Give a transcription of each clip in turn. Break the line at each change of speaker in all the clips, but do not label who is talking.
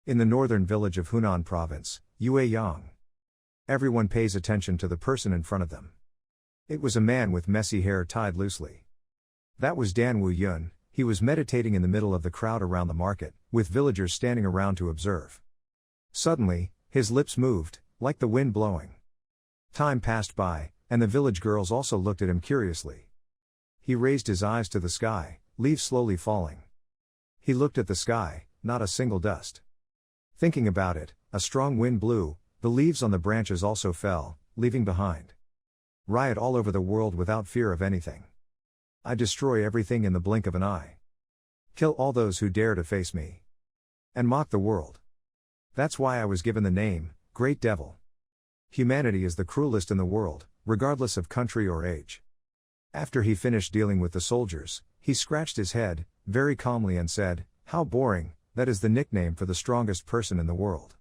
In the northern village of Hunan province, Yueyang. Everyone pays attention to the person in front of them. It was a man with messy hair tied loosely. That was Dan Wu-yun. He was meditating in the middle of the crowd around the market, with villagers standing around to observe. Suddenly, his lips moved, like the wind blowing. Time passed by, and the village girls also looked at him curiously. He raised his eyes to the sky, leaves slowly falling. He looked at the sky, not a single dust. Thinking about it, a strong wind blew, the leaves on the branches also fell, leaving behind riot all over the world without fear of anything. I destroy everything in the blink of an eye. Kill all those who dare to face me. And mock the world. That's why I was given the name, Great Devil. Humanity is the cruelest in the world, regardless of country or age. After he finished dealing with the soldiers, he scratched his head, very calmly and said, "How boring, that is the nickname for the strongest person in the world."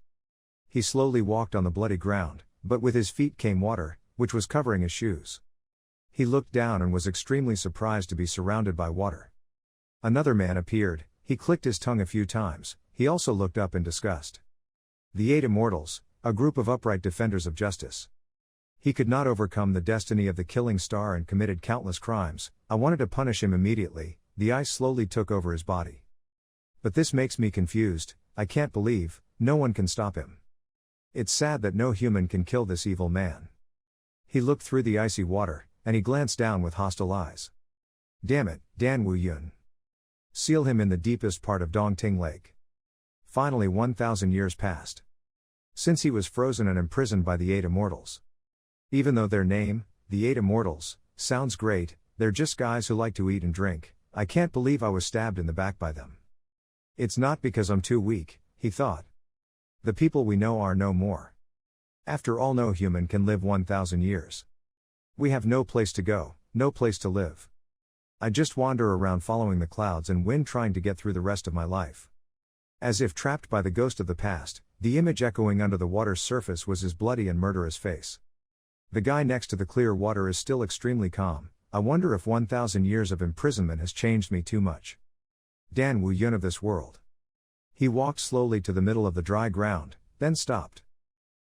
He slowly walked on the bloody ground, but with his feet came water, which was covering his shoes. He looked down and was extremely surprised to be surrounded by water. Another man appeared, he clicked his tongue a few times, he also looked up in disgust. The 8 Immortals, a group of upright defenders of justice. He could not overcome the destiny of the killing star and committed countless crimes. I wanted to punish him immediately. The ice slowly took over his body. But this makes me confused, I can't believe, no one can stop him. It's sad that no human can kill this evil man. He looked through the icy water, and he glanced down with hostile eyes. Damn it, Dan Wu-yun. Seal him in the deepest part of Dongting Lake. Finally 1,000 years passed since he was frozen and imprisoned by the 8 Immortals. Even though their name, the 8 Immortals, sounds great, they're just guys who like to eat and drink. I can't believe I was stabbed in the back by them. It's not because I'm too weak, he thought. The people we know are no more. After all, no human can live 1,000 years. We have no place to go, no place to live. I just wander around following the clouds and wind trying to get through the rest of my life. As if trapped by the ghost of the past, the image echoing under the water's surface was his bloody and murderous face. The guy next to the clear water is still extremely calm. I wonder if 1,000 years of imprisonment has changed me too much. Dan Wu-yun of this world. He walked slowly to the middle of the dry ground, then stopped.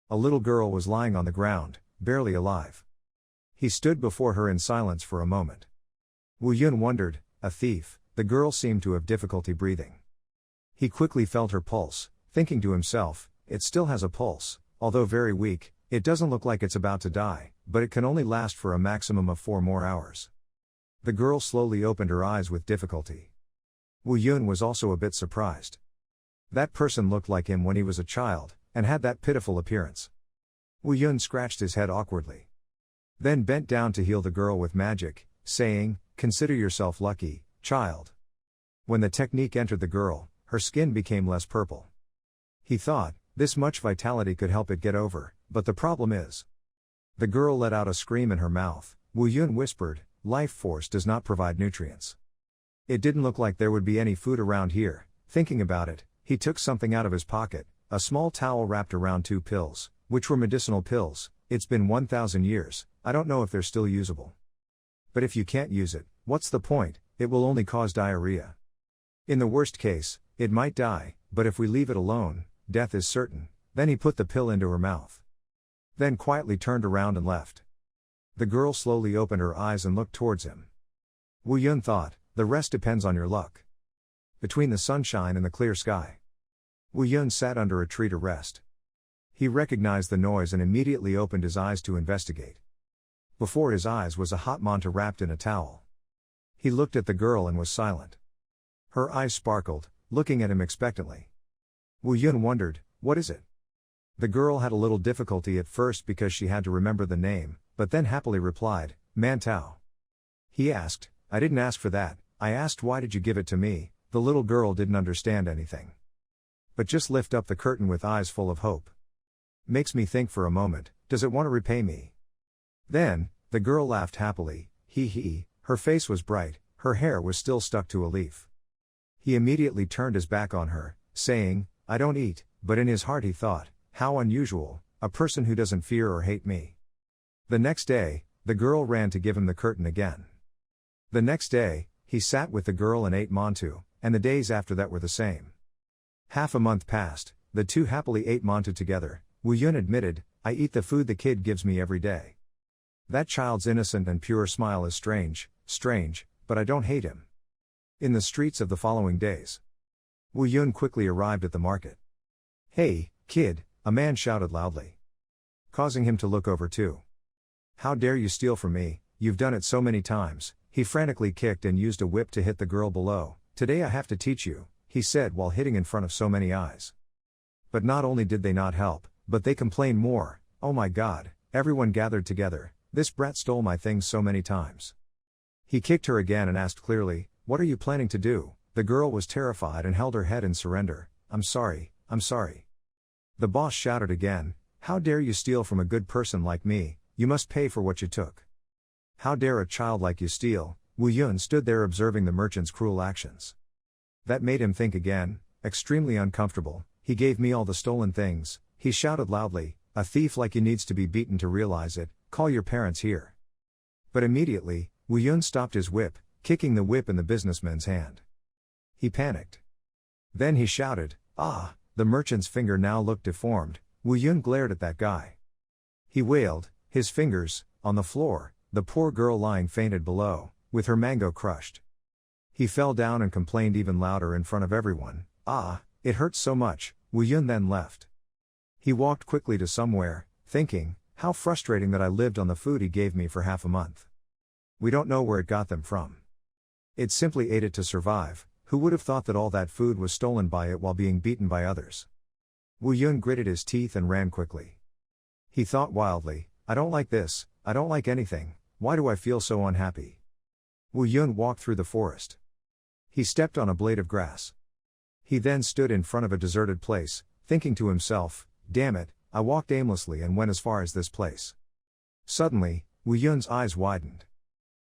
A little girl was lying on the ground, barely alive. He stood before her in silence for a moment. Wu-yun wondered, a thief. The girl seemed to have difficulty breathing. He quickly felt her pulse, thinking to himself, it still has a pulse, although very weak, it doesn't look like it's about to die, but it can only last for a maximum of 4 more hours. The girl slowly opened her eyes with difficulty. Wu-yun was also a bit surprised. That person looked like him when he was a child, and had that pitiful appearance. Wu-yun scratched his head awkwardly. Then bent down to heal the girl with magic, saying, "Consider yourself lucky, child." When the technique entered the girl, her skin became less purple. He thought, this much vitality could help it get over, but the problem is. The girl let out a scream in her mouth. Wu-yun whispered, "Life force does not provide nutrients." It didn't look like there would be any food around here. Thinking about it, he took something out of his pocket, a small towel wrapped around 2 pills, which were medicinal pills. It's been 1,000 years, I don't know if they're still usable. But if you can't use it, what's the point? It will only cause diarrhea. In the worst case, it might die, but if we leave it alone, death is certain. Then he put the pill into her mouth. Then quietly turned around and left. The girl slowly opened her eyes and looked towards him. Wu-yun thought, the rest depends on your luck. Between the sunshine and the clear sky. Wu-yun sat under a tree to rest. He recognized the noise and immediately opened his eyes to investigate. Before his eyes was a hot manta wrapped in a towel. He looked at the girl and was silent. Her eyes sparkled, looking at him expectantly. Wu-yun wondered, what is it? The girl had a little difficulty at first because she had to remember the name, but then happily replied, "Mantao." He asked, "I didn't ask for that, I asked why did you give it to me?" The little girl didn't understand anything. But just lift up the curtain with eyes full of hope. Makes me think for a moment, does it want to repay me? Then, the girl laughed happily, hee, her face was bright, her hair was still stuck to a leaf. He immediately turned his back on her, saying, "I don't eat," but in his heart he thought, how unusual, a person who doesn't fear or hate me. The next day, the girl ran to give him the curtain again. The next day, he sat with the girl and ate mantu, and the days after that were the same. Half a month passed, the two happily ate mantu together. Wu Yun admitted, I eat the food the kid gives me every day. That child's innocent and pure smile is strange, but I don't hate him. In the streets of the following days, Wu Yun quickly arrived at the market. Hey, kid, a man shouted loudly, causing him to look over too. How dare you steal from me, you've done it so many times. He frantically kicked and used a whip to hit the girl below. Today I have to teach you, he said while hitting in front of so many eyes. But not only did they not help, but they complained more. Oh my God, everyone gathered together, this brat stole my things so many times. He kicked her again and asked clearly, what are you planning to do? The girl was terrified and held her head in surrender. I'm sorry. The boss shouted again, how dare you steal from a good person like me, you must pay for what you took. How dare a child like you steal? Wu Yun stood there observing the merchant's cruel actions. That made him think again, extremely uncomfortable. He gave me all the stolen things, he shouted loudly, a thief like you needs to be beaten to realize it, call your parents here. But immediately, Wu Yun stopped his whip, kicking the whip in the businessman's hand. He panicked. Then he shouted, ah, the merchant's finger now looked deformed. Wu Yun glared at that guy. He wailed, his fingers, on the floor, the poor girl lying fainted below, with her mango crushed. He fell down and complained even louder in front of everyone, ah, it hurts so much. Wu Yun then left. He walked quickly to somewhere, thinking, how frustrating that I lived on the food he gave me for half a month. We don't know where it got them from. It simply ate it to survive. Who would have thought that all that food was stolen by it while being beaten by others? Wu Yun gritted his teeth and ran quickly. He thought wildly, I don't like this, I don't like anything, why do I feel so unhappy? Wu Yun walked through the forest. He stepped on a blade of grass. He then stood in front of a deserted place, thinking to himself, damn it, I walked aimlessly and went as far as this place. Suddenly, Wu Yun's eyes widened.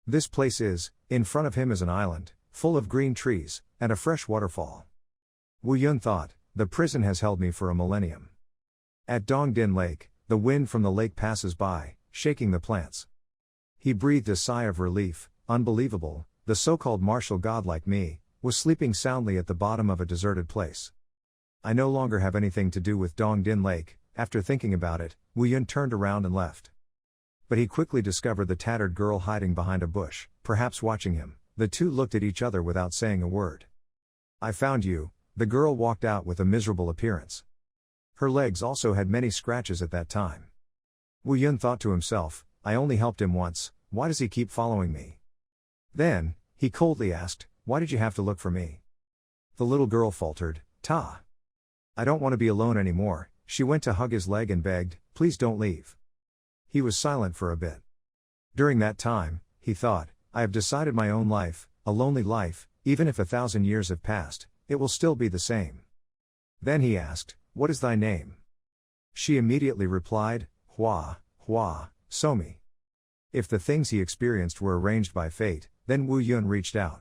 This place is, in front of him is an island, full of green trees, and a fresh waterfall. Wu Yun thought, the prison has held me for a millennium. At Dongdin Lake, the wind from the lake passes by, shaking the plants. He breathed a sigh of relief, unbelievable, the so-called martial god like me, was sleeping soundly at the bottom of a deserted place. I no longer have anything to do with Dongdin Lake. After thinking about it, Wu Yun turned around and left. But he quickly discovered the tattered girl hiding behind a bush, perhaps watching him. The two looked at each other without saying a word. I found you, the girl walked out with a miserable appearance. Her legs also had many scratches at that time. Wu Yun thought to himself, I only helped him once, why does he keep following me? Then, he coldly asked, why did you have to look for me? The little girl faltered, Ta. I don't want to be alone anymore. She went to hug his leg and begged, please don't leave. He was silent for a bit. During that time, he thought, I have decided my own life, a lonely life, even if 1,000 years have passed, it will still be the same. Then he asked, what is thy name? She immediately replied, Hua, Somi. If the things he experienced were arranged by fate, then Wu Yun reached out.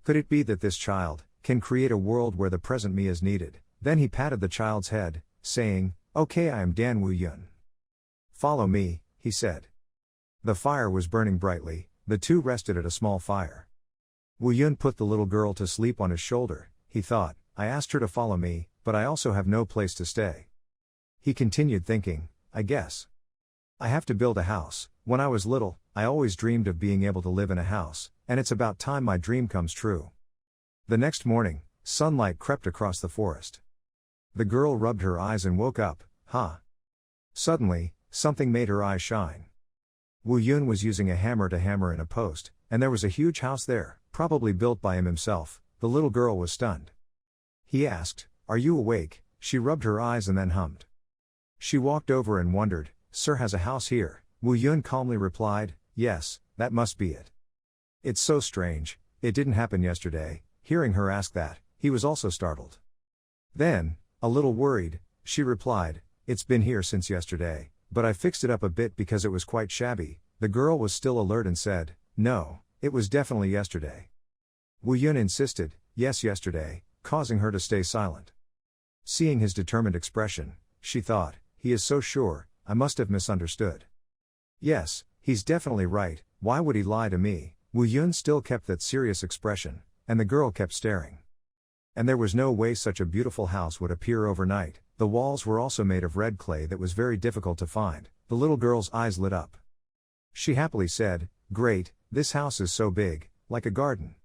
Could it be that this child can create a world where the present me is needed? Then he patted the child's head, saying, okay, I am Dan Wu Yun. Follow me, he said. The fire was burning brightly. The two rested at a small fire. Wu Yun put the little girl to sleep on his shoulder. He thought, I asked her to follow me, but I also have no place to stay. He continued thinking, I guess I have to build a house. When I was little, I always dreamed of being able to live in a house, and it's about time my dream comes true. The next morning, sunlight crept across the forest. The girl rubbed her eyes and woke up, Suddenly, something made her eyes shine. Wu Yun was using a hammer to hammer in a post, and there was a huge house there, probably built by him himself. The little girl was stunned. He asked, are you awake? She rubbed her eyes and then hummed. She walked over and wondered, Sir has a house here. Wu Yun calmly replied, yes, that must be it. It's so strange, it didn't happen yesterday. Hearing her ask that, he was also startled. Then, a little worried, she replied, it's been here since yesterday. But I fixed it up a bit because it was quite shabby. The girl was still alert and said, no, it was definitely yesterday. Wu Yun insisted, yes, yesterday, causing her to stay silent. Seeing his determined expression, she thought, he is so sure, I must have misunderstood. Yes, he's definitely right, why would he lie to me? Wu Yun still kept that serious expression, and the girl kept staring. And there was no way such a beautiful house would appear overnight. The walls were also made of red clay that was very difficult to find. The little girl's eyes lit up. She happily said, "Great, this house is so big, like a garden."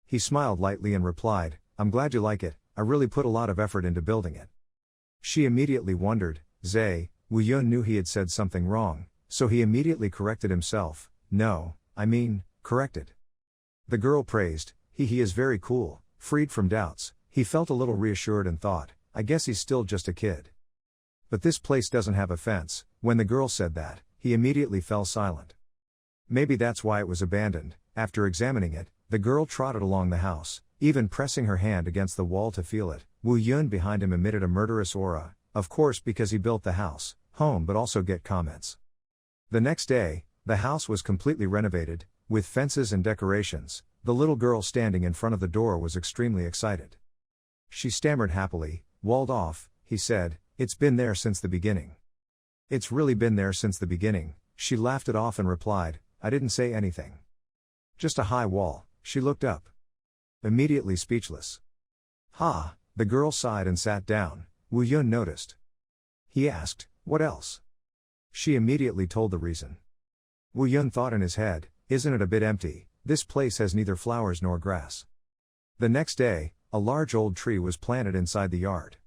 He smiled lightly and replied, "I'm glad you like it, I really put a lot of effort into building it." She immediately wondered, Woo Yun knew he had said something wrong, so he immediately corrected himself, corrected. The girl praised, he is very cool, freed from doubts. He felt a little reassured and thought, I guess he's still just a kid. But this place doesn't have a fence. When the girl said that, he immediately fell silent. Maybe that's why it was abandoned. After examining it, the girl trotted along the house, even pressing her hand against the wall to feel it. Woo Yun behind him emitted a murderous aura, of course because he built the house, home, but also get comments. The next day, the house was completely renovated, with fences and decorations. The little girl standing in front of the door was extremely excited. She stammered happily, "Walled off," he said, "it's been there since the beginning." "It's really been there since the beginning," she laughed it off and replied, "I didn't say anything. Just a high wall." She looked up. Immediately speechless. "Ha," the girl sighed and sat down. Woo Yun noticed. He asked, "What else?" She immediately told the reason. Woo Yun thought in his head, "Isn't it a bit empty? This place has neither flowers nor grass." The next day, a large old tree was planted inside the yard.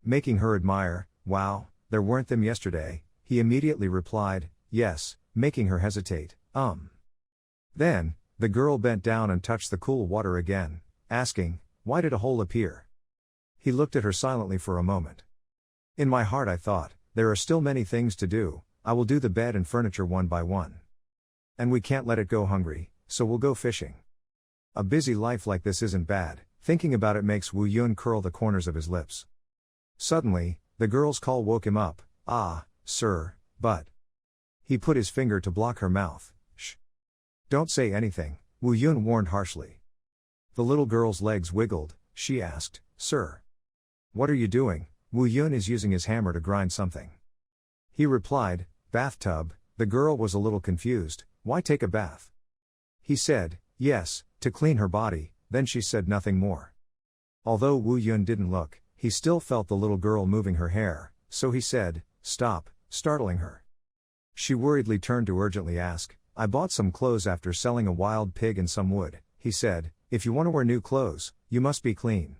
Making her admire, "Wow, there weren't them yesterday," he immediately replied, "Yes," making her hesitate, Then, the girl bent down and touched the cool water again, asking, "Why did a hole appear?" He looked at her silently for a moment. "In my heart I thought, there are still many things to do. I will do the bed and furniture one by one. And we can't let it go hungry, so we'll go fishing. A busy life like this isn't bad." Thinking about it makes Woo Yun curl the corners of his lips. Suddenly, the girl's call woke him up. "Ah, sir, but..." He put his finger to block her mouth. "Shh. Don't say anything," Woo Yun warned harshly. The little girl's legs wiggled. She asked, "Sir, what are you doing?" Woo Yun is using his hammer to grind something. He replied, "Bathtub." The girl was a little confused. "Why take a bath?" He said, "Yes, to clean her body." Then she said nothing more. Although Woo Yun didn't look, he still felt the little girl moving her hair, so he said, "Stop," startling her. She worriedly turned to urgently ask, "I bought some clothes after selling a wild pig and some wood." He said, "If you want to wear new clothes, you must be clean."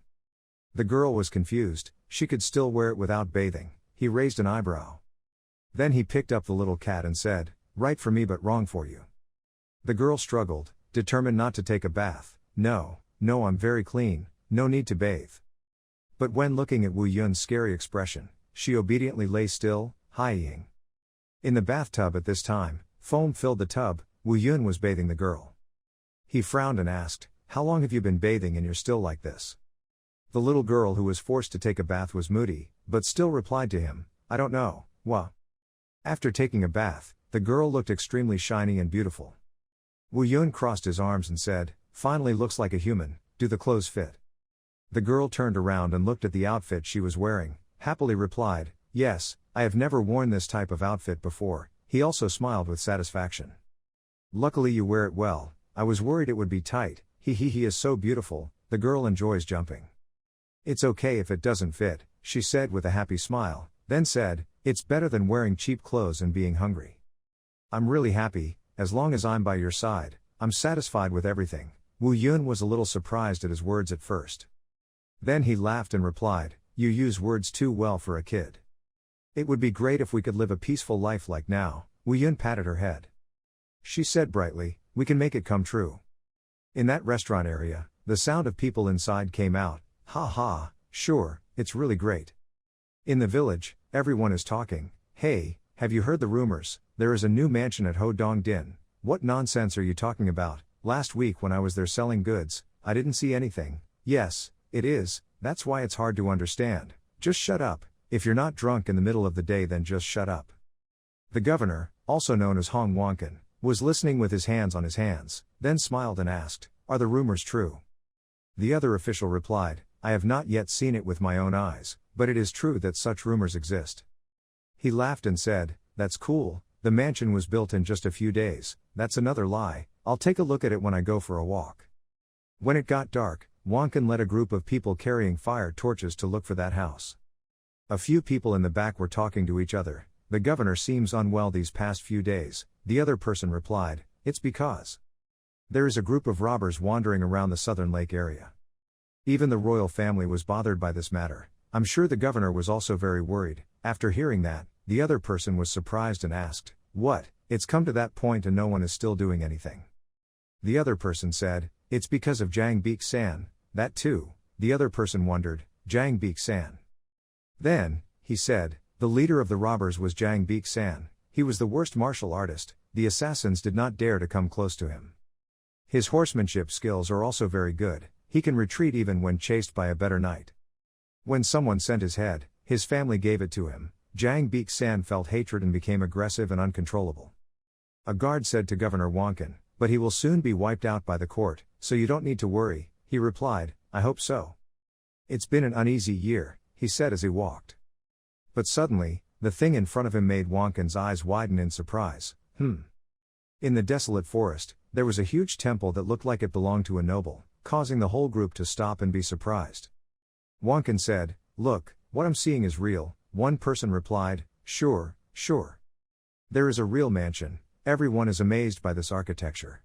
The girl was confused. She could still wear it without bathing. He raised an eyebrow. Then he picked up the little cat and said, "Right for me but wrong for you." The girl struggled, determined not to take a bath. No, I'm very clean, no need to bathe." But when looking at Woo Yun's scary expression, she obediently lay still, hi-ing. In the bathtub at this time, foam filled the tub. Woo Yun was bathing the girl. He frowned and asked, "How long have you been bathing and you're still like this?" The little girl who was forced to take a bath was moody, but still replied to him, "I don't know, wha." After taking a bath, the girl looked extremely shiny and beautiful. Woo Yun crossed his arms and said, "Finally looks like a human, do the clothes fit?" The girl turned around and looked at the outfit she was wearing, happily replied, "Yes, I have never worn this type of outfit before." He also smiled with satisfaction. "Luckily you wear it well, I was worried it would be tight." He is so beautiful, the girl enjoys jumping. "It's okay if it doesn't fit," she said with a happy smile, then said, "It's better than wearing cheap clothes and being hungry. I'm really happy, as long as I'm by your side, I'm satisfied with everything." Woo Yun was a little surprised at his words at first. Then he laughed and replied, "You use words too well for a kid. It would be great if we could live a peaceful life like now." Woo Yun patted her head. She said brightly, "We can make it come true." In that restaurant area, the sound of people inside came out. "Ha ha, sure, it's really great. In the village, everyone is talking. Hey, have you heard the rumors? There is a new mansion at Ho Dong Din." "What nonsense are you talking about? Last week when I was there selling goods, I didn't see anything." "Yes, it is, that's why it's hard to understand." "Just shut up. If you're not drunk in the middle of the day then just shut up." The governor, also known as Hong Wonkin, was listening with his hands on his hands, then smiled and asked, "Are the rumors true?" The other official replied, "I have not yet seen it with my own eyes, but it is true that such rumors exist." He laughed and said, "That's cool, the mansion was built in just a few days." "That's another lie, I'll take a look at it when I go for a walk." When it got dark, Wonkin led a group of people carrying fire torches to look for that house. A few people in the back were talking to each other. The governor seems unwell these past few days, the other person replied. It's because there is a group of robbers wandering around the southern lake area. Even the royal family was bothered by this matter. I'm sure the governor was also very worried. After hearing that, the other person was surprised and asked, "What? It's come to that point and no one is still doing anything?" The other person said, "It's because of Jang Beek-san." That too, the other person wondered, Jang Beek-san. Then, he said, the leader of the robbers was Jang Beek-san. He was the worst martial artist. The assassins did not dare to come close to him. His horsemanship skills are also very good. He can retreat even when chased by a better knight. When someone sent his head, his family gave it to him. Jang Beek-san felt hatred and became aggressive and uncontrollable. A guard said to Governor Wonkin, "But he will soon be wiped out by the court, so you don't need to worry." He replied, "I hope so." "It's been an uneasy year," he said as he walked. But suddenly, the thing in front of him made Wonkin's eyes widen in surprise. In the desolate forest, there was a huge temple that looked like it belonged to a noble, causing the whole group to stop and be surprised. Wonkin said, "Look, what I'm seeing is real." One person replied, Sure. There is a real mansion. Everyone is amazed by this architecture."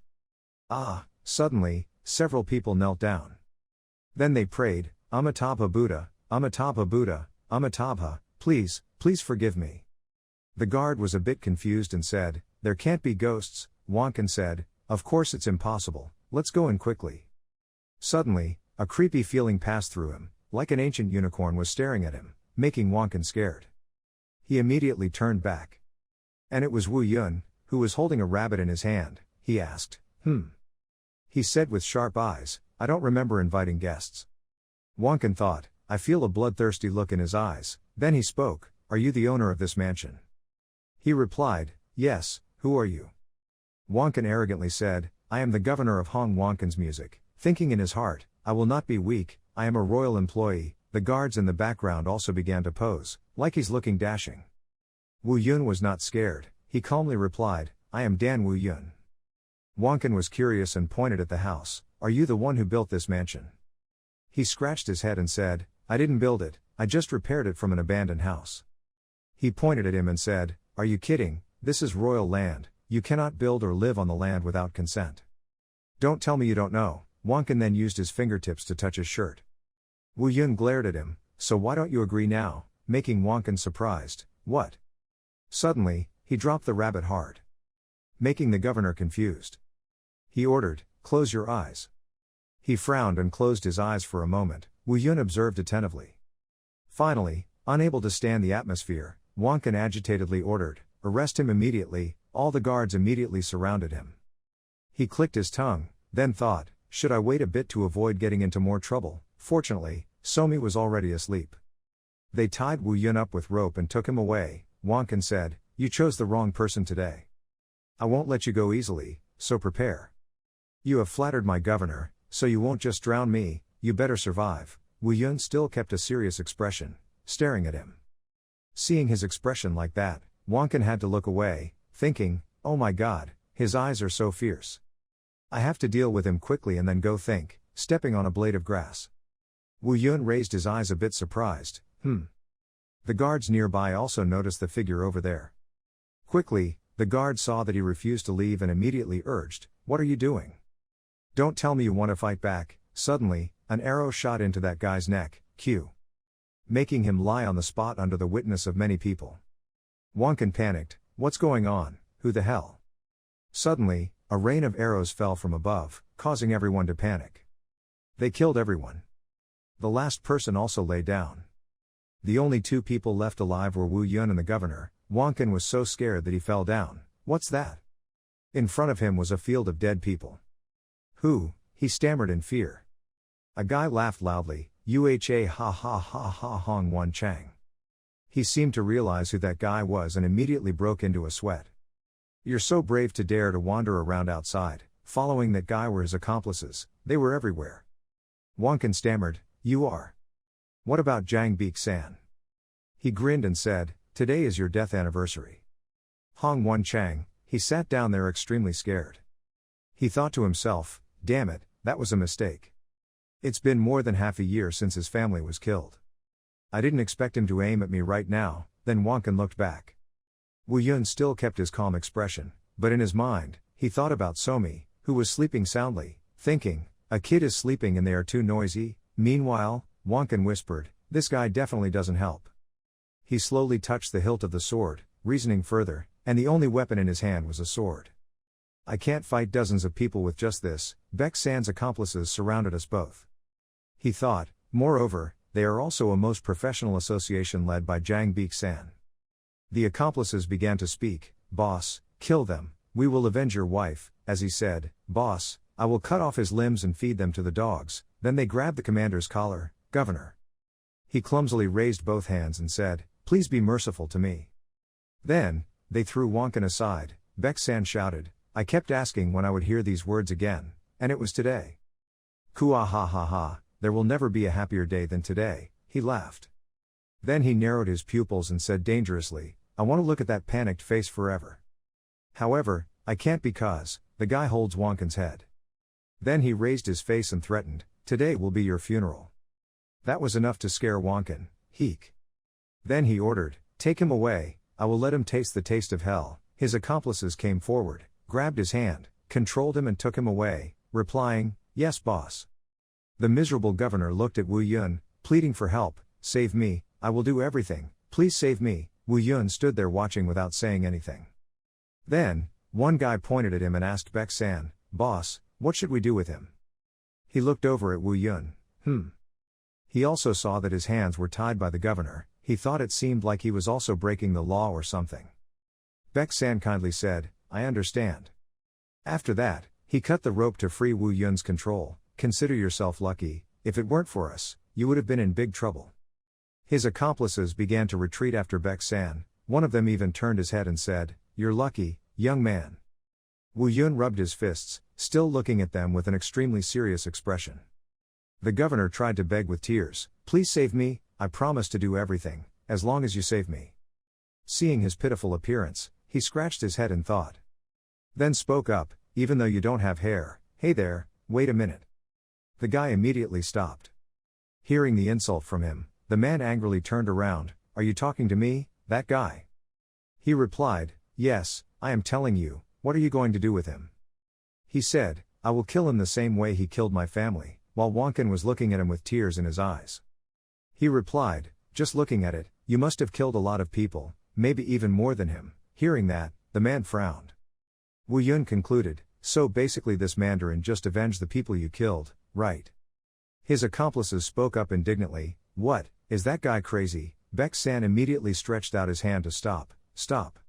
Suddenly, several people knelt down. Then they prayed, "Amitabha Buddha, Amitabha Buddha, Amitabha, please forgive me." The guard was a bit confused and said, "There can't be ghosts." Wonkin said, "Of course it's impossible, let's go in quickly." Suddenly, a creepy feeling passed through him, like an ancient unicorn was staring at him, making Wonkin scared. He immediately turned back. And it was Wu Yun, who was holding a rabbit in his hand. He asked, He said with sharp eyes, "I don't remember inviting guests." Wonkin thought, I feel a bloodthirsty look in his eyes. Then he spoke, "Are you the owner of this mansion?" He replied, "Yes, who are you?" Wonkin arrogantly said, "I am the governor of Hong Wonkin's music," thinking in his heart, "I will not be weak, I am a royal employee." The guards in the background also began to pose, like he's looking dashing. Wu Yun was not scared. He calmly replied, "I am Dan Wu Yun." Wonkin was curious and pointed at the house. "Are you the one who built this mansion?" He scratched his head and said, "I didn't build it, I just repaired it from an abandoned house." He pointed at him and said, "Are you kidding? This is royal land, you cannot build or live on the land without consent." "Don't tell me you don't know." Wonkin then used his fingertips to touch his shirt. Wu Yun glared at him, "So why don't you agree now?" making Wonkin surprised. "What?" Suddenly, he dropped the rabbit hard, making the governor confused. He ordered, "Close your eyes." He frowned and closed his eyes for a moment. Wu Yun observed attentively. Finally, unable to stand the atmosphere, Wonkin agitatedly ordered, "Arrest him immediately." All the guards immediately surrounded him. He clicked his tongue, then thought, "Should I wait a bit to avoid getting into more trouble?" Fortunately, Somi was already asleep. They tied Wu Yun up with rope and took him away. Wonkin said, "You chose the wrong person today. I won't let you go easily, so prepare. You have flattered my governor, so you won't just drown me, you better survive." Wu Yun still kept a serious expression, staring at him. Seeing his expression like that, Wonkin had to look away, thinking, "Oh my god, his eyes are so fierce. I have to deal with him quickly and then go think." Stepping on a blade of grass. Wu Yun raised his eyes a bit surprised. The guards nearby also noticed the figure over there. Quickly, the guard saw that he refused to leave and immediately urged, "What are you doing? Don't tell me you want to fight back." Suddenly, an arrow shot into that guy's neck, making him lie on the spot under the witness of many people. Wonkin panicked, "What's going on? Who the hell?" Suddenly, a rain of arrows fell from above, causing everyone to panic. They killed everyone. The last person also lay down. The only two people left alive were Wu Yun and the governor. Wonkin was so scared that he fell down. "What's that?" In front of him was a field of dead people. "Who?" he stammered in fear. A guy laughed loudly, "Uha ha ha ha ha Hong Wan Chang." He seemed to realize who that guy was and immediately broke into a sweat. "You're so brave to dare to wander around outside." Following that guy were his accomplices. They were everywhere. Wonkin stammered, "You are? What about Jang Beek-san?" He grinned and said, "Today is your death anniversary." Hong Wan Chang, he sat down there extremely scared. He thought to himself, "Damn it, that was a mistake. It's been more than half a year since his family was killed. I didn't expect him to aim at me right now." Then Wonkin looked back. Wu Yun still kept his calm expression, but in his mind, he thought about Somi, who was sleeping soundly, thinking, "A kid is sleeping and they are too noisy." Meanwhile, Wonkin whispered, "This guy definitely doesn't help." He slowly touched the hilt of the sword, reasoning further, and the only weapon in his hand was a sword. "I can't fight dozens of people with just this." Baek San's accomplices surrounded us both. He thought, moreover, they are also a most professional association led by Jang Beek San. The accomplices began to speak. "Boss, kill them, we will avenge your wife." As he said, "Boss, I will cut off his limbs and feed them to the dogs." Then they grabbed the commander's collar. "Governor." He clumsily raised both hands and said, "Please be merciful to me." Then, they threw Wonkin aside. Baek San shouted, "I kept asking when I would hear these words again, and it was today. Kua ha ha ha, there will never be a happier day than today." He laughed. Then he narrowed his pupils and said dangerously, "I want to look at that panicked face forever. However, I can't because," the guy holds Wonkin's head. Then he raised his face and threatened, "Today will be your funeral." That was enough to scare Wonkin. Heek. Then he ordered, "Take him away, I will let him taste the taste of hell." His accomplices came forward, grabbed his hand, controlled him and took him away, replying, "Yes, boss." The miserable governor looked at Wu Yun, pleading for help. "Save me, I will do everything, please save me." Wu Yun stood there watching without saying anything. Then, one guy pointed at him and asked Baek San, "Boss, what should we do with him?" He looked over at Wu Yun. He also saw that his hands were tied by the governor. He thought it seemed like he was also breaking the law or something. Baek San kindly said, "I understand." After that, he cut the rope to free Wu Yun's control. "Consider yourself lucky, if it weren't for us, you would have been in big trouble." His accomplices began to retreat after Baek San. One of them even turned his head and said, "You're lucky, young man." Wu Yun rubbed his fists, still looking at them with an extremely serious expression. The governor tried to beg with tears, "Please save me, I promise to do everything, as long as you save me." Seeing his pitiful appearance, he scratched his head and thought. Then spoke up, "Even though you don't have hair, hey there, wait a minute." The guy immediately stopped. Hearing the insult from him, the man angrily turned around, "Are you talking to me, that guy?" He replied, "Yes, I am telling you, what are you going to do with him?" He said, "I will kill him the same way he killed my family," while Wonkin was looking at him with tears in his eyes. He replied, "Just looking at it, you must have killed a lot of people, maybe even more than him." Hearing that, the man frowned. Wu Yun concluded, "So basically this Mandarin just avenged the people you killed, right?" His accomplices spoke up indignantly, "What, is that guy crazy?" Baek San immediately stretched out his hand to stop.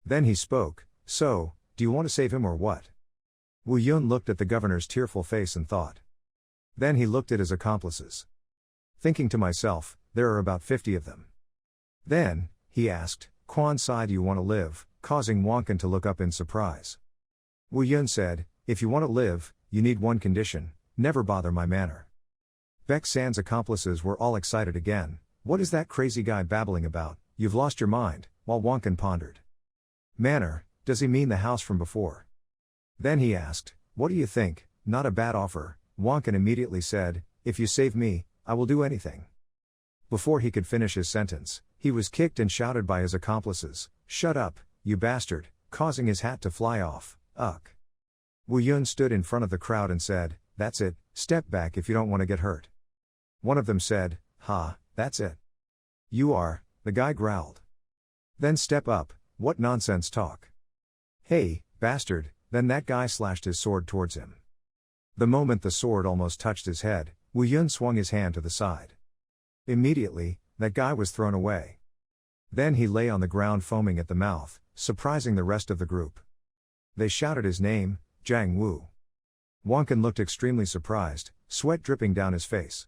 Then he spoke, "So, do you want to save him or what?" Wu Yun looked at the governor's tearful face and thought. Then he looked at his accomplices. Thinking to myself, there are about 50 of them. Then, he asked, "Quan side you want to live?" causing Wonkin to look up in surprise. Wu Yun said, "If you want to live, you need one condition, never bother my manor." Baek San's accomplices were all excited again. "What is that crazy guy babbling about? You've lost your mind," while Wonkin pondered. "Manor, does he mean the house from before?" Then he asked, "What do you think? Not a bad offer." Wonkin immediately said, "If you save me, I will do anything." Before he could finish his sentence, he was kicked and shouted by his accomplices, "Shut up, you bastard," causing his hat to fly off. Ugh. Wu Yun stood in front of the crowd and said, "That's it, step back if you don't want to get hurt." One of them said, "Ha, that's it." "You are," the guy growled. "Then step up, what nonsense talk." "Hey, bastard," then that guy slashed his sword towards him. The moment the sword almost touched his head, Wu Yun swung his hand to the side. Immediately, that guy was thrown away. Then he lay on the ground foaming at the mouth, surprising the rest of the group. They shouted his name, Jang Wu. Wonkin looked extremely surprised, sweat dripping down his face.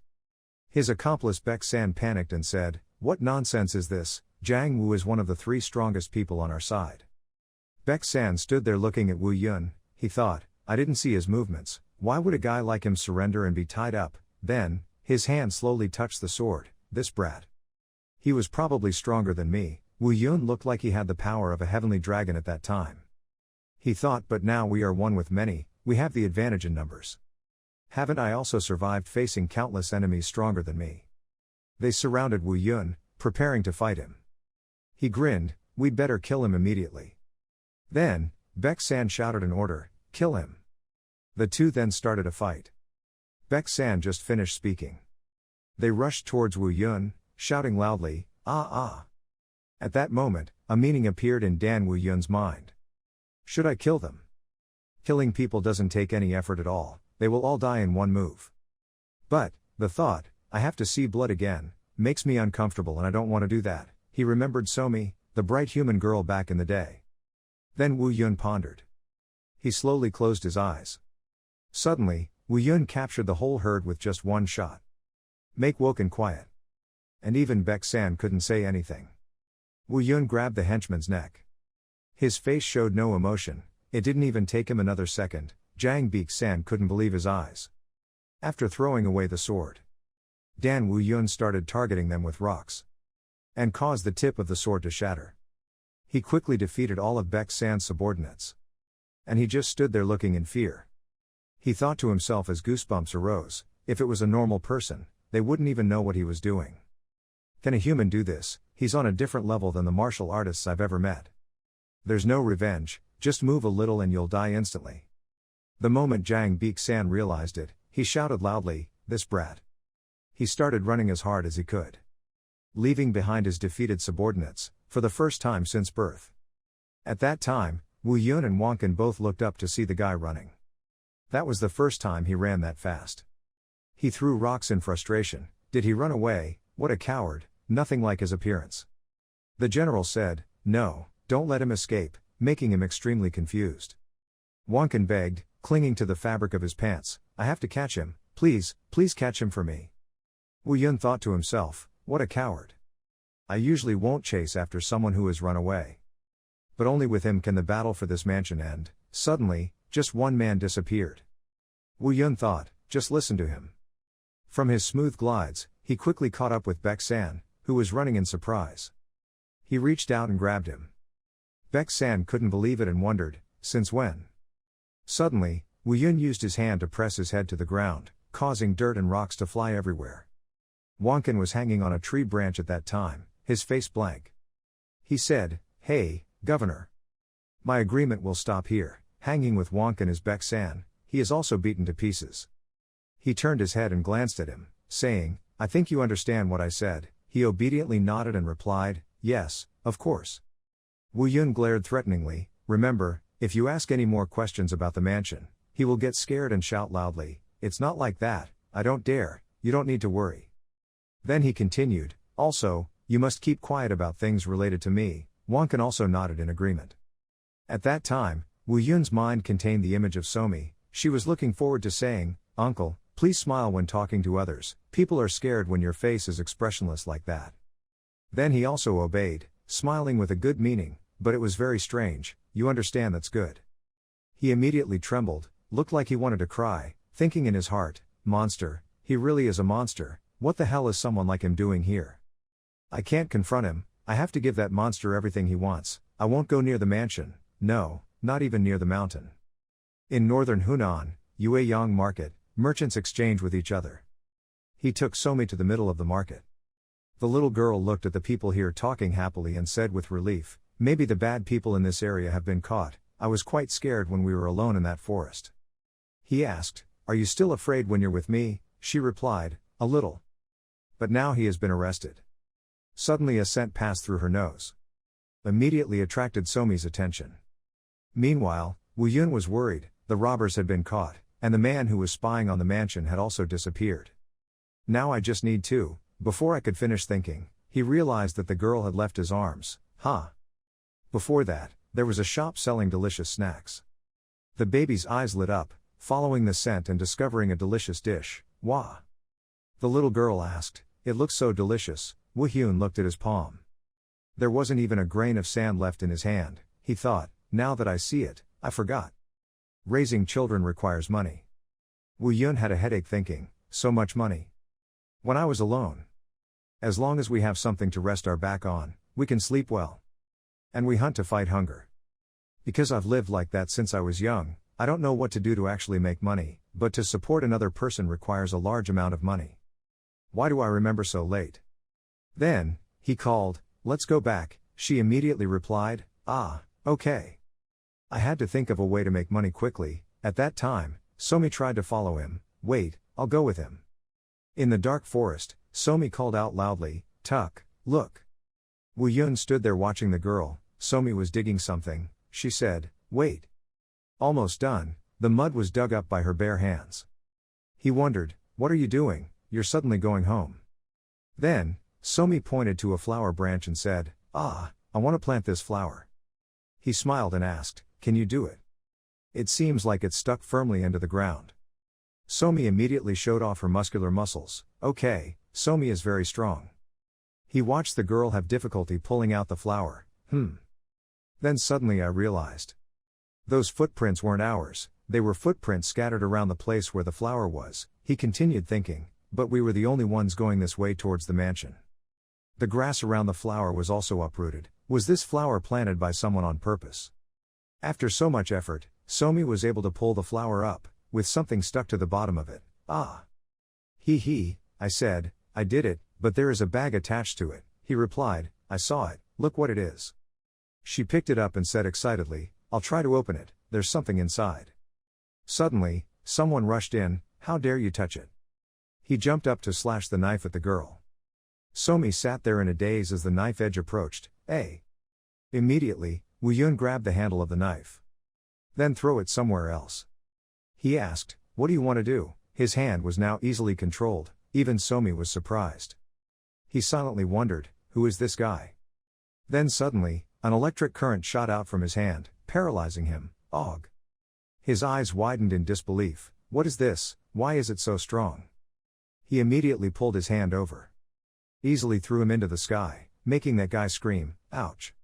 His accomplice Baek San panicked and said, "What nonsense is this? Jang Wu is one of the 3 strongest people on our side." Baek San stood there looking at Wu Yun. He thought, "I didn't see his movements. Why would a guy like him surrender and be tied up?" Then, his hand slowly touched the sword. "This brat. He was probably stronger than me." Wu Yun looked like he had the power of a heavenly dragon at that time. He thought, "But now we are one with many, we have the advantage in numbers." Haven't I also survived facing countless enemies stronger than me? They surrounded Wu Yun, preparing to fight him. He grinned, we'd better kill him immediately. Then, Baek-san shouted an order, kill him. The two then started a fight. Baek-san just finished speaking. They rushed towards Wu Yun, shouting loudly, ah ah. At that moment, a meaning appeared in Dan Wu Yun's mind. Should I kill them? Killing people doesn't take any effort at all, they will all die in one move. But, the thought, I have to see blood again, makes me uncomfortable and I don't want to do that. He remembered Somi, the bright human girl back in the day. Then Wu Yun pondered. He slowly closed his eyes. Suddenly, Wu Yun captured the whole herd with just one shot. Make woken quiet. And even Baek-san couldn't say anything. Wu Yun grabbed the henchman's neck. His face showed no emotion, it didn't even take him another second. Jang Baek-san couldn't believe his eyes. After throwing away the sword, Dan Wu Yun started targeting them with rocks. And caused the tip of the sword to shatter. He quickly defeated all of Baek-san's subordinates. And he just stood there looking in fear. He thought to himself as goosebumps arose, if it was a normal person, they wouldn't even know what he was doing. Can a human do this? He's on a different level than the martial artists I've ever met. There's no revenge, just move a little and you'll die instantly. The moment Jang Baek-san realized it, he shouted loudly, this brat. He started running as hard as he could. Leaving behind his defeated subordinates, for the first time since birth. At that time, Wu Yun and Wonkin both looked up to see the guy running. That was the first time he ran that fast. He threw rocks in frustration. Did he run away? What a coward, nothing like his appearance. The general said, no, don't let him escape, making him extremely confused. Wonkin begged, clinging to the fabric of his pants, I have to catch him, please catch him for me. Wu Yun thought to himself, what a coward. I usually won't chase after someone who has run away. But only with him can the battle for this mansion end. Suddenly, just one man disappeared. Wu Yun thought, just listen to him. From his smooth glides, he quickly caught up with Baek-san, who was running in surprise. He reached out and grabbed him. Baek-san couldn't believe it and wondered, since when? Suddenly, Wu Yun used his hand to press his head to the ground, causing dirt and rocks to fly everywhere. Wonkin was hanging on a tree branch at that time, his face blank. He said, hey, Governor. My agreement will stop here. Hanging with Wonkin is Baek-san, he is also beaten to pieces. He turned his head and glanced at him, saying, I think you understand what I said. He obediently nodded and replied, yes, of course. Wu Yun glared threateningly, remember, if you ask any more questions about the mansion, he will get scared and shout loudly, it's not like that, I don't dare, you don't need to worry. Then he continued, also, you must keep quiet about things related to me. Wonkin also nodded in agreement. At that time, Wu Yun's mind contained the image of Somi. She was looking forward to saying, Uncle, please smile when talking to others, people are scared when your face is expressionless like that. Then he also obeyed, smiling with a good meaning, but it was very strange, you understand that's good. He immediately trembled, looked like he wanted to cry, thinking in his heart, monster, he really is a monster, what the hell is someone like him doing here? I can't confront him, I have to give that monster everything he wants, I won't go near the mansion, no, not even near the mountain. In northern Hunan, Yueyang market, merchants exchange with each other. He took Somi to the middle of the market. The little girl looked at the people here talking happily and said with relief, maybe the bad people in this area have been caught, I was quite scared when we were alone in that forest. He asked, are you still afraid when you're with me? She replied, a little. But now he has been arrested. Suddenly a scent passed through her nose. Immediately attracted Somi's attention. Meanwhile, Wu Yun was worried, the robbers had been caught, and the man who was spying on the mansion had also disappeared. Now I just need to, before I could finish thinking, he realized that the girl had left his arms, Before that, there was a shop selling delicious snacks. The baby's eyes lit up, following the scent and discovering a delicious dish, wah. The little girl asked, it looks so delicious. Wu Yun looked at his palm. There wasn't even a grain of sand left in his hand, he thought, now that I see it, I forgot. Raising children requires money. Wu Yun had a headache thinking, so much money. When I was alone. As long as we have something to rest our back on, we can sleep well. And we hunt to fight hunger. Because I've lived like that since I was young, I don't know what to do to actually make money, but to support another person requires a large amount of money. Why do I remember so late? Then, he called, let's go back, she immediately replied, ah, okay. I had to think of a way to make money quickly. At that time, Somi tried to follow him. Wait, I'll go with him. In the dark forest, Somi called out loudly, Tuck, look. Woo Yun stood there watching the girl. Somi was digging something. She said, wait. Almost done, the mud was dug up by her bare hands. He wondered, what are you doing? You're suddenly going home. Then, Somi pointed to a flower branch and said, ah, I want to plant this flower. He smiled and asked, can you do it? It seems like it's stuck firmly into the ground. Somi immediately showed off her muscular muscles. Okay, Somi is very strong. He watched the girl have difficulty pulling out the flower. Then suddenly I realized. Those footprints weren't ours, they were footprints scattered around the place where the flower was. He continued thinking, but we were the only ones going this way towards the mansion. The grass around the flower was also uprooted. Was this flower planted by someone on purpose? After so much effort, Somi was able to pull the flower up, with something stuck to the bottom of it. Ah. I said, I did it, but there is a bag attached to it. He replied, I saw it, look what it is. She picked it up and said excitedly, I'll try to open it, there's something inside. Suddenly, someone rushed in, how dare you touch it? He jumped up to slash the knife at the girl. Somi sat there in a daze as the knife edge approached. Immediately, Woo Yun grabbed the handle of the knife. Then throw it somewhere else. He asked, what do you want to do? His hand was now easily controlled, even Somi was surprised. He silently wondered, who is this guy? Then suddenly, an electric current shot out from his hand, paralyzing him. Og. His eyes widened in disbelief. What is this? Why is it so strong? He immediately pulled his hand over. Easily threw him into the sky, making that guy scream, ouch.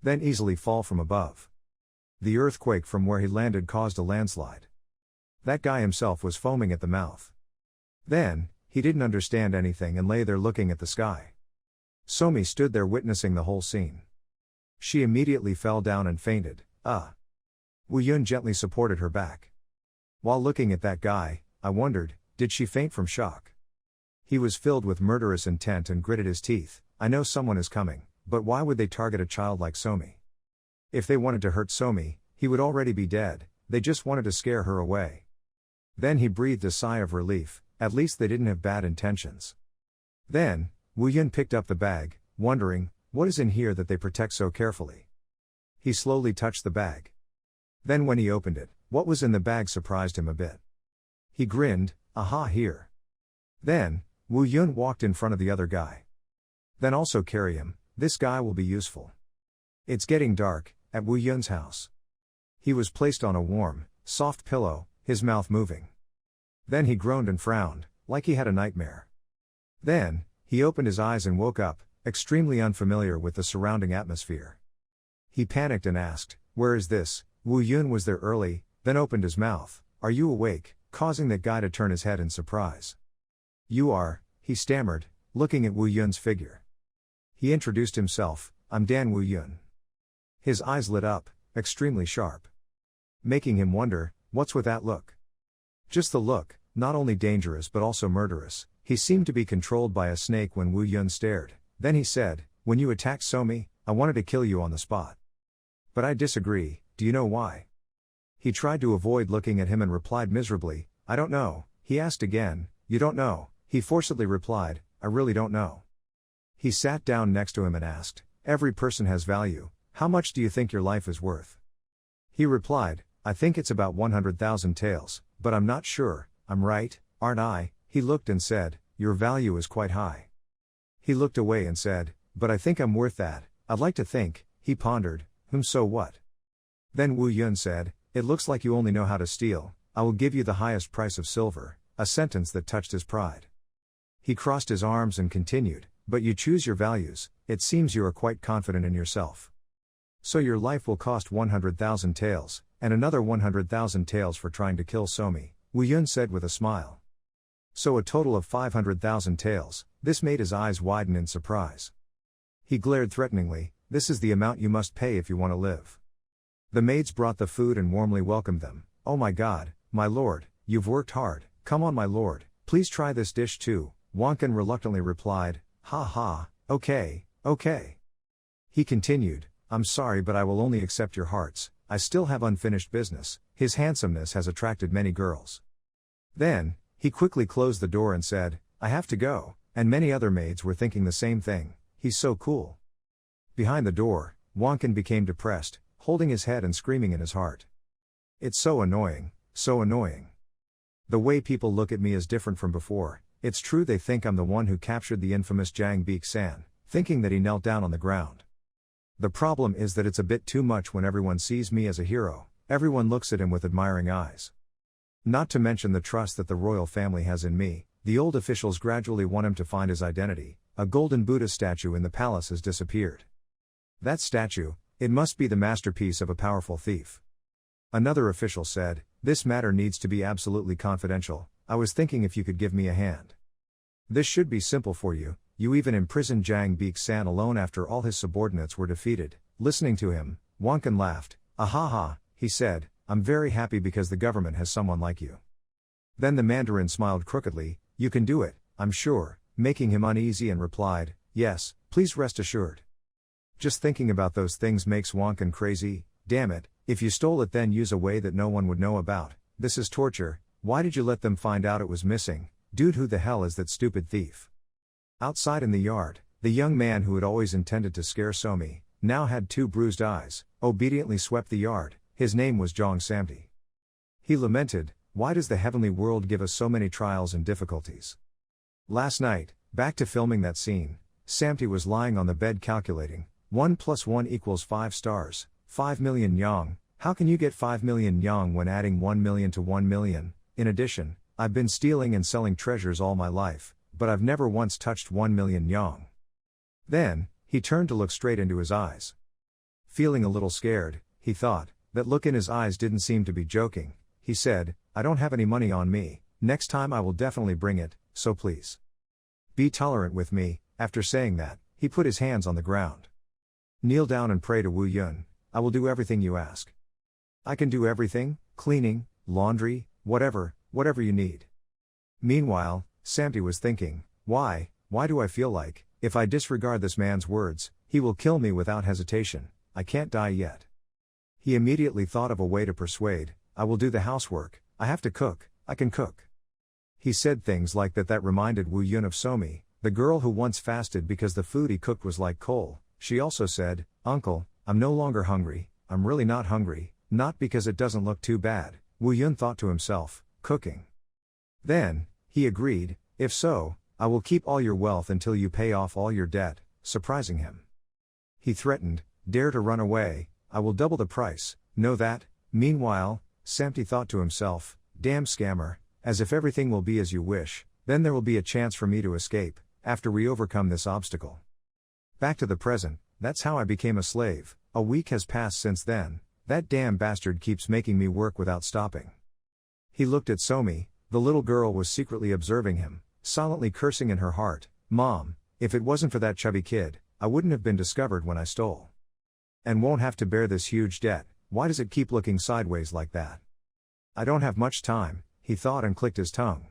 Then easily fall from above. The earthquake from where he landed caused a landslide. That guy himself was foaming at the mouth. Then, he didn't understand anything and lay there looking at the sky. Somi stood there witnessing the whole scene. She immediately fell down and fainted. Woo Yun gently supported her back. While looking at that guy, I wondered, did she faint from shock? He was filled with murderous intent and gritted his teeth. I know someone is coming, but why would they target a child like Somi? If they wanted to hurt Somi, he would already be dead, they just wanted to scare her away. Then he breathed a sigh of relief, at least they didn't have bad intentions. Then, Woo Yun picked up the bag, wondering, what is in here that they protect so carefully? He slowly touched the bag. Then when he opened it, what was in the bag surprised him a bit. He grinned, aha here. Then, Woo Yun walked in front of the other guy. Then also carry him, this guy will be useful. It's getting dark, at Woo Yun's house. He was placed on a warm, soft pillow, his mouth moving. Then he groaned and frowned, like he had a nightmare. Then, he opened his eyes and woke up, extremely unfamiliar with the surrounding atmosphere. He panicked and asked, where is this? Woo Yun was there early, then opened his mouth, are you awake, causing that guy to turn his head in surprise. You are, he stammered, looking at Woo Yun's figure. He introduced himself, I'm Dan Woo Yun. His eyes lit up, extremely sharp. Making him wonder, what's with that look? Just the look, not only dangerous but also murderous. He seemed to be controlled by a snake when Woo Yun stared. Then he said, when you attacked Somi, I wanted to kill you on the spot. But I disagree, do you know why? He tried to avoid looking at him and replied miserably, I don't know. He asked again, you don't know? He forcibly replied, I really don't know. He sat down next to him and asked, every person has value, how much do you think your life is worth? He replied, I think it's about 100,000 taels, but I'm not sure, I'm right, aren't I? He looked and said, your value is quite high. He looked away and said, but I think I'm worth that, I'd like to think. He pondered, so what? Then Woo Yun said, it looks like you only know how to steal, I will give you the highest price of silver, a sentence that touched his pride. He crossed his arms and continued, but you choose your values, it seems you are quite confident in yourself. So your life will cost 100,000 taels, and another 100,000 taels for trying to kill Somi, Woo Yun said with a smile. So a total of 500,000 taels, this made his eyes widen in surprise. He glared threateningly, this is the amount you must pay if you want to live. The maids brought the food and warmly welcomed them. Oh my God, my lord, you've worked hard, come on my lord, please try this dish too, Wonkin reluctantly replied, ha ha, okay. He continued, I'm sorry but I will only accept your hearts, I still have unfinished business, his handsomeness has attracted many girls. Then, he quickly closed the door and said, I have to go, and many other maids were thinking the same thing, he's so cool. Behind the door, Wonkin became depressed, holding his head and screaming in his heart. It's so annoying, so annoying. The way people look at me is different from before, it's true they think I'm the one who captured the infamous Jang Beek-san, thinking that he knelt down on the ground. The problem is that it's a bit too much when everyone sees me as a hero, everyone looks at him with admiring eyes. Not to mention the trust that the royal family has in me, the old officials gradually want him to find his identity, a golden Buddha statue in the palace has disappeared. That statue, it must be the masterpiece of a powerful thief. Another official said, this matter needs to be absolutely confidential, I was thinking if you could give me a hand. This should be simple for you, you even imprisoned Jang Beek-san alone after all his subordinates were defeated. Listening to him, Wonkin laughed, ahaha, he said, I'm very happy because the government has someone like you. Then the Mandarin smiled crookedly, you can do it, I'm sure, making him uneasy and replied, yes, please rest assured. Just thinking about those things makes Wonkin crazy, damn it, if you stole it then use a way that no one would know about, this is torture, why did you let them find out it was missing, dude who the hell is that stupid thief? Outside in the yard, the young man who had always intended to scare Somi, now had 2 bruised eyes, obediently swept the yard, his name was Jong Samti. He lamented, why does the heavenly world give us so many trials and difficulties? Last night, back to filming that scene, Samti was lying on the bed calculating, 1 + 1 = 5 stars, 5 million yang, how can you get 5 million yang when adding 1 million to 1 million, in addition, I've been stealing and selling treasures all my life, but I've never once touched 1 million yang. Then, he turned to look straight into his eyes. Feeling a little scared, he thought, that look in his eyes didn't seem to be joking, he said, I don't have any money on me, next time I will definitely bring it, so please be tolerant with me. After saying that, he put his hands on the ground. Kneel down and pray to Wu Yun, I will do everything you ask. I can do everything, cleaning, laundry, whatever you need. Meanwhile, Samti was thinking, why do I feel like, if I disregard this man's words, he will kill me without hesitation, I can't die yet. He immediately thought of a way to persuade, I will do the housework, I have to cook, I can cook. He said things like that reminded Wu Yun of Somi, the girl who once fasted because the food he cooked was like coal. She also said, Uncle, I'm no longer hungry, I'm really not hungry, not because it doesn't look too bad, Wu Yun thought to himself, cooking. Then, he agreed, if so, I will keep all your wealth until you pay off all your debt, surprising him. He threatened, dare to run away, I will double the price, know that? Meanwhile, Samti thought to himself, damn scammer, as if everything will be as you wish, then there will be a chance for me to escape, after we overcome this obstacle. Back to the present, that's how I became a slave, a week has passed since then, that damn bastard keeps making me work without stopping. He looked at Somi, the little girl was secretly observing him, silently cursing in her heart, Mom, if it wasn't for that chubby kid, I wouldn't have been discovered when I stole. And won't have to bear this huge debt, why does it keep looking sideways like that? I don't have much time, he thought and clicked his tongue.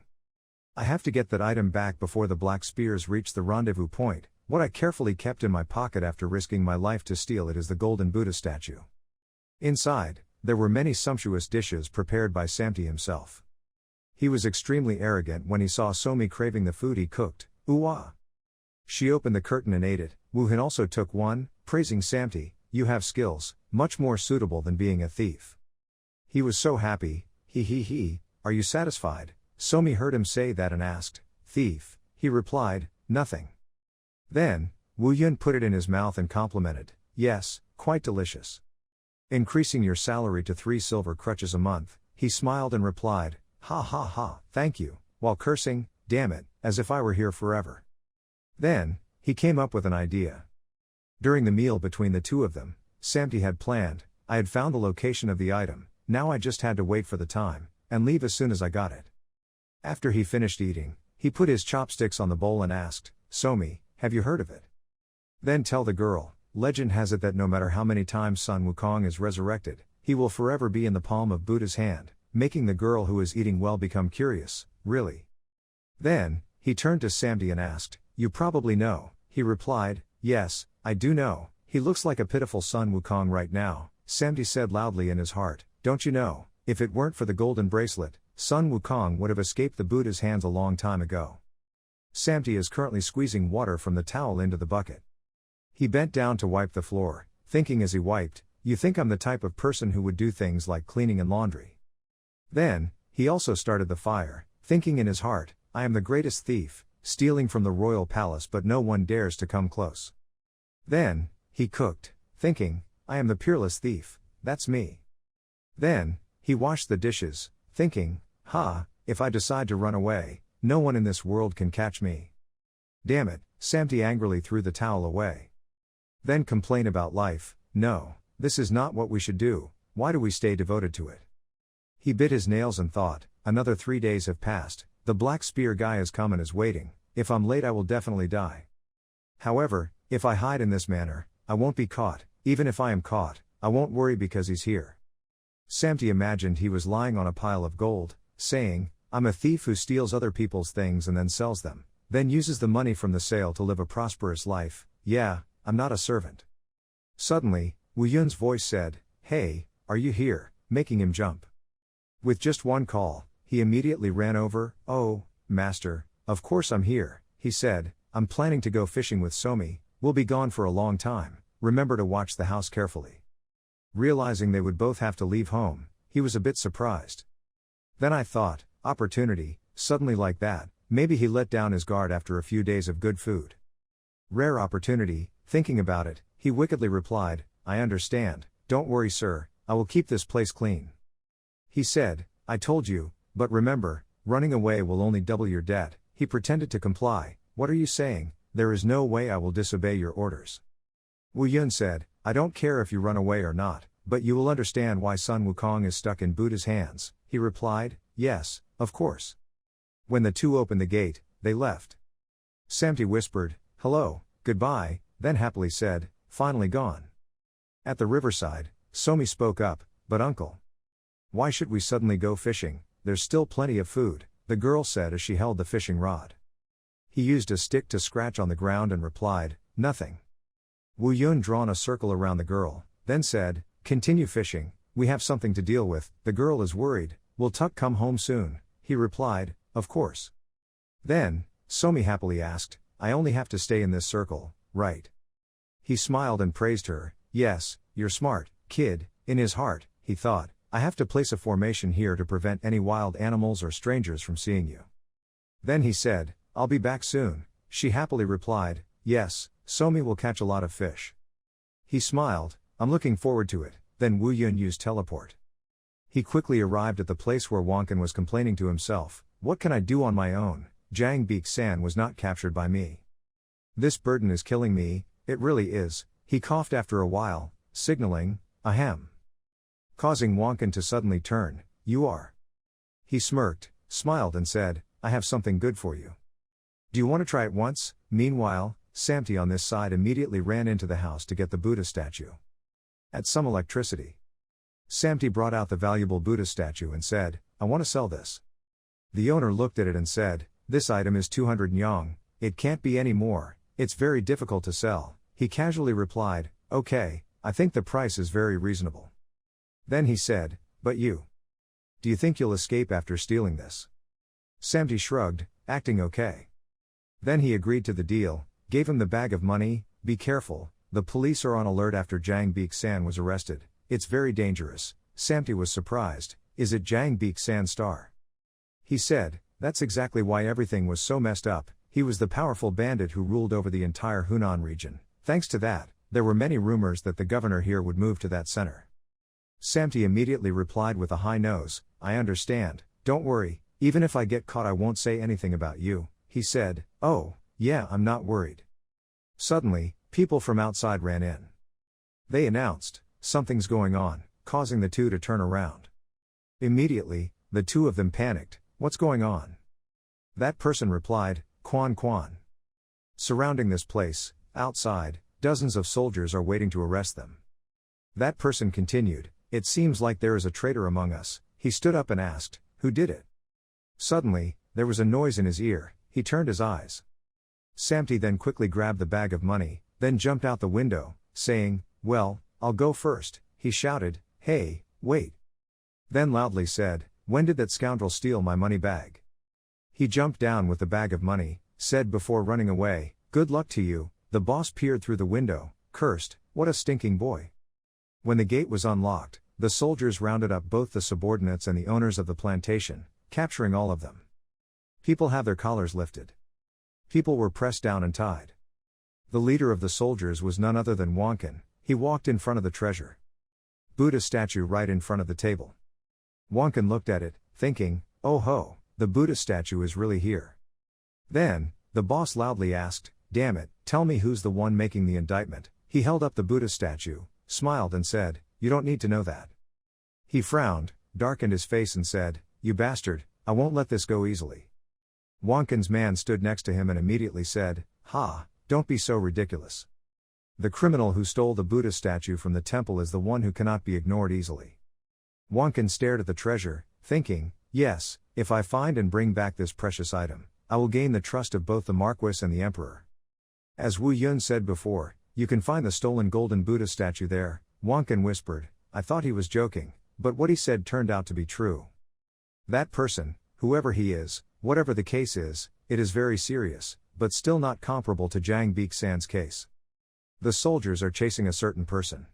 I have to get that item back before the black spears reach the rendezvous point, what I carefully kept in my pocket after risking my life to steal it is the golden Buddha statue. Inside, there were many sumptuous dishes prepared by Samti himself. He was extremely arrogant when he saw Somi craving the food he cooked, ooh-ah. She opened the curtain and ate it, Wu Hin also took one, praising Samti, you have skills, much more suitable than being a thief. He was so happy, he, are you satisfied? Somi heard him say that and asked, thief, he replied, nothing. Then, Wu Yun put it in his mouth and complimented, yes, quite delicious. Increasing your salary to 3 silver crutches a month, he smiled and replied, ha, thank you, while cursing, damn it, as if I were here forever. Then, he came up with an idea. During the meal between the two of them, Samti had planned, I had found the location of the item, now I just had to wait for the time, and leave as soon as I got it. After he finished eating, he put his chopsticks on the bowl and asked, Somi, have you heard of it? Then tell the girl, legend has it that no matter how many times Sun Wukong is resurrected, he will forever be in the palm of Buddha's hand, making the girl who is eating well become curious, really. Then, he turned to Samdi and asked, "You probably know." He replied, "Yes, I do know. He looks like a pitiful Sun Wukong right now." Samdi said loudly in his heart, "Don't you know, if it weren't for the golden bracelet, Sun Wukong would have escaped the Buddha's hands a long time ago." Samdi is currently squeezing water from the towel into the bucket. He bent down to wipe the floor, thinking as he wiped, "You think I'm the type of person who would do things like cleaning and laundry." Then, he also started the fire, thinking in his heart, "I am the greatest thief, stealing from the royal palace but no one dares to come close." Then, he cooked, thinking, "I am the peerless thief, that's me." Then, he washed the dishes, thinking, if I decide to run away, no one in this world can catch me." Damn it, Samti angrily threw the towel away. Then complain about life, no, this is not what we should do, why do we stay devoted to it? He bit his nails and thought, another 3 days have passed, the black spear guy has come and is waiting, if I'm late I will definitely die. However, if I hide in this manner, I won't be caught, even if I am caught, I won't worry because he's here. Samti imagined he was lying on a pile of gold, saying, "I'm a thief who steals other people's things and then sells them, then uses the money from the sale to live a prosperous life, yeah, I'm not a servant." Suddenly, Wu Yun's voice said, "Hey, are you here?" making him jump. With just one call, he immediately ran over. "Oh, master, of course I'm here," he said, "I'm planning to go fishing with Somi, we'll be gone for a long time, remember to watch the house carefully." Realizing they would both have to leave home, he was a bit surprised. Then I thought, opportunity, suddenly like that, maybe he let down his guard after a few days of good food. Rare opportunity, thinking about it, he wickedly replied, "I understand, don't worry sir, I will keep this place clean." He said, "I told you, but remember, running away will only double your debt." He pretended to comply, "What are you saying? There is no way I will disobey your orders." Wu Yun said, "I don't care if you run away or not, but you will understand why Sun Wukong is stuck in Buddha's hands." He replied, "Yes, of course." When the two opened the gate, they left. Samti whispered, "Hello, goodbye," then happily said, "Finally gone." At the riverside, Somi spoke up, "But uncle, why should we suddenly go fishing? There's still plenty of food," the girl said as she held the fishing rod. He used a stick to scratch on the ground and replied, "Nothing." Wu Yun drawn a circle around the girl, then said, "Continue fishing, we have something to deal with." The girl is worried, "Will Tuck come home soon?" He replied, "Of course." Then, Somi happily asked, "I only have to stay in this circle, right?" He smiled and praised her, "Yes, you're smart, kid." In his heart, he thought, "I have to place a formation here to prevent any wild animals or strangers from seeing you." Then he said, "I'll be back soon." She happily replied, "Yes, Somi will catch a lot of fish." He smiled, "I'm looking forward to it." Then Wu Yun used teleport. He quickly arrived at the place where Wonkin was complaining to himself, "What can I do on my own? Jang Beek San was not captured by me. This burden is killing me, it really is." He coughed after a while, signaling, "Ahem," causing Wonkin to suddenly turn, "You are." He smirked, smiled and said, "I have something good for you. Do you want to try it once?" Meanwhile, Samti on this side immediately ran into the house to get the Buddha statue. At some electricity, Samti brought out the valuable Buddha statue and said, "I want to sell this." The owner looked at it and said, "This item is 200 nyong, it can't be any more, it's very difficult to sell." He casually replied, "Okay, I think the price is very reasonable." Then he said, "But you? Do you think you'll escape after stealing this?" Samti shrugged, acting okay. Then he agreed to the deal, gave him the bag of money. "Be careful, the police are on alert after Jang Beek San was arrested, it's very dangerous." Samti was surprised, "Is it Jang Beek San star?" He said, "That's exactly why everything was so messed up, he was the powerful bandit who ruled over the entire Hunan region. Thanks to that, there were many rumors that the governor here would move to that center." Samti immediately replied with a high nose, "I understand, don't worry, even if I get caught I won't say anything about you." He said, "Oh, yeah, I'm not worried." Suddenly, people from outside ran in. They announced, "Something's going on," causing the two to turn around. Immediately, the two of them panicked, "What's going on?" That person replied, "Quan Quan." Surrounding this place, outside, dozens of soldiers are waiting to arrest them. That person continued, "It seems like there is a traitor among us." He stood up and asked, "Who did it?" Suddenly, there was a noise in his ear. He turned his eyes. Sami then quickly grabbed the bag of money, then jumped out the window, saying, "Well, I'll go first." He shouted, "Hey, wait." Then loudly said, "When did that scoundrel steal my money bag?" He jumped down with the bag of money, said before running away, "Good luck to you." The boss peered through the window, cursed, "What a stinking boy." When the gate was unlocked, the soldiers rounded up both the subordinates and the owners of the plantation, capturing all of them. People had their collars lifted. People were pressed down and tied. The leader of the soldiers was none other than Wonkin. He walked in front of the treasure Buddha statue right in front of the table. Wonkin looked at it, thinking, "Oh ho, the Buddha statue is really here." Then, the boss loudly asked, "Damn it, tell me who's the one making the indictment." He held up the Buddha statue, smiled and said, "You don't need to know that." He frowned, darkened his face and said, "You bastard, I won't let this go easily." Wonkin's man stood next to him and immediately said, "Ha, don't be so ridiculous. The criminal who stole the Buddha statue from the temple is the one who cannot be ignored easily." Wonkin stared at the treasure, thinking, "Yes, if I find and bring back this precious item, I will gain the trust of both the Marquis and the Emperor." As Wu Yun said before, "You can find the stolen golden Buddha statue there." Wonkin whispered, "I thought he was joking, but what he said turned out to be true. That person, whoever he is, whatever the case is, it is very serious, but still not comparable to Jang Baek-san's case. The soldiers are chasing a certain person."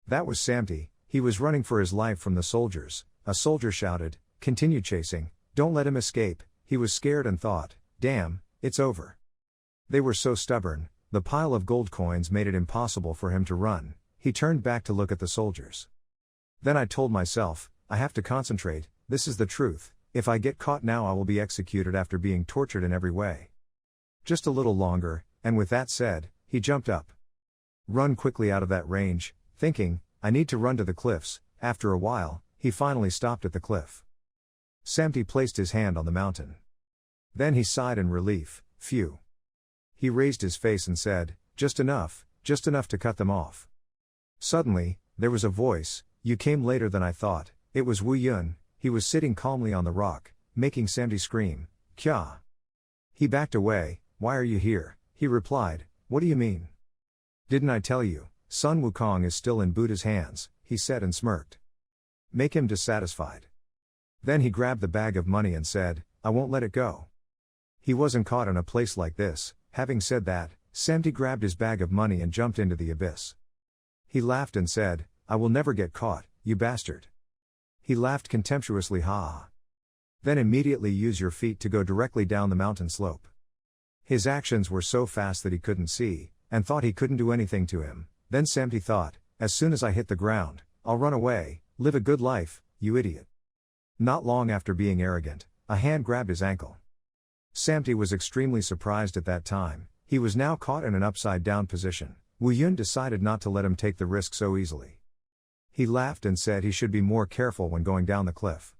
That was Sami. He was running for his life from the soldiers. A soldier shouted, "Continue chasing, don't let him escape." He was scared and thought, "Damn, it's over." They were so stubborn, the pile of gold coins made it impossible for him to run. He turned back to look at the soldiers. Then I told myself, I have to concentrate, this is the truth, if I get caught now I will be executed after being tortured in every way. Just a little longer, and with that said, he jumped up. Run quickly out of that range, thinking, I need to run to the cliffs. After a while, he finally stopped at the cliff. Sami placed his hand on the mountain. Then he sighed in relief, phew. He raised his face and said, just enough to cut them off. Suddenly, there was a voice, "You came later than I thought." It was Wu Yun. He was sitting calmly on the rock, making Sami scream, "Kya!" He backed away. "Why are you here?" He replied, "What do you mean?" "Didn't I tell you, Sun Wukong is still in Buddha's hands," he said and smirked. "Make him dissatisfied." Then he grabbed the bag of money and said, "I won't let it go." He wasn't caught in a place like this. Having said that, Sami grabbed his bag of money and jumped into the abyss. He laughed and said, "I will never get caught, you bastard." He laughed contemptuously, "Ha ha. Then immediately use your feet to go directly down the mountain slope." His actions were so fast that he couldn't see, and thought he couldn't do anything to him. Then Sami thought, as soon as I hit the ground, I'll run away, live a good life, you idiot. Not long after being arrogant, a hand grabbed his ankle. Sami was extremely surprised at that time. He was now caught in an upside-down position. Wu Yun decided not to let him take the risk so easily. He laughed and said he should be more careful when going down the cliff.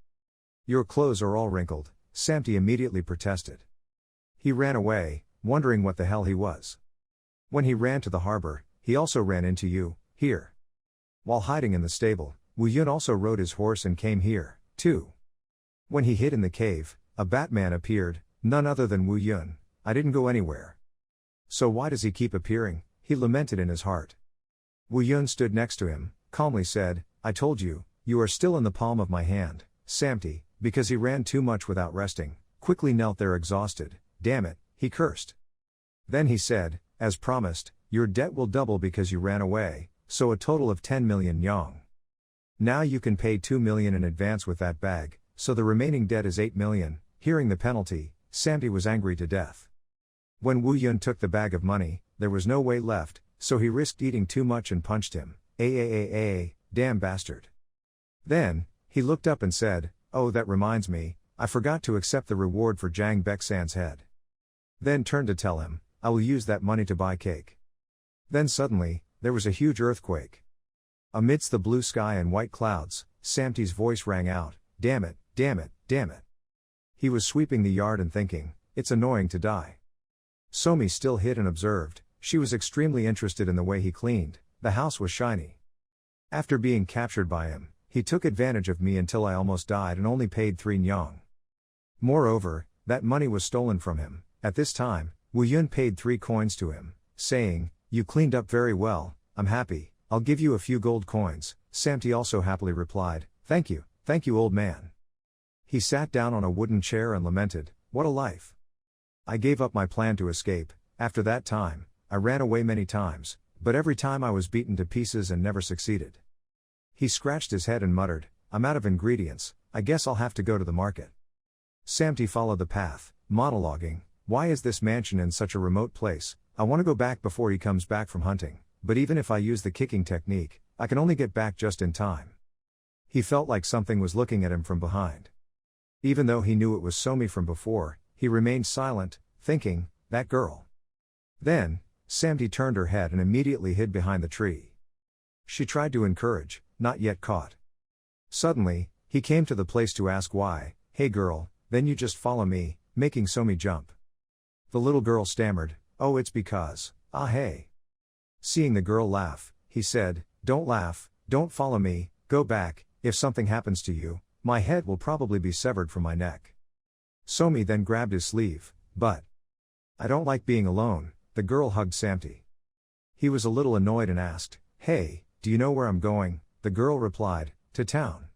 "Your clothes are all wrinkled," Sami immediately protested. He ran away, wondering what the hell he was. When he ran to the harbor, he also ran into you, here. While hiding in the stable, Wu Yun also rode his horse and came here, too. When he hid in the cave, a Batman appeared, none other than Wu Yun. "I didn't go anywhere. So why does he keep appearing?" he lamented in his heart. Wu Yun stood next to him, calmly said, "I told you, you are still in the palm of my hand." Sami, because he ran too much without resting, quickly knelt there exhausted. "Damn it," he cursed. Then he said, "As promised, your debt will double because you ran away, so a total of 10 million yong. Now you can pay 2 million in advance with that bag, so the remaining debt is 8 million. Hearing the penalty, Sami was angry to death. When Wu Yun took the bag of money, there was no way left, so he risked eating too much and punched him. Damn bastard." Then, he looked up and said, "Oh, that reminds me, I forgot to accept the reward for Jang Baek-san's head." Then turned to tell him, "I will use that money to buy cake." Then suddenly, there was a huge earthquake. Amidst the blue sky and white clouds, Sami's voice rang out, "Damn it, damn it, damn it." He was sweeping the yard and thinking, it's annoying to die. Somi still hid and observed. She was extremely interested in the way he cleaned. The house was shiny. After being captured by him, He took advantage of me until I almost died and only paid 3 nyong. Moreover, that money was stolen from him. At this time, Wu Yun paid 3 coins to him, saying, "You cleaned up very well, I'm happy, I'll give you a few gold coins." Samti also happily replied, thank you old man." He sat down on a wooden chair and lamented, "What a life. I gave up my plan to escape. After that time, I ran away many times, but every time I was beaten to pieces and never succeeded." He scratched his head and muttered, "I'm out of ingredients, I guess I'll have to go to the market." Samti followed the path, monologuing, "Why is this mansion in such a remote place? I want to go back before he comes back from hunting, but even if I use the kicking technique, I can only get back just in time." He felt like something was looking at him from behind. Even though he knew it was Somi from before, he remained silent, thinking, "That girl." Then, Samti turned her head and immediately hid behind the tree. She tried to encourage, not yet caught. Suddenly, he came to the place to ask why. "Hey girl, then you just follow me," making Somi jump. The little girl stammered, "Oh, it's because, hey." Seeing the girl laugh, he said, "Don't laugh, don't follow me, go back. If something happens to you, my head will probably be severed from my neck." Somi then grabbed his sleeve, "But I don't like being alone." The girl hugged Samti. He was a little annoyed and asked, "Hey, do you know where I'm going?" The girl replied, "To town."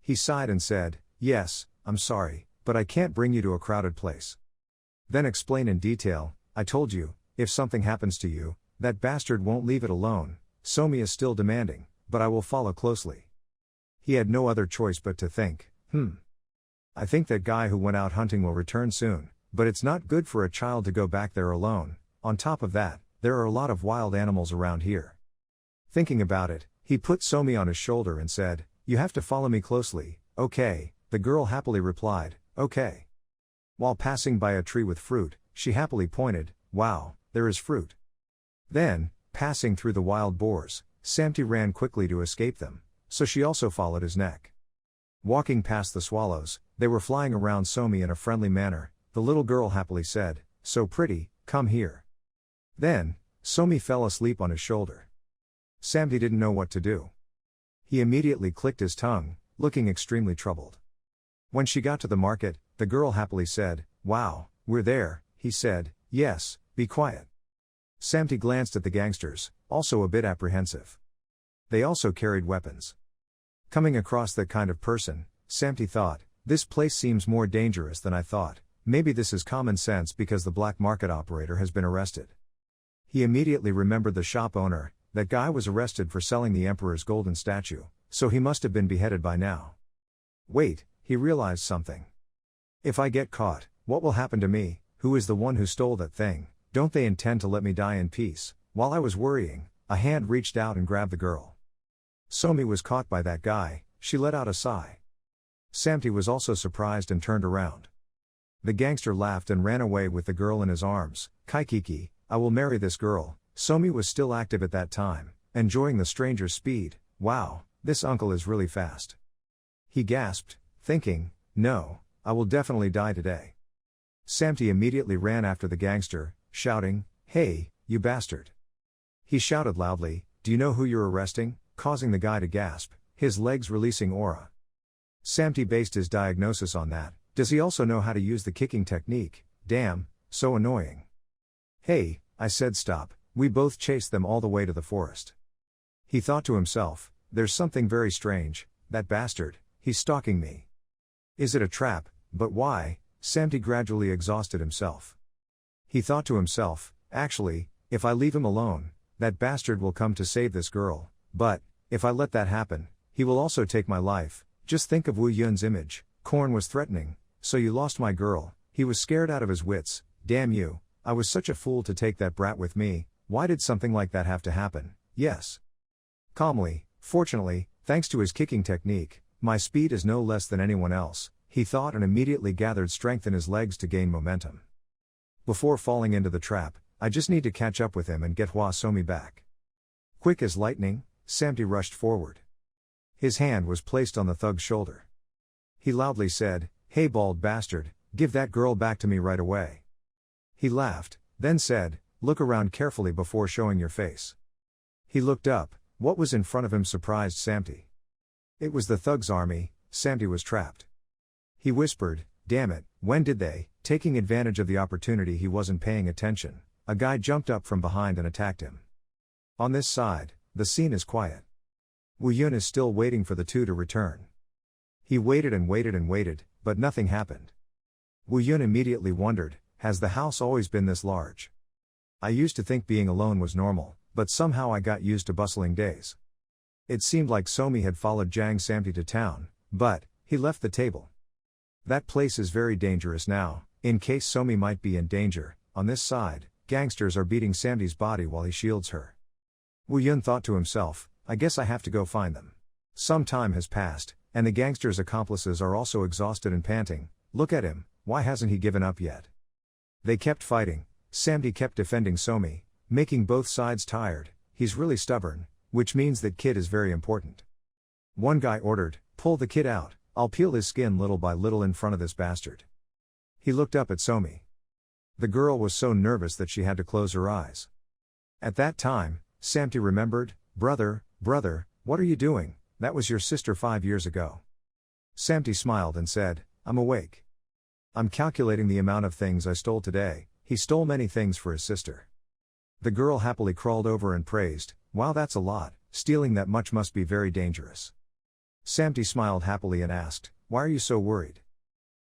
He sighed and said, "Yes, I'm sorry, but I can't bring you to a crowded place." Then explain in detail, "I told you, if something happens to you, that bastard won't leave it alone." Somi is still demanding, "But I will follow closely." He had no other choice but to think, I think that guy who went out hunting will return soon, but it's not good for a child to go back there alone. On top of that, there are a lot of wild animals around here." Thinking about it, he put Somi on his shoulder and said, "You have to follow me closely." "Okay," the girl happily replied, "Okay." While passing by a tree with fruit, she happily pointed, "Wow, there is fruit." Then, passing through the wild boars, Samti ran quickly to escape them, so she also followed his neck. Walking past the swallows, they were flying around Somi in a friendly manner. The little girl happily said, "So pretty, come here." Then, Somi fell asleep on his shoulder. Samti didn't know what to do. He immediately clicked his tongue, looking extremely troubled. When she got to the market, the girl happily said, "Wow, we're there." He said, "Yes, be quiet." Samti glanced at the gangsters, also a bit apprehensive. They also carried weapons. Coming across that kind of person, Samti thought, "This place seems more dangerous than I thought. Maybe this is common sense because the black market operator has been arrested." He immediately remembered the shop owner. That guy was arrested for selling the emperor's golden statue, so he must have been beheaded by now. Wait, he realized something. If I get caught, what will happen to me? Who is the one who stole that thing? Don't they intend to let me die in peace? While I was worrying, a hand reached out and grabbed the girl. Somi was caught by that guy. She let out a sigh. Samti was also surprised and turned around. The gangster laughed and ran away with the girl in his arms. "Kaikiki, I will marry this girl." Somi was still active at that time, enjoying the stranger's speed. "Wow, this uncle is really fast." He gasped, thinking, "No, I will definitely die today." Samti immediately ran after the gangster, shouting, "Hey, you bastard." He shouted loudly, "Do you know who you're arresting?" causing the guy to gasp, his legs releasing aura. Samti based his diagnosis on that. Does he also know how to use the kicking technique? Damn, so annoying. "Hey," I said, "stop." We both chased them all the way to the forest. He thought to himself, "There's something very strange, that bastard, he's stalking me. Is it a trap? But why?" Samti gradually exhausted himself. He thought to himself, "Actually, if I leave him alone, that bastard will come to save this girl, but, if I let that happen, he will also take my life." Just think of Wu Yun's image. Korn was threatening, "So you lost my girl." He was scared out of his wits. "Damn you, I was such a fool to take that brat with me. Why did something like that have to happen?" Yes. Calmly, "Fortunately, thanks to his kicking technique, my speed is no less than anyone else," he thought, and immediately gathered strength in his legs to gain momentum. "Before falling into the trap, I just need to catch up with him and get Hua Somi back." Quick as lightning, Samti rushed forward. His hand was placed on the thug's shoulder. He loudly said, "Hey bald bastard, give that girl back to me right away." He laughed, then said, "Look around carefully before showing your face." He looked up. What was in front of him surprised Samti. It was the thugs' army. Sami was trapped. He whispered, "Damn it, when did they?" Taking advantage of the opportunity he wasn't paying attention, a guy jumped up from behind and attacked him. On this side, the scene is quiet. Woo Yun is still waiting for the two to return. He waited and waited and waited, but nothing happened. Woo Yun immediately wondered, has the house always been this large? I used to think being alone was normal, but somehow I got used to bustling days. It seemed like Somi had followed Jang Samti to town, but he left the table. That place is very dangerous now, in case Somi might be in danger. On this side, gangsters are beating Samti's body while he shields her. Woo Yun thought to himself, I guess I have to go find them. Some time has passed, and the gangsters' accomplices are also exhausted and panting. Look at him, why hasn't he given up yet? They kept fighting. Samti kept defending Somi, making both sides tired. He's really stubborn, which means that kid is very important. One guy ordered, pull the kid out, I'll peel his skin little by little in front of this bastard. He looked up at Somi. The girl was so nervous that she had to close her eyes. At that time, Samti remembered, brother, what are you doing? That was your sister 5 years ago. Samti smiled and said, I'm awake. I'm calculating the amount of things I stole today. He stole many things for his sister. The girl happily crawled over and praised, wow, that's a lot, stealing that much must be very dangerous. Samti smiled happily and asked, why are you so worried?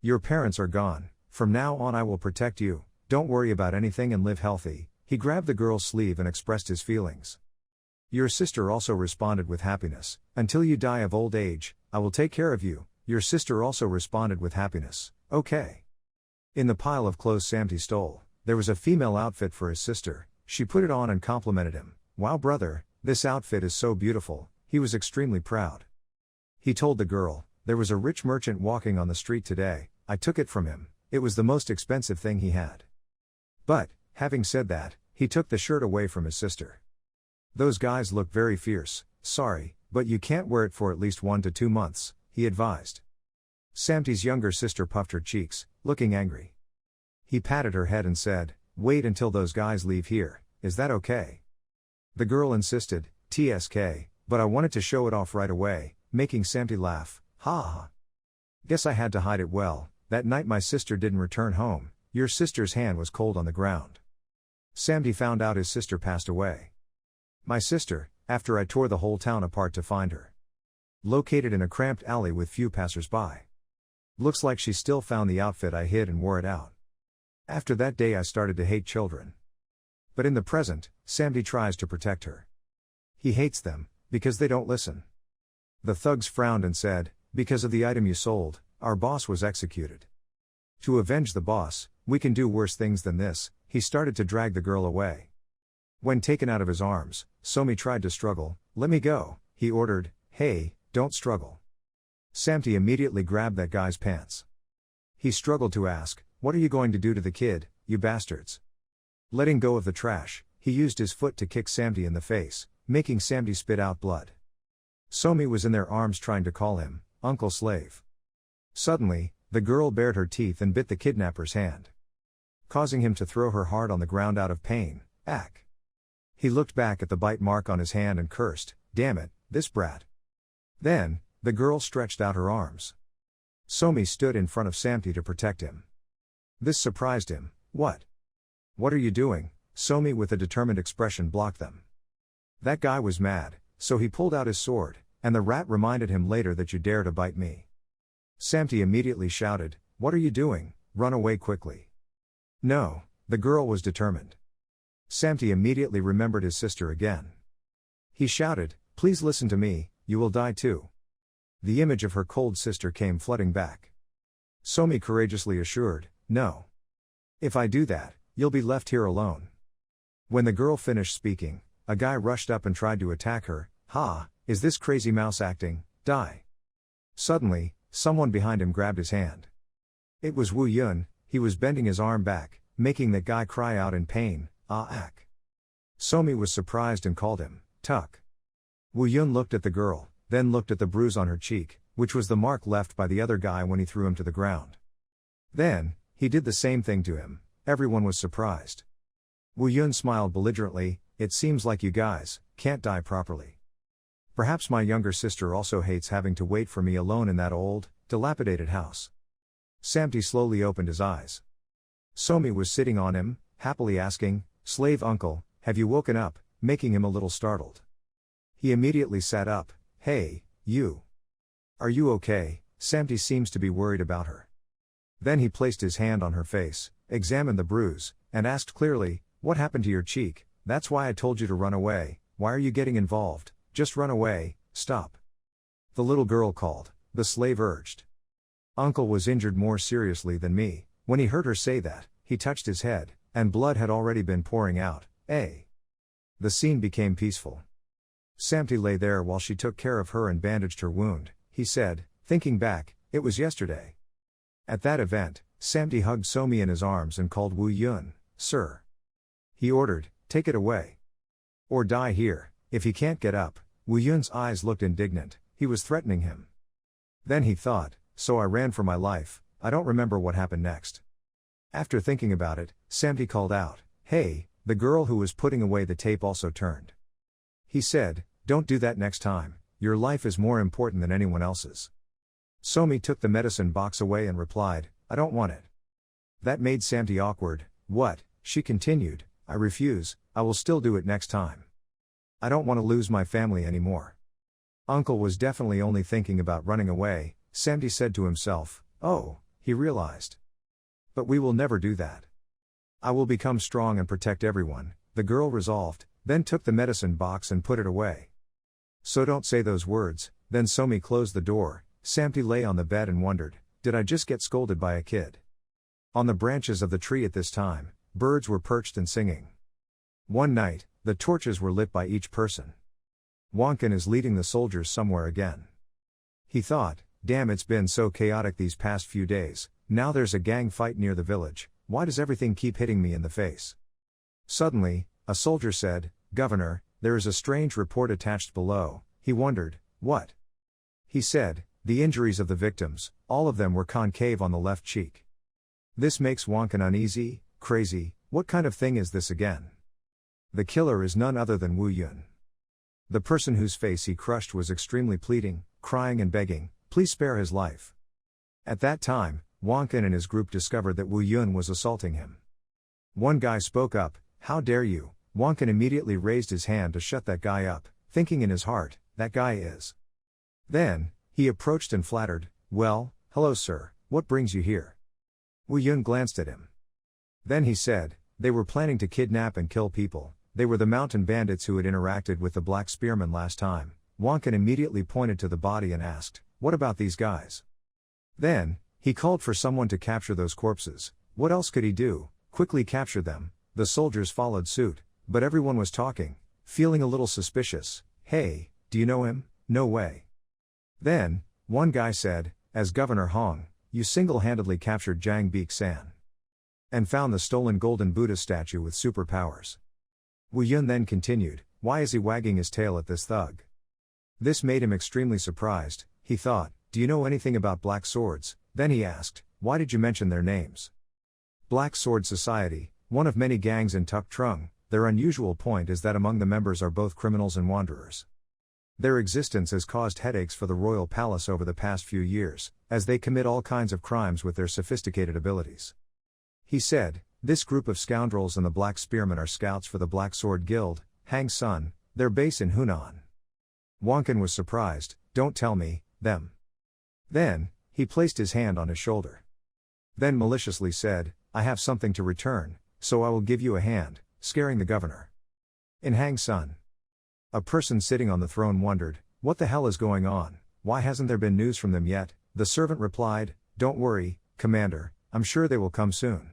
Your parents are gone, from now on I will protect you, don't worry about anything and live healthy. He grabbed the girl's sleeve and expressed his feelings. Your sister also responded with happiness, until you die of old age, I will take care of you. Your sister also responded with happiness, okay. In the pile of clothes Samti stole, there was a female outfit for his sister. She put it on and complimented him. Wow brother, this outfit is so beautiful. He was extremely proud. He told the girl, there was a rich merchant walking on the street today, I took it from him, it was the most expensive thing he had. But, having said that, he took the shirt away from his sister. Those guys look very fierce, sorry, but you can't wear it for at least 1 to 2 months, he advised. Samti's younger sister puffed her cheeks, looking angry. He patted her head and said, wait until those guys leave here, is that okay? The girl insisted, TSK, but I wanted to show it off right away, making Samti laugh, ha ha. Guess I had to hide it well, that night my sister didn't return home, your sister's hand was cold on the ground. Samti found out his sister passed away. My sister, after I tore the whole town apart to find her. Located in a cramped alley with few passers-by. Looks like she still found the outfit I hid and wore it out. After that day I started to hate children. But in the present, Samti tries to protect her. He hates them, because they don't listen. The thugs frowned and said, because of the item you sold, our boss was executed. To avenge the boss, we can do worse things than this. He started to drag the girl away. When taken out of his arms, Somi tried to struggle. Let me go, he ordered, hey, don't struggle. Samti immediately grabbed that guy's pants. He struggled to ask, what are you going to do to the kid, you bastards? Letting go of the trash, he used his foot to kick Samti in the face, making Samti spit out blood. Somi was in their arms trying to call him, Uncle Slave. Suddenly, the girl bared her teeth and bit the kidnapper's hand, causing him to throw her hard on the ground out of pain. Ack. He looked back at the bite mark on his hand and cursed, damn it, this brat. Then, the girl stretched out her arms. Somi stood in front of Samti to protect him. This surprised him. What? What are you doing? Somi with a determined expression blocked them. That guy was mad, so he pulled out his sword, and the rat reminded him later that you dare to bite me. Samti immediately shouted, what are you doing? Run away quickly. No, the girl was determined. Samti immediately remembered his sister again. He shouted, please listen to me, you will die too. The image of her cold sister came flooding back. Somi courageously assured, no. If I do that, you'll be left here alone. When the girl finished speaking, a guy rushed up and tried to attack her. Ha, is this crazy mouse acting? Die. Suddenly, someone behind him grabbed his hand. It was Woo Yun. He was bending his arm back, making that guy cry out in pain, ah ack. Somi was surprised and called him, Tuck. Woo Yun looked at the girl, then looked at the bruise on her cheek, which was the mark left by the other guy when he threw him to the ground. Then, he did the same thing to him. Everyone was surprised. Woo Yun smiled belligerently, it seems like you guys can't die properly. Perhaps my younger sister also hates having to wait for me alone in that old, dilapidated house. Samti slowly opened his eyes. Somi was sitting on him, happily asking, "Slave uncle, have you woken up?" making him a little startled. He immediately sat up. "Hey, you. Are you okay?" Samti seems to be worried about her. Then he placed his hand on her face, examined the bruise, and asked clearly, "What happened to your cheek? That's why I told you to run away. Why are you getting involved? Just run away, stop." The little girl called, the slave urged. "Uncle was injured more seriously than me." When he heard her say that, he touched his head, and blood had already been pouring out. The scene became peaceful. Samti lay there while she took care of her and bandaged her wound. He said, thinking back, "It was yesterday." At that event, Samti hugged Somi in his arms and called Wu Yun, "Sir." He ordered, "Take it away. Or die here." If he can't get up, Wu Yun's eyes looked indignant, he was threatening him. Then he thought, "So I ran for my life, I don't remember what happened next." After thinking about it, Samti called out, "Hey," the girl who was putting away the tape also turned. He said, "Don't do that next time, your life is more important than anyone else's." Somi took the medicine box away and replied, "I don't want it." That made Samti awkward. "What?" she continued, "I refuse, I will still do it next time. I don't want to lose my family anymore." Uncle was definitely only thinking about running away, Samti said to himself. Oh, he realized. But we will never do that. I will become strong and protect everyone, the girl resolved, then took the medicine box and put it away. "So don't say those words." Then Somi closed the door. Samti lay on the bed and wondered, did I just get scolded by a kid? On the branches of the tree at this time, birds were perched and singing. One night, the torches were lit by each person. Wonkin is leading the soldiers somewhere again. He thought, damn, it's been so chaotic these past few days, now there's a gang fight near the village, why does everything keep hitting me in the face? Suddenly, a soldier said, "Governor, there is a strange report attached below." He wondered, what? He said, the injuries of the victims, all of them were concave on the left cheek. This makes Wonkin uneasy. Crazy, what kind of thing is this again? The killer is none other than Wu Yun. The person whose face he crushed was extremely pleading, crying and begging, please spare his life. At that time, Wonkin and his group discovered that Wu Yun was assaulting him. One guy spoke up, "How dare you?" Wonkin immediately raised his hand to shut that guy up, thinking in his heart, that guy is. Then, he approached and flattered, "Well, hello sir, what brings you here?" Wu Yun glanced at him. Then he said, "They were planning to kidnap and kill people. They were the mountain bandits who had interacted with the black spearmen last time." Wonkin immediately pointed to the body and asked, "What about these guys?" Then, he called for someone to capture those corpses. What else could he do? Quickly capture them. The soldiers followed suit, but everyone was talking, feeling a little suspicious. "Hey, do you know him?" "No way." Then, one guy said, "As Governor Hong, you single-handedly captured Jang Beek-san. And found the stolen golden Buddha statue with superpowers." Wu Yun then continued, "Why is he wagging his tail at this thug?" This made him extremely surprised. He thought, "Do you know anything about Black Swords?" Then he asked, "Why did you mention their names?" Black Sword Society, one of many gangs in Tuk Trung, their unusual point is that among the members are both criminals and wanderers. Their existence has caused headaches for the royal palace over the past few years, as they commit all kinds of crimes with their sophisticated abilities. He said, "This group of scoundrels and the Black Spearmen are scouts for the Black Sword Guild, Hang Sun, their base in Hunan." Wonkin was surprised, "Don't tell me, them." Then, he placed his hand on his shoulder. Then maliciously said, "I have something to return, so I will give you a hand," scaring the governor. In Hang Sun, a person sitting on the throne wondered, "What the hell is going on? Why hasn't there been news from them yet?" The servant replied, "Don't worry, Commander, I'm sure they will come soon."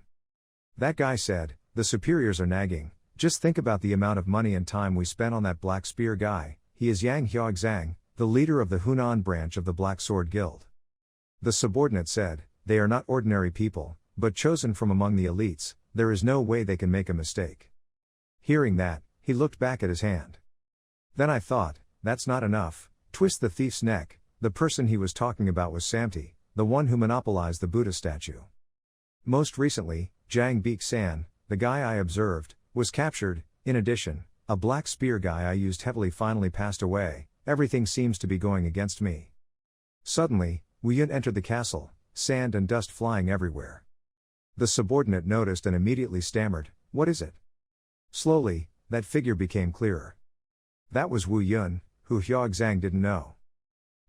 That guy said, "The superiors are nagging, just think about the amount of money and time we spent on that Black Spear guy. He is Yang Hyogzang, the leader of the Hunan branch of the Black Sword Guild." The subordinate said, "They are not ordinary people, but chosen from among the elites, there is no way they can make a mistake." Hearing that, he looked back at his hand. "Then I thought, that's not enough, twist the thief's neck." The person he was talking about was Samti, the one who monopolized the Buddha statue. Most recently, Jang Beek-san, the guy I observed, was captured. In addition, a Black Spear guy I used heavily finally passed away, everything seems to be going against me. Suddenly, Wu Yun entered the castle, sand and dust flying everywhere. The subordinate noticed and immediately stammered, "What is it?" Slowly, that figure became clearer. That was Wu Yun, who Huaxang didn't know.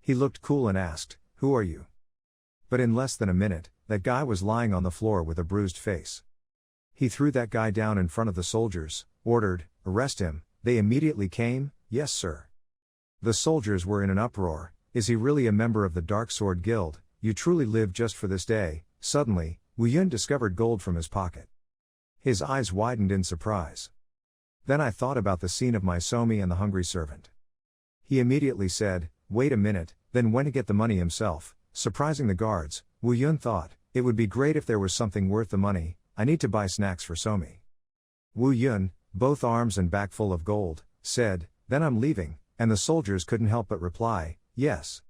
He looked cool and asked, "Who are you?" But in less than a minute, that guy was lying on the floor with a bruised face. He threw that guy down in front of the soldiers, ordered, "Arrest him." They immediately came, "Yes, sir." The soldiers were in an uproar. Is he really a member of the Dark Sword Guild? You truly live just for this day. Suddenly, Wu Yun discovered gold from his pocket. His eyes widened in surprise. Then I thought about the scene of my Somi and the hungry servant. He immediately said, "Wait a minute," then went to get the money himself, surprising the guards. Wu Yun thought, it would be great if there was something worth the money. I need to buy snacks for Somi. Wu Yun, both arms and back full of gold, said, "Then I'm leaving," and the soldiers couldn't help but reply, "Yes."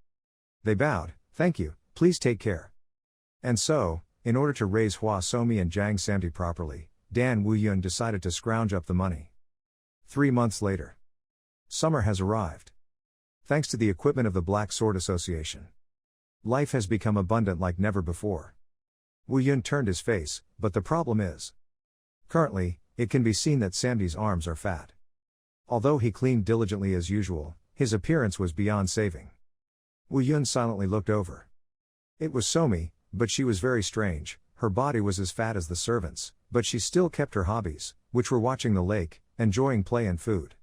They bowed, "Thank you, please take care." And so, in order to raise Hua Somi and Jiang Samti properly, Dan Wu Yun decided to scrounge up the money. 3 months later. Summer has arrived. Thanks to the equipment of the Black Sword Association, life has become abundant like never before. Wu Yun turned his face, but the problem is, currently, it can be seen that Samti's arms are fat. Although he cleaned diligently as usual, his appearance was beyond saving. Wu Yun silently looked over. It was Somi, but she was very strange. Her body was as fat as the servants, but she still kept her hobbies, which were watching the lake, enjoying play and food.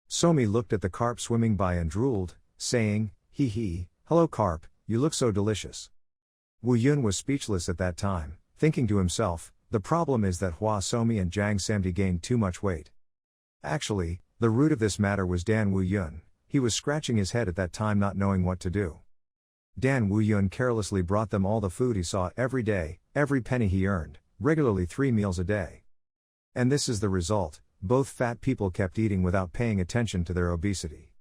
Somi looked at the carp swimming by and drooled, saying, "Hee hee, hello carp, you look so delicious." Wu Yun was speechless at that time, thinking to himself, the problem is that Hua Somi and Jiang Samti gained too much weight. Actually, the root of this matter was Dan Wu Yun. He was scratching his head at that time not knowing what to do. Dan Wu Yun carelessly brought them all the food he saw every day, every penny he earned, regularly 3 meals a day. And this is the result, both fat people kept eating without paying attention to their obesity.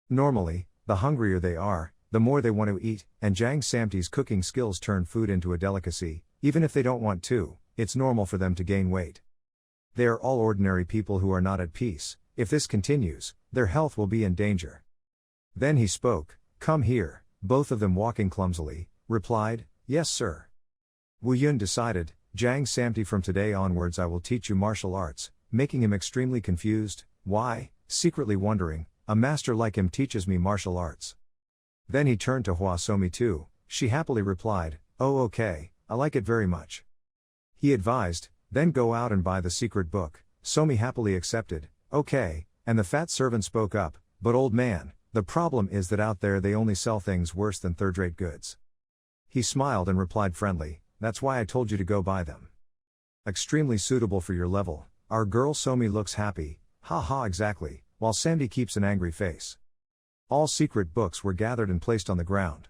Normally, the hungrier they are, the more they want to eat, and Jiang Samti's cooking skills turn food into a delicacy. Even if they don't want to, it's normal for them to gain weight. They are all ordinary people who are not at peace. If this continues, their health will be in danger. Then he spoke, "Come here." Both of them walking clumsily, replied, "Yes, sir." Wu Yun decided, Jiang Samti, from today onwards I will teach you martial arts, making him extremely confused. Why? Secretly wondering, a master like him teaches me martial arts. Then he turned to Hua Somi too. She happily replied, "Oh okay, I like it very much." He advised, "Then go out and buy the secret book." Somi happily accepted, "Okay," and the fat servant spoke up, "But old man, the problem is that out there they only sell things worse than third-rate goods." He smiled and replied friendly, "That's why I told you to go buy them. Extremely suitable for your level." Our girl Somi looks happy, ha ha exactly, while Samti keeps an angry face. All secret books were gathered and placed on the ground.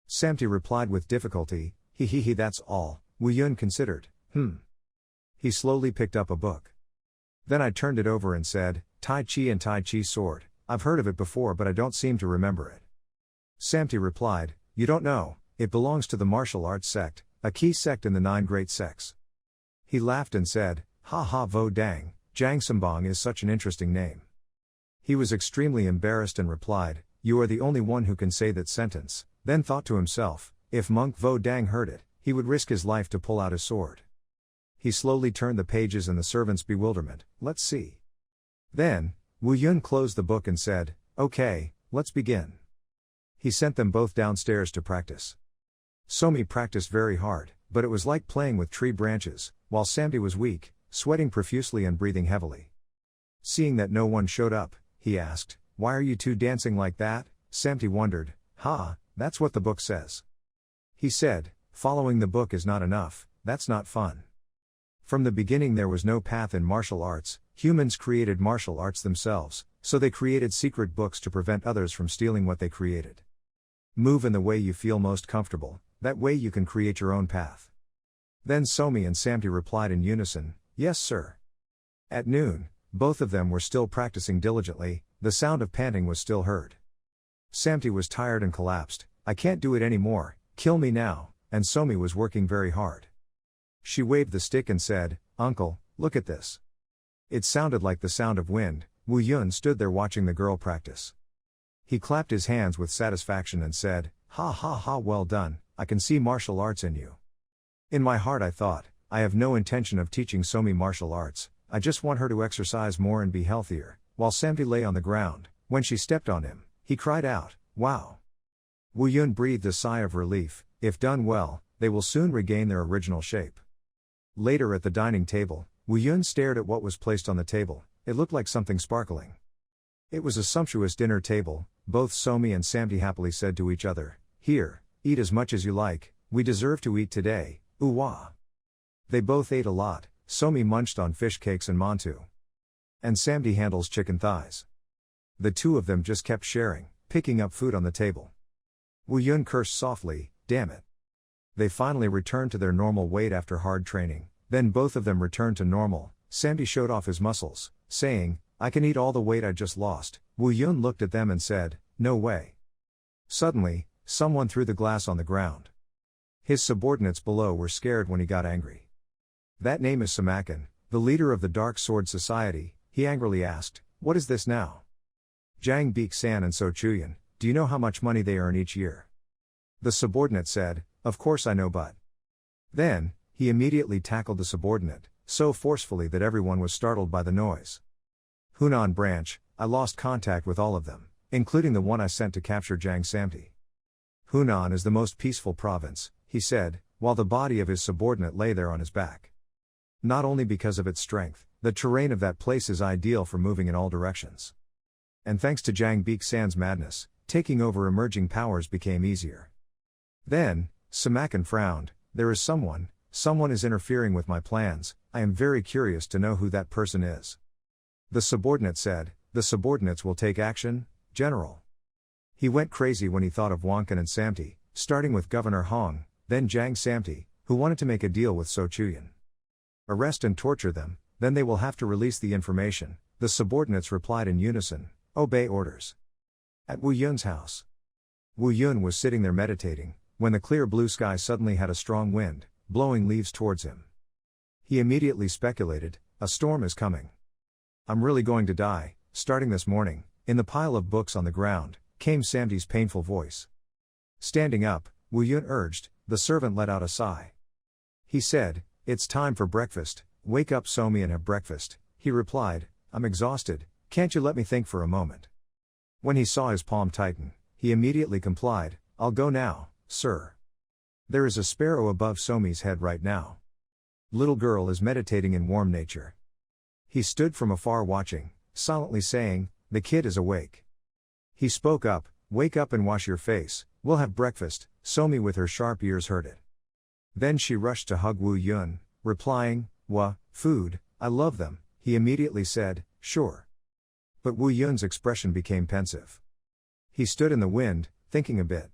Samti replied with difficulty, he, that's all." Wu Yun considered, He slowly picked up a book. "Then I turned it over and said, Tai Chi and Tai Chi sword. I've heard of it before but I don't seem to remember it." Samti replied, "You don't know, it belongs to the martial arts sect, a key sect in the 9 great sects." He laughed and said, "Ha ha vo dang, Jiang Sambong is such an interesting name." He was extremely embarrassed and replied, "You are the only one who can say that sentence," then thought to himself, if Monk Vo Dang heard it, he would risk his life to pull out his sword. He slowly turned the pages in the servant's bewilderment, "Let's see." Then, Wu Yun closed the book and said, "Okay, let's begin." He sent them both downstairs to practice. Somi practiced very hard, but it was like playing with tree branches, while Samti was weak, sweating profusely and breathing heavily. Seeing that no one showed up, he asked, "Why are you two dancing like that?" Samti wondered, That's what the book says." He said, "Following the book is not enough, that's not fun." From the beginning there was no path in martial arts. Humans created martial arts themselves, so they created secret books to prevent others from stealing what they created. Move in the way you feel most comfortable, that way you can create your own path. Then Somi and Samti replied in unison, "Yes sir." At noon, both of them were still practicing diligently. The sound of panting was still heard. Samti was tired and collapsed. "I can't do it anymore, kill me now," and Somi was working very hard. She waved the stick and said, "Uncle, look at this." It sounded like the sound of wind. Wu Yun stood there watching the girl practice. He clapped his hands with satisfaction and said, "Ha ha ha, well done, I can see martial arts in you." In my heart I thought, I have no intention of teaching Somi martial arts, I just want her to exercise more and be healthier. While Sami lay on the ground, when she stepped on him, he cried out, "Wow!" Wu Yun breathed a sigh of relief. If done well, they will soon regain their original shape. Later at the dining table, Wu Yun stared at what was placed on the table. It looked like something sparkling. It was a sumptuous dinner table. Both Somi and Sami happily said to each other, "Here, eat as much as you like, we deserve to eat today, ooh-wah." They both ate a lot. Somi munched on fish cakes and mantu. And Sami handles chicken thighs. The two of them just kept sharing, picking up food on the table. Wu Yun cursed softly, "Damn it." They finally returned to their normal weight after hard training, then both of them returned to normal. Sami showed off his muscles, saying, "I can eat all the weight I just lost." Wu Yun looked at them and said, "No way." Suddenly, someone threw the glass on the ground. His subordinates below were scared when he got angry. "That name is Samakin, the leader of the Dark Sword Society," he angrily asked. "What is this now?" "Jang Beek-san and So Chuyan, do you know how much money they earn each year?" The subordinate said, "Of course I know, but..." Then, he immediately tackled the subordinate, so forcefully that everyone was startled by the noise. "Hunan branch, I lost contact with all of them, including the one I sent to capture Jang Samti. Hunan is the most peaceful province," he said, while the body of his subordinate lay there on his back. "Not only because of its strength, the terrain of that place is ideal for moving in all directions. And thanks to Jang Beek-san's madness, taking over emerging powers became easier." Then, Samakin frowned. "There is someone is interfering with my plans, I am very curious to know who that person is." The subordinate said, "The subordinates will take action, General." He went crazy when he thought of Wonkan and Samti, starting with Governor Hong, then Jang Samti, who wanted to make a deal with So Chuyan. "Arrest and torture them, then they will have to release the information," the subordinates replied in unison, "Obey orders." At Wu Yun's house. Wu Yun was sitting there meditating, when the clear blue sky suddenly had a strong wind, blowing leaves towards him. He immediately speculated, "A storm is coming. I'm really going to die." Starting this morning, in the pile of books on the ground, came Samti's painful voice. Standing up, Wu Yun urged. The servant let out a sigh. He said, "It's time for breakfast, wake up Somi and have breakfast." He replied, "I'm exhausted, can't you let me think for a moment?" When he saw his palm tighten, he immediately complied, "I'll go now, sir." There is a sparrow above Somi's head right now. Little girl is meditating in warm nature. He stood from afar watching, silently saying, "The kid is awake." He spoke up, "Wake up and wash your face, we'll have breakfast." Somi with her sharp ears heard it. Then she rushed to hug Wu Yun, replying, Food, I love them." He immediately said, "Sure." But Wu Yun's expression became pensive. He stood in the wind, thinking a bit.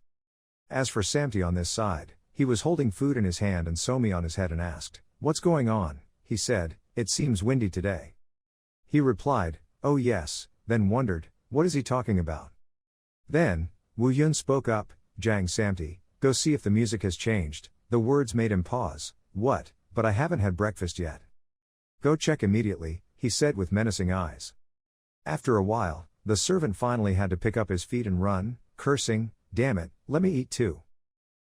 As for Samti on this side, he was holding food in his hand and Somi on his head and asked, "What's going on?" He said, "It seems windy today." He replied, "Oh yes," then wondered, what is he talking about? Then, Wu Yun spoke up, "Jang Samti, go see if the music has changed." The words made him pause. "What? But I haven't had breakfast yet." "Go check immediately," he said with menacing eyes. After a while, the servant finally had to pick up his feet and run, cursing, "Damn it, let me eat too."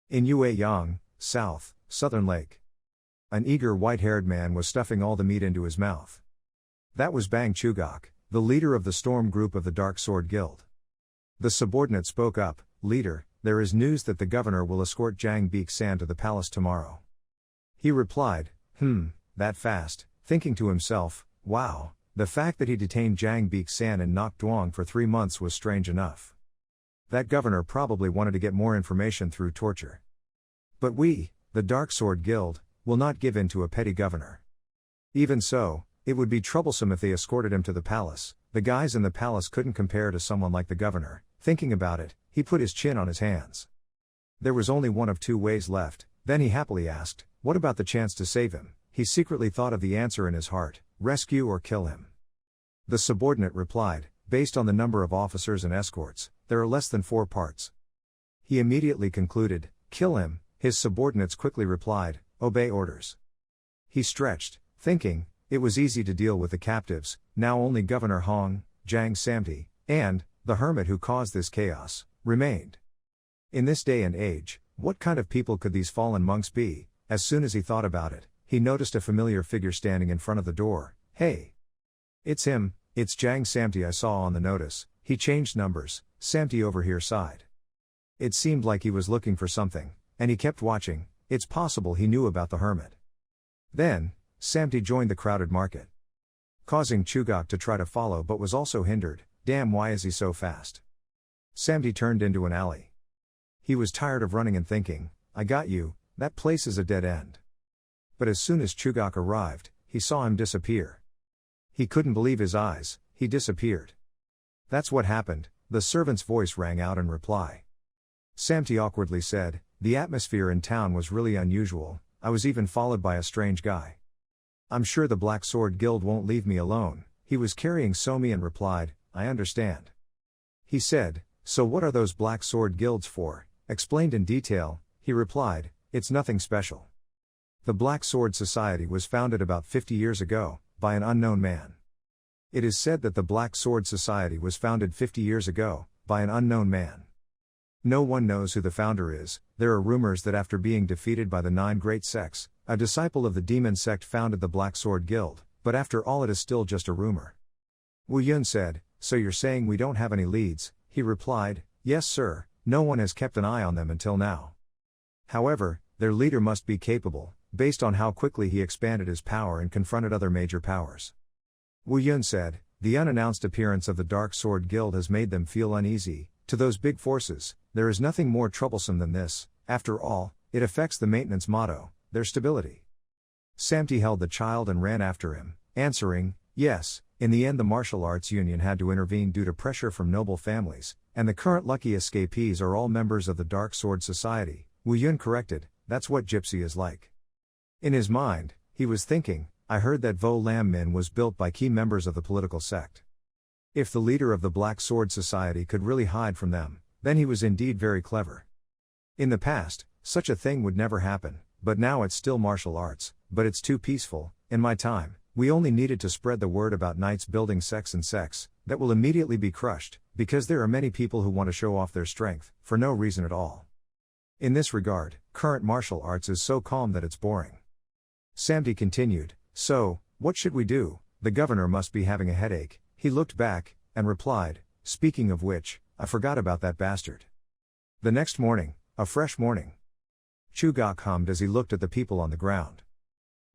In Yueyang, Southern Lake. An eager white-haired man was stuffing all the meat into his mouth. That was Bang Chugok, the leader of the storm group of the Dark Sword Guild. The subordinate spoke up, "Leader, there is news that the governor will escort Jang Beek-san to the palace tomorrow." He replied, That fast," thinking to himself, "Wow, the fact that he detained Jang Beek-san in Nakduong for 3 months was strange enough. That governor probably wanted to get more information through torture. But we, the Dark Sword Guild, will not give in to a petty governor. Even so, it would be troublesome if they escorted him to the palace. The guys in the palace couldn't compare to someone like the governor." Thinking about it, he put his chin on his hands. There was only one of 2 ways left, then he happily asked, "What about the chance to save him?" He secretly thought of the answer in his heart, rescue or kill him. The subordinate replied, "Based on the number of officers and escorts, there are less than 4 parts." He immediately concluded, "Kill him." His subordinates quickly replied, "Obey orders." He stretched, thinking, it was easy to deal with the captives, now only Governor Hong, Jang Samti, and the hermit who caused this chaos, remained. In this day and age, what kind of people could these fallen monks be? As soon as he thought about it, he noticed a familiar figure standing in front of the door. Hey! It's him, it's Jang Samti I saw on the notice. He changed numbers. Samti over here sighed. It seemed like he was looking for something, and he kept watching. It's possible he knew about the hermit. Then, Samti joined the crowded market, causing Chugak to try to follow but was also hindered. Damn, why is he so fast? Samti turned into an alley. He was tired of running and thinking, I got you, that place is a dead end. But as soon as Chugak arrived, he saw him disappear. He couldn't believe his eyes, he disappeared. That's what happened, the servant's voice rang out in reply. Samti awkwardly said, the atmosphere in town was really unusual, I was even followed by a strange guy. I'm sure the Black Sword Guild won't leave me alone. He was carrying Somi and replied, I understand. He said, so what are those Black Sword Guilds for? Explained in detail, he replied, it's nothing special. The Black Sword Society was founded about 50 years ago, by an unknown man. It is said that the Black Sword Society was founded 50 years ago, by an unknown man. No one knows who the founder is. There are rumors that after being defeated by the 9 great sects, a disciple of the demon sect founded the Black Sword Guild, but after all it is still just a rumor. Wu Yun said, so you're saying we don't have any leads? He replied, yes sir, no one has kept an eye on them until now. However, their leader must be capable, based on how quickly he expanded his power and confronted other major powers. Wu Yun said, the unannounced appearance of the Dark Sword Guild has made them feel uneasy. To those big forces, there is nothing more troublesome than this. After all, it affects the maintenance motto, their stability. Samti held the child and ran after him, answering, yes. In the end the martial arts union had to intervene due to pressure from noble families, and the current lucky escapees are all members of the Dark Sword Society. Wu Yun corrected, that's what Gypsy is like. In his mind, he was thinking, I heard that Vo Lam Min was built by key members of the political sect. If the leader of the Black Sword Society could really hide from them, then he was indeed very clever. In the past, such a thing would never happen, but now it's still martial arts, but it's too peaceful. In my time, we only needed to spread the word about knights building sects and sects, that will immediately be crushed, because there are many people who want to show off their strength, for no reason at all. In this regard, current martial arts is so calm that it's boring. Samti continued, so, what should we do? The governor must be having a headache. He looked back, and replied, speaking of which, I forgot about that bastard. The next morning, a fresh morning. Chugak hummed as he looked at the people on the ground.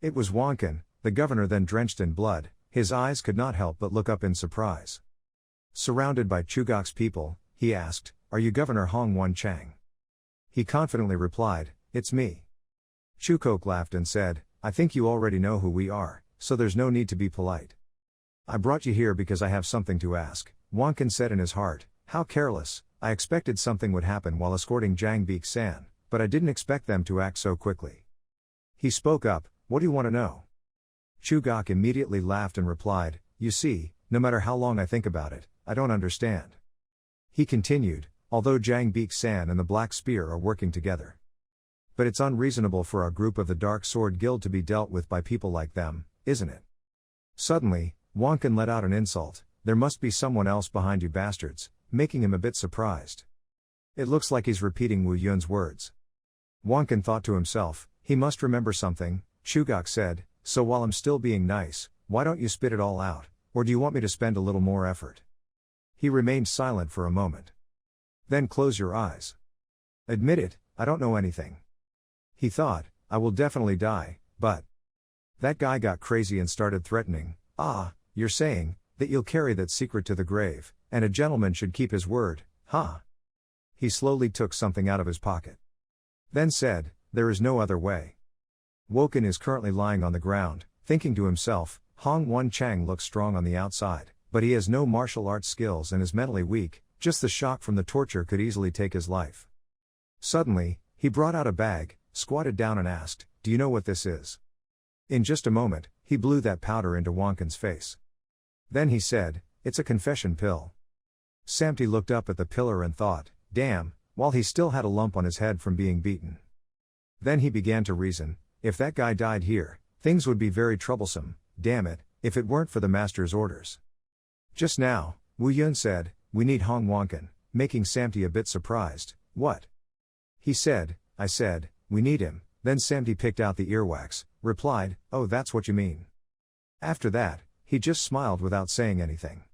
It was Wonkin, the governor then drenched in blood, his eyes could not help but look up in surprise. Surrounded by Chugak's people, he asked, are you Governor Hong Wan Chang? He confidently replied, it's me. Chukok laughed and said, I think you already know who we are, so there's no need to be polite. I brought you here because I have something to ask. Wonkin said in his heart, how careless, I expected something would happen while escorting Jang Beek-san, but I didn't expect them to act so quickly. He spoke up, what do you want to know? Chugak immediately laughed and replied, you see, no matter how long I think about it, I don't understand. He continued, although Jang Beek-san and the Black Spear are working together. But it's unreasonable for a group of the Dark Sword Guild to be dealt with by people like them, isn't it? Suddenly, Wonkin let out an insult, there must be someone else behind you bastards, making him a bit surprised. It looks like he's repeating Wu Yun's words. Wonkin thought to himself, he must remember something. Chugak said, so while I'm still being nice, why don't you spit it all out, or do you want me to spend a little more effort? He remained silent for a moment. Then close your eyes. Admit it, I don't know anything. He thought, I will definitely die, but... That guy got crazy and started threatening, you're saying, that you'll carry that secret to the grave, and a gentleman should keep his word, huh? He slowly took something out of his pocket. Then said, there is no other way. Woken is currently lying on the ground, thinking to himself, Hong Wan Chang looks strong on the outside, but he has no martial arts skills and is mentally weak, just the shock from the torture could easily take his life. Suddenly, he brought out a bag, squatted down and asked, do you know what this is? In just a moment, he blew that powder into Wonkin's face. Then he said, it's a confession pill. Samti looked up at the pillar and thought, damn, while he still had a lump on his head from being beaten. Then he began to reason, if that guy died here, things would be very troublesome, damn it, if it weren't for the master's orders. Just now, Wu Yun said, we need Hong Wonkin, making Samti a bit surprised. What? He said, I said, we need him. Then Samti picked out the earwax, replied, oh, that's what you mean. After that, he just smiled without saying anything.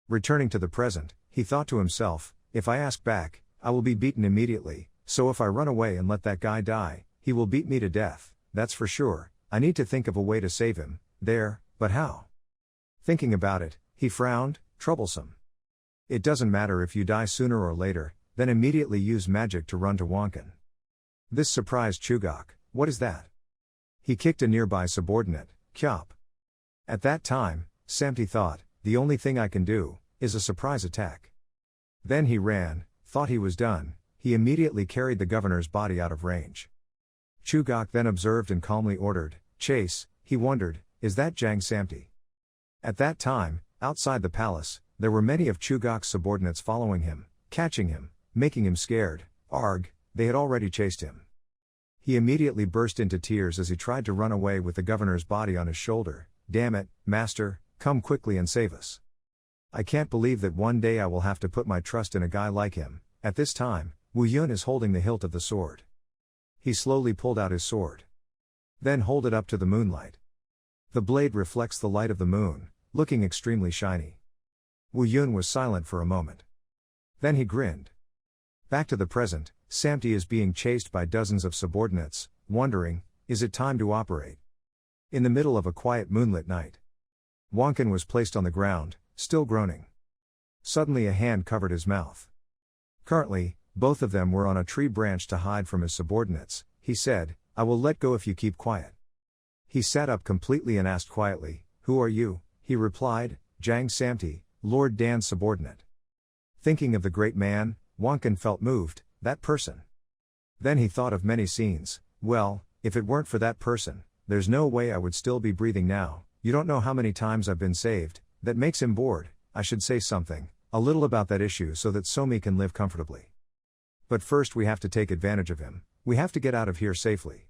Returning to the present, he thought to himself, if I ask back, I will be beaten immediately, so if I run away and let that guy die, he will beat me to death, that's for sure. I need to think of a way to save him, but how? Thinking about it, he frowned, troublesome. It doesn't matter if you die sooner or later, then immediately use magic to run to Wonkin. This surprised Chugak. What is that? He kicked a nearby subordinate, Kyop. At that time, Samti thought, the only thing I can do, is a surprise attack. Then he ran, thought he was done, he immediately carried the governor's body out of range. Chugak then observed and calmly ordered, chase. He wondered, is that Jang Samti? At that time, outside the palace, there were many of Chugak's subordinates following him, catching him, making him scared. Arg, they had already chased him. He immediately burst into tears as he tried to run away with the governor's body on his shoulder. Damn it, master, come quickly and save us. I can't believe that one day I will have to put my trust in a guy like him. At this time, Wu Yun is holding the hilt of the sword. He slowly pulled out his sword. Then hold it up to the moonlight. The blade reflects the light of the moon, looking extremely shiny. Wu Yun was silent for a moment. Then he grinned. Back to the present, Samti is being chased by dozens of subordinates, wondering, is it time to operate? In the middle of a quiet moonlit night, Wonkin was placed on the ground, still groaning. Suddenly a hand covered his mouth. Currently, both of them were on a tree branch to hide from his subordinates. He said, I will let go if you keep quiet. He sat up completely and asked quietly, who are you? He replied, Jang Samti, Lord Dan's subordinate. Thinking of the great man, Wonkin felt moved, that person. Then he thought of many scenes. Well, if it weren't for that person, there's no way I would still be breathing now. You don't know how many times I've been saved. That makes him bored. I should say something, a little about that issue so that Somi can live comfortably. But first we have to take advantage of him. We have to get out of here safely.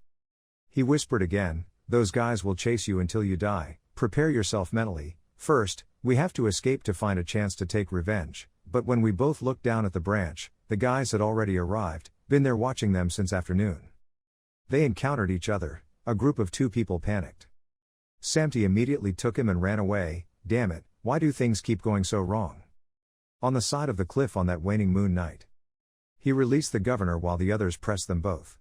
He whispered again, those guys will chase you until you die. Prepare yourself mentally. First, we have to escape to find a chance to take revenge. But when we both looked down at the branch, the guys had already arrived, been there watching them since afternoon. They encountered each other. A group of 2 people panicked. Samti immediately took him and ran away. Damn it, why do things keep going so wrong? On the side of the cliff on that waning moon night. He released the governor while the others pressed them both.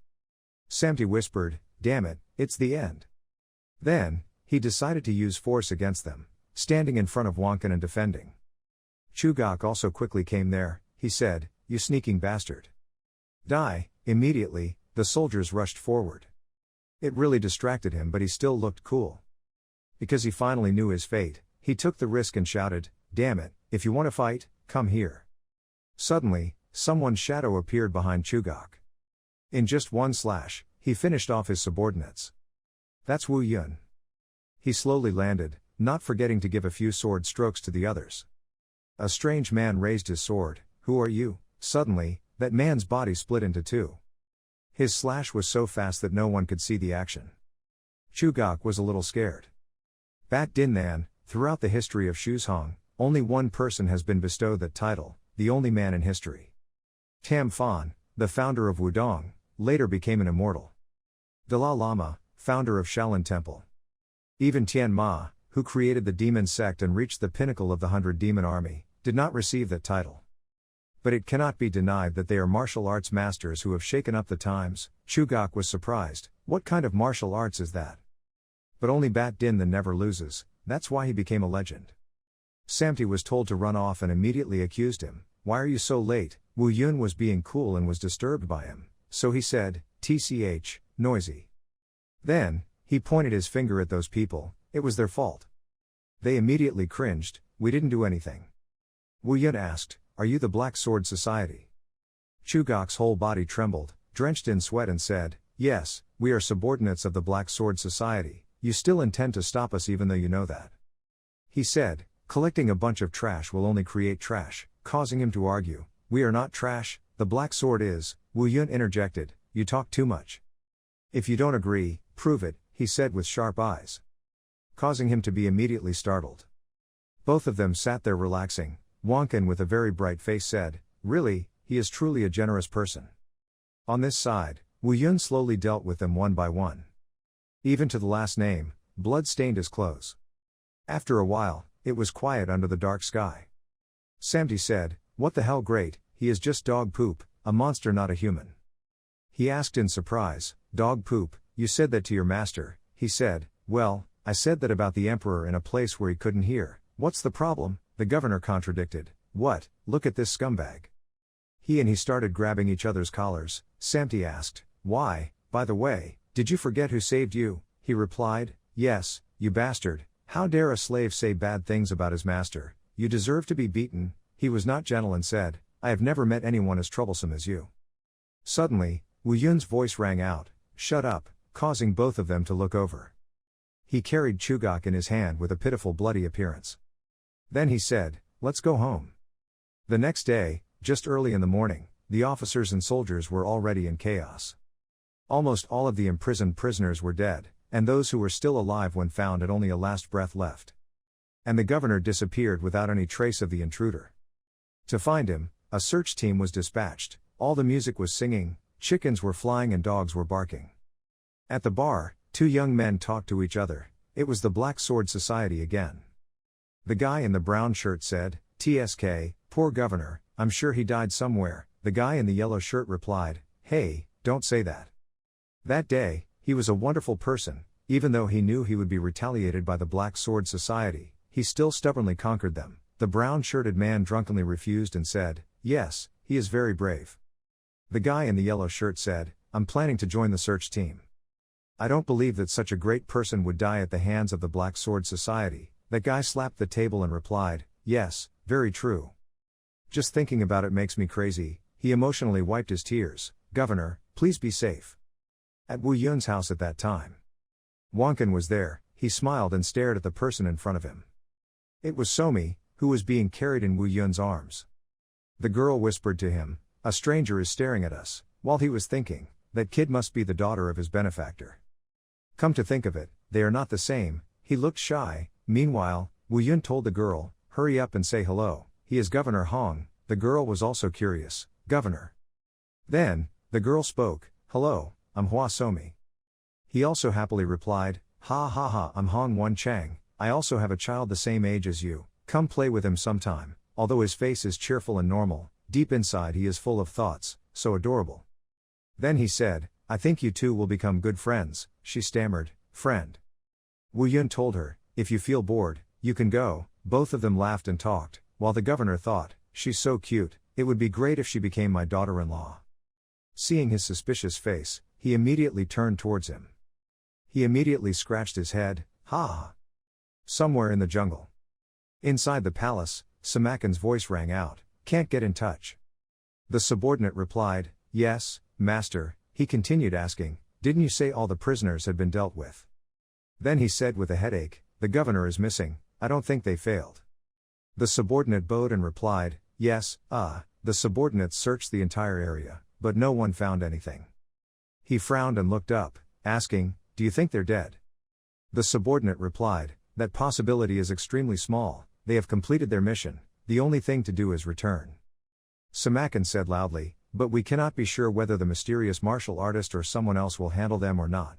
Samti whispered, damn it, it's the end. Then, he decided to use force against them, standing in front of Wonkin and defending. Chugak also quickly came there. He said, you sneaking bastard. Die. Immediately, the soldiers rushed forward. It really distracted him, but he still looked cool. Because he finally knew his fate, he took the risk and shouted, damn it, if you want to fight, come here. Suddenly, someone's shadow appeared behind Chugak. In just one slash, he finished off his subordinates. That's Wu Yun. He slowly landed, not forgetting to give a few sword strokes to the others. A strange man raised his sword. Who are you? Suddenly, that man's body split into 2. His slash was so fast that no one could see the action. Chugak was a little scared. Bat Din Nan, throughout the history of Shuzhong, only one person has been bestowed that title, the only man in history. Tam Fan, the founder of Wudong, later became an immortal. Dalai Lama, founder of Shaolin Temple. Even Tian Ma, who created the demon sect and reached the pinnacle of the 100 demon army, did not receive that title. But it cannot be denied that they are martial arts masters who have shaken up the times. Chugak was surprised, what kind of martial arts is that? But only Bat Din Nan never loses, that's why he became a legend. Samti was told to run off and immediately accused him, why are you so late? Wu Yun was being cool and was disturbed by him, so he said, tch, noisy. Then, he pointed his finger at those people, it was their fault. They immediately cringed, we didn't do anything. Wu Yun asked, are you the Black Sword Society? Chugak's whole body trembled, drenched in sweat and said, yes, we are subordinates of the Black Sword Society. You still intend to stop us even though you know that. He said, collecting a bunch of trash will only create trash, causing him to argue, we are not trash, the Black Sword is. Wu Yun interjected, you talk too much. If you don't agree, prove it, he said with sharp eyes. Causing him to be immediately startled. Both of them sat there relaxing, Wonkin with a very bright face said, "Really, he is truly a generous person." On this side, Wu Yun slowly dealt with them one by one. Even to the last name, blood stained his clothes. After a while, it was quiet under the dark sky. Sami said, "What the hell, great, he is just dog poop, a monster, not a human." He asked in surprise, "Dog poop, you said that to your master?" He said, "Well, I said that about the emperor in a place where he couldn't hear." "What's the problem?" the governor contradicted. "What, look at this scumbag." He started grabbing each other's collars. Sami asked, "Why, by the way, did you forget who saved you?" He replied, "Yes, you bastard, how dare a slave say bad things about his master, you deserve to be beaten." He was not gentle and said, "I have never met anyone as troublesome as you." Suddenly, Wu Yun's voice rang out, "Shut up," causing both of them to look over. He carried Chugak in his hand with a pitiful bloody appearance. Then he said, "Let's go home." The next day, just early in the morning, the officers and soldiers were already in chaos. Almost all of the imprisoned prisoners were dead, and those who were still alive when found had only a last breath left. And the governor disappeared without any trace of the intruder. To find him, a search team was dispatched. All the music was singing, chickens were flying and dogs were barking. At the bar, two young men talked to each other. It was the Black Sword Society again. The guy in the brown shirt said, "TSK, poor governor, I'm sure he died somewhere." The guy in the yellow shirt replied, "Hey, don't say that. That day, he was a wonderful person, even though he knew he would be retaliated by the Black Sword Society, he still stubbornly conquered them." The brown-shirted man drunkenly refused and said, "Yes, he is very brave." The guy in the yellow shirt said, "I'm planning to join the search team. I don't believe that such a great person would die at the hands of the Black Sword Society." That guy slapped the table and replied, "Yes, very true. Just thinking about it makes me crazy." He emotionally wiped his tears. "Governor, please be safe." At Wu Yun's house at that time, Wonkin was there. He smiled and stared at the person in front of him. It was Somi, who was being carried in Wu Yun's arms. The girl whispered to him, "A stranger is staring at us," while he was thinking, that kid must be the daughter of his benefactor. Come to think of it, they are not the same. He looked shy. Meanwhile, Wu Yun told the girl, "Hurry up and say hello, he is Governor Hong." The girl was also curious, "Governor?" Then, the girl spoke, "Hello, I'm Hua Somi." He also happily replied, "Ha ha ha, I'm Hong Wan Chang, I also have a child the same age as you, come play with him sometime." Although his face is cheerful and normal, deep inside he is full of thoughts, so adorable. Then he said, "I think you two will become good friends." She stammered, "Friend?" Wu Yun told her, "If you feel bored, you can go." Both of them laughed and talked, while the governor thought, "She's so cute, it would be great if she became my daughter-in-law." Seeing his suspicious face, he immediately turned towards him. He immediately scratched his head, "Ha!" Somewhere in the jungle. Inside the palace, Samakin's voice rang out, "Can't get in touch." The subordinate replied, "Yes, master." He continued asking, "Didn't you say all the prisoners had been dealt with?" Then he said with a headache, "The governor is missing, I don't think they failed." The subordinate bowed and replied, "Yes, The subordinates searched the entire area, but no one found anything. He frowned and looked up, asking, "Do you think they're dead?" The subordinate replied, "That possibility is extremely small, they have completed their mission, the only thing to do is return." Samakin said loudly, "But we cannot be sure whether the mysterious martial artist or someone else will handle them or not."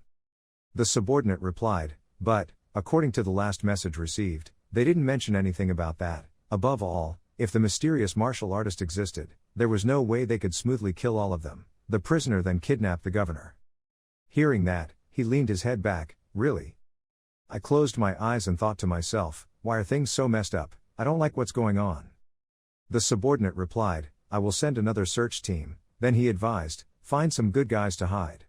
The subordinate replied, "But, according to the last message received, they didn't mention anything about that. Above all, if the mysterious martial artist existed, there was no way they could smoothly kill all of them." The prisoner then kidnapped the governor. Hearing that, he leaned his head back, "Really?" I closed my eyes and thought to myself, why are things so messed up? I don't like what's going on. The subordinate replied, "I will send another search team." Then he advised, "Find some good guys to hide.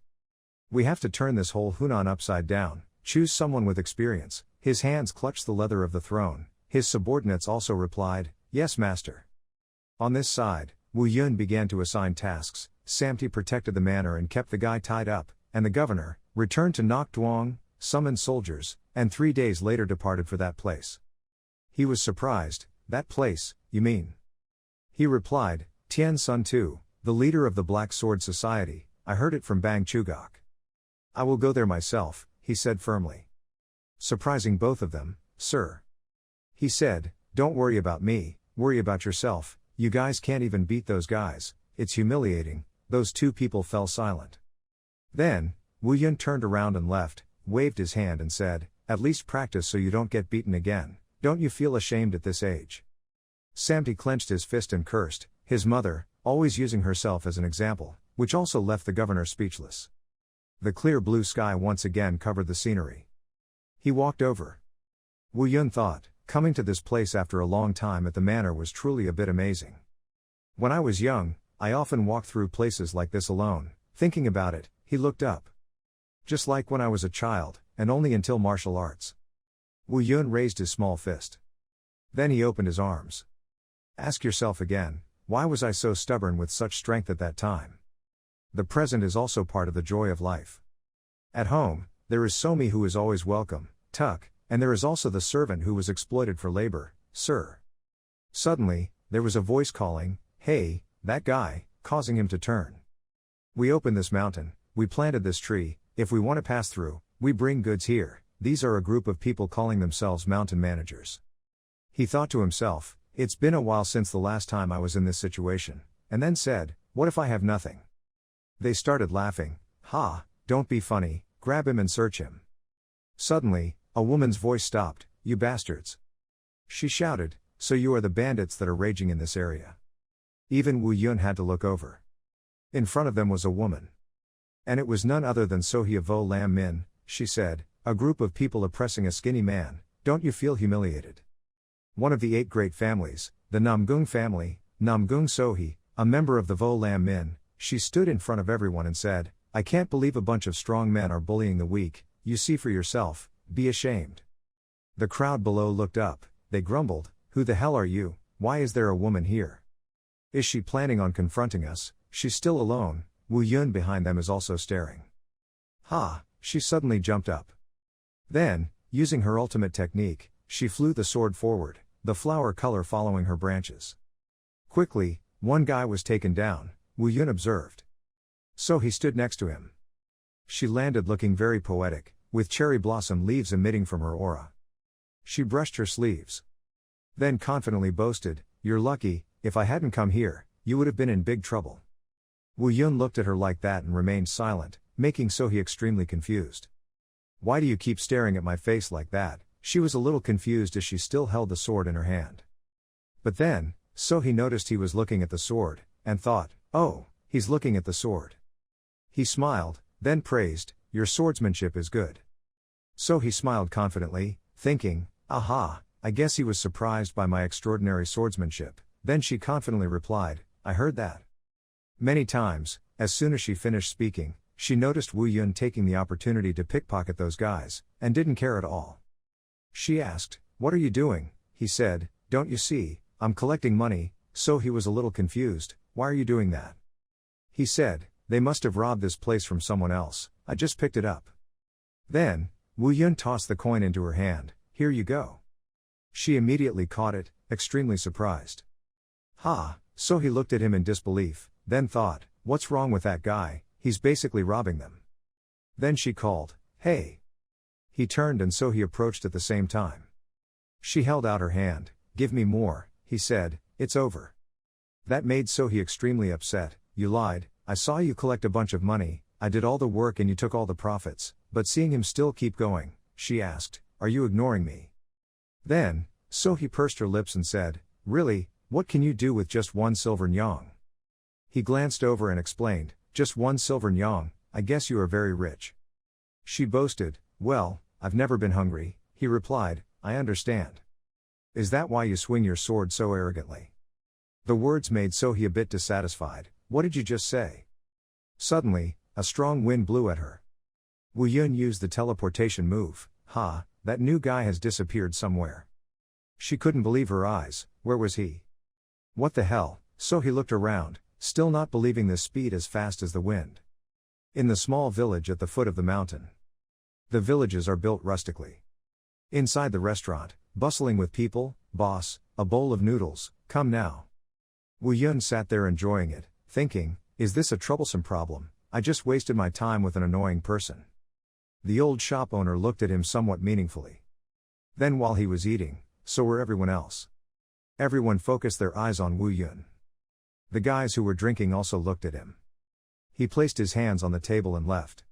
We have to turn this whole Hunan upside down, choose someone with experience." His hands clutched the leather of the throne. His subordinates also replied, "Yes, master." On this side, Wu Yun began to assign tasks. Sami protected the manor and kept the guy tied up, and the governor returned to Nakduong, summoned soldiers, and 3 days later departed for that place. He was surprised. "That place, you mean?" He replied, "Tien Sun Tu, the leader of the Black Sword Society, I heard it from Bang Chugak." "I will go there myself," he said firmly. Surprising both of them, "Sir." He said, "Don't worry about me, worry about yourself, you guys can't even beat those guys, it's humiliating." Those two people fell silent. Then, Wu Yun turned around and left, waved his hand and said, "At least practice so you don't get beaten again. Don't you feel ashamed at this age?" Sami clenched his fist and cursed, his mother, always using herself as an example, which also left the governor speechless. The clear blue sky once again covered the scenery. He walked over. Wu Yun thought, coming to this place after a long time at the manor was truly a bit amazing. "When I was young, I often walked through places like this alone." Thinking about it, he looked up. "Just like when I was a child, and only until martial arts." Wu Yun raised his small fist. Then he opened his arms. "Ask yourself again, why was I so stubborn with such strength at that time? The present is also part of the joy of life. At home, there is Somi who is always welcome, Tuck, and there is also the servant who was exploited for labor, sir." Suddenly, there was a voice calling, "Hey, that guy," causing him to turn. "We opened this mountain, we planted this tree, if we want to pass through, we bring goods here." These are a group of people calling themselves mountain managers. He thought to himself, "It's been a while since the last time I was in this situation," and then said, "What if I have nothing?" They started laughing. "Ha, don't be funny, grab him and search him." Suddenly, a woman's voice stopped, "You bastards." She shouted, "So you are the bandits that are raging in this area." Even Wu Yun had to look over. In front of them was a woman. And it was none other than Sohi of Vo Lam Min. She said, "A group of people oppressing a skinny man, don't you feel humiliated?" One of the 8 great families, the Namgung family, Namgung Sohi, a member of the Vo Lam Min, she stood in front of everyone and said, "I can't believe a bunch of strong men are bullying the weak, you see for yourself, be ashamed." The crowd below looked up, they grumbled, "Who the hell are you, why is there a woman here? Is she planning on confronting us? She's still alone." Wu Yun behind them is also staring. "Ha!" She suddenly jumped up. Then, using her ultimate technique, she flew the sword forward, the flower color following her branches. Quickly, one guy was taken down, Wu Yun observed. So he stood next to him. She landed looking very poetic, with cherry blossom leaves emitting from her aura. She brushed her sleeves. Then confidently boasted, "You're lucky, if I hadn't come here, you would have been in big trouble." Wu Yun looked at her like that and remained silent, making Sohi extremely confused. "Why do you keep staring at my face like that?" She was a little confused as she still held the sword in her hand. But then, Sohi noticed he was looking at the sword, and thought, "Oh, he's looking at the sword." He smiled, then praised, "Your swordsmanship is good." Sohi smiled confidently, thinking, "Aha, I guess he was surprised by my extraordinary swordsmanship." Then she confidently replied, "I heard that." Many times, as soon as she finished speaking, she noticed Wu Yun taking the opportunity to pickpocket those guys, and didn't care at all. She asked, "What are you doing?" He said, "Don't you see, I'm collecting money." So he was a little confused, "Why are you doing that?" He said, "They must have robbed this place from someone else, I just picked it up." Then, Wu Yun tossed the coin into her hand, "Here you go." She immediately caught it, extremely surprised. "Ha!" So he looked at him in disbelief, then thought, "What's wrong with that guy, he's basically robbing them." Then she called, "Hey!" He turned and so he approached at the same time. She held out her hand, "Give me more," he said, "it's over." That made Sohi extremely upset, "You lied, I saw you collect a bunch of money, I did all the work and you took all the profits." But seeing him still keep going, she asked, "Are you ignoring me?" Then, Sohi pursed her lips and said, "Really, what can you do with just 1 silver nyong?" He glanced over and explained, "Just 1 silver nyong, I guess you are very rich." She boasted, "Well, I've never been hungry." He replied, "I understand. Is that why you swing your sword so arrogantly?" The words made Sohi a bit dissatisfied. "What did you just say?" Suddenly, a strong wind blew at her. Wu Yun used the teleportation move. "Ha, that new guy has disappeared somewhere." She couldn't believe her eyes, where was he? What the hell? So he looked around, still not believing this speed as fast as the wind. In the small village at the foot of the mountain. The villages are built rustically. Inside the restaurant, bustling with people, "Boss, a bowl of noodles, come now." Wu Yun sat there enjoying it, thinking, "Is this a troublesome problem? I just wasted my time with an annoying person." The old shop owner looked at him somewhat meaningfully. Then while he was eating, so were everyone else. Everyone focused their eyes on Wu Yun. The guys who were drinking also looked at him. He placed his hands on the table and left.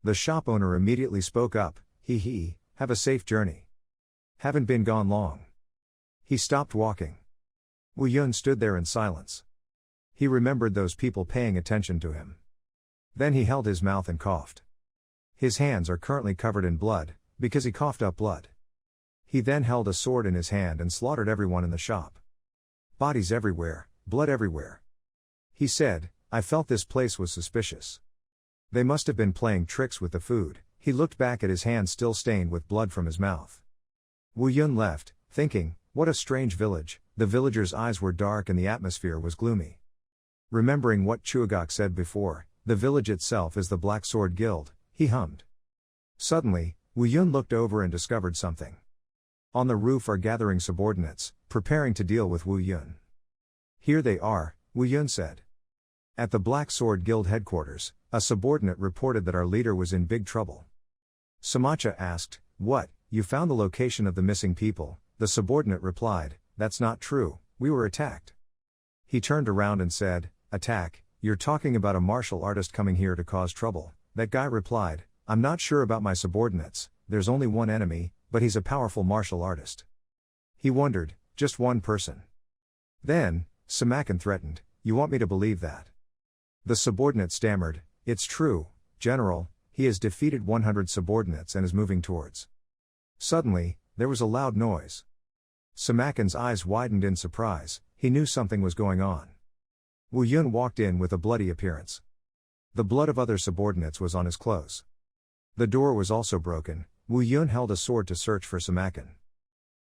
The shop owner immediately spoke up, "He, have a safe journey. Haven't been gone long." He stopped walking. Wu Yun stood there in silence. He remembered those people paying attention to him. Then he held his mouth and coughed. His hands are currently covered in blood, because he coughed up blood. He then held a sword in his hand and slaughtered everyone in the shop. Bodies everywhere, blood everywhere. He said, "I felt this place was suspicious. They must have been playing tricks with the food." He looked back at his hand still stained with blood from his mouth. Wu Yun left, thinking, what a strange village. The villagers' eyes were dark and the atmosphere was gloomy. Remembering what Chuagok said before, the village itself is the Black Sword Guild, he hummed. Suddenly, Wu Yun looked over and discovered something. On the roof are gathering subordinates, preparing to deal with Wu Yun. "Here they are," Wu Yun said. At the Black Sword Guild headquarters, a subordinate reported that our leader was in big trouble. Samacha asked, "What, you found the location of the missing people?" The subordinate replied, "That's not true, we were attacked." He turned around and said, "Attack? You're talking about a martial artist coming here to cause trouble." That guy replied, "I'm not sure about my subordinates, there's only one enemy, but he's a powerful martial artist." He wondered, just one person. Then, Samakin threatened, "You want me to believe that?" The subordinate stammered, "It's true, General, he has defeated 100 subordinates and is moving towards." Suddenly, there was a loud noise. Samakin's eyes widened in surprise, he knew something was going on. Wu Yun walked in with a bloody appearance. The blood of other subordinates was on his clothes. The door was also broken. Wu Yun held a sword to search for Samakin.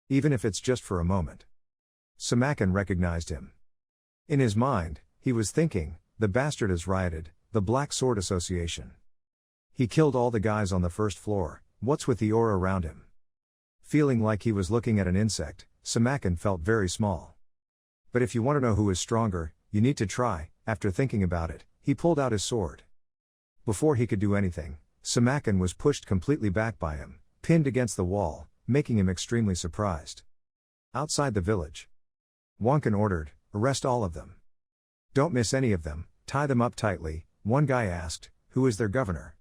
Even if it's just for a moment. Samakin recognized him. In his mind, he was thinking, the bastard has rioted, the Black Sword Association. He killed all the guys on the first floor, what's with the aura around him? Feeling like he was looking at an insect, Samakin felt very small. But if you want to know who is stronger, you need to try. After thinking about it, he pulled out his sword. Before he could do anything, Samakin was pushed completely back by him, pinned against the wall, making him extremely surprised. Outside the village, Wonkin ordered, "Arrest all of them. Don't miss any of them, tie them up tightly." One guy asked, "Who is their governor?"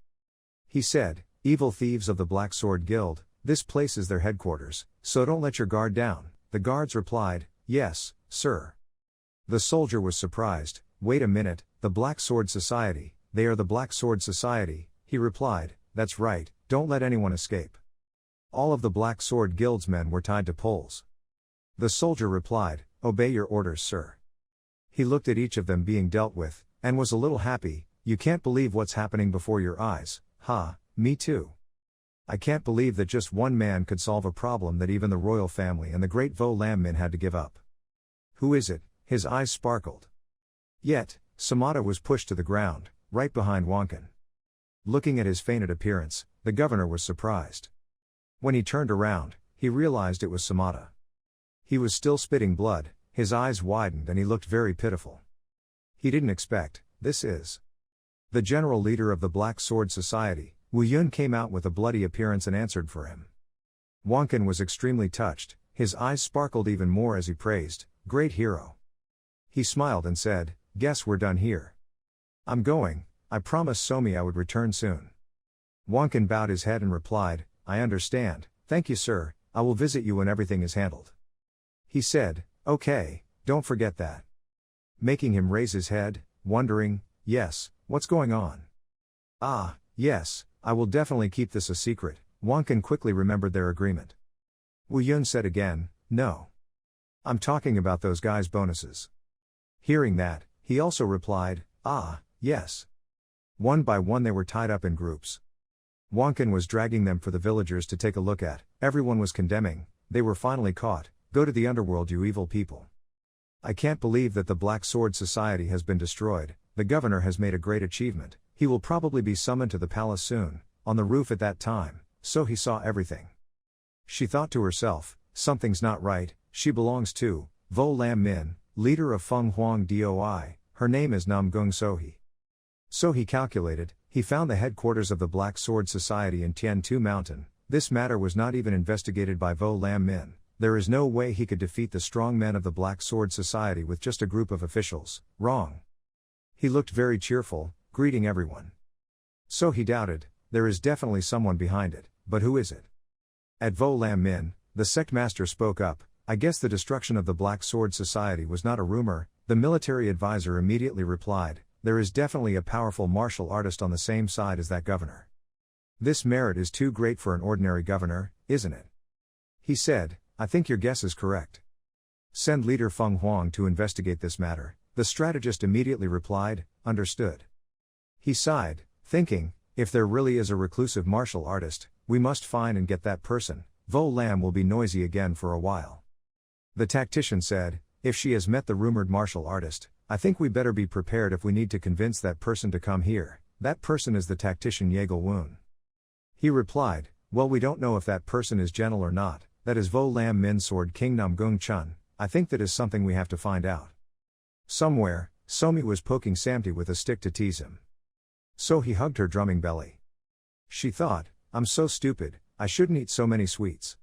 He said, "Evil thieves of the Black Sword Guild, this place is their headquarters, so don't let your guard down." The guards replied, "Yes, sir." The soldier was surprised, "Wait a minute, the Black Sword Society, they are the Black Sword Society." He replied, "That's right, don't let anyone escape." All of the Black Sword Guild's men were tied to poles. The soldier replied, "Obey your orders, sir." He looked at each of them being dealt with, and was a little happy. "You can't believe what's happening before your eyes." "Ha, me too. I can't believe that just one man could solve a problem that even the royal family and the great Vo Lam Min had to give up." "Who is it?" His eyes sparkled. Yet, Samata was pushed to the ground, right behind Wonkin. Looking at his fainted appearance, the governor was surprised. When he turned around, he realized it was Samata. He was still spitting blood, his eyes widened and he looked very pitiful. He didn't expect, "This is the general leader of the Black Sword Society." Wu Yun came out with a bloody appearance and answered for him. Wonkin was extremely touched, his eyes sparkled even more as he praised, "Great hero." He smiled and said, "Guess we're done here. I'm going, I promised Somi I would return soon." Wonkin bowed his head and replied, "I understand, thank you sir, I will visit you when everything is handled." He said, "Okay, don't forget that." Making him raise his head, wondering, "Yes, what's going on?" "Ah, yes, I will definitely keep this a secret." Wonkin quickly remembered their agreement. Wu Yun said again, "No. I'm talking about those guys' bonuses." Hearing that, he also replied, "Ah, yes." One by one they were tied up in groups. Wonkin was dragging them for the villagers to take a look at. Everyone was condemning, "They were finally caught, go to the underworld you evil people. I can't believe that the Black Sword Society has been destroyed, the governor has made a great achievement, he will probably be summoned to the palace soon." On the roof at that time, so he saw everything. She thought to herself, something's not right, she belongs to Vo Lam Min, leader of Feng Huang Doi, her name is Namgung Sohi. So he calculated, he found the headquarters of the Black Sword Society in Tiantu Mountain. This matter was not even investigated by Vo Lam Min. there is no way he could defeat the strong men of the Black Sword Society with just a group of officials. Wrong. He looked very cheerful, greeting everyone. So he doubted, there is definitely someone behind it, but who is it? At Vo Lam Min, the sect master spoke up, I guess the destruction of the Black Sword Society was not a rumor. The military advisor immediately replied, there is definitely a powerful martial artist on the same side as that governor. This merit is too great for an ordinary governor, isn't it? He said, I think your guess is correct. Send leader Feng Huang to investigate this matter. The strategist immediately replied, understood. He sighed, thinking, if there really is a reclusive martial artist, we must find and get that person. Vo Lam will be noisy again for a while. The tactician said, if she has met the rumored martial artist, I think we better be prepared if we need to convince that person to come here. That person is the tactician Yeagle Woon. He replied, well, we don't know if that person is gentle or not. That is Vo Lam Min Sword King Namgung Chun. I think that is something we have to find out. Somewhere, Somi was poking Samti with a stick to tease him. So he hugged her drumming belly. She thought, I'm so stupid, I shouldn't eat so many sweets.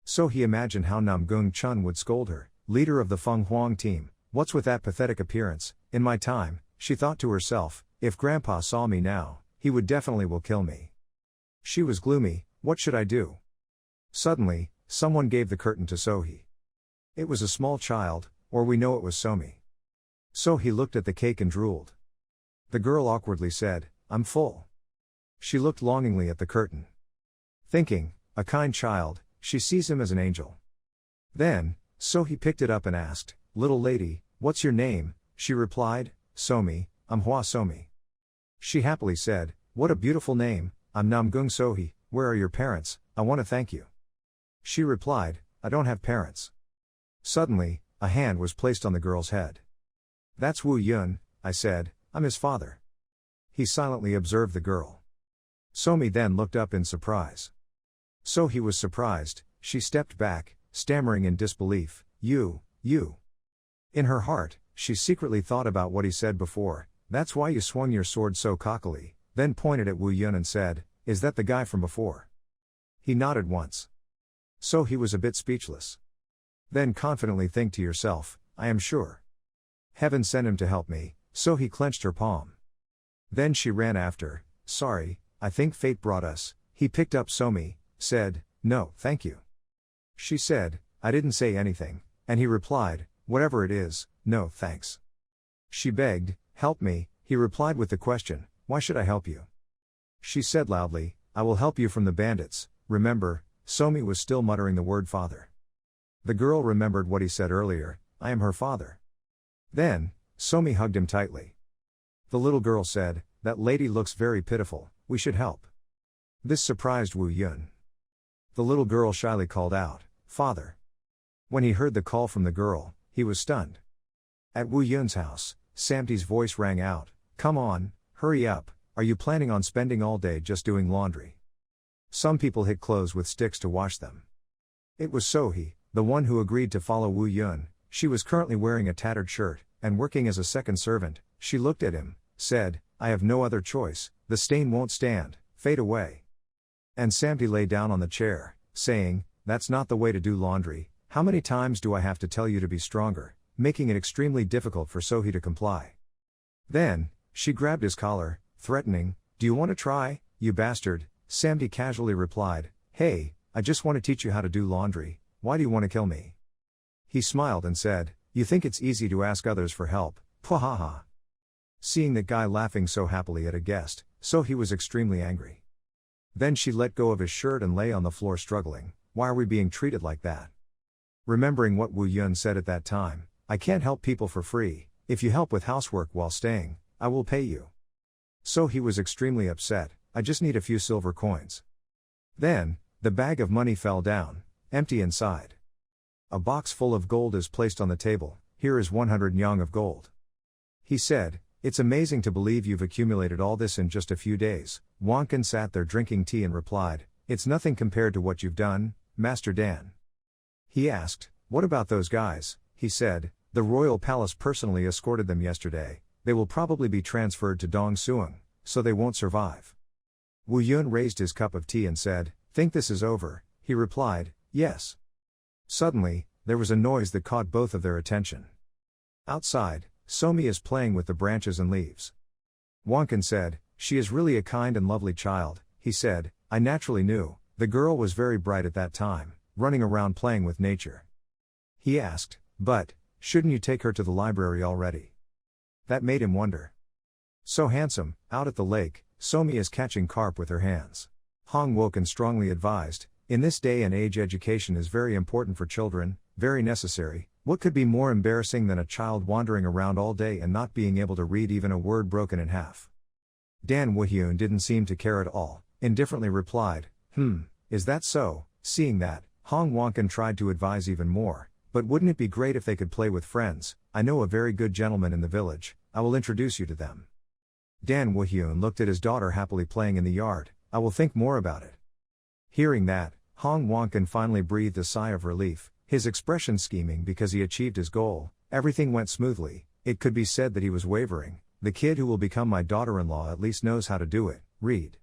So he imagined how Namgung Chun would scold her, leader of the Feng Huang team, what's with that pathetic appearance? In my time, she thought to herself, if Grandpa saw me now, he would definitely will kill me. She was gloomy, what should I do? Suddenly, someone gave the curtain to Sohee. It was a small child, or we know it was Somi. So he looked at the cake and drooled. The girl awkwardly said, I'm full. She looked longingly at the curtain. Thinking, a kind child, she sees him as an angel. Then, Sohee picked it up and asked, little lady, what's your name? She replied, Somi, I'm Hua Somi. She happily said, what a beautiful name, I'm Namgung Sohee, where are your parents? I want to thank you. She replied, I don't have parents. Suddenly, a hand was placed on the girl's head. That's Wu Yun, I said, I'm his father. He silently observed the girl. Somi then looked up in surprise. So he was surprised, she stepped back, stammering in disbelief, you. In her heart, she secretly thought about what he said before, that's why you swung your sword so cockily, then pointed at Wu Yun and said, is that the guy from before? He nodded once. So he was a bit speechless. Then confidently think to yourself, I am sure. Heaven sent him to help me, so he clenched her palm. Then she ran after, sorry, I think fate brought us. He picked up Somi, said, no, thank you. She said, I didn't say anything, and he replied, whatever it is, no thanks. She begged, help me, he replied with the question, why should I help you? She said loudly, I will help you from the bandits. Remember, Somi was still muttering the word father. The girl remembered what he said earlier, I am her father. Then, Somi hugged him tightly. The little girl said, that lady looks very pitiful, we should help. This surprised Wu Yun. The little girl shyly called out, father. When he heard the call from the girl, he was stunned. At Wu Yun's house, Samti's voice rang out, come on, hurry up, are you planning on spending all day just doing laundry? Some people hit clothes with sticks to wash them. It was Sohee, the one who agreed to follow Wu Yun. She was currently wearing a tattered shirt, and working as a second servant. She looked at him, said, I have no other choice, the stain won't stand, fade away. And Samti lay down on the chair, saying, that's not the way to do laundry, how many times do I have to tell you to be stronger, making it extremely difficult for Sohee to comply. Then, she grabbed his collar, threatening, do you want to try, you bastard? Samti casually replied, hey, I just want to teach you how to do laundry, why do you want to kill me? He smiled and said, you think it's easy to ask others for help, pwahaha. Seeing that guy laughing so happily at a guest, Sohee was extremely angry. Then she let go of his shirt and lay on the floor struggling, why are we being treated like that? Remembering what Wu Yun said at that time, I can't help people for free, if you help with housework while staying, I will pay you. Sohee was extremely upset, I just need a few silver coins. Then, the bag of money fell down, empty inside. A box full of gold is placed on the table, here is 100 nyang of gold. He said, it's amazing to believe you've accumulated all this in just a few days. Wonkin sat there drinking tea and replied, it's nothing compared to what you've done, Master Dan. He asked, what about those guys? He said, the royal palace personally escorted them yesterday, they will probably be transferred to Dong Suong, so they won't survive. Wu Yun raised his cup of tea and said, think this is over? He replied, yes. Suddenly, there was a noise that caught both of their attention. Outside, Somi is playing with the branches and leaves. Wonkin said, "She is really a kind and lovely child," he said. "I naturally knew, the girl was very bright at that time, running around playing with nature." He asked, "But, shouldn't you take her to the library already?" That made him wonder. So handsome, out at the lake, Somi is catching carp with her hands. Hong Woken strongly advised, "In this day and age education is very important for children, very necessary. What could be more embarrassing than a child wandering around all day and not being able to read even a word broken in half?" Dan Woo-hyun didn't seem to care at all, indifferently replied, Is that so?" Seeing that, Hong Wonkin tried to advise even more, "But wouldn't it be great if they could play with friends? I know a very good gentleman in the village, I will introduce you to them." Dan Woo-hyun looked at his daughter happily playing in the yard. "I will think more about it." Hearing that, Hong Wonkin finally breathed a sigh of relief, his expression scheming because he achieved his goal. Everything went smoothly. It could be said that he was wavering. The kid who will become my daughter-in-law at least knows how to do it. Read.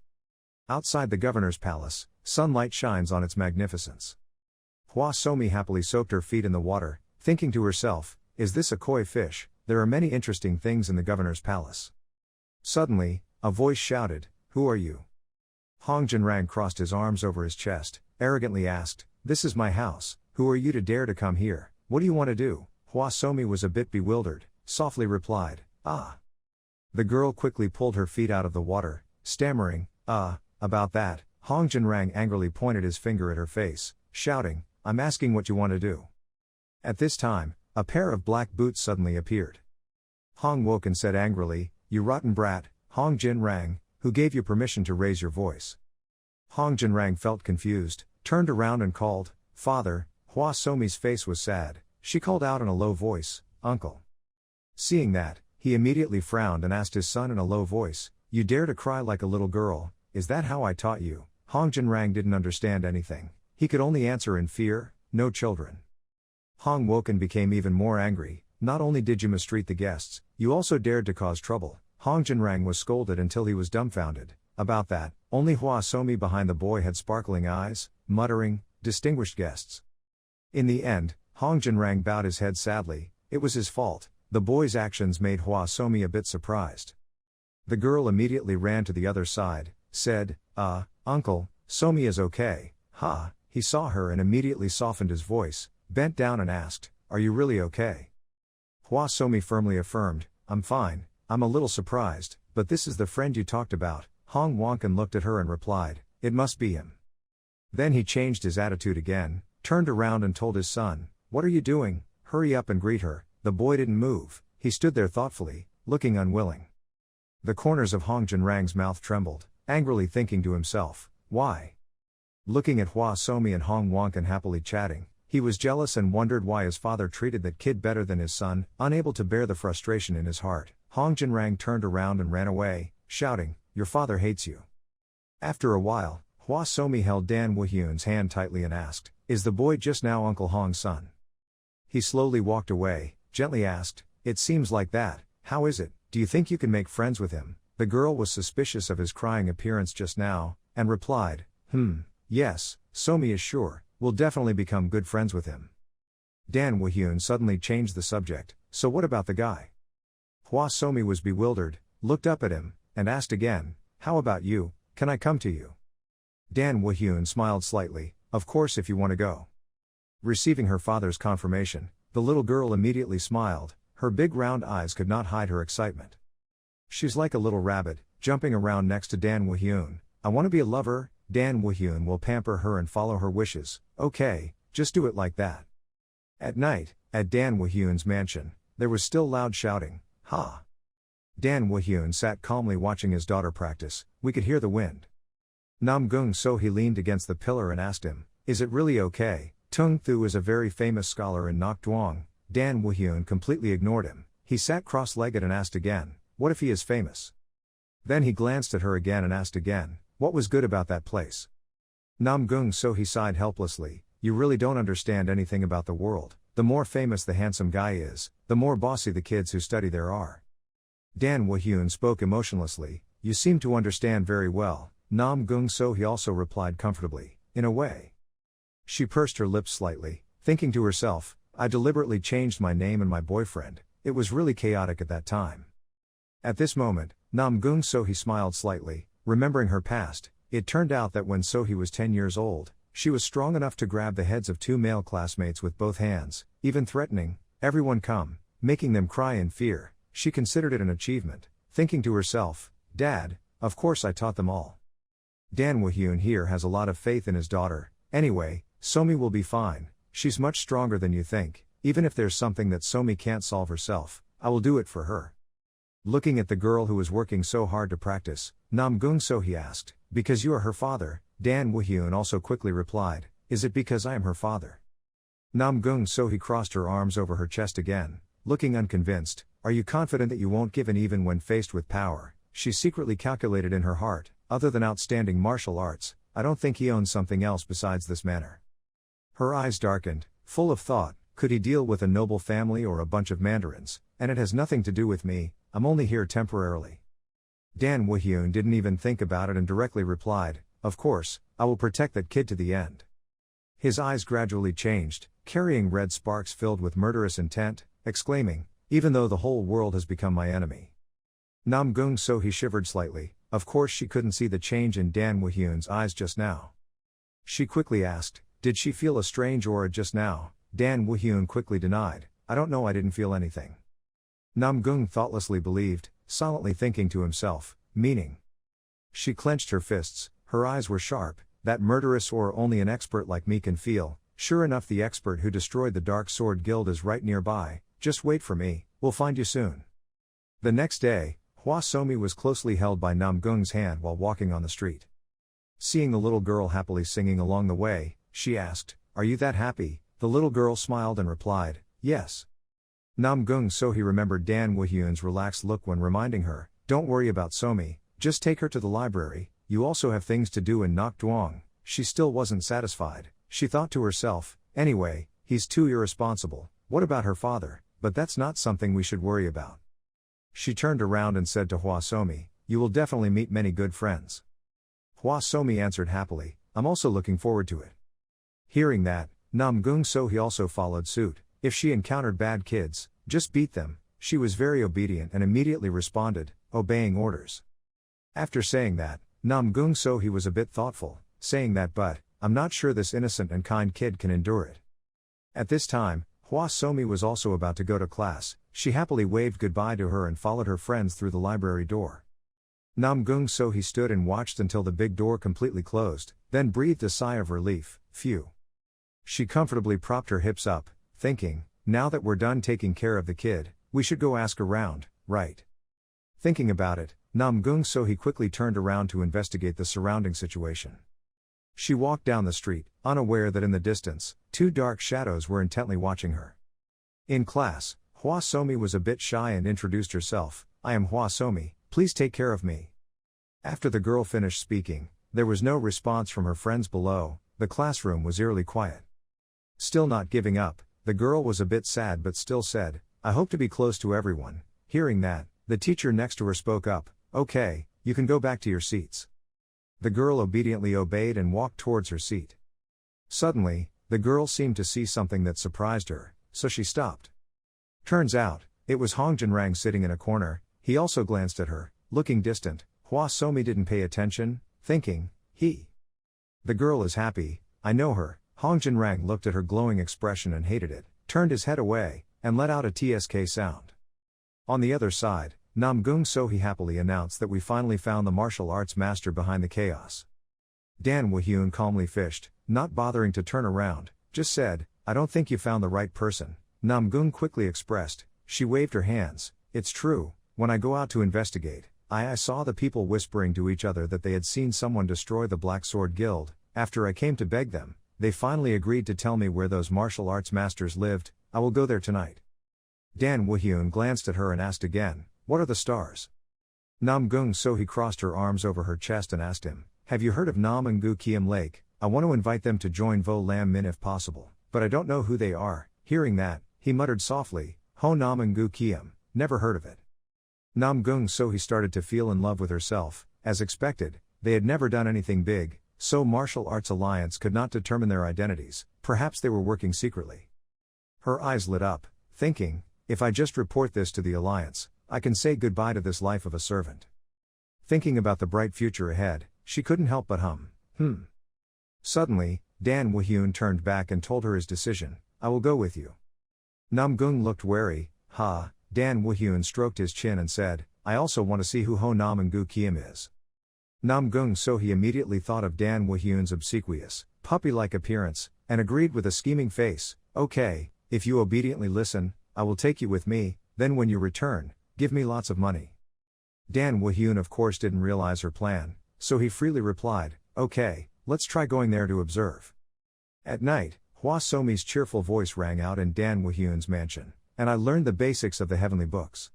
Outside the governor's palace, sunlight shines on its magnificence. Hwa Somi happily soaked her feet in the water, thinking to herself, "Is this a koi fish? There are many interesting things in the governor's palace." Suddenly, a voice shouted, "Who are you?" Hong Jinrang crossed his arms over his chest, arrogantly asked, "This is my house, who are you to dare to come here? What do you want to do?" Hwa Somi was a bit bewildered, softly replied, "Ah." The girl quickly pulled her feet out of the water, stammering, about that." Hong Jinrang angrily pointed his finger at her face, shouting, "I'm asking what you want to do." At this time, a pair of black boots suddenly appeared. Hong Woken said angrily, "You rotten brat, Hong Jinrang, who gave you permission to raise your voice?" Hong Jinrang felt confused, turned around and called, "Father." Hwa Somi's face was sad. She called out in a low voice, "Uncle." Seeing that, he immediately frowned and asked his son in a low voice, "You dare to cry like a little girl? Is that how I taught you?" Hong Jinrang didn't understand anything. He could only answer in fear, "No children." Hong Woken became even more angry. "Not only did you mistreat the guests, you also dared to cause trouble." Hong Jinrang was scolded until he was dumbfounded. About that, only Hwa Somi behind the boy had sparkling eyes, muttering, "Distinguished guests." In the end, Hong Jinrang bowed his head sadly. It was his fault. The boy's actions made Hwa Somi a bit surprised. The girl immediately ran to the other side, said, Uncle, Somi is okay." "Ha." He saw her and immediately softened his voice, bent down and asked, "Are you really okay?" Hwa Somi firmly affirmed, "I'm fine. I'm a little surprised, but this is the friend you talked about." Hong Wonkin looked at her and replied, "It must be him." Then he changed his attitude again, turned around and told his son, "What are you doing? Hurry up and greet her." The boy didn't move. He stood there thoughtfully, looking unwilling. The corners of Hong Jinrang's mouth trembled, angrily thinking to himself, "Why?" Looking at Hwa Somi and Hong Wonkin happily chatting, he was jealous and wondered why his father treated that kid better than his son. Unable to bear the frustration in his heart, Hong Jinrang turned around and ran away, shouting, "Your father hates you." After a while, Hwa Somi held Dan Woo-hyun's hand tightly and asked, "Is the boy just now Uncle Hong's son?" He slowly walked away, gently asked, "It seems like that. How is it? Do you think you can make friends with him?" The girl was suspicious of his crying appearance just now, and replied, Yes, Somi is sure, we'll definitely become good friends with him." Dan Woo-hyun suddenly changed the subject, "So what about the guy?" Hwa Somi was bewildered, looked up at him, and asked again, "How about you? Can I come to you?" Dan Woo-hyun smiled slightly, "Of course if you want to go." Receiving her father's confirmation, the little girl immediately smiled. Her big round eyes could not hide her excitement. "She's like a little rabbit, jumping around next to Dan Woo-hyun. I want to be a lover." Dan Woo-hyun will pamper her and follow her wishes. "Okay, just do it like that." At night, at Dan Woo-hyun's mansion, there was still loud shouting, "Ha!" Dan Woo-hyun sat calmly watching his daughter practice. We could hear the wind. Namgung, so he leaned against the pillar and asked him, "Is it really okay?" Tung Thu is a very famous scholar in Nakduong. Dan Woo-hyun completely ignored him. He sat cross-legged and asked again, "What if he is famous?" Then he glanced at her again and asked again, "What was good about that place?" Namgung, so he sighed helplessly, "You really don't understand anything about the world. The more famous the handsome guy is, the more bossy the kids who study there are." Dan Woo-hyun spoke emotionlessly, "You seem to understand very well." Namgung, so he also replied comfortably, "In a way." She pursed her lips slightly, thinking to herself, I deliberately changed my name and my boyfriend, it was really chaotic at that time. At this moment, Namgung Sohee smiled slightly, remembering her past. It turned out that when Sohee was 10 years old, she was strong enough to grab the heads of 2 male classmates with both hands, even threatening, everyone come, making them cry in fear. She considered it an achievement, thinking to herself, Dad, of course I taught them all. Dan Woo-hyun here has a lot of faith in his daughter. Anyway, Somi will be fine, she's much stronger than you think, even if there's something that Somi can't solve herself, I will do it for her. Looking at the girl who was working so hard to practice, Namgung Sohee asked, because you are her father? Dan Woo-hyun also quickly replied, is it because I am her father? Namgung Sohee crossed her arms over her chest again, looking unconvinced. Are you confident that you won't give in even when faced with power? She secretly calculated in her heart, other than outstanding martial arts, I don't think he owns something else besides this manner. Her eyes darkened, full of thought, could he deal with a noble family or a bunch of mandarins? And it has nothing to do with me, I'm only here temporarily. Dan Woo-hyun didn't even think about it and directly replied, of course, I will protect that kid to the end. His eyes gradually changed, carrying red sparks filled with murderous intent, exclaiming, even though the whole world has become my enemy. Namgung Sohee shivered slightly, of course she couldn't see the change in Dan Woo-hyun's eyes just now. She quickly asked, did she feel a strange aura just now? Dan Woo-hyun quickly denied, I don't know, I didn't feel anything. Namgung thoughtlessly believed, silently thinking to himself, meaning. She clenched her fists, her eyes were sharp, that murderous aura only an expert like me can feel. Sure enough, the expert who destroyed the Dark Sword Guild is right nearby, just wait for me, we'll find you soon. The next day, Hwa Somi was closely held by Namgung's hand while walking on the street. Seeing the little girl happily singing along the way, she asked, are you that happy? The little girl smiled and replied, yes. Namgung Sohee remembered Dan Woo-hyun's relaxed look when reminding her, don't worry about Somi, just take her to the library, you also have things to do in Nakdong. She still wasn't satisfied, she thought to herself, anyway, he's too irresponsible, what about her father, but that's not something we should worry about. She turned around and said to Hwa Somi, you will definitely meet many good friends. Hwa Somi answered happily, I'm also looking forward to it. Hearing that, Namgung Sohee also followed suit, if she encountered bad kids, just beat them. She was very obedient and immediately responded, obeying orders. After saying that, Namgung Sohee was a bit thoughtful, saying that but, I'm not sure this innocent and kind kid can endure it. At this time, Hwa Somi was also about to go to class, she happily waved goodbye to her and followed her friends through the library door. Namgung Sohee stood and watched until the big door completely closed, then breathed a sigh of relief, phew. She comfortably propped her hips up, thinking, now that we're done taking care of the kid, we should go ask around, right? Thinking about it, Namgung Sohee quickly turned around to investigate the surrounding situation. She walked down the street, unaware that in the distance, 2 dark shadows were intently watching her. In class, Hwa Somi was a bit shy and introduced herself, I am Hwa Somi, please take care of me. After the girl finished speaking, there was no response from her friends below, the classroom was eerily quiet. Still not giving up, the girl was a bit sad but still said, I hope to be close to everyone. Hearing that, the teacher next to her spoke up, okay, you can go back to your seats. The girl obediently obeyed and walked towards her seat. Suddenly, the girl seemed to see something that surprised her, so she stopped. Turns out, it was Hong Jinrang sitting in a corner. He also glanced at her, looking distant. Hwa Somi didn't pay attention, thinking, the girl is happy, I know her. Hong Jinrang looked at her glowing expression and hated it, turned his head away, and let out a TSK sound. On the other side, Namgung Sohee happily announced that we finally found the martial arts master behind the chaos. Dan Woo-hyun calmly fished, not bothering to turn around, just said, I don't think you found the right person. Namgung quickly expressed, she waved her hands, it's true, when I go out to investigate, I saw the people whispering to each other that they had seen someone destroy the Black Sword Guild. After I came to beg them, they finally agreed to tell me where those martial arts masters lived. I will go there tonight. Dan Woo-hyun glanced at her and asked again, what are the stars? Namgung Sohee crossed her arms over her chest and asked him, have you heard of Namgung Kiam Lake? I want to invite them to join Vo Lam Min if possible, but I don't know who they are. Hearing that, he muttered softly, Ho Namgung Kiam, never heard of it. Namgung Sohee started to feel in love with herself. As expected, they had never done anything big, so martial arts alliance could not determine their identities. Perhaps they were working secretly. Her eyes lit up, thinking, if I just report this to the Alliance, I can say goodbye to this life of a servant. Thinking about the bright future ahead, she couldn't help but hum. Suddenly, Dan Woo-hyun turned back and told her his decision, I will go with you. Namgung looked wary. Dan Woo-hyun stroked his chin and said, I also want to see who Hanam and Gu Kiem is. Namgung Sohee immediately thought of Dan Woo-hyun's obsequious, puppy-like appearance, and agreed with a scheming face, okay, if you obediently listen, I will take you with me, then when you return, give me lots of money. Dan Woo-hyun of course didn't realize her plan, so he freely replied, okay, let's try going there to observe. At night, Hwa Somi's cheerful voice rang out in Dan Woo-hyun's mansion, and I learned the basics of the heavenly books.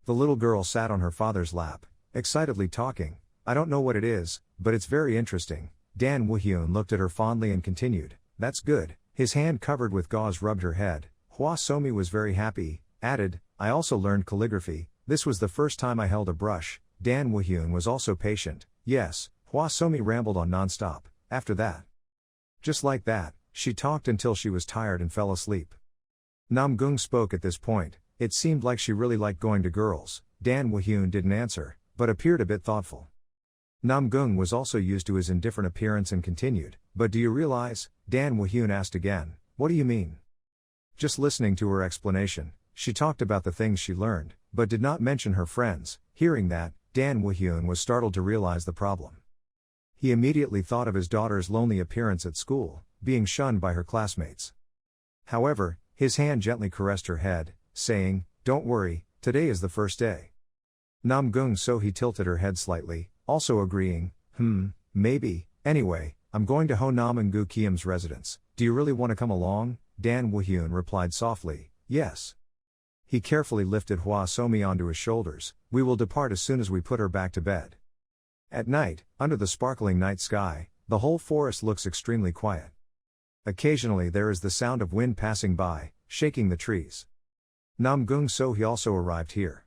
The little girl sat on her father's lap, excitedly talking, I don't know what it is, but it's very interesting. Dan Woo-hyun looked at her fondly and continued, that's good. His hand covered with gauze rubbed her head. Hwa Somi was very happy, added, I also learned calligraphy, this was the first time I held a brush. Dan Woo-hyun was also patient, yes, Hwa Somi rambled on non-stop, after that. Just like that, she talked until she was tired and fell asleep. Namgung spoke at this point, it seemed like she really liked going to girls. Dan Woo-hyun didn't answer, but appeared a bit thoughtful. Namgung was also used to his indifferent appearance and continued, but do you realize? Dan Woo-hyun asked again, what do you mean? Just listening to her explanation, she talked about the things she learned, but did not mention her friends. Hearing that, Dan Woo-hyun was startled to realize the problem. He immediately thought of his daughter's lonely appearance at school, being shunned by her classmates. However, his hand gently caressed her head, saying, don't worry, today is the first day. Namgung Sohee tilted her head slightly, also agreeing, maybe, anyway, I'm going to Hanam and Gu Kiem's residence, do you really want to come along? Dan Woo-hyun replied softly, yes. He carefully lifted Hwa Somi onto his shoulders, we will depart as soon as we put her back to bed. At night, under the sparkling night sky, the whole forest looks extremely quiet. Occasionally there is the sound of wind passing by, shaking the trees. Namgung Sohee also arrived here.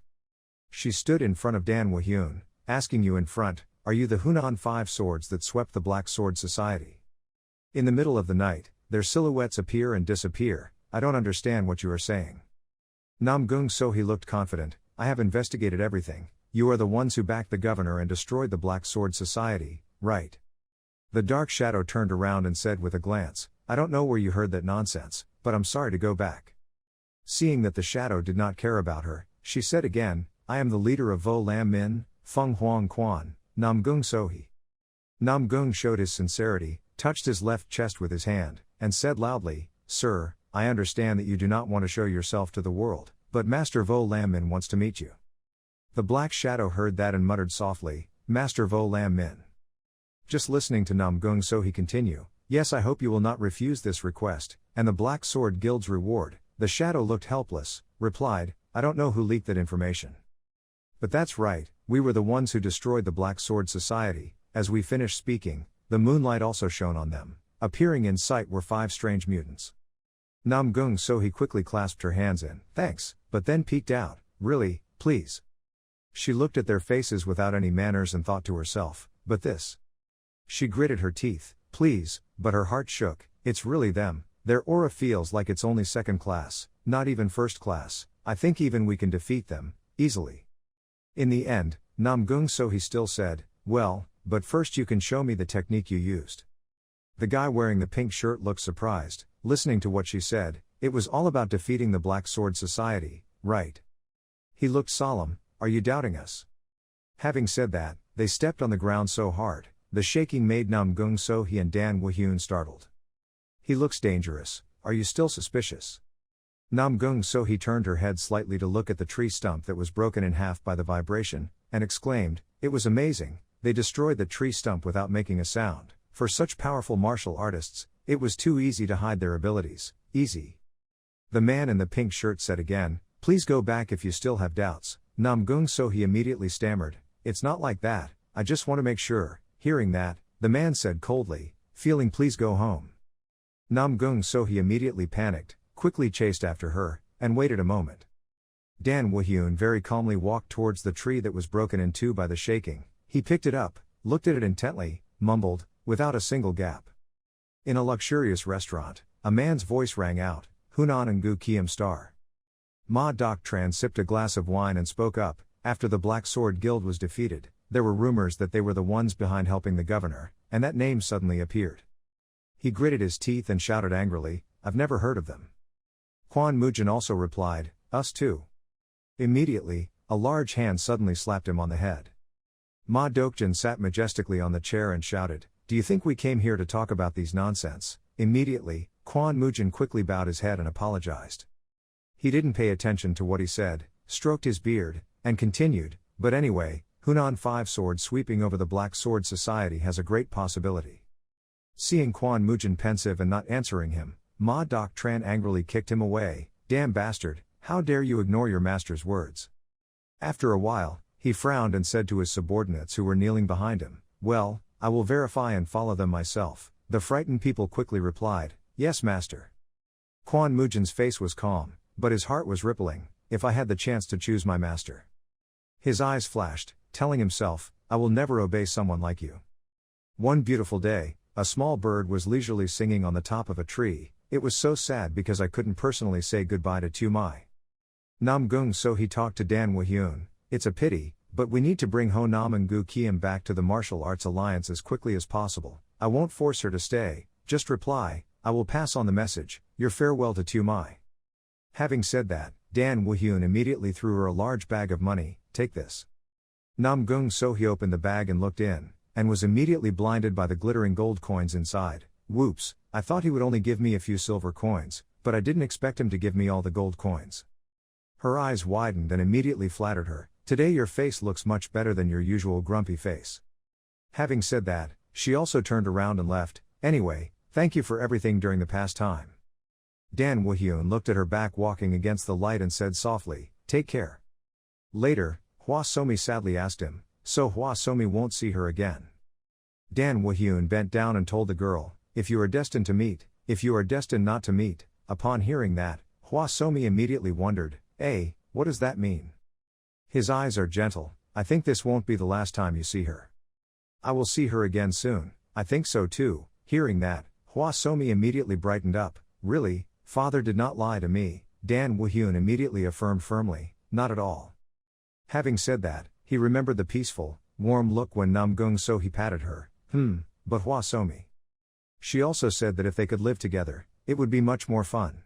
She stood in front of Dan Woo-hyun, asking you in front, are you the Hunan Five Swords that swept the Black Sword Society? In the middle of the night, their silhouettes appear and disappear, I don't understand what you are saying. Namgung Sohee looked confident, I have investigated everything, you are the ones who backed the governor and destroyed the Black Sword Society, right? The dark shadow turned around and said with a glance, I don't know where you heard that nonsense, but I'm sorry to go back. Seeing that the shadow did not care about her, she said again, I am the leader of Vo Lam Min, Feng Huang Quan, Namgung Sohee. Namgung showed his sincerity, touched his left chest with his hand, and said loudly, Sir, I understand that you do not want to show yourself to the world, but Master Vo Lam Min wants to meet you. The black shadow heard that and muttered softly, Master Vo Lam Min. Just listening to Namgung Sohee continue, yes, I hope you will not refuse this request, and the Black Sword Guild's reward. The shadow looked helpless, replied, I don't know who leaked that information. But that's right, we were the ones who destroyed the Black Sword Society. As we finished speaking, the moonlight also shone on them. Appearing in sight were 5 strange mutants. Namgung Sohee quickly clasped her hands in, thanks, but then peeked out, really, please. She looked at their faces without any manners and thought to herself, but this. She gritted her teeth, please, but her heart shook, it's really them, their aura feels like it's only second class, not even first class, I think even we can defeat them, easily. In the end, Namgung Sohee still said, well, but first you can show me the technique you used. The guy wearing the pink shirt looked surprised, listening to what she said, it was all about defeating the Black Sword Society, right? He looked solemn, are you doubting us? Having said that, they stepped on the ground so hard, the shaking made Namgung Sohee and Dan Woo-hyun startled. He looks dangerous, are you still suspicious? Namgung Sohee turned her head slightly to look at the tree stump that was broken in half by the vibration, and exclaimed, it was amazing, they destroyed the tree stump without making a sound. For such powerful martial artists, it was too easy to hide their abilities, easy. The man in the pink shirt said again, please go back if you still have doubts. Namgung Sohee immediately stammered, it's not like that, I just want to make sure. Hearing that, the man said coldly, feeling please go home. Namgung Sohee immediately panicked, quickly chased after her, and waited a moment. Dan Woo-hyun very calmly walked towards the tree that was broken in two by the shaking, he picked it up, looked at it intently, mumbled, without a single gap. In a luxurious restaurant, a man's voice rang out, Hunan and Gu Kiem Star. Ma Doc Tran sipped a glass of wine and spoke up. After the Black Sword Guild was defeated, there were rumors that they were the ones behind helping the governor, and that name suddenly appeared. He gritted his teeth and shouted angrily, I've never heard of them. Quan Mujin also replied, us too. Immediately, a large hand suddenly slapped him on the head. Ma Dokjin sat majestically on the chair and shouted, do you think we came here to talk about these nonsense? Immediately, Quan Mujin quickly bowed his head and apologized. He didn't pay attention to what he said, stroked his beard, and continued, but anyway, Hunan Five Sword sweeping over the Black Sword Society has a great possibility. Seeing Quan Mujin pensive and not answering him, Ma Doc Tran angrily kicked him away, damn bastard, how dare you ignore your master's words. After a while, he frowned and said to his subordinates who were kneeling behind him, well, I will verify and follow them myself. The frightened people quickly replied, yes master. Quan Mujin's face was calm, but his heart was rippling, if I had the chance to choose my master. His eyes flashed, telling himself, I will never obey someone like you. One beautiful day, a small bird was leisurely singing on the top of a tree. It was so sad because I couldn't personally say goodbye to Tu Mai. Namgung, so he talked to Dan Wahyun, it's a pity, but we need to bring Ho Nam and Gu Kiem back to the Martial Arts Alliance as quickly as possible. I won't force her to stay, just reply, I will pass on the message, your farewell to Tu Mai. Having said that, Dan Wahyun immediately threw her a large bag of money, take this. Namgung, so he opened the bag and looked in, and was immediately blinded by the glittering gold coins inside. Whoops, I thought he would only give me a few silver coins, but I didn't expect him to give me all the gold coins. Her eyes widened and immediately flattered her, today your face looks much better than your usual grumpy face. Having said that, she also turned around and left, anyway, thank you for everything during the past time. Dan Wahyun looked at her back walking against the light and said softly, take care. Later, Hua Somi sadly asked him, so Hua Somi won't see her again. Dan Wahyun bent down and told the girl, if you are destined to meet, if you are destined not to meet. Upon hearing that, Hua Somi immediately wondered, what does that mean? His eyes are gentle, I think this won't be the last time you see her. I will see her again soon, I think so too. Hearing that, Hua Somi immediately brightened up, really, father did not lie to me. Dan Wahyun immediately affirmed firmly, not at all. Having said that, he remembered the peaceful, warm look when Namgung, so he patted her, but Hua Somi. She also said that if they could live together, it would be much more fun.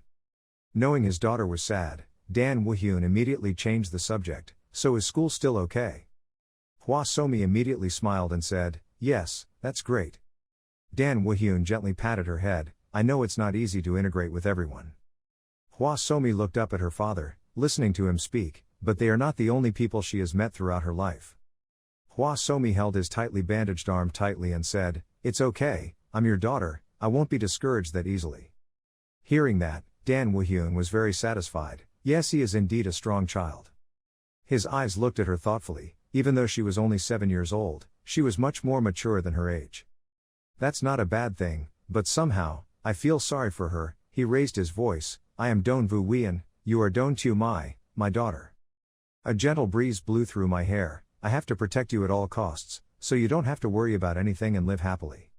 Knowing his daughter was sad, Dan Wahyun immediately changed the subject, so is school still okay? Hua Somi immediately smiled and said, yes, that's great. Dan Wahyun gently patted her head, I know it's not easy to integrate with everyone. Hua Somi looked up at her father, listening to him speak, but they are not the only people she has met throughout her life. Hua Somi held his tightly bandaged arm tightly and said, it's okay, I'm your daughter, I won't be discouraged that easily. Hearing that, Dan Wahyun was very satisfied, yes, he is indeed a strong child. His eyes looked at her thoughtfully, even though she was only 7 years old, she was much more mature than her age. That's not a bad thing, but somehow, I feel sorry for her. He raised his voice, I am Don Vu Wien, you are Don Tu Mai, my daughter. A gentle breeze blew through my hair, I have to protect you at all costs, so you don't have to worry about anything and live happily.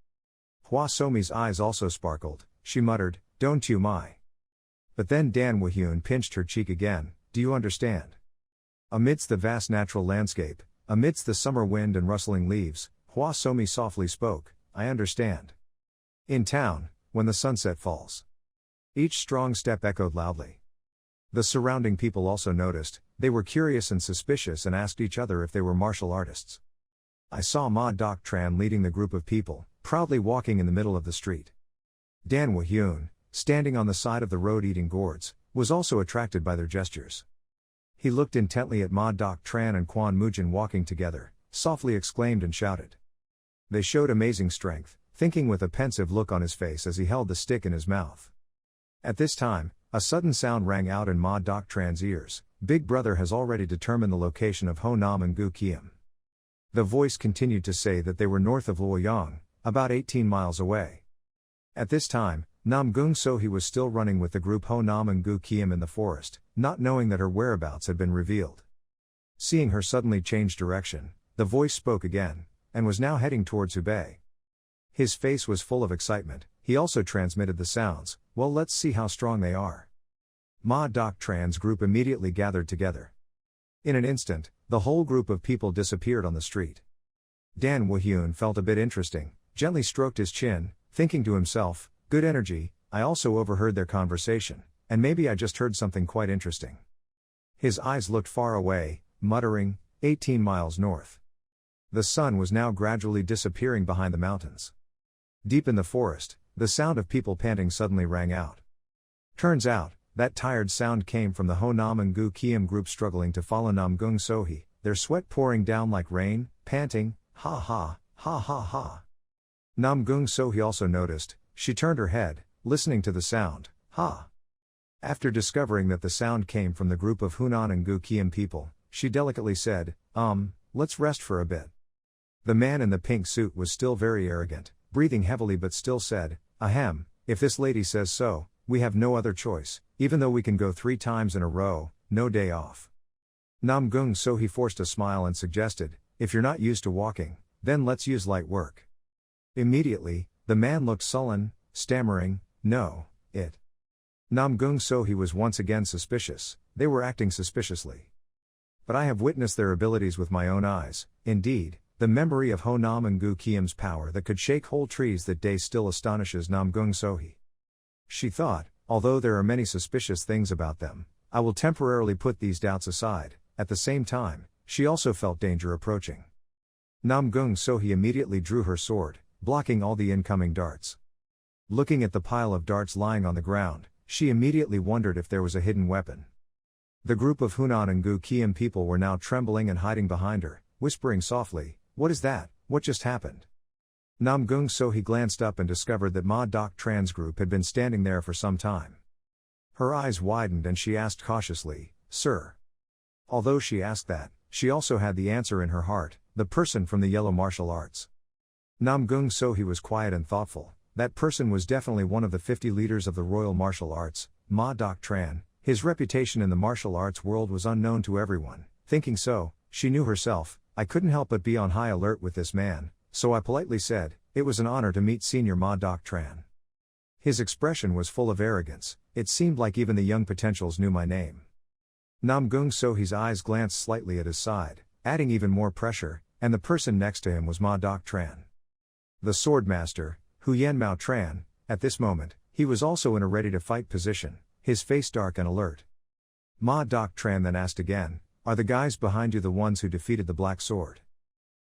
Hua Somi's eyes also sparkled, she muttered, Don Tu Mai. But then Dan Wahyun pinched her cheek again, do you understand? Amidst the vast natural landscape, amidst the summer wind and rustling leaves, Hua Somi softly spoke, I understand. In town, when the sunset falls. Each strong step echoed loudly. The surrounding people also noticed, they were curious and suspicious and asked each other if they were martial artists. I saw Ma Doc Tran leading the group of people, proudly walking in the middle of the street. Dan Wahyun, standing on the side of the road eating gourds, was also attracted by their gestures. He looked intently at Ma Doc Tran and Quan Mujin walking together, softly exclaimed and shouted. They showed amazing strength, thinking with a pensive look on his face as he held the stick in his mouth. At this time, a sudden sound rang out in Ma Doc Tran's ears, Big Brother has already determined the location of Ho Nam and Gu Kiem. The voice continued to say that they were north of Luoyang, about 18 miles away. At this time, Namgung, so he was still running with the group Ho Nam and Gu Kiem in the forest, not knowing that her whereabouts had been revealed. Seeing her suddenly change direction, the voice spoke again, and was now heading towards Hubei. His face was full of excitement. He also transmitted the sounds. Well, let's see how strong they are. Ma Doc Tran's group immediately gathered together. In an instant, the whole group of people disappeared on the street. Dan Woo-hyun felt a bit interesting, gently stroked his chin, thinking to himself, good energy. I also overheard their conversation, and maybe I just heard something quite interesting. His eyes looked far away, muttering, 18 miles north. The sun was now gradually disappearing behind the mountains. Deep in the forest, the sound of people panting suddenly rang out. Turns out, that tired sound came from the Hanam and Gu Kiem group struggling to follow Namgung Sohee, their sweat pouring down like rain, panting, ha ha, ha ha ha. Namgung Sohee also noticed. She turned her head, listening to the sound, ha. After discovering that the sound came from the group of Hunan and Gu Kiem people, she delicately said, let's rest for a bit. The man in the pink suit was still very arrogant, breathing heavily but still said, ahem, if this lady says so, we have no other choice, even though we can go 3 times in a row, no day off. Namgung Sohee forced a smile and suggested, if you're not used to walking, then let's use light work. Immediately, the man looked sullen, stammering, no, it. Namgung Sohee was once again suspicious. They were acting suspiciously. But I have witnessed their abilities with my own eyes. Indeed, the memory of Hanam and Gu Kiem's power that could shake whole trees that day still astonishes Namgung Sohee. She thought, although there are many suspicious things about them, I will temporarily put these doubts aside. At the same time, she also felt danger approaching. Namgung Sohee immediately drew her sword, blocking all the incoming darts. Looking at the pile of darts lying on the ground, she immediately wondered if there was a hidden weapon. The group of Hunan and Gu Kiem people were now trembling and hiding behind her, whispering softly, what is that, what just happened? Namgung Sohee glanced up and discovered that Ma Doc Tran's group had been standing there for some time. Her eyes widened and she asked cautiously, sir. Although she asked that, she also had the answer in her heart, the person from the yellow martial arts. Namgung Sohee was quiet and thoughtful. That person was definitely one of the 50 leaders of the royal martial arts, Ma Doc Tran. His reputation in the martial arts world was unknown to everyone. Thinking so, she knew herself, I couldn't help but be on high alert with this man, so I politely said, it was an honor to meet Senior Ma Doc Tran. His expression was full of arrogance. It seemed like even the young potentials knew my name. Namgung Sohee's eyes glanced slightly at his side, adding even more pressure, and the person next to him was Ma Doc Tran. The swordmaster, Huyen Mao Tran. At this moment, he was also in a ready-to-fight position, his face dark and alert. Ma Doc Tran then asked again, are the guys behind you the ones who defeated the Black Sword?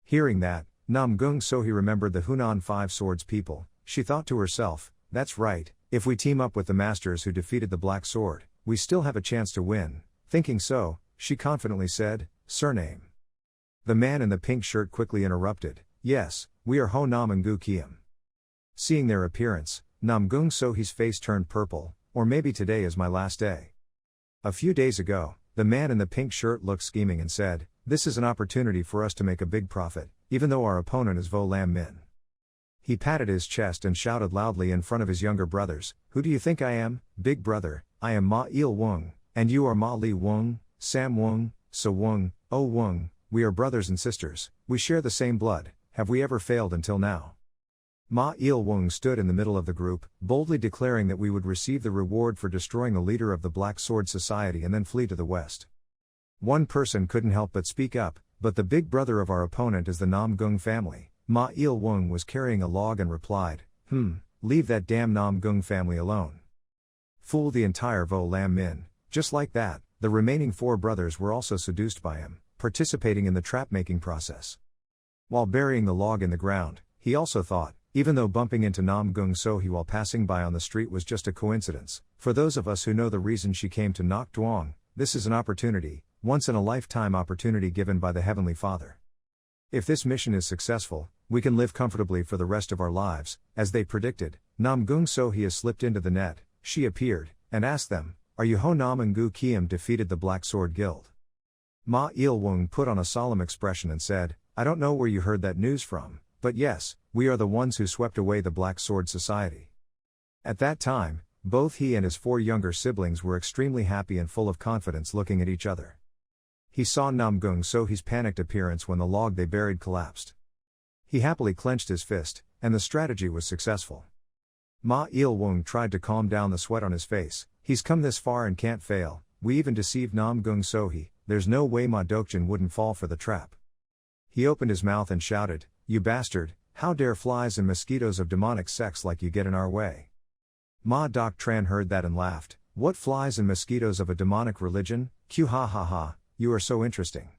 Hearing that, Namgung Sohee remembered the Hunan Five Swords people. She thought to herself, that's right, if we team up with the masters who defeated the Black Sword, we still have a chance to win. Thinking so, she confidently said, surname. The man in the pink shirt quickly interrupted, yes, we are Hanam and Gu Kiem. Seeing their appearance, Namgung Sohee's face turned purple, or maybe today is my last day. A few days ago, the man in the pink shirt looked scheming and said, this is an opportunity for us to make a big profit, even though our opponent is Vo Lam Min. He patted his chest and shouted loudly in front of his younger brothers, who do you think I am, big brother? I am Ma Il Wung, and you are Ma Li Wung, Sam Wung, So Wung, Oh Wung, we are brothers and sisters, we share the same blood, have we ever failed until now? Ma Il Wung stood in the middle of the group, boldly declaring that we would receive the reward for destroying the leader of the Black Sword Society and then flee to the west. One person couldn't help but speak up, but the big brother of our opponent is the Namgung family. Ma Il Wung was carrying a log and replied, leave that damn Namgung family alone. Fool the entire Vo Lam Min. Just like that, the remaining 4 brothers were also seduced by him, participating in the trap-making process. While burying the log in the ground, he also thought, even though bumping into Namgung Sohee while passing by on the street was just a coincidence, for those of us who know the reason she came to Nok Duong, this is an opportunity, once-in-a-lifetime opportunity given by the Heavenly Father. If this mission is successful, we can live comfortably for the rest of our lives. As they predicted, Namgung Sohee has slipped into the net. She appeared, and asked them, are you Hanam and Gu Kiem defeated the Black Sword Guild? Ma Il Wung put on a solemn expression and said, I don't know where you heard that news from, but yes, we are the ones who swept away the Black Sword Society. At that time, both he and his 4 younger siblings were extremely happy and full of confidence looking at each other. He saw Namgung Sohee's panicked appearance when the log they buried collapsed. He happily clenched his fist, and the strategy was successful. Ma Il-wung tried to calm down the sweat on his face. He's come this far and can't fail. We even deceived Namgung Sohee. There's no way Ma Dokjin wouldn't fall for the trap. He opened his mouth and shouted, "You bastard, how dare flies and mosquitoes of demonic sex like you get in our way?" Ma Dok Tran heard that and laughed. "What flies and mosquitoes of a demonic religion? Q ha ha ha, you are so interesting."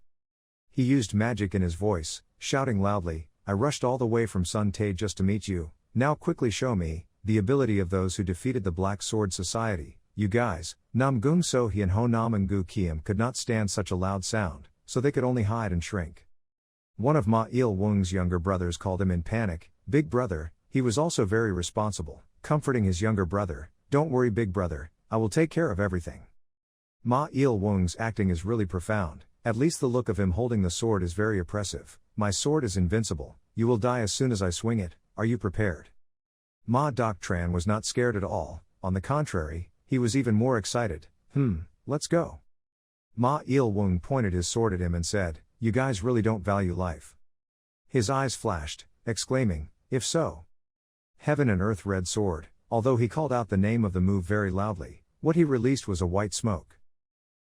He used magic in his voice, shouting loudly, "I rushed all the way from Sun Tae just to meet you. Now quickly show me the ability of those who defeated the Black Sword Society. You guys." Namgung Sohee and Honam and Gu Kiem could not stand such a loud sound, so they could only hide and shrink. One of Ma Il-wung's younger brothers called him in panic, "Big brother." He was also very responsible, comforting his younger brother, "Don't worry big brother, I will take care of everything." Ma Il-wung's acting is really profound, at least the look of him holding the sword is very oppressive. "My sword is invincible, you will die as soon as I swing it, are you prepared?" Ma Dok Tran was not scared at all, on the contrary, he was even more excited. Let's go." Ma Il-wung pointed his sword at him and said, "You guys really don't value life." His eyes flashed, exclaiming, "If so." Heaven and Earth Red Sword. Although he called out the name of the move very loudly, what he released was a white smoke.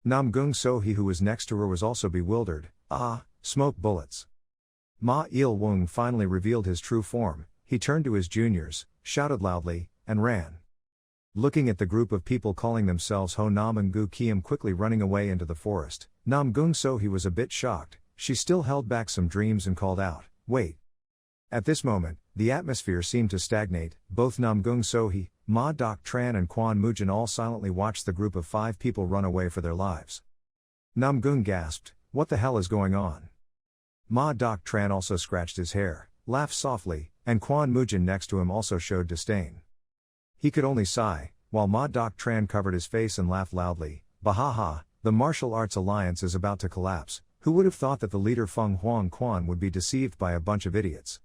Namgung Sohee, who was next to her, was also bewildered. "Ah, smoke bullets." Ma Il-wung finally revealed his true form. He turned to his juniors, shouted loudly, and ran. Looking at the group of people calling themselves Honam and Gu Kiem quickly running away into the forest, Namgung Sohee was a bit shocked. She still held back some dreams and called out, "Wait." At this moment, the atmosphere seemed to stagnate. Both Namgung Sohee, Ma Dok Tran and Kwon Mujin all silently watched the group of 5 people run away for their lives. Namgung gasped, "What the hell is going on?" Ma Dok Tran also scratched his hair, laughed softly, and Kwon Mujin next to him also showed disdain. He could only sigh, while Ma Dok Tran covered his face and laughed loudly. "Bahaha, the martial arts alliance is about to collapse. Who would have thought that the leader Feng Huang Quan would be deceived by a bunch of idiots?"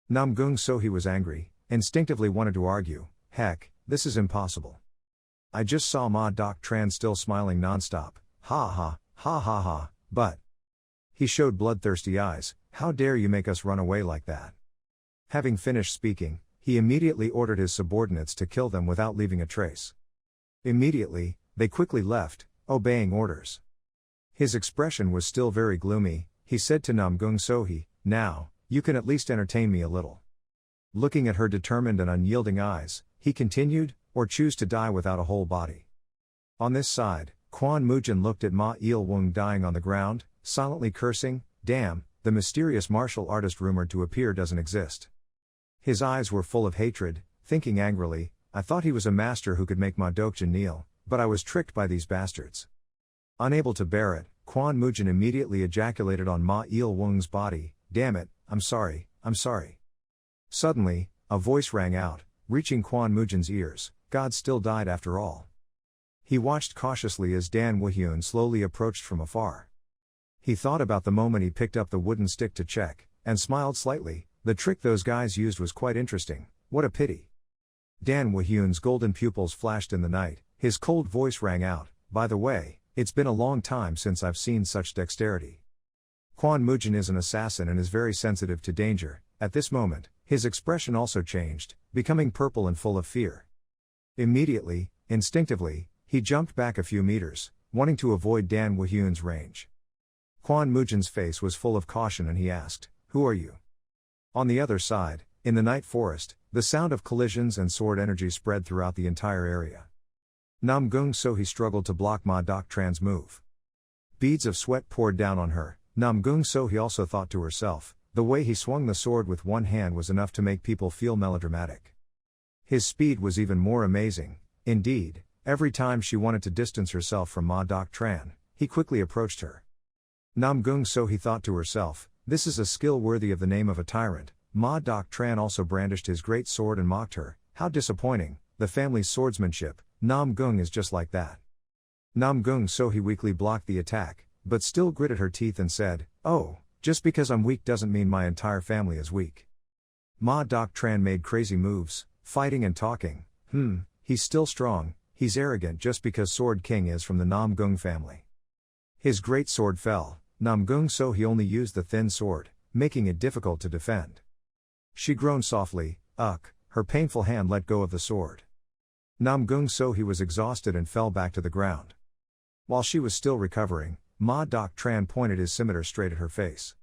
Namgung Sohee was angry, instinctively wanted to argue, "Heck, this is impossible. I just saw Ma Dok Tran still smiling nonstop, ha ha, ha ha ha, but..." He showed bloodthirsty eyes, "How dare you make us run away like that?" Having finished speaking, he immediately ordered his subordinates to kill them without leaving a trace. Immediately, they quickly left, obeying orders. His expression was still very gloomy. He said to Namgung Sohee, "Now, you can at least entertain me a little." Looking at her determined and unyielding eyes, he continued, "Or choose to die without a whole body." On this side, Kwon Mujin looked at Ma Il-wung dying on the ground, silently cursing, "Damn, the mysterious martial artist rumored to appear doesn't exist." His eyes were full of hatred, thinking angrily, "I thought he was a master who could make Ma Dokjin kneel, but I was tricked by these bastards." Unable to bear it, Kwon Mujin immediately ejaculated on Ma Il-wung's body, "Damn it, I'm sorry, I'm sorry." Suddenly, a voice rang out, reaching Kwon Mujin's ears, "God still died after all." He watched cautiously as Dan Woo-hyun slowly approached from afar. He thought about the moment he picked up the wooden stick to check, and smiled slightly. The trick those guys used was quite interesting, what a pity. Dan Woo-hyun's golden pupils flashed in the night, his cold voice rang out, "By the way, it's been a long time since I've seen such dexterity." Kwon Mujin is an assassin and is very sensitive to danger. At this moment, his expression also changed, becoming purple and full of fear. Immediately, instinctively, he jumped back a few meters, wanting to avoid Dan Woo-hyun's range. Kwon Mujin's face was full of caution and he asked, "Who are you?" On the other side, in the night forest, the sound of collisions and sword energy spread throughout the entire area. Namgung Sohee struggled to block Ma Dok Tran's move. Beads of sweat poured down on her. Namgung Sohee also thought to herself, the way he swung the sword with one hand was enough to make people feel melodramatic. His speed was even more amazing. Indeed, every time she wanted to distance herself from Ma Dok Tran, he quickly approached her. Namgung Sohee thought to herself, this is a skill worthy of the name of a tyrant. Ma Dok Tran also brandished his great sword and mocked her. How disappointing, the family's swordsmanship. Namgung is just like that. Namgung Sohee weakly blocked the attack, but still gritted her teeth and said, "Oh, just because I'm weak doesn't mean my entire family is weak." Ma Dok Tran made crazy moves, fighting and talking. He's still strong, he's arrogant just because Sword King is from the Namgung family. His great sword fell. Namgung Sohee only used the thin sword, making it difficult to defend. She groaned softly, ugh, her painful hand let go of the sword. Namgung Sohi was exhausted and fell back to the ground. While she was still recovering, Ma Dok Tran pointed his scimitar straight at her face.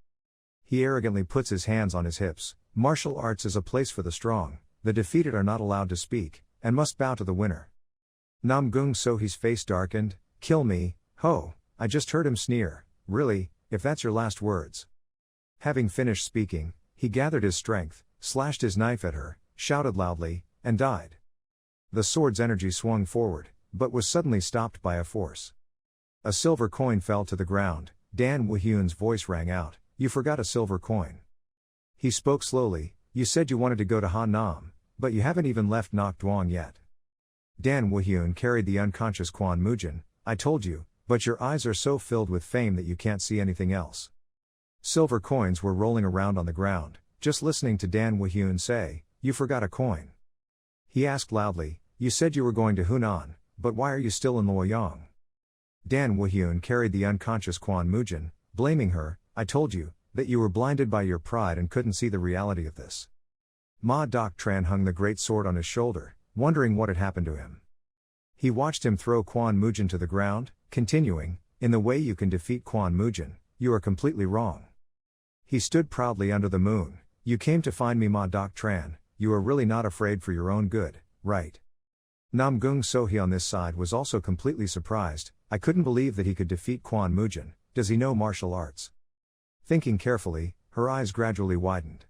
He arrogantly puts his hands on his hips. Martial arts is a place for the strong, the defeated are not allowed to speak, and must bow to the winner. Namgung Sohi's face darkened. Kill me, ho, I just heard him sneer, really, if that's your last words. Having finished speaking, he gathered his strength, slashed his knife at her, shouted loudly, and died. The sword's energy swung forward, but was suddenly stopped by a force. A silver coin fell to the ground. Dan Woo-hyun's voice rang out, "You forgot a silver coin." He spoke slowly, "You said you wanted to go to Hanam, but you haven't even left Nok Duong yet." Dan Woo-hyun carried the unconscious Kwan Mujin. "I told you, but your eyes are so filled with fame that you can't see anything else." Silver coins were rolling around on the ground, just listening to Dan Woo-hyun say, "You forgot a coin." He asked loudly, "You said you were going to Hunan, but why are you still in Luoyang?" Dan Woo-hyun carried the unconscious Kwan Mujin, blaming her, "I told you, that you were blinded by your pride and couldn't see the reality of this." Ma Dok Tran hung the great sword on his shoulder, wondering what had happened to him. He watched him throw Kwan Mujin to the ground, continuing, "In the way you can defeat Kwan Mujin, you are completely wrong." He stood proudly under the moon. "You came to find me, Ma Dok Tran, you are really not afraid for your own good, right?" Namgung Sohi on this side was also completely surprised. "I couldn't believe that he could defeat Kwan Mujin. Does he know martial arts?" Thinking carefully, her eyes gradually widened.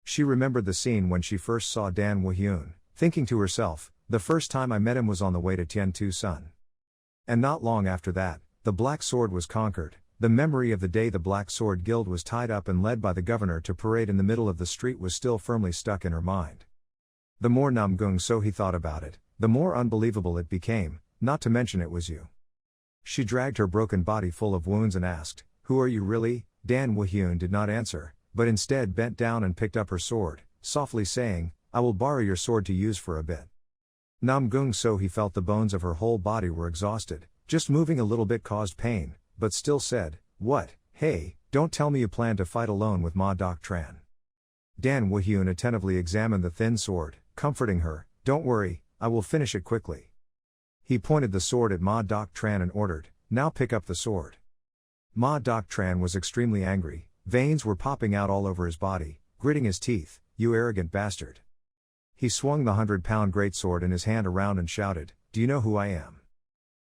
She remembered the scene when she first saw Dan Woo-hyun, thinking to herself, "The first time I met him was on the way to Tiantu Sun." And not long after that, the Black Sword was conquered. The memory of the day the Black Sword Guild was tied up and led by the governor to parade in the middle of the street was still firmly stuck in her mind. The more Namgung Sohi thought about it, the more unbelievable it became, not to mention it was you. She dragged her broken body full of wounds and asked, "Who are you really?" Dan Woo-hyun did not answer, but instead bent down and picked up her sword, softly saying, "I will borrow your sword to use for a bit." Namgung Sohi felt the bones of her whole body were exhausted, just moving a little bit caused pain, but still said, "What, hey, don't tell me you plan to fight alone with Ma Dok Tran." Dan Woo-hyun attentively examined the thin sword, comforting her, "Don't worry, I will finish it quickly." He pointed the sword at Ma Dok Tran and ordered, "Now pick up the sword." Ma Dok Tran was extremely angry, veins were popping out all over his body, gritting his teeth, "You arrogant bastard." He swung the 100-pound greatsword in his hand around and shouted, "Do you know who I am?"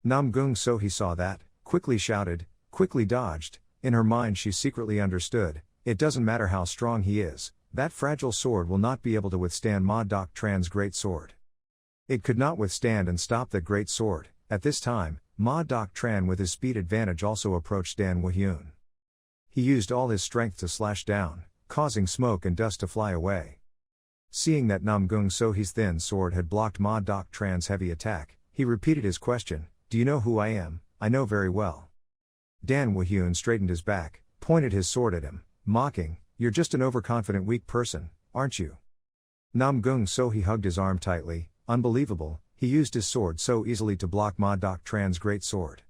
Namgung Sohi saw that, quickly shouted, quickly dodged. In her mind she secretly understood, it doesn't matter how strong he is, that fragile sword will not be able to withstand Ma Dok Tran's great sword. It could not withstand and stop that great sword. At this time, Ma Dok Tran with his speed advantage also approached Dan Woo-hyun. He used all his strength to slash down, causing smoke and dust to fly away. Seeing that Namgung Sohi's thin sword had blocked Ma Dok Tran's heavy attack, he repeated his question, "Do you know who I am?" "I know very well." Dan Woo-hyun straightened his back, pointed his sword at him, mocking, "You're just an overconfident weak person, aren't you?" Namgung Sohi hugged his arm tightly. Unbelievable, he used his sword so easily to block Ma Dok Tran's great sword.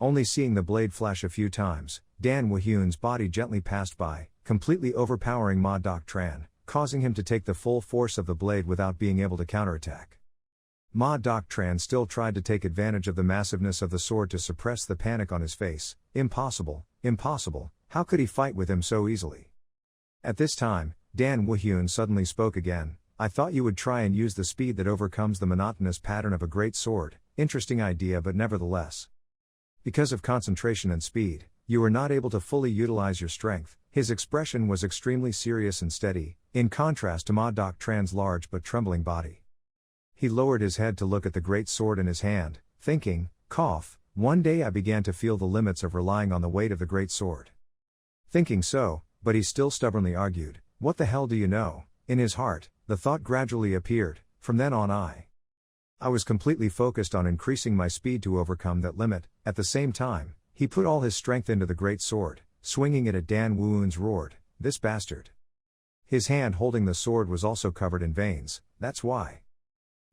Only seeing the blade flash a few times, Dan Woo-hyun's body gently passed by, completely overpowering Ma Dok Tran, causing him to take the full force of the blade without being able to counterattack. Ma Dok Tran still tried to take advantage of the massiveness of the sword to suppress the panic on his face. Impossible, impossible, how could he fight with him so easily? At this time, Dan Woo-hyun suddenly spoke again, "I thought you would try and use the speed that overcomes the monotonous pattern of a great sword. Interesting idea, but nevertheless. Because of concentration and speed, you were not able to fully utilize your strength." His expression was extremely serious and steady, in contrast to Ma Dok Tran's large but trembling body. He lowered his head to look at the great sword in his hand, thinking, cough, "One day I began to feel the limits of relying on the weight of the great sword." Thinking so, but he still stubbornly argued, "What the hell do you know?" In his heart, the thought gradually appeared, "From then on I was completely focused on increasing my speed to overcome that limit." At the same time, he put all his strength into the great sword, swinging it at Dan Woo-hyun's roared, "This bastard." His hand holding the sword was also covered in veins. "That's why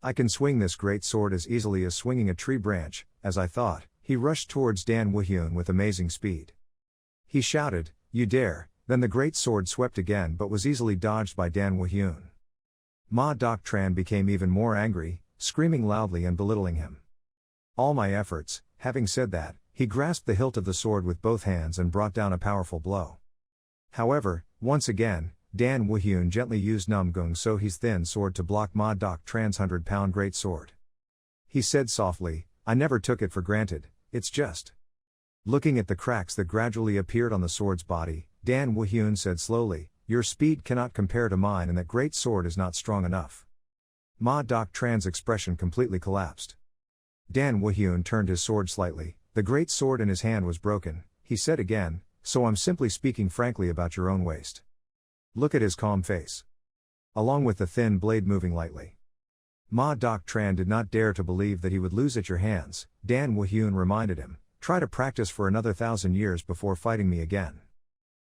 I can swing this great sword as easily as swinging a tree branch." As I thought, he rushed towards Dan Woo-hyun with amazing speed. He shouted, "You dare, then the great sword swept again but was easily dodged by Dan Woo-hyun. Ma Dok-tran became even more angry, screaming loudly and belittling him. All my efforts. Having said that, he grasped the hilt of the sword with both hands and brought down a powerful blow. However, once again, Dan Woo-hyun gently used Namgung Sohi's thin sword to block Ma Dok-tran's 100-pound great sword. He said softly, "I never took it for granted, it's just." Looking at the cracks that gradually appeared on the sword's body, Dan Woo-hyun said slowly, "Your speed cannot compare to mine and that great sword is not strong enough." Ma Dok-tran's expression completely collapsed. Dan Woo-hyun turned his sword slightly. The great sword in his hand was broken. He said again, "So I'm simply speaking frankly about your own waste." Look at his calm face. Along with the thin blade moving lightly. Ma Dok-tran did not dare to believe that he would lose at your hands. Dan Woo-hyun reminded him, "Try to practice for another 1,000 years before fighting me again."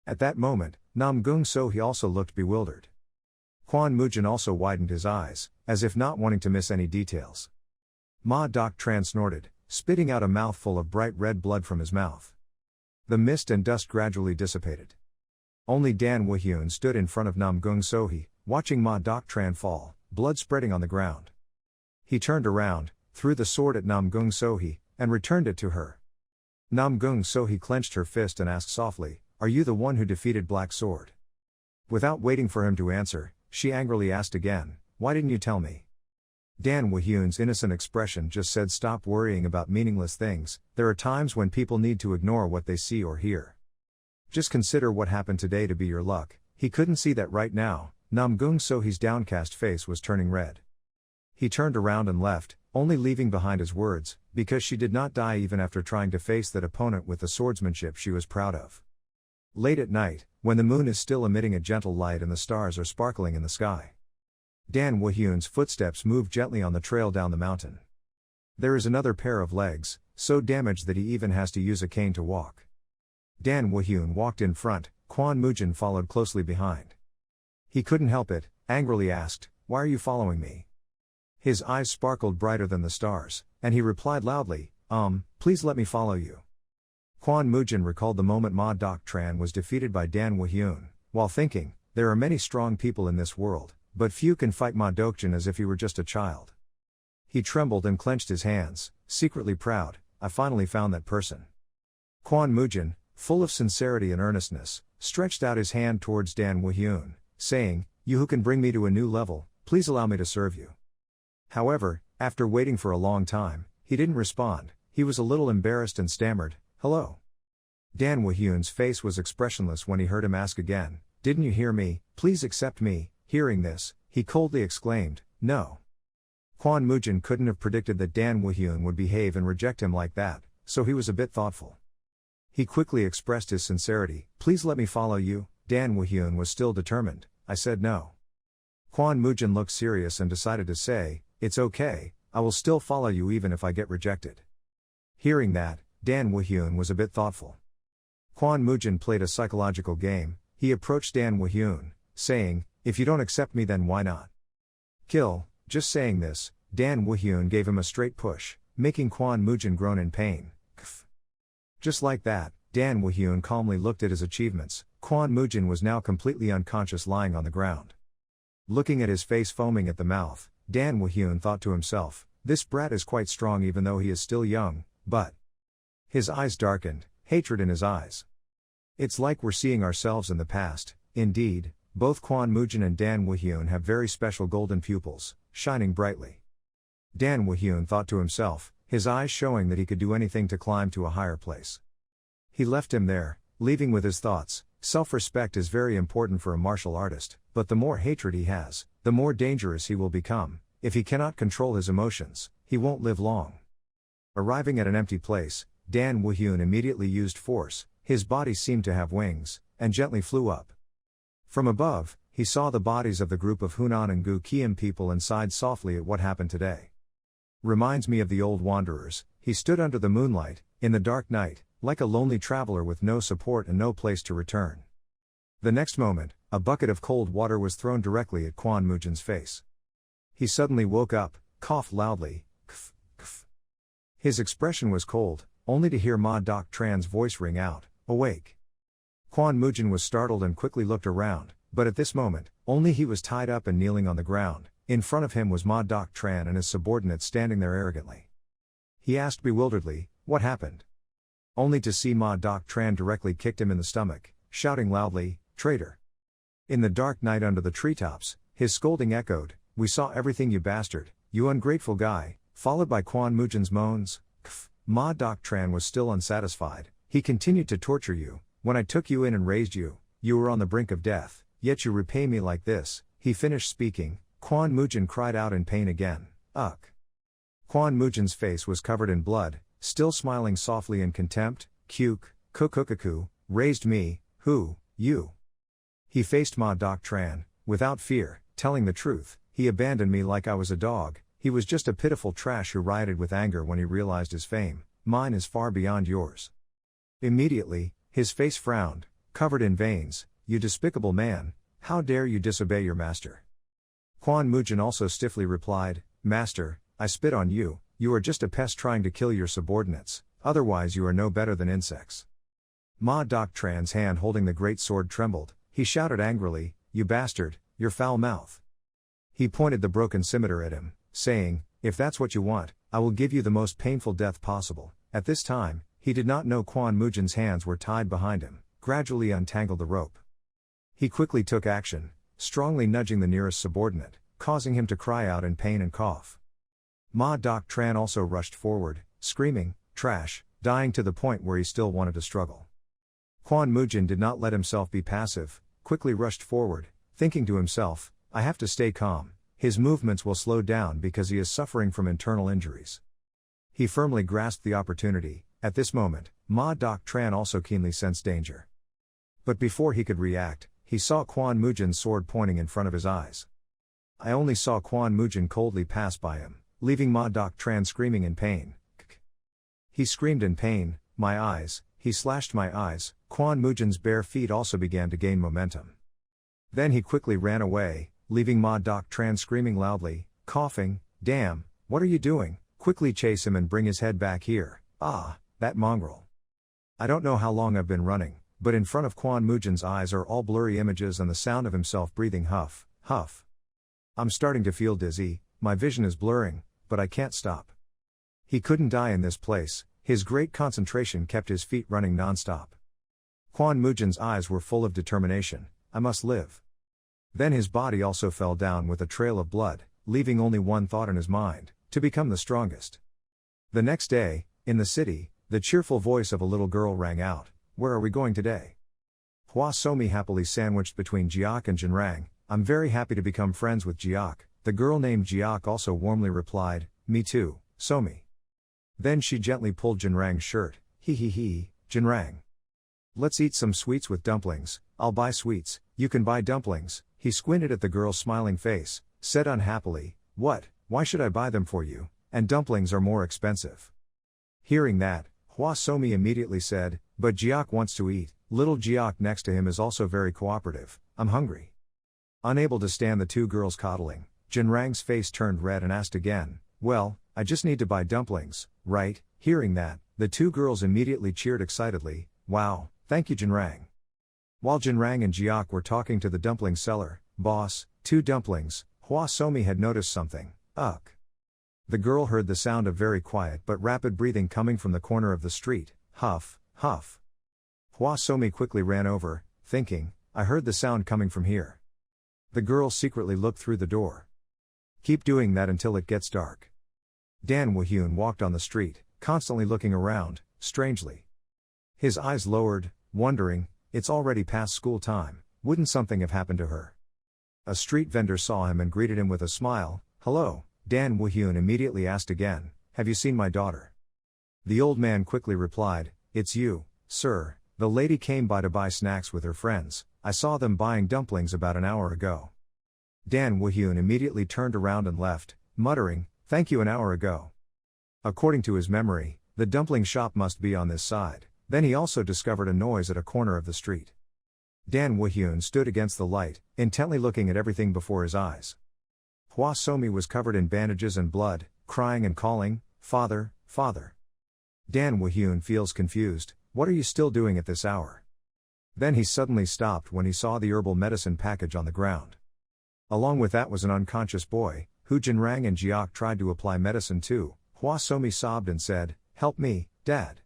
At that moment, Namgung Sohi also looked bewildered. Kwon Mujin also widened his eyes, as if not wanting to miss any details. Ma Dok-tran snorted, spitting out a mouthful of bright red blood from his mouth. The mist and dust gradually dissipated. Only Dan Woo-hyun stood in front of Namgung Sohi, watching Ma Dok-tran fall, blood spreading on the ground. He turned around, threw the sword at Namgung Sohi, and returned it to her. Namgung Sohi clenched her fist and asked softly, "Are you the one who defeated Black Sword?" Without waiting for him to answer, she angrily asked again, "Why didn't you tell me?" Dan Woo-hyun's innocent expression just said, "Stop worrying about meaningless things. There are times when people need to ignore what they see or hear. Just consider what happened today to be your luck." He couldn't see that right now. Namgung Sohi's downcast face was turning red. He turned around and left, only leaving behind his words, because she did not die even after trying to face that opponent with the swordsmanship she was proud of. Late at night, when the moon is still emitting a gentle light and the stars are sparkling in the sky. Dan Woo-hyun's footsteps move gently on the trail down the mountain. There is another pair of legs, so damaged that he even has to use a cane to walk. Dan Woo-hyun walked in front, Kwon Mujin followed closely behind. He couldn't help it, angrily asked, "Why are you following me?" His eyes sparkled brighter than the stars, and he replied loudly, Please let me follow you." Kwon Mujin recalled the moment Ma Dok-tran was defeated by Dan Woo-hyun, while thinking, "There are many strong people in this world, but few can fight Ma Dok-jin as if he were just a child." He trembled and clenched his hands, secretly proud, "I finally found that person." Kwon Mujin, full of sincerity and earnestness, stretched out his hand towards Dan Woo-hyun, saying, "You who can bring me to a new level, please allow me to serve you." However, after waiting for a long time, he didn't respond. He was a little embarrassed and stammered, "Hello." Dan Woo-hyun's face was expressionless when he heard him ask again, "Didn't you hear me? Please accept me." Hearing this, he coldly exclaimed, "No." Kwon Mujin couldn't have predicted that Dan Woo-hyun would behave and reject him like that, so he was a bit thoughtful. He quickly expressed his sincerity, "Please let me follow you." Dan Woo-hyun was still determined, "I said no." Kwon Mujin looked serious and decided to say, "It's okay, I will still follow you even if I get rejected." Hearing that, Dan Woo-hyun was a bit thoughtful. Kwon Mujin played a psychological game. He approached Dan Woo-hyun, saying, "If you don't accept me then why not?" Kill. Just saying this, Dan Woo-hyun gave him a straight push, making Kwon Mujin groan in pain. Kf. Just like that, Dan Woo-hyun calmly looked at his achievements. Kwon Mujin was now completely unconscious lying on the ground. Looking at his face foaming at the mouth, Dan Woo-hyun thought to himself, "This brat is quite strong even though he is still young, but..." His eyes darkened, hatred in his eyes. It's like we're seeing ourselves in the past. Indeed, both Kwon Mujin and Dan Woo-hyun have very special golden pupils, shining brightly. Dan Woo-hyun thought to himself, his eyes showing that he could do anything to climb to a higher place. He left him there, leaving with his thoughts, self-respect is very important for a martial artist, but the more hatred he has, the more dangerous he will become. If he cannot control his emotions, he won't live long. Arriving at an empty place, Dan Woo-hyun immediately used force. His body seemed to have wings, and gently flew up. From above, he saw the bodies of the group of Hunan and Gu Kiem people and sighed softly at what happened today. Reminds me of the old wanderers. He stood under the moonlight, in the dark night, like a lonely traveler with no support and no place to return. The next moment, a bucket of cold water was thrown directly at Kwon Mujin's face. He suddenly woke up, coughed loudly, kf, kf. His expression was cold, only to hear Ma Dok-tran's voice ring out, "Awake." Quan Mujin was startled and quickly looked around, but at this moment, only he was tied up and kneeling on the ground. In front of him was Ma Doc Tran and his subordinates standing there arrogantly. He asked bewilderedly, "What happened?" Only to see Ma Doc Tran directly kicked him in the stomach, shouting loudly, "Traitor!" In the dark night under the treetops, his scolding echoed, "We saw everything, you bastard, you ungrateful guy," followed by Quan Mujin's moans. "Kf." Ma Doc Tran was still unsatisfied. "He continued to torture you. When I took you in and raised you, you were on the brink of death, yet you repay me like this." He finished speaking. Quan Mujin cried out in pain again, "Ugh." Quan Mujin's face was covered in blood, still smiling softly in contempt. "Kuke, kukukaku, raised me, who, you?" He faced Ma Doc Tran, without fear, telling the truth. "He abandoned me like I was a dog. He was just a pitiful trash who rioted with anger when he realized his fame. Mine is far beyond yours." Immediately, his face frowned, covered in veins. "You despicable man, how dare you disobey your master?" Quan Mujin also stiffly replied, "Master, I spit on you, you are just a pest trying to kill your subordinates, otherwise you are no better than insects." Ma Doc Tran's hand holding the great sword trembled. He shouted angrily, "You bastard, your foul mouth." He pointed the broken scimitar at him, saying, "If that's what you want, I will give you the most painful death possible." At this time, he did not know Quan Mujin's hands were tied behind him, gradually untangled the rope. He quickly took action, strongly nudging the nearest subordinate, causing him to cry out in pain and cough. Ma Doc Tran also rushed forward, screaming, "Trash," dying to the point where he still wanted to struggle. Quan Mujin did not let himself be passive, quickly rushed forward, thinking to himself, "I have to stay calm, his movements will slow down because he is suffering from internal injuries." He firmly grasped the opportunity. At this moment, Ma Doc Tran also keenly sensed danger. But before he could react, he saw Quan Mujin's sword pointing in front of his eyes. I only saw Quan Mujin coldly pass by him, leaving Ma Doc Tran screaming in pain. He screamed in pain, "My eyes," he slashed my eyes. Quan Mujin's bare feet also began to gain momentum. Then he quickly ran away, leaving Ma Doc Tran screaming loudly, coughing, "Damn, what are you doing? Quickly chase him and bring his head back here. Ah, that mongrel." I don't know how long I've been running, but in front of Quan Mujin's eyes are all blurry images and the sound of himself breathing huff, huff. I'm starting to feel dizzy, my vision is blurring, but I can't stop. He couldn't die in this place, his great concentration kept his feet running non-stop. Quan Mujin's eyes were full of determination, "I must live." Then his body also fell down with a trail of blood, leaving only one thought in his mind, to become the strongest. The next day, in the city, the cheerful voice of a little girl rang out, "Where are we going today?" Hua Somi happily sandwiched between Jiak and Jinrang, "I'm very happy to become friends with Jiak." The girl named Jiak also warmly replied, "Me too, Somi." Then she gently pulled Jinrang's shirt, "He, Jinrang. Let's eat some sweets with dumplings, I'll buy sweets, you can buy dumplings." He squinted at the girl's smiling face, said unhappily, "What, why should I buy them for you, and dumplings are more expensive." Hearing that, Hua Somi immediately said, "But Jiak wants to eat." Little Jiak next to him is also very cooperative, "I'm hungry." Unable to stand the two girls coddling, Jinrang's face turned red and asked again, "Well, I just need to buy dumplings, right?" Hearing that, the two girls immediately cheered excitedly, "Wow, thank you Jinrang." While Jinrang and Jiak were talking to the dumpling seller, "Boss, 2 dumplings," Hua Somi had noticed something, "Ugh." The girl heard the sound of very quiet but rapid breathing coming from the corner of the street, huff, huff. Hua Somi quickly ran over, thinking, "I heard the sound coming from here." The girl secretly looked through the door. "Keep doing that until it gets dark." Dan Woo-hyun walked on the street, constantly looking around, strangely. His eyes lowered, wondering, it's already past school time, wouldn't something have happened to her? A street vendor saw him and greeted him with a smile, "Hello." Dan Woo-hyun immediately asked again, "Have you seen my daughter?" The old man quickly replied, "It's you, sir. The lady came by to buy snacks with her friends. I saw them buying dumplings about an hour ago." Dan Woo-hyun immediately turned around and left, muttering, "Thank you, an hour ago." According to his memory, the dumpling shop must be on this side. Then he also discovered a noise at a corner of the street. Dan Woo-hyun stood against the light, intently looking at everything before his eyes. Hua Somi was covered in bandages and blood, crying and calling, "Father, father." Dan Woo-hyun feels confused, "What are you still doing at this hour?" Then he suddenly stopped when he saw the herbal medicine package on the ground. Along with that was an unconscious boy, who Jinrang and Jiak tried to apply medicine to. Hua Somi sobbed and said, "Help me, Dad."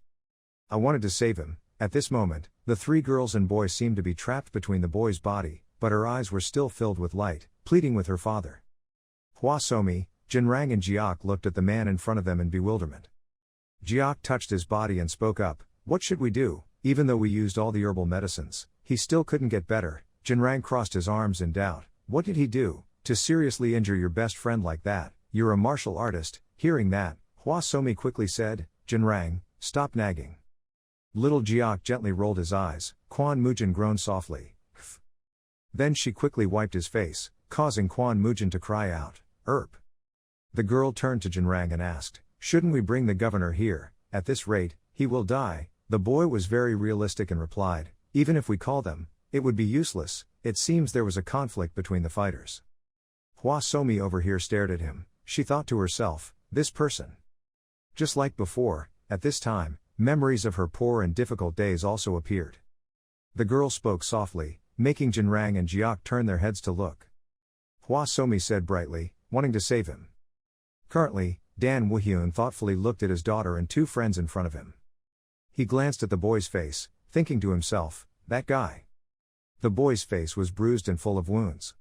I wanted to save him. At this moment, the three girls and boy seemed to be trapped between the boy's body, but her eyes were still filled with light, pleading with her father. Hua Somi, Jinrang and Jiak looked at the man in front of them in bewilderment. Jiak touched his body and spoke up, "What should we do? Even though we used all the herbal medicines, he still couldn't get better." Jinrang crossed his arms in doubt. "What did he do to seriously injure your best friend like that? You're a martial artist." Hearing that, Hua Somi quickly said, "Jinrang, stop nagging." Little Jiak gently rolled his eyes. Quan Mujin groaned softly. Then she quickly wiped his face, causing Quan Mujin to cry out, "Erp." The girl turned to Jinrang and asked, "Shouldn't we bring the governor here? At this rate, he will die." The boy was very realistic and replied, "Even if we call them, it would be useless." It seems there was a conflict between the fighters. Hua Somi over here stared at him. She thought to herself, "This person." Just like before, at this time, memories of her poor and difficult days also appeared. The girl spoke softly, making Jinrang and Jiak turn their heads to look. Hua Somi said brightly, wanting to save him. Currently, Dan Wuhyun thoughtfully looked at his daughter and two friends in front of him. He glanced at the boy's face, thinking to himself, "That guy." The boy's face was bruised and full of wounds.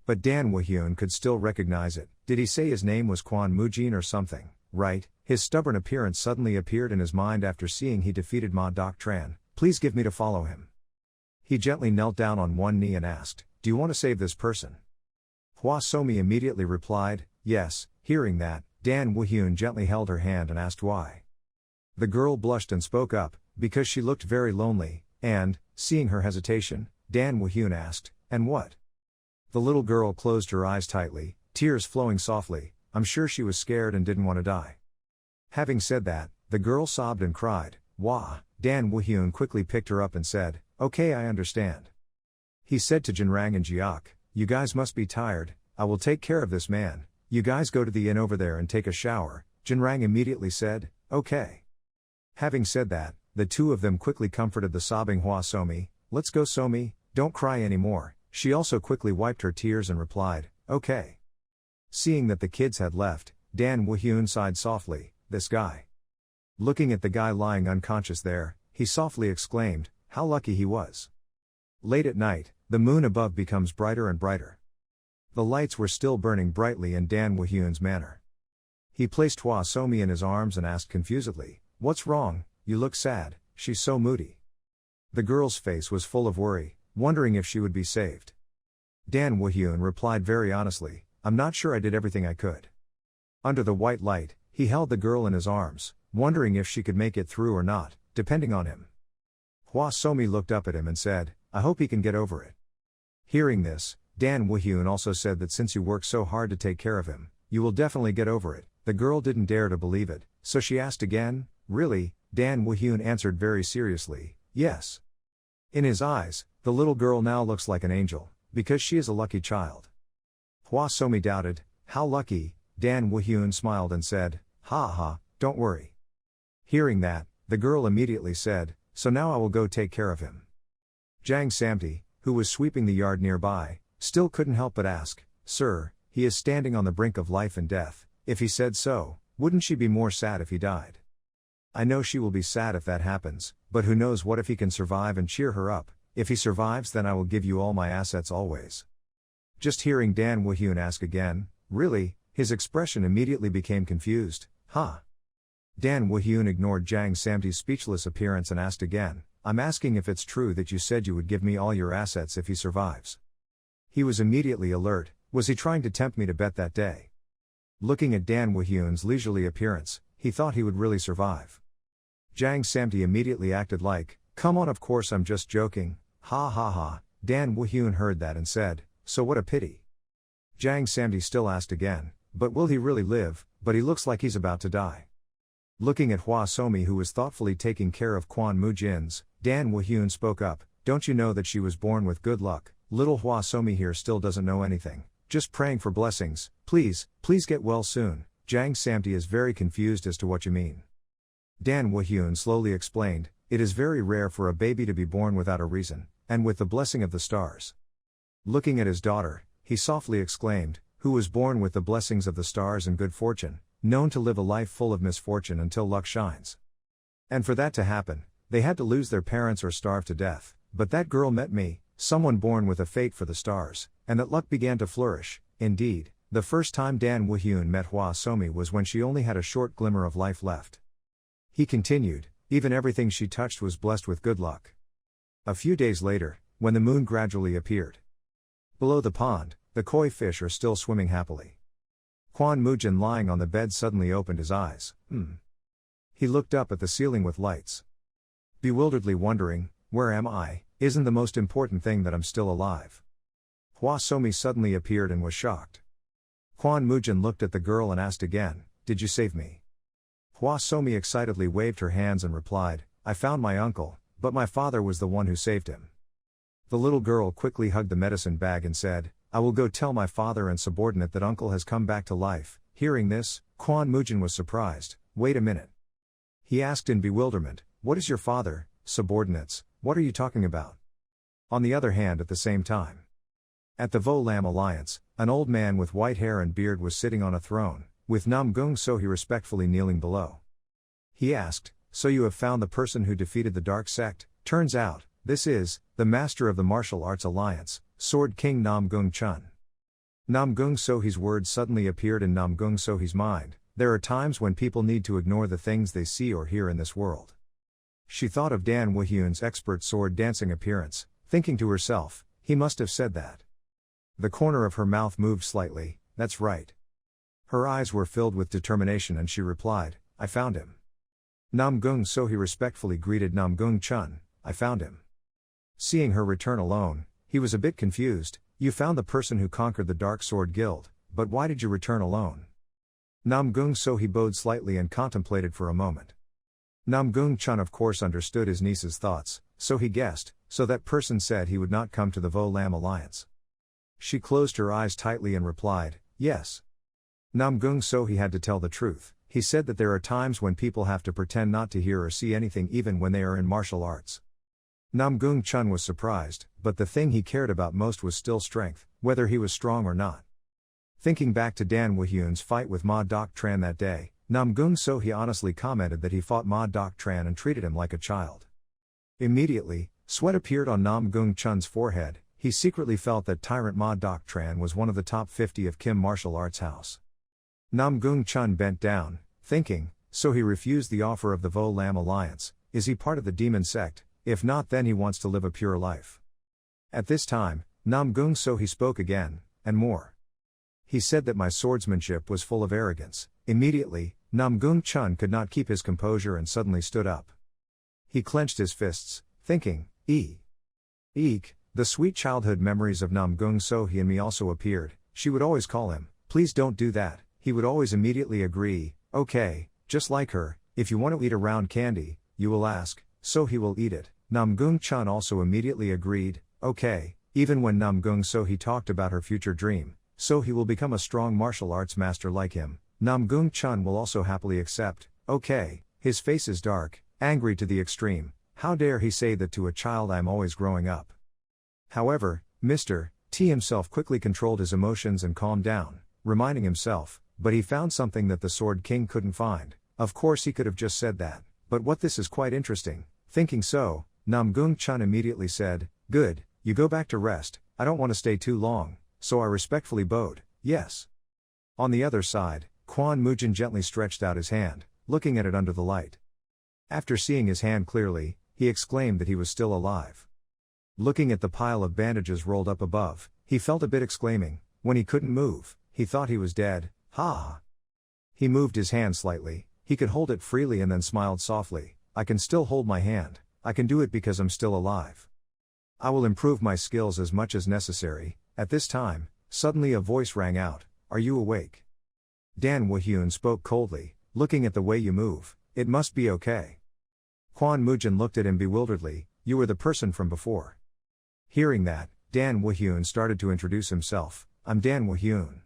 But Dan Wuhyun could still recognize it. Did he say his name was Quan Mujin or something? Right. His stubborn appearance suddenly appeared in his mind after seeing he defeated Ma Doc Tran. "Please give me to follow him." He gently knelt down on one knee and asked, "Do you want to save this person?" Hua Somi immediately replied, "Yes." Hearing that, Dan Wuhyun gently held her hand and asked why. The girl blushed and spoke up, because she looked very lonely, and, seeing her hesitation, Dan Wuhyun asked, "And what?" The little girl closed her eyes tightly, tears flowing softly. I'm sure she was scared and didn't want to die. Having said that, the girl sobbed and cried. "Wah." Dan Wuhyun quickly picked her up and said, "Okay, I understand." He said to Jinrang and Jiak, "You guys must be tired, I will take care of this man. You guys go to the inn over there and take a shower." Jinrang immediately said, "Okay." Having said that, the two of them quickly comforted the sobbing Hua Somi. "Let's go, Somi, don't cry anymore." She also quickly wiped her tears and replied, "Okay." Seeing that the kids had left, Dan Wuhyun sighed softly, "This guy." Looking at the guy lying unconscious there, he softly exclaimed, how lucky he was. Late at night, the moon above becomes brighter and brighter. The lights were still burning brightly in Dan Wuhyun's manor. He placed Hua Somi in his arms and asked confusedly, "What's wrong? You look sad, she's so moody." The girl's face was full of worry, wondering if she would be saved. Dan Wuhyun replied very honestly, "I'm not sure I did everything I could." Under the white light, he held the girl in his arms, wondering if she could make it through or not, depending on him. Hua Somi looked up at him and said, "I hope he can get over it." Hearing this, Dan Wuhyun also said that since you work so hard to take care of him, you will definitely get over it. The girl didn't dare to believe it, so she asked again, "Really?" Dan Wuhyun answered very seriously, "Yes." In his eyes, the little girl now looks like an angel, because she is a lucky child. Hua Somi doubted, "How lucky?" Dan Wuhyun smiled and said, "Ha ha, don't worry." Hearing that, the girl immediately said, "So now I will go take care of him." Jang Samti, who was sweeping the yard nearby, still couldn't help but ask, "Sir, he is standing on the brink of life and death. If he said so, wouldn't she be more sad if he died?" "I know she will be sad if that happens, but who knows what if he can survive and cheer her up. If he survives, then I will give you all my assets always." Just hearing Dan Wuhyun ask again, "Really?" his expression immediately became confused. "Huh?" Dan Wuhyun ignored Jang Samti's speechless appearance and asked again, "I'm asking if it's true that you said you would give me all your assets if he survives." He was immediately alert. Was he trying to tempt me to bet that day? Looking at Dan Wuhyun's leisurely appearance, he thought he would really survive. Jang Samti immediately acted like, "Come on, of course I'm just joking, ha ha ha." Dan Wuhyun heard that and said, "So what a pity." Jang Samti still asked again, "But will he really live? But he looks like he's about to die." Looking at Hua Somi, who was thoughtfully taking care of Quan Mujin's, Dan Wuhyun spoke up, "Don't you know that she was born with good luck? Little Hua Somi here still doesn't know anything, just praying for blessings. Please get well soon." Jang Samti is very confused as to what you mean. Dan Wuhyun slowly explained, it is very rare for a baby to be born without a reason, and with the blessing of the stars. Looking at his daughter, he softly exclaimed, who was born with the blessings of the stars and good fortune, known to live a life full of misfortune until luck shines. And for that to happen, they had to lose their parents or starve to death, but that girl met me, someone born with a fate for the stars, and that luck began to flourish. Indeed, the first time Dan Woo-hyun met Hwa Somi was when she only had a short glimmer of life left. He continued, even everything she touched was blessed with good luck. A few days later, when the moon gradually appeared below the pond, the koi fish are still swimming happily. Kwon Mujin lying on the bed suddenly opened his eyes. He looked up at the ceiling with lights. Bewilderedly wondering, where am I? Isn't the most important thing that I'm still alive? Hwa Somi suddenly appeared and was shocked. Kwon Mujin looked at the girl and asked again, did you save me? Hwa Somi excitedly waved her hands and replied, I found my uncle, but my father was the one who saved him. The little girl quickly hugged the medicine bag and said, I will go tell my father and subordinate that uncle has come back to life. Hearing this, Kwon Mujin was surprised. Wait a minute. He asked in bewilderment, what is your father, subordinates, what are you talking about? On the other hand, at the same time, at the Vo Lam Alliance, an old man with white hair and beard was sitting on a throne, with Namgung Sohi respectfully kneeling below. He asked, so you have found the person who defeated the Dark Sect? Turns out, this is the master of the Martial Arts Alliance, Sword King Namgung Chun. Namgung Sohi's words suddenly appeared in Namgung Sohi's mind. There are times when people need to ignore the things they see or hear in this world. She thought of Dan Woo-hyun's expert sword dancing appearance, thinking to herself, he must have said that. The corner of her mouth moved slightly, that's right. Her eyes were filled with determination and she replied, I found him. Namgung Sohi respectfully greeted Namgung Chun, I found him. Seeing her return alone, he was a bit confused. You found the person who conquered the Dark Sword Guild, but why did you return alone? Namgung Sohi bowed slightly and contemplated for a moment. Namgung Chun of course understood his niece's thoughts, so he guessed, so that person said he would not come to the Vo Lam Alliance. She closed her eyes tightly and replied, yes. Namgung Sohi had to tell the truth. He said that there are times when people have to pretend not to hear or see anything even when they are in martial arts. Namgung Chun was surprised, but the thing he cared about most was still strength, whether he was strong or not. Thinking back to Dan Woo-hyun's fight with Ma Dok Tran that day, Namgung Sohi honestly commented that he fought Ma Dok Tran and treated him like a child. Immediately, sweat appeared on Namgung Chun's forehead. He secretly felt that tyrant Ma Dok Tran was one of the top 50 of Kim Martial Arts House. Namgung Chun bent down, thinking, so he refused the offer of the Vo Lam Alliance. Is he part of the demon sect? If not, then he wants to live a pure life. At this time, Namgung Sohi spoke again, and more. He said that my swordsmanship was full of arrogance. Immediately, Namgung Chun could not keep his composure and suddenly stood up. He clenched his fists, thinking, Eek. The sweet childhood memories of Namgung Sohi and me also appeared. She would always call him, please don't do that. He would always immediately agree, okay, just like her. If you want to eat a round candy, you will ask, so he will eat it. Namgung Chun also immediately agreed, okay, even when Namgung Sohi talked about her future dream, so he will become a strong martial arts master like him. Namgung Chun will also happily accept, okay. His face is dark, angry to the extreme. How dare he say that to a child? I am always growing up. However, Mr. T himself quickly controlled his emotions and calmed down, reminding himself, but he found something that the Sword King couldn't find. Of course he could have just said that, but what, this is quite interesting. Thinking so, Namgung Chun immediately said, good, you go back to rest. I don't want to stay too long, so I respectfully bowed, yes. On the other side, Kwon Mujin gently stretched out his hand, looking at it under the light. After seeing his hand clearly, he exclaimed that he was still alive. Looking at the pile of bandages rolled up above, he felt a bit exclaiming. When he couldn't move, he thought he was dead. Ha! He moved his hand slightly. He could hold it freely and then smiled softly. I can still hold my hand. I can do it because I'm still alive. I will improve my skills as much as necessary. At this time, suddenly a voice rang out. Are you awake? Dan Woo-hyun spoke coldly. Looking at the way you move, it must be okay. Kwon Mujin looked at him bewilderedly. You were the person from before. Hearing that, Dan Woo-hyun started to introduce himself. I'm Dan Woo-hyun.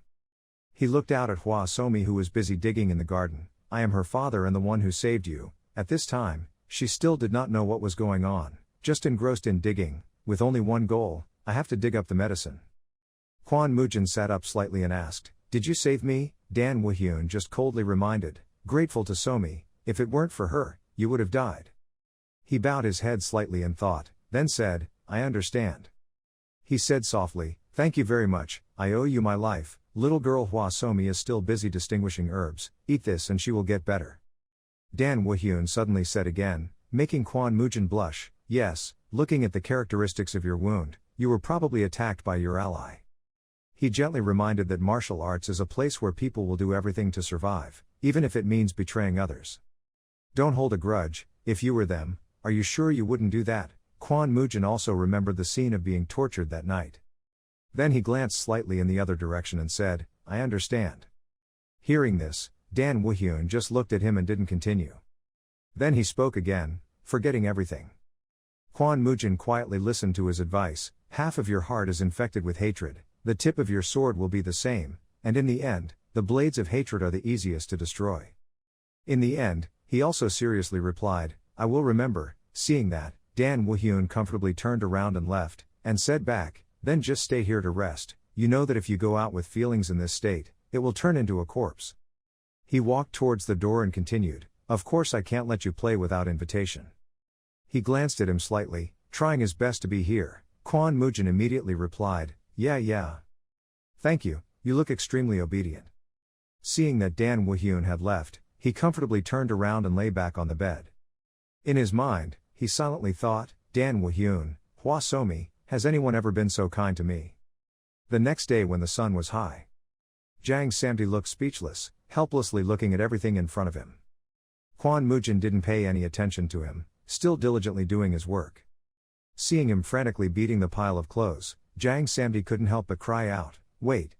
He looked out at Hwa Somi, who was busy digging in the garden. I am her father and the one who saved you. At this time, She still did not know what was going on, just engrossed in digging, with only one goal: I have to dig up the medicine. Kwon Mujin sat up slightly and asked, "Did you save me?" Dan Woo-hyun just coldly reminded, grateful to Somi, "If it weren't for her, you would have died." He bowed his head slightly and thought, then said, "I understand." He said softly, "Thank you very much, I owe you my life." Little girl Hwa Somi is still busy distinguishing herbs. "Eat this and she will get better." Dan Woo-hyun suddenly said again, making Kwon Mujin blush, "Yes, looking at the characteristics of your wound, you were probably attacked by your ally." He gently reminded that martial arts is a place where people will do everything to survive, even if it means betraying others. "Don't hold a grudge. If you were them, are you sure you wouldn't do that?" Kwon Mujin also remembered the scene of being tortured that night. Then he glanced slightly in the other direction and said, "I understand." Hearing this, Dan Woo-hyun just looked at him and didn't continue. Then he spoke again, forgetting everything. Kwon Mujin quietly listened to his advice. "Half of your heart is infected with hatred, the tip of your sword will be the same, and in the end, the blades of hatred are the easiest to destroy." In the end, he also seriously replied, "I will remember." Seeing that, Dan Woo-hyun comfortably turned around and left, and said back, "Then just stay here to rest. You know that if you go out with feelings in this state, it will turn into a corpse." He walked towards the door and continued, "Of course I can't let you play without invitation." He glanced at him slightly, trying his best to be here. Kwon Mujin immediately replied, Yeah. Thank you, you look extremely obedient." Seeing that Dan Woo-hyun had left, he comfortably turned around and lay back on the bed. In his mind, he silently thought, "Dan Woo-hyun, Hwa Somi, has anyone ever been so kind to me?" The next day when the sun was high, Jang Samdi looked speechless, helplessly looking at everything in front of him. Kwon Mujin didn't pay any attention to him, still diligently doing his work. Seeing him frantically beating the pile of clothes, Jang Samdi couldn't help but cry out, "Wait."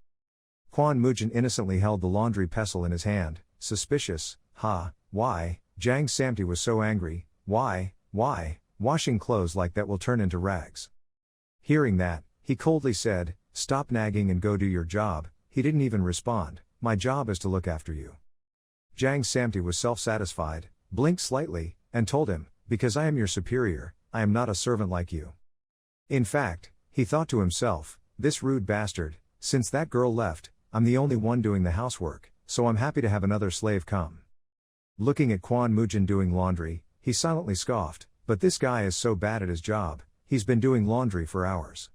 Kwon Mujin innocently held the laundry pestle in his hand, suspicious. Why? Jang Samdi was so angry. Why? Washing clothes like that will turn into rags." Hearing that, he coldly said, "Stop nagging and go do your job." He didn't even respond, "My job is to look after you." Jang Samdi was self-satisfied, blinked slightly, and told him, "Because I am your superior, I am not a servant like you." In fact, he thought to himself, "This rude bastard, since that girl left, I'm the only one doing the housework, so I'm happy to have another slave come." Looking at Kwon Mujin doing laundry, he silently scoffed, "But this guy is so bad at his job, he's been doing laundry for hours."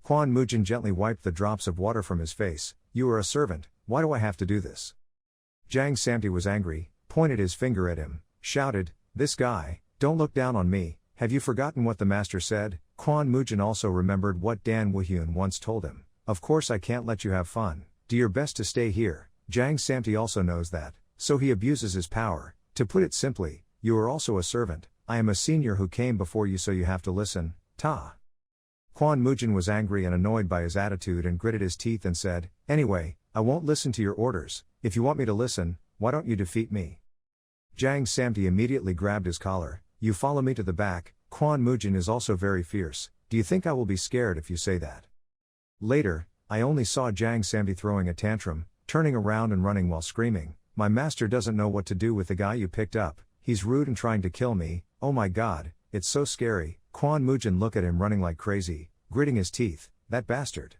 Kwon Mujin gently wiped the drops of water from his face. "You are a servant, why do I have to do this?" Jang Samdi was angry, pointed his finger at him, shouted, "This guy, don't look down on me, have you forgotten what the master said?" Kwon Mujin also remembered what Dan Woo-hyun once told him, "Of course I can't let you have fun, do your best to stay here." Jang Samdi also knows that, so he abuses his power. To put it simply, "You are also a servant, I am a senior who came before you, so you have to listen." Kwon Mujin was angry and annoyed by his attitude and gritted his teeth and said, "Anyway, I won't listen to your orders. If you want me to listen, why don't you defeat me?" Jang Samdi immediately grabbed his collar. "You follow me to the back." Kwon Mujin is also very fierce. "Do you think I will be scared if you say that?" Later, I only saw Jang Samdi throwing a tantrum, turning around and running while screaming, "My master doesn't know what to do with the guy you picked up. He's rude and trying to kill me. Oh my god, it's so scary." Kwon Mujin looked at him running like crazy, gritting his teeth, "That bastard."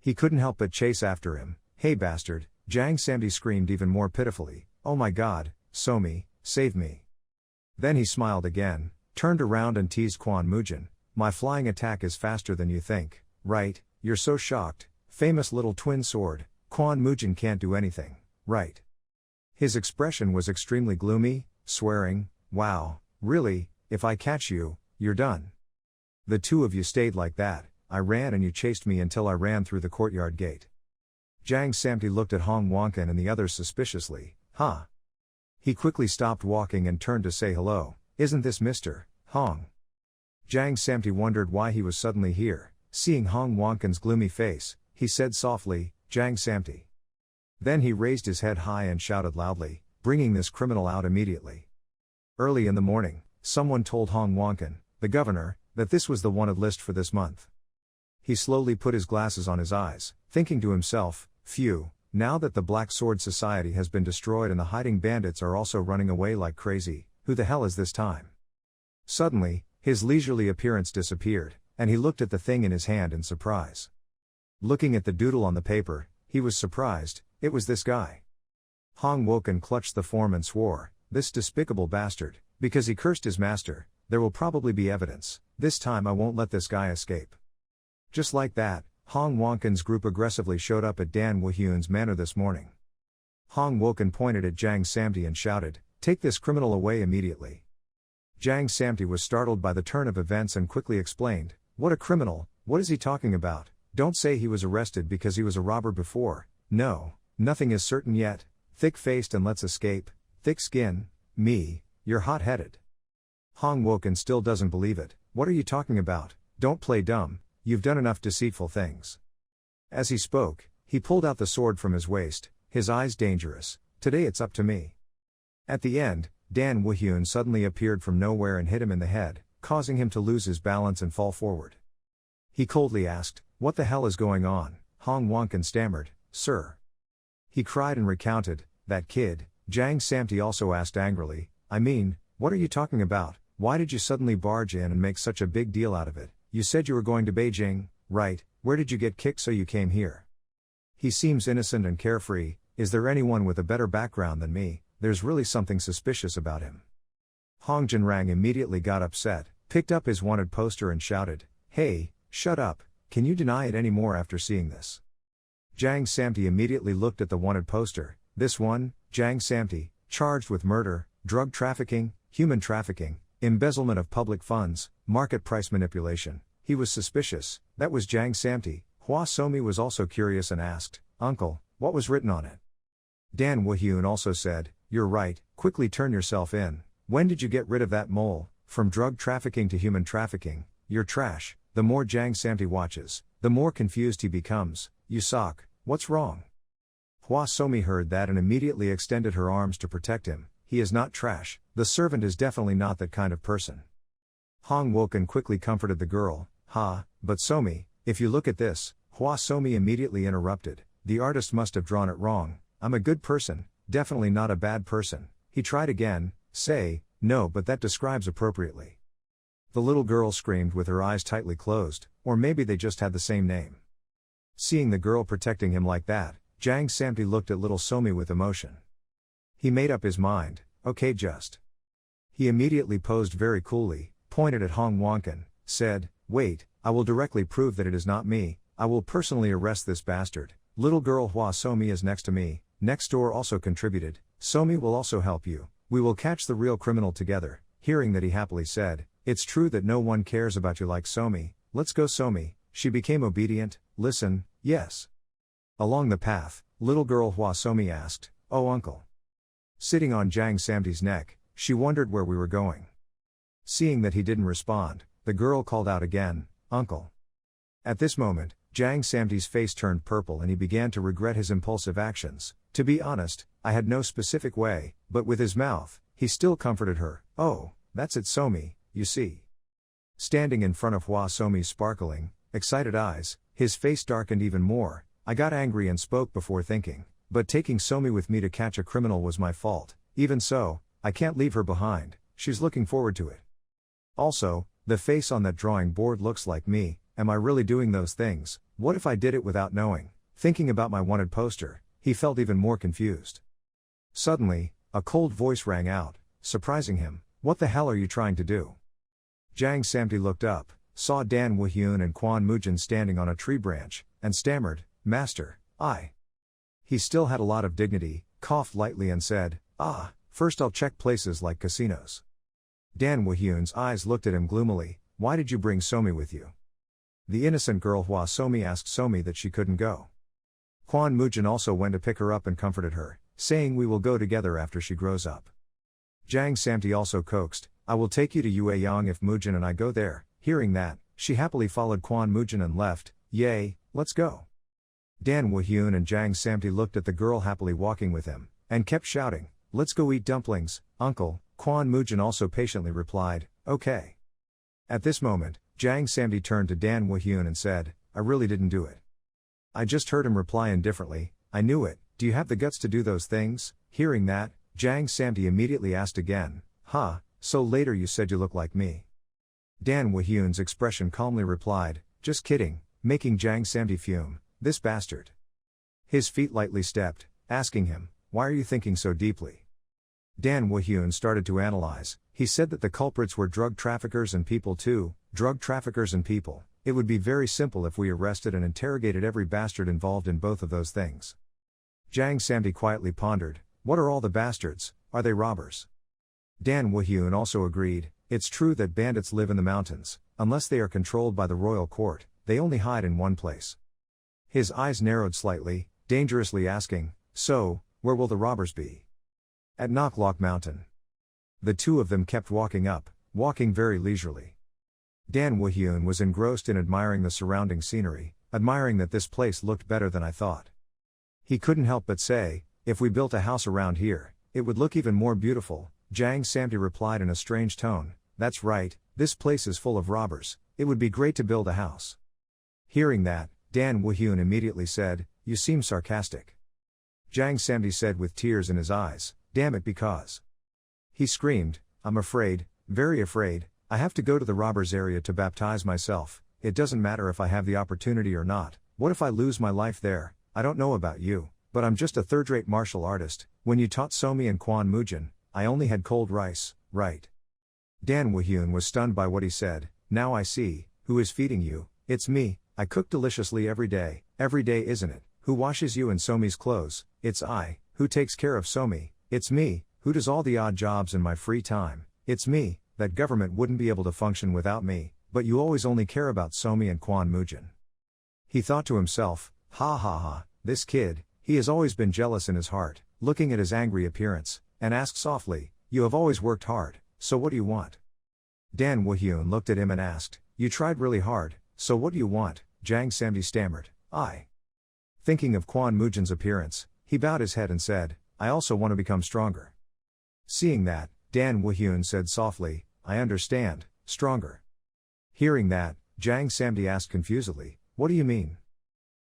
He couldn't help but chase after him. "Hey bastard," Jang Samdi screamed even more pitifully, "Oh my god, Somi, save me." Then he smiled again, turned around and teased Kwon Mujin, "My flying attack is faster than you think, right? You're so shocked. Famous little twin sword. Kwon Mujin can't do anything, right?" His expression was extremely gloomy, swearing, "Wow, really, if I catch you, you're done. The two of you stayed like that, I ran and you chased me until I ran through the courtyard gate." Jang Samdi looked at Hong Wonkan and the others suspiciously. He quickly stopped walking and turned to say hello, "Isn't this Mr. Hong?" Jang Samdi wondered why he was suddenly here. Seeing Hong Wonkan's gloomy face, he said softly, "Jang Samdi." Then he raised his head high and shouted loudly, "Bringing this criminal out immediately." Early in the morning, someone told Hong Wonkan, the governor, that this was the wanted list for this month. He slowly put his glasses on his eyes, thinking to himself, "Phew, now that the Black Sword Society has been destroyed and the hiding bandits are also running away like crazy, who the hell is this time? Suddenly, his leisurely appearance disappeared, and he looked at the thing in his hand in surprise. Looking at the doodle on the paper, he was surprised. It was this guy. Hong woke and clutched the form and swore, "This despicable bastard," because he cursed his master. "There will probably be evidence. This time I won't let this guy escape." Just like that, Hong Wonkin's group aggressively showed up at Dan Woo-hyun's manor this morning. Hong Woken pointed at Jang Samti and shouted, "Take this criminal away immediately." Jang Samti was startled by the turn of events and quickly explained, "What a criminal, what is he talking about? Don't say he was arrested because he was a robber before. No, nothing is certain yet. Thick-faced and let's escape, thick skin, me, you're hot-headed." Hong Woken still doesn't believe it. "What are you talking about? Don't play dumb, you've done enough deceitful things." As he spoke, he pulled out the sword from his waist, his eyes dangerous. "Today it's up to me." At the end, Dan Woo-hyun suddenly appeared from nowhere and hit him in the head, causing him to lose his balance and fall forward. He coldly asked, "What the hell is going on?" Hong Wonkin stammered, "Sir." He cried and recounted, "That kid." Jang Samti also asked angrily, "I mean, what are you talking about? Why did you suddenly barge in and make such a big deal out of it? You said you were going to Beijing, right? Where did you get kicked so you came here?" "He seems innocent and carefree. Is there anyone with a better background than me? There's really something suspicious about him." Hong Jinrang immediately got upset, picked up his wanted poster and shouted, "Hey, shut up, can you deny it any more after seeing this?" Jang Samti immediately looked at the wanted poster. This one, Jang Samti, charged with murder, drug trafficking, human trafficking, embezzlement of public funds, market price manipulation. He was suspicious. That was Jang Samti. Hwa Somi was also curious and asked, "Uncle, what was written on it?" Dan Woo-hyun also said, "You're right, quickly turn yourself in. When did you get rid of that mole? From drug trafficking to human trafficking, you're trash." The more Jang Samti watches, the more confused he becomes. "You suck, what's wrong?" Hwa Somi heard that and immediately extended her arms to protect him. "He is not trash, the servant is definitely not that kind of person." Hong Woken quickly comforted the girl, But Somi, if you look at this," Hwa Somi immediately interrupted, "the artist must have drawn it wrong. I'm a good person, definitely not a bad person." He tried again, "Say, no, but that describes appropriately." The little girl screamed with her eyes tightly closed, or maybe they just had the same name. Seeing the girl protecting him like that, Jang Samti looked at little Somi with emotion. He made up his mind, "Okay, just." He immediately posed very coolly, pointed at Hong Wonkin, said, "Wait, I will directly prove that it is not me. I will personally arrest this bastard." Little girl Hwa Somi is next to me. Next door also contributed, "Somi will also help you. We will catch the real criminal together." Hearing that, he happily said, "It's true that no one cares about you like Somi. Let's go, Somi." She became obedient. "Listen, yes." Along the path, little girl Hwa Somi asked, "Oh uncle." Sitting on Jang Samti's neck, she wondered where we were going. Seeing that he didn't respond, the girl called out again, "Uncle." At this moment, Jang Samti's face turned purple and he began to regret his impulsive actions. "To be honest, I had no specific way," but with his mouth, he still comforted her. "Oh, that's it, Somi, you see." Standing in front of Hwa Somi's sparkling, excited eyes, his face darkened even more. "I got angry and spoke before thinking, but taking Somi with me to catch a criminal was my fault. Even so, I can't leave her behind, she's looking forward to it. Also, the face on that drawing board looks like me. Am I really doing those things? What if I did it without knowing?" Thinking about my wanted poster, he felt even more confused. Suddenly, a cold voice rang out, surprising him. "What the hell are you trying to do?" Jang Samti looked up, saw Dan Woo-hyun and Kwon Mujin standing on a tree branch, and stammered, "Master, I." He still had a lot of dignity, coughed lightly and said, First I'll check places like casinos." Dan Woo-hyun's eyes looked at him gloomily. "Why did you bring Somi with you?" The innocent girl Hwa Somi asked Somi that she couldn't go. Kwon Mujin also went to pick her up and comforted her, saying, "We will go together after she grows up." Jang Samti also coaxed, "I will take you to Yueyang if Mujin and I go there." Hearing that, she happily followed Kwon Mujin and left. "Yay, let's go." Dan Woo-hyun and Jang Samti looked at the girl happily walking with him, and kept shouting, "Let's go eat dumplings, uncle." Kwon Mujin also patiently replied, "Okay." At this moment, Jang Samti turned to Dan Woo-hyun and said, "I really didn't do it." I just heard him reply indifferently, "I knew it. Do you have the guts to do those things?" Hearing that, Jang Samti immediately asked again, Ha, so later you said you look like me. Dan Wahyun's expression calmly replied, just kidding, making Jang Samdi fume, this bastard. His feet lightly stepped, asking him, why are you thinking so deeply? Dan Wahyun started to analyze. He said that the culprits were drug traffickers and people too, drug traffickers and people. It would be very simple if we arrested and interrogated every bastard involved in both of those things. Jang Samdi quietly pondered, what are all the bastards, are they robbers? Dan Wahyun also agreed, it's true that bandits live in the mountains, unless they are controlled by the royal court, they only hide in one place. His eyes narrowed slightly, dangerously asking, so, where will the robbers be? At Knocklock Mountain. The two of them kept walking up, walking very leisurely. Dan Wahyun was engrossed in admiring the surrounding scenery, admiring that this place looked better than I thought. He couldn't help but say, if we built a house around here, it would look even more beautiful. Jang Samdi replied in a strange tone, that's right, this place is full of robbers, it would be great to build a house. Hearing that, Dan Wahyun immediately said, you seem sarcastic. Jang Samdi said with tears in his eyes, damn it because. He screamed, I'm afraid, very afraid, I have to go to the robbers area to baptize myself, it doesn't matter if I have the opportunity or not, what if I lose my life there, I don't know about you, but I'm just a third-rate martial artist, when you taught Somi and Kwon Mujin, I only had cold rice, right? Dan Wahyun was stunned by what he said, now I see, who is feeding you, it's me, I cook deliciously every day isn't it, who washes you and Somi's clothes, it's I, who takes care of Somi, it's me, who does all the odd jobs in my free time, it's me, that government wouldn't be able to function without me, but you always only care about Somi and Kwon Mujin. He thought to himself, ha ha ha, this kid, he has always been jealous in his heart, looking at his angry appearance, and asked softly, you have always worked hard, so what do you want? Dan Wahyun looked at him and asked, you tried really hard, so what do you want? Jang Samdi stammered, I. Thinking of Kwon Mujin's appearance, he bowed his head and said, I also want to become stronger. Seeing that, Dan Wahyun said softly, I understand, stronger. Hearing that, Jang Samdi asked confusedly, what do you mean?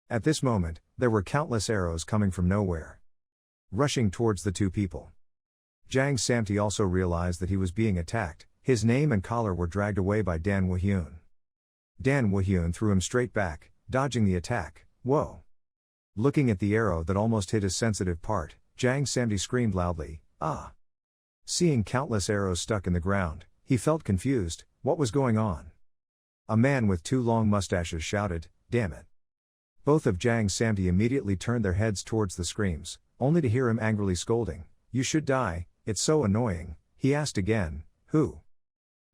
At this moment, there were countless arrows coming from nowhere, rushing towards the two people. Jang Samdi also realized that he was being attacked, his name and collar were dragged away by Dan Wahyun. Dan Wahyun threw him straight back, dodging the attack, whoa. Looking at the arrow that almost hit his sensitive part, Jang Samdi screamed loudly, ah. Seeing countless arrows stuck in the ground, he felt confused, what was going on? A man with two long mustaches shouted, damn it. Both of Jang Samdi immediately turned their heads towards the screams, only to hear him angrily scolding, you should die, it's so annoying. He asked again, who?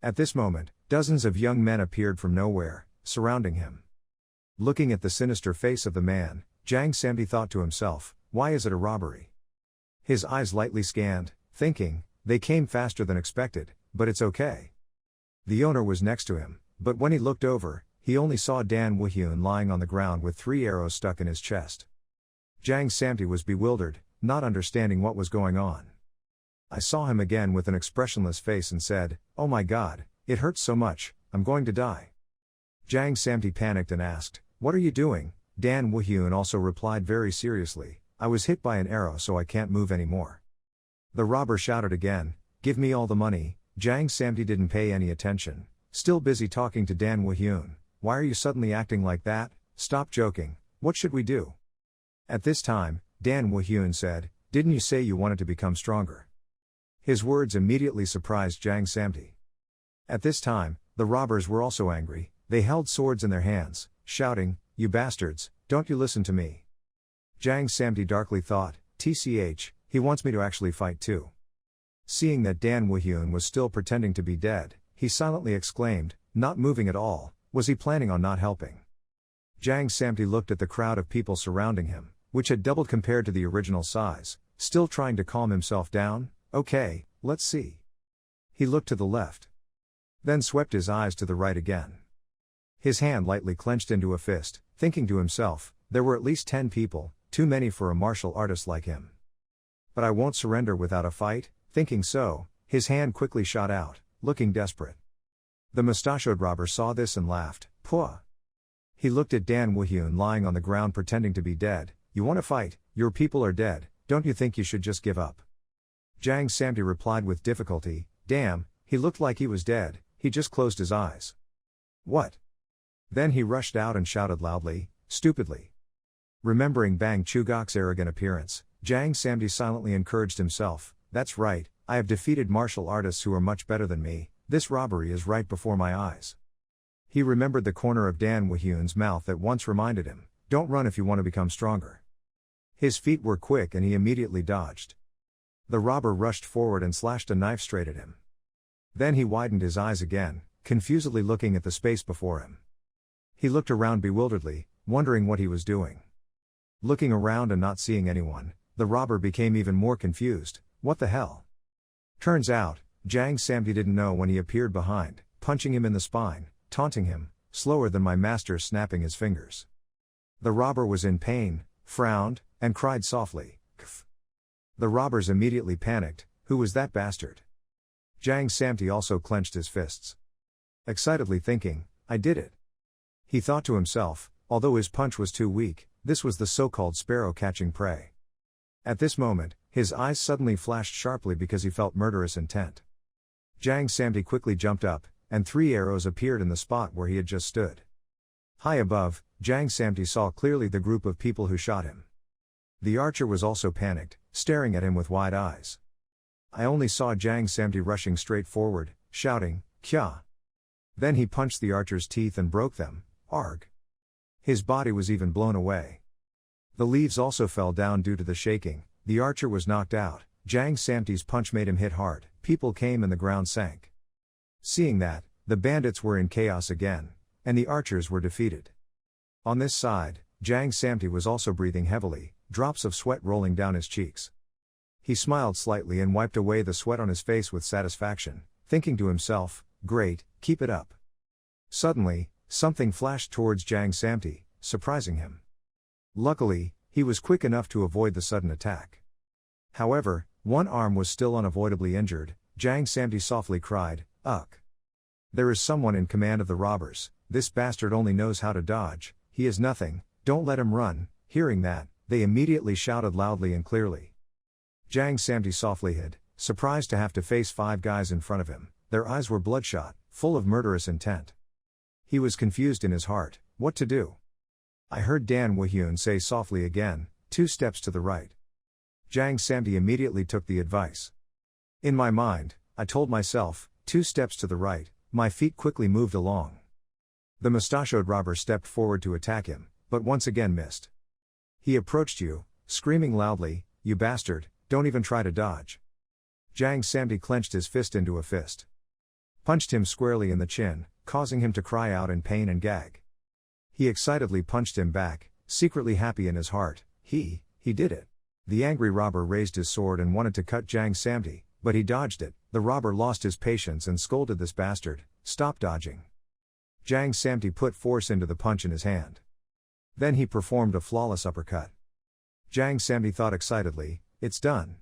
At this moment, dozens of young men appeared from nowhere, surrounding him. Looking at the sinister face of the man, Jang Samdi thought to himself, why is it a robbery? His eyes lightly scanned, thinking, they came faster than expected, but it's okay. The owner was next to him, but when he looked over, he only saw Dan Wahyun lying on the ground with 3 arrows stuck in his chest. Jang Samdi was bewildered, not understanding what was going on. I saw him again with an expressionless face and said, oh my god, it hurts so much, I'm going to die. Jang Samdi panicked and asked, what are you doing? Dan Wahyun also replied very seriously, I was hit by an arrow so I can't move anymore. The robber shouted again, give me all the money. Jang Samdi didn't pay any attention, still busy talking to Dan Wahyun, why are you suddenly acting like that? Stop joking, what should we do? At this time, Dan Wahyun said, didn't you say you wanted to become stronger? His words immediately surprised Jang Samdi. At this time, the robbers were also angry, they held swords in their hands, shouting, you bastards, don't you listen to me. Jang Samdi darkly thought, TCH, he wants me to actually fight too. Seeing that Dan Wahyun was still pretending to be dead, he silently exclaimed, not moving at all, was he planning on not helping? Jang Samdi looked at the crowd of people surrounding him, which had doubled compared to the original size, still trying to calm himself down, okay, let's see. He looked to the left. Then swept his eyes to the right again. His hand lightly clenched into a fist, thinking to himself, there were at least 10 people, too many for a martial artist like him. But I won't surrender without a fight, thinking so, his hand quickly shot out, looking desperate. The mustachioed robber saw this and laughed, Puh. He looked at Dan Wahyun lying on the ground pretending to be dead, you want to fight, your people are dead, don't you think you should just give up? Jang Samdi replied with difficulty, Damn, he looked like he was dead, he just closed his eyes. What? Then he rushed out and shouted loudly, stupidly. Remembering Bang Chugok's arrogant appearance, Jang Samdi silently encouraged himself, that's right, I have defeated martial artists who are much better than me, this robbery is right before my eyes. He remembered the corner of Dan Woo-hyun's mouth that once reminded him, don't run if you want to become stronger. His feet were quick and he immediately dodged. The robber rushed forward and slashed a knife straight at him. Then he widened his eyes again, confusedly looking at the space before him. He looked around bewilderedly, wondering what he was doing. Looking around and not seeing anyone, the robber became even more confused. What the hell? Turns out, Jang Samdi didn't know when he appeared behind, punching him in the spine, taunting him, slower than my master snapping his fingers. The robber was in pain, frowned, and cried softly, Kf. The robbers immediately panicked, who was that bastard? Jang Samdi also clenched his fists. Excitedly thinking, I did it. He thought to himself, although his punch was too weak, this was the so-called sparrow catching prey. At this moment, his eyes suddenly flashed sharply because he felt murderous intent. Jang Samdi quickly jumped up, and 3 arrows appeared in the spot where he had just stood. High above, Jang Samdi saw clearly the group of people who shot him. The archer was also panicked, staring at him with wide eyes. I only saw Jang Samdi rushing straight forward, shouting, Kya. Then he punched the archer's teeth and broke them, arg. His body was even blown away. The leaves also fell down due to the shaking, the archer was knocked out, Jang Samdi's punch made him hit hard, people came and the ground sank. Seeing that, the bandits were in chaos again, and the archers were defeated. On this side, Jang Samdi was also breathing heavily, drops of sweat rolling down his cheeks. He smiled slightly and wiped away the sweat on his face with satisfaction, thinking to himself, great, keep it up. Suddenly, something flashed towards Jang Samdi, surprising him. Luckily, he was quick enough to avoid the sudden attack. However, one arm was still unavoidably injured. Jang Samdi softly cried, Ugh. There is someone in command of the robbers, this bastard only knows how to dodge, he is nothing, don't let him run. Hearing that, they immediately shouted loudly and clearly. Jang Samdi softly hid, surprised to have to face 5 guys in front of him, their eyes were bloodshot, full of murderous intent. He was confused in his heart, what to do? I heard Dan Woo-hyun say softly again, 2 steps to the right. Jang Samdi immediately took the advice. In my mind, I told myself, 2 steps to the right, my feet quickly moved along. The mustachioed robber stepped forward to attack him, but once again missed. He approached you, screaming loudly, you bastard, don't even try to dodge. Jang Samdi clenched his fist into a fist. Punched him squarely in the chin, causing him to cry out in pain and gag. He excitedly punched him back, secretly happy in his heart, he did it. The angry robber raised his sword and wanted to cut Jang Samdi, but he dodged it. The robber lost his patience and scolded this bastard, stop dodging. Jang Samdi put force into the punch in his hand. Then he performed a flawless uppercut. Jang Samdi thought excitedly, it's done.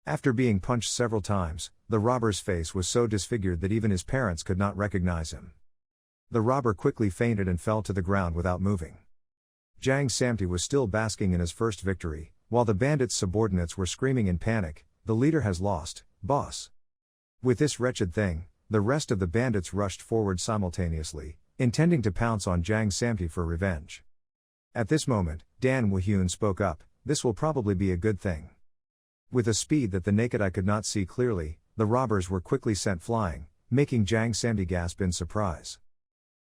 After being punched several times, the robber's face was so disfigured that even his parents could not recognize him. The robber quickly fainted and fell to the ground without moving. Jang Samdi was still basking in his first victory, while the bandits' subordinates were screaming in panic, the leader has lost, boss. With this wretched thing, the rest of the bandits rushed forward simultaneously, intending to pounce on Jang Samdi for revenge. At this moment, Dan Woo-hyun spoke up, this will probably be a good thing. With a speed that the naked eye could not see clearly, the robbers were quickly sent flying, making Jang Samdi gasp in surprise.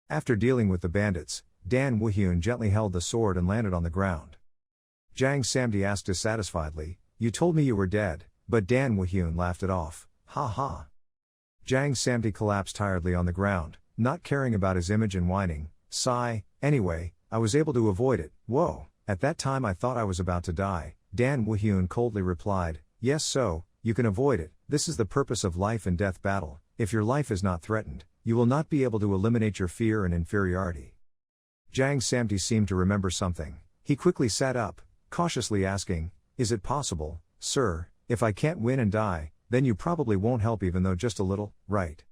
After dealing with the bandits, Dan Woo-hyun gently held the sword and landed on the ground. Jang Samdi asked dissatisfiedly, you told me you were dead, but Dan Woo-hyun laughed it off, ha ha. Jang Samdi collapsed tiredly on the ground, not caring about his image and whining, sigh, anyway, I was able to avoid it, whoa, at that time I thought I was about to die. Dan Woo-hyun coldly replied, yes so, you can avoid it, this is the purpose of life and death battle, if your life is not threatened, you will not be able to eliminate your fear and inferiority. Jang Samdi seemed to remember something, he quickly sat up, cautiously asking, is it possible, sir, if I can't win and die, then you probably won't help even though just a little, right?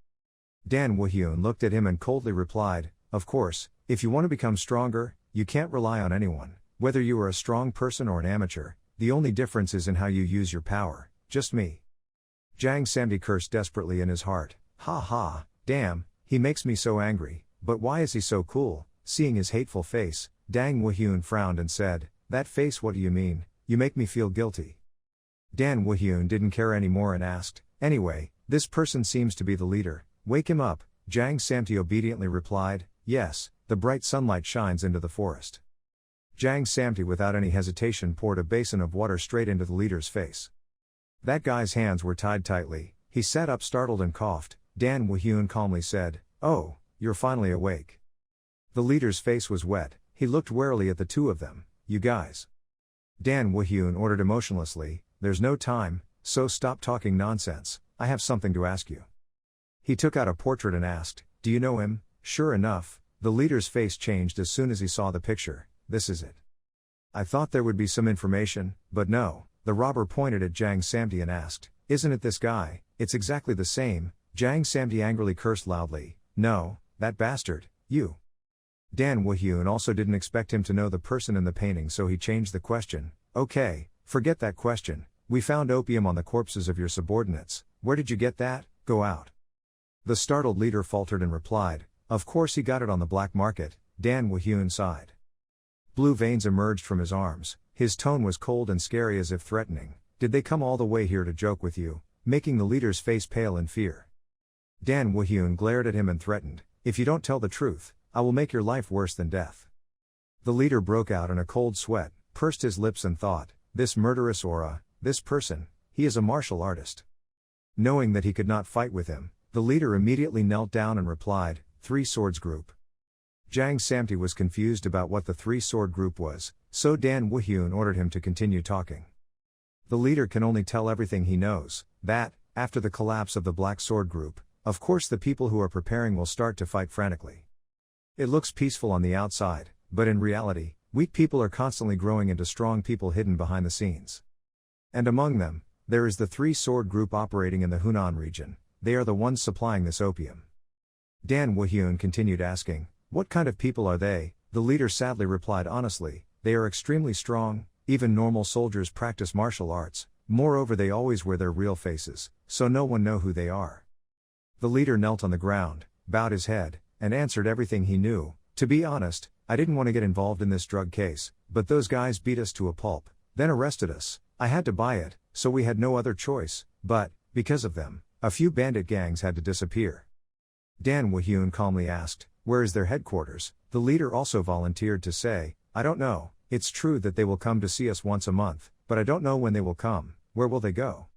Dan Woo-hyun looked at him and coldly replied, of course, if you want to become stronger, you can't rely on anyone, whether you are a strong person or an amateur, the only difference is in how you use your power, just me. Jang Samdi cursed desperately in his heart. Ha ha, damn, he makes me so angry, but why is he so cool? Seeing his hateful face, Dang Woo-hyun frowned and said, that face, what do you mean? You make me feel guilty. Dan Woo-hyun didn't care anymore and asked, anyway, this person seems to be the leader, wake him up. Jang Samti obediently replied, yes, the bright sunlight shines into the forest. Jang Samti without any hesitation poured a basin of water straight into the leader's face. That guy's hands were tied tightly, he sat up startled and coughed. Dan Woo-hyun calmly said, oh, you're finally awake. The leader's face was wet, he looked warily at the two of them. You guys. Dan Woo-hyun ordered emotionlessly, there's no time, so stop talking nonsense, I have something to ask you. He took out a portrait and asked, do you know him? Sure enough, the leader's face changed as soon as he saw the picture. This is it. I thought there would be some information, but no. The robber pointed at Jang Samti and asked, isn't it this guy? It's exactly the same. Jang Samti angrily cursed loudly, no, that bastard, you. Dan Woo-hyun also didn't expect him to know the person in the painting, so he changed the question. Okay, forget that question. We found opium on the corpses of your subordinates. Where did you get that? Go out. The startled leader faltered and replied, of course he got it on the black market. Dan Woo-hyun sighed. Blue veins emerged from his arms, his tone was cold and scary as if threatening. Did they come all the way here to joke with you? Making the leader's face pale in fear. Dan Woo-hyun glared at him and threatened, if you don't tell the truth, I will make your life worse than death. The leader broke out in a cold sweat, pursed his lips and thought, this murderous aura, this person, he is a martial artist. Knowing that he could not fight with him, the leader immediately knelt down and replied, Three Swords Group. Jang Samti was confused about what the Three Sword Group was, so Dan Woo-hyun ordered him to continue talking. The leader can only tell everything he knows, that, after the collapse of the Black Sword Group, of course the people who are preparing will start to fight frantically. It looks peaceful on the outside, but in reality, weak people are constantly growing into strong people hidden behind the scenes. And among them, there is the Three Sword Group operating in the Hunan region. They are the ones supplying this opium. Dan Woo-hyun continued asking, what kind of people are they? The leader sadly replied honestly, they are extremely strong, even normal soldiers practice martial arts, moreover they always wear their real faces, so no one know who they are. The leader knelt on the ground, bowed his head, and answered everything he knew, to be honest, I didn't want to get involved in this drug case, but those guys beat us to a pulp, then arrested us, I had to buy it, so we had no other choice, but, because of them, a few bandit gangs had to disappear. Dan Woo-hyun calmly asked, where is their headquarters? The leader also volunteered to say, I don't know, it's true that they will come to see us once a month, but I don't know when they will come, where will they go?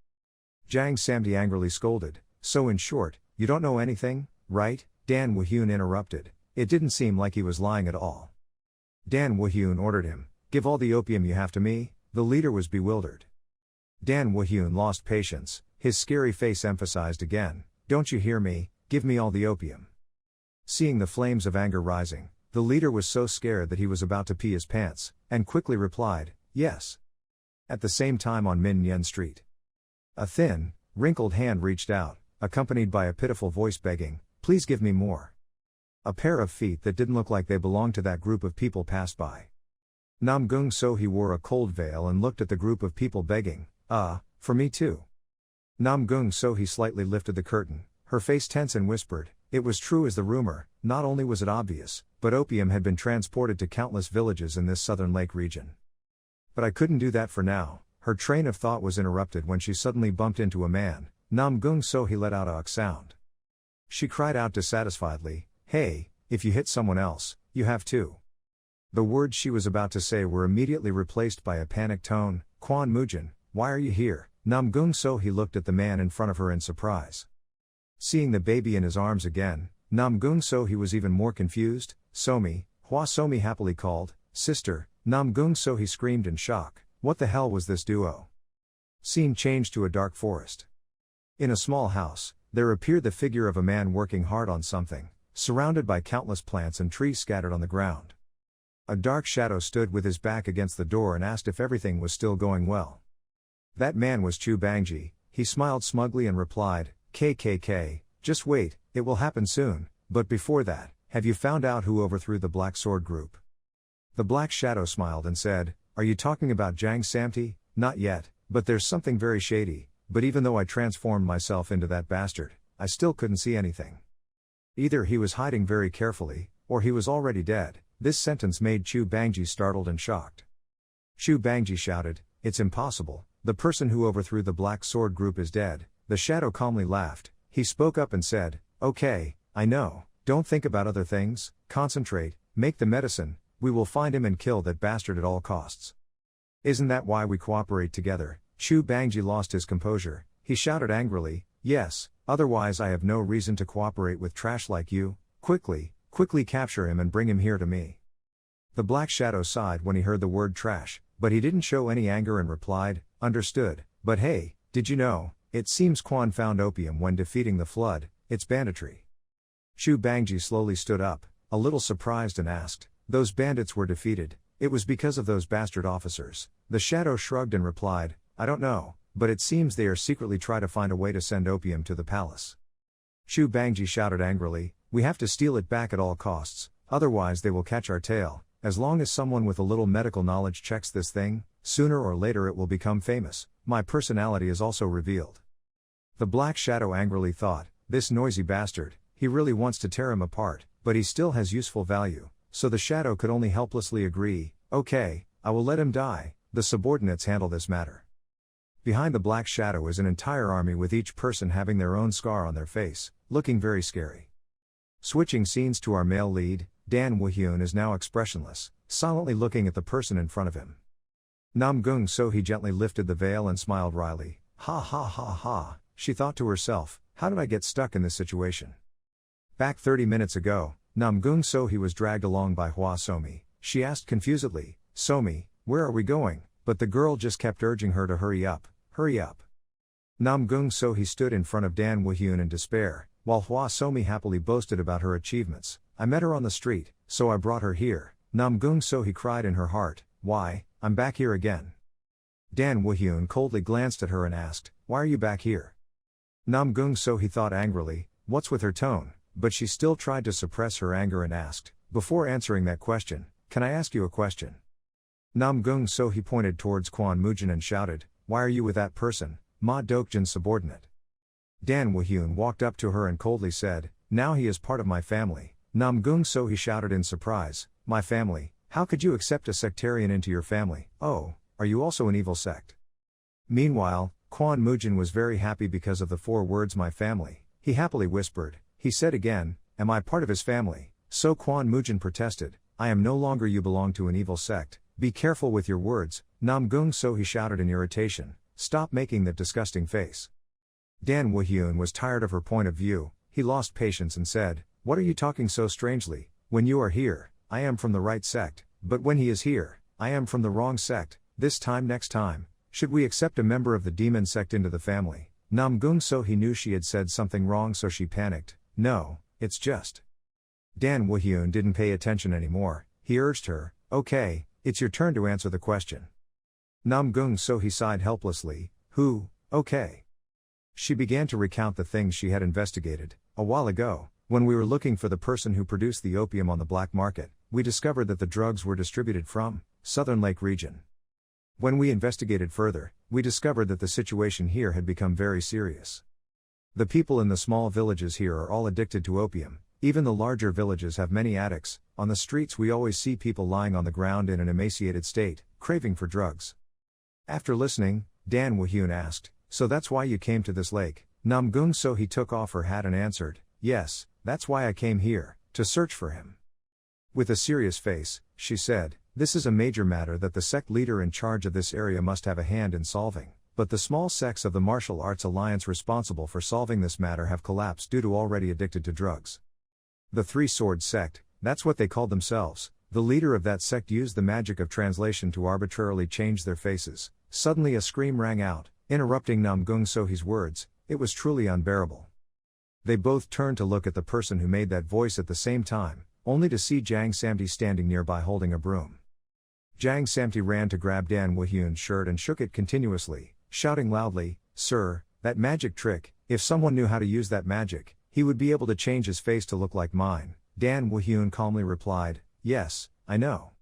Jang Samti angrily scolded, so in short, you don't know anything, right? Dan Woo-hyun interrupted, it didn't seem like he was lying at all. Dan Woo-hyun ordered him, give all the opium you have to me. The leader was bewildered. Dan Woo-hyun lost patience, his scary face emphasized again, don't you hear me, give me all the opium. Seeing the flames of anger rising, the leader was so scared that he was about to pee his pants, and quickly replied, yes. At the same time on Min Yen Street. A thin, wrinkled hand reached out, accompanied by a pitiful voice begging, please give me more. A pair of feet that didn't look like they belonged to that group of people passed by. Namgung Sohee wore a cold veil and looked at the group of people begging, for me too. Namgung Sohee slightly lifted the curtain, her face tense and whispered, it was true as the rumor, not only was it obvious, but opium had been transported to countless villages in this southern lake region. But I couldn't do that for now. Her train of thought was interrupted when she suddenly bumped into a man. Namgung Sohee let out a sound. She cried out dissatisfiedly, hey, if you hit someone else, you have too. The words she was about to say were immediately replaced by a panicked tone, Kwon Mujin, why are you here? Namgung Sohee looked at the man in front of her in surprise. Seeing the baby in his arms again, Namgung Sohee was even more confused. Somi, Hwa Somi happily called, sister. Namgung Sohee screamed in shock, what the hell was this duo? Scene changed to a dark forest. In a small house, there appeared the figure of a man working hard on something, surrounded by countless plants and trees scattered on the ground. A dark shadow stood with his back against the door and asked if everything was still going well. That man was Chu Bangji. He smiled smugly and replied, KKK, just wait, it will happen soon, but before that, have you found out who overthrew the Black Sword Group? The Black Shadow smiled and said, are you talking about Jang Samti? Not yet, but there's something very shady. but even though I transformed myself into that bastard, I still couldn't see anything. Either he was hiding very carefully, or he was already dead. This sentence made Chu Bangji startled and shocked. Chu Bangji shouted, "It's impossible, the person who overthrew the Black Sword group is dead." The shadow calmly laughed. He spoke up and said, "Okay, I know, don't think about other things, concentrate, make the medicine, we will find him and kill that bastard at all costs." "Isn't that why we cooperate together?" Chu Bangji lost his composure. He shouted angrily, "Yes, otherwise I have no reason to cooperate with trash like you. Quickly capture him and bring him here to me." The Black Shadow sighed when he heard the word trash, but he didn't show any anger and replied, "Understood, but hey, did you know, it seems Quan found opium when defeating the flood, it's banditry." Chu Bangji slowly stood up, a little surprised and asked, "Those bandits were defeated, it was because of those bastard officers." The shadow shrugged and replied, "I don't know, but it seems they are secretly trying to find a way to send opium to the palace." Chu Bangji shouted angrily, "We have to steal it back at all costs, otherwise they will catch our tail. As long as someone with a little medical knowledge checks this thing, sooner or later it will become famous. My personality is also revealed." The Black Shadow angrily thought, "This noisy bastard, he really wants to tear him apart, but he still has useful value." So the shadow could only helplessly agree, "Okay, I will let him die, the subordinates handle this matter." Behind the Black Shadow is an entire army with each person having their own scar on their face, looking very scary. Switching scenes to our male lead, Dan Woo-hyun is now expressionless, silently looking at the person in front of him. Namgung So-hee gently lifted the veil and smiled wryly. "Ha ha ha ha," she thought to herself, "how did I get stuck in this situation?" Back 30 minutes ago, Namgung So-hee was dragged along by Hwa Somi. She asked confusedly, "Somi, where are we going?" But the girl just kept urging her to hurry up, hurry up. Namgung So-hee stood in front of Dan Woo-hyun in despair, while Hwa Somi happily boasted about her achievements. "I met her on the street, so I brought her here." Namgung So-hee cried in her heart, "Why, I'm back here again." Dan Woo-hyun coldly glanced at her and asked, "Why are you back here?" Namgung So-hee thought angrily, what's with her tone, but she still tried to suppress her anger and asked, "Before answering that question, can I ask you a question?" Namgung So-hee pointed towards Kwon Mujin and shouted, "Why are you with that person, Ma Dokjin's subordinate?" Dan Woo-hyun walked up to her and coldly said, "Now he is part of my family." Namgung So-hee shouted in surprise, "My family? How could you accept a sectarian into your family? Oh, are you also an evil sect?" Meanwhile, Kwon Mujin was very happy because of the 4 words "my family." He happily whispered. He said again, "Am I part of his family?" So Kwon Mujin protested, "I am no longer. You belong to an evil sect. Be careful with your words." Namgung So-hee shouted in irritation, "Stop making that disgusting face." Dan Woo-hyun was tired of her point of view. He lost patience and said, "What are you talking so strangely? When you are here, I am from the right sect, but when he is here, I am from the wrong sect. Next time, should we accept a member of the demon sect into the family?" Namgung So-hee knew she had said something wrong, so she panicked. "No, it's just." Dan Woo-hyun didn't pay attention anymore. He urged her, "Okay, it's your turn to answer the question." Namgung So-hee sighed helplessly. Okay." She began to recount the things she had investigated. "A while ago, when we were looking for the person who produced the opium on the black market, we discovered that the drugs were distributed from Southern Lake region. When we investigated further, we discovered that the situation here had become very serious. The people in the small villages here are all addicted to opium. Even the larger villages have many addicts. On the streets we always see people lying on the ground in an emaciated state, craving for drugs." After listening, Dan Woo-hyun asked, "So that's why you came to this lake?" Namgung So-hee took off her hat and answered, "Yes, that's why I came here, to search for him." With a serious face, she said, "This is a major matter that the sect leader in charge of this area must have a hand in solving, but the small sects of the martial arts alliance responsible for solving this matter have collapsed due to already addicted to drugs. The Three-Sword Sect, that's what they called themselves. The leader of that sect used the magic of translation to arbitrarily change their faces." Suddenly a scream rang out, interrupting Namgung So-hee's words. It was truly unbearable. They both turned to look at the person who made that voice at the same time, only to see Jang Samti standing nearby holding a broom. Jang Samti ran to grab Dan Woo-hyun's shirt and shook it continuously, shouting loudly, "Sir, that magic trick, if someone knew how to use that magic, he would be able to change his face to look like mine." Dan Woo-hyun calmly replied, "Yes, I know."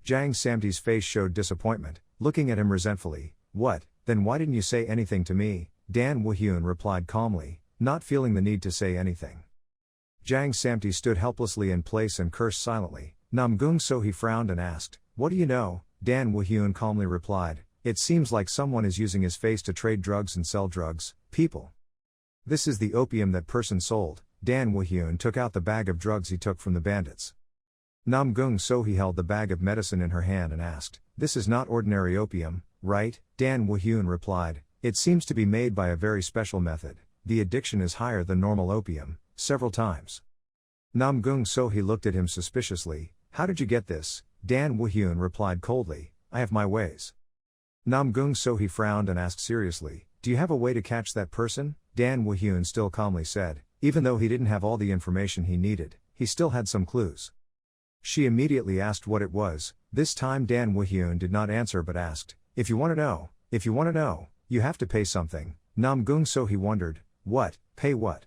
Jang Samti's face showed disappointment, looking at him resentfully. "What, then why didn't you say anything to me?" Dan Woo-hyun replied calmly, not feeling the need to say anything. Jang Samti stood helplessly in place and cursed silently. Namgung So-hee frowned and asked, "What do you know?" Dan Woo-hyun calmly replied, "It seems like someone is using his face to trade drugs and sell drugs, people. This is the opium that person sold." Dan Woo-hyun took out the bag of drugs he took from the bandits. Namgung So-hee held the bag of medicine in her hand and asked, "This is not ordinary opium, right?" Dan Woo-hyun replied, "It seems to be made by a very special method. The addiction is higher than normal opium, several times." Namgung So-hee looked at him suspiciously. "How did you get this?" Dan Woo-hyun replied coldly, "I have my ways." Namgung So-hee frowned and asked seriously, "Do you have a way to catch that person?" Dan Woo-hyun still calmly said, even though he didn't have all the information he needed, he still had some clues. She immediately asked what it was. This time Dan Woo-hyun did not answer but asked, if you want to know, you have to pay something." Namgung So-hee wondered, "What, pay what?"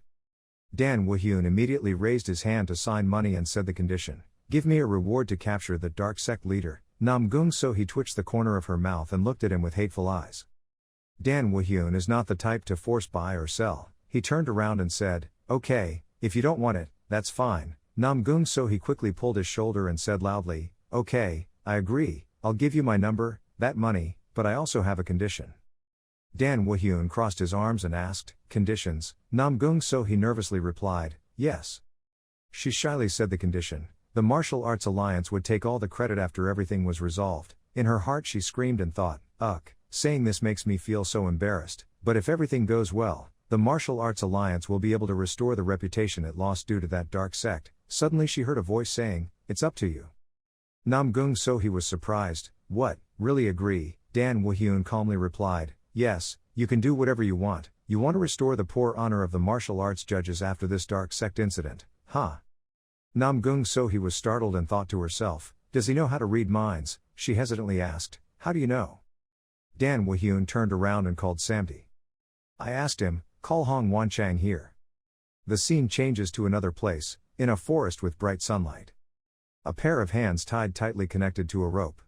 Dan Woo-hyun immediately raised his hand to sign money and said the condition, "Give me a reward to capture the dark sect leader." Namgung So-hee twitched the corner of her mouth and looked at him with hateful eyes. Dan Woo-hyun is not the type to force buy or sell. He turned around and said, "Okay, if you don't want it, that's fine." Namgung So-hee quickly pulled his shoulder and said loudly, "Okay, I agree, I'll give you my number, that money, but I also have a condition." Dan Woo-hyun crossed his arms and asked, "Conditions?" Namgung So-hee nervously replied, "Yes." She shyly said the condition. The martial arts alliance would take all the credit after everything was resolved. In her heart she screamed and thought, "Ugh, saying this makes me feel so embarrassed, but if everything goes well, the martial arts alliance will be able to restore the reputation it lost due to that dark sect." Suddenly she heard a voice saying, "It's up to you." Namgung So-hee was surprised. "What, really agree?" Dan Woo-hyun calmly replied, "Yes, you can do whatever you want. You want to restore the poor honor of the martial arts judges after this dark sect incident, huh?" Namgung So-hee was startled and thought to herself, "Does he know how to read minds?" She hesitantly asked, "How do you know?" Dan Woo-hyun turned around and called Samti. "I asked him, call Hong Wanchang here." The scene changes to another place, in a forest with bright sunlight. A pair of hands tied tightly connected to a rope.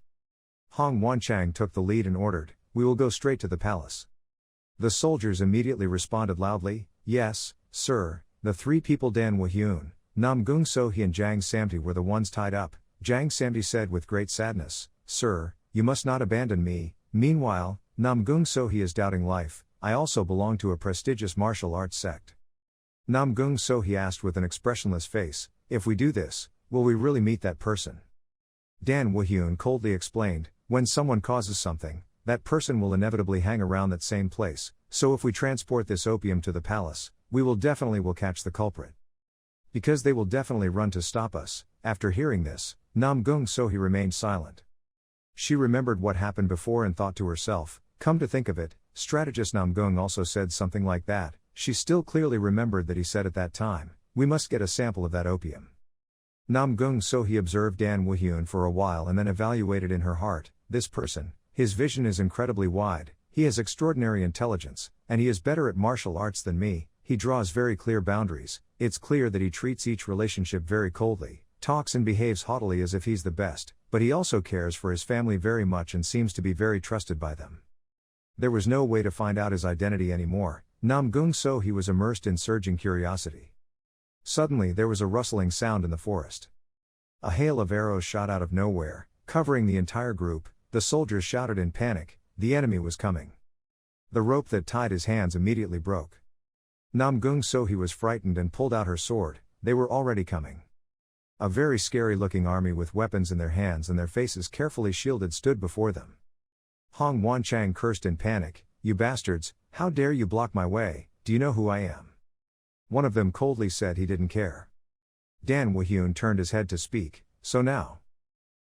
Hong Wanchang took the lead and ordered, "We will go straight to the palace." The soldiers immediately responded loudly, "Yes, sir." The three people Dan Woo-hyun, Namgung So-hee and Jang Samti were the ones tied up. Jang Samti said with great sadness, "Sir, you must not abandon me." Meanwhile, Namgung So-hee is doubting life. "I also belong to a prestigious martial arts sect." Namgung So-hee asked with an expressionless face, "If we do this, will we really meet that person?" Dan Woo-hyun coldly explained, "When someone causes something, that person will inevitably hang around that same place, so if we transport this opium to the palace, we will catch the culprit. Because they will definitely run to stop us." After hearing this, Namgung So-hee remained silent. She remembered what happened before and thought to herself, come to think of it, strategist Namgung also said something like that. She still clearly remembered that he said at that time, "We must get a sample of that opium." Namgung So-hee observed Dan Woo-hyun for a while and then evaluated in her heart, "This person, his vision is incredibly wide, he has extraordinary intelligence, and he is better at martial arts than me. He draws very clear boundaries. It's clear that he treats each relationship very coldly, talks and behaves haughtily as if he's the best, but he also cares for his family very much and seems to be very trusted by them." There was no way to find out his identity anymore. Namgung So-hee was immersed in surging curiosity. Suddenly there was a rustling sound in the forest. A hail of arrows shot out of nowhere, covering the entire group. The soldiers shouted in panic, the enemy was coming. The rope that tied his hands immediately broke. Namgung So-hee was frightened and pulled out her sword. They were already coming. A very scary-looking army with weapons in their hands and their faces carefully shielded stood before them. Hong Wanchang cursed in panic, "You bastards, how dare you block my way, do you know who I am?" One of them coldly said he didn't care. Dan Woo-hyun turned his head to speak, "So now?"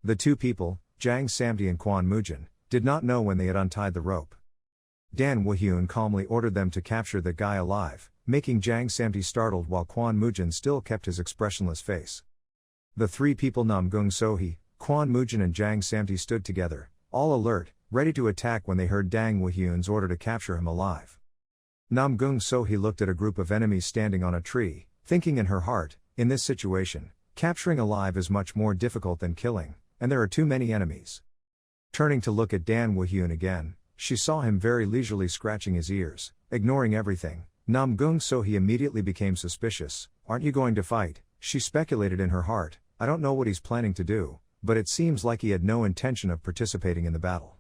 The two people, Jang Samti and Kwon Mujin, did not know when they had untied the rope. Dan Woo-hyun calmly ordered them to capture the guy alive, making Jang Samti startled while Kwon Mujin still kept his expressionless face. The three people Namgung So-hee, Kwon Mujin and Jang Samti stood together, all alert, ready to attack when they heard Dan Woo-hyun's order to capture him alive. Namgung So-hee looked at a group of enemies standing on a tree, thinking in her heart, in this situation, capturing alive is much more difficult than killing, and there are too many enemies. Turning to look at Dan Woo-hyun again, she saw him very leisurely scratching his ears, Ignoring everything, Namgung Sohee immediately became suspicious. Aren't you going to fight? She speculated in her heart. I don't know what he's planning to do, but it seems like he had no intention of participating in the battle.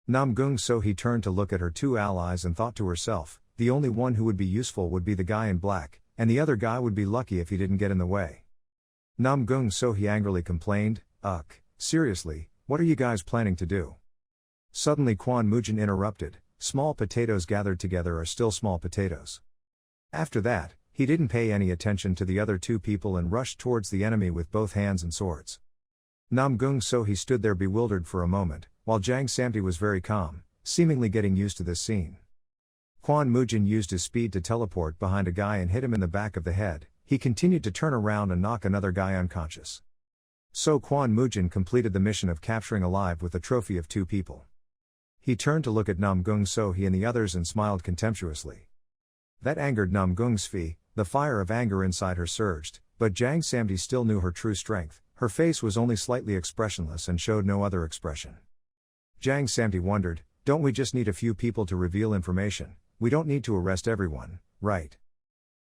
Namgung Sohee turned to look at her two allies and thought to herself, the only one who would be useful would be the guy in black, and the other guy would be lucky if he didn't get in the way. Namgung Sohee angrily complained, seriously, what are you guys planning to do? Suddenly Kwon Mujin interrupted, small potatoes gathered together are still small potatoes. After that, he didn't pay any attention to the other two people and rushed towards the enemy with both hands and swords. Namgung Sohee stood there bewildered for a moment, while Jang Samti was very calm, seemingly getting used to this scene. Kwon Mujin used his speed to teleport behind a guy and hit him in the back of the head. He continued to turn around and knock another guy unconscious. So Kwon Mujin completed the mission of capturing alive with the trophy of 2 people. He turned to look at Namgung Sohee and the others and smiled contemptuously. That angered Namgung Sohee. The fire of anger inside her surged, but Jang Samti still knew her true strength. Her face was only slightly expressionless and showed no other expression. Jang Samti wondered, don't we just need a few people to reveal information? We don't need to arrest everyone, right?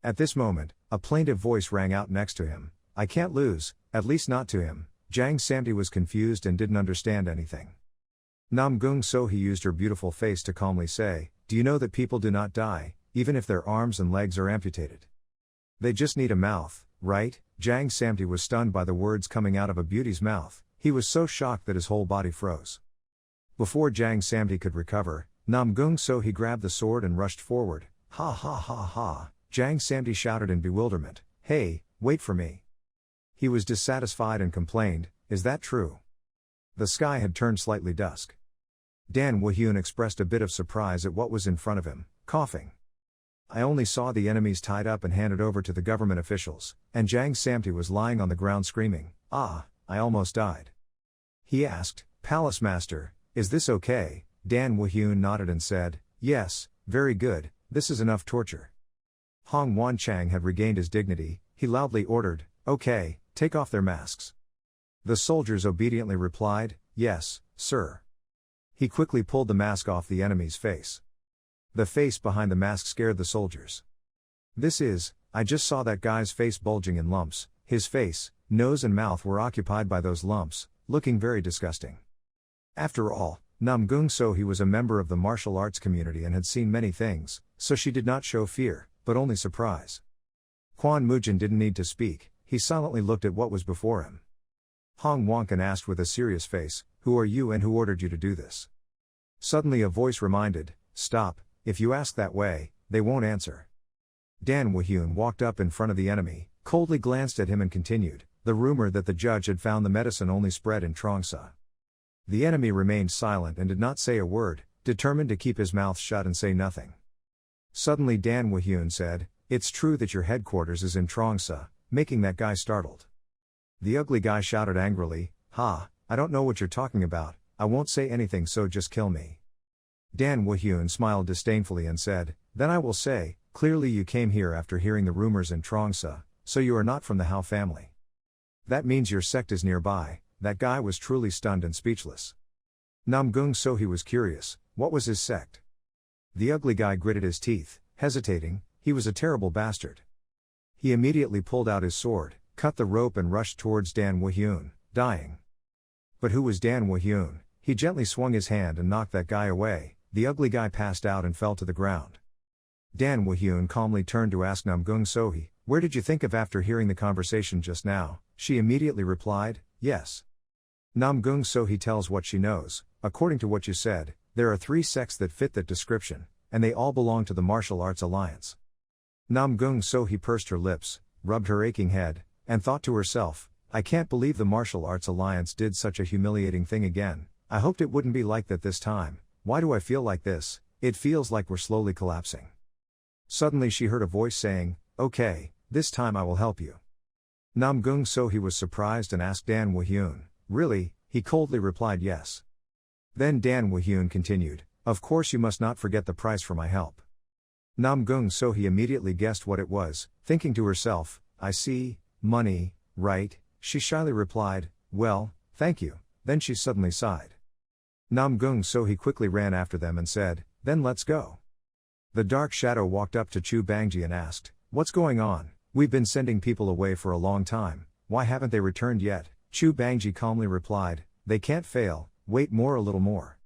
At this moment, a plaintive voice rang out next to him. I can't lose, at least not to him. Jang Samti was confused and didn't understand anything. Namgung Sohee used her beautiful face to calmly say, do you know that people do not die, even if their arms and legs are amputated? They just need a mouth, right? Jang Samti was stunned by the words coming out of a beauty's mouth. He was so shocked that his whole body froze. Before Jang Samti could recover, Namgung Sohee grabbed the sword and rushed forward. Ha ha ha ha, Jang Samti shouted in bewilderment. Hey, wait for me. He was dissatisfied and complained, is that true? The sky had turned slightly dusk. Dan Woo-hyun expressed a bit of surprise at what was in front of him, coughing. I only saw the enemies tied up and handed over to the government officials, and Jang Samti was lying on the ground screaming, I almost died. He asked, Palace Master, is this okay? Dan Woo-hyun nodded and said, yes, very good, this is enough torture. Hong Wan-chang had regained his dignity. He loudly ordered, okay, take off their masks. The soldiers obediently replied, yes, sir. He quickly pulled the mask off the enemy's face. The face behind the mask scared the soldiers. I just saw that guy's face bulging in lumps. His face, nose and mouth were occupied by those lumps, looking very disgusting. After all, Namgung Sohee was a member of the martial arts community and had seen many things, so she did not show fear, but only surprise. Kwon Mujin didn't need to speak, he silently looked at what was before him. Hong Wonkan asked with a serious face, who are you and who ordered you to do this? Suddenly a voice reminded, stop, if you ask that way, they won't answer. Dan Woo-hyun walked up in front of the enemy, coldly glanced at him and continued, the rumor that the judge had found the medicine only spread in Trongsa. The enemy remained silent and did not say a word, determined to keep his mouth shut and say nothing. Suddenly Dan Woo-hyun said, it's true that your headquarters is in Trongsa, making that guy startled. The ugly guy shouted angrily, I don't know what you're talking about, I won't say anything so just kill me. Dan Woo-hyun smiled disdainfully and said, then I will say, clearly you came here after hearing the rumors in Trongsa, so you are not from the Hao family. That means your sect is nearby. That guy was truly stunned and speechless. Namgung Sohee was curious, what was his sect? The ugly guy gritted his teeth, hesitating, he was a terrible bastard. He immediately pulled out his sword, cut the rope and rushed towards Dan Woo-hyun, dying. But who was Dan Woo-hyun? He gently swung his hand and knocked that guy away. The ugly guy passed out and fell to the ground. Dan Woo-hyun calmly turned to ask Namgung Sohee, where did you think of after hearing the conversation just now? She immediately replied, yes. Namgung Sohee tells what she knows. According to what you said, there are 3 sects that fit that description, and they all belong to the Martial Arts Alliance. Namgung Sohee pursed her lips, rubbed her aching head, and thought to herself, I can't believe the Martial Arts Alliance did such a humiliating thing again. I hoped it wouldn't be like that this time. Why do I feel like this? It feels like we're slowly collapsing. Suddenly she heard a voice saying, okay, this time I will help you. Namgung Sohee was surprised and asked Dan Woo-hyun, really? He coldly replied yes. Then Dan Woo-hyun continued, of course you must not forget the price for my help. Namgung Sohee immediately guessed what it was, thinking to herself, I see, money, right? She shyly replied, well, thank you. Then she suddenly sighed. Namgung Sohee quickly ran after them and said, then let's go. The dark shadow walked up to Chu Bangji and asked, "What's going on? We've been sending people away for a long time, why haven't they returned yet?" Chu Bangji calmly replied, "They can't fail, wait a little more."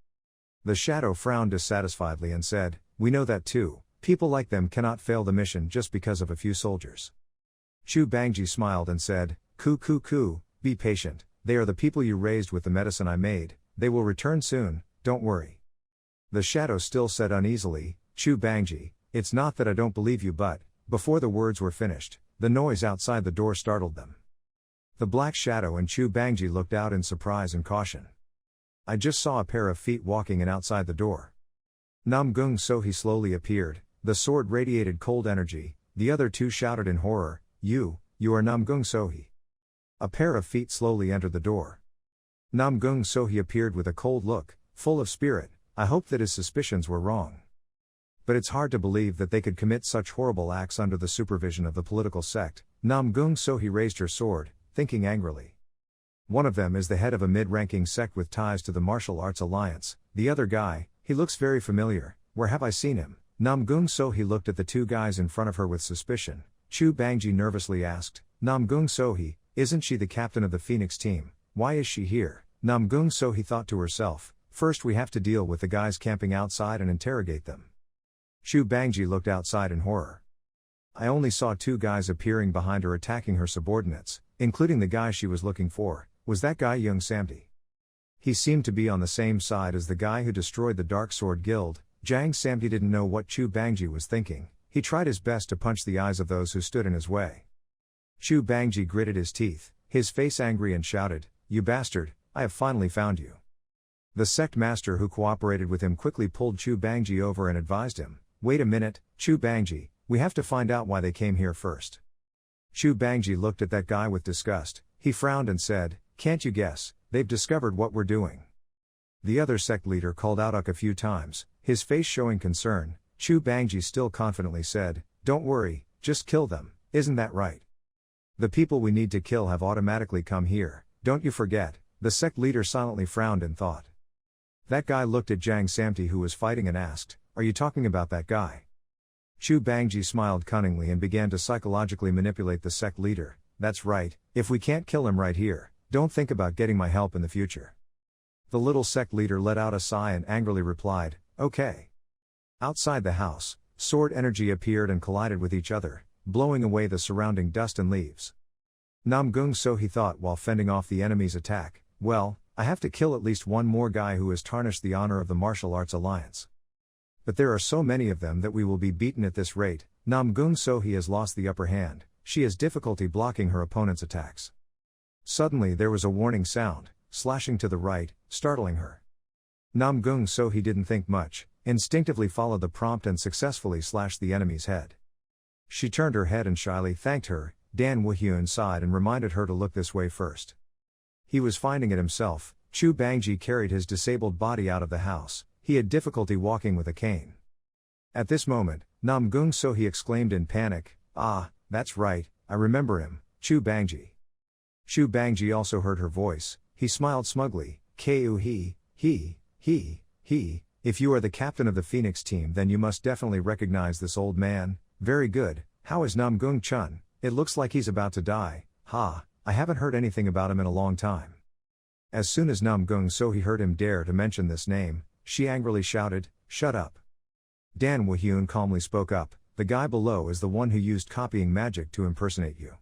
The shadow frowned dissatisfiedly and said, "We know that too, people like them cannot fail the mission just because of a few soldiers." Chu Bangji smiled and said, "Ku, be patient, they are the people you raised with the medicine I made, they will return soon, don't worry." The shadow still said uneasily, "Chu Bangji, it's not that I don't believe you but," before the words were finished, the noise outside the door startled them. The black shadow and Chu Bangji looked out in surprise and caution. "I just saw a pair of feet walking in outside the door." Namgung Sohi slowly appeared, the sword radiated cold energy, the other two shouted in horror, You are Namgung Sohi." A pair of feet slowly entered the door. Namgung Sohi appeared with a cold look, full of spirit. I hoped that his suspicions were wrong. But it's hard to believe that they could commit such horrible acts under the supervision of the political sect. Namgung Sohi raised her sword, thinking angrily. One of them is the head of a mid-ranking sect with ties to the martial arts alliance, the other guy, he looks very familiar, where have I seen him? Namgung Sohi looked at the two guys in front of her with suspicion. Chu Bangji nervously asked, "Namgung Sohi, isn't she the captain of the Phoenix team? Why is she here?" Namgung Sohi thought to herself, "First we have to deal with the guys camping outside and interrogate them." Chu Bangji looked outside in horror. "I only saw two guys appearing behind her attacking her subordinates, including the guy she was looking for. Was that guy young Samdi? He seemed to be on the same side as the guy who destroyed the Dark Sword Guild." Jang Samdi didn't know what Chu Bangji was thinking. He tried his best to punch the eyes of those who stood in his way. Chu Bangji gritted his teeth, his face angry and shouted, "You bastard, I have finally found you." The sect master who cooperated with him quickly pulled Chu Bangji over and advised him, "Wait a minute, Chu Bangji, we have to find out why they came here first." Chu Bangji looked at that guy with disgust, he frowned and said, "Can't you guess, they've discovered what we're doing." The other sect leader called out "Uk" a few times, his face showing concern. Chu Bangji still confidently said, "Don't worry, just kill them, isn't that right? The people we need to kill have automatically come here, don't you forget." The sect leader silently frowned in thought. That guy looked at Jang Samti who was fighting and asked, "Are you talking about that guy?" Chu Bangji smiled cunningly and began to psychologically manipulate the sect leader. "That's right, if we can't kill him right here, don't think about getting my help in the future." The little sect leader let out a sigh and angrily replied, "Okay." Outside the house, sword energy appeared and collided with each other, blowing away the surrounding dust and leaves. Namgung Sohi thought while fending off the enemy's attack, "Well, I have to kill at least one more guy who has tarnished the honor of the martial arts alliance. But there are so many of them that we will be beaten at this rate." Namgung Sohi has lost the upper hand, she has difficulty blocking her opponent's attacks. Suddenly there was a warning sound, slashing to the right, startling her. Namgung Sohi didn't think much, instinctively followed the prompt and successfully slashed the enemy's head. She turned her head and shyly thanked her. Dan Woo-hyun sighed and reminded her to look this way first. He was finding it himself. Chu Bangji carried his disabled body out of the house. He had difficulty walking with a cane. At this moment, Namgung Sohi exclaimed in panic, "Ah, that's right, I remember him, Chu Bangji." Chu Bangji also heard her voice. He smiled smugly, "Ku he, if you are the captain of the Phoenix team then you must definitely recognize this old man. Very good, how is Namgung Chun? It looks like he's about to die. Ha, I haven't heard anything about him in a long time." As soon as Namgung Sohi heard him dare to mention this name, she angrily shouted, "Shut up." Dan Woo-hyun calmly spoke up, "The guy below is the one who used copying magic to impersonate you."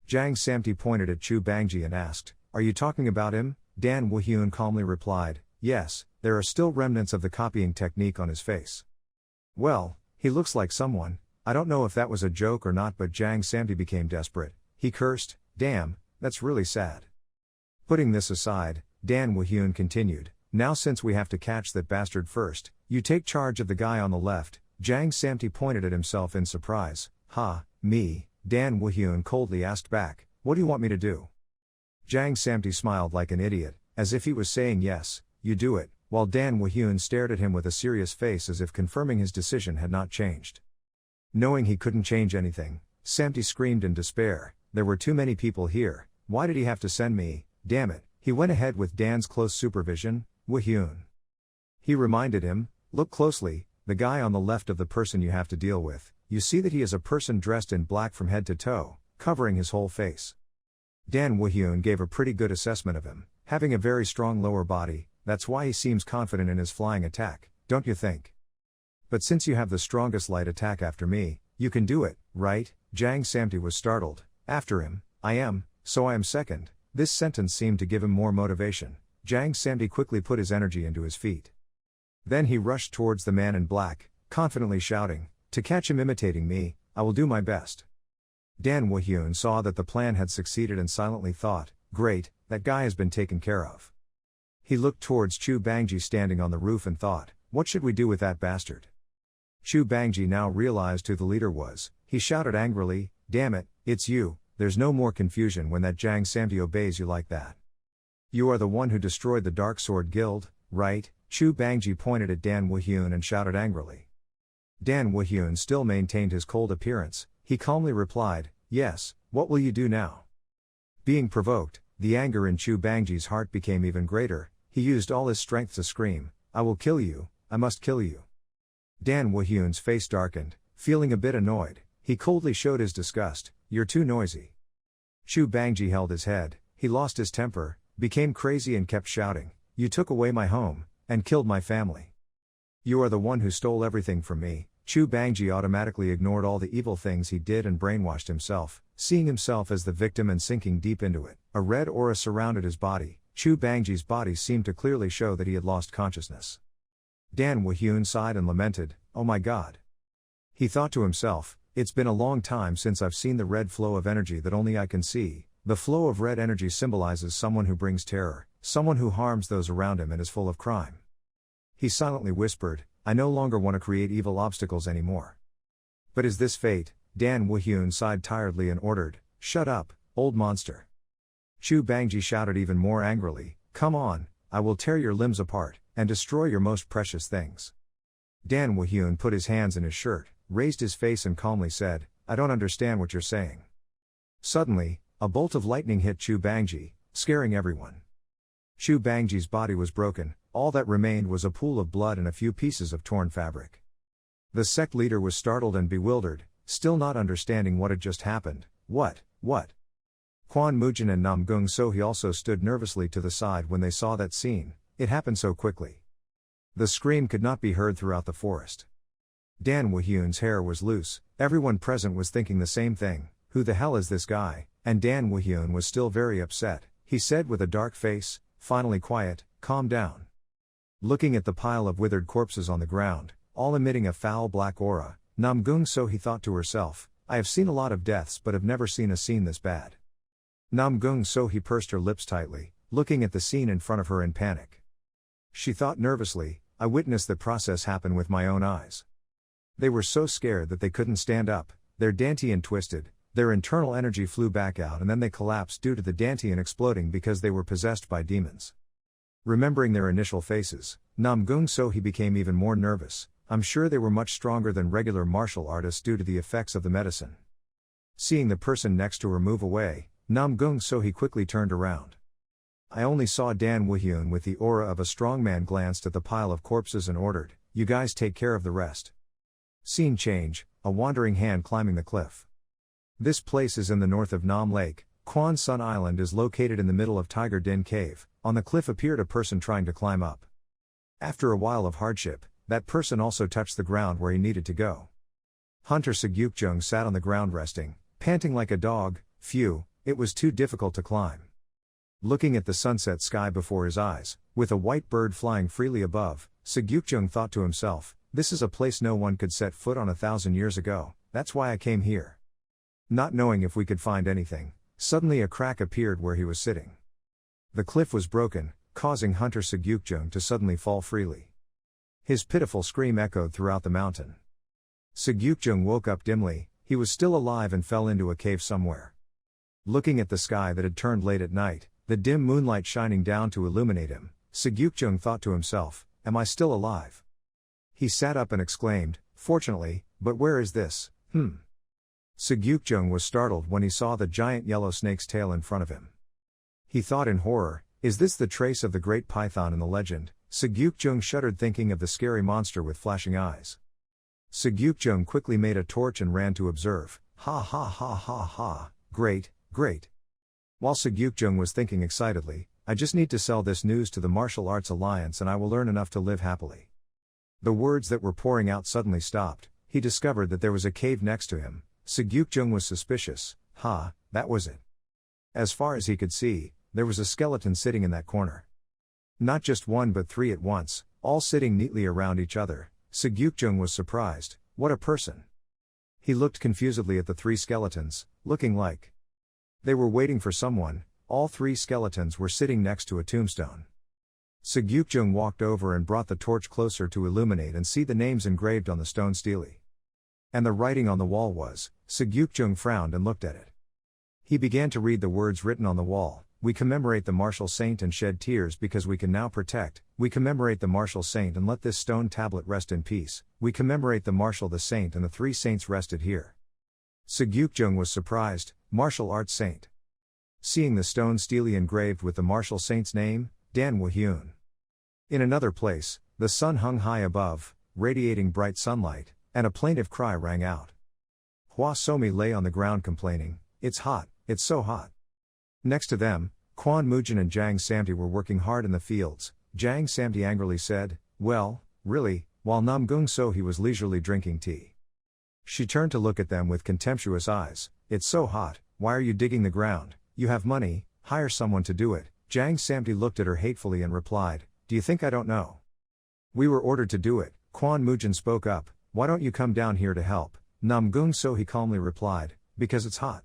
Jang Samti pointed at Chu Bangji and asked, "Are you talking about him?" Dan Woo-hyun calmly replied, "Yes, there are still remnants of the copying technique on his face." "Well, he looks like someone. I don't know if that was a joke or not," but Jang Samti became desperate. He cursed, "Damn, that's really sad." Putting this aside, Dan Woo-hyun continued, "Now since we have to catch that bastard first, you take charge of the guy on the left." Jang Samti pointed at himself in surprise. "Ha, me?" Dan Woo-hyun coldly asked back, "What do you want me to do?" Jang Samti smiled like an idiot, as if he was saying yes, you do it, while Dan Woo-hyun stared at him with a serious face as if confirming his decision had not changed. Knowing he couldn't change anything, Samti screamed in despair, "There were too many people here, why did he have to send me? Damn it." He went ahead with Dan's close supervision. "Woo-hyun." He reminded him, "Look closely, the guy on the left of the person you have to deal with, you see that he is a person dressed in black from head to toe, covering his whole face. Dan Woo-hyun gave a pretty good assessment of him, having a very strong lower body, that's why he seems confident in his flying attack, don't you think? But since you have the strongest light attack after me, you can do it, right? Jang Samti was startled. After him, I am, so I am second. This sentence seemed to give him more motivation. Jang Samti quickly put his energy into his feet. Then he rushed towards the man in black, confidently shouting, to catch him imitating me, I will do my best. Dan Woo-hyun saw that the plan had succeeded and silently thought, great, that guy has been taken care of. He looked towards Chu Bangji standing on the roof and thought, what should we do with that bastard? Chu Bangji now realized who the leader was. He shouted angrily, damn it, it's you, there's no more confusion when that Jang Samti obeys you like that. You are the one who destroyed the Dark Sword Guild, right? Chu Bangji pointed at Dan Woo-hyun and shouted angrily. Dan Woo-hyun still maintained his cold appearance. He calmly replied, yes, what will you do now? Being provoked, the anger in Chu Bangji's heart became even greater. He used all his strength to scream, I will kill you, I must kill you. Dan Woo-hyun's face darkened, feeling a bit annoyed. He coldly showed his disgust, you're too noisy. Chu Bangji held his head, he lost his temper, became crazy and kept shouting, you took away my home, and killed my family. You are the one who stole everything from me. Chu Bangji automatically ignored all the evil things he did and brainwashed himself, seeing himself as the victim and sinking deep into it. A red aura surrounded his body. Chu Bangji's body seemed to clearly show that he had lost consciousness. Dan Woo-hyun sighed and lamented, oh my god. He thought to himself, it's been a long time since I've seen the red flow of energy that only I can see. The flow of red energy symbolizes someone who brings terror, someone who harms those around him and is full of crime. He silently whispered, I no longer want to create evil obstacles anymore. But is this fate? Dan Woo-hyun sighed tiredly and ordered, shut up, old monster. Chu Bangji shouted even more angrily, come on, I will tear your limbs apart, and destroy your most precious things. Dan Woo-hyun put his hands in his shirt, raised his face and calmly said, I don't understand what you're saying. Suddenly, a bolt of lightning hit Chu Bangji, scaring everyone. Chu Bangji's body was broken, all that remained was a pool of blood and a few pieces of torn fabric. The sect leader was startled and bewildered, still not understanding what had just happened. What? Kwon Mujin and Namgung Sohee also stood nervously to the side when they saw that scene. It happened so quickly. The scream could not be heard throughout the forest. Dan Woo-hyun's hair was loose, everyone present was thinking the same thing, who the hell is this guy? And Dan Woo-hyun was still very upset. He said with a dark face, finally quiet, calm down. Looking at the pile of withered corpses on the ground, all emitting a foul black aura, Namgung Sohee thought to herself, I have seen a lot of deaths but have never seen a scene this bad. Namgung Sohee pursed her lips tightly, looking at the scene in front of her in panic. She thought nervously, I witnessed the process happen with my own eyes. They were so scared that they couldn't stand up, their dantian twisted, their internal energy flew back out and then they collapsed due to the dantian exploding because they were possessed by demons. Remembering their initial faces, Namgung Sohee became even more nervous. I'm sure they were much stronger than regular martial artists due to the effects of the medicine. Seeing the person next to her move away, Namgung Sohee quickly turned around. I only saw Dan Woo-hyun with the aura of a strong man glanced at the pile of corpses and ordered, you guys take care of the rest. Scene change, a wandering hand climbing the cliff. This place is in the north of Nam Lake. Kwon Sun Island is located in the middle of Tiger Din Cave. On the cliff appeared a person trying to climb up. After a while of hardship, that person also touched the ground where he needed to go. Hunter Seok-jung sat on the ground resting, panting like a dog. Phew, it was too difficult to climb. Looking at the sunset sky before his eyes, with a white bird flying freely above, Seok-jung thought to himself, this is a place no one could set foot on 1,000 years ago, that's why I came here. Not knowing if we could find anything, suddenly a crack appeared where he was sitting. The cliff was broken, causing Hunter Seok-jung to suddenly fall freely. His pitiful scream echoed throughout the mountain. Seok-jung woke up dimly, he was still alive and fell into a cave somewhere. Looking at the sky that had turned late at night, the dim moonlight shining down to illuminate him, Seok-jung thought to himself, am I still alive? He sat up and exclaimed, fortunately, but where is this? Seok-jung was startled when he saw the giant yellow snake's tail in front of him. He thought in horror, is this the trace of the great python in the legend? Seokjung shuddered thinking of the scary monster with flashing eyes. Seokjung quickly made a torch and ran to observe. Ha ha ha ha ha, great, great. While Seokjung was thinking excitedly, I just need to sell this news to the Martial Arts Alliance and I will learn enough to live happily. The words that were pouring out suddenly stopped. He discovered that there was a cave next to him. Seokjung was suspicious. That was it. As far as he could see, there was a skeleton sitting in that corner. Not just one but three at once, all sitting neatly around each other. Seokjung was surprised. What a person. He looked confusedly at the three skeletons, looking like they were waiting for someone. All three skeletons were sitting next to a tombstone. Seokjung walked over and brought the torch closer to illuminate and see the names engraved on the stone stele. And the writing on the wall was. Seokjung frowned and looked at it. He began to read the words written on the wall. We commemorate the martial saint and shed tears because we can now protect. We commemorate the martial saint and let this stone tablet rest in peace. We commemorate the martial the saint and the three saints rested here. Seokjung was surprised. Martial arts saint. Seeing the stone stele engraved with the martial saint's name, Danhwa Hyun. In another place, the sun hung high above, radiating bright sunlight, and a plaintive cry rang out. Hwa Somi lay on the ground complaining, "It's hot, it's so hot." Next to them, Kwon Mujin and Jang Samti were working hard in the fields. Jang Samti angrily said, "Well, really," while Namgung Sohee was leisurely drinking tea. She turned to look at them with contemptuous eyes. "It's so hot, why are you digging the ground? You have money, hire someone to do it." Jang Samti looked at her hatefully and replied, "Do you think I don't know? We were ordered to do it." Kwon Mujin spoke up, "Why don't you come down here to help?" Namgung Sohee calmly replied, "Because it's hot."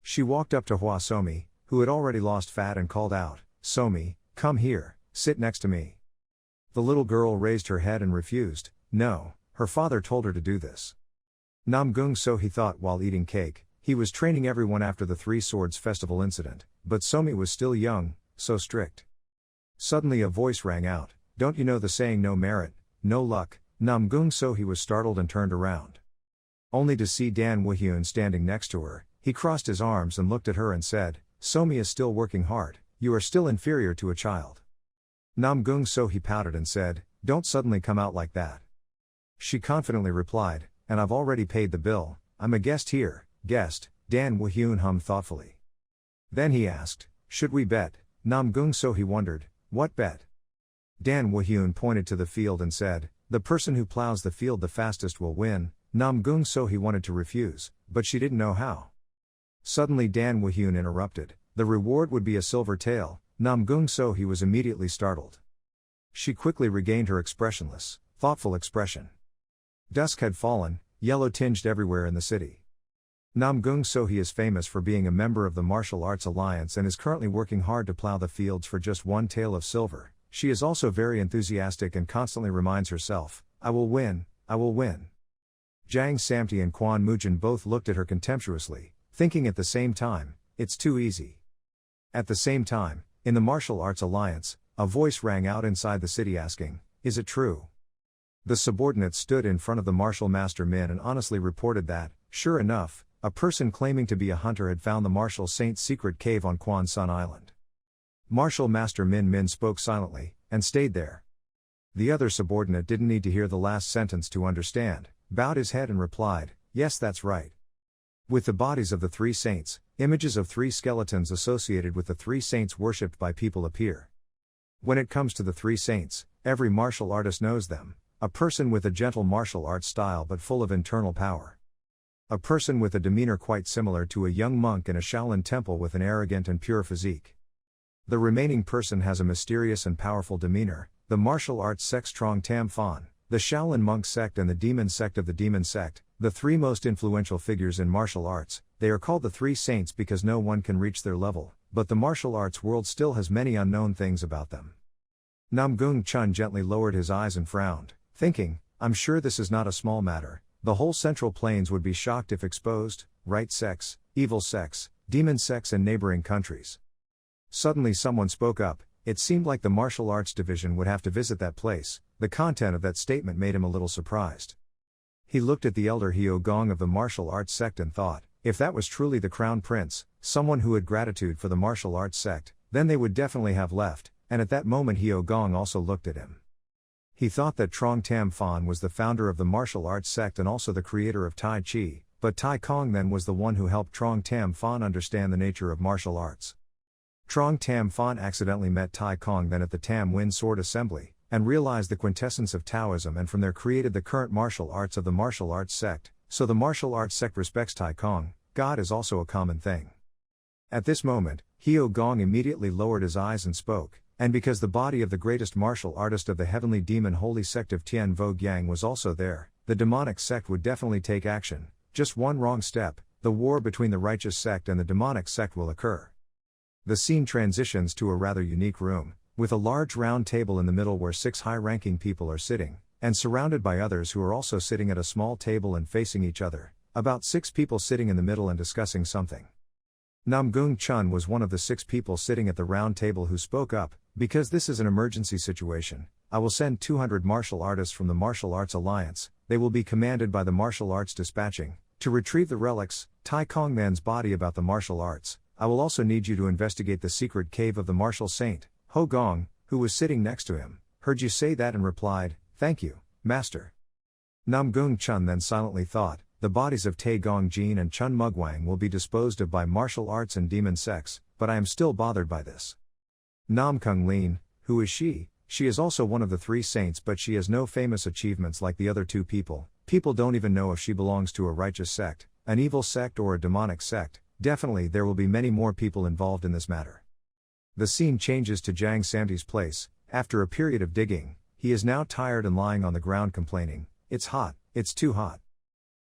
She walked up to Hwa Somi, who had already lost fat and called out, "Somi, come here, sit next to me." The little girl raised her head and refused. No, her father told her to do this. Namgung Sohee thought while eating cake, he was training everyone after the Three Swords Festival incident, but Somi was still young, so strict. Suddenly a voice rang out, "Don't you know the saying no merit, no luck?" Namgung Sohee was startled and turned around. Only to see Danhwa Hyun standing next to her, he crossed his arms and looked at her and said, "Somi is still working hard, you are still inferior to a child." Namgung Sohee pouted and said, "Don't suddenly come out like that." She confidently replied, "And I've already paid the bill, I'm a guest here." "Guest," Danhwa Hyun hummed thoughtfully. Then he asked, "Should we bet?" Namgung Sohee wondered, "What bet?" Danhwa Hyun pointed to the field and said, "The person who plows the field the fastest will win." Namgung Sohee wanted to refuse, but she didn't know how. Suddenly Danhwa Hyun interrupted, "The reward would be a silver tael." Namgung Sohee was immediately startled. She quickly regained her expressionless, thoughtful expression. Dusk had fallen, yellow tinged everywhere in the city. Namgung Sohee is famous for being a member of the Martial Arts Alliance and is currently working hard to plow the fields for just one tael of silver. She is also very enthusiastic and constantly reminds herself, "I will win, I will win." Jang Samti and Kwon Mujin both looked at her contemptuously, thinking at the same time, "It's too easy." At the same time, in the Martial Arts Alliance, a voice rang out inside the city asking, "Is it true?" The subordinates stood in front of the Martial Master Min and honestly reported that, sure enough, a person claiming to be a hunter had found the Martial Saint's secret cave on Kwon Sun Island. Martial Master Min spoke silently, and stayed there. The other subordinate didn't need to hear the last sentence to understand, bowed his head and replied, "Yes, that's right." With the bodies of the three saints, images of three skeletons associated with the three saints worshipped by people appear. When it comes to the three saints, every martial artist knows them. A person with a gentle martial arts style but full of internal power. A person with a demeanor quite similar to a young monk in a Shaolin temple with an arrogant and pure physique. The remaining person has a mysterious and powerful demeanor, the martial arts sect Trong Tam Phon, the Shaolin monk sect and the demon sect of the demon sect, the three most influential figures in martial arts. They are called the three saints because no one can reach their level, but the martial arts world still has many unknown things about them. Namgung Chun gently lowered his eyes and frowned, thinking, "I'm sure this is not a small matter. The whole Central Plains would be shocked if exposed, right sects, evil sects, demon sects and neighboring countries." Suddenly someone spoke up. It seemed like the martial arts division would have to visit that place. The content of that statement made him a little surprised. He looked at the elder Hyo Gong of the martial arts sect and thought, if that was truly the crown prince, someone who had gratitude for the martial arts sect, then they would definitely have left, and at that moment Heo Gong also looked at him. He thought that Trong Tam Phon was the founder of the martial arts sect and also the creator of Tai Chi, but Tai Kong then was the one who helped Trong Tam Phon understand the nature of martial arts. Trong Tam Phon accidentally met Tai Kong then at the Tam Win Sword Assembly, and realized the quintessence of Taoism, and from there created the current martial arts of the martial arts sect. So the martial arts sect respects Tai Kong. God is also a common thing. At this moment, Heo Gong immediately lowered his eyes and spoke, and because the body of the greatest martial artist of the heavenly demon holy sect of Tian Vo Gyang was also there, the demonic sect would definitely take action. Just one wrong step, the war between the righteous sect and the demonic sect will occur. The scene transitions to a rather unique room, with a large round table in the middle where 6 high-ranking people are sitting, and surrounded by others who are also sitting at a small table and facing each other, about 6 people sitting in the middle and discussing something. Namgung Chun was one of the 6 people sitting at the round table who spoke up. Because this is an emergency situation, I will send 200 martial artists from the Martial Arts Alliance. They will be commanded by the Martial Arts Dispatching, to retrieve the relics, Tai Kong Man's body about the martial arts. I will also need you to investigate the secret cave of the martial saint. Ho Gong, who was sitting next to him, heard you say that and replied, "Thank you, Master." Namgung Chun then silently thought, the bodies of Tae Gong Jin and Chun Mugwang will be disposed of by martial arts and demon sects, but I am still bothered by this. Nam Kung Lin, who is she? She is also one of the 3 saints, but she has no famous achievements like the other 2 people. People don't even know if she belongs to a righteous sect, an evil sect or a demonic sect. Definitely there will be many more people involved in this matter. The scene changes to Jang Samti's place. After a period of digging, he is now tired and lying on the ground complaining, "It's hot, it's too hot."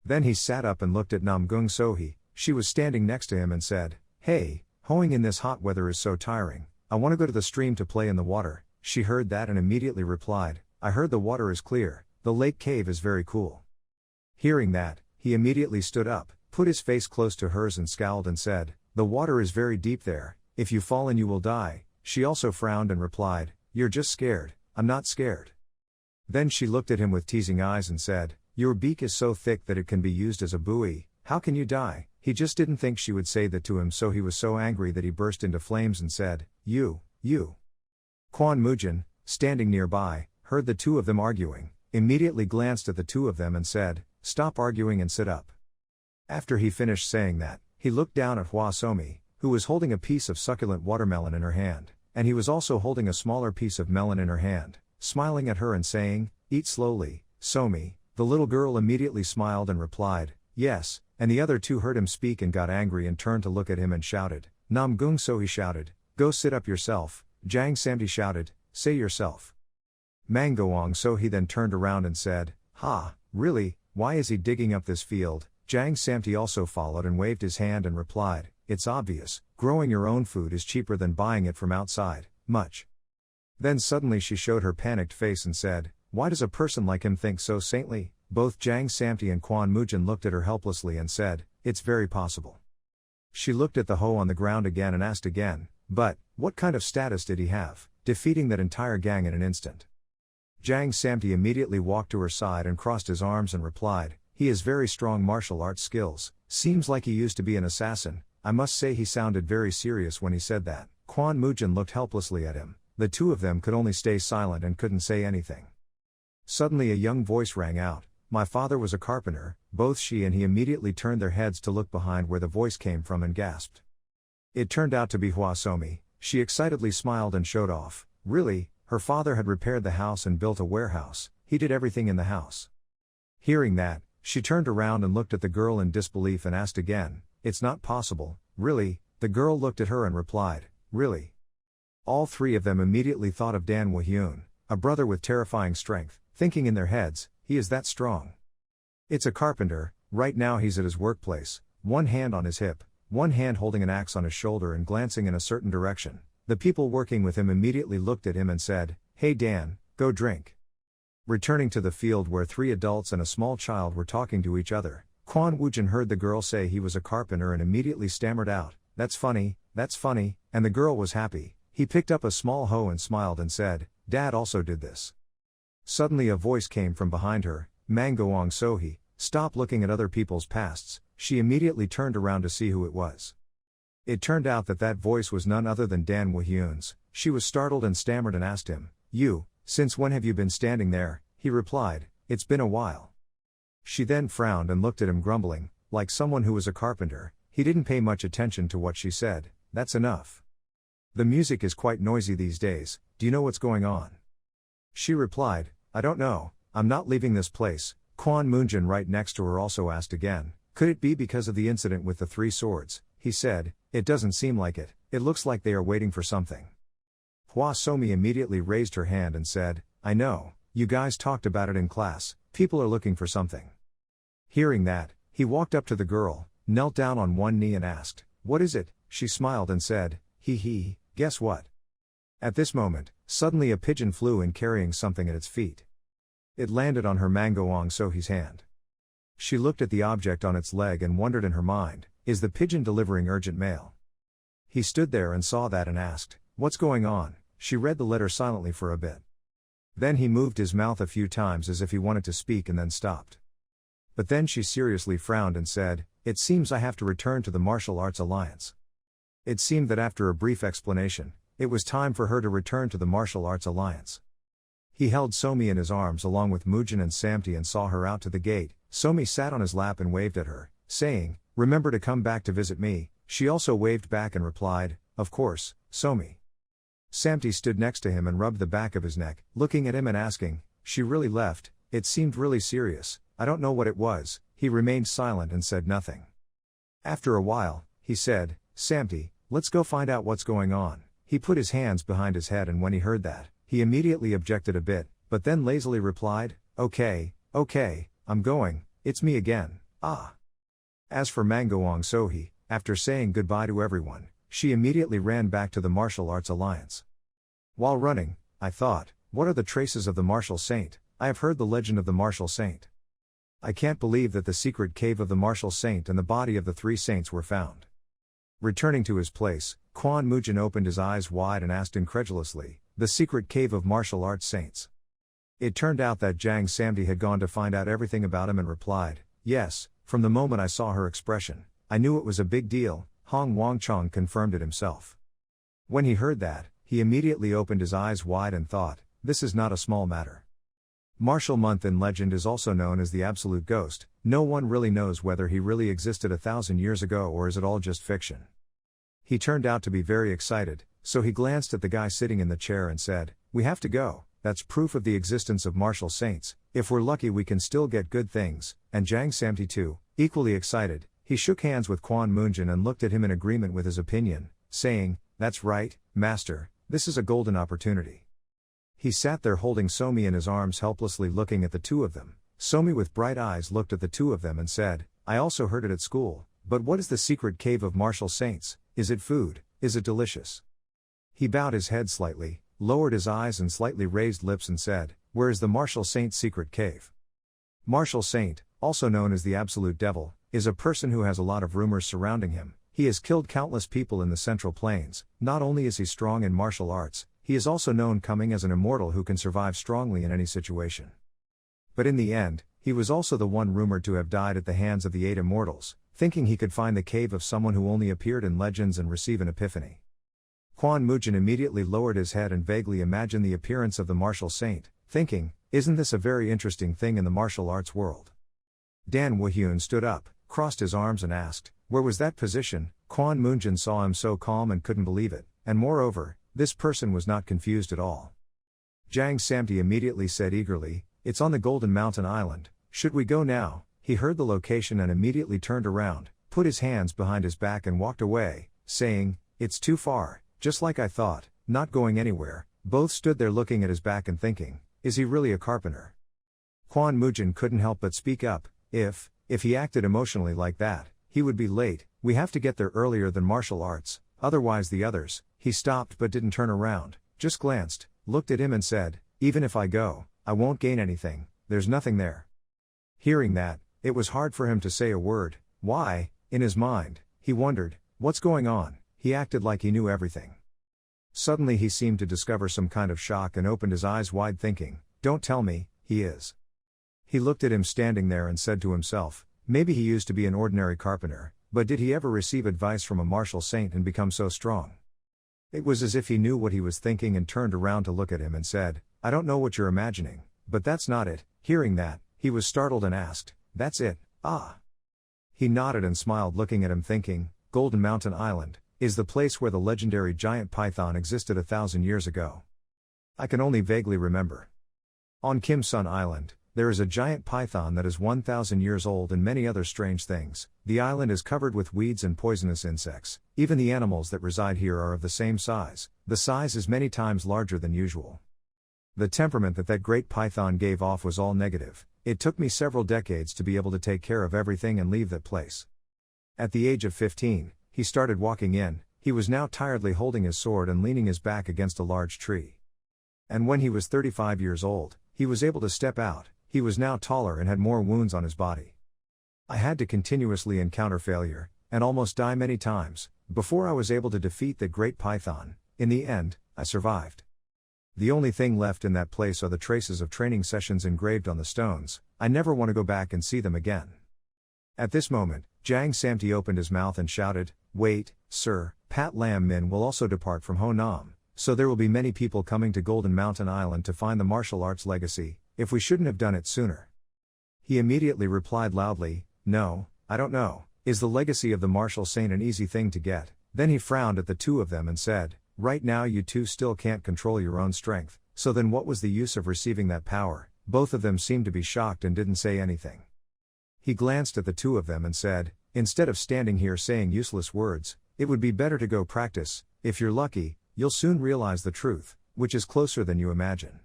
Then he sat up and looked at Namgung Sohee. She was standing next to him and said, "Hey, hoeing in this hot weather is so tiring. I want to go to the stream to play in the water." She heard that and immediately replied, "I heard the water is clear, the lake cave is very cool." Hearing that, he immediately stood up, put his face close to hers and scowled and said, "The water is very deep there, if you fall in you will die." She also frowned and replied, "You're just scared, I'm not scared." Then she looked at him with teasing eyes and said, "Your beak is so thick that it can be used as a buoy, how can you die?" He just didn't think she would say that to him, so he was so angry that he burst into flames and said, You. Quan Mujin, standing nearby, heard the 2 of them arguing, immediately glanced at the 2 of them and said, "Stop arguing and sit up." After he finished saying that, he looked down at Hua Somi, who was holding a piece of succulent watermelon in her hand, and he was also holding a smaller piece of melon in her hand, smiling at her and saying, "Eat slowly, Somi." The little girl immediately smiled and replied, "Yes," and the other 2 heard him speak and got angry and turned to look at him and shouted. Namgung Sohee shouted, "Go sit up yourself." Jang Samti shouted, "Say yourself." Mangoong Sohee then turned around and said, "Ha, really, why is he digging up this field?" Jang Samti also followed and waved his hand and replied, "It's obvious, growing your own food is cheaper than buying it from outside, much." Then suddenly she showed her panicked face and said, "Why does a person like him think so saintly?" Both Jang Samti and Quan Mujin looked at her helplessly and said, "It's very possible." She looked at the hoe on the ground again and asked again, "But, what kind of status did he have, defeating that entire gang in an instant?" Jang Samti immediately walked to her side and crossed his arms and replied, "He has very strong martial arts skills, seems like he used to be an assassin." I must say he sounded very serious when he said that. Quan Mujin looked helplessly at him. The 2 of them could only stay silent and couldn't say anything. Suddenly a young voice rang out, "My father was a carpenter." Both she and he immediately turned their heads to look behind where the voice came from and gasped. It turned out to be Hua Somi. She excitedly smiled and showed off. Really, her father had repaired the house and built a warehouse. He did everything in the house. Hearing that, she turned around and looked at the girl in disbelief and asked again, "It's not possible, really?" The girl looked at her and replied, "Really?" All 3 of them immediately thought of Dan Woo-hyun, a brother with terrifying strength, thinking in their heads, he is that strong. It's a carpenter, right now he's at his workplace, one hand on his hip, one hand holding an axe on his shoulder and glancing in a certain direction. The people working with him immediately looked at him and said, "Hey Dan, go drink." Returning to the field where 3 adults and a small child were talking to each other, Quan Woojin heard the girl say he was a carpenter and immediately stammered out, that's funny," and the girl was happy. He picked up a small hoe and smiled and said, "Dad also did this." Suddenly a voice came from behind her, "Mangoong Sohee, stop looking at other people's pasts." She immediately turned around to see who it was. It turned out that voice was none other than Dan Woo-hyun's. She was startled and stammered and asked him, "You, since when have you been standing there?" He replied, "It's been a while." She then frowned and looked at him grumbling, like someone who was a carpenter. He didn't pay much attention to what she said. "That's enough. The music is quite noisy these days, do you know what's going on?" She replied, "I don't know, I'm not leaving this place." Kwon Moonjin right next to her also asked again, "Could it be because of the incident with the 3 swords?" He said, "It doesn't seem like it, it looks like they are waiting for something." Hwa Somi immediately raised her hand and said, "I know, you guys talked about it in class, people are looking for something." Hearing that, he walked up to the girl, knelt down on one knee and asked, "What is it?" She smiled and said, "Hee, guess what?" At this moment, suddenly a pigeon flew in carrying something at its feet. It landed on her Manhwa Sohi's hand. She looked at the object on its leg and wondered in her mind, is the pigeon delivering urgent mail? He stood there and saw that and asked, "What's going on?" She read the letter silently for a bit. Then he moved his mouth a few times as if he wanted to speak and then stopped. But then she seriously frowned and said, "It seems I have to return to the martial arts alliance." It seemed that after a brief explanation, it was time for her to return to the martial arts alliance. He held Somi in his arms along with Mujin and Samti and saw her out to the gate. Somi sat on his lap and waved at her, saying, "Remember to come back to visit me." She also waved back and replied, "Of course, Somi." Samti stood next to him and rubbed the back of his neck, looking at him and asking, "She really left?" It seemed really serious. "I don't know what it was." He remained silent and said nothing. After a while, he said, "Samti, let's go find out what's going on." He put his hands behind his head and when he heard that, he immediately objected a bit, but then lazily replied, Okay, I'm going, it's me again, ah." As for Manhwa Sohi, after saying goodbye to everyone, she immediately ran back to the martial arts alliance. While running, I thought, what are the traces of the martial saint? I have heard the legend of the martial saint. I can't believe that the secret cave of the martial saint and the body of the 3 saints were found. Returning to his place, Kwon Mujin opened his eyes wide and asked incredulously, "The secret cave of martial arts saints?" It turned out that Jang Samdi had gone to find out everything about him and replied, "Yes, from the moment I saw her expression, I knew it was a big deal." Hong Wangchong confirmed it himself. When he heard that, he immediately opened his eyes wide and thought, this is not a small matter. Martial month in legend is also known as the absolute ghost. No one really knows whether he really existed 1,000 years ago or is it all just fiction. He turned out to be very excited, so he glanced at the guy sitting in the chair and said, "We have to go, that's proof of the existence of martial saints, if we're lucky we can still get good things." And Jang Samti too, equally excited, he shook hands with Kwon Moonjin and looked at him in agreement with his opinion, saying, "That's right, master, this is a golden opportunity." He sat there holding Somi in his arms helplessly looking at the two of them. Somi with bright eyes looked at the two of them and said, "I also heard it at school, but what is the secret cave of martial saints? Is it food? Is it delicious?" He bowed his head slightly, lowered his eyes and slightly raised lips and said, "Where is the martial saint's secret cave?" Martial saint, also known as the absolute devil, is a person who has a lot of rumors surrounding him. He has killed countless people in the Central Plains. Not only is he strong in martial arts, he is also known coming as an immortal who can survive strongly in any situation. But in the end, he was also the one rumored to have died at the hands of the 8 immortals, thinking he could find the cave of someone who only appeared in legends and receive an epiphany. Kwon Mujin immediately lowered his head and vaguely imagined the appearance of the martial saint, thinking, isn't this a very interesting thing in the martial arts world? Dan Woo-hyun stood up, crossed his arms and asked, "Where was that position?" Kwon Moonjin saw him so calm and couldn't believe it, and moreover, this person was not confused at all. Jang Samti immediately said eagerly, "It's on the Golden Mountain Island, should we go now?" He heard the location and immediately turned around, put his hands behind his back and walked away, saying, "It's too far, just like I thought, not going anywhere." Both stood there looking at his back and thinking, is he really a carpenter? Kwon Mujin couldn't help but speak up, if he acted emotionally like that, he would be late. "We have to get there earlier than martial arts, otherwise the others." He stopped but didn't turn around, just glanced, looked at him and said, "Even if I go, I won't gain anything, there's nothing there." Hearing that, it was hard for him to say a word. Why? In his mind, he wondered, what's going on? He acted like he knew everything. Suddenly he seemed to discover some kind of shock and opened his eyes wide thinking, "Don't tell me, he is." He looked at him standing there and said to himself, maybe he used to be an ordinary carpenter, but did he ever receive advice from a martial saint and become so strong? It was as if he knew what he was thinking and turned around to look at him and said, "I don't know what you're imagining, but that's not it." Hearing that, he was startled and asked, "That's it, ah?" He nodded and smiled, looking at him thinking, Golden Mountain Island is the place where the legendary giant python existed 1,000 years ago. I can only vaguely remember. On Kim Sun Island, there is a giant python that is 1,000 years old and many other strange things. The island is covered with weeds and poisonous insects. Even the animals that reside here are of the same size. The size is many times larger than usual. The temperament that great python gave off was all negative. It took me several decades to be able to take care of everything and leave that place. At the age of 15, he started walking in. He was now tiredly holding his sword and leaning his back against a large tree. And when he was 35 years old, he was able to step out. He was now taller and had more wounds on his body. I had to continuously encounter failure, and almost die many times, before I was able to defeat the great python. In the end, I survived. The only thing left in that place are the traces of training sessions engraved on the stones. I never want to go back and see them again. At this moment, Jang Samti opened his mouth and shouted, "Wait, sir, Pat Lam Min will also depart from Hanam, so there will be many people coming to Golden Mountain Island to find the martial arts legacy. If we shouldn't have done it sooner." He immediately replied loudly, "No, I don't know. Is the legacy of the martial saint an easy thing to get?" Then he frowned at the two of them and said, "Right now you two still can't control your own strength, so then what was the use of receiving that power?" Both of them seemed to be shocked and didn't say anything. He glanced at the two of them and said, "Instead of standing here saying useless words, it would be better to go practice. If you're lucky, you'll soon realize the truth, which is closer than you imagine."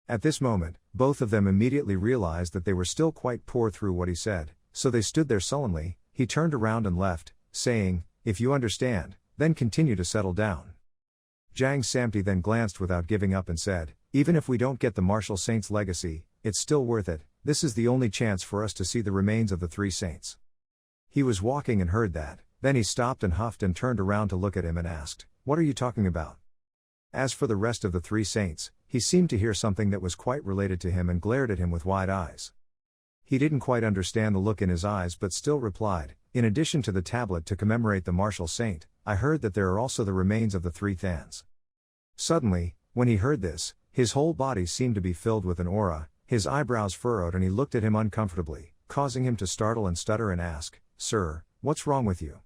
At this moment, both of them immediately realized that they were still quite poor through what he said, so they stood there sullenly. He turned around and left, saying, "If you understand, then continue to settle down." Jang Samti then glanced without giving up and said, "Even if we don't get the martial saint's legacy, it's still worth it. This is the only chance for us to see the remains of the three saints." He was walking and heard that. Then he stopped and huffed and turned around to look at him and asked, "What are you talking about?" As for the rest of the three saints, he seemed to hear something that was quite related to him and glared at him with wide eyes. He didn't quite understand the look in his eyes but still replied, "In addition to the tablet to commemorate the martial saint, I heard that there are also the remains of the three Thans." Suddenly, when he heard this, his whole body seemed to be filled with an aura, his eyebrows furrowed and he looked at him uncomfortably, causing him to startle and stutter and ask, "Sir, what's wrong with you?"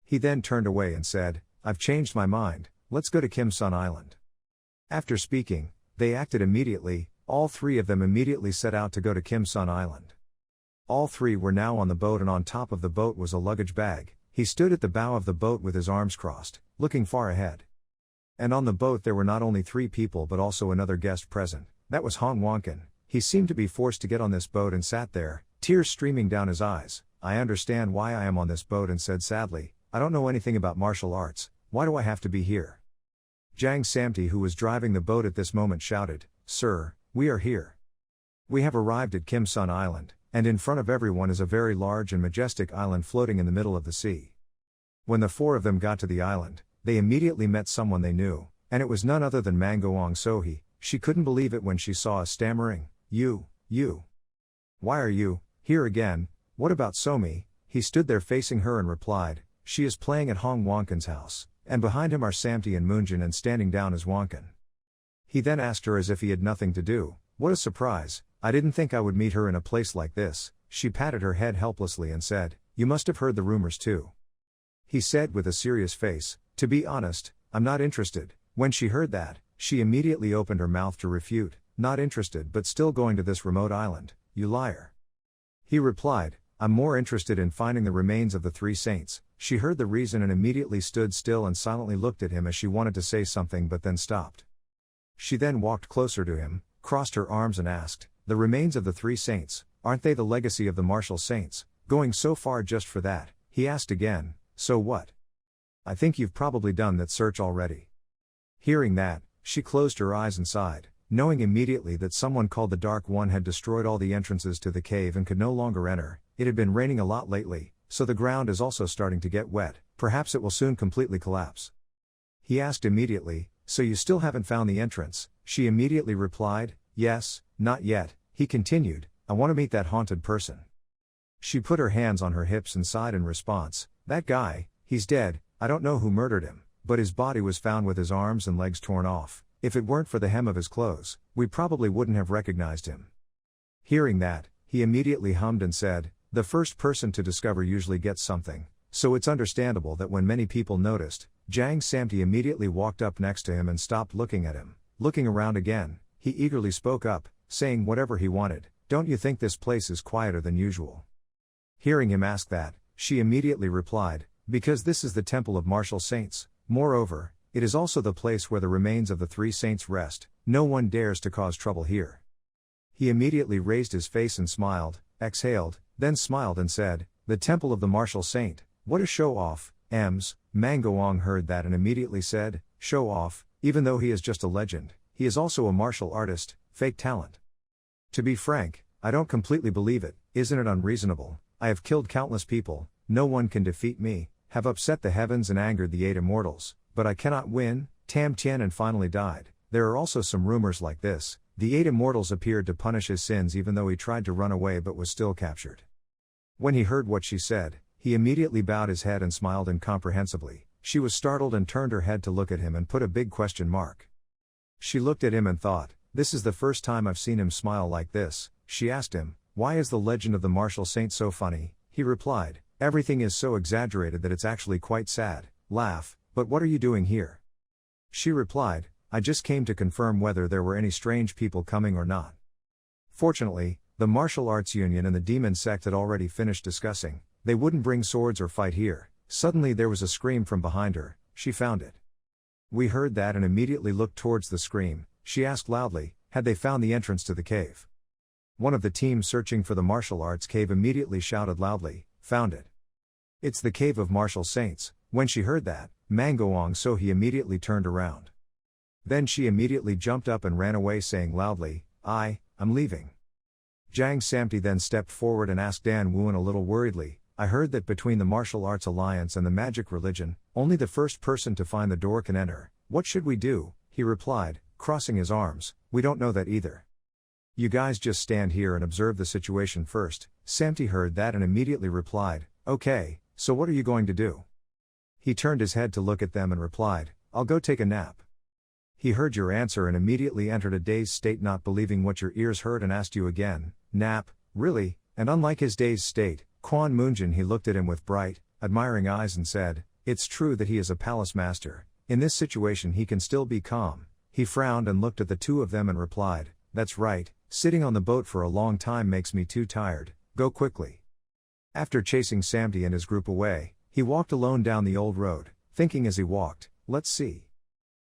He then turned away and said, "I've changed my mind, let's go to Kim Sun Island." After speaking, they acted immediately. All three of them immediately set out to go to Kim Sun Island. All three were now on the boat and on top of the boat was a luggage bag. He stood at the bow of the boat with his arms crossed, looking far ahead. And on the boat there were not only three people but also another guest present. That was Hong Wonkin. He seemed to be forced to get on this boat and sat there, tears streaming down his eyes. "I understand why I am on this boat," and said sadly, "I don't know anything about martial arts. Why do I have to be here?" Jang Samti, who was driving the boat at this moment, shouted, "Sir, we are here. We have arrived at Kim Sun Island, and in front of everyone is a very large and majestic island floating in the middle of the sea." When the four of them got to the island, they immediately met someone they knew, and it was none other than Mangoong Sohi. She couldn't believe it when she saw us, stammering, You. Why are you here again? What about Somi?" He stood there facing her and replied, "She is playing at Hong Wonkin's house, and behind him are Samti and Moonjin, and standing down is Wonkin." He then asked her as if he had nothing to do, "What a surprise, I didn't think I would meet her in a place like this." She patted her head helplessly and said, "You must have heard the rumors too." He said with a serious face, "To be honest, I'm not interested." When she heard that, she immediately opened her mouth to refute, "Not interested but still going to this remote island, you liar." He replied, "I'm more interested in finding the remains of the three saints." She heard the reason and immediately stood still and silently looked at him as she wanted to say something but then stopped. She then walked closer to him, crossed her arms and asked, "The remains of the three saints, aren't they the legacy of the martial saints? Going so far just for that?" He asked again, "So what? I think you've probably done that search already." Hearing that, she closed her eyes and sighed, knowing immediately that someone called the Dark One had destroyed all the entrances to the cave and could no longer enter. It had been raining a lot lately, so the ground is also starting to get wet. Perhaps it will soon completely collapse. He asked immediately, "So you still haven't found the entrance?" She immediately replied, "Yes, not yet." He continued, "I want to meet that haunted person." She put her hands on her hips and sighed in response, "That guy, he's dead. I don't know who murdered him, but his body was found with his arms and legs torn off. If it weren't for the hem of his clothes, we probably wouldn't have recognized him. Hearing that, he immediately hummed and said, "The first person to discover usually gets something, so it's understandable that when many people noticed, Jang Samti immediately walked up next to him and stopped looking at him. Looking around again, he eagerly spoke up, saying whatever he wanted, 'Don't you think this place is quieter than usual?' Hearing him ask that, she immediately replied, 'Because this is the temple of martial saints. Moreover, it is also the place where the remains of the 3 saints rest. No one dares to cause trouble here.' He immediately raised his face and smiled, exhaled, then smiled and said, 'The temple of the martial saint, what a show-off.' Manhwa heard that and immediately said, 'Show off, even though he is just a legend, he is also a martial artist, fake talent. To be frank, I don't completely believe it. Isn't it unreasonable? I have killed countless people, no one can defeat me, have upset the heavens and angered the 8 immortals, but I cannot win.' Tam Tien and finally died. There are also some rumors like this. The 8 immortals appeared to punish his sins even though he tried to run away but was still captured." When he heard what she said, he immediately bowed his head and smiled incomprehensibly. She was startled and turned her head to look at him and put a big question mark. She looked at him and thought, "This is the first time I've seen him smile like this." She asked him, "Why is the legend of the martial saint so funny?" He replied, "Everything is so exaggerated that it's actually quite sad." Laugh, "But what are you doing here?" She replied, "I just came to confirm whether there were any strange people coming or not." Fortunately, the martial arts union and the demon sect had already finished discussing. They wouldn't bring swords or fight here. Suddenly there was a scream from behind her. She found it. We heard that and immediately looked towards the scream. She asked loudly, had they found the entrance to the cave? One of the team searching for the martial arts cave immediately shouted loudly, "Found it. It's the cave of martial saints." When she heard that, Manhwa so he immediately turned around. Then she immediately jumped up and ran away saying loudly, I'm leaving." Jang Samti then stepped forward and asked Dan Wuan a little worriedly, "I heard that between the Martial Arts Alliance and the Magic Religion, only the first person to find the door can enter. What should we do?" He replied, crossing his arms, "We don't know that either. You guys just stand here and observe the situation first." Samti heard that and immediately replied, "Okay, so what are you going to do?" He turned his head to look at them and replied, "I'll go take a nap." He heard your answer and immediately entered a dazed state, not believing what your ears heard, and asked you again, "Nap, really?" And unlike his dazed state, Quan Moonjin, he looked at him with bright, admiring eyes and said, "It's true that he is a palace master. In this situation he can still be calm." He frowned and looked at the two of them and replied, "That's right, sitting on the boat for a long time makes me too tired, go quickly." After chasing Samti and his group away, he walked alone down the old road, thinking as he walked, "Let's see.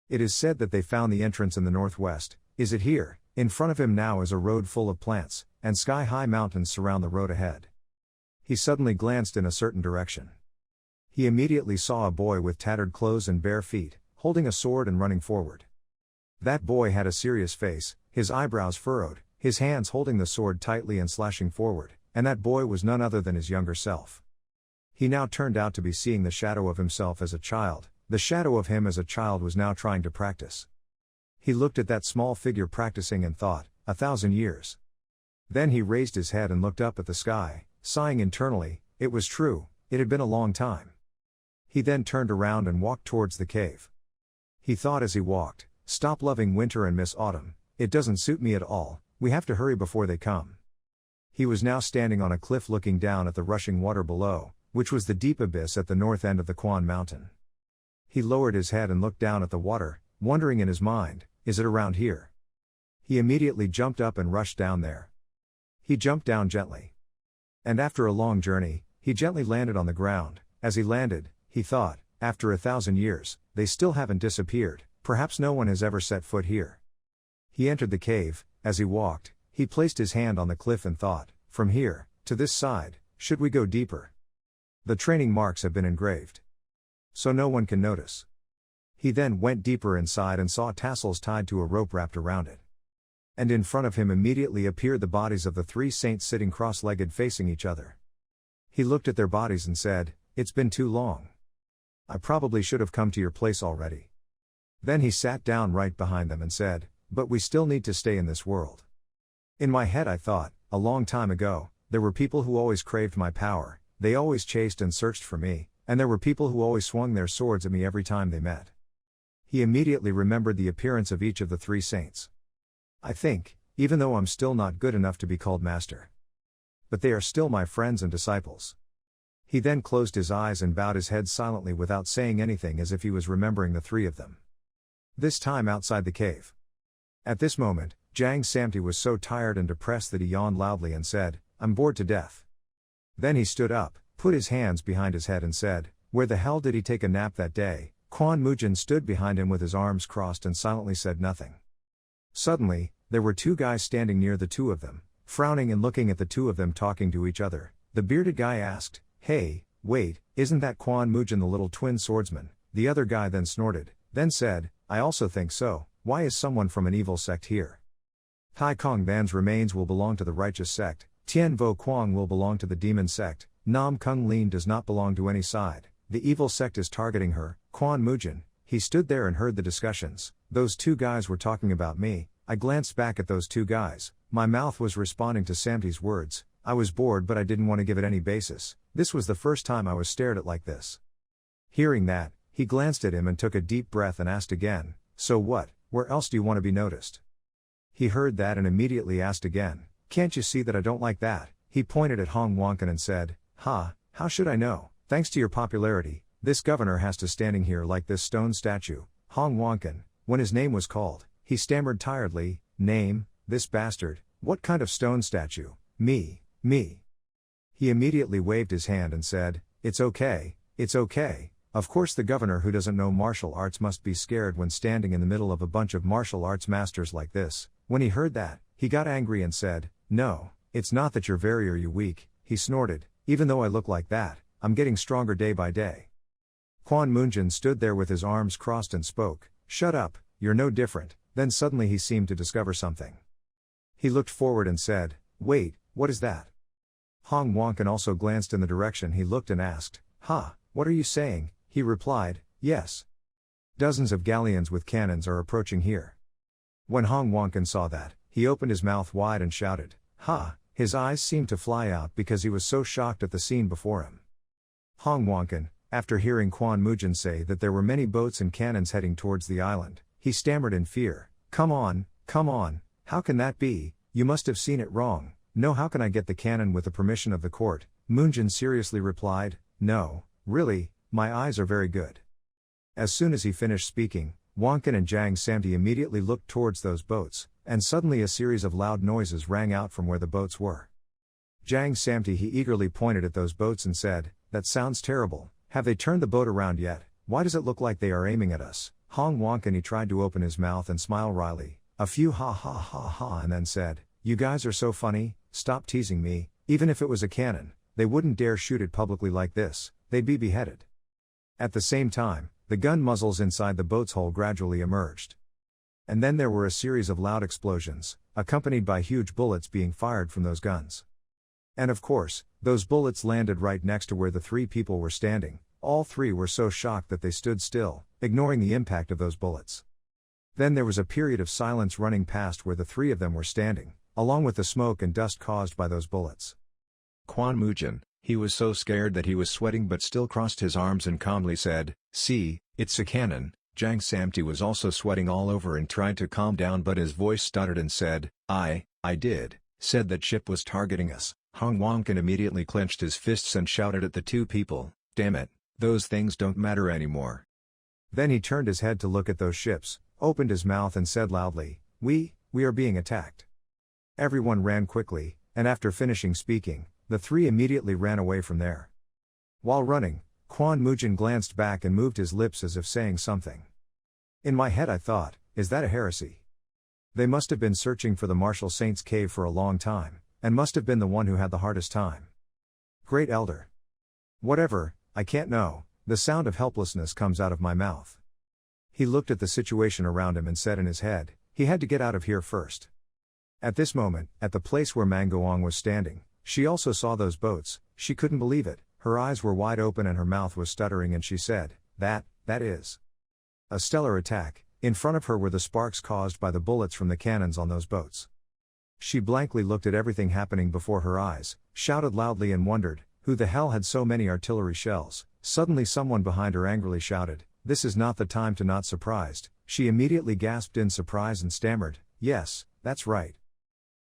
It is said that they found the entrance in the northwest. Is it here?" In front of him now is a road full of plants, and sky-high mountains surround the road ahead. He suddenly glanced in a certain direction. He immediately saw a boy with tattered clothes and bare feet, holding a sword and running forward. That boy had a serious face, his eyebrows furrowed, his hands holding the sword tightly and slashing forward, and that boy was none other than his younger self. He now turned out to be seeing the shadow of himself as a child. The shadow of him as a child was now trying to practice. He looked at that small figure practicing and thought, 1,000 years. Then he raised his head and looked up at the sky, sighing internally. It was true, it had been a long time. He then turned around and walked towards the cave. He thought as he walked, "Stop loving winter and miss autumn, it doesn't suit me at all, we have to hurry before they come." He was now standing on a cliff looking down at the rushing water below, which was the deep abyss at the north end of the Quan Mountain. He lowered his head and looked down at the water, wondering in his mind, is it around here? He immediately jumped up and rushed down there. He jumped down gently. And after a long journey, he gently landed on the ground. As he landed, he thought, after 1,000 years, they still haven't disappeared, perhaps no one has ever set foot here. He entered the cave. As he walked, he placed his hand on the cliff and thought, from here, to this side, should we go deeper? The training marks have been engraved, so no one can notice. He then went deeper inside and saw tassels tied to a rope wrapped around it. And in front of him immediately appeared the bodies of the 3 saints sitting cross-legged facing each other. He looked at their bodies and said, "It's been too long. I probably should have come to your place already." Then he sat down right behind them and said, "But we still need to stay in this world." In my head I thought, a long time ago, there were people who always craved my power, they always chased and searched for me, And there were people who always swung their swords at me every time they met. He immediately remembered the appearance of each of the 3 saints. I think, even though I'm still not good enough to be called master. But they are still my friends and disciples. He then closed his eyes and bowed his head silently without saying anything, as if he was remembering the 3 of them. This time outside the cave. At this moment, Jang Samti was so tired and depressed that he yawned loudly and said, "I'm bored to death." Then he stood up, put his hands behind his head and said, "Where the hell did he take a nap that day?" Kwon Mujin stood behind him with his arms crossed and silently said nothing. Suddenly, there were 2 guys standing near the 2 of them, frowning and looking at the 2 of them talking to each other. The bearded guy asked, "Hey, wait, isn't that Kwon Mujin the little twin swordsman?" The other guy then snorted, then said, "I also think so. Why is someone from an evil sect here?" Tai Kong Ban's remains will belong to the righteous sect, Tian Vo Quang will belong to the demon sect, Nam Kung Lin does not belong to any side. The evil sect is targeting her, Kwon Mujin. He stood there and heard the discussions. Those 2 guys were talking about me. I glanced back at those 2 guys. My mouth was responding to Samti's words. I was bored, but I didn't want to give it any basis. This was the first time I was stared at like this. Hearing that, he glanced at him and took a deep breath and asked again, "So what, where else do you want to be noticed?" He heard that and immediately asked again, "Can't you see that I don't like that?" He pointed at Hong Wonkan and said, How should I know? Thanks to your popularity, this governor has to standing here like this stone statue." Hong Wonkan, when his name was called, he stammered tiredly, "Name, this bastard, what kind of stone statue? Me. He immediately waved his hand and said, it's okay. Of course the governor who doesn't know martial arts must be scared when standing in the middle of a bunch of martial arts masters like this." When he heard that, he got angry and said, "No, it's not that you're very or you weak," he snorted, "even though I look like that, I'm getting stronger day by day." Kwon Moonjin stood there with his arms crossed and spoke, "Shut up, you're no different." Then suddenly he seemed to discover something. He looked forward and said, "Wait, what is that?" Hong Wonkan also glanced in the direction he looked and asked, What are you saying?" He replied, "Yes. Dozens of galleons with cannons are approaching here." When Hong Wonkan saw that, he opened his mouth wide and shouted, "Ha!" His eyes seemed to fly out because he was so shocked at the scene before him. Hong Wonkan, after hearing Kwon Mujin say that there were many boats and cannons heading towards the island, he stammered in fear, Come on, how can that be? You must have seen it wrong." "No, how can I get the cannon with the permission of the court?" Moonjin seriously replied, "No, really, my eyes are very good." As soon as he finished speaking, Wonkan and Jang Samti immediately looked towards those boats, and suddenly a series of loud noises rang out from where the boats were. Jang Samti he eagerly pointed at those boats and said, "That sounds terrible. Have they turned the boat around yet? Why does it look like they are aiming at us?" Hong Wonkan he tried to open his mouth and smile wryly, a few ha, and then said, "You guys are so funny, stop teasing me. Even if it was a cannon, they wouldn't dare shoot it publicly like this, they'd be beheaded." At the same time, the gun muzzles inside the boat's hull gradually emerged. And then there were a series of loud explosions, accompanied by huge bullets being fired from those guns. And of course, those bullets landed right next to where the 3 people were standing. All 3 were so shocked that they stood still, ignoring the impact of those bullets. Then there was a period of silence running past where the 3 of them were standing, along with the smoke and dust caused by those bullets.
Kwon Mujin, he was so scared that he was sweating but still crossed his arms and calmly said, "See, it's a cannon." Jang Samti was also sweating all over and tried to calm down, but his voice stuttered and said, I said that ship was targeting us." Hong Wonkan immediately clenched his fists and shouted at the 2 people, "Damn it, those things don't matter anymore." Then he turned his head to look at those ships, opened his mouth and said loudly, We are being attacked." Everyone ran quickly, and after finishing speaking, the 3 immediately ran away from there. While running, Kwon Mujin glanced back and moved his lips as if saying something. In my head I thought, is that a heresy? They must have been searching for the Martial Saints cave for a long time, and must have been the one who had the hardest time. Great Elder. Whatever, I can't know, the sound of helplessness comes out of my mouth. He looked at the situation around him and said in his head, he had to get out of here first. At this moment, at the place where Mangoong was standing, she also saw those boats. She couldn't believe it, her eyes were wide open and her mouth was stuttering, and she said, that is a stellar attack." In front of her were the sparks caused by the bullets from the cannons on those boats. She blankly looked at everything happening before her eyes, shouted loudly and wondered, who the hell had so many artillery shells?
suddenly someone behind her angrily shouted, "This is not the time to not surprised." She immediately gasped in surprise and stammered, "Yes, that's right."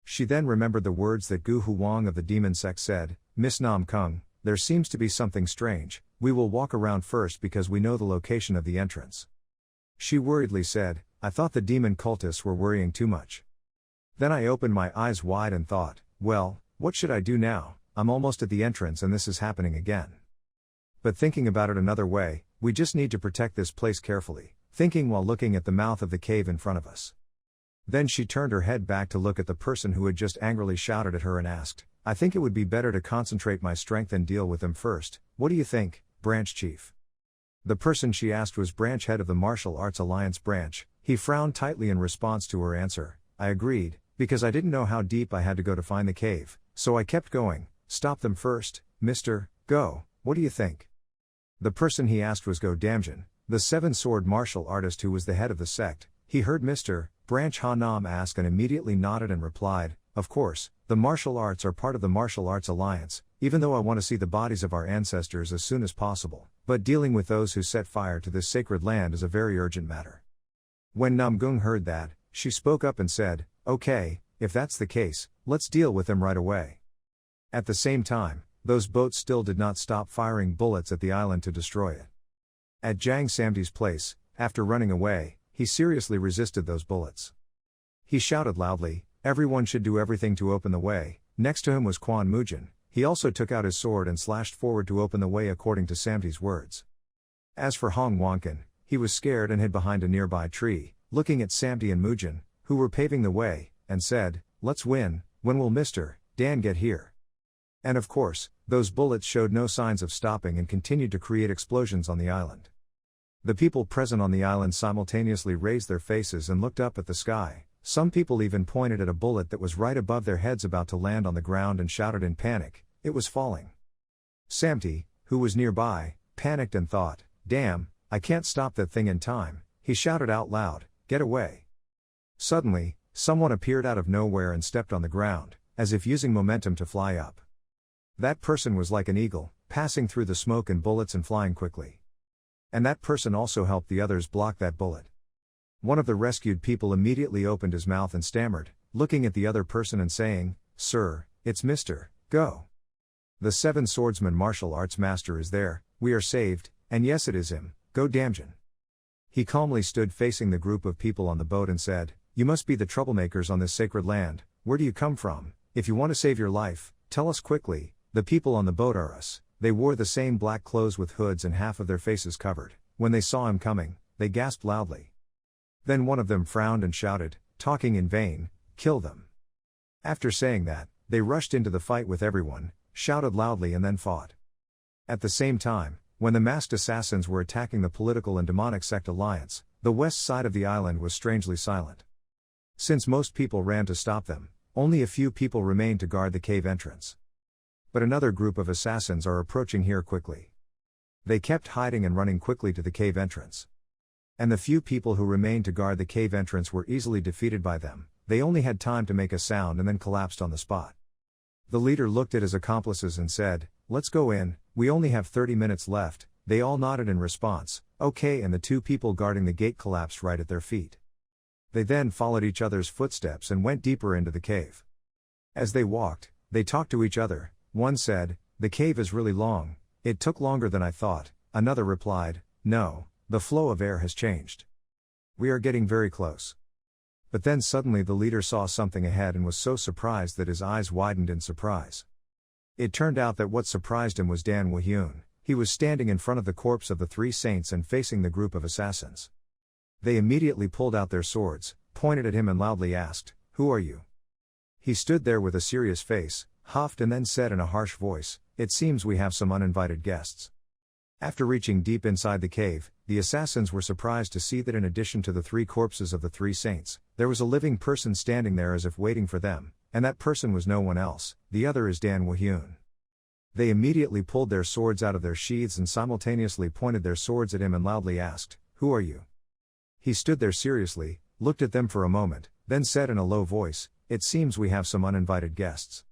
She then remembered the words that Gu Huang of the demon sect said, "Miss Namgung, there seems to be something strange, we will walk around first because we know the location of the entrance." She worriedly said, "I thought the demon cultists were worrying too much." Then I opened my eyes wide and thought, well, what should I do now? I'm almost at the entrance and this is happening again. But thinking about it another way, we just need to protect this place carefully, thinking while looking at the mouth of the cave in front of us. Then she turned her head back to look at the person who had just angrily shouted at her and asked, "I think it would be better to concentrate my strength and deal with them first. What do you think, Branch Chief?" The person she asked was Branch Head of the Martial Arts Alliance Branch. He frowned tightly in response to her answer. I agreed, because I didn't know how deep I had to go to find the cave, so I kept going. "Stop them first, Mr. Go, what do you think?" The person he asked was Go Damjin, the seven-sword martial artist who was the head of the sect. He heard Mr. Branch Hanam ask and immediately nodded and replied, "Of course, the martial arts are part of the Martial Arts Alliance, even though I want to see the bodies of our ancestors as soon as possible, but dealing with those who set fire to this sacred land is a very urgent matter." When Namgung heard that, she spoke up and said, "Okay, if that's the case, let's deal with them right away." At the same time, those boats still did not stop firing bullets at the island to destroy it. At Jang Samti's place, after running away, he seriously resisted those bullets. He shouted loudly, "Everyone should do everything to open the way." Next to him was Quan Mujin. He also took out his sword and slashed forward to open the way according to Samti's words. As for Hong Wankin, he was scared and hid behind a nearby tree, looking at Samti and Mujin, who were paving the way, and said, "Let's win, when will Mr. Dan get here?" And of course, those bullets showed no signs of stopping and continued to create explosions on the island. The people present on the island simultaneously raised their faces and looked up at the sky. Some people even pointed at a bullet that was right above their heads about to land on the ground and shouted in panic, it was falling. Samti, who was nearby, panicked and thought, "Damn, I can't stop that thing in time." He shouted out loud, "Get away." Suddenly, someone appeared out of nowhere and stepped on the ground, as if using momentum to fly up. That person was like an eagle, passing through the smoke and bullets and flying quickly. And that person also helped the others block that bullet. One of the rescued people immediately opened his mouth and stammered, looking at the other person and saying, "Sir, it's Mr. Go. The seven swordsman martial arts master is there, we are saved, and yes it is him, Go Damjin." He calmly stood facing the group of people on the boat and said, "You must be the troublemakers on this sacred land. Where do you come from? If you want to save your life, tell us quickly." The people on the boat are us. They wore the same black clothes with hoods and half of their faces covered. When they saw him coming, they gasped loudly. Then one of them frowned and shouted, "Talking in vain, kill them." After saying that, they rushed into the fight with everyone, shouted loudly and then fought. At the same time, when the masked assassins were attacking the political and demonic sect alliance, the west side of the island was strangely silent. Since most people ran to stop them, only a few people remained to guard the cave entrance. But another group of assassins are approaching here quickly. They kept hiding and running quickly to the cave entrance. And the few people who remained to guard the cave entrance were easily defeated by them. They only had time to make a sound and then collapsed on the spot. The leader looked at his accomplices and said, "Let's go in, we only have 30 minutes left." They all nodded in response, "Okay," and the two people guarding the gate collapsed right at their feet. They then followed each other's footsteps and went deeper into the cave. As they walked, they talked to each other. One said, "The cave is really long, it took longer than I thought." Another replied, "No, the flow of air has changed. We are getting very close." But then suddenly the leader saw something ahead and was so surprised that his eyes widened in surprise. It turned out that what surprised him was Dan Woo-hyun. He was standing in front of the corpse of the three saints and facing the group of assassins. They immediately pulled out their swords, pointed at him and loudly asked, "Who are you?" He stood there with a serious face, huffed and then said in a harsh voice, "It seems we have some uninvited guests." After reaching deep inside the cave, the assassins were surprised to see that in addition to the three corpses of the three saints, there was a living person standing there as if waiting for them, and that person was no one else. The other is Dan Woo-hyun. They immediately pulled their swords out of their sheaths and simultaneously pointed their swords at him and loudly asked, "Who are you?" He stood there seriously, looked at them for a moment, then said in a low voice, "It seems we have some uninvited guests."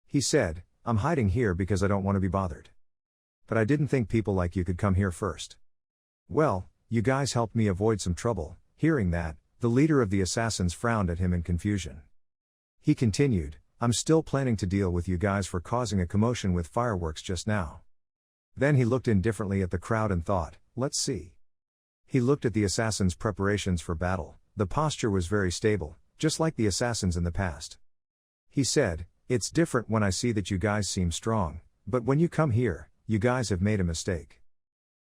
He said, "I'm hiding here because I don't want to be bothered." But I didn't think people like you could come here first. Well, you guys helped me avoid some trouble." Hearing that, the leader of the assassins frowned at him in confusion. He continued, "I'm still planning to deal with you guys for causing a commotion with fireworks just now." Then he looked indifferently at the crowd and thought, "Let's see." He looked at the assassins' preparations for battle. The posture was very stable, just like the assassins in the past. He said, "It's different when I see that you guys seem strong, but when you come here, you guys have made a mistake."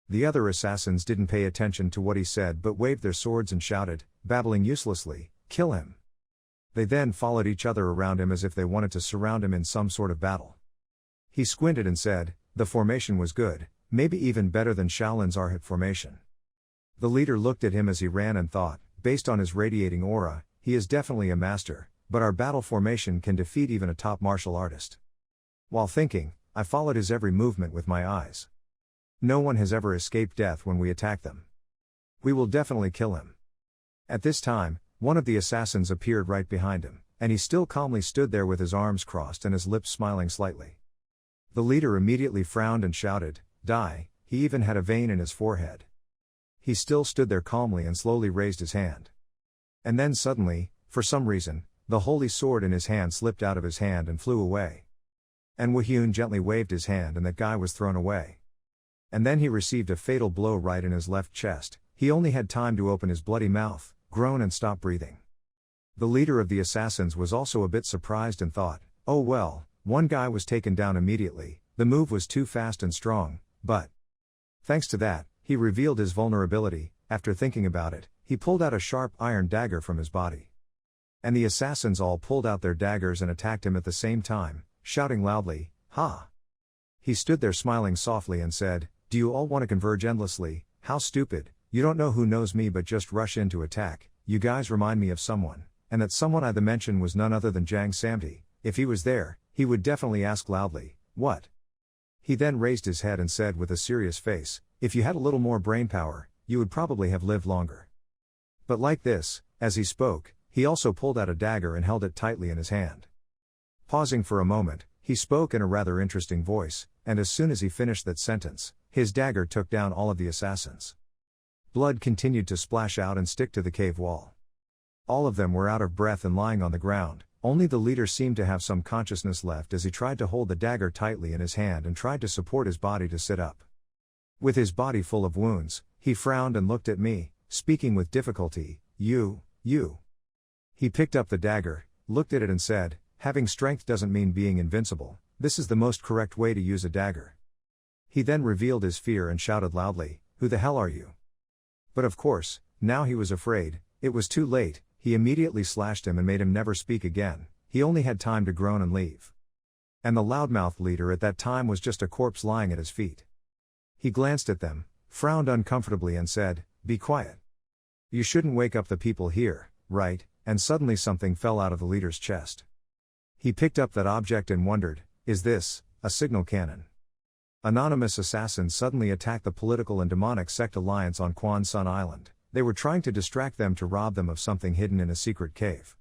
The other assassins didn't pay attention to what he said but waved their swords and shouted, babbling uselessly, "Kill him." They then followed each other around him as if they wanted to surround him in some sort of battle. He squinted and said, "The formation was good, maybe even better than Shaolin's Arhat formation." The leader looked at him as he ran and thought, based on his radiating aura, he is definitely a master, but our battle formation can defeat even a top martial artist. While thinking, I followed his every movement with my eyes. No one has ever escaped death when we attack them. We will definitely kill him. At this time, one of the assassins appeared right behind him, and he still calmly stood there with his arms crossed and his lips smiling slightly. The leader immediately frowned and shouted, "Die." He even had a vein in his forehead. He still stood there calmly and slowly raised his hand. And then suddenly, for some reason, the holy sword in his hand slipped out of his hand and flew away. And Wahyun gently waved his hand and that guy was thrown away. And then he received a fatal blow right in his left chest. He only had time to open his bloody mouth, groan and stop breathing. The leader of the assassins was also a bit surprised and thought, "Oh well, one guy was taken down immediately, the move was too fast and strong, but..." Thanks to that, he revealed his vulnerability. After thinking about it, he pulled out a sharp iron dagger from his body. And the assassins all pulled out their daggers and attacked him at the same time, shouting loudly, "Ha!" He stood there smiling softly and said, "Do you all want to converge endlessly? How stupid, you don't know who knows me but just rush in to attack. You guys remind me of someone, and that someone I mentioned was none other than Jang Samti. If he was there, he would definitely ask loudly, 'What?'" He then raised his head and said with a serious face, "If you had a little more brainpower, you would probably have lived longer." But like this, as he spoke, he also pulled out a dagger and held it tightly in his hand. Pausing for a moment, he spoke in a rather interesting voice, and as soon as he finished that sentence, his dagger took down all of the assassins. Blood continued to splash out and stick to the cave wall. All of them were out of breath and lying on the ground. Only the leader seemed to have some consciousness left as he tried to hold the dagger tightly in his hand and tried to support his body to sit up. With his body full of wounds, he frowned and looked at me, speaking with difficulty, You. He picked up the dagger, looked at it and said, "Having strength doesn't mean being invincible, this is the most correct way to use a dagger." He then revealed his fear and shouted loudly, "Who the hell are you?" But of course, now he was afraid. It was too late. He immediately slashed him and made him never speak again. He only had time to groan and leave. And the loudmouth leader at that time was just a corpse lying at his feet. He glanced at them, frowned uncomfortably and said, "Be quiet. You shouldn't wake up the people here, right?" And suddenly something fell out of the leader's chest. He picked up that object and wondered, "Is this a signal cannon?" Anonymous assassins suddenly attacked the political and demonic sect alliance on Quan Sun Island. They were trying to distract them to rob them of something hidden in a secret cave.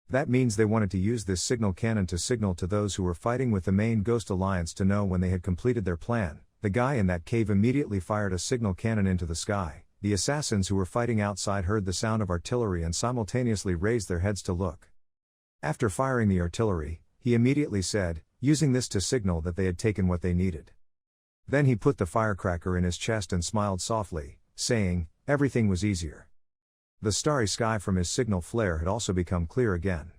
That means they wanted to use this signal cannon to signal to those who were fighting with the main Ghost Alliance to know when they had completed their plan. The guy in that cave immediately fired a signal cannon into the sky. The assassins who were fighting outside heard the sound of artillery and simultaneously raised their heads to look. After firing the artillery, he immediately said, using this to signal that they had taken what they needed. Then he put the firecracker in his chest and smiled softly, saying, "Everything was easier." The starry sky from his signal flare had also become clear again.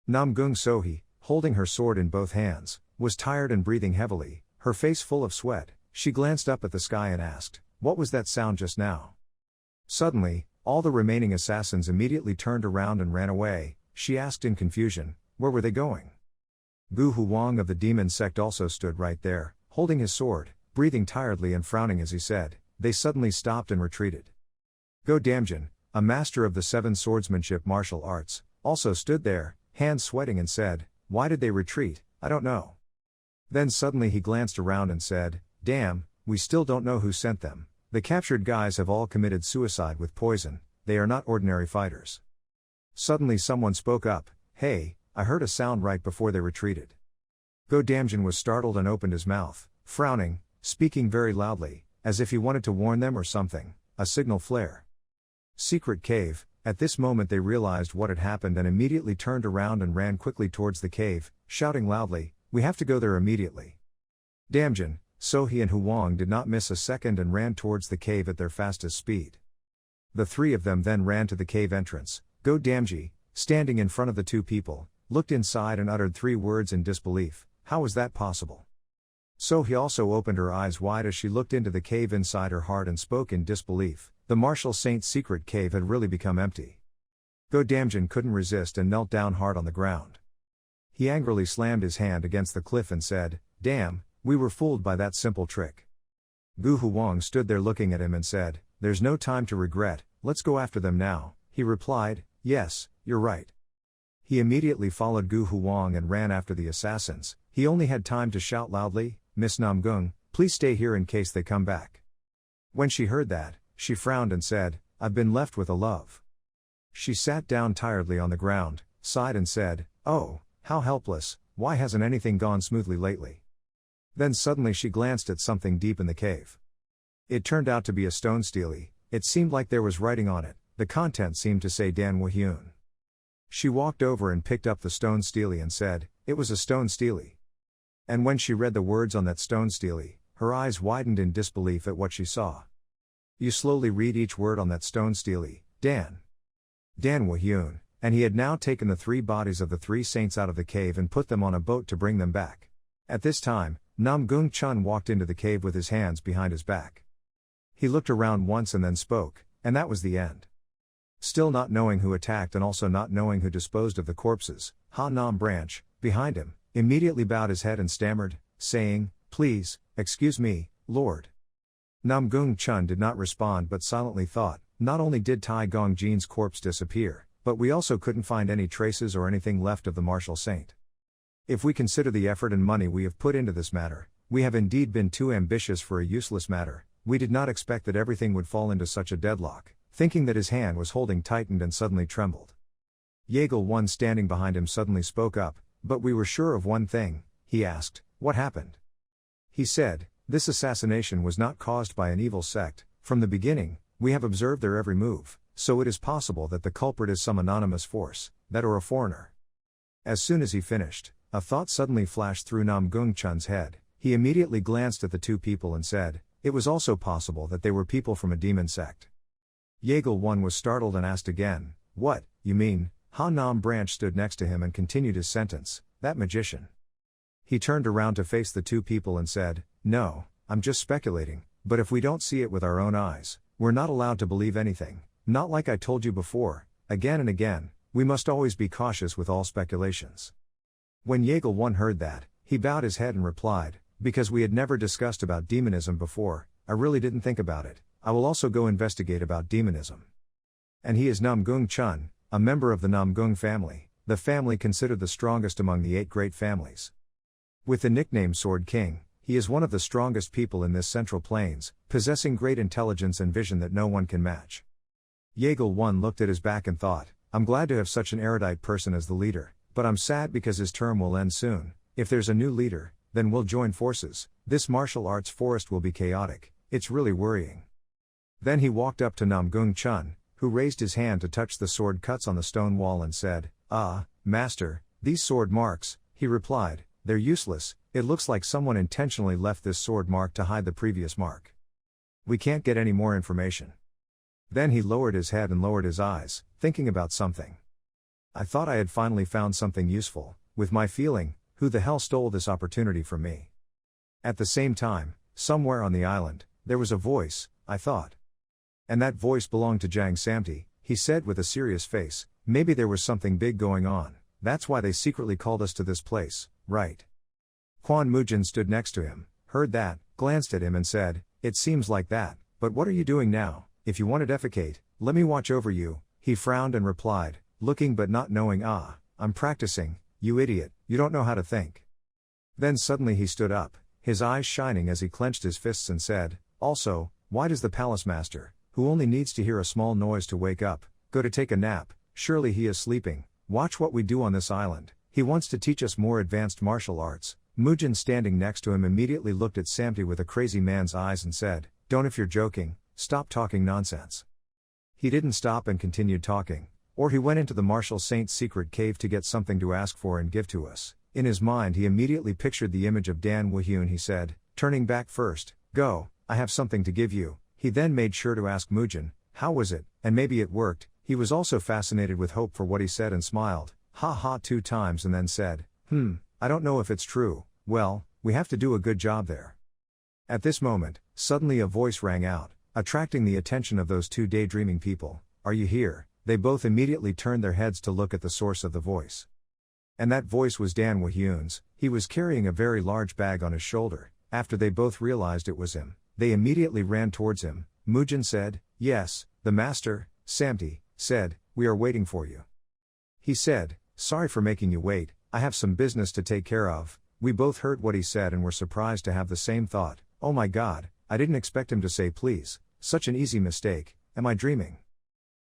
Namgung Sohi, holding her sword in both hands, was tired and breathing heavily, her face full of sweat. She glanced up at the sky and asked, "What was that sound just now?" Suddenly, all the remaining assassins immediately turned around and ran away. She asked in confusion, "Where were they going?" Gu Huang of the demon sect also stood right there, holding his sword, breathing tiredly and frowning as he said, "They suddenly stopped and retreated." Go Damjin, a master of the 7 swordsmanship martial arts, also stood there, hands sweating and said, "Why did they retreat? I don't know." Then suddenly he glanced around and said, "Damn, we still don't know who sent them. The captured guys have all committed suicide with poison, they are not ordinary fighters." Suddenly someone spoke up, "Hey, I heard a sound right before they retreated." Go Damjin was startled and opened his mouth, frowning, speaking very loudly, as if he wanted to warn them or something, a signal flare. Secret cave. At this moment they realized what had happened and immediately turned around and ran quickly towards the cave, shouting loudly, "We have to go there immediately." Damjin, Sohee and Huang did not miss a second and ran towards the cave at their fastest speed. The three of them then ran to the cave entrance. Go Damji, standing in front of the two people, looked inside and uttered 3 words in disbelief. How was that possible? Sohee also opened her eyes wide as she looked into the cave inside her heart and spoke in disbelief. The martial saint's secret cave had really become empty. Go Damjin couldn't resist and knelt down hard on the ground. He angrily slammed his hand against the cliff and said, "Damn, we were fooled by that simple trick." Gu Huang stood there looking at him and said, "There's no time to regret, let's go after them now." He replied, "Yes, you're right." He immediately followed Gu Huang and ran after the assassins. He only had time to shout loudly, "Miss Namgung, please stay here in case they come back." When she heard that, she frowned and said, "I've been left with a love." She sat down tiredly on the ground, sighed and said, "Oh, how helpless, why hasn't anything gone smoothly lately?" Then suddenly she glanced at something deep in the cave. It turned out to be a stone stele. It seemed like there was writing on it. The content seemed to say Dan Wahyun. She walked over and picked up the stone stele and said, "It was a stone stele." And when she read the words on that stone stele, her eyes widened in disbelief at what she saw. You slowly read each word on that stone stele, Dan Wahyun, and he had now taken the 3 bodies of the 3 saints out of the cave and put them on a boat to bring them back. At this time, Namgung Chun walked into the cave with his hands behind his back. He looked around once and then spoke, and that was the end. Still not knowing who attacked and also not knowing who disposed of the corpses, Hanam branch, behind him, immediately bowed his head and stammered, saying, "Please, excuse me, Lord." Namgung Chun did not respond but silently thought, not only did Tai Gongjin's corpse disappear, but we also couldn't find any traces or anything left of the martial saint. If we consider the effort and money we have put into this matter, we have indeed been too ambitious for a useless matter. We did not expect that everything would fall into such a deadlock. Thinking that his hand was holding tightened and suddenly trembled. Yeagle one standing behind him suddenly spoke up, "But we were sure of one thing," he asked, "what happened?" He said, "This assassination was not caused by an evil sect. From the beginning, we have observed their every move, so it is possible that the culprit is some anonymous force, that or a foreigner." As soon as he finished, a thought suddenly flashed through Namgung Chun's head. He immediately glanced at the 2 people and said, "It was also possible that they were people from a demon sect." Yeagle one was startled and asked again, "What, you mean?" Hanam branch stood next to him and continued his sentence, "That magician." He turned around to face the 2 people and said, "No, I'm just speculating, but if we don't see it with our own eyes, we're not allowed to believe anything. Not like I told you before, again and again, we must always be cautious with all speculations." When Yeagle one heard that, he bowed his head and replied, "Because we had never discussed about demonism before, I really didn't think about it. I will also go investigate about demonism." And he is Namgung Chun, a member of the Namgung family, the family considered the strongest among the 8 great families. With the nickname Sword King, he is one of the strongest people in this central plains, possessing great intelligence and vision that no one can match. Yeagle one looked at his back and thought, "I'm glad to have such an erudite person as the leader, but I'm sad because his term will end soon. If there's a new leader, then we'll join forces. This martial arts forest will be chaotic. It's really worrying." Then he walked up to Namgung Chun, who raised his hand to touch the sword cuts on the stone wall and said, "Ah, master, these sword marks," he replied, "they're useless. It looks like someone intentionally left this sword mark to hide the previous mark. We can't get any more information." Then he lowered his head and lowered his eyes, thinking about something. "I thought I had finally found something useful, with my feeling, who the hell stole this opportunity from me?" At the same time, somewhere on the island, there was a voice, I thought. And that voice belonged to Jang Samti, he said with a serious face, "Maybe there was something big going on, that's why they secretly called us to this place, right?" Quan Mujin stood next to him, heard that, glanced at him and said, "It seems like that, but what are you doing now? If you want to defecate, let me watch over you." He frowned and replied, looking but not knowing, "I'm practicing, you idiot, you don't know how to think." Then suddenly he stood up, his eyes shining as he clenched his fists and said, "Also, why does the palace master, who only needs to hear a small noise to wake up, go to take a nap? Surely he is sleeping. Watch what we do on this island. He wants to teach us more advanced martial arts. Mujin standing next to him immediately looked at Samti with a crazy man's eyes and said, "Don't if you're joking, stop talking nonsense." He didn't stop and continued talking, or he went into the martial saint's secret cave to get something to ask for and give to us. In his mind he immediately pictured the image of Dan Woo-hyun. He said, turning back first, "Go, I have something to give you." He then made sure to ask Mujin, "How was it?" and maybe it worked. He was also fascinated with hope for what he said and smiled, ha ha 2 times and then said, I don't know if it's true, well, we have to do a good job there. At this moment, suddenly a voice rang out, attracting the attention of those 2 daydreaming people. "Are you here?" They both immediately turned their heads to look at the source of the voice. And that voice was Dan Woo-hyun's. He was carrying a very large bag on his shoulder. After they both realized it was him, they immediately ran towards him. Mujin said, "Yes, the master." Samti said, "We are waiting for you." He said, "Sorry for making you wait, I have some business to take care of." We both heard what he said and were surprised to have the same thought. "Oh my god, I didn't expect him to say please, such an easy mistake, am I dreaming?"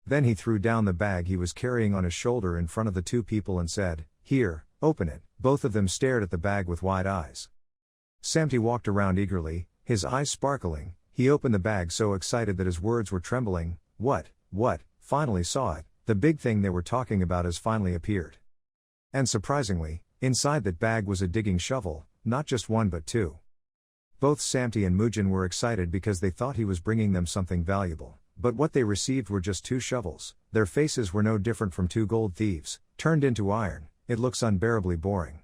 Then he threw down the bag he was carrying on his shoulder in front of the 2 people and said, "Here, open it." Both of them stared at the bag with wide eyes. Samti walked around eagerly, his eyes sparkling. He opened the bag so excited that his words were trembling. What, finally saw it, the big thing they were talking about has finally appeared. And surprisingly, inside that bag was a digging shovel, not just 1 but 2. Both Samti and Mujin were excited because they thought he was bringing them something valuable, but what they received were just 2 shovels. Their faces were no different from 2 gold thieves, turned into iron. It looks unbearably boring.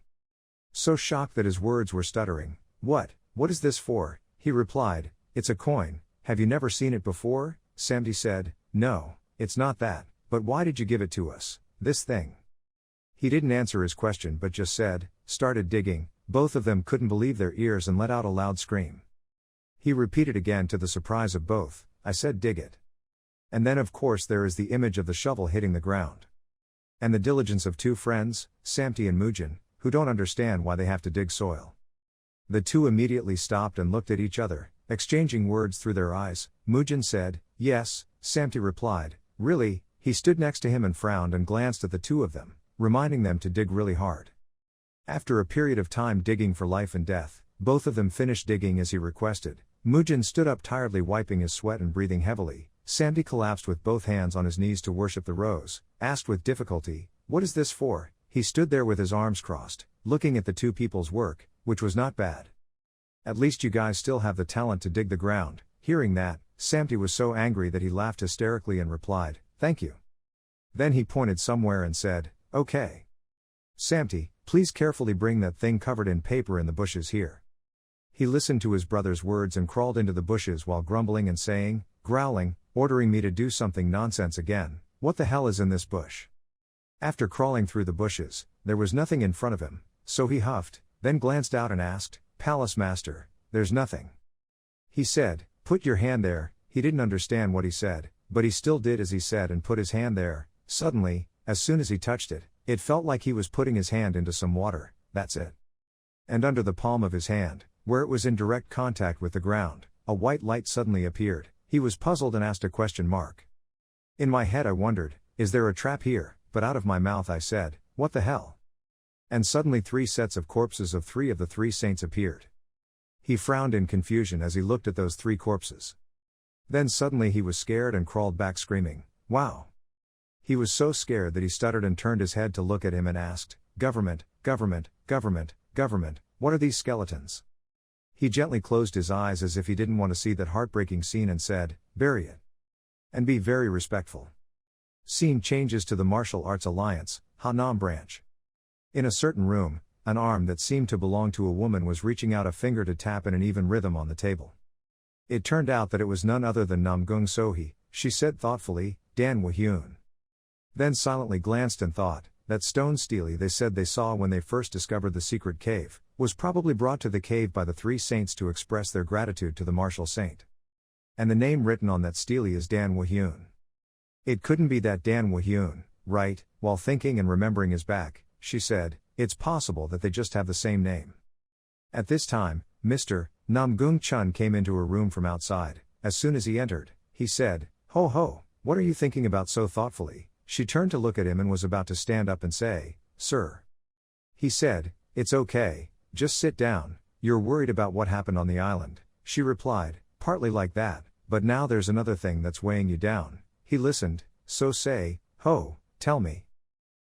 So shocked that his words were stuttering. What is this for?" He replied, "It's a coin, have you never seen it before?" Samti said, "No, it's not that, but why did you give it to us, this thing?" He didn't answer his question but just said, "Started digging." Both of them couldn't believe their ears and let out a loud scream. He repeated again to the surprise of both, "I said dig it." And then of course there is the image of the shovel hitting the ground. And the diligence of 2 friends, Samti and Mujin, who don't understand why they have to dig soil. The 2 immediately stopped and looked at each other, exchanging words through their eyes. Mujin said, "Yes," Samti replied, "Really?" He stood next to him and frowned and glanced at the 2 of them, reminding them to dig really hard. After a period of time digging for life and death, both of them finished digging as he requested. Mujin stood up tiredly wiping his sweat and breathing heavily. Samti collapsed with both hands on his knees to worship the rose, asked with difficulty, "What is this for?" He stood there with his arms crossed, looking at the 2 people's work, which was not bad. "At least you guys still have the talent to dig the ground." Hearing that, Samti was so angry that he laughed hysterically and replied, "Thank you." Then he pointed somewhere and said, "Okay. Samti, please carefully bring that thing covered in paper in the bushes here." He listened to his brother's words and crawled into the bushes while grumbling and growling, ordering me to do something nonsense again. What the hell is in this bush? After crawling through the bushes, there was nothing in front of him, so he huffed, then glanced out and asked, "Palace Master, there's nothing." He said, "Put your hand there." He didn't understand what he said, but he still did as he said and put his hand there. Suddenly, as soon as he touched it, it felt like he was putting his hand into some water. That's it. And under the palm of his hand, where it was in direct contact with the ground, a white light suddenly appeared. He was puzzled and asked a question mark. In my head I wondered, is there a trap here? But out of my mouth I said, what the hell? And suddenly 3 sets of corpses of 3 of the 3 saints appeared. He frowned in confusion as he looked at those 3 corpses. Then suddenly he was scared and crawled back screaming, "Wow!" He was so scared that he stuttered and turned his head to look at him and asked, "Government, government, government, government, what are these skeletons?" He gently closed his eyes as if he didn't want to see that heartbreaking scene and said, "Bury it. And be very respectful." Scene changes to the Martial Arts Alliance, Hanam branch. In a certain room, an arm that seemed to belong to a woman was reaching out a finger to tap in an even rhythm on the table. It turned out that it was none other than Namgung Sohi. She said thoughtfully, "Dan Woo-hyun." Then silently glanced and thought, that stone stele they said they saw when they first discovered the secret cave, was probably brought to the cave by the 3 saints to express their gratitude to the martial saint. And the name written on that stele is Dan Woo-hyun. It couldn't be that Dan Woo-hyun, right? While thinking and remembering his back, she said, "It's possible that they just have the same name." At this time, Mr. Namgung Chun came into her room from outside. As soon as he entered, he said, "Ho ho, what are you thinking about so thoughtfully?" She turned to look at him and was about to stand up and say, "Sir." He said, "It's okay, just sit down, you're worried about what happened on the island, she replied, partly like that, but now there's another thing that's weighing you down. He listened, so say, ho, tell me.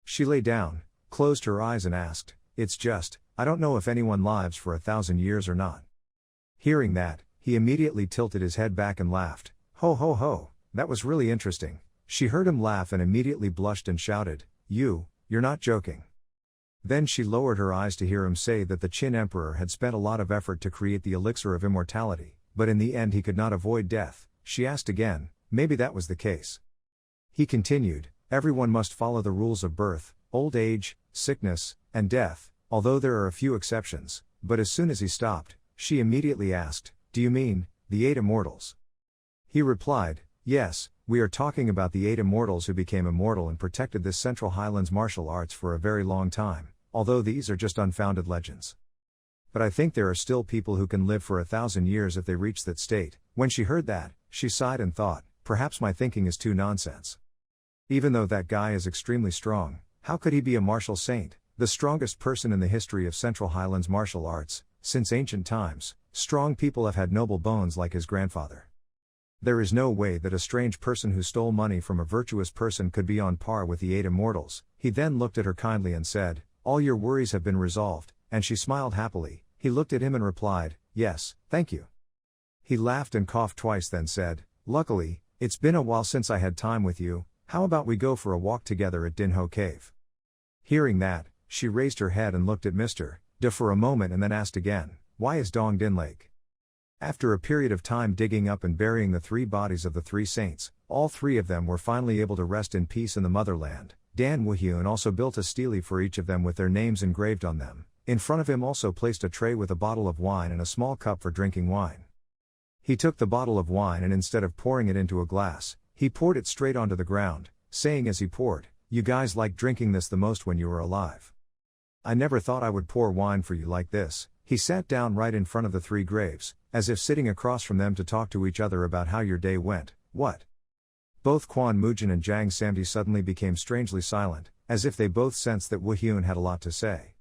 She lay down, closed her eyes and asked, it's just, I don't know if anyone lives for 1,000 years or not. Hearing that, he immediately tilted his head back and laughed, ho ho ho, that was really interesting. She heard him laugh and immediately blushed and shouted, you're not joking. Then she lowered her eyes to hear him say that the Qin Emperor had spent a lot of effort to create the elixir of immortality, but in the end he could not avoid death. She asked again, maybe that was the case. He continued, everyone must follow the rules of birth, old age, sickness, and death, although there are a few exceptions, but as soon as he stopped, she immediately asked, do you mean, the 8 immortals? He replied, yes, we are talking about the 8 immortals who became immortal and protected this Central Highlands martial arts for a very long time, although these are just unfounded legends. But I think there are still people who can live for 1,000 years if they reach that state. When she heard that, she sighed and thought, perhaps my thinking is too nonsense. Even though that guy is extremely strong, how could he be a martial saint, the strongest person in the history of Central Highlands martial arts? Since ancient times, strong people have had noble bones like his grandfather. There is no way that a strange person who stole money from a virtuous person could be on par with the 8 immortals. He then looked at her kindly and said, all your worries have been resolved, and she smiled happily. He looked at him and replied, yes, thank you. He laughed and coughed twice then said, luckily, it's been a while since I had time with you, how about we go for a walk together at Dinho Cave? Hearing that, she raised her head and looked at Mr. De for a moment and then asked again, why is Dong Din Lake? After a period of time digging up and burying the 3 bodies of the 3 saints, all 3 of them were finally able to rest in peace in the motherland. Dan Wuhyun also built a stele for each of them with their names engraved on them. In front of him also placed a tray with a bottle of wine and a small cup for drinking wine. He took the bottle of wine and instead of pouring it into a glass, he poured it straight onto the ground, saying as he poured, you guys like drinking this the most when you were alive. I never thought I would pour wine for you like this. He sat down right in front of the 3 graves, as if sitting across from them to talk to each other about how your day went. What? Both Quan Mujin and Jang Samti suddenly became strangely silent, as if they both sensed that Wuhyun had a lot to say.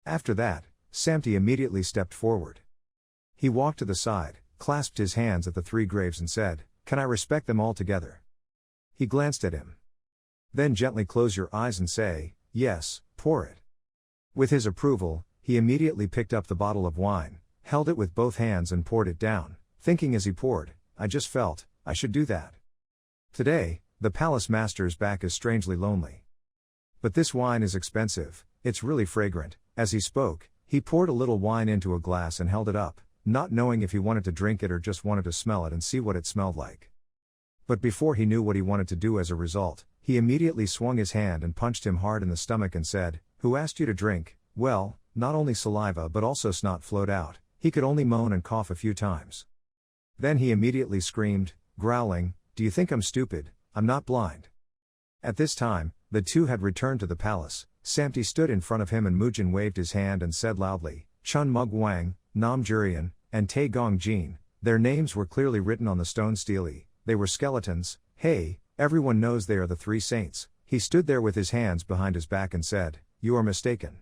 After that, Samti immediately stepped forward. He walked to the side, clasped his hands at the 3 graves and said, can I respect them all together? He glanced at him. Then gently close your eyes and say, yes, pour it. With his approval, he immediately picked up the bottle of wine, held it with both hands and poured it down, thinking as he poured, I just felt, I should do that. Today, the palace master's back is strangely lonely. But this wine is expensive, it's really fragrant. As he spoke, he poured a little wine into a glass and held it up, not knowing if he wanted to drink it or just wanted to smell it and see what it smelled like. But before he knew what he wanted to do as a result, he immediately swung his hand and punched him hard in the stomach and said, who asked you to drink? Well, not only saliva but also snot flowed out. He could only moan and cough a few times. Then he immediately screamed, growling, do you think I'm stupid? I'm not blind. At this time, the 2 had returned to the palace. Samti stood in front of him and Mujin waved his hand and said loudly, Chun Mug Wang, Nam Jurian, and Tae Gong Jin. Their names were clearly written on the stone stele. They were skeletons. Hey, everyone knows they are the 3 saints. He stood there with his hands behind his back and said, you are mistaken.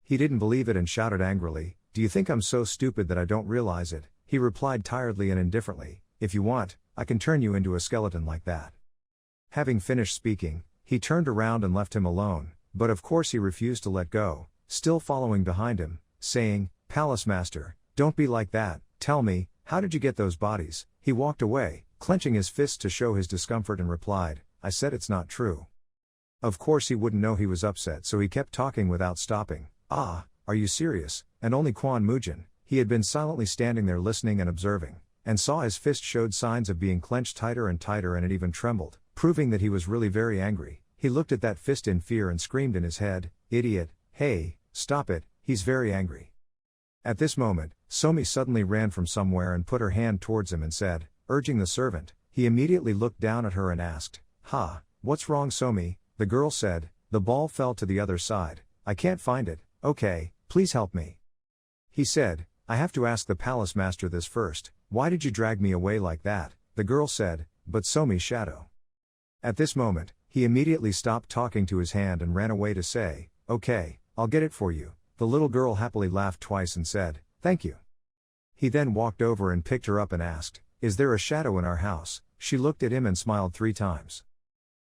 He didn't believe it and shouted angrily, do you think I'm so stupid that I don't realize it? He replied tiredly and indifferently, if you want, I can turn you into a skeleton like that. Having finished speaking, he turned around and left him alone, but of course he refused to let go, still following behind him, saying, Palace Master, don't be like that, tell me, how did you get those bodies? He walked away, clenching his fists to show his discomfort and replied, I said it's not true. Of course he wouldn't know he was upset so he kept talking without stopping, are you serious? And only Quan Mujin, he had been silently standing there listening and observing, and saw his fist showed signs of being clenched tighter and tighter and it even trembled, proving that he was really very angry. He looked at that fist in fear and screamed in his head, idiot, hey, stop it, he's very angry. At this moment, Somi suddenly ran from somewhere and put her hand towards him and said, urging the servant. He immediately looked down at her and asked, what's wrong Somi? The girl said, the ball fell to the other side, I can't find it, okay, please help me. He said, I have to ask the palace master this first, why did you drag me away like that? The girl said, but Somi's shadow. At this moment, he immediately stopped talking to his hand and ran away to say, okay, I'll get it for you. The little girl happily laughed twice and said, "Thank you." He then walked over and picked her up and asked, "Is there a shadow in our house?" She looked at him and smiled 3 times.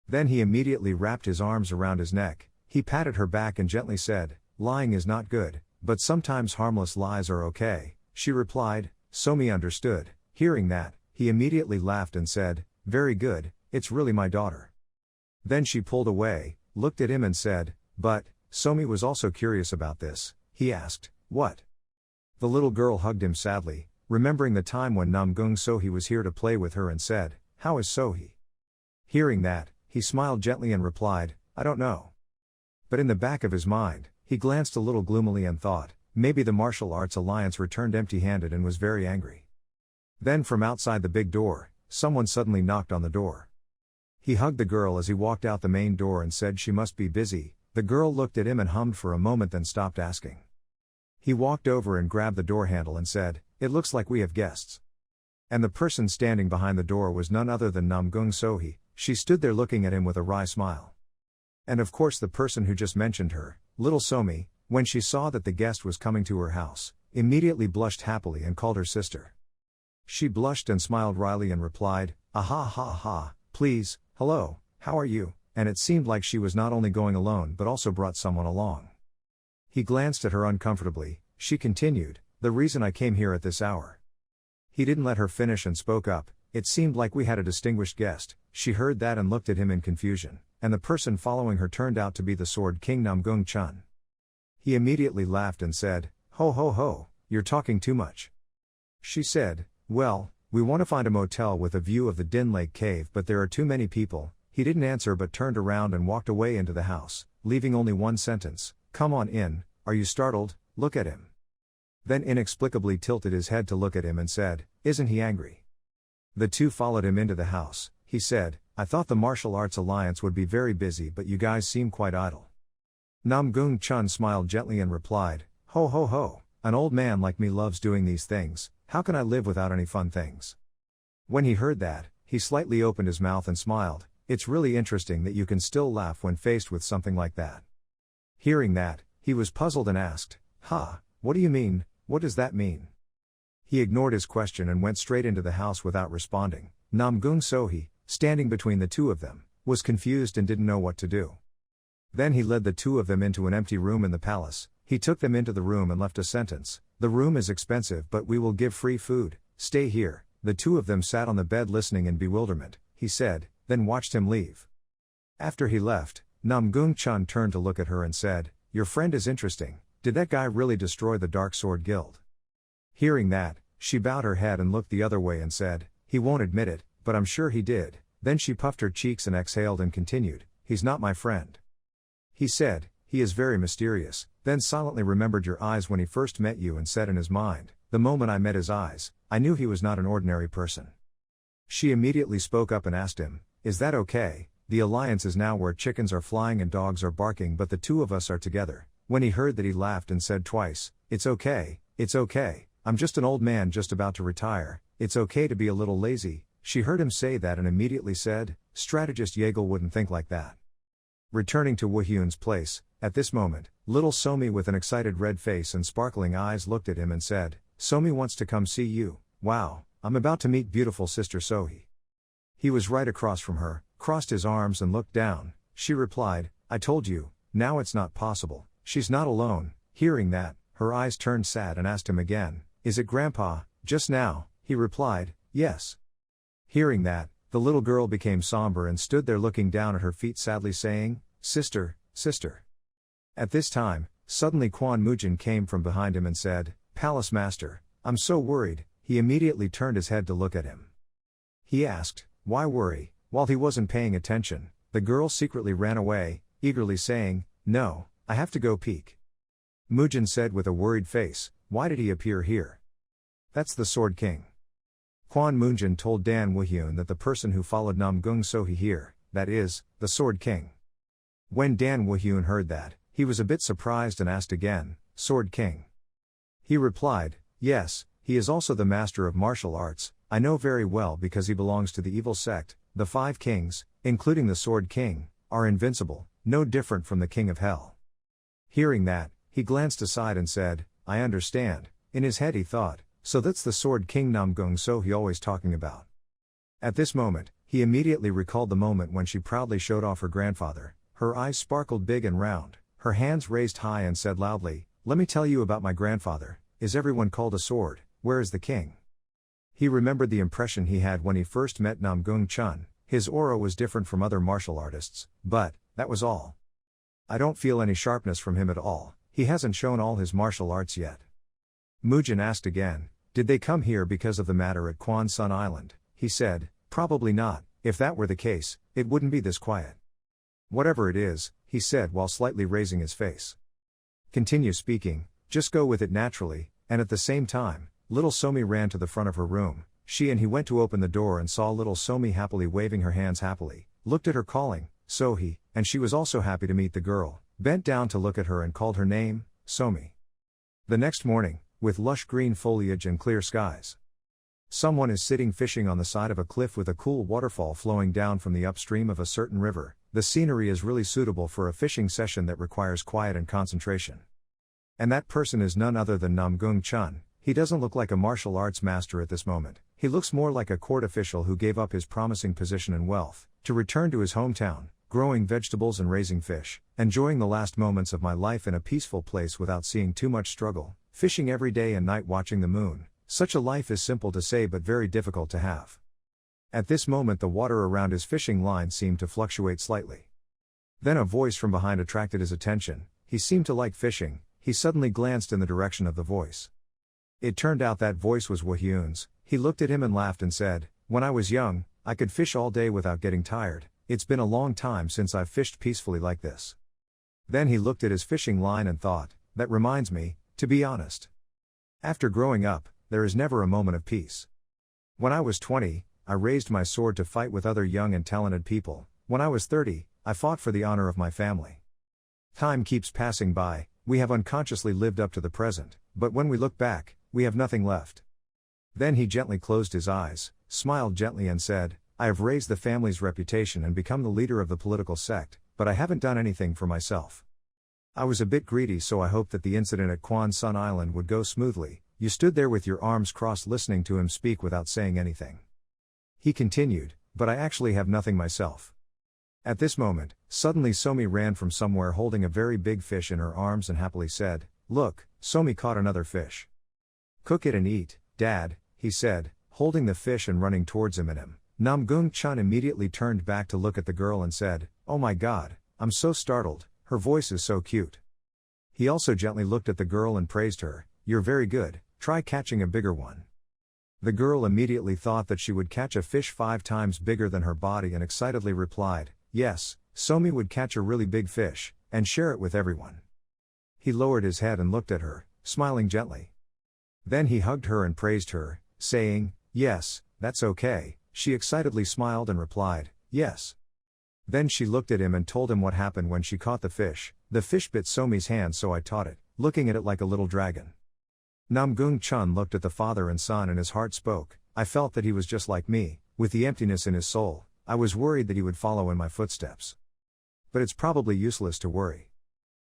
Then he immediately wrapped his arms around his neck. He patted her back and gently said, "Lying is not good, but sometimes harmless lies are okay." She replied. Somi understood. Hearing that, he immediately laughed and said, "Very good, it's really my daughter." Then she pulled away, looked at him and said, "But," Somi was also curious about this. He asked, "What?" The little girl hugged him sadly, remembering the time when Namgung Sohi was here to play with her and said, "How is Sohi?" Hearing that, he smiled gently and replied, "I don't know." But in the back of his mind, he glanced a little gloomily and thought, maybe the martial arts alliance returned empty-handed and was very angry. Then from outside the big door, someone suddenly knocked on the door. He hugged the girl as he walked out the main door and said she must be busy. The girl looked at him and hummed for a moment, then stopped asking. He walked over and grabbed the door handle and said, "It looks like we have guests." And the person standing behind the door was none other than Namgung Sohi. She stood there looking at him with a wry smile. And of course the person who just mentioned her, little Somi, when she saw that the guest was coming to her house, immediately blushed happily and called her sister. She blushed and smiled wryly and replied, "Ah ha ha ha, please, hello, how are you?" And it seemed like she was not only going alone but also brought someone along. He glanced at her uncomfortably. She continued, "The reason I came here at this hour." He didn't let her finish and spoke up, "It seemed like we had a distinguished guest." She heard that and looked at him in confusion, and the person following her turned out to be the Sword King Namgung Chun. He immediately laughed and said, "Ho ho ho, you're talking too much." She said, "Well, we want to find a motel with a view of the Din Lake Cave, but there are too many people." He didn't answer but turned around and walked away into the house, leaving only one sentence, "Come on in, are you startled? Look at him." Then inexplicably tilted his head to look at him and said, "Isn't he angry?" The two followed him into the house. He said, "I thought the martial arts alliance would be very busy, but you guys seem quite idle." Namgung Chun smiled gently and replied, "Ho ho ho, an old man like me loves doing these things. How can I live without any fun things?" When he heard that, he slightly opened his mouth and smiled. "It's really interesting that you can still laugh when faced with something like that." Hearing that, he was puzzled and asked, What do you mean, what does that mean?" He ignored his question and went straight into the house without responding. Namgung Sohi, standing between the two of them, was confused and didn't know what to do. Then he led the two of them into an empty room in the palace. He took them into the room and left a sentence, "The room is expensive but we will give free food, stay here." The two of them sat on the bed listening in bewilderment, he said, then watched him leave. After he left, Namgung Chun turned to look at her and said, "Your friend is interesting. Did that guy really destroy the Dark Sword Guild?" Hearing that, she bowed her head and looked the other way and said, "He won't admit it, but I'm sure he did." Then she puffed her cheeks and exhaled and continued, "He's not my friend. He said, he is very mysterious, then silently remembered your eyes when he first met you and said in his mind, the moment I met his eyes, I knew he was not an ordinary person." She immediately spoke up and asked him, "Is that okay? The alliance is now where chickens are flying and dogs are barking but the two of us are together." When he heard that, he laughed and said twice, it's okay, I'm just an old man just about to retire, it's okay to be a little lazy." She heard him say that and immediately said, "Strategist Yeagle wouldn't think like that." Returning to Woohyun's place, at this moment, little Somi with an excited red face and sparkling eyes looked at him and said, "Somi wants to come see you. Wow, I'm about to meet beautiful sister Sohi." He was right across from her, crossed his arms and looked down. She replied, "I told you, now it's not possible, she's not alone." Hearing that, her eyes turned sad and asked him again, "Is it Grandpa, just now?" He replied, "Yes." Hearing that, the little girl became somber and stood there looking down at her feet sadly saying, "Sister, sister." At this time, suddenly Quan Mujin came from behind him and said, "Palace Master, I'm so worried." He immediately turned his head to look at him. He asked, "Why worry?" While he wasn't paying attention, the girl secretly ran away, eagerly saying, "No, I have to go peek." Mujin said with a worried face, "Why did he appear here?" "That's the Sword King." Quan Mujin told Dan Woohyun that the person who followed Namgung Sohi here, that is, the Sword King. When Dan Woohyun heard that, he was a bit surprised and asked again, "Sword King?" He replied, "Yes, he is also the master of martial arts. I know very well because he belongs to the evil sect. The 5 kings, including the Sword King, are invincible, no different from the King of Hell." Hearing that, He glanced aside and said, I understand. In his head he thought, so that's the Sword King Namgung so he always talking about. At this moment, he immediately recalled the moment when she proudly showed off her grandfather. Her eyes sparkled big and round, her hands raised high and said loudly, let me tell you about my grandfather. Is everyone called a sword? Where is the king? He remembered the impression he had when he first met Namgung Chun. His aura was different from other martial artists, but that was all. I don't feel any sharpness from him at all. He hasn't shown all his martial arts yet. Mujin asked again, did they come here because of the matter at Quan Sun Island? He said, probably not. If that were the case, it wouldn't be this quiet. Whatever it is, he said while slightly raising his face. Continue speaking, just go with it naturally, and at the same time, little Somi ran to the front of her room. She and he went to open the door and saw little Somi happily waving her hands happily, looked at her calling, Sohi, and she was also happy to meet the girl, bent down to look at her and called her name, Somi. The next morning, with lush green foliage and clear skies. Someone is sitting fishing on the side of a cliff with a cool waterfall flowing down from the upstream of a certain river. The scenery is really suitable for a fishing session that requires quiet and concentration. And that person is none other than Namgung Chun. He doesn't look like a martial arts master at this moment. He looks more like a court official who gave up his promising position and wealth to return to his hometown, growing vegetables and raising fish, enjoying the last moments of my life in a peaceful place without seeing too much struggle, fishing every day and night watching the moon. Such a life is simple to say but very difficult to have. At this moment the water around his fishing line seemed to fluctuate slightly. Then a voice from behind attracted his attention. He seemed to like fishing. He suddenly glanced in the direction of the voice. It turned out that voice was Wahyun's. He looked at him and laughed and said, when I was young, I could fish all day without getting tired. It's been a long time since I've fished peacefully like this. Then he looked at his fishing line and thought, that reminds me, to be honest. After growing up, there is never a moment of peace. When I was 20, I raised my sword to fight with other young and talented people. When I was 30, I fought for the honor of my family. Time keeps passing by, we have unconsciously lived up to the present, but when we look back, we have nothing left. Then he gently closed his eyes, smiled gently and said, I have raised the family's reputation and become the leader of the political sect, but I haven't done anything for myself. I was a bit greedy so I hoped that the incident at Quan Sun Island would go smoothly. You stood there with your arms crossed listening to him speak without saying anything. He continued, but I actually have nothing myself. At this moment, suddenly Somi ran from somewhere holding a very big fish in her arms and happily said, look, Somi caught another fish. Cook it and eat, Dad, he said, holding the fish and running towards him and him. Namgung Chun immediately turned back to look at the girl and said, oh my god, I'm so startled, her voice is so cute. He also gently looked at the girl and praised her, you're very good, try catching a bigger one. The girl immediately thought that she would catch a fish 5 times bigger than her body and excitedly replied, yes, Somi would catch a really big fish, and share it with everyone. He lowered his head and looked at her, smiling gently. Then he hugged her and praised her, saying, yes, that's okay. She excitedly smiled and replied, yes. Then she looked at him and told him what happened when she caught the fish. The fish bit Somi's hand so I taught it, looking at it like a little dragon. Namgung Chun looked at the father and son and his heart spoke, I felt that he was just like me, with the emptiness in his soul. I was worried that he would follow in my footsteps. But it's probably useless to worry.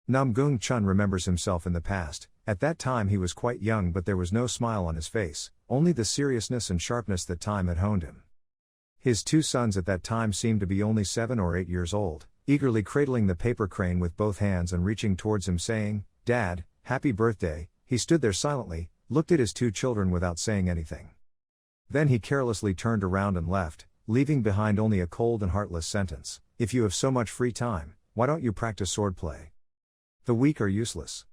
Namgung Chun remembers himself in the past. At that time he was quite young but there was no smile on his face, only the seriousness and sharpness that time had honed him. His 2 sons at that time seemed to be only 7 or 8 years old, eagerly cradling the paper crane with both hands and reaching towards him saying, Dad, happy birthday. He stood there silently, looked at his 2 children without saying anything. Then he carelessly turned around and left, leaving behind only a cold and heartless sentence, if you have so much free time, why don't you practice swordplay? The weak are useless.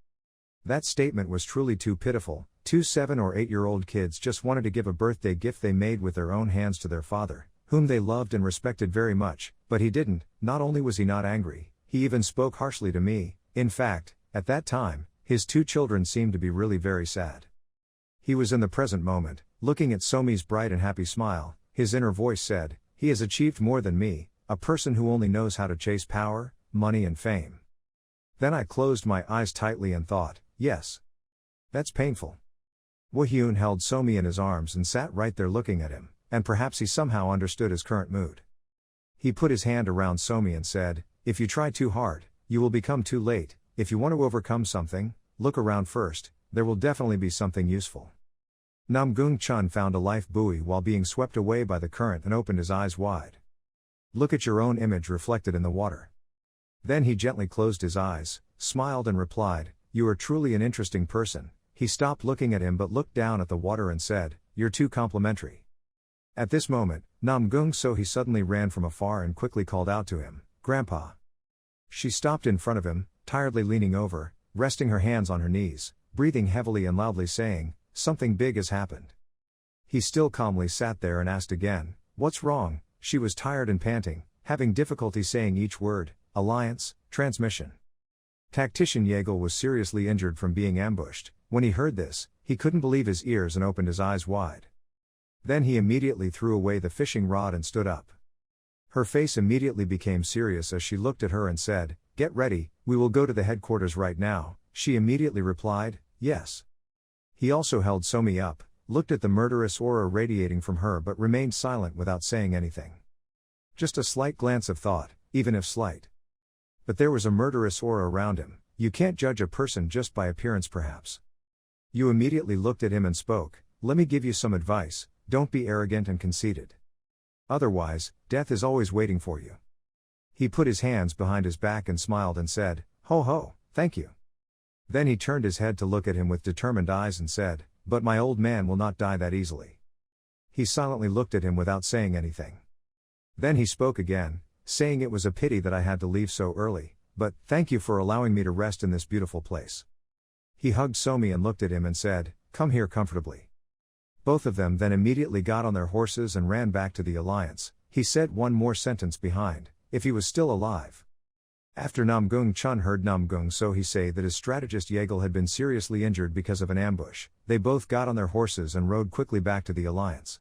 That statement was truly too pitiful. 2 7 or 8-year-old kids just wanted to give a birthday gift they made with their own hands to their father, whom they loved and respected very much, but he didn't. Not only was he not angry, he even spoke harshly to me. In fact, at that time, his 2 children seemed to be really very sad. He was in the present moment, looking at Somi's bright and happy smile. His inner voice said, he has achieved more than me, a person who only knows how to chase power, money and fame. Then I closed my eyes tightly and thought, yes. That's painful. Wahyun held Somi in his arms and sat right there looking at him, and perhaps he somehow understood his current mood. He put his hand around Somi and said, if you try too hard, you will become too late. If you want to overcome something, look around first, there will definitely be something useful. Namgung Chun found a life buoy while being swept away by the current and opened his eyes wide. Look at your own image reflected in the water. Then he gently closed his eyes, smiled and replied, "You are truly an interesting person." He stopped looking at him but looked down at the water and said, "You're too complimentary." At this moment, Namgung Sohi suddenly ran from afar and quickly called out to him, "Grandpa." She stopped in front of him, tiredly leaning over, resting her hands on her knees, breathing heavily and loudly saying, "Something big has happened." He still calmly sat there and asked again, "What's wrong?" She was tired and panting, having difficulty saying each word. "Alliance, transmission." Tactician Yeagle was seriously injured from being ambushed. When he heard this, he couldn't believe his ears and opened his eyes wide. Then he immediately threw away the fishing rod and stood up. Her face immediately became serious as she looked at her and said, "Get ready, we will go to the headquarters right now." She immediately replied, "Yes." He also held Somi up, looked at the murderous aura radiating from her but remained silent without saying anything. Just a slight glance of thought, even if slight. But there was a murderous aura around him. You can't judge a person just by appearance perhaps. You immediately looked at him and spoke, "Let me give you some advice, don't be arrogant and conceited. Otherwise, death is always waiting for you." He put his hands behind his back and smiled and said, "Ho ho, thank you." Then he turned his head to look at him with determined eyes and said, "But my old man will not die that easily." He silently looked at him without saying anything. Then he spoke again, saying, "It was a pity that I had to leave so early, but thank you for allowing me to rest in this beautiful place." He hugged Somi and looked at him and said, "Come here comfortably." Both of them then immediately got on their horses and ran back to the Alliance. He said one more sentence behind, "If he was still alive." After Namgung Chun heard Namgung Sohi say that his strategist Yeagle had been seriously injured because of an ambush, they both got on their horses and rode quickly back to the Alliance.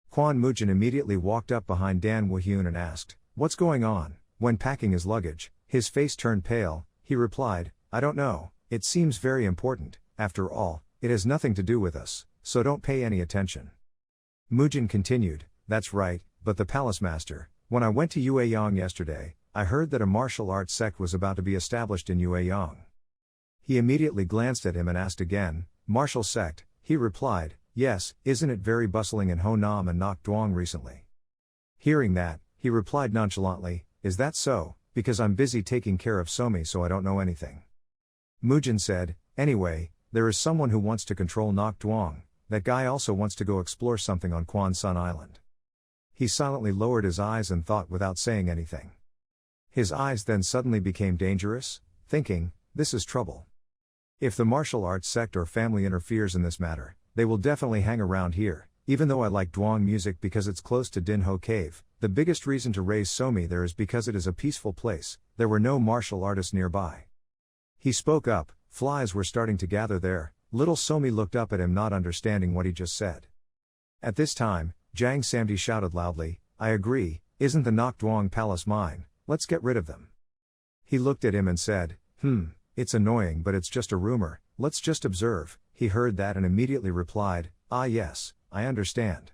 Quan Mujin immediately walked up behind Dan Woo-hyun and asked, "What's going on?" When packing his luggage, his face turned pale. He replied, "I don't know, it seems very important. After all, it has nothing to do with us, so don't pay any attention." Mujin continued, "That's right, but the palace master, when I went to Yueyang yesterday, I heard that a martial arts sect was about to be established in Yueyang." He immediately glanced at him and asked again, "Martial sect?" He replied, "Yes, isn't it very bustling in Hanam and Nakduong recently?" Hearing that, he replied nonchalantly, "Is that so? Because I'm busy taking care of Somi so I don't know anything." Mujin said, "Anyway, there is someone who wants to control Nakduong, that guy also wants to go explore something on Quan Sun Island." He silently lowered his eyes and thought without saying anything. His eyes then suddenly became dangerous, thinking, "This is trouble. If the martial arts sect or family interferes in this matter, they will definitely hang around here. Even though I like Duong music because it's close to Din Ho Cave, the biggest reason to raise Somi there is because it is a peaceful place. There were no martial artists nearby." He spoke up, flies were starting to gather there. Little Somi looked up at him not understanding what he just said. At this time, Jang Samdi shouted loudly, "I agree, isn't the Nakduong palace mine? Let's get rid of them." He looked at him and said, It's annoying but it's just a rumor, let's just observe." He heard that and immediately replied, "Ah yes, I understand."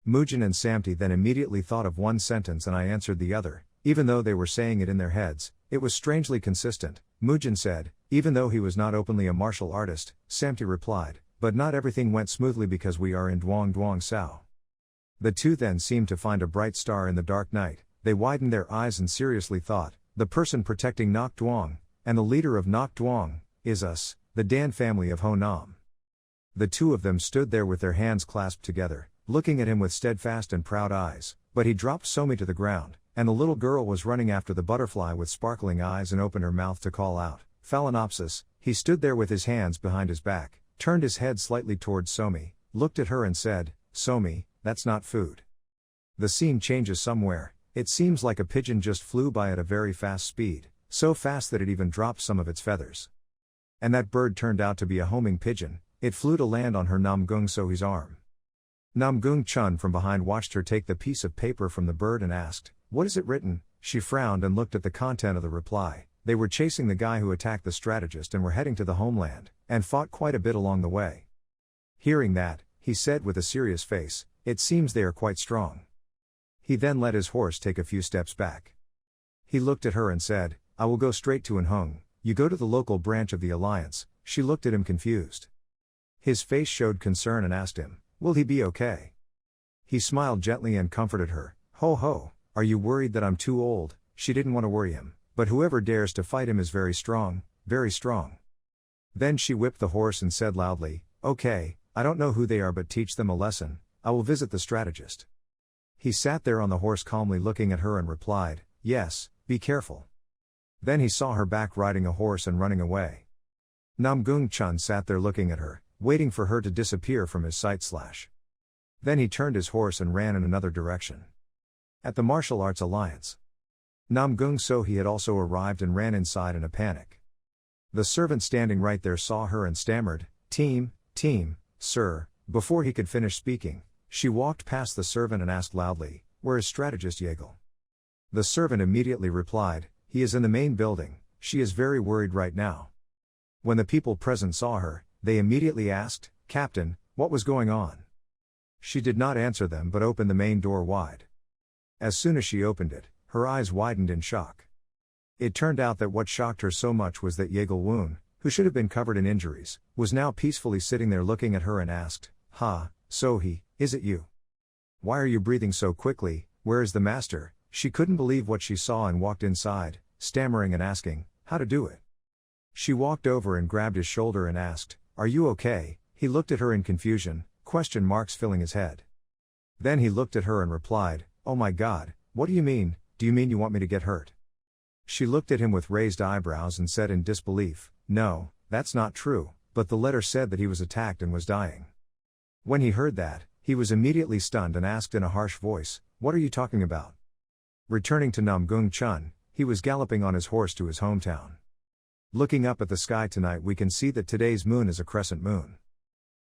Mujin and Samti then immediately thought of one sentence and I answered the other, even though they were saying it in their heads, it was strangely consistent. Mujin said, "Even though he was not openly a martial artist," Samti replied, "but not everything went smoothly because we are in Duong Duong Sao." The two then seemed to find a bright star in the dark night. They widened their eyes and seriously thought, "The person protecting Nok Duong, and the leader of Nok Duong, is us, the Dan family of Ho Nam." The two of them stood there with their hands clasped together, looking at him with steadfast and proud eyes, but he dropped Somi to the ground, and the little girl was running after the butterfly with sparkling eyes and opened her mouth to call out, "Phalaenopsis." He stood there with his hands behind his back, turned his head slightly towards Somi, looked at her and said, "Somi, that's not food." The scene changes somewhere. It seems like a pigeon just flew by at a very fast speed, so fast that it even dropped some of its feathers. And that bird turned out to be a homing pigeon. It flew to land on her Namgung Sohi's arm. Namgung Chun from behind watched her take the piece of paper from the bird and asked, "What is it written?" She frowned and looked at the content of the reply. They were chasing the guy who attacked the strategist and were heading to the homeland, and fought quite a bit along the way. Hearing that, he said with a serious face, "It seems they are quite strong." He then let his horse take a few steps back. He looked at her and said, "I will go straight to Anhung, you go to the local branch of the Alliance, she looked at him confused. His face showed concern and asked him, "Will he be okay?" He smiled gently and comforted her. "Ho ho, are you worried that I'm too old?" She didn't want to worry him, but whoever dares to fight him is very strong, very strong. Then she whipped the horse and said loudly, "Okay, I don't know who they are, but teach them a lesson. I will visit the strategist." He sat there on the horse calmly looking at her and replied, "Yes, be careful." Then he saw her back riding a horse and running away. Namgung-chun sat there looking at her, waiting for her to disappear from his sight. Then he turned his horse and ran in another direction. At the Martial Arts Alliance, Namgung-so had also arrived and ran inside in a panic. The servant standing right there saw her and stammered, Team, sir." Before he could finish speaking, she walked past the servant and asked loudly, "Where is strategist Yeagle?" The servant immediately replied, "He is in the main building. She is very worried right now." When the people present saw her, they immediately asked, "Captain, what was going on?" She did not answer them but opened the main door wide. As soon as she opened it, her eyes widened in shock. It turned out that what shocked her so much was that Yeagle Woon, who should have been covered in injuries, was now peacefully sitting there looking at her and asked, "So-hee, is it you? Why are you breathing so quickly? Where is the master?" She couldn't believe what she saw and walked inside, stammering and asking, "How to do it?" She walked over and grabbed his shoulder and asked, "Are you okay?" He looked at her in confusion, question marks filling his head. Then he looked at her and replied, "Oh my God, what do you mean? Do you mean you want me to get hurt?" She looked at him with raised eyebrows and said in disbelief, "No, that's not true, but the letter said that he was attacked and was dying." When he heard that, he was immediately stunned and asked in a harsh voice, "What are you talking about?" Returning to Namgung-chun, he was galloping on his horse to his hometown. "Looking up at the sky tonight, we can see that today's moon is a crescent moon."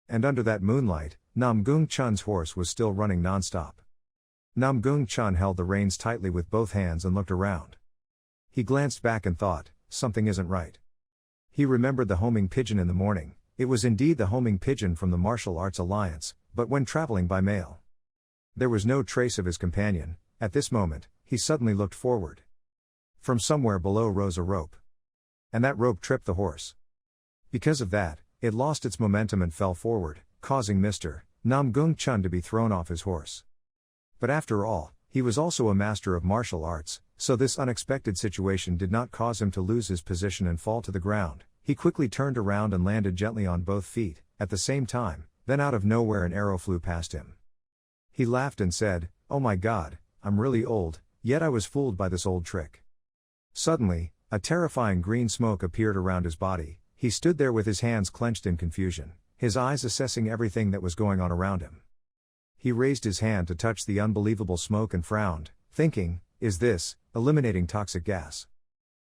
And under that moonlight, Namgung-chun's horse was still running non-stop. Namgung-chun held the reins tightly with both hands and looked around. He glanced back and thought, something isn't right. He remembered the homing pigeon in the morning. It was indeed the homing pigeon from the Martial Arts Alliance, but when traveling by mail. There was no trace of his companion. At this moment, he suddenly looked forward. From somewhere below rose a rope. And that rope tripped the horse. Because of that, it lost its momentum and fell forward, causing Mr. Namgung-chun to be thrown off his horse. But after all, he was also a master of martial arts, so this unexpected situation did not cause him to lose his position and fall to the ground. He quickly turned around and landed gently on both feet, at the same time. Then out of nowhere an arrow flew past him. He laughed and said, "Oh my God, I'm really old, yet I was fooled by this old trick." Suddenly, a terrifying green smoke appeared around his body. He stood there with his hands clenched in confusion, his eyes assessing everything that was going on around him. He raised his hand to touch the unbelievable smoke and frowned, thinking, "Is this eliminating toxic gas?"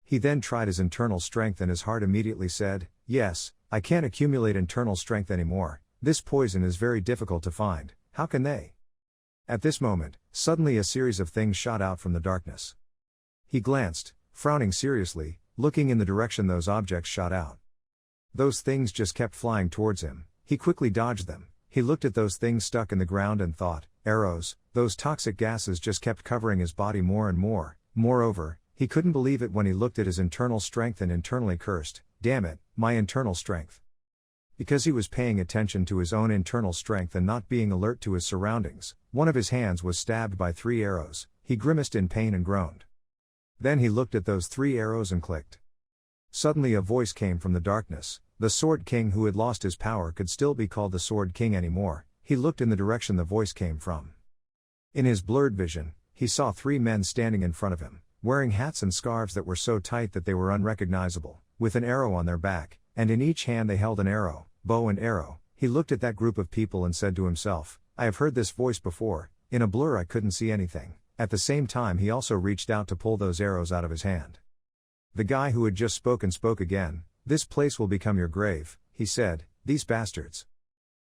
He then tried his internal strength and his heart immediately said, "Yes, I can't accumulate internal strength anymore. This poison is very difficult to find. How can they?" At this moment, suddenly a series of things shot out from the darkness. He glanced, frowning seriously, looking in the direction those objects shot out. Those things just kept flying towards him. He quickly dodged them. He looked at those things stuck in the ground and thought, arrows. Those toxic gases just kept covering his body more and more. Moreover, he couldn't believe it when he looked at his internal strength and internally cursed, "Damn it, my internal strength." Because he was paying attention to his own internal strength and not being alert to his surroundings, one of his hands was stabbed by 3 arrows. He grimaced in pain and groaned. Then he looked at those 3 arrows and clicked. Suddenly a voice came from the darkness. The Sword King who had lost his power could still be called the Sword King anymore. He looked in the direction the voice came from. In his blurred vision, he saw 3 men standing in front of him, wearing hats and scarves that were so tight that they were unrecognizable, with an arrow on their back, and in each hand they held an arrow, bow and arrow. He looked at that group of people and said to himself, "I have heard this voice before." In a blur I couldn't see anything. At the same time he also reached out to pull those arrows out of his hand. The guy who had just spoken spoke again. "This place will become your grave," he said, "these bastards."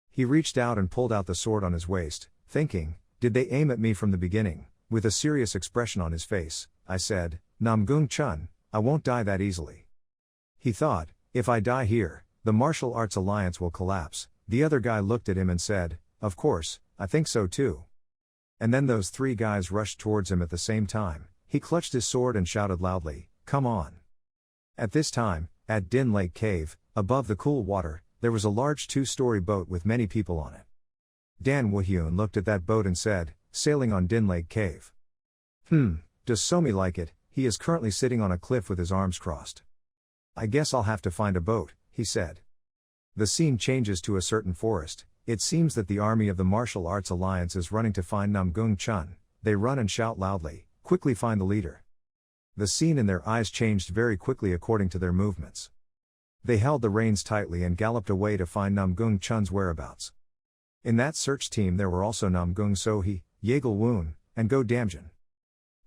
He reached out and pulled out the sword on his waist, thinking, "Did they aim at me from the beginning?" With a serious expression on his face, I said, "Namgung-chun, I won't die that easily." He thought, "If I die here, the Martial Arts Alliance will collapse." The other guy looked at him and said, "Of course, I think so too." And then those 3 guys rushed towards him at the same time. He clutched his sword and shouted loudly, "Come on." At this time, at Din Lake Cave, above the cool water, there was a large 2-story boat with many people on it. Dan Woo-hyun looked at that boat and said, sailing on Din Lake Cave. Does Somi like it? He is currently sitting on a cliff with his arms crossed. I guess I'll have to find a boat, he said. The scene changes to a certain forest. It seems that the army of the Martial Arts Alliance is running to find Namgung Chun. They run and shout loudly, quickly find the leader. The scene in their eyes changed very quickly according to their movements. They held the reins tightly and galloped away to find Namgung Chun's whereabouts. In that search team there were also Namgung Sohee, Yegal Woon, and Go Damjin.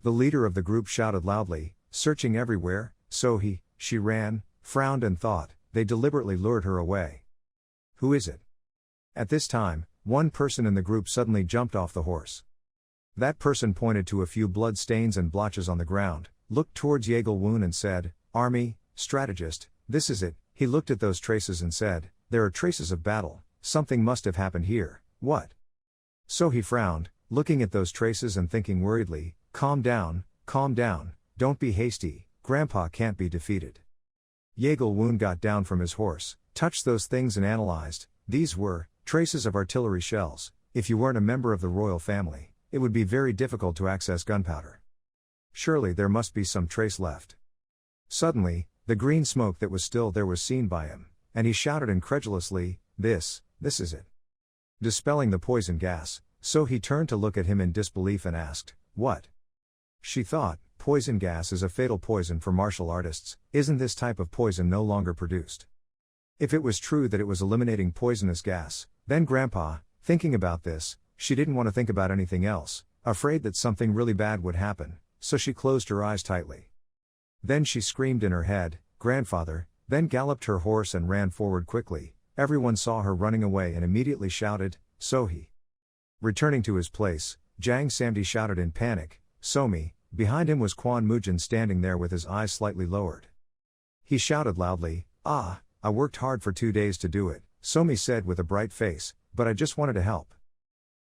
The leader of the group shouted loudly, searching everywhere. Sohee, she ran, frowned and thought, they deliberately lured her away. Who is it? At this time, one person in the group suddenly jumped off the horse. That person pointed to a few blood stains and blotches on the ground, looked towards Yegal Woon and said, Army, strategist, this is it. He looked at those traces and said, there are traces of battle, something must have happened here, what? So he frowned, looking at those traces and thinking worriedly, calm down, don't be hasty, Grandpa can't be defeated. Yegal Woon got down from his horse, touched those things and analyzed. These were traces of artillery shells. If you weren't a member of the royal family, it would be very difficult to access gunpowder. Surely there must be some trace left. Suddenly, the green smoke that was still there was seen by him, and he shouted incredulously, this is it. Dispelling the poison gas, so he turned to look at him in disbelief and asked, what? She thought, poison gas is a fatal poison for martial artists, isn't this type of poison no longer produced? If it was true that it was eliminating poisonous gas, then Grandpa, thinking about this, she didn't want to think about anything else, afraid that something really bad would happen, so she closed her eyes tightly. Then she screamed in her head, Grandfather, then galloped her horse and ran forward quickly. Everyone saw her running away and immediately shouted, Sohee. Returning to his place, Jang Samdi shouted in panic, Somi. Behind him was Kwon Mujin standing there with his eyes slightly lowered. He shouted loudly, I worked hard for 2 days to do it, Somi said with a bright face, but I just wanted to help.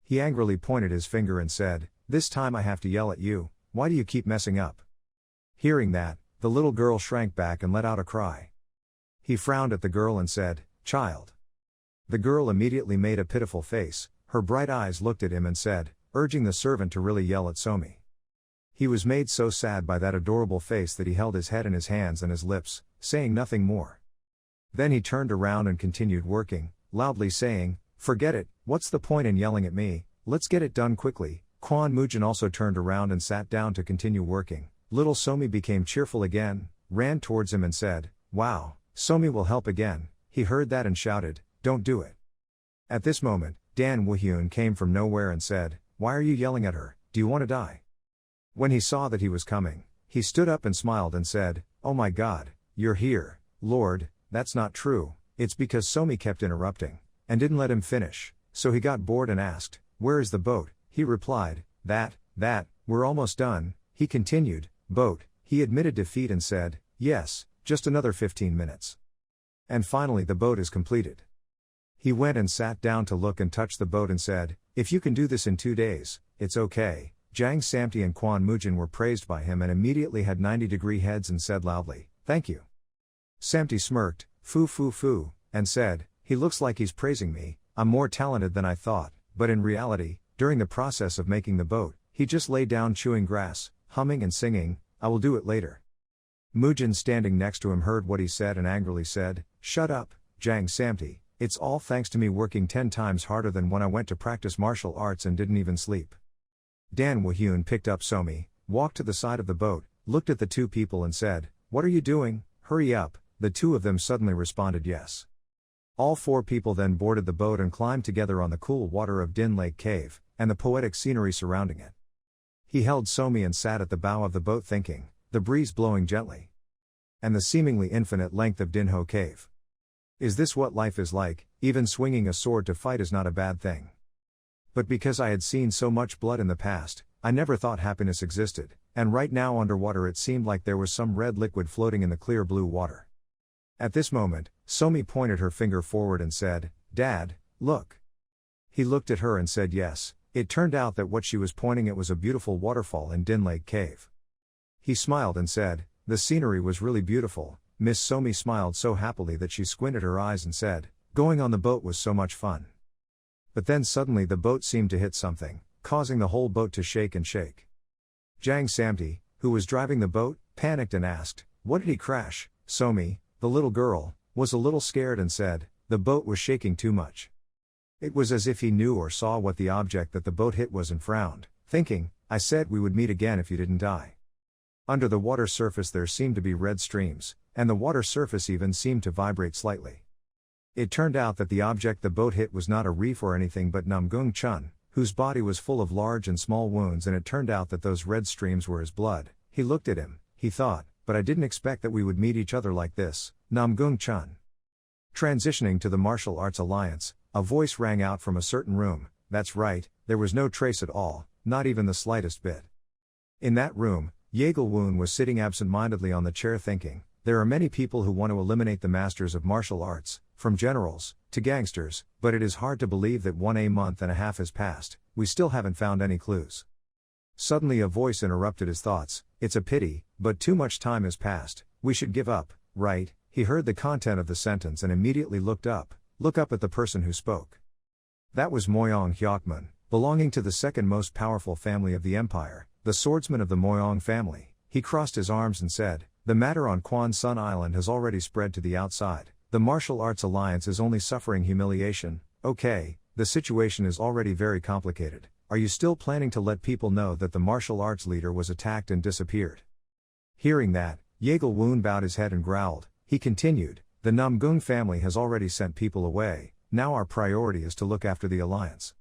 He angrily pointed his finger and said, this time I have to yell at you, why do you keep messing up? Hearing that, the little girl shrank back and let out a cry. He frowned at the girl and said, Child. The girl immediately made a pitiful face, her bright eyes looked at him and said, urging the servant to really yell at Somi. He was made so sad by that adorable face that he held his head in his hands and his lips, saying nothing more. Then he turned around and continued working, loudly saying, forget it, what's the point in yelling at me, let's get it done quickly. Kwon Mujin also turned around and sat down to continue working. Little Somi became cheerful again, ran towards him and said, wow, Somi will help again. He heard that and shouted, don't do it. At this moment, Dan Woo-hyun came from nowhere and said, why are you yelling at her, do you want to die? When he saw that he was coming, he stood up and smiled and said, oh my God, you're here, Lord, that's not true, it's because Somi kept interrupting, and didn't let him finish, so he got bored and asked, where is the boat? He replied, that, we're almost done, he continued, boat, he admitted defeat and said, yes, just another 15 minutes. And finally the boat is completed. He went and sat down to look and touch the boat and said, if you can do this in 2 days, it's okay. Jang Samti and Kwon Mujin were praised by him and immediately had 90-degree heads and said loudly, thank you. Samti smirked, foo, and said, he looks like he's praising me, I'm more talented than I thought, but in reality, during the process of making the boat, he just lay down chewing grass, humming and singing, I will do it later. Mujin standing next to him heard what he said and angrily said, shut up, Jang Samti, it's all thanks to me working 10 times harder than when I went to practice martial arts and didn't even sleep. Dan Woo-hyun picked up Somi, walked to the side of the boat, looked at the two people and said, what are you doing, hurry up, the two of them suddenly responded yes. All 4 people then boarded the boat and climbed together on the cool water of Din Lake Cave, and the poetic scenery surrounding it. He held Somi and sat at the bow of the boat thinking, the breeze blowing gently. And the seemingly infinite length of Dinho Cave. Is this what life is like? Even swinging a sword to fight is not a bad thing. But because I had seen so much blood in the past, I never thought happiness existed, and right now underwater it seemed like there was some red liquid floating in the clear blue water. At this moment, Somi pointed her finger forward and said, Dad, look. He looked at her and said yes. It turned out that what she was pointing at was a beautiful waterfall in Din Lake Cave. He smiled and said, the scenery was really beautiful, Miss Somi smiled so happily that she squinted her eyes and said, "Going on the boat was so much fun." But then suddenly the boat seemed to hit something, causing the whole boat to shake and shake. Jang Samti, who was driving the boat, panicked and asked, "What did he crash?" Somi, the little girl, was a little scared and said, "The boat was shaking too much." It was as if he knew or saw what the object that the boat hit was and frowned, thinking, "I said we would meet again if you didn't die." Under the water surface there seemed to be red streams, and the water surface even seemed to vibrate slightly. It turned out that the object the boat hit was not a reef or anything but Namgung Chun, whose body was full of large and small wounds, and it turned out that those red streams were his blood. He looked at him, he thought, "But I didn't expect that we would meet each other like this, Namgung Chun." Transitioning to the martial arts alliance, a voice rang out from a certain room. That's right, there was no trace at all, not even the slightest bit. In that room, Yeagle-woon was sitting absent-mindedly on the chair thinking, "There are many people who want to eliminate the masters of martial arts, from generals to gangsters, but it is hard to believe that 1 month and a half has passed, we still haven't found any clues." Suddenly a voice interrupted his thoughts, "It's a pity, but too much time has passed, we should give up, right?" He heard the content of the sentence and immediately looked up at the person who spoke. That was Moyong Hyokmun, belonging to the second most powerful family of the empire, the swordsman of the Moyong family. He crossed his arms and said, "The matter on Kwan Sun Island has already spread to the outside. The martial arts alliance is only suffering humiliation. Okay, the situation is already very complicated. Are you still planning to let people know that the martial arts leader was attacked and disappeared?" Hearing that, Yeagle-woon bowed his head and growled. He continued, "The Namgung family has already sent people away, now our priority is to look after the alliance."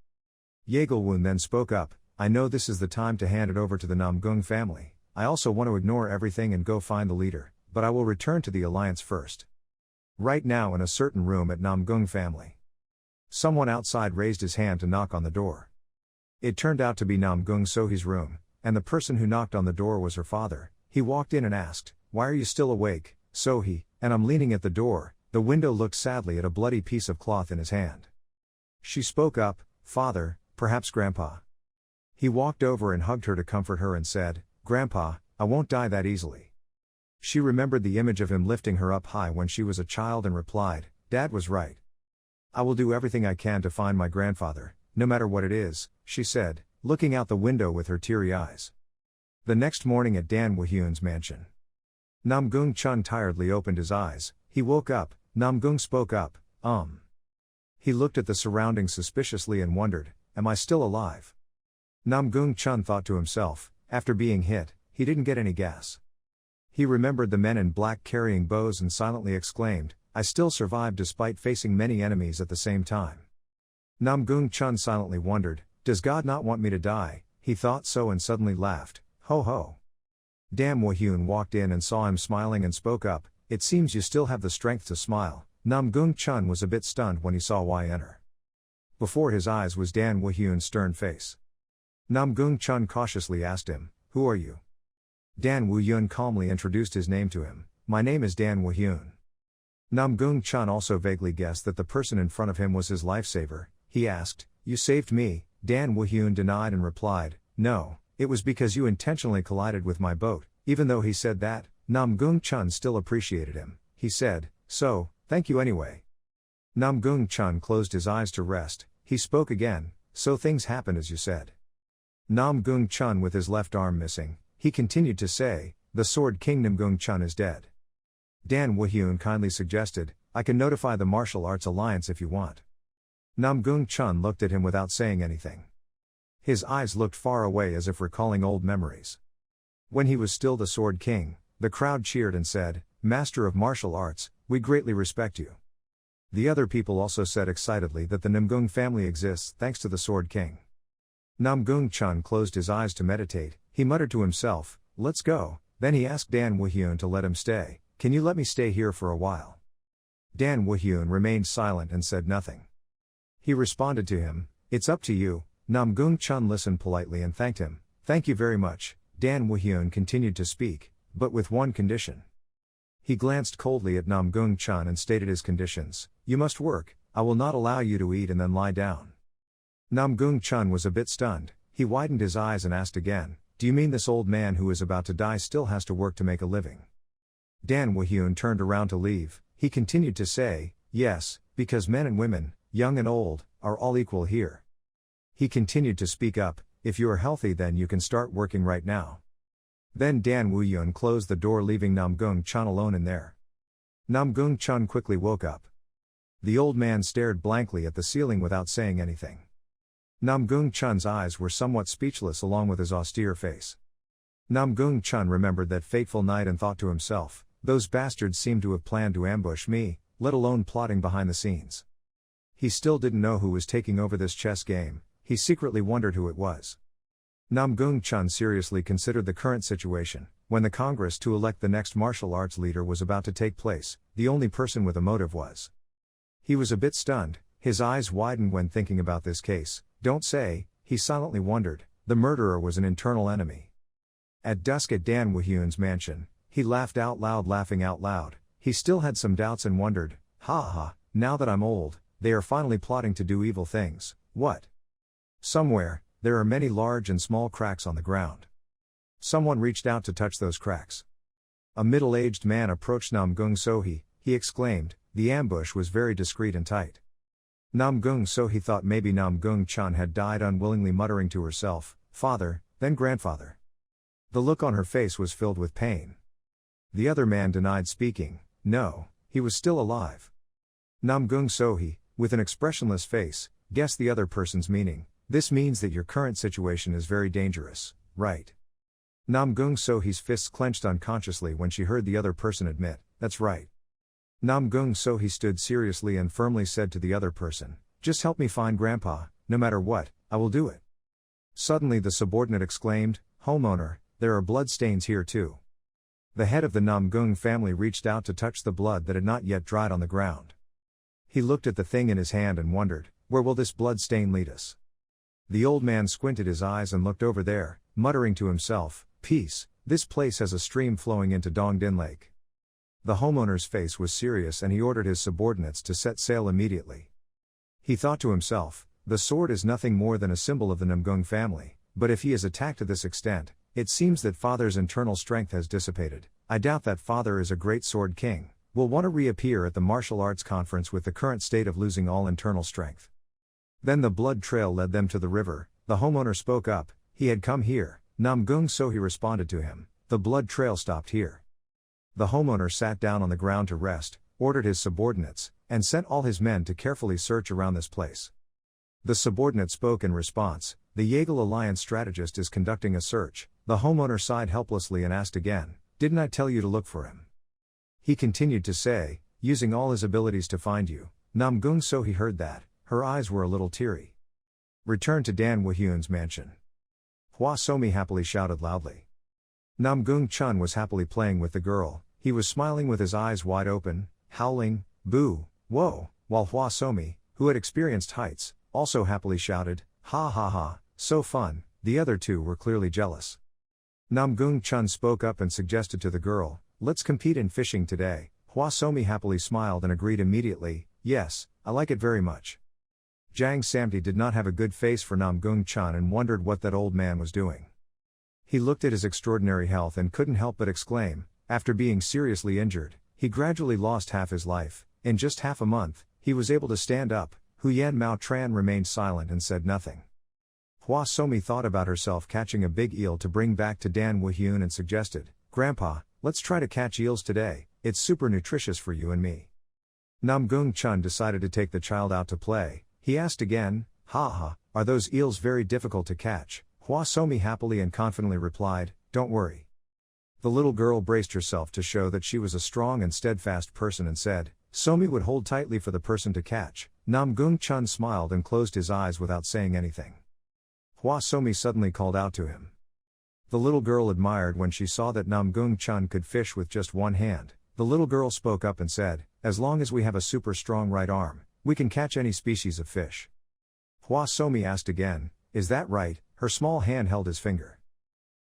Yeagle-woon then spoke up, "I know this is the time to hand it over to the Namgung family. I also want to ignore everything and go find the leader, but I will return to the alliance first. Right now in a certain room at Namgung family." Someone outside raised his hand to knock on the door. It turned out to be Namgung Sohee's room, and the person who knocked on the door was her father. He walked in and asked, "Why are you still awake, Sohee?" And I'm leaning at the door. The window looked sadly at a bloody piece of cloth in his hand. She spoke up, "Father, perhaps Grandpa." He walked over and hugged her to comfort her and said, "Grandpa, I won't die that easily." She remembered the image of him lifting her up high when she was a child and replied, "Dad was right. I will do everything I can to find my grandfather, no matter what it is," she said, looking out the window with her teary eyes. The next morning at Dan Woo-hyun's mansion. Namgung Chun tiredly opened his eyes. He woke up. Namgung spoke up, He looked at the surroundings suspiciously and wondered, "Am I still alive?" Namgung Chun thought to himself, after being hit, he didn't get any gas. He remembered the men in black carrying bows and silently exclaimed, "I still survived despite facing many enemies at the same time." Namgung Chun silently wondered, "Does God not want me to die?" He thought so and suddenly laughed, "Ho ho." Dan Woo-hyun walked in and saw him smiling and spoke up, "It seems you still have the strength to smile." Namgung Chun was a bit stunned when he saw Why enter. Before his eyes was Dan Woo-hyun's stern face. Namgung Chun cautiously asked him, "Who are you?" Dan Woo-hyun calmly introduced his name to him, "My name is Dan Woo-hyun." Namgung Chun also vaguely guessed that the person in front of him was his lifesaver. He asked, "You saved me?" Dan Woo-hyun denied and replied, "No, it was because you intentionally collided with my boat." Even though he said that, Namgung Chun still appreciated him. He said, "So, thank you anyway." Namgung Chun closed his eyes to rest. He spoke again, "So things happened as you said." Namgung Chun with his left arm missing, he continued to say, "The Sword King Namgung Chun is dead." Dan Woo-hyun kindly suggested, "I can notify the Martial Arts Alliance if you want." Namgung Chun looked at him without saying anything. His eyes looked far away as if recalling old memories. When he was still the Sword King, the crowd cheered and said, "Master of Martial Arts, we greatly respect you." The other people also said excitedly that the Namgung family exists thanks to the Sword King. Namgung Chun closed his eyes to meditate. He muttered to himself, "Let's go." Then he asked Dan Woo-hyun to let him stay. "Can you let me stay here for a while?" Dan Woo-hyun remained silent and said nothing. He responded to him, "It's up to you." Namgung Chun listened politely and thanked him. "Thank you very much." Dan Woo-hyun continued to speak, but with one condition. He glanced coldly at Namgung Chun and stated his conditions. "You must work, I will not allow you to eat and then lie down." Namgung Chun was a bit stunned. He widened his eyes and asked again, "Do you mean this old man who is about to die still has to work to make a living?" Dan Woo-hyun turned around to leave. He continued to say, yes, because men and women, young and old, are all equal here. He continued to speak up, if you are healthy then you can start working right now. Then Dan Woo-hyun closed the door leaving Namgung-chun alone in there. Namgung-chun quickly woke up. The old man stared blankly at the ceiling without saying anything. Namgung-chun's eyes were somewhat speechless along with his austere face. Namgung-chun remembered that fateful night and thought to himself, those bastards seem to have planned to ambush me, let alone plotting behind the scenes. He still didn't know who was taking over this chess game, he secretly wondered who it was. Namgung-chun seriously considered the current situation. When the Congress to elect the next martial arts leader was about to take place, the only person with a motive was. He was a bit stunned, his eyes widened when thinking about this case. Don't say, he silently wondered, the murderer was an internal enemy. At dusk at Dan Woo-hyun's mansion, he laughed out loud, laughing out loud. He still had some doubts and wondered, ha ha, now that I'm old, they are finally plotting to do evil things. What? Somewhere, there are many large and small cracks on the ground. Someone reached out to touch those cracks. A middle-aged man approached Namgung Sohee. He exclaimed, the ambush was very discreet and tight. Namgung Sohee thought maybe Namgung-chun had died unwillingly, muttering to herself, father, then grandfather. The look on her face was filled with pain. The other man denied speaking. No, he was still alive. Namgung Sohee, with an expressionless face, guessed the other person's meaning. This means that your current situation is very dangerous, right? Namgung Sohee's fists clenched unconsciously when she heard the other person admit, that's right. Namgung Sohee stood seriously and firmly said to the other person, just help me find Grandpa, no matter what, I will do it. Suddenly the subordinate exclaimed, homeowner, there are blood stains here too. The head of the Namgung family reached out to touch the blood that had not yet dried on the ground. He looked at the thing in his hand and wondered, where will this blood stain lead us? The old man squinted his eyes and looked over there, muttering to himself, peace, this place has a stream flowing into Dongdin Lake. The homeowner's face was serious and he ordered his subordinates to set sail immediately. He thought to himself, the sword is nothing more than a symbol of the Namgung family, but if he is attacked to this extent, it seems that father's internal strength has dissipated. I doubt that father is a great sword king, will want to reappear at the martial arts conference with the current state of losing all internal strength. Then the blood trail led them to the river. The homeowner spoke up, he had come here. Namgung Sohee responded to him, the blood trail stopped here. The homeowner sat down on the ground to rest, ordered his subordinates, and sent all his men to carefully search around this place. The subordinate spoke in response, the Yagal Alliance strategist is conducting a search. The homeowner sighed helplessly and asked again, didn't I tell you to look for him? He continued to say, using all his abilities to find you. Namgung Sohee heard that, her eyes were a little teary. Return to Dan Woo-hyun's mansion. Hwa Somi happily shouted loudly. Namgung-chun was happily playing with the girl, he was smiling with his eyes wide open, howling, boo, whoa, while Hwa Somi, who had experienced heights, also happily shouted, ha ha ha, so fun. The other two were clearly jealous. Namgung-chun spoke up and suggested to the girl, let's compete in fishing today. Hwa Somi happily smiled and agreed immediately, yes, I like it very much. Jang Samti did not have a good face for Namgung-chun and wondered what that old man was doing. He looked at his extraordinary health and couldn't help but exclaim, after being seriously injured, he gradually lost half his life. In just half a month, he was able to stand up. Huyen Mao Tran remained silent and said nothing. Hwa Somi thought about herself catching a big eel to bring back to Dan Woo-hyun and suggested, Grandpa, let's try to catch eels today, it's super nutritious for you and me. Namgung-chun decided to take the child out to play. He asked again, ha, are those eels very difficult to catch? Hwa Somi happily and confidently replied, don't worry. The little girl braced herself to show that she was a strong and steadfast person and said, Somi would hold tightly for the person to catch. Namgung-chun smiled and closed his eyes without saying anything. Hwa Somi suddenly called out to him. The little girl admired when she saw that Namgung-chun could fish with just one hand. The little girl spoke up and said, as long as we have a super strong right arm, we can catch any species of fish. Hwa Somi asked again, is that right? Her small hand held his finger.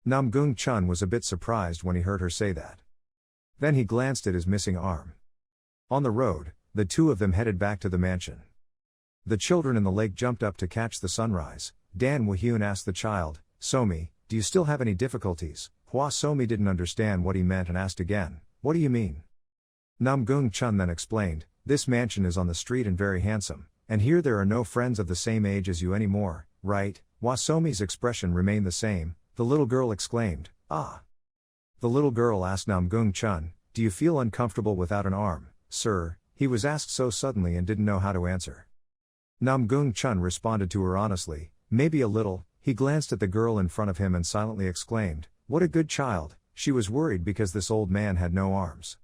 Namgung-chun was a bit surprised when he heard her say that. Then he glanced at his missing arm. On the road, the two of them headed back to the mansion. The children in the lake jumped up to catch the sunrise. Dan Woo-hyun asked the child, Somi, do you still have any difficulties? Hwa Somi didn't understand what he meant and asked again, What do you mean? Namgung Chun then explained, this mansion is on the street and very handsome, and here there are no friends of the same age as you anymore, right? While Somi's expression remained the same, the little girl exclaimed, ah. The little girl asked Namgung Chun, do you feel uncomfortable without an arm, sir? He was asked so suddenly and didn't know how to answer. Namgung Chun responded to her honestly, maybe a little. He glanced at the girl in front of him and silently exclaimed, what a good child. She was worried because this old man had no arms.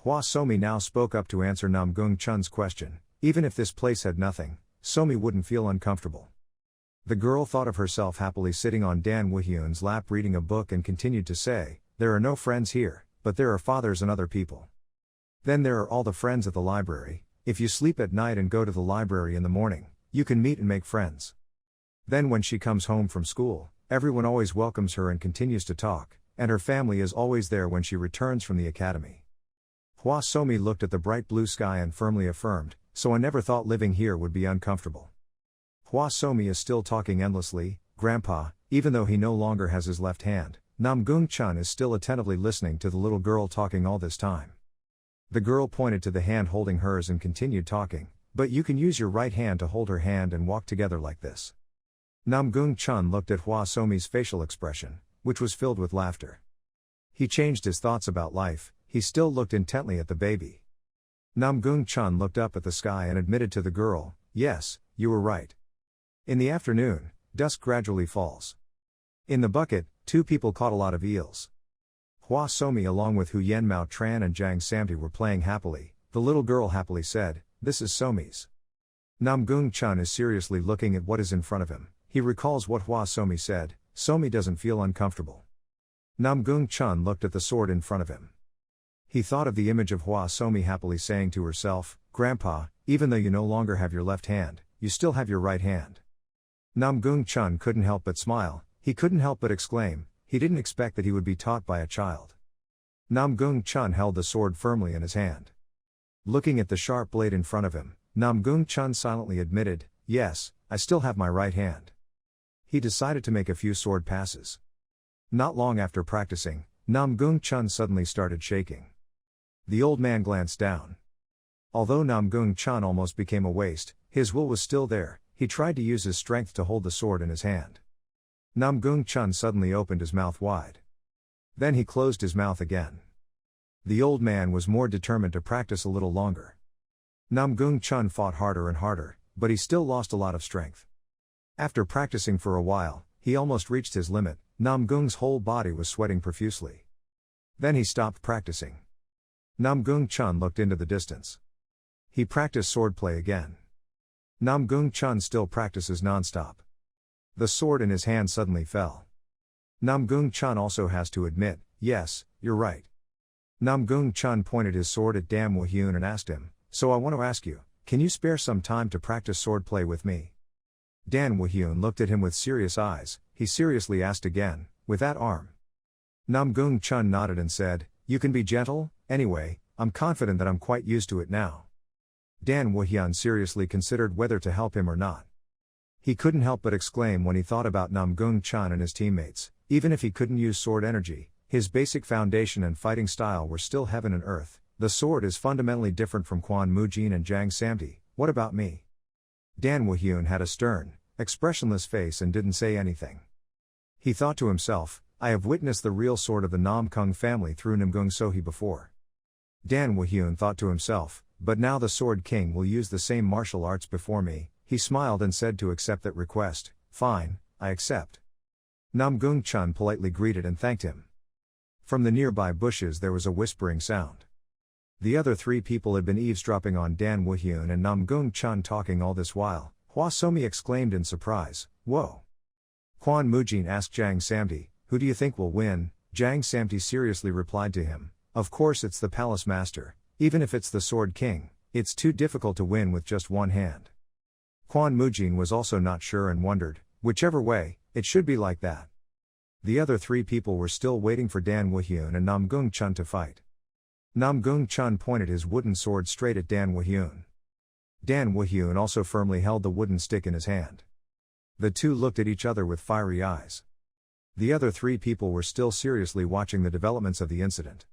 Hwa Somi now spoke up to answer Namgung Chun's question, even if this place had nothing, Somi wouldn't feel uncomfortable. The girl thought of herself happily sitting on Dan Woo-hyun's lap reading a book and continued to say, there are no friends here, but there are fathers and other people. Then there are all the friends at the library. If you sleep at night and go to the library in the morning, you can meet and make friends. Then when she comes home from school, everyone always welcomes her and continues to talk, and her family is always there when she returns from the academy. Hwa Somi looked at the bright blue sky and firmly affirmed, so I never thought living here would be uncomfortable. Hwa Somi is still talking endlessly, Grandpa, even though he no longer has his left hand, Namgung Chun is still attentively listening to the little girl talking all this time. The girl pointed to the hand holding hers and continued talking, but you can use your right hand to hold her hand and walk together like this. Namgung Chun looked at Hwa Somi's facial expression, which was filled with laughter. He changed his thoughts about life, he still looked intently at the baby. Namgung Chun looked up at the sky and admitted to the girl, yes, you were right. In the afternoon, dusk gradually falls. In the bucket, 2 people caught a lot of eels. Hwa Somi along with Hu Yen Mao Tran and Jang Samti were playing happily. The little girl happily said, this is Somi's. Namgung Chun is seriously looking at what is in front of him. He recalls what Hwa Somi said, Somi doesn't feel uncomfortable. Namgung Chun looked at the sword in front of him. He thought of the image of Hwa Somi happily saying to herself, Grandpa, even though you no longer have your left hand, you still have your right hand. Namgung Chun couldn't help but smile, he couldn't help but exclaim, he didn't expect that he would be taught by a child. Namgung Chun held the sword firmly in his hand. Looking at the sharp blade in front of him, Namgung Chun silently admitted, yes, I still have my right hand. He decided to make a few sword passes. Not long after practicing, Namgung Chun suddenly started shaking. The old man glanced down. Although Namgung Chun almost became a waste, his will was still there. He tried to use his strength to hold the sword in his hand. Namgung Chun suddenly opened his mouth wide. Then he closed his mouth again. The old man was more determined to practice a little longer. Namgung Chun fought harder and harder, but he still lost a lot of strength. After practicing for a while, he almost reached his limit. Namgung's whole body was sweating profusely. Then he stopped practicing. Namgung Chun looked into the distance. He practiced swordplay again. Namgung Chun still practices non-stop. The sword in his hand suddenly fell. Namgung Chun also has to admit, yes, you're right. Namgung Chun pointed his sword at Dan Woo-hyun and asked him, so I want to ask you, can you spare some time to practice swordplay with me? Dan Woo-hyun looked at him with serious eyes. He seriously asked again, with that arm? Namgung Chun nodded and said, you can be gentle, anyway, I'm confident that I'm quite used to it now. Dan Woo-hyun seriously considered whether to help him or not. He couldn't help but exclaim when he thought about Namgung Chun and his teammates, even if he couldn't use sword energy, his basic foundation and fighting style were still heaven and earth. The sword is fundamentally different from Kwon Mujin and Jang Samti. What about me? Dan Woo-hyun had a stern, expressionless face and didn't say anything. He thought to himself, I have witnessed the real sword of the Namgung family through Namgung Sohee before. Dan Woo-hyun thought to himself, but now the Sword King will use the same martial arts before me. He smiled and said to accept that request, fine, I accept. Namgung Chun politely greeted and thanked him. From the nearby bushes there was a whispering sound. The other 3 people had been eavesdropping on Dan Woo-hyun and Namgung Chun talking all this while. Hwa Somi exclaimed in surprise, whoa. Kwon Mujin asked Jang Samti, who do you think will win? Jang Samti seriously replied to him, of course it's the Palace Master, even if it's the Sword King, it's too difficult to win with just one hand. Kwon Mujin was also not sure and wondered, whichever way, it should be like that. The other 3 people were still waiting for Dan Woo-hyun and Namgung Chun to fight. Namgung Chun pointed his wooden sword straight at Dan Woo-hyun. Dan Woo-hyun also firmly held the wooden stick in his hand. The two looked at each other with fiery eyes. The other 3 people were still seriously watching the developments of the incident.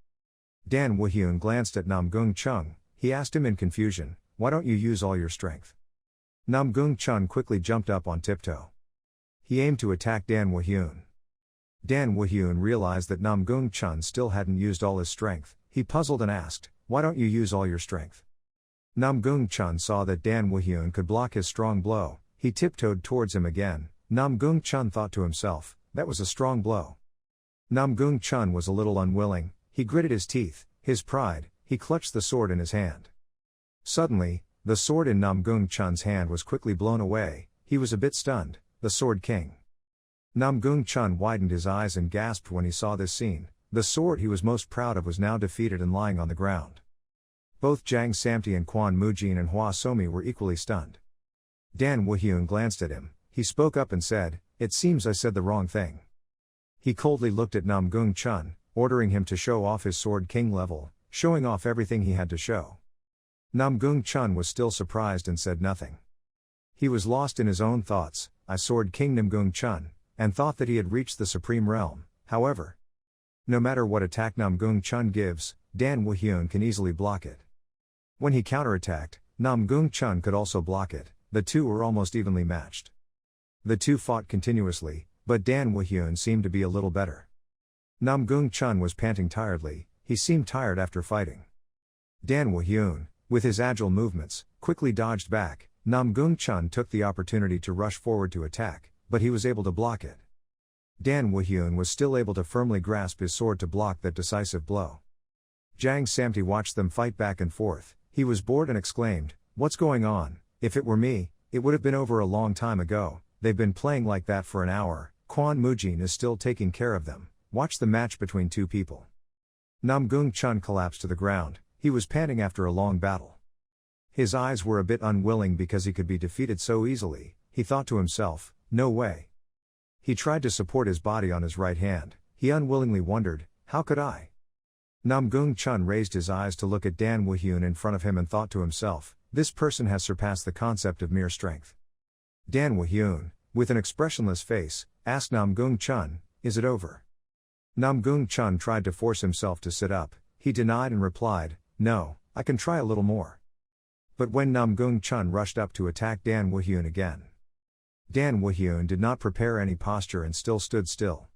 Dan Woo-hyun glanced at Namgung Chung. He asked him in confusion, "Why don't you use all your strength?" Namgung Chung quickly jumped up on tiptoe. He aimed to attack Dan Woo-hyun. Dan Woo-hyun realized that Namgung Chung still hadn't used all his strength. He puzzled and asked, "Why don't you use all your strength?" Namgung Chung saw that Dan Woo-hyun could block his strong blow. He tiptoed towards him again. Namgung Chung thought to himself, "That was a strong blow." Namgung Chung was a little unwilling. He gritted his teeth, his pride. He clutched the sword in his hand. Suddenly, the sword in Namgung Chun's hand was quickly blown away. He was a bit stunned. The Sword King. Namgung Chun widened his eyes and gasped when he saw this scene. The sword he was most proud of was now defeated and lying on the ground. Both Jang Samti and Kwon Mujin and Hwa Somi were equally stunned. Dan Woo-hyun glanced at him. He spoke up and said, "It seems I said the wrong thing." He coldly looked at Namgung Chun, ordering him to show off his Sword King level, showing off everything he had to show. Namgung Chun was still surprised and said nothing. He was lost in his own thoughts. I Sword King Namgung Chun, and thought that he had reached the supreme realm. However, no matter what attack Namgung Chun gives, Dan Woo-hyun can easily block it. When he counterattacked, Namgung Chun could also block it. The two were almost evenly matched. The two fought continuously, but Dan Woo-hyun seemed to be a little better. Namgung Chun was panting tiredly. He seemed tired after fighting. Dan Woo-hyun, with his agile movements, quickly dodged back. Namgung Chun took the opportunity to rush forward to attack, but he was able to block it. Dan Woo-hyun was still able to firmly grasp his sword to block that decisive blow. Jang Samti watched them fight back and forth. He was bored and exclaimed, "What's going on? If it were me, it would have been over a long time ago. They've been playing like that for an hour. Kwon Mujin is still taking care of them. Watch the match between two people." Namgung Chun collapsed to the ground. He was panting after a long battle. His eyes were a bit unwilling because he could be defeated so easily. He thought to himself, "No way." He tried to support his body on his right hand. He unwillingly wondered, "How could I?" Namgung Chun raised his eyes to look at Dan Woo-hyun in front of him and thought to himself, "This person has surpassed the concept of mere strength." Dan Woo-hyun, with an expressionless face, asked Namgung Chun, "Is it over?" Namgung Chun tried to force himself to sit up. He denied and replied, "No, I can try a little more." But when Namgung Chun rushed up to attack Dan Woo-hyun again, Dan Woo-hyun did not prepare any posture and still stood still.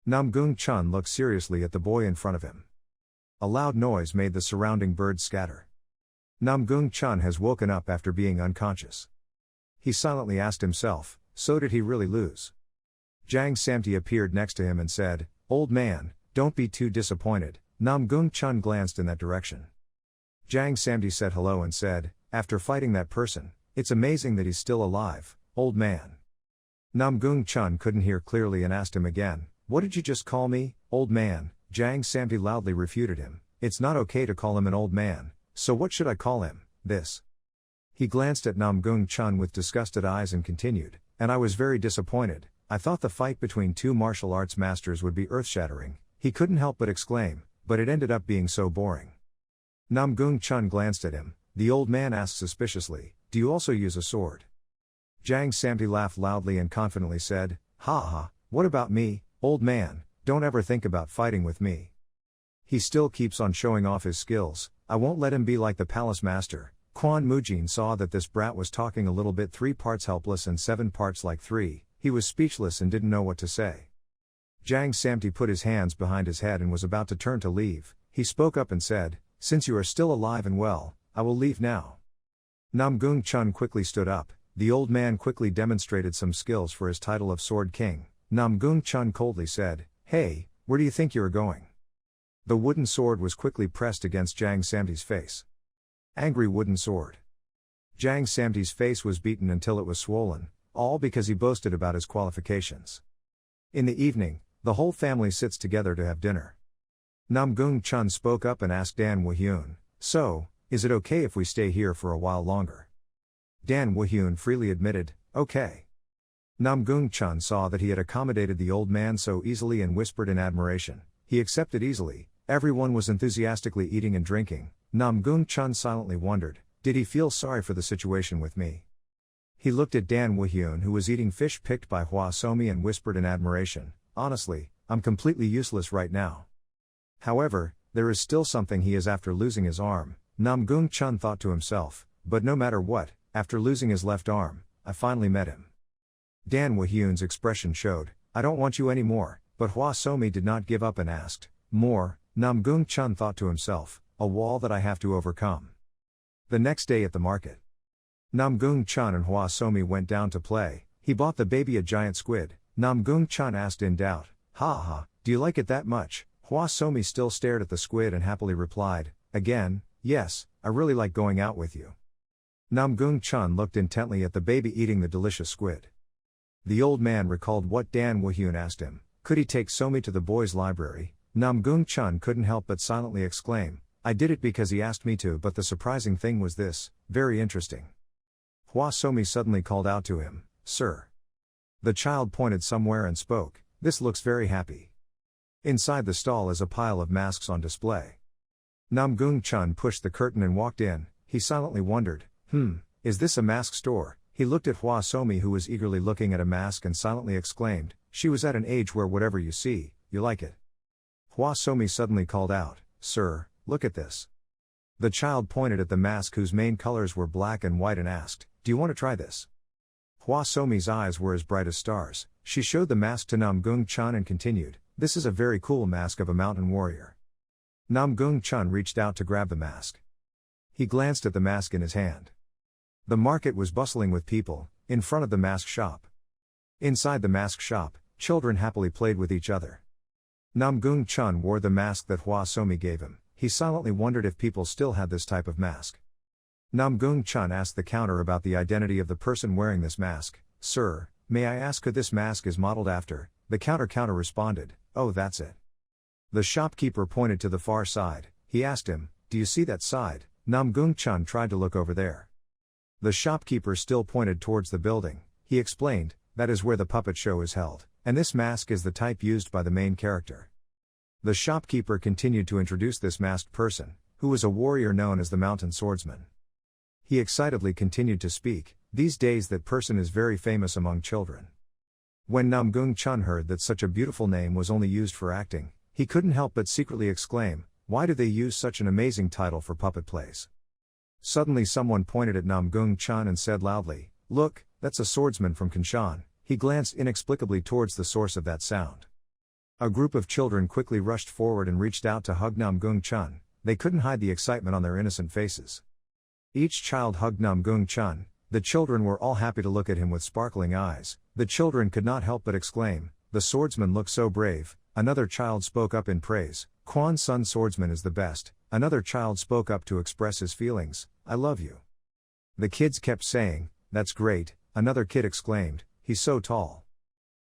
Namgung Chun looked seriously at the boy in front of him. A loud noise made the surrounding birds scatter. Namgung Chun has woken up after being unconscious. He silently asked himself, "So did he really lose?" Jang Samti appeared next to him and said, "Old man, don't be too disappointed." Namgung Chun glanced in that direction. Jang Samti said hello and said, "After fighting that person, it's amazing that he's still alive, old man." Namgung Chun couldn't hear clearly and asked him again, "What did you just call me, old man?" Jang Samti loudly refuted him, "It's not okay to call him an old man, so what should I call him, this?" He glanced at Namgung Chun with disgusted eyes and continued, "And I was very disappointed. I thought the fight between two martial arts masters would be earth-shattering." He couldn't help but exclaim, "But it ended up being so boring." Namgung Chun glanced at him. The old man asked suspiciously, "Do you also use a sword?" Jang Samti laughed loudly and confidently said, "Ha ha, what about me, old man? Don't ever think about fighting with me. He still keeps on showing off his skills. I won't let him be like the palace master." Kwon Mujin saw that this brat was talking a little bit 3 parts helpless and 7 parts like 3. He was speechless and didn't know what to say. Jang Samti put his hands behind his head and was about to turn to leave. He spoke up and said, "Since you are still alive and well, I will leave now." Namgung Chun quickly stood up. The old man quickly demonstrated some skills for his title of Sword King. Namgung Chun coldly said, "Hey, where do you think you are going?" The wooden sword was quickly pressed against Jang Samti's face. Angry wooden sword. Jang Samti's face was beaten until it was swollen, all because he boasted about his qualifications. In the evening, the whole family sits together to have dinner. Namgung Chun spoke up and asked Dan Woo-hyun, "So, is it okay if we stay here for a while longer?" Dan Woo-hyun freely admitted, "Okay." Namgung Chun saw that he had accommodated the old man so easily and whispered in admiration, "He accepted easily." Everyone was enthusiastically eating and drinking. Namgung Chun silently wondered, did he feel sorry for the situation with me? He looked at Dan Woo-hyun who was eating fish picked by Hwa Somi and whispered in admiration, "Honestly, I'm completely useless right now." However, there is still something he is after losing his arm, Namgung Chun thought to himself, but no matter what, after losing his left arm, I finally met him. Dan Woo-hyun's expression showed, I don't want you anymore, but Hwa Somi did not give up and asked, more, Namgung Chun thought to himself, a wall that I have to overcome. The next day at the market, Namgung Chun and Hwa Somi went down to play. He bought the baby a giant squid. Namgung Chun asked in doubt, ha ha, do you like it that much? Hwa Somi still stared at the squid and happily replied, again, yes, I really like going out with you. Namgung Chun looked intently at the baby eating the delicious squid. The old man recalled what Dan Woo-hyun asked him, could he take Somi to the boys' library? Namgung Chun couldn't help but silently exclaim, I did it because he asked me to, but the surprising thing was this, very interesting. Hwa Somi suddenly called out to him, sir. The child pointed somewhere and spoke, this looks very happy. Inside the stall is a pile of masks on display. Namgung Chun pushed the curtain and walked in. He silently wondered, is this a mask store? He looked at Hwa Somi, who was eagerly looking at a mask, and silently exclaimed, she was at an age where whatever you see, you like it. Hwa Somi suddenly called out, sir, look at this. The child pointed at the mask whose main colors were black and white and asked, do you want to try this? Hwa Somi's eyes were as bright as stars. She showed the mask to Namgung Chun and continued, this is a very cool mask of a mountain warrior. Namgung Chun reached out to grab the mask. He glanced at the mask in his hand. The market was bustling with people, in front of the mask shop. Inside the mask shop, children happily played with each other. Namgung Chun wore the mask that Hwa Somi gave him. He silently wondered if people still had this type of mask. Namgung Chun asked the counter about the identity of the person wearing this mask. Sir, may I ask who this mask is modeled after? The counter responded, oh, that's it. The shopkeeper pointed to the far side. He asked him, do you see that side? Namgung Chun tried to look over there. The shopkeeper still pointed towards the building. He explained, that is where the puppet show is held, and this mask is the type used by the main character. The shopkeeper continued to introduce this masked person, who was a warrior known as the Mountain Swordsman. He excitedly continued to speak, these days that person is very famous among children. When Namgung Chun heard that such a beautiful name was only used for acting, he couldn't help but secretly exclaim, why do they use such an amazing title for puppet plays? Suddenly someone pointed at Namgung Chun and said loudly, look, that's a swordsman from Kanshan. He glanced inexplicably towards the source of that sound. A group of children quickly rushed forward and reached out to hug Namgung Chun. They couldn't hide the excitement on their innocent faces. Each child hugged Namgung Chun. The children were all happy to look at him with sparkling eyes. The children could not help but exclaim, the swordsman looks so brave. Another child spoke up in praise, Kwan's son swordsman is the best. Another child spoke up to express his feelings, I love you. The kids kept saying, that's great. Another kid exclaimed, he's so tall.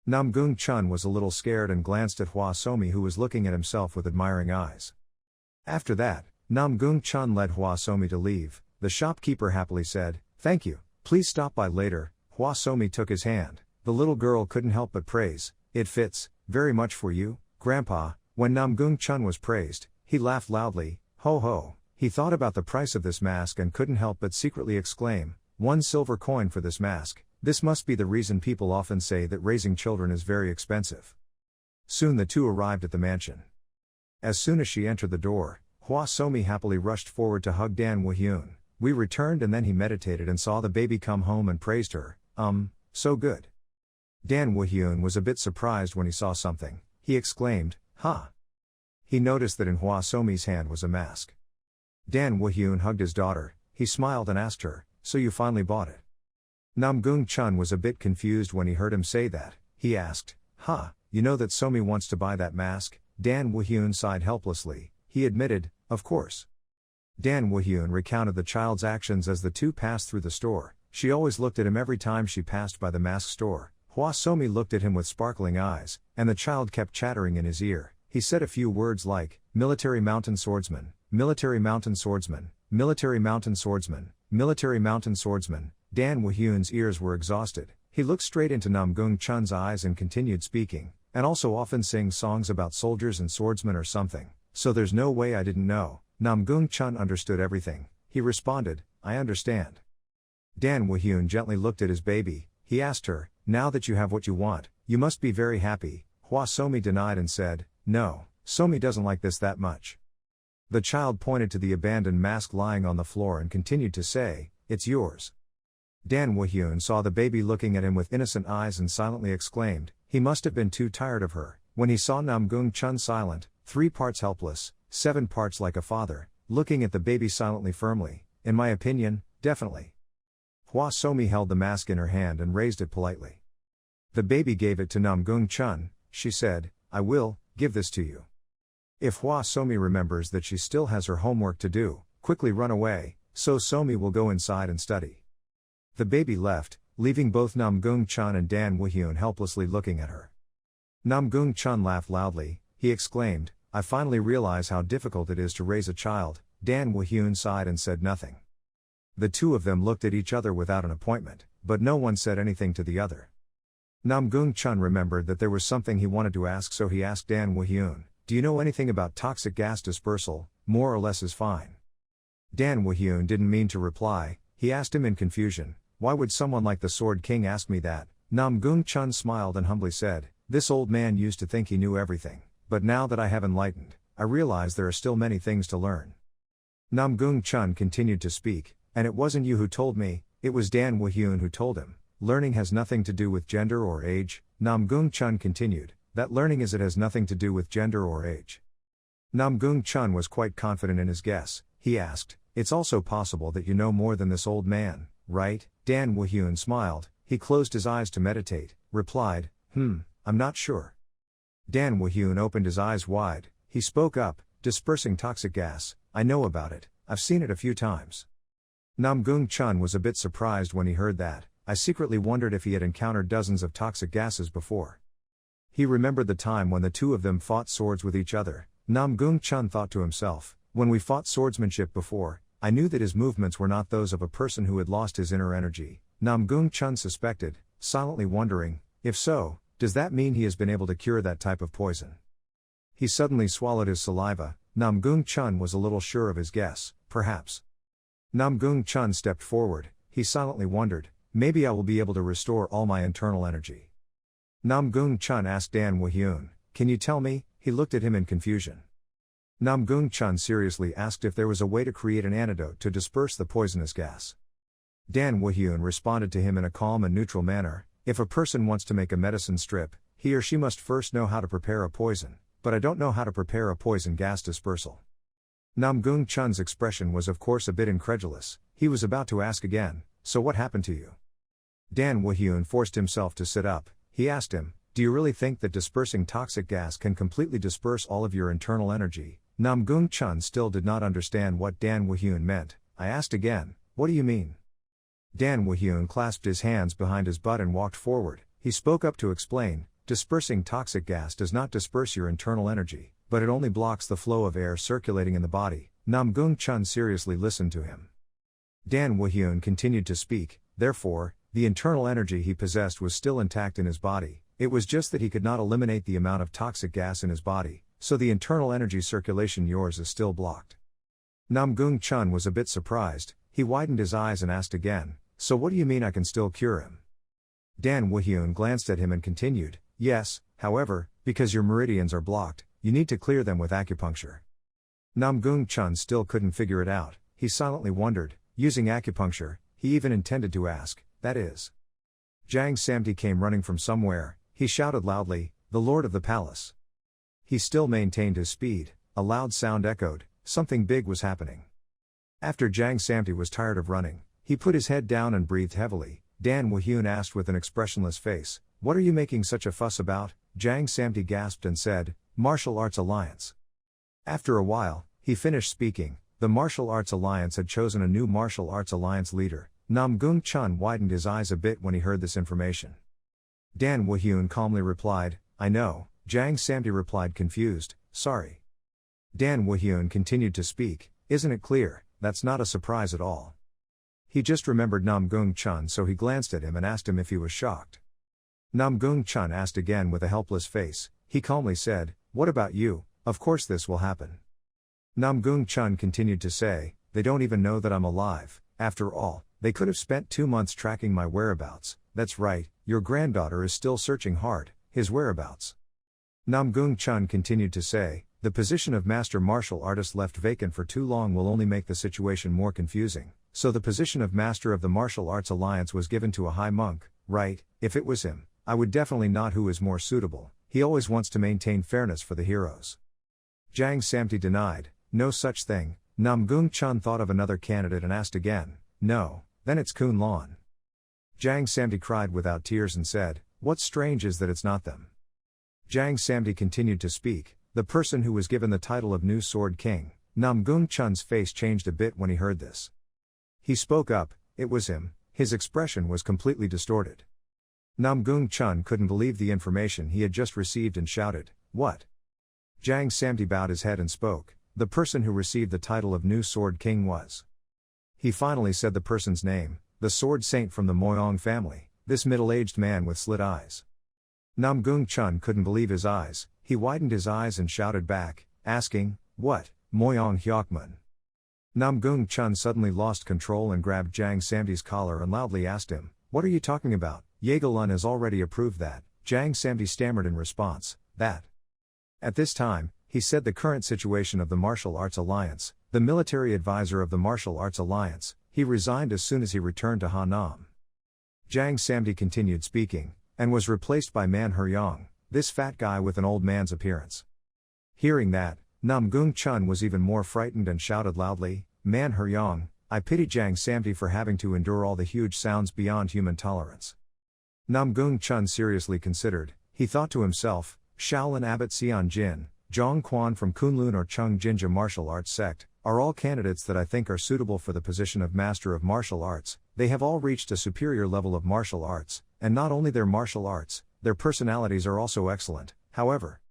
Namgung Chun was a little scared and glanced at Hwa Somi, who was looking at himself with admiring eyes. After that, Namgung Chun led Hwa Somi to leave. The shopkeeper happily said, thank you, please stop by later. Hwa Somi took his hand. The little girl couldn't help but praise, it fits, very much for you, Grandpa. When Namgung Chun was praised, he laughed loudly, ho ho. He thought about the price of this mask and couldn't help but secretly exclaim, 1 silver coin for this mask. This must be the reason people often say that raising children is very expensive. Soon the two arrived at the mansion. As soon as she entered the door, Hwa Somi happily rushed forward to hug Dan Woo-hyun. We returned and then he meditated and saw the baby come home and praised her, so good. Dan Woo-hyun was a bit surprised when he saw something. He exclaimed, ha! He noticed that in Hwa Somi's hand was a mask. Dan Woo-hyun hugged his daughter. He smiled and asked her, so you finally bought it? Namgung Chun was a bit confused when he heard him say that. He asked, you know that Somi wants to buy that mask? Dan Woo-hyun sighed helplessly. He admitted, of course. Dan Woo-hyun recounted the child's actions as the two passed through the store. She always looked at him every time she passed by the mask store. Hwa Somi looked at him with sparkling eyes, and the child kept chattering in his ear. He said a few words like, military mountain swordsman, military mountain swordsman, military mountain swordsman, military mountain swordsman. Dan Woo-hyun's ears were exhausted. He looked straight into Namgung Chun's eyes and continued speaking, and also often sings songs about soldiers and swordsmen or something. So there's no way I didn't know. Namgung Chun understood everything. He responded, I understand. Dan Woo-hyun gently looked at his baby. He asked her, now that you have what you want, you must be very happy. Hwa Somi denied and said, no, Somi doesn't like this that much. The child pointed to the abandoned mask lying on the floor and continued to say, "It's yours." Dan Woo-hyun saw the baby looking at him with innocent eyes and silently exclaimed, he must have been too tired of her. When he saw Namgung Chun silent, 3 parts helpless, 7 parts like a father, looking at the baby silently firmly, in my opinion, definitely. Hwa Somi held the mask in her hand and raised it politely. The baby gave it to Namgung Chun. She said, "I will give this to you. If Hwa Somi remembers that she still has her homework to do, quickly run away, so Somi will go inside and study." The baby left, leaving both Namgung Chun and Dan Woo-hyun helplessly looking at her. Namgung Chun laughed loudly. He exclaimed, "I finally realize how difficult it is to raise a child." Dan Woo-hyun sighed and said nothing. The two of them looked at each other without an appointment, but no one said anything to the other. Namgung Chun remembered that there was something he wanted to ask, so he asked Dan Woo-hyun, "Do you know anything about toxic gas dispersal? More or less is fine." Dan Woo-hyun didn't mean to reply. He asked him in confusion, "Why would someone like the Sword King ask me that?" Namgung Chun smiled and humbly said, "This old man used to think he knew everything, but now that I have enlightened, I realize there are still many things to learn." Namgung Chun continued to speak, "And it wasn't you who told me, it was Dan Woo-hyun who told him. Learning has nothing to do with gender or age." Namgung Chun continued, "That learning is it has nothing to do with gender or age." Namgung Chun was quite confident in his guess. He asked, "It's also possible that you know more than this old man, right?" Dan Woo-hyun smiled. He closed his eyes to meditate, replied, I'm not sure." Dan Woo-hyun opened his eyes wide. He spoke up, "Dispersing toxic gas, I know about it, I've seen it a few times." Namgung Chun was a bit surprised when he heard that. I secretly wondered if he had encountered dozens of toxic gases before. He remembered the time when the two of them fought swords with each other. Namgung Chun thought to himself, "When we fought swordsmanship before, I knew that his movements were not those of a person who had lost his inner energy." Namgung Chun suspected, silently wondering, if so, does that mean he has been able to cure that type of poison? He suddenly swallowed his saliva. Namgung Chun was a little sure of his guess, perhaps. Namgung Chun stepped forward. He silently wondered, maybe I will be able to restore all my internal energy. Namgung Chun asked Dan Woo-hyun, "Can you tell me?" He looked at him in confusion. Namgung Chun seriously asked if there was a way to create an antidote to disperse the poisonous gas. Dan Woo-hyun responded to him in a calm and neutral manner, "If a person wants to make a medicine strip, he or she must first know how to prepare a poison, but I don't know how to prepare a poison gas dispersal." Namgung Chun's expression was of course a bit incredulous. He was about to ask again, "So what happened to you?" Dan Woo-hyun forced himself to sit up. He asked him, "Do you really think that dispersing toxic gas can completely disperse all of your internal energy?" Namgung Chun still did not understand what Dan Woo-hyun meant. I asked again, "What do you mean?" Dan Woo-hyun clasped his hands behind his butt and walked forward. He spoke up to explain, "Dispersing toxic gas does not disperse your internal energy, but it only blocks the flow of air circulating in the body." Namgung Chun seriously listened to him. Dan Woo-hyun continued to speak, "Therefore, the internal energy he possessed was still intact in his body. It was just that he could not eliminate the amount of toxic gas in his body, so the internal energy circulation yours is still blocked." Namgung Chun was a bit surprised. He widened his eyes and asked again, "So what do you mean I can still cure him?" Dan Woo-hyun glanced at him and continued, "Yes, however, because your meridians are blocked, you need to clear them with acupuncture." Namgung Chun still couldn't figure it out. He silently wondered, using acupuncture, he even intended to ask, that is. Jang Samti came running from somewhere. He shouted loudly, "The Lord of the Palace." He still maintained his speed. A loud sound echoed. Something big was happening. After Jang Samti was tired of running, he put his head down and breathed heavily. Dan Woo-hyun asked with an expressionless face, "What are you making such a fuss about?" Jang Samti gasped and said, "Martial Arts Alliance." After a while, he finished speaking. The Martial Arts Alliance had chosen a new Martial Arts Alliance leader. Namgung Chun widened his eyes a bit when he heard this information. Dan Woo-hyun calmly replied, "I know." Jang Samti replied confused, "Sorry." Dan Woo-hyun continued to speak, "Isn't it clear? That's not a surprise at all." He just remembered Namgung Chun, so he glanced at him and asked him if he was shocked. Namgung Chun asked again with a helpless face. He calmly said, "What about you? Of course this will happen." Namgung Chun continued to say, "They don't even know that I'm alive. After all, they could have spent 2 months tracking my whereabouts." "That's right, your granddaughter is still searching hard, his whereabouts." Namgung Chun continued to say, the position of master martial artist left vacant for too long will only make the situation more confusing, so the position of master of the martial arts alliance was given to a high monk, right? If it was him, I would definitely not who is more suitable, he always wants to maintain fairness for the heroes. Jang Samti denied, no such thing. Namgung Chun thought of another candidate and asked again, no, then it's Kun Lon. Jang Samti cried without tears and said, what's strange is that it's not them. Jang Samti continued to speak, the person who was given the title of New Sword King. Namgung Chun's face changed a bit when he heard this. He spoke up, it was him, his expression was completely distorted. Namgung Chun couldn't believe the information he had just received and shouted, what? Jang Samti bowed his head and spoke, the person who received the title of New Sword King was. He finally said the person's name, the Sword Saint from the Moyong family, this middle-aged man with slit eyes. Namgung Chun couldn't believe his eyes, he widened his eyes and shouted back, asking, what, Moyong Hyokmun? Namgung Chun suddenly lost control and grabbed Jang Samti's collar and loudly asked him, what are you talking about? Yegalun has already approved that. Jang Samti stammered in response, that. At this time, he said the current situation of the Martial Arts Alliance, the military advisor of the Martial Arts Alliance, he resigned as soon as he returned to Hanam. Jang Samti continued speaking, and was replaced by Manhwa, this fat guy with an old man's appearance. Hearing that, Namgung Chun was even more frightened and shouted loudly, Manhwa, I pity Jang Samti for having to endure all the huge sounds beyond human tolerance. Namgung Chun seriously considered, he thought to himself, Shaolin Abbot Xian Jin, Zhong Quan from Kunlun or Chung Jinja martial arts sect, are all candidates that I think are suitable for the position of Master of Martial Arts. They have all reached a superior level of martial arts, and not only their martial arts, their personalities are also excellent. However,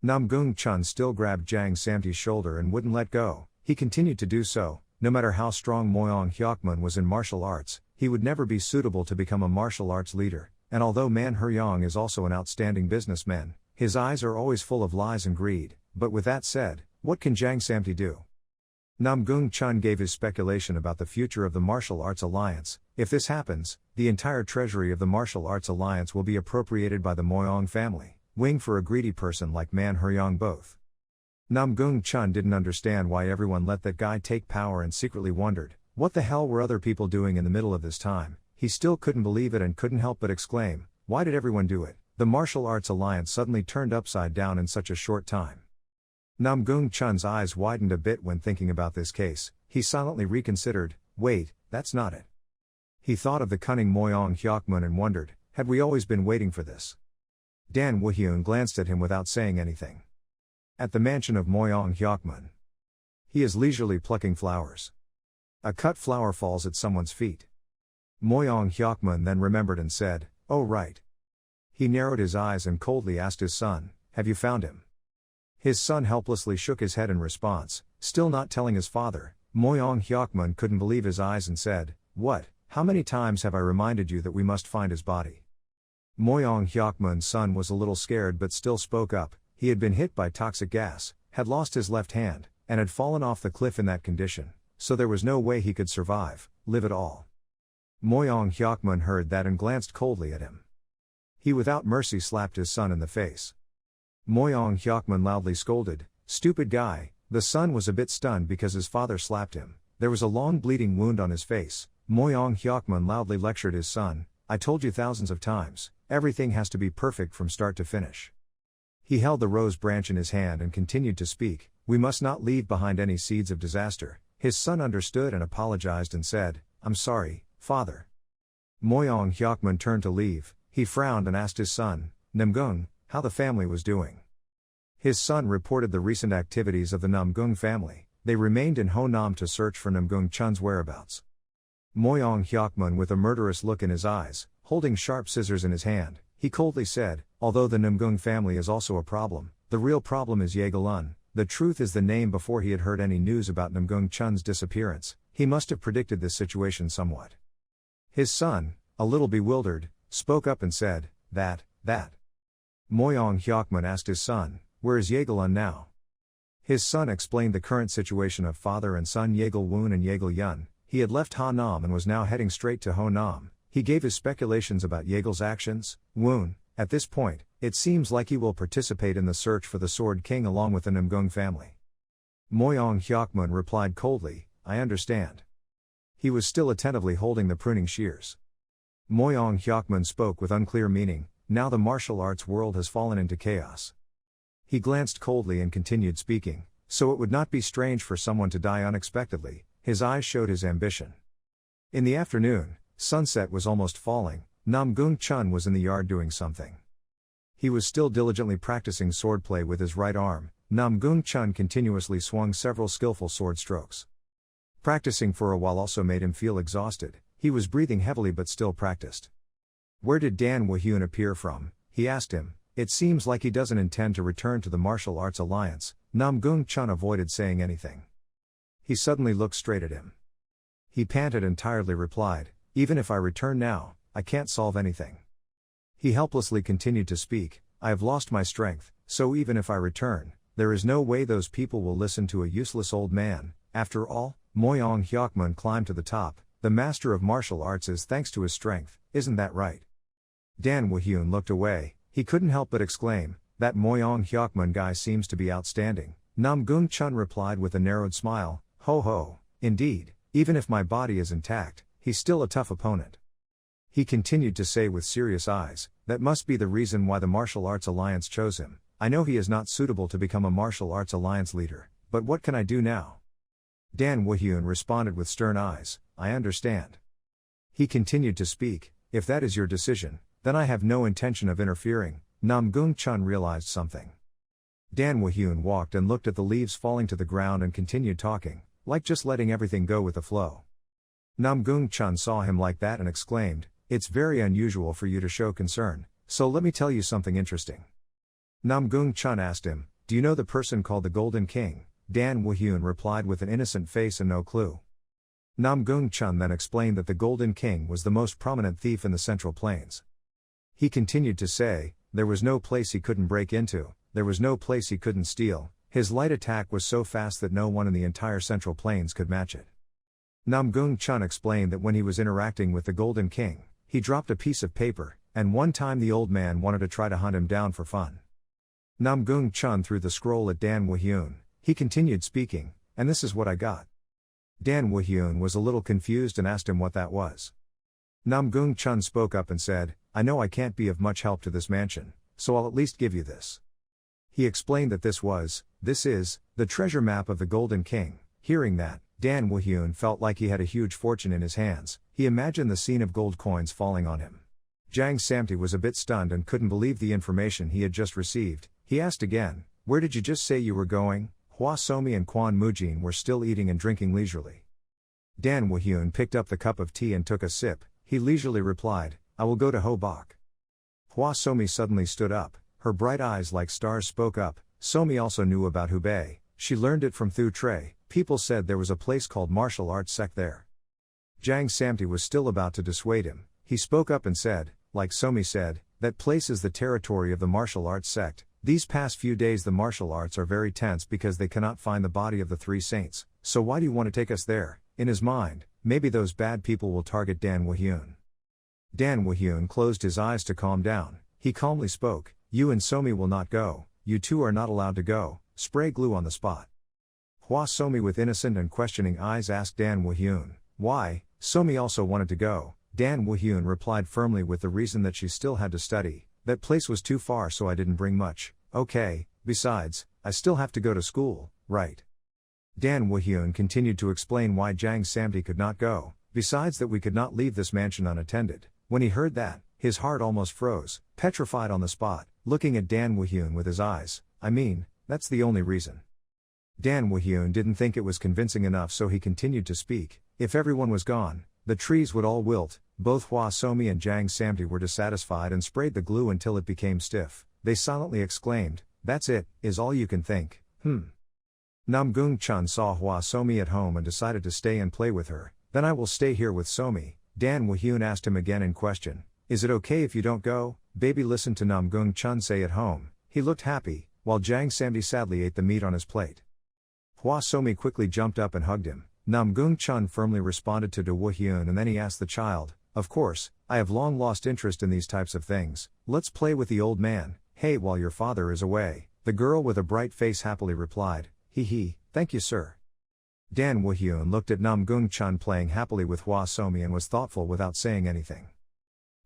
Namgung Chun still grabbed Jang Samti's shoulder and wouldn't let go. He continued to do so, no matter how strong Moyong Hyokmun was in martial arts, he would never be suitable to become a martial arts leader, and although Manhwa is also an outstanding businessman, his eyes are always full of lies and greed. But with that said, what can Jang Samti do? Namgung Chun gave his speculation about the future of the Martial Arts Alliance. If this happens, the entire treasury of the Martial Arts Alliance will be appropriated by the Moyong family, wing for a greedy person like Manhwa both. Namgung Chun didn't understand why everyone let that guy take power and secretly wondered, what the hell were other people doing in the middle of this time? He still couldn't believe it and couldn't help but exclaim, why did everyone do it? The Martial Arts Alliance suddenly turned upside down in such a short time. Namgung Chun's eyes widened a bit when thinking about this case. He silently reconsidered, wait, that's not it. He thought of the cunning Moyong Hyokmun and wondered, had we always been waiting for this? Dan Woohyun glanced at him without saying anything. At the mansion of Moyong Hyokmun. He is leisurely plucking flowers. A cut flower falls at someone's feet. Moyong Hyokmun then remembered and said, oh right. He narrowed his eyes and coldly asked his son, have you found him? His son helplessly shook his head in response, still not telling his father. Moyong Hyokmun couldn't believe his eyes and said, what, how many times have I reminded you that we must find his body? Moyong Hyokmun's son was a little scared but still spoke up. He had been hit by toxic gas, had lost his left hand, and had fallen off the cliff in that condition, so there was no way he could survive, live at all. Moyong Hyokmun heard that and glanced coldly at him. He without mercy slapped his son in the face. Moyong Hyokmun loudly scolded, stupid guy. The son was a bit stunned because his father slapped him. There was a long bleeding wound on his face. Moyong Hyokmun loudly lectured his son, I told you thousands of times, everything has to be perfect from start to finish. He held the rose branch in his hand and continued to speak, we must not leave behind any seeds of disaster. His son understood and apologized and said, I'm sorry, father. Moyong Hyokmun turned to leave. He frowned and asked his son, Namgung, how the family was doing. His son reported the recent activities of the Namgung family. They remained in Honam to search for Namgung Chun's whereabouts. Moyong Hyokmun with a murderous look in his eyes, holding sharp scissors in his hand, he coldly said, although the Namgung family is also a problem, the real problem is Yegalun. The truth is the name before he had heard any news about Namgung Chun's disappearance, he must have predicted this situation somewhat. His son, a little bewildered, spoke up and said, that. Moyong Hyokmun asked his son, where is Yegalun now? His son explained the current situation of father and son Yegal Woon and Yegal Yun. He had left Hanam and was now heading straight to Honam. He gave his speculations about Yegal's actions. Woon, at this point, it seems like he will participate in the search for the Sword King along with the Namgung family. Moyong Hyokmun replied coldly, I understand. He was still attentively holding the pruning shears. Moyong Hyokmun spoke with unclear meaning, now the martial arts world has fallen into chaos. He glanced coldly and continued speaking, so it would not be strange for someone to die unexpectedly. His eyes showed his ambition. In the afternoon, sunset was almost falling. Namgung Chun was in the yard doing something. He was still diligently practicing swordplay with his right arm. Namgung Chun continuously swung several skillful sword strokes. Practicing for a while also made him feel exhausted. He was breathing heavily but still practiced. Where did Dan Woo-hyun appear from? He asked him. It seems like he doesn't intend to return to the martial arts alliance. Namgung Chun avoided saying anything. He suddenly looked straight at him. He panted and tiredly replied, even if I return now, I can't solve anything. He helplessly continued to speak, I have lost my strength, so even if I return, there is no way those people will listen to a useless old man. After all, Moyong Hyokmun climbed to the top. The master of martial arts is thanks to his strength, isn't that right? Dan Woo-hyun looked away. He couldn't help but exclaim, that Moyong Hyokmun guy seems to be outstanding. Namgung Chun replied with a narrowed smile, ho ho, indeed, even if my body is intact, he's still a tough opponent. He continued to say with serious eyes, that must be the reason why the Martial Arts Alliance chose him. I know he is not suitable to become a Martial Arts Alliance leader, but what can I do now? Dan Woo-hyun responded with stern eyes, I understand. He continued to speak, if that is your decision, then I have no intention of interfering. Namgung Chun realized something. Dan Woo-hyun walked and looked at the leaves falling to the ground and continued talking, like just letting everything go with the flow. Namgung Chun saw him like that and exclaimed, it's very unusual for you to show concern, so let me tell you something interesting. Namgung Chun asked him, do you know the person called the Golden King? Dan Woo-hyun replied with an innocent face and no clue. Namgung Chun then explained that the Golden King was the most prominent thief in the Central Plains. He continued to say, there was no place he couldn't break into, there was no place he couldn't steal, his light attack was so fast that no one in the entire Central Plains could match it. Namgung Chun explained that when he was interacting with the Golden King, he dropped a piece of paper, and one time the old man wanted to try to hunt him down for fun. Namgung Chun threw the scroll at Dan Woo-hyun. He continued speaking, and this is what I got. Dan Woo-hyun was a little confused and asked him what that was. Namgung Chun spoke up and said, I know I can't be of much help to this mansion, so I'll at least give you this. He explained that this is, the treasure map of the Golden King. Hearing that, Dan Woo-hyun felt like he had a huge fortune in his hands. He imagined the scene of gold coins falling on him. Jang Samti was a bit stunned and couldn't believe the information he had just received. He asked again, where did you just say you were going? Hwa Somi and Kwon Mujin were still eating and drinking leisurely. Dan Woo-hyun picked up the cup of tea and took a sip. He leisurely replied, I will go to Ho Bok. Hwa Somi suddenly stood up. Her bright eyes like stars spoke up. Somi also knew about Hubei. She learned it from Thu Tre. People said there was a place called martial arts sect there. Jang Samti was still about to dissuade him. He spoke up and said, like Somi said, that place is the territory of the martial arts sect. These past few days the martial arts are very tense because they cannot find the body of the three saints, so why do you want to take us there? In his mind, maybe those bad people will target Dan Woo-hyun. Dan Woo-hyun closed his eyes to calm down. He calmly spoke, you and Somi will not go, you two are not allowed to go, spray glue on the spot. Hwa Somi with innocent and questioning eyes asked Dan Woo-hyun, why? Somi also wanted to go. Dan Woo-hyun replied firmly with the reason that she still had to study. That place was too far so I didn't bring much. Okay, besides, I still have to go to school, right? Dan Woo-hyun continued to explain why Jang Samti could not go, besides that we could not leave this mansion unattended. When he heard that, his heart almost froze, petrified on the spot, looking at Dan Woo-hyun with his eyes. I mean, that's the only reason. Dan Woo-hyun didn't think it was convincing enough so he continued to speak. If everyone was gone, the trees would all wilt. Both Hwa Somi and Jang Samti were dissatisfied and sprayed the glue until it became stiff. They silently exclaimed, that's it, is all you can think, Namgung Chun saw Hwa Somi at home and decided to stay and play with her. Then I will stay here with Somi. Dan Woo-hyun asked him again in question, is it okay if you don't go? Baby listened to Namgung Chun say at home. He looked happy, while Jang Samti sadly ate the meat on his plate. Hwa Somi quickly jumped up and hugged him. Namgung Chun firmly responded to Woo-hyun and then he asked the child, of course, I have long lost interest in these types of things, let's play with the old man. "Hey, while your father is away," the girl with a bright face happily replied, "Hee, thank you sir." Dan Woo-hyun looked at Namgung-chun playing happily with Hwa Somi and was thoughtful without saying anything.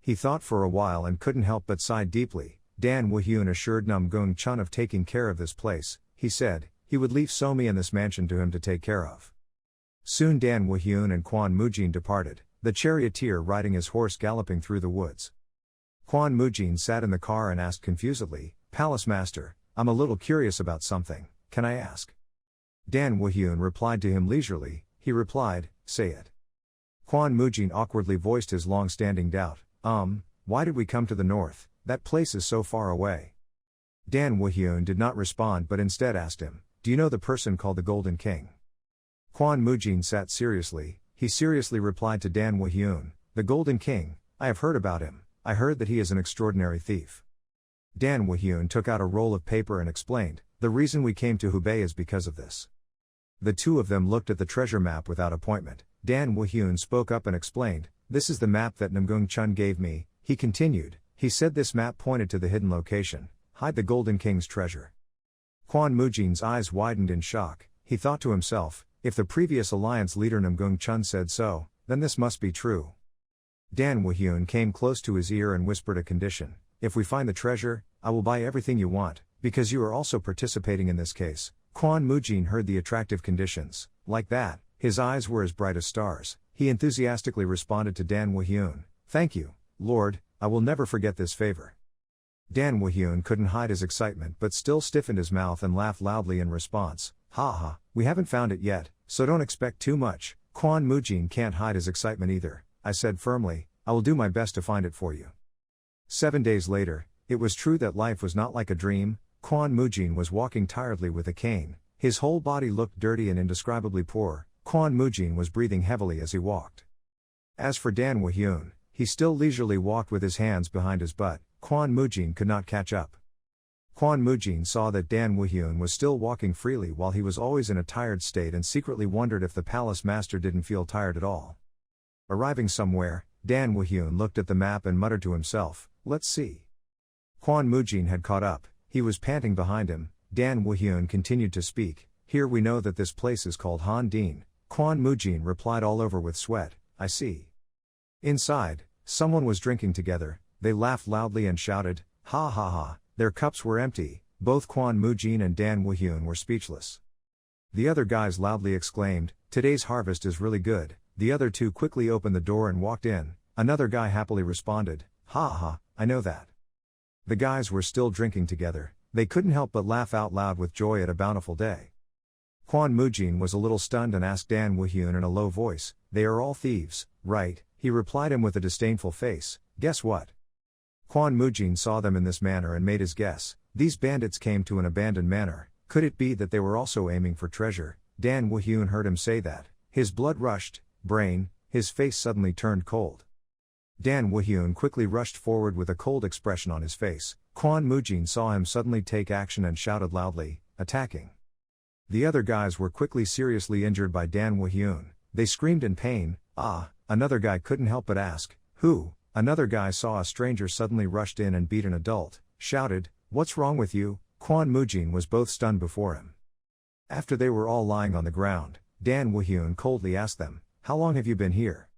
He thought for a while and couldn't help but sigh deeply. Dan Woo-hyun assured Namgung-chun of taking care of this place. He said he would leave Somi and this mansion to him to take care of. Soon Dan Woo-hyun and Kwon Moo-jin departed, the charioteer riding his horse galloping through the woods. Kwon Moo-jin sat in the car and asked confusedly, "Palace Master, I'm a little curious about something, can I ask?" Dan Woo-hyun replied to him leisurely. He replied, "Say it." Kwon Moo-jin awkwardly voiced his long-standing doubt. Why did we come to the north? That place is so far away." Dan Woo-hyun did not respond but instead asked him, "Do you know the person called the Golden King?" Kwon Moo-jin sat seriously. He seriously replied to Dan Woo-hyun, "The Golden King, I have heard about him. I heard that he is an extraordinary thief." Dan Woo-hyun took out a roll of paper and explained, "The reason we came to Hubei is because of this." The two of them looked at the treasure map without appointment. Dan Woo-hyun spoke up and explained, "This is the map that Namgung-chun gave me." He continued, "He said this map pointed to the hidden location. Hide the Golden King's treasure." Kwon Moo-jin's eyes widened in shock. He thought to himself, if the previous alliance leader Namgung-chun said so, then this must be true. Dan Woo-hyun came close to his ear and whispered a condition. "If we find the treasure, I will buy everything you want, because you are also participating in this case." Kwon Moo-jin heard the attractive conditions. Like that, his eyes were as bright as stars. He enthusiastically responded to Dan Woo-hyun, "Thank you, Lord, I will never forget this favor." Dan Woo-hyun couldn't hide his excitement but still stiffened his mouth and laughed loudly in response. "Ha, we haven't found it yet, so don't expect too much." Kwon Moo-jin can't hide his excitement either. I said firmly, "I will do my best to find it for you." 7 days later, it was true that life was not like a dream. Kwon Moo-jin was walking tiredly with a cane. His whole body looked dirty and indescribably poor. Kwon Moo-jin was breathing heavily as he walked. As for Dan Woo-hyun, he still leisurely walked with his hands behind his butt. Kwon Moo-jin could not catch up. Kwon Moo-jin saw that Dan Woo-hyun was still walking freely while he was always in a tired state and secretly wondered if the palace master didn't feel tired at all. Arriving somewhere, Dan Woo-hyun looked at the map and muttered to himself, "Let's see." Kwon Moo-jin had caught up. He was panting behind him. Dan Woo-hyun continued to speak. "Here we know that this place is called Han-din." Kwon Moo-jin replied all over with sweat, "I see." Inside, someone was drinking together. They laughed loudly and shouted, "Ha. Their cups were empty." Both Kwon Moo-jin and Dan Woo-hyun were speechless. The other guys loudly exclaimed, "Today's harvest is really good." The other two quickly opened the door and walked in. Another guy happily responded, "Ha, I know that." The guys were still drinking together. They couldn't help but laugh out loud with joy at a bountiful day. Kwon Moo-jin was a little stunned and asked Dan Woo-hyun in a low voice, "They are all thieves, right?" He replied him with a disdainful face, "Guess what?" Kwon Moo-jin saw them in this manner and made his guess. These bandits came to an abandoned manor. Could it be that they were also aiming for treasure? Dan Woo-hyun heard him say that. His blood rushed. His face suddenly turned cold. Dan Woo-hyun quickly rushed forward with a cold expression on his face. Kwon Moo-jin saw him suddenly take action and shouted loudly, "Attacking." The other guys were quickly seriously injured by Dan Woo-hyun. They screamed in pain. Another guy couldn't help but ask, "Who?" Another guy saw a stranger suddenly rushed in and beat an adult, shouted, "What's wrong with you?" Kwon Moo-jin was both stunned before him. After they were all lying on the ground, Dan Woo-hyun coldly asked them, "How long have you been here?"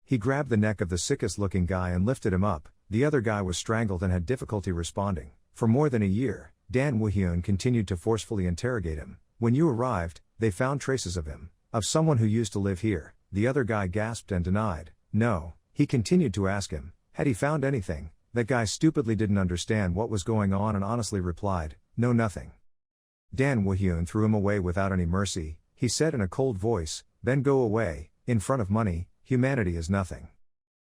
He grabbed the neck of the sickest looking guy and lifted him up. The other guy was strangled and had difficulty responding. For more than a year, Dan Woo-hyun continued to forcefully interrogate him. "When you arrived, they found traces of him, of someone who used to live here." The other guy gasped and denied. "No." He continued to ask him, had he found anything? That guy stupidly didn't understand what was going on and honestly replied, "No, nothing." Dan Woo-hyun threw him away without any mercy. He said in a cold voice, "Then go away. In front of money, humanity is nothing."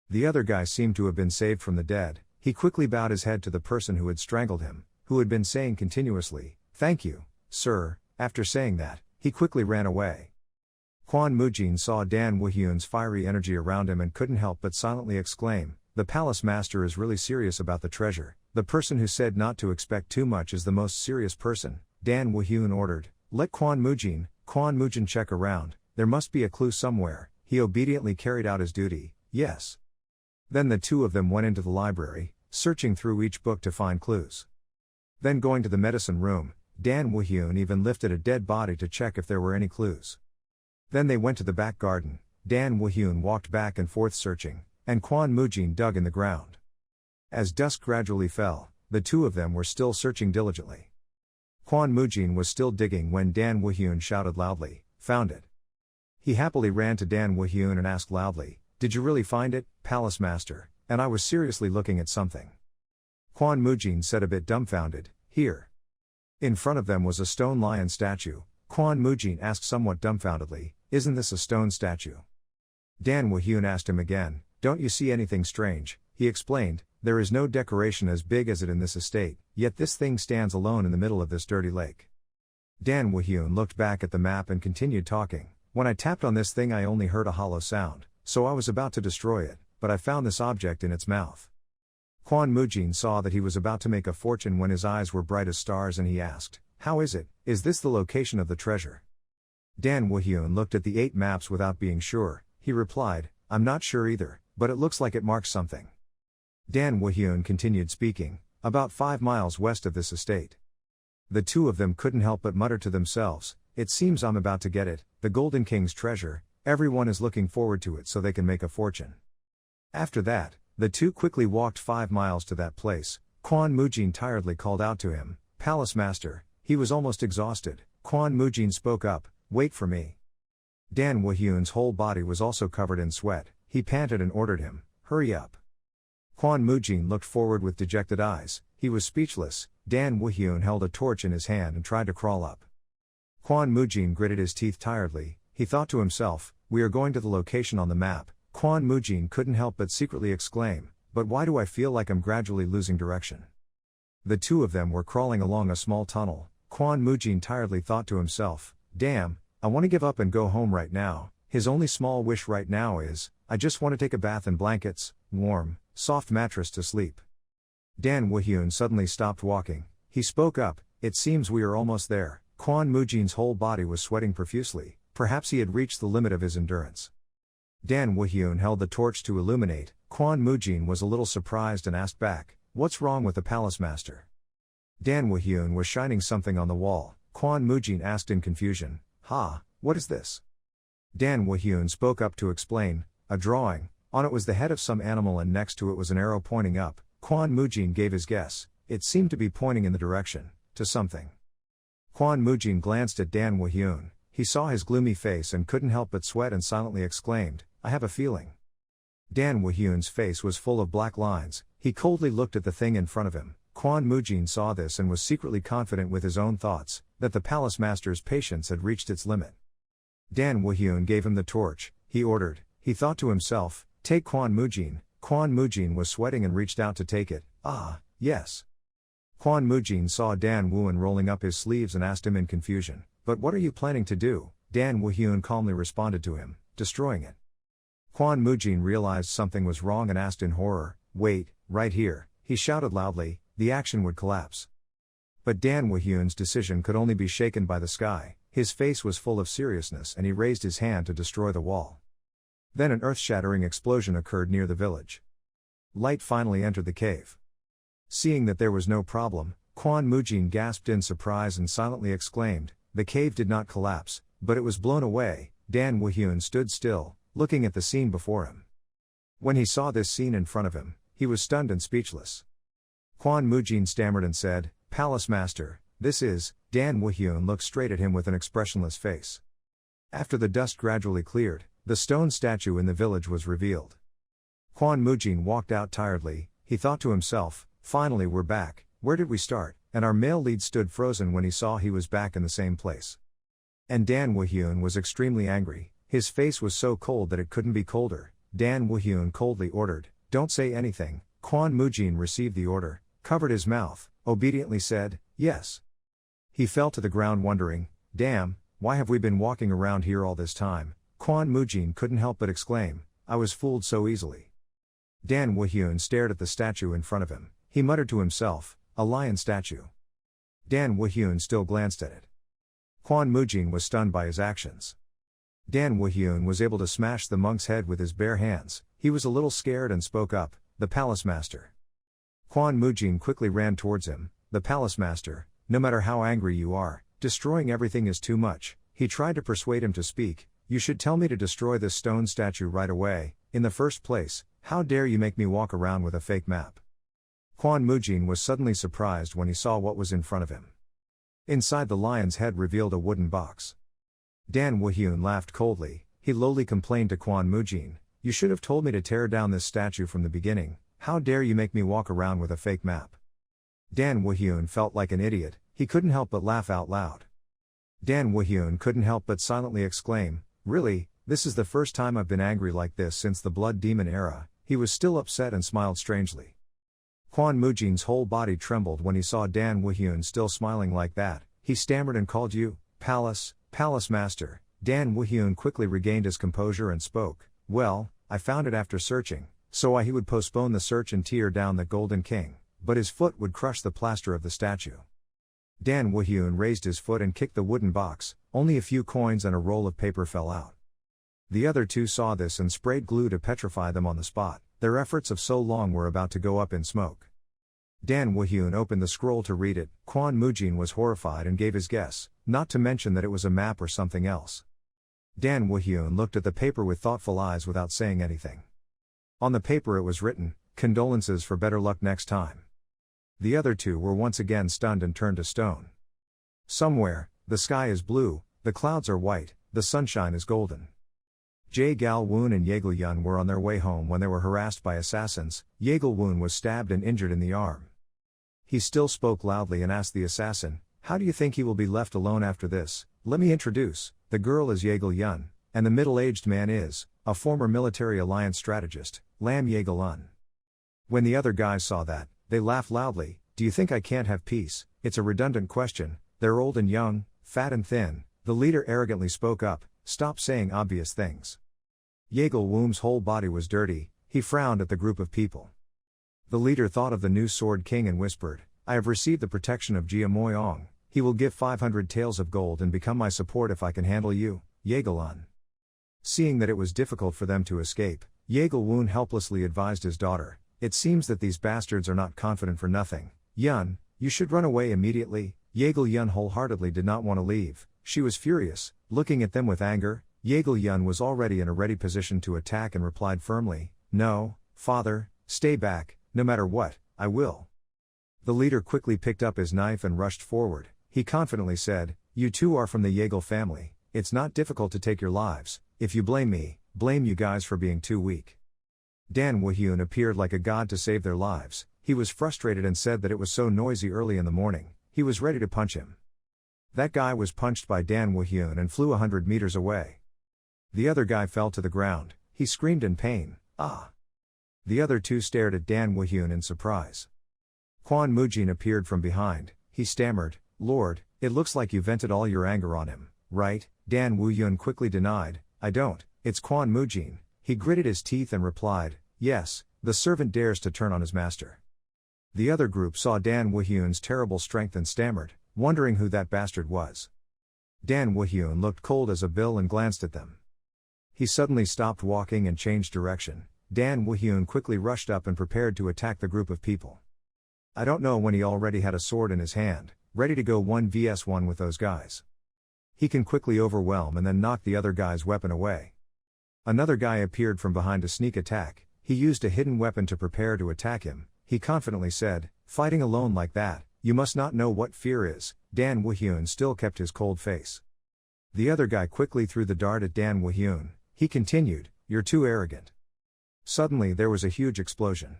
The other guy seemed to have been saved from the dead. He quickly bowed his head to the person who had strangled him, who had been saying continuously, "Thank you, sir." After saying that, he quickly ran away. Kwon Moo-jin saw Dan Woo-hyun's fiery energy around him and couldn't help but silently exclaim, "The palace master is really serious about the treasure. The person who said not to expect too much is the most serious person." Dan Woo-hyun ordered, "Let Kwon Moo-jin check around. There must be a clue somewhere." He obediently carried out his duty. "Yes." Then the two of them went into the library, searching through each book to find clues. Then going to the medicine room, Dan Woo-hyun even lifted a dead body to check if there were any clues. Then they went to the back garden. Dan Woo-hyun walked back and forth searching, and Kwon Moo-jin dug in the ground. As dusk gradually fell, the two of them were still searching diligently. Kwon Moo-jin was still digging when Dan Woo-hyun shouted loudly, "Found it." He happily ran to Dan Woo-hyun and asked loudly, "Did you really find it, Palace Master?" And I was seriously looking at something. Kwon Moo-jin said a bit dumbfounded, "Here." In front of them was a stone lion statue. Kwon Moo-jin asked somewhat dumbfoundedly, "Isn't this a stone statue?" Dan Woo-hyun asked him again, "Don't you see anything strange?" He explained, "There is no decoration as big as it in this estate, yet this thing stands alone in the middle of this dirty lake." Dan Woo-hyun looked back at the map and continued talking, "When I tapped on this thing I only heard a hollow sound, so I was about to destroy it, but I found this object in its mouth." Kwon Moo-jin saw that he was about to make a fortune when his eyes were bright as stars and he asked, "How is it? Is this the location of the treasure?" Dan Woo-hyun looked at the 8 maps without being sure. He replied, "I'm not sure either, but it looks like it marks something." Dan Woo-hyun continued speaking, "About 5 miles west of this estate." The two of them couldn't help but mutter to themselves, "It seems I'm about to get it, the Golden King's treasure, everyone is looking forward to it so they can make a fortune." After that, the two quickly walked 5 miles to that place. Kwon Moo-jin tiredly called out to him, "Palace Master." He was almost exhausted. Kwon Moo-jin spoke up, "Wait for me." Dan Woo-hyun's whole body was also covered in sweat. He panted and ordered him, "Hurry up." Kwon Moo-jin looked forward with dejected eyes. He was speechless. Dan Woo-hyun held a torch in his hand and tried to crawl up. Kwon Moo-jin gritted his teeth tiredly. He thought to himself, "We are going to the location on the map." Kwon Moo-jin couldn't help but secretly exclaim, "But why do I feel like I'm gradually losing direction?" The two of them were crawling along a small tunnel. Kwon Moo-jin tiredly thought to himself, "Damn, I want to give up and go home right now." His only small wish right now is, "I just want to take a bath in blankets, warm, soft mattress to sleep." Dan Woo-hyun suddenly stopped walking. He spoke up, "It seems we are almost there." Kwon Moo-jin's whole body was sweating profusely. Perhaps he had reached the limit of his endurance. Dan Woo-hyun held the torch to illuminate. Kwon Moo-jin was a little surprised and asked back, "What's wrong with the Palace Master?" Dan Woo-hyun was shining something on the wall. Kwon Moo-jin asked in confusion, "Ha, what is this?" Dan Woo-hyun spoke up to explain, "A drawing. On it was the head of some animal and next to it was an arrow pointing up." Kwon Moo-jin gave his guess. It seemed to be pointing in the direction, to something. Kwon Moo-jin glanced at Dan Woo-hyun. He saw his gloomy face and couldn't help but sweat and silently exclaimed, "I have a feeling." Dan Woo-hyun's face was full of black lines. He coldly looked at the thing in front of him. Kwon Moo-jin saw this and was secretly confident with his own thoughts, that the Palace Master's patience had reached its limit. Dan Woo-hyun gave him the torch. He ordered. He thought to himself, "Take Kwon Moo-jin." Kwon Moo-jin was sweating and reached out to take it. "Ah, yes." Kwon Moo-jin saw Dan Woo-hyun rolling up his sleeves and asked him in confusion, "But what are you planning to do?" Dan Woo-hyun calmly responded to him, "Destroying it." Kwon Moo-jin realized something was wrong and asked in horror, "Wait, right here." He shouted loudly, "The action would collapse." But Dan Woo-hyun's decision could only be shaken by the sky. His face was full of seriousness and he raised his hand to destroy the wall. Then an earth-shattering explosion occurred near the village. Light finally entered the cave. Seeing that there was no problem, Kwon Moo-jin gasped in surprise and silently exclaimed, "The cave did not collapse, but it was blown away." Dan Woo-hyun stood still, looking at the scene before him. When he saw this scene in front of him, he was stunned and speechless. Kwon Moo-jin stammered and said, "Palace Master, this is..." Dan Woo-hyun looked straight at him with an expressionless face. After the dust gradually cleared, the stone statue in the village was revealed. Kwon Moo-jin walked out tiredly. He thought to himself, "Finally we're back. Where did we start?" And our male lead stood frozen when he saw he was back in the same place. And Dan Woo-hyun was extremely angry. His face was so cold that it couldn't be colder. Dan Woo-hyun coldly ordered, "Don't say anything." Kwon Moo-jin received the order, covered his mouth, obediently said, "Yes." He fell to the ground wondering, "Damn, why have we been walking around here all this time?" Kwon Moo-jin couldn't help but exclaim, "I was fooled so easily." Dan Woo-hyun stared at the statue in front of him. He muttered to himself, "A lion statue." Dan Woo-hyun still glanced at it. Kwon Moo-jin was stunned by his actions. Dan Woo-hyun was able to smash the monk's head with his bare hands. He was a little scared and spoke up, "The Palace Master." Kwon Moo-jin quickly ran towards him. the palace master, no matter how angry you are, destroying everything is too much. He tried to persuade him to speak. You should tell me to destroy this stone statue right away. In the first place, how dare you make me walk around with a fake map? Kwon Mujin was suddenly surprised when he saw what was in front of him. Inside the lion's head revealed a wooden box. Dan Woo-hyun laughed coldly. He lowly complained to Kwon Mujin, "You should have told me to tear down this statue from the beginning. How dare you make me walk around with a fake map?" Dan Woo-hyun felt like an idiot. He couldn't help but laugh out loud. Dan Woo-hyun couldn't help but silently exclaim, "Really, this is the first time I've been angry like this since the Blood Demon era." He was still upset and smiled strangely. Kwon Mujin's whole body trembled when he saw Dan Woo-hyun still smiling like that. He stammered and called, "You, palace master." Dan Woo-hyun quickly regained his composure and spoke, "Well, I found it after searching, so he would postpone the search and tear down the Golden King, but his foot would crush the plaster of the statue." Dan Woo-hyun raised his foot and kicked the wooden box. Only a few coins and a roll of paper fell out. The other two saw this and sprayed glue to petrify them on the spot. Their efforts of so long were about to go up in smoke. Dan Woo-hyun opened the scroll to read it. Kwon Mujin was horrified and gave his guess, not to mention that it was a map or something else. Dan Woo-hyun looked at the paper with thoughtful eyes without saying anything. On the paper it was written, "Condolences for better luck next time." The other two were once again stunned and turned to stone. Somewhere, the sky is blue, the clouds are white, the sunshine is golden. Jae Gal-woon and Yegal-yun were on their way home when they were harassed by assassins. Yegal-woon was stabbed and injured in the arm. He still spoke loudly and asked the assassin, "How do you think he will be left alone after this?" "Let me introduce, the girl is Yegal-yun, and the middle-aged man is, a former military alliance strategist, Lam Yegal-un." When the other guys saw that, they laughed loudly. "Do you think I can't have peace? It's a redundant question. They're old and young, fat and thin." The leader arrogantly spoke up, "Stop saying obvious things." Yegal-woon's whole body was dirty. He frowned at the group of people. The leader thought of the new Sword King and whispered, "I have received the protection of Jia Moyong. He will give 500 taels of gold and become my support if I can handle you, Yegal-un." Seeing that it was difficult for them to escape, Yegal-woon helplessly advised his daughter, "It seems that these bastards are not confident for nothing. Yun, you should run away immediately." Yegal-yun wholeheartedly did not want to leave. She was furious, looking at them with anger. Yegal-yun was already in a ready position to attack and replied firmly, "No, father, stay back, no matter what, I will." The leader quickly picked up his knife and rushed forward. He confidently said, "You two are from the Yegal family. It's not difficult to take your lives. If you blame me, blame you guys for being too weak." Dan Woo-hyun appeared like a god to save their lives. He was frustrated and said that it was so noisy early in the morning. He was ready to punch him. That guy was punched by Dan Woo-hyun and flew 100 meters away. The other guy fell to the ground. He screamed in pain, "Ah!" The other two stared at Dan Woo-hyun in surprise. Kwon Mujin appeared from behind. He stammered, "Lord, it looks like you vented all your anger on him, right?" Dan Woo-hyun quickly denied, "I don't, it's Kwon Mujin." He gritted his teeth and replied, "Yes, the servant dares to turn on his master." The other group saw Dan Woo-hyun's terrible strength and stammered, wondering who that bastard was. Dan Woo-hyun looked cold as a bill and glanced at them. He suddenly stopped walking and changed direction. Dan Woo-hyun quickly rushed up and prepared to attack the group of people. I don't know when he already had a sword in his hand, ready to go 1vs1 with those guys. He can quickly overwhelm and then knock the other guy's weapon away. Another guy appeared from behind to sneak attack. He used a hidden weapon to prepare to attack him. He confidently said, "Fighting alone like that, you must not know what fear is." Dan Woo-hyun still kept his cold face. The other guy quickly threw the dart at Dan Woo-hyun. He continued, "You're too arrogant." Suddenly there was a huge explosion.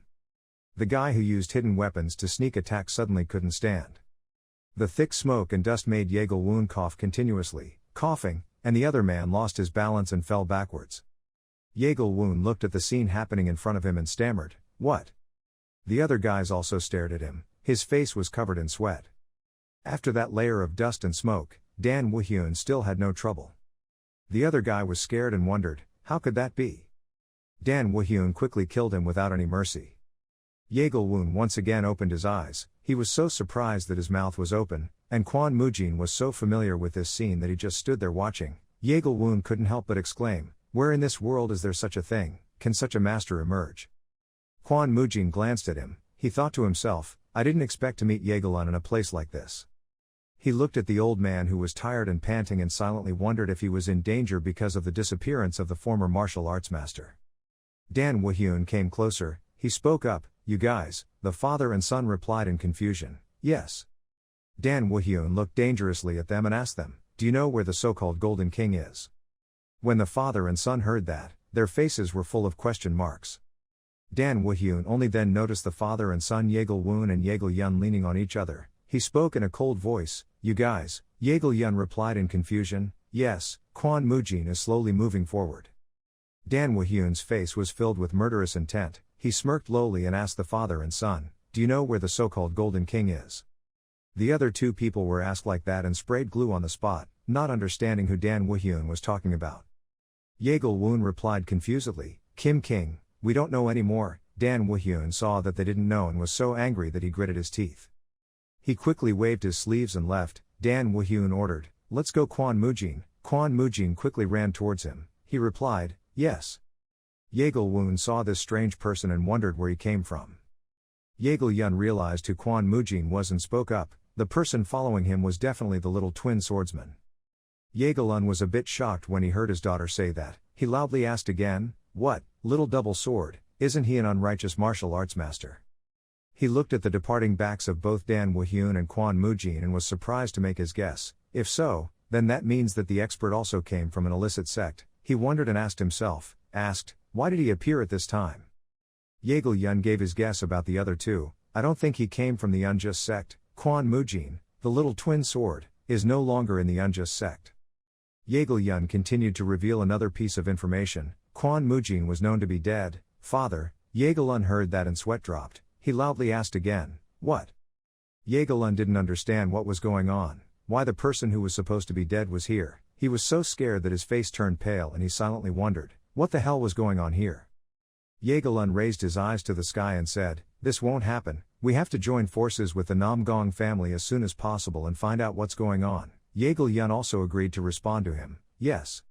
The guy who used hidden weapons to sneak attack suddenly couldn't stand. The thick smoke and dust made Yegal-woon cough continuously, coughing, and the other man lost his balance and fell backwards. Yegal-woon looked at the scene happening in front of him and stammered, "What?" The other guys also stared at him. His face was covered in sweat. After that layer of dust and smoke, Dan Woo-hyun still had no trouble. The other guy was scared and wondered, how could that be? Dan Woo-hyun quickly killed him without any mercy. Yegal-woon once again opened his eyes. He was so surprised that his mouth was open, and Kwon Mujin was so familiar with this scene that he just stood there watching. Yegal-woon couldn't help but exclaim, "Where in this world is there such a thing? Can such a master emerge?" Kwon Mujin glanced at him. He thought to himself, I didn't expect to meet Yegalan in a place like this. He looked at the old man who was tired and panting and silently wondered if he was in danger because of the disappearance of the former martial arts master. Dan Wahyun came closer. He spoke up, "You guys," the father and son replied in confusion. "Yes." Dan Wahyun looked dangerously at them and asked them, "Do you know where the so-called Golden King is?" When the father and son heard that, their faces were full of question marks. Dan Wahyun only then noticed the father and son Yegal Woon and Yegal Yun leaning on each other. He spoke in a cold voice, "You guys," Yegal Yun replied in confusion. "Yes." Kwon Mujin is slowly moving forward. Dan Wahyun's face was filled with murderous intent. He smirked lowly and asked the father and son, "Do you know where the so-called Golden King is?" The other two people were asked like that and sprayed glue on the spot, not understanding who Dan Wahyun was talking about. Yegal Woon replied confusedly, "Kim King, we don't know anymore." Dan Wahyun saw that they didn't know and was so angry that he gritted his teeth. He quickly waved his sleeves and left. Dan Wahyun ordered, "Let's go Kwon Mujin." Kwon Mujin quickly ran towards him. He replied, "Yes." Yegal Woon saw this strange person and wondered where he came from. Yegal Yun realized who Kwon Mujin was and spoke up. The person following him was definitely the little twin swordsman. Yegal Yun was a bit shocked when he heard his daughter say that. He loudly asked again, "What, little double sword, isn't he an unrighteous martial arts master?" He looked at the departing backs of both Dan Wahyun and Kwon Mujin and was surprised to make his guess. If so, then that means that the expert also came from an illicit sect. He wondered and asked, "Why did he appear at this time?" Yegal Yun gave his guess about the other two. "I don't think he came from the unjust sect." Kwon Mujin, the little twin sword, is no longer in the unjust sect. Yegal Yun continued to reveal another piece of information. Kwon Mujin was known to be dead. "Father," Yegal Yun heard that and sweat dropped. He loudly asked again, "What?" Yegal Yun didn't understand what was going on, why the person who was supposed to be dead was here. He was so scared that his face turned pale and he silently wondered, what the hell was going on here? Yegal Yun raised his eyes to the sky and said, "This won't happen. We have to join forces with the Namgung family as soon as possible and find out what's going on." Yegal Yun also agreed to respond to him, "Yes."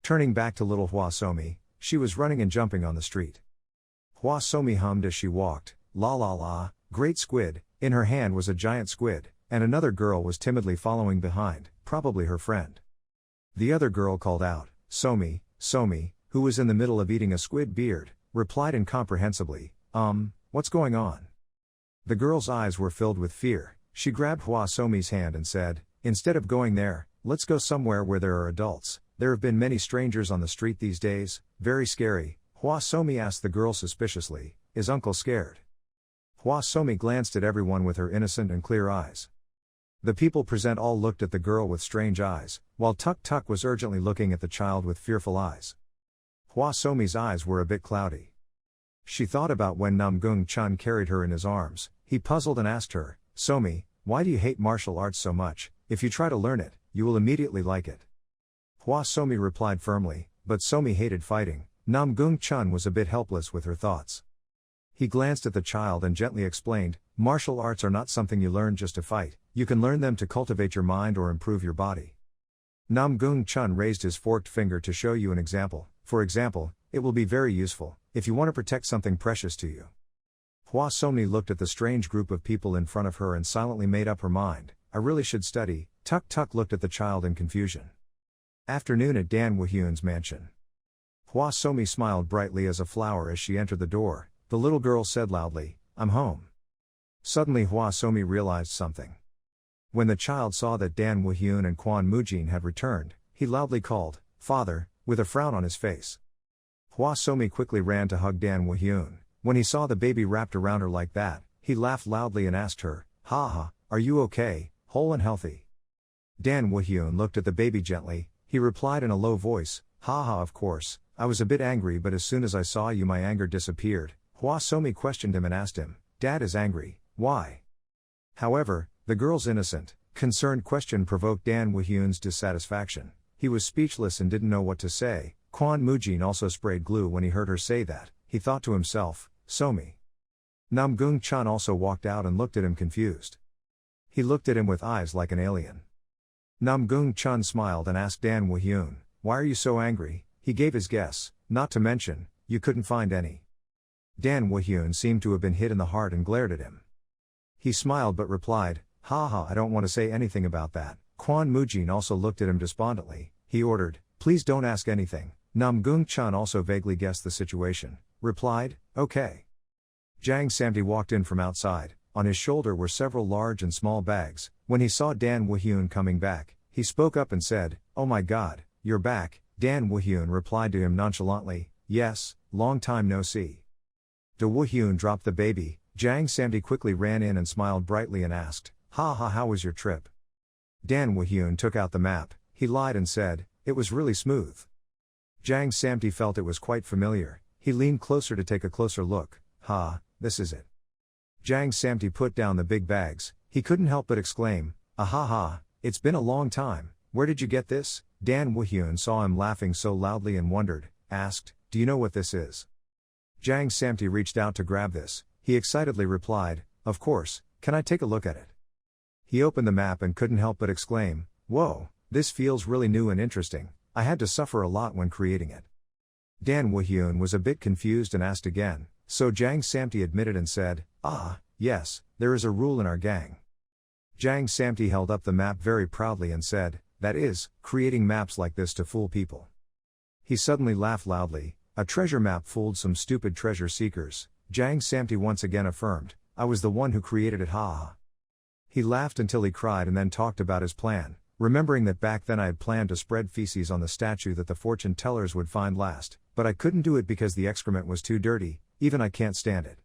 Turning back to little Hwa Somi, she was running and jumping on the street. Hwa Somi hummed as she walked, "La la la, great squid." In her hand was a giant squid, and another girl was timidly following behind, probably her friend. The other girl called out, "Somi, Somi," who was in the middle of eating a squid beard, replied incomprehensibly, What's going on?" The girl's eyes were filled with fear. She grabbed Hwa Somi's hand and said, "Instead of going there, let's go somewhere where there are adults. There have been many strangers on the street these days, very scary." Hwa Somi asked the girl suspiciously, "Is uncle scared?" Hwa Somi glanced at everyone with her innocent and clear eyes. The people present all looked at the girl with strange eyes, while Tuk Tuk was urgently looking at the child with fearful eyes. Hwa Somi's eyes were a bit cloudy. She thought about when Namgung Chun carried her in his arms. He puzzled and asked her, "Somi, why do you hate martial arts so much? If you try to learn it, you will immediately like it." Hwa Somi replied firmly, but Somi hated fighting. Namgung Chun was a bit helpless with her thoughts. He glanced at the child and gently explained, "Martial arts are not something you learn just to fight, you can learn them to cultivate your mind or improve your body." Namgung Chun raised his forked finger to show you an example. "For example, it will be very useful if you want to protect something precious to you." Hwa Somi looked at the strange group of people in front of her and silently made up her mind, "I really should study." Tuk Tuk looked at the child in confusion. Afternoon at Dan Wahyun's mansion. Hwa Somi smiled brightly as a flower as she entered the door. The little girl said loudly, "I'm home." Suddenly Hwa Somi realized something. When the child saw that Dan Wahyun and Kwon Mujin had returned, he loudly called, "Father," with a frown on his face. Hwa Somi quickly ran to hug Dan Wahyun. When he saw the baby wrapped around her like that, he laughed loudly and asked her, "Ha ha, are you okay, whole and healthy?" Dan Wahyun looked at the baby gently. He replied in a low voice, "Ha ha, of course, I was a bit angry, but as soon as I saw you my anger disappeared." Hwa Somi questioned him and asked him, "Dad is angry, why?" However, the girl's innocent, concerned question provoked Dan Wahyun's dissatisfaction. He was speechless and didn't know what to say. Kwon Mujin also sprayed glue when he heard her say that. He thought to himself, "Somi." Namgung Chun also walked out and looked at him confused. He looked at him with eyes like an alien. Namgung Chun smiled and asked Dan Wahyun, "Why are you so angry?" He gave his guess, "Not to mention, you couldn't find any." Dan Wahyun seemed to have been hit in the heart and glared at him. He smiled but replied, haha, I don't want to say anything about that. Kwon Mujin also looked at him despondently. He ordered, please don't ask anything. Namgung Chun also vaguely guessed the situation. Replied, okay. Jang Samti walked in from outside. On his shoulder were several large and small bags. When he saw Dan Woo-hyun coming back, he spoke up and said, oh my god, you're back. Dan Woo-hyun replied to him nonchalantly, yes, long time no see. Da Woo-hyun dropped the baby. Jang Samti quickly ran in and smiled brightly and asked, ha ha, how was your trip? Dan Woo-hyun took out the map. He lied and said, it was really smooth. Jang Samti felt it was quite familiar. He leaned closer to take a closer look. This is it. Jang Samti put down the big bags. He couldn't help but exclaim, ahaha, it's been a long time. Where did you get this? Dan Woo-hyun saw him laughing so loudly and asked, do you know what this is? Jang Samti reached out to grab this. He excitedly replied, of course, can I take a look at it? He opened the map and couldn't help but exclaim, whoa, this feels really new and interesting. I had to suffer a lot when creating it. Dan Woo-hyun was a bit confused and asked again, so Jang Samti admitted and said, yes, there is a rule in our gang. Jang Samti held up the map very proudly and said, that is, creating maps like this to fool people. He suddenly laughed loudly. A treasure map fooled some stupid treasure seekers. Jang Samti once again affirmed, I was the one who created it, ha. He laughed until he cried and then talked about his plan, remembering that back then I had planned to spread feces on the statue that the fortune tellers would find last, but I couldn't do it because the excrement was too dirty, even I can't stand it.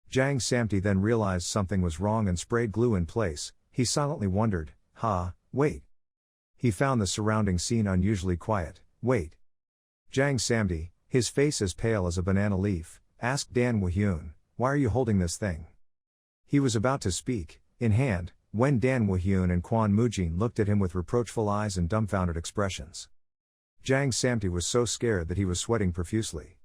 Jang Samti then realized something was wrong and sprayed glue in place. He silently wondered, wait. He found the surrounding scene unusually quiet. Wait. Jang Samti, his face as pale as a banana leaf, asked Dan Woo-hyun, why are you holding this thing? He was about to speak, in hand, when Dan Woo-hyun and Kwon Mujin looked at him with reproachful eyes and dumbfounded expressions. Jang Samti was so scared that he was sweating profusely.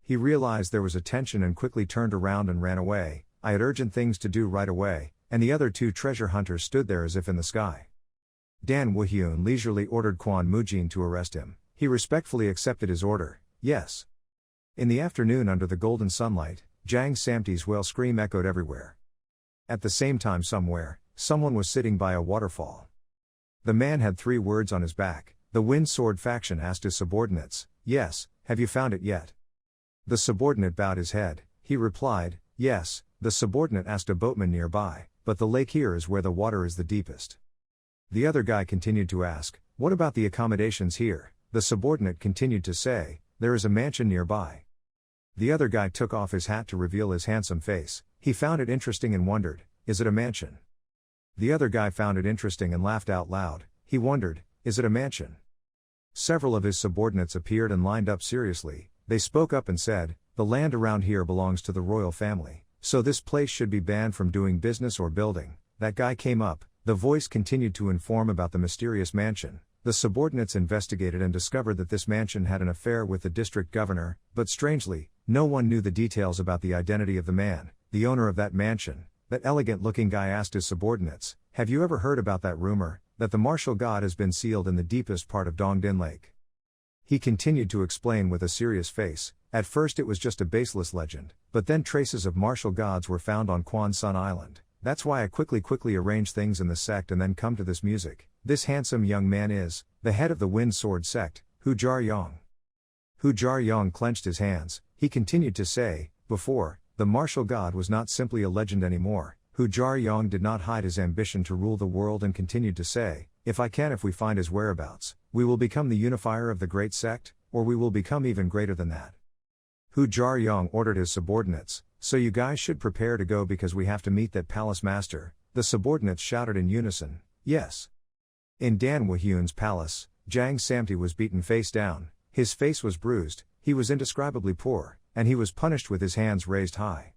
He realized there was a tension and quickly turned around and ran away. I had urgent things to do right away, and the other two treasure hunters stood there as if in the sky. Dan Woo-hyun leisurely ordered Kwon Mujin to arrest him. He respectfully accepted his order, yes. In the afternoon under the golden sunlight, Jang Samti's wail scream echoed everywhere. At the same time somewhere, someone was sitting by a waterfall. The man had 3 words on his back. The Wind Sword faction asked his subordinates, yes, have you found it yet? The subordinate bowed his head. He replied, yes. The subordinate asked a boatman nearby, but the lake here is where the water is the deepest. The other guy continued to ask, what about the accommodations here? The subordinate continued to say, there is a mansion nearby. The other guy took off his hat to reveal his handsome face. He found it interesting and wondered, is it a mansion? The other guy found it interesting and laughed out loud. He wondered, is it a mansion? Several of his subordinates appeared and lined up seriously. They spoke up and said, the land around here belongs to the royal family, so this place should be banned from doing business or building. That guy came up. The voice continued to inform about the mysterious mansion. The subordinates investigated and discovered that this mansion had an affair with the district governor, but strangely, no one knew the details about the identity of the man, the owner of that mansion. That elegant-looking guy asked his subordinates, have you ever heard about that rumor, that the martial god has been sealed in the deepest part of Dongdin Lake? He continued to explain with a serious face, at first it was just a baseless legend, but then traces of martial gods were found on Kwon Sun Island. That's why I quickly arrange things in the sect and then come to this music. This handsome young man is the head of the Wind Sword sect, Hu Jar-yong. Hu Jar-yong clenched his hands. He continued to say, before, the martial god was not simply a legend anymore. Hu Jar-yong did not hide his ambition to rule the world and continued to say, if we find his whereabouts, we will become the unifier of the great sect, or we will become even greater than that. Hu Jar-yong ordered his subordinates, so you guys should prepare to go because we have to meet that palace master. The subordinates shouted in unison, yes. In Dan Woo-hyun's palace, Jang Samti was beaten face down. His face was bruised, he was indescribably poor, and he was punished with his hands raised high.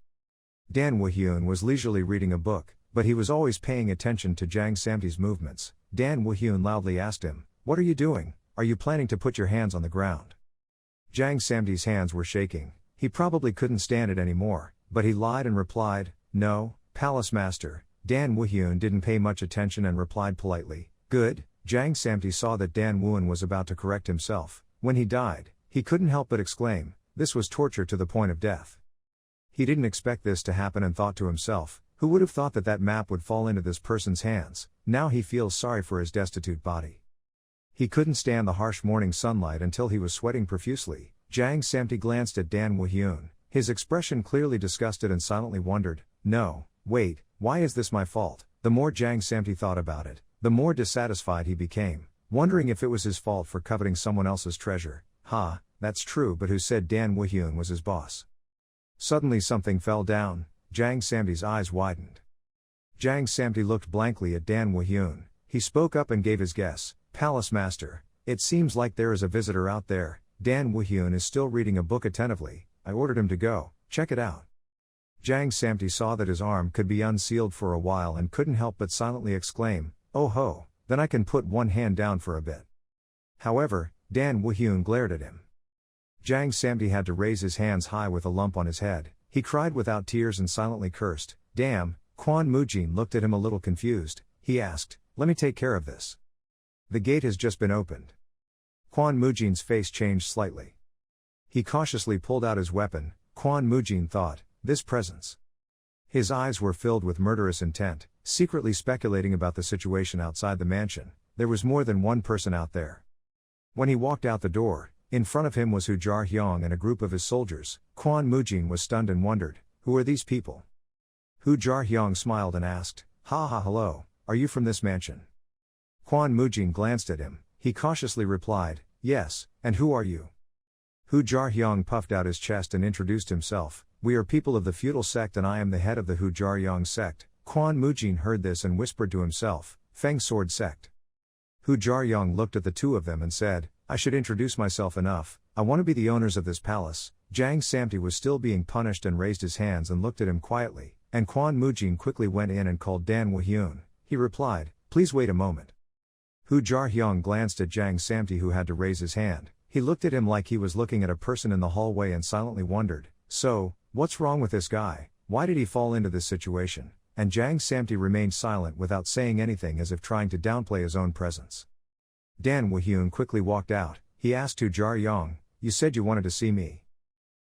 Dan Woo-hyun was leisurely reading a book, but he was always paying attention to Jang Samti's movements. Dan Woo-hyun loudly asked him, what are you doing? Are you planning to put your hands on the ground? Jang Samti's hands were shaking. He probably couldn't stand it anymore, but he lied and replied, no, palace master. Dan Woo-hyun didn't pay much attention and replied politely, good. Jang Samti saw that Dan Woo-hyun was about to correct himself. When he died, he couldn't help but exclaim, this was torture to the point of death. He didn't expect this to happen and thought to himself, Who would have thought that that map would fall into this person's hands? Now he feels sorry for his destitute body. He couldn't stand the harsh morning sunlight until he was sweating profusely. Jang Samti glanced at Dan Woo-hyun, his expression clearly disgusted, and silently wondered, no, wait, why is this my fault? The more Jang Samti thought about it, the more dissatisfied he became, wondering if it was his fault for coveting someone else's treasure. That's true, but who said Dan Woo-hyun was his boss? Suddenly something fell down. Jang Samti's eyes widened. Jang Samti looked blankly at Dan Woo-hyun. He spoke up and gave his guess. Palace Master, it seems like there is a visitor out there. Dan Woo-hyun is still reading a book attentively. I ordered him to go, check it out. Jang Samti saw that his arm could be unsealed for a while and couldn't help but silently exclaim, oh ho, then I can put one hand down for a bit. However, Dan Woo-hyun glared at him. Jang Samti had to raise his hands high with a lump on his head. He cried without tears and silently cursed. Damn. Kwon Mujin looked at him a little confused. He asked, let me take care of this. The gate has just been opened. Kwon Mujin's face changed slightly. He cautiously pulled out his weapon. Kwon Mujin thought, this presence. His eyes were filled with murderous intent, secretly speculating about the situation outside the mansion. There was more than one person out there. When he walked out the door, in front of him was Hu Jar-hyung and a group of his soldiers. Kwon Mujin was stunned and wondered, who are these people? Hu Jar-hyung smiled and asked, hello, are you from this mansion? Kwon Mujin glanced at him. He cautiously replied, yes, and who are you? Hu Jar-hyung puffed out his chest and introduced himself. We are people of the feudal sect and I am the head of the Hu Jar-hyung sect. Kwon Mujin heard this and whispered to himself, Feng Sword sect. Hu Jar-hyung looked at the two of them and said, I should introduce myself enough. I want to be the owners of this palace. Jang Samti was still being punished and raised his hands and looked at him quietly, and Kwon Mujin quickly went in and called Dan Woo-hyun. He replied, please wait a moment. Hu Jar-hyung glanced at Jang Samti, who had to raise his hand. He looked at him like he was looking at a person in the hallway and silently wondered, so, what's wrong with this guy? Why did he fall into this situation? And Jang Samti remained silent without saying anything, as if trying to downplay his own presence. Dan Woo-hyun quickly walked out. He asked Hu Jar-hyung, you said you wanted to see me.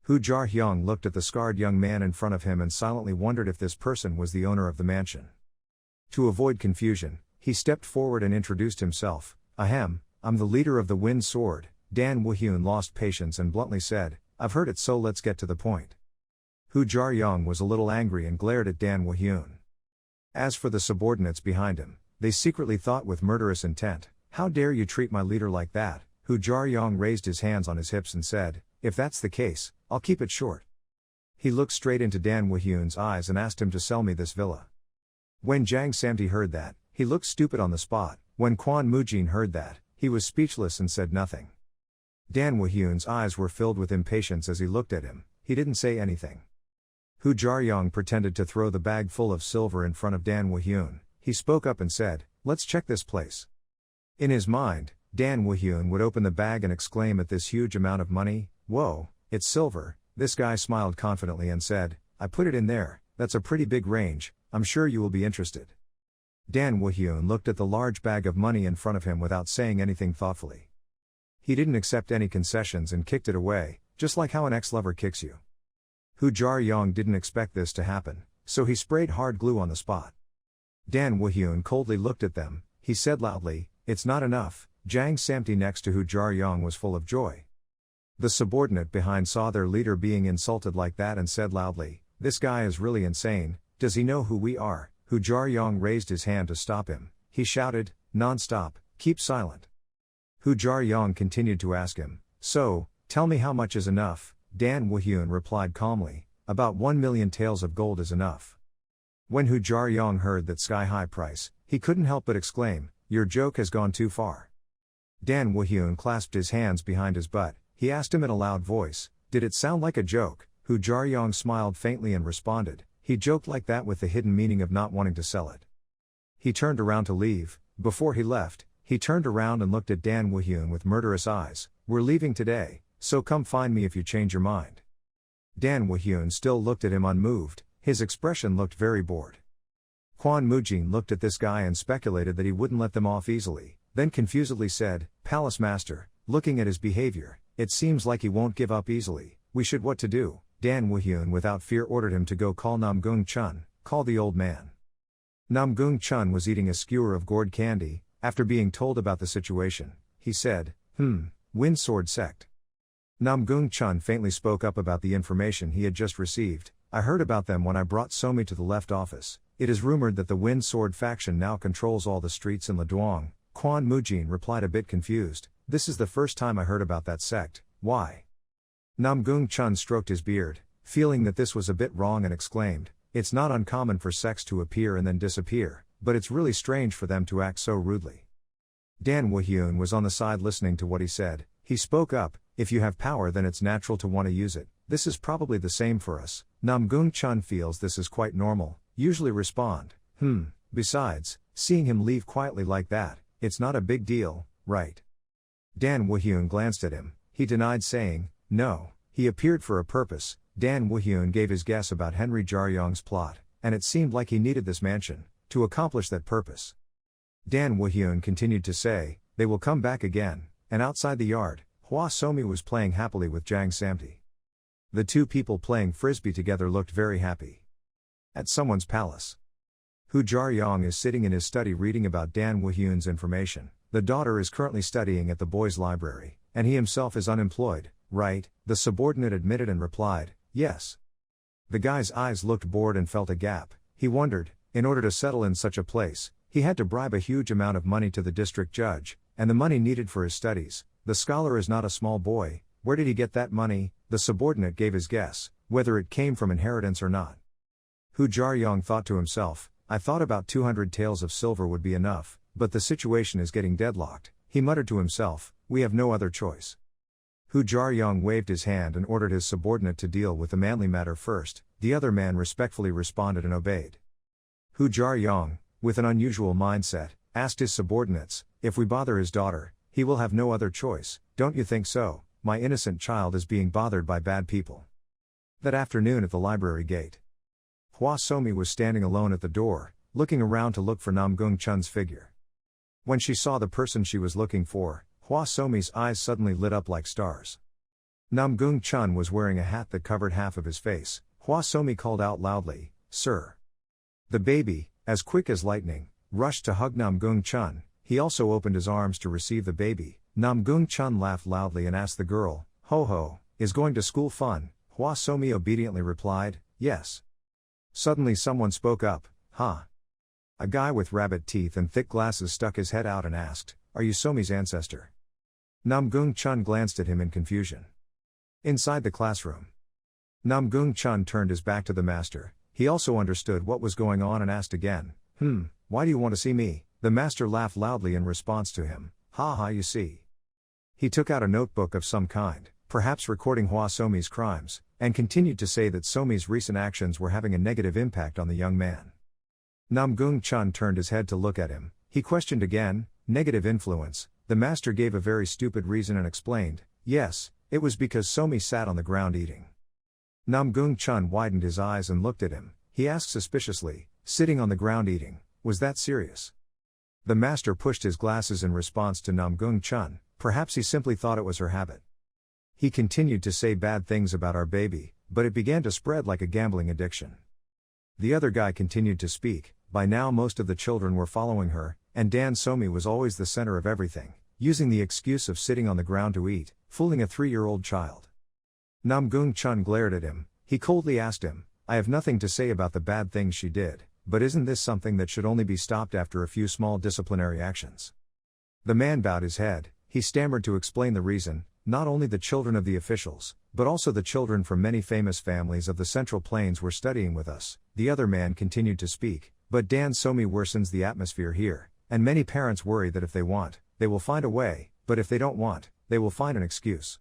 Hu Jar-hyung looked at the scarred young man in front of him and silently wondered if this person was the owner of the mansion. To avoid confusion, he stepped forward and introduced himself. Ahem, I'm the leader of the Wind Sword. Dan Woo-hyun lost patience and bluntly said, I've heard it, so let's get to the point. Hu Jar-hyung was a little angry and glared at Dan Woo-hyun. As for the subordinates behind him, they secretly thought with murderous intent, how dare you treat my leader like that? Hu Jar-hyung raised his hands on his hips and said, if that's the case, I'll keep it short. He looked straight into Dan Woo-hyun's eyes and asked him to sell me this villa. When Jang Samti heard that, he looked stupid on the spot. When Kwon Mujin heard that, he was speechless and said nothing. Dan Woo-hyun's eyes were filled with impatience as he looked at him. He didn't say anything. Hu Jar-hyung pretended to throw the bag full of silver in front of Dan Woo-hyun. He spoke up and said, let's check this place. In his mind, Dan Woo-hyun would open the bag and exclaim at this huge amount of money, whoa, it's silver. This guy smiled confidently and said, I put it in there, that's a pretty big range, I'm sure you will be interested. Dan Woo-hyun looked at the large bag of money in front of him without saying anything thoughtfully. He didn't accept any concessions and kicked it away, just like how an ex-lover kicks you. Hu Jar-hyung didn't expect this to happen, so he sprayed hard glue on the spot. Dan Woo-hyun coldly looked at them. He said loudly, it's not enough. Jang Samti next to Hu Jar-hyung was full of joy. The subordinate behind saw their leader being insulted like that and said loudly, this guy is really insane. Does he know who we are? Hu Jar-hyung raised his hand to stop him. He shouted, non-stop, keep silent. Hu Jar-hyung continued to ask him, so, tell me how much is enough? Dan Woo-hyun replied calmly, about 1 million taels of gold is enough. When Hu Jar-hyung heard that sky-high price, he couldn't help but exclaim, your joke has gone too far. Dan Woo-hyun clasped his hands behind his butt. He asked him in a loud voice, did it sound like a joke? Hu Jar-hyung smiled faintly and responded, he joked like that with the hidden meaning of not wanting to sell it. He turned around to leave. Before he left, he turned around and looked at Dan Woo-hyun with murderous eyes. We're leaving today, so come find me if you change your mind. Dan Woo-hyun still looked at him unmoved. His expression looked very bored. Kwon Mujin looked at this guy and speculated that he wouldn't let them off easily, then confusedly said, Palace Master, looking at his behavior, it seems like he won't give up easily. We should what to do? Dan Woo-hyun without fear ordered him to go call Namgung Chun. call the old man. Namgung Chun was eating a skewer of gourd candy. After being told about the situation, he said, Wind Sword Sect. Namgung Chun faintly spoke up about the information he had just received. I heard about them when I brought Somi to the left office. It is rumored that the Wind Sword faction now controls all the streets in Leduang. Quan Mujin replied a bit confused. This is the first time I heard about that sect. Why? Namgung Chun stroked his beard, feeling that this was a bit wrong, and exclaimed, it's not uncommon for sects to appear and then disappear, but it's really strange for them to act so rudely. Dan Woo-hyun was on the side listening to what he said. He spoke up, if you have power then it's natural to want to use it. This is probably the same for us. Namgung Chun feels this is quite normal. Usually respond, besides, seeing him leave quietly like that, it's not a big deal, right? Dan Woo-hyun glanced at him. He denied, saying, no, he appeared for a purpose. Dan Woo-hyun gave his guess about Henry Jaryong's plot, and it seemed like he needed this mansion to accomplish that purpose. Dan Woo-hyun continued to say, they will come back again, and outside the yard, Hwa Somi was playing happily with Jang Samti. The two people playing frisbee together looked very happy. At someone's palace. Hu Jaryong is sitting in his study reading about Dan Woo-hyun's information. The daughter is currently studying at the boys' library, and he himself is unemployed, right? The subordinate admitted and replied, yes. The guy's eyes looked bored and felt a gap. He wondered, in order to settle in such a place, he had to bribe a huge amount of money to the district judge, and the money needed for his studies. The scholar is not a small boy. Where did he get that money? The subordinate gave his guess, whether it came from inheritance or not. Hu Jaryong thought to himself, I thought about 200 taels of silver would be enough, but the situation is getting deadlocked. He muttered to himself, we have no other choice. Hu Jaryong waved his hand and ordered his subordinate to deal with the manly matter first. The other man respectfully responded and obeyed. Hu Jaryong, with an unusual mindset, asked his subordinates, if we bother his daughter, he will have no other choice, don't you think so? My innocent child is being bothered by bad people. That afternoon at the library gate, Hwa Somi was standing alone at the door, looking around to look for Namgung Chun's figure. When she saw the person she was looking for, Hwa Somi's eyes suddenly lit up like stars. Namgung Chun was wearing a hat that covered half of his face. Hwa Somi called out loudly, sir. The baby, as quick as lightning, rushed to hug Namgung Chun. He also opened his arms to receive the baby. Namgung Chun laughed loudly and asked the girl, ho ho, is going to school fun? Hwa Somi obediently replied, yes. Suddenly someone spoke up, huh? A guy with rabbit teeth and thick glasses stuck his head out and asked, are you Somi's ancestor? Namgung Chun glanced at him in confusion. Inside the classroom, Namgung Chun turned his back to the master. He also understood what was going on and asked again, why do you want to see me? The master laughed loudly in response to him, ha ha, you see. He took out a notebook of some kind, perhaps recording Hwa Somi's crimes, and continued to say that Somi's recent actions were having a negative impact on the young man. Namgung Chun turned his head to look at him. He questioned again, negative influence. The master gave a very stupid reason and explained, yes, it was because Somi sat on the ground eating. Namgung Chun widened his eyes and looked at him. He asked suspiciously, sitting on the ground eating, was that serious? The master pushed his glasses in response to Namgung Chun. Perhaps he simply thought it was her habit. He continued to say bad things about our baby, but it began to spread like a gambling addiction. The other guy continued to speak. By now most of the children were following her, and Dan Somi was always the center of everything, using the excuse of sitting on the ground to eat, fooling a 3-year-old child. Namgung Chun glared at him. He coldly asked him, I have nothing to say about the bad things she did, but isn't this something that should only be stopped after a few small disciplinary actions? The man bowed his head. He stammered to explain the reason, not only the children of the officials, but also the children from many famous families of the Central Plains were studying with us. The other man continued to speak, but Dan Somi worsens the atmosphere here, and many parents worry that if they want, they will find a way, but if they don't want, they will find an excuse.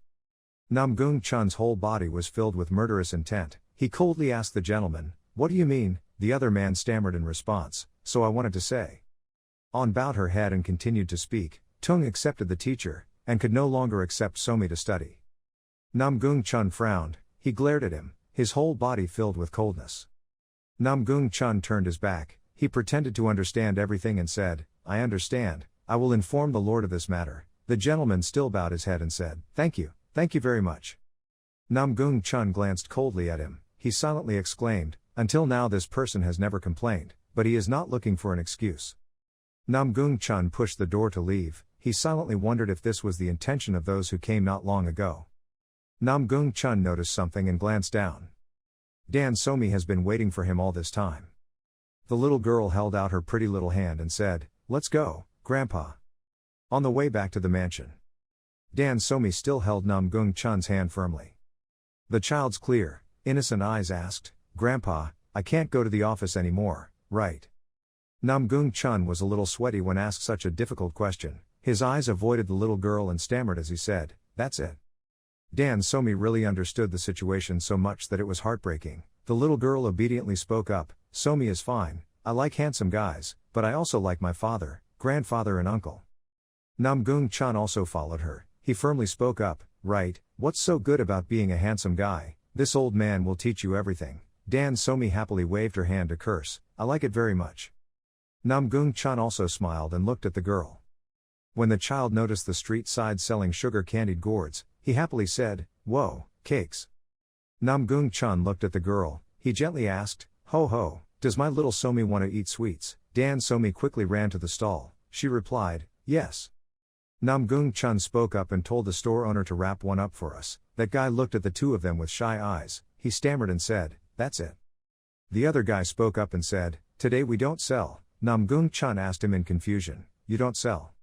Namgung Chun's whole body was filled with murderous intent. He coldly asked the gentleman, what do you mean? The other man stammered in response, so I wanted to say. On bowed her head and continued to speak. Tung accepted the teacher, and could no longer accept Somi to study. Namgung Chun frowned. He glared at him, his whole body filled with coldness. Namgung Chun turned his back. He pretended to understand everything and said, I understand, I will inform the Lord of this matter. The gentleman still bowed his head and said, thank you very much. Namgung Chun glanced coldly at him. He silently exclaimed, Until now this person has never complained, but he is not looking for an excuse. Namgung Chun pushed the door to leave. He silently wondered if this was the intention of those who came not long ago. Namgung Chun noticed something and glanced down. Dan Somi has been waiting for him all this time. The little girl held out her pretty little hand and said, "Let's go, Grandpa." On the way back to the mansion, Dan Somi still held Namgung Chun's hand firmly. The child's clear, innocent eyes asked, "Grandpa, I can't go to the office anymore, right?" Namgung Chun was a little sweaty when asked such a difficult question. His eyes avoided the little girl and stammered as he said, "That's it." Dan Somi really understood the situation so much that it was heartbreaking. The little girl obediently spoke up, "Somi is fine, I like handsome guys, but I also like my father, grandfather and uncle." Namgung Chun also followed her. He firmly spoke up, "Right, what's so good about being a handsome guy? This old man will teach you everything." Dan Somi happily waved her hand to curse, "I like it very much." Namgung Chun also smiled and looked at the girl. When the child noticed the street side selling sugar candied gourds, he happily said, "Whoa, cakes." Namgung Chun looked at the girl. He gently asked, "Ho ho, does my little Somi want to eat sweets?" Dan Somi quickly ran to the stall. She replied, "Yes." Namgung Chun spoke up and told the store owner to wrap one up for us. That guy looked at the two of them with shy eyes. He stammered and said, "That's it." The other guy spoke up and said, "Today we don't sell." Namgung Chun asked him in confusion, "You don't sell?"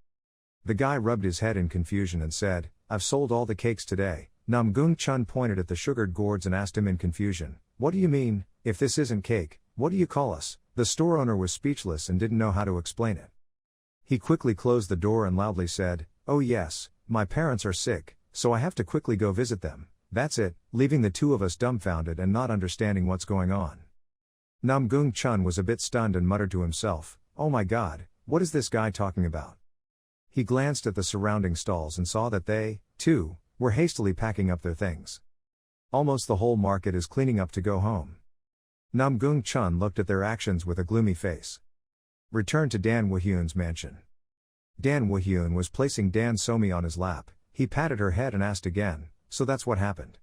The guy rubbed his head in confusion and said, "I've sold all the cakes today." Namgung Chun pointed at the sugared gourds and asked him in confusion, "What do you mean? If this isn't cake, what do you call us?" The store owner was speechless and didn't know how to explain it. He quickly closed the door and loudly said, "Oh yes, my parents are sick, so I have to quickly go visit them." That's it, leaving the two of us dumbfounded and not understanding what's going on. Namgung Chun was a bit stunned and muttered to himself, "Oh my god, what is this guy talking about?" He glanced at the surrounding stalls and saw that they, too, were hastily packing up their things. Almost the whole market is cleaning up to go home. Namgung Chun looked at their actions with a gloomy face. Return to Dan Woo-hyun's mansion. Dan Woo-hyun was placing Dan Somi on his lap. He patted her head and asked again, "So that's what happened?"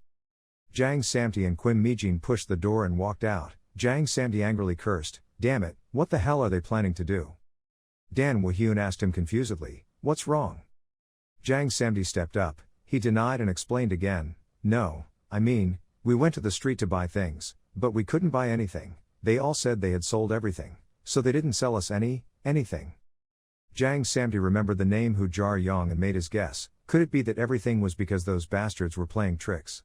Jang Samti and Kim Mijin pushed the door and walked out. Jang Samti angrily cursed, "Damn it, what the hell are they planning to do?" Dan Woo-hyun asked him confusedly, "What's wrong?" Jang Samti stepped up. He denied and explained again, "No, I mean, we went to the street to buy things, but we couldn't buy anything. They all said they had sold everything, so they didn't sell us anything." Jang Samti remembered the name Hu Jar Yong and made his guess. Could it be that everything was because those bastards were playing tricks?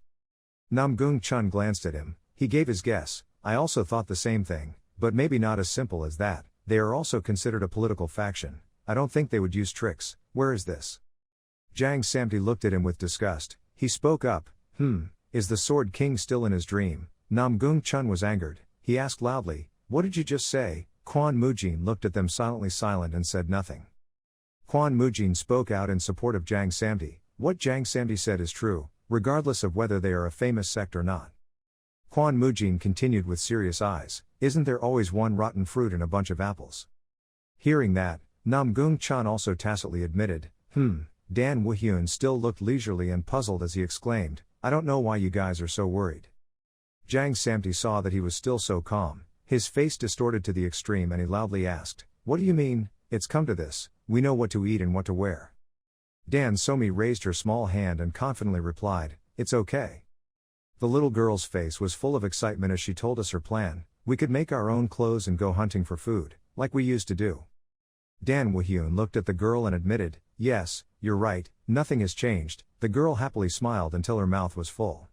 Namgung Chun glanced at him. He gave his guess, "I also thought the same thing, but maybe not as simple as that. They are also considered a political faction. I don't think they would use tricks. Where is this?" Jang Samti looked at him with disgust. He spoke up, Is the Sword King still in his dream?" Namgung Chun was angered. He asked loudly, "What did you just say?" Kwon Mujin looked at them silent and said nothing. Kwon Mujin spoke out in support of Jang Samti. What Jang Samti said is true, regardless of whether they are a famous sect or not. Kwon Mujin continued with serious eyes, "Isn't there always one rotten fruit in a bunch of apples?" Hearing that, Namgung Chun also tacitly admitted, Dan Woo-hyun still looked leisurely and puzzled as he exclaimed, "I don't know why you guys are so worried." Jang Samti saw that he was still so calm. His face distorted to the extreme and he loudly asked, "What do you mean? It's come to this, we know what to eat and what to wear." Dan Somi raised her small hand and confidently replied, "It's okay." The little girl's face was full of excitement as she told us her plan. "We could make our own clothes and go hunting for food, like we used to do." Dan Woo-hyun looked at the girl and admitted, "Yes, you're right, nothing has changed." The girl happily smiled until her mouth was full.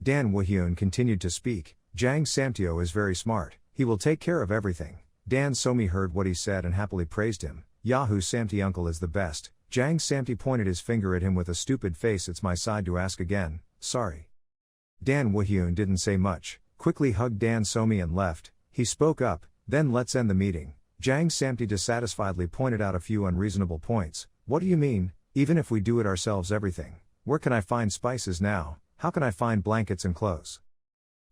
Dan Woo-hyun continued to speak, "Jang Samtio is very smart, he will take care of everything." Dan Somi heard what he said and happily praised him. "Yahoo Samti uncle is the best." Jang Samti pointed his finger at him with a stupid face. "It's my side to ask again, sorry." Dan Woo-hyun didn't say much, quickly hugged Dan Somi and left. He spoke up, "Then let's end the meeting." Jang Samti dissatisfiedly pointed out a few unreasonable points. "What do you mean, even if we do it ourselves everything? Where can I find spices now? How can I find blankets and clothes?"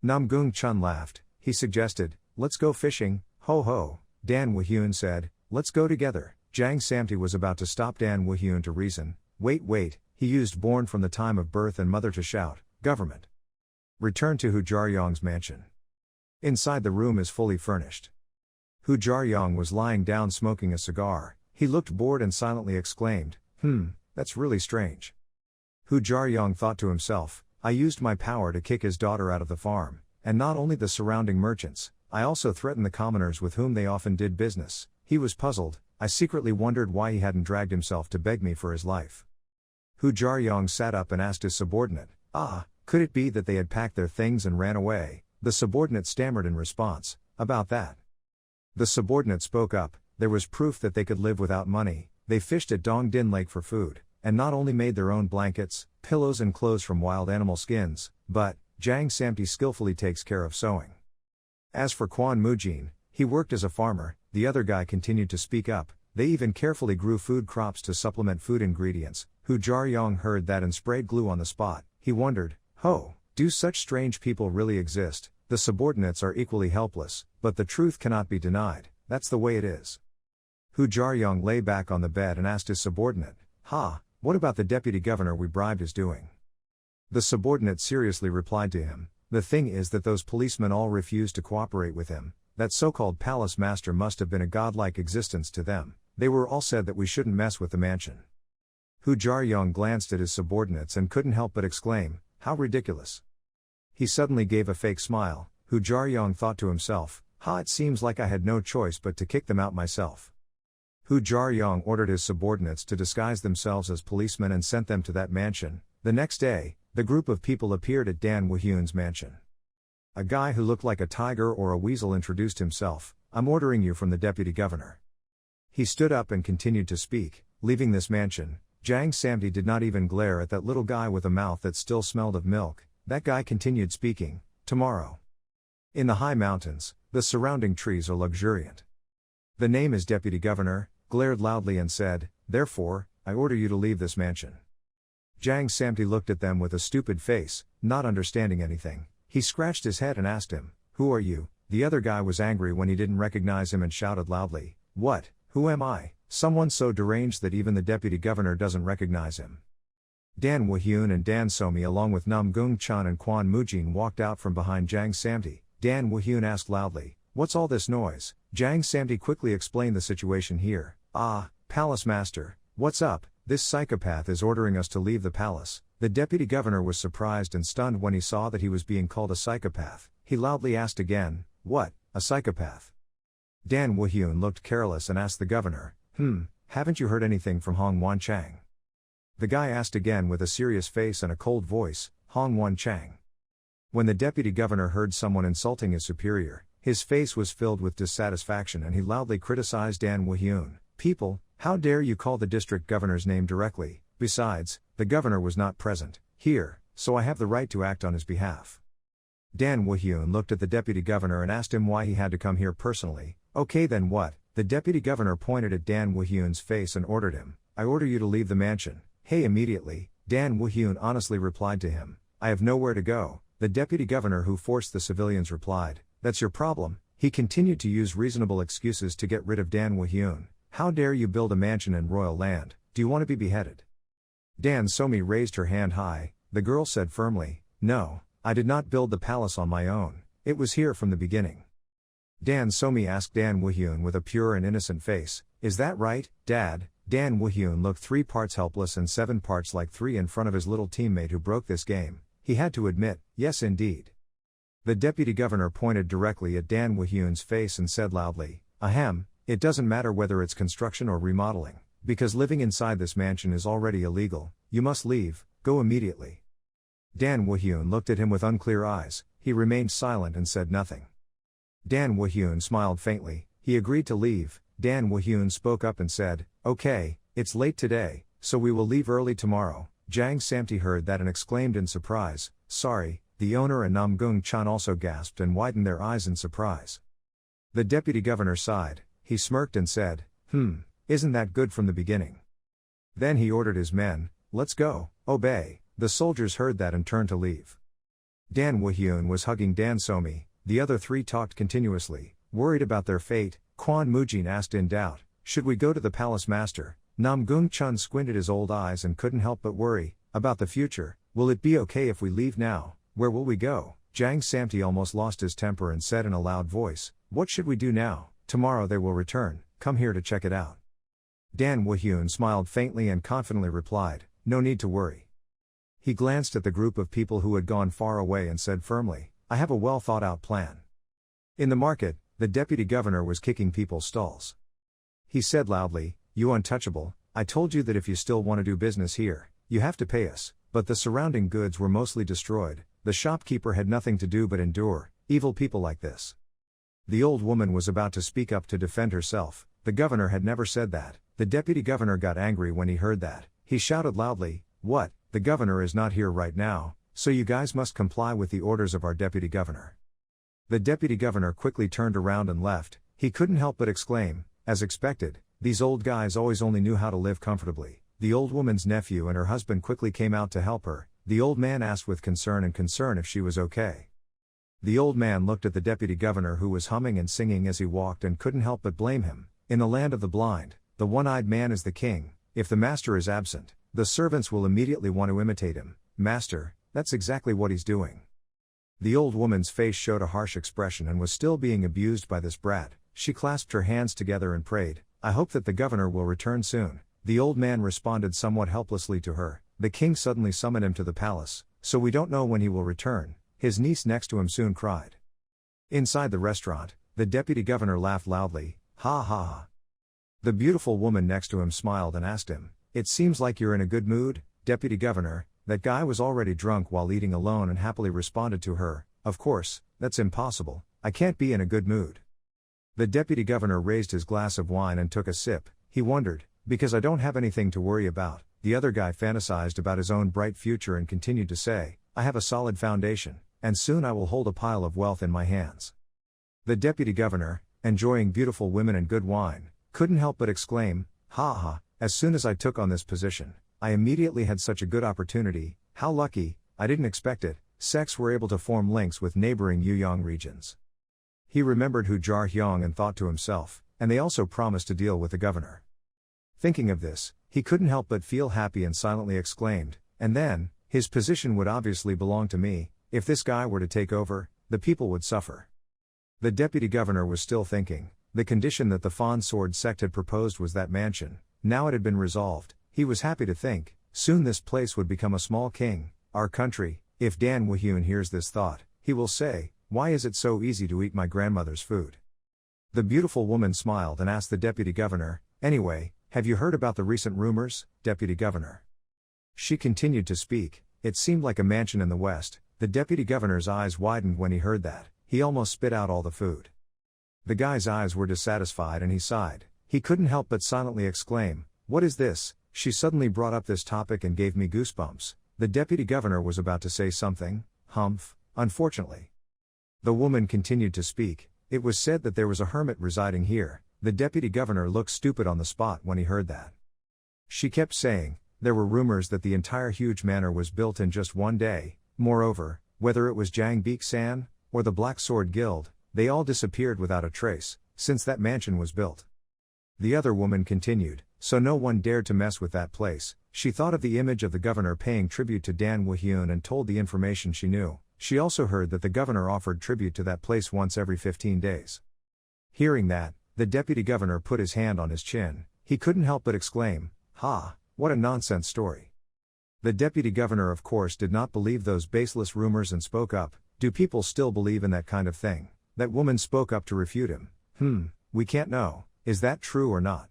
Namgung Chun laughed. He suggested, "Let's go fishing, ho ho." Dan Woo-hyun said, "Let's go together." Jang Samti was about to stop Dan Woo-hyun to reason. Wait, he used born from the time of birth and mother to shout, "Government!" Return to Hu Jar Yong's mansion. Inside the room is fully furnished. Hu Jaryong was lying down smoking a cigar. He looked bored and silently exclaimed, that's really strange. Hu Jaryong thought to himself, I used my power to kick his daughter out of the farm, and not only the surrounding merchants, I also threatened the commoners with whom they often did business. He was puzzled. I secretly wondered why he hadn't dragged himself to beg me for his life. Hu Jaryong sat up and asked his subordinate, could it be that they had packed their things and ran away? The subordinate stammered in response, about that. The subordinate spoke up, there was proof that they could live without money. They fished at Dongdin Lake for food, and not only made their own blankets, pillows and clothes from wild animal skins, but, Jang Samti skillfully takes care of sewing. As for Quan Mujin, he worked as a farmer. The other guy continued to speak up, they even carefully grew food crops to supplement food ingredients. Hu Jaryong heard that and sprayed glue on the spot. He wondered, do such strange people really exist? The subordinates are equally helpless, but the truth cannot be denied, that's the way it is. Hu Jaryong lay back on the bed and asked his subordinate, what about the deputy governor we bribed is doing? The subordinate seriously replied to him, the thing is that those policemen all refused to cooperate with him. That so-called palace master must have been a godlike existence to them. They were all said that we shouldn't mess with the mansion. Hu Jaryong glanced at his subordinates and couldn't help but exclaim, how ridiculous. He suddenly gave a fake smile. Hu Jaryong thought to himself, it seems like I had no choice but to kick them out myself. Hu Jaryong ordered his subordinates to disguise themselves as policemen and sent them to that mansion. The next day, the group of people appeared at Dan Woo-hyun's mansion. A guy who looked like a tiger or a weasel introduced himself, I'm ordering you from the deputy governor. He stood up and continued to speak, leaving this mansion. Jang Samti did not even glare at that little guy with a mouth that still smelled of milk. That guy continued speaking, tomorrow. In the high mountains, the surrounding trees are luxuriant. The name is deputy governor, glared loudly and said, therefore, I order you to leave this mansion. Jang Samti looked at them with a stupid face, not understanding anything. He scratched his head and asked him, who are you? The other guy was angry when he didn't recognize him and shouted loudly, what, who am I? Someone so deranged that even the deputy governor doesn't recognize him. Dan Woo-hyun and Dan Somi along with Namgung Chun and Quan Mujin walked out from behind Jang Samti. Dan Woo-hyun asked loudly, what's all this noise? Jang Samti quickly explained the situation here. Palace master, what's up? This psychopath is ordering us to leave the palace. The deputy governor was surprised and stunned when he saw that he was being called a psychopath. He loudly asked again, what, a psychopath? Dan Woo-hyun looked careless and asked the governor, haven't you heard anything from Hong Wan-chang? The guy asked again with a serious face and a cold voice, Hong Wan-chang. When the deputy governor heard someone insulting his superior, his face was filled with dissatisfaction and he loudly criticized Dan Woo-hyun. People, how dare you call the district governor's name directly? Besides, the governor was not present here, so I have the right to act on his behalf. Dan Woo-hyun looked at the deputy governor and asked him why he had to come here personally. Okay then what? The deputy governor pointed at Dan Woo-hyun's face and ordered him, I order you to leave the mansion. Hey immediately, Dan Woo-hyun honestly replied to him, I have nowhere to go. The deputy governor who forced the civilians replied, that's your problem. He continued to use reasonable excuses to get rid of Dan Woo-hyun. How dare you build a mansion in royal land? Do you want to be beheaded? Dan Somi raised her hand high. The girl said firmly, no, I did not build the palace on my own. It was here from the beginning. Dan Somi asked Dan Woo-hyun with a pure and innocent face, is that right, Dad? Dan Woo-hyun looked 3 parts helpless and 7 parts like 3 in front of his little teammate who broke this game. He had to admit, yes indeed. The deputy governor pointed directly at Dan Woo-hyun's face and said loudly, ahem, it doesn't matter whether it's construction or remodeling, because living inside this mansion is already illegal. You must leave, go immediately. Dan Woo-hyun looked at him with unclear eyes. He remained silent and said nothing. Dan Woo-hyun smiled faintly. He agreed to leave. Dan Woo-hyun spoke up and said, okay, it's late today, so we will leave early tomorrow. Jang Samti heard that and exclaimed in surprise, sorry. The owner and Namgung Chun also gasped and widened their eyes in surprise. The deputy governor sighed. He smirked and said, isn't that good from the beginning? Then he ordered his men, let's go, obey. The soldiers heard that and turned to leave. Dan Woo-hyun was hugging Dan Somi. The other 3 talked continuously, worried about their fate. Quan Mujin asked in doubt, should we go to the palace master? Namgung Chun squinted his old eyes and couldn't help but worry, about the future. Will it be okay if we leave now? Where will we go? Jang Samti almost lost his temper and said in a loud voice, "What should we do now? Tomorrow they will return, come here to check it out." Dan Woo-hyun smiled faintly and confidently replied, "No need to worry." He glanced at the group of people who had gone far away and said firmly, "I have a well thought out plan." In the market, the deputy governor was kicking people's stalls. He said loudly, "You untouchable, I told you that if you still want to do business here, you have to pay us," but the surrounding goods were mostly destroyed. The shopkeeper had nothing to do but endure evil people like this. The old woman was about to speak up to defend herself. The governor had never said that. The deputy governor got angry when he heard that. He shouted loudly, "What? The governor is not here right now, so you guys must comply with the orders of our deputy governor." The deputy governor quickly turned around and left. He couldn't help but exclaim, as expected, "These old guys always only knew how to live comfortably." The old woman's nephew and her husband quickly came out to help her. The old man asked with concern if she was okay. The old man looked at the deputy governor who was humming and singing as he walked and couldn't help but blame him. In the land of the blind, the one-eyed man is the king. If the master is absent, the servants will immediately want to imitate him. Master, that's exactly what he's doing. The old woman's face showed a harsh expression and was still being abused by this brat. She clasped her hands together and prayed, "I hope that the governor will return soon." The old man responded somewhat helplessly to her, "The king suddenly summoned him to the palace, so we don't know when he will return." His niece next to him soon cried. Inside the restaurant, the deputy governor laughed loudly, "Ha ha ha." The beautiful woman next to him smiled and asked him, "It seems like you're in a good mood, deputy governor." That guy was already drunk while eating alone and happily responded to her, "Of course, that's impossible, I can't be in a good mood." The deputy governor raised his glass of wine and took a sip. He wondered, "Because I don't have anything to worry about." The other guy fantasized about his own bright future and continued to say, "I have a solid foundation, and soon I will hold a pile of wealth in my hands." The deputy governor, enjoying beautiful women and good wine, couldn't help but exclaim, "Ha ha, as soon as I took on this position, I immediately had such a good opportunity. How lucky, I didn't expect it." Sects were able to form links with neighboring Yuyong regions. He remembered Hu Jar-hyung and thought to himself, and they also promised to deal with the governor. Thinking of this, he couldn't help but feel happy and silently exclaimed, "And then, his position would obviously belong to me. If this guy were to take over, the people would suffer." The deputy governor was still thinking. The condition that the Fawn Sword sect had proposed was that mansion. Now it had been resolved. He was happy to think, soon this place would become a small king, our country. If Dan Woo-hyun hears this thought, he will say, "Why is it so easy to eat my grandmother's food?" The beautiful woman smiled and asked the deputy governor, "Anyway, have you heard about the recent rumors, deputy governor?" She continued to speak. It seemed like a mansion in the West. The deputy governor's eyes widened when he heard that. He almost spit out all the food. The guy's eyes were dissatisfied and he sighed. He couldn't help but silently exclaim, "What is this?" She suddenly brought up this topic and gave me goosebumps. The deputy governor was about to say something. Humph, unfortunately. The woman continued to speak. It was said that there was a hermit residing here. The deputy governor looked stupid on the spot when he heard that. She kept saying, there were rumors that the entire huge manor was built in just one day. Moreover, whether it was Jang Beek-san, or the Black Sword Guild, they all disappeared without a trace, since that mansion was built. The other woman continued, so no one dared to mess with that place. She thought of the image of the governor paying tribute to Dan Woo-hyun and told the information she knew. She also heard that the governor offered tribute to that place once every 15 days. Hearing that, the deputy governor put his hand on his chin. He couldn't help but exclaim, "Ha, what a nonsense story." The deputy governor of course did not believe those baseless rumors and spoke up, "Do people still believe in that kind of thing?" That woman spoke up to refute him. We can't know, is that true or not?"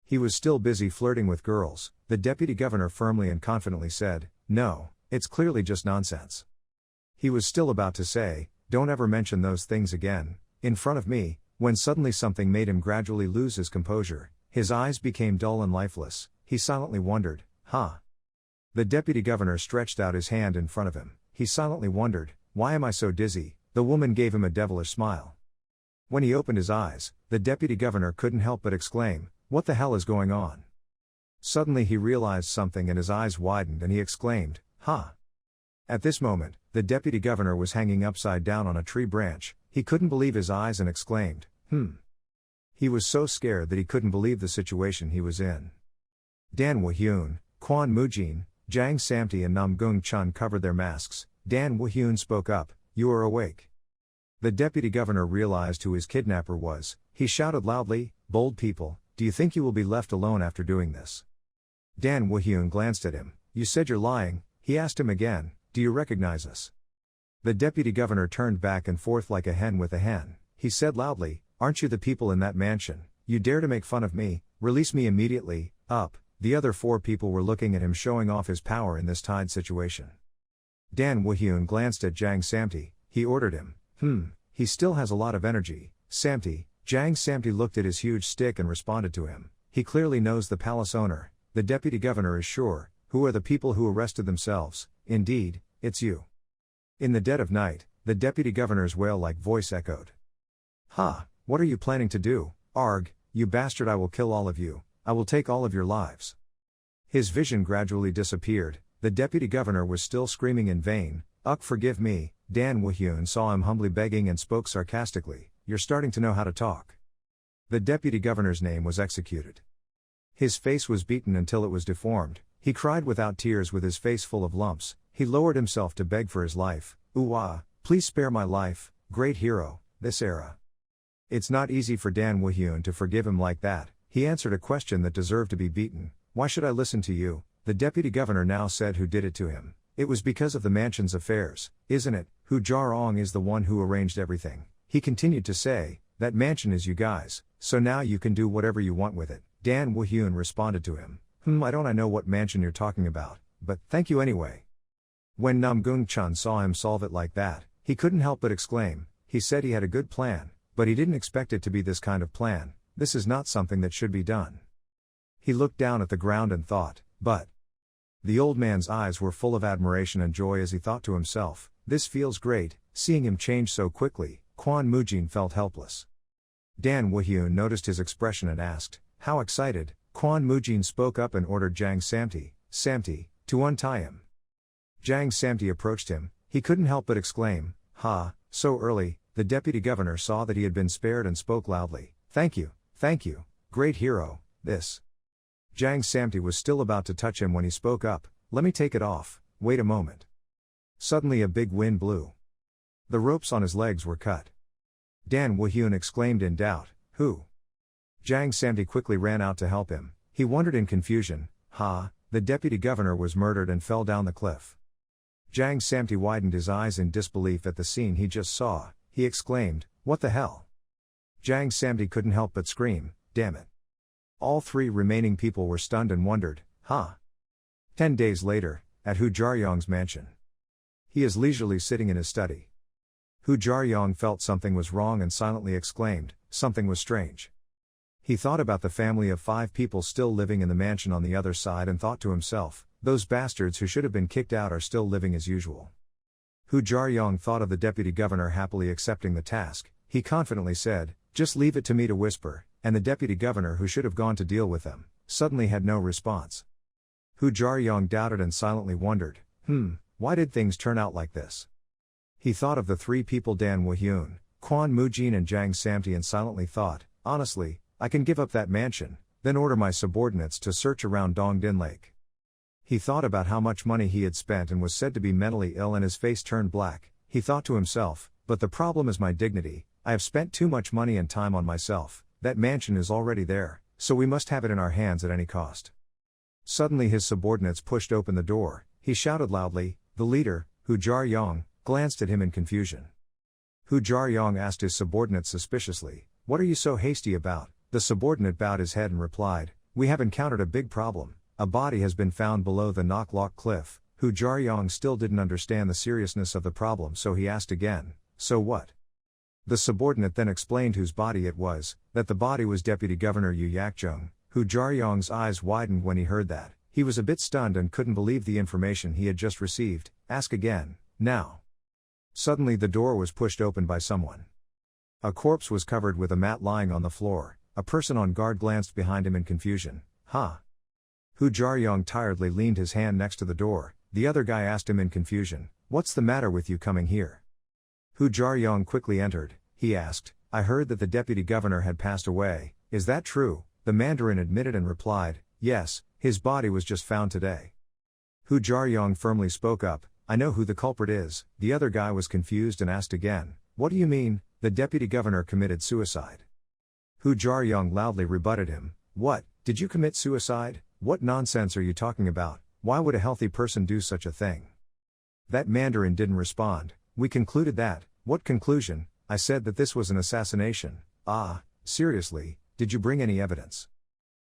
He was still busy flirting with girls. The deputy governor firmly and confidently said, "No, it's clearly just nonsense." He was still about to say, "Don't ever mention those things again, in front of me," when suddenly something made him gradually lose his composure. His eyes became dull and lifeless. He silently wondered, The deputy governor stretched out his hand in front of him. He silently wondered, "Why am I so dizzy?" The woman gave him a devilish smile. When he opened his eyes, the deputy governor couldn't help but exclaim, "What the hell is going on?" Suddenly he realized something and his eyes widened and he exclaimed, At this moment, the deputy governor was hanging upside down on a tree branch. He couldn't believe his eyes and exclaimed, He was so scared that he couldn't believe the situation he was in. Dan Woo-hyun, Kwon Mujin, Jang Samti and Namgung Chun covered their masks. Dan Woo-hyun spoke up, you are awake. The deputy governor realized who his kidnapper was. He shouted loudly, "Bold people, do you think you will be left alone after doing this?" Dan Woo-hyun glanced at him. "You said you're lying." He asked him again, "Do you recognize us?" The deputy governor turned back and forth like a hen with a hen. He said loudly, "Aren't you the people in that mansion? You dare to make fun of me? Release me immediately, up." The other 4 people were looking at him, showing off his power in this tied situation. Dan Woo-hyun glanced at Jang Samti. He ordered him, he still has a lot of energy, Samti." Jang Samti looked at his huge stick and responded to him. He clearly knows the palace owner. The deputy governor is sure. "Who are the people who arrested themselves?" "Indeed, it's you." In the dead of night, the deputy governor's whale-like voice echoed. "Ha, what are you planning to do? Arg, you bastard, I will kill all of you. I will take all of your lives." His vision gradually disappeared. The deputy governor was still screaming in vain, forgive me." Dan Woo-hyun saw him humbly begging and spoke sarcastically, "You're starting to know how to talk." The deputy governor's name was executed. His face was beaten until it was deformed. He cried without tears with his face full of lumps. He lowered himself to beg for his life. Please spare my life, great hero, this era." It's not easy for Dan Woo-hyun to forgive him like that. He answered a question that deserved to be beaten. "Why should I listen to you?" The deputy governor now said who did it to him. "It was because of the mansion's affairs, isn't it? Hu Jarong is the one who arranged everything." He continued to say, "That mansion is you guys, so now you can do whatever you want with it." Dan Woo-hyun responded to him, I don't know what mansion you're talking about, but thank you anyway." When Namgung-chan saw him solve it like that, he couldn't help but exclaim. He said he had a good plan, but he didn't expect it to be this kind of plan. This is not something that should be done. He looked down at the ground and thought, but... The old man's eyes were full of admiration and joy as he thought to himself, "This feels great." Seeing him change so quickly, Kwon Mujin felt helpless. Dan Woo-hyun noticed his expression and asked, "How excited?" Kwon Mujin spoke up and ordered Jang Samti, to untie him. Jang Samti approached him. He couldn't help but exclaim, "Ha, so early." The deputy governor saw that he had been spared and spoke loudly, thank you, great hero, this." Jang Samti was still about to touch him when he spoke up, "Let me take it off, wait a moment." Suddenly a big wind blew. The ropes on his legs were cut. Dan Woo-hyun exclaimed in doubt, "Who?" Jang Samti quickly ran out to help him. He wondered in confusion, the deputy governor was murdered and fell down the cliff. Jang Samti widened his eyes in disbelief at the scene he just saw. He exclaimed, "What the hell?" Jang Samti couldn't help but scream, "Damn it." All 3 remaining people were stunned and wondered, 10 days later, at Hu Jaryong's mansion. He is leisurely sitting in his study. Hu Jaryong felt something was wrong and silently exclaimed, something was strange. He thought about the family of 5 people still living in the mansion on the other side and thought to himself, those bastards who should have been kicked out are still living as usual. Hu Jaryong thought of the deputy governor happily accepting the task. He confidently said, "Just leave it to me to whisper," and the deputy governor who should have gone to deal with them, suddenly had no response. Hu Jaryong doubted and silently wondered, why did things turn out like this? He thought of the 3 people Dan Woo-hyun, Kwon Mujin and Jang Samti and silently thought, honestly, I can give up that mansion, then order my subordinates to search around Dongdin Lake. He thought about how much money he had spent and was said to be mentally ill and his face turned black. He thought to himself, but the problem is my dignity. I have spent too much money and time on myself. That mansion is already there, so we must have it in our hands at any cost. Suddenly his subordinates pushed open the door. He shouted loudly. The leader, Hu Jaryong, glanced at him in confusion. Hu Jaryong asked his subordinate suspiciously, "What are you so hasty about?" The subordinate bowed his head and replied, "We have encountered a big problem. A body has been found below the Knocklock Cliff." Hu Jaryong still didn't understand the seriousness of the problem, so he asked again, "So what?" The subordinate then explained whose body it was, that the body was Deputy Governor Yu Yakjung. Hu Jaryong's eyes widened when he heard that. He was a bit stunned and couldn't believe the information he had just received. "Ask again, now." Suddenly the door was pushed open by someone. A corpse was covered with a mat lying on the floor. A person on guard glanced behind him in confusion. Hu Jaryong tiredly leaned his hand next to the door. The other guy asked him in confusion, "What's the matter with you coming here?" Hu Jaryong quickly entered. He asked, "I heard that the deputy governor had passed away. Is that true?" The Mandarin admitted and replied, "Yes, his body was just found today." Hu Jaryong firmly spoke up, I know who the culprit is." The other guy was confused and asked again, "What do you mean? The deputy governor committed suicide." Hu Jaryong loudly rebutted him, "What, did you commit suicide? What nonsense are you talking about? Why would a healthy person do such a thing?" That Mandarin didn't respond. "We concluded that." "What conclusion?" "I said that this was an assassination." "Ah, seriously, did you bring any evidence?"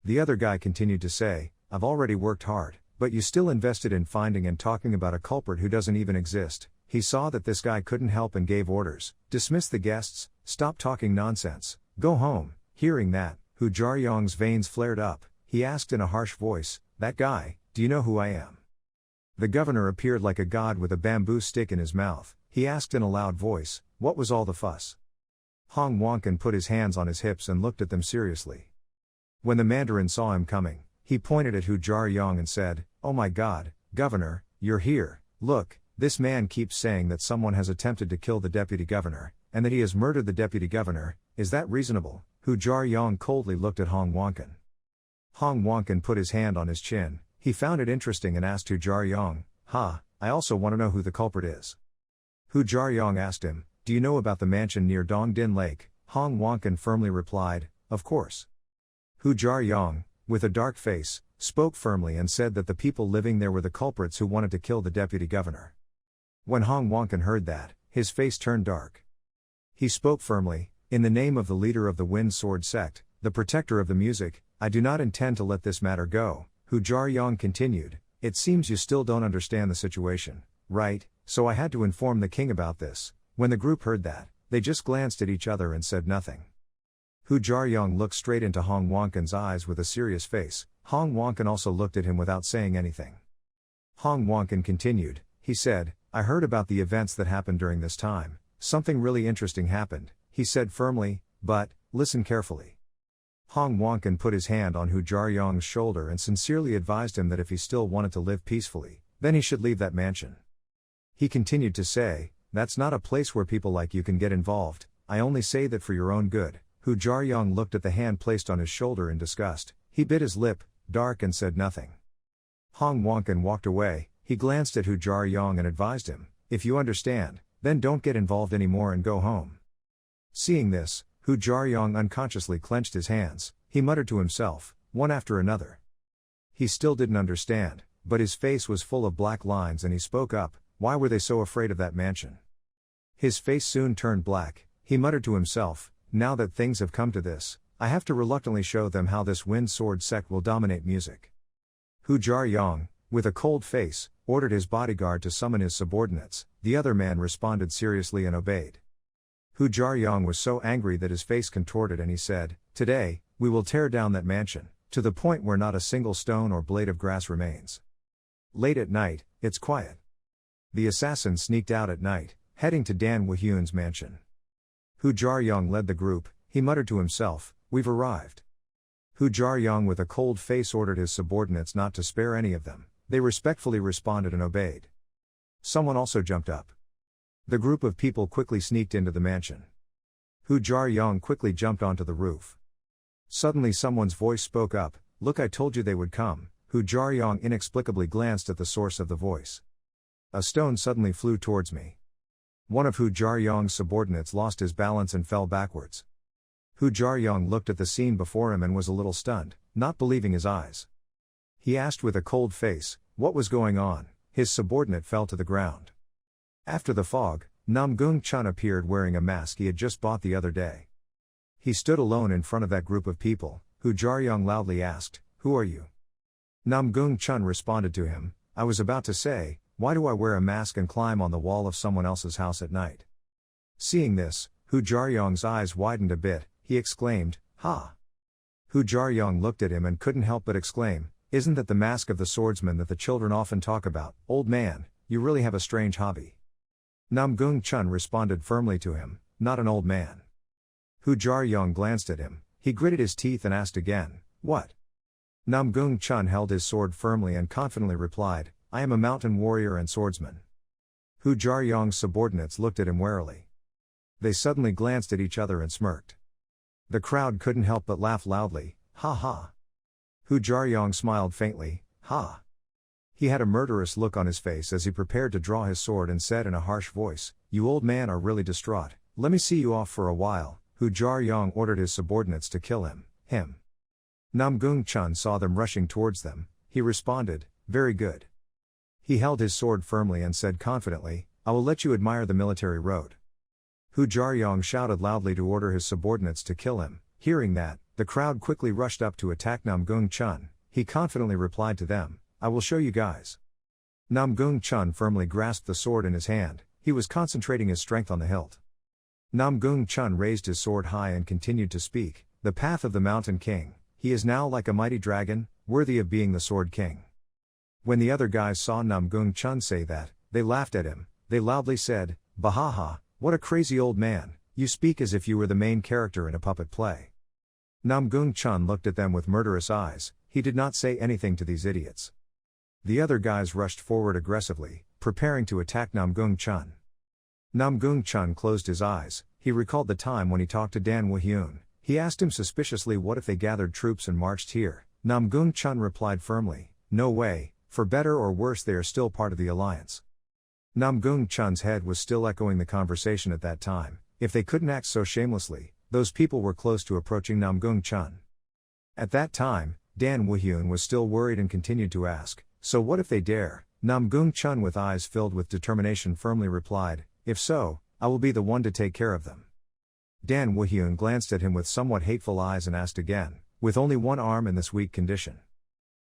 The other guy continued to say, "I've already worked hard, but you still invested in finding and talking about a culprit who doesn't even exist." He saw that this guy couldn't help and gave orders, "Dismiss the guests, stop talking nonsense, go home." Hearing that, Hu Jaryong's veins flared up. He asked in a harsh voice, "That guy, do you know who I am?" The governor appeared like a god with a bamboo stick in his mouth. He asked in a loud voice, "What was all the fuss?" Hong Wonkin put his hands on his hips and looked at them seriously. When the Mandarin saw him coming, he pointed at Hu Jaryong and said, "Oh my god, governor, you're here. Look, this man keeps saying that someone has attempted to kill the deputy governor, and that he has murdered the deputy governor. Is that reasonable?" Hu Jaryong coldly looked at Hong Wonkin. Hong Wonkin put his hand on his chin. He found it interesting and asked Hu Jaryong, I also want to know who the culprit is." Hu Jaryong asked him, "Do you know about the mansion near Dongdin Lake?" Hong Wonkin firmly replied, "Of course." Hu Jaryong, with a dark face, spoke firmly and said that the people living there were the culprits who wanted to kill the deputy governor. When Hong Wonkin heard that, his face turned dark. He spoke firmly, "In the name of the leader of the Wind Sword sect, the protector of the music, I do not intend to let this matter go." Hu Jaryong continued, "It seems you still don't understand the situation, right? So I had to inform the king about this." When the group heard that, they just glanced at each other and said nothing. Hu Jaryong looked straight into Hong Wonkin's eyes with a serious face. Hong Wonkin also looked at him without saying anything. Hong Wonkin continued, he said, "I heard about the events that happened during this time. Something really interesting happened," he said firmly, "but, listen carefully." Hong Wonkin put his hand on Hu Jaryong's shoulder and sincerely advised him that if he still wanted to live peacefully, then he should leave that mansion. He continued to say, "That's not a place where people like you can get involved. I only say that for your own good." Hu Jaryong looked at the hand placed on his shoulder in disgust. He bit his lip, dark, and said nothing. Hong Wonkin walked away. He glanced at Hu Jaryong and advised him, "If you understand, then don't get involved anymore and go home." Seeing this, Hu Jaryong unconsciously clenched his hands. He muttered to himself, one after another. He still didn't understand, but his face was full of black lines and he spoke up, "Why were they so afraid of that mansion?" His face soon turned black. He muttered to himself, "Now that things have come to this, I have to reluctantly show them how this Wind Sword sect will dominate music." Hu Jaryong, with a cold face, ordered his bodyguard to summon his subordinates. The other man responded seriously and obeyed. Hu Jaryong was so angry that his face contorted and he said, "Today, we will tear down that mansion, to the point where not a single stone or blade of grass remains." Late at night, it's quiet. The assassin sneaked out at night, heading to Dan Woo-hyun's mansion. Hu Jaryong led the group. He muttered to himself, "We've arrived." Hu Jaryong with a cold face ordered his subordinates not to spare any of them. They respectfully responded and obeyed. Someone also jumped up. The group of people quickly sneaked into the mansion. Hu Jaryong quickly jumped onto the roof. Suddenly someone's voice spoke up, "Look, I told you they would come." Hu Jaryong inexplicably glanced at the source of the voice. A stone suddenly flew towards me. One of Hu Jaryong's subordinates lost his balance and fell backwards. Hu Jaryong looked at the scene before him and was a little stunned, not believing his eyes. He asked with a cold face, "What was going on?" His subordinate fell to the ground. After the fog, Namgung Chun appeared wearing a mask he had just bought the other day. He stood alone in front of that group of people. Hu Jaryong loudly asked, "Who are you?" Namgung Chun responded to him, "I was about to say, why do I wear a mask and climb on the wall of someone else's house at night?" Seeing this, Hu Jaryong's eyes widened a bit. He exclaimed, "Ha!" Hu Jaryong looked at him and couldn't help but exclaim, "Isn't that the mask of the swordsman that the children often talk about? Old man, you really have a strange hobby." Namgung Chun responded firmly to him, "Not an old man." Hu Jaryong glanced at him. He gritted his teeth and asked again, "What?" Namgung Chun held his sword firmly and confidently replied, "I am a mountain warrior and swordsman." Hu Jaryong's subordinates looked at him warily. They suddenly glanced at each other and smirked. The crowd couldn't help but laugh loudly, "Ha ha." Hu Jaryong smiled faintly, "Ha." He had a murderous look on his face as he prepared to draw his sword and said in a harsh voice, "You old man are really distraught, let me see you off for a while." Hu Jar-yong ordered his subordinates to kill him. Namgung Chun saw them rushing towards them, he responded, "Very good." He held his sword firmly and said confidently, "I will let you admire the military road." Hu Jar-yong shouted loudly to order his subordinates to kill him. Hearing that, the crowd quickly rushed up to attack Namgung Chun. He confidently replied to them, "I will show you guys." Namgung Chun firmly grasped the sword in his hand, he was concentrating his strength on the hilt. Namgung Chun raised his sword high and continued to speak, "The path of the Mountain King, he is now like a mighty dragon, worthy of being the Sword King." When the other guys saw Namgung Chun say that, they laughed at him, they loudly said, "Bahaha, what a crazy old man, you speak as if you were the main character in a puppet play." Namgung Chun looked at them with murderous eyes, he did not say anything to these idiots. The other guys rushed forward aggressively, preparing to attack Namgung Chun. Namgung Chun closed his eyes, he recalled the time when he talked to Dan Woo-hyun. He asked him suspiciously what if they gathered troops and marched here. Namgung Chun replied firmly, "No way, for better or worse they are still part of the alliance." Namgung Chun's head was still echoing the conversation at that time, if they couldn't act so shamelessly, those people were close to approaching Namgung Chun. At that time, Dan Woo-hyun was still worried and continued to ask, "So what if they dare?" Namgung Chun with eyes filled with determination firmly replied, "If so, I will be the one to take care of them." Dan Woo-hyun glanced at him with somewhat hateful eyes and asked again, "With only one arm in this weak condition?"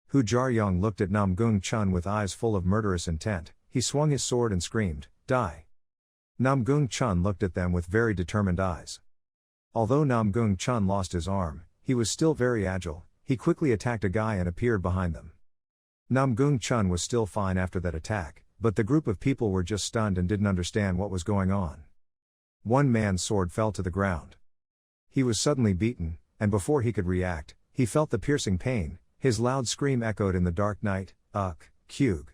Hu Jar-yong looked at Namgung Chun with eyes full of murderous intent, he swung his sword and screamed, "Die!" Namgung Chun looked at them with very determined eyes. Although Namgung Chun lost his arm, he was still very agile, he quickly attacked a guy and appeared behind them. Namgung Chun was still fine after that attack, but the group of people were just stunned and didn't understand what was going on. One man's sword fell to the ground. He was suddenly beaten, and before he could react, he felt the piercing pain, his loud scream echoed in the dark night, "Uk, Kyug."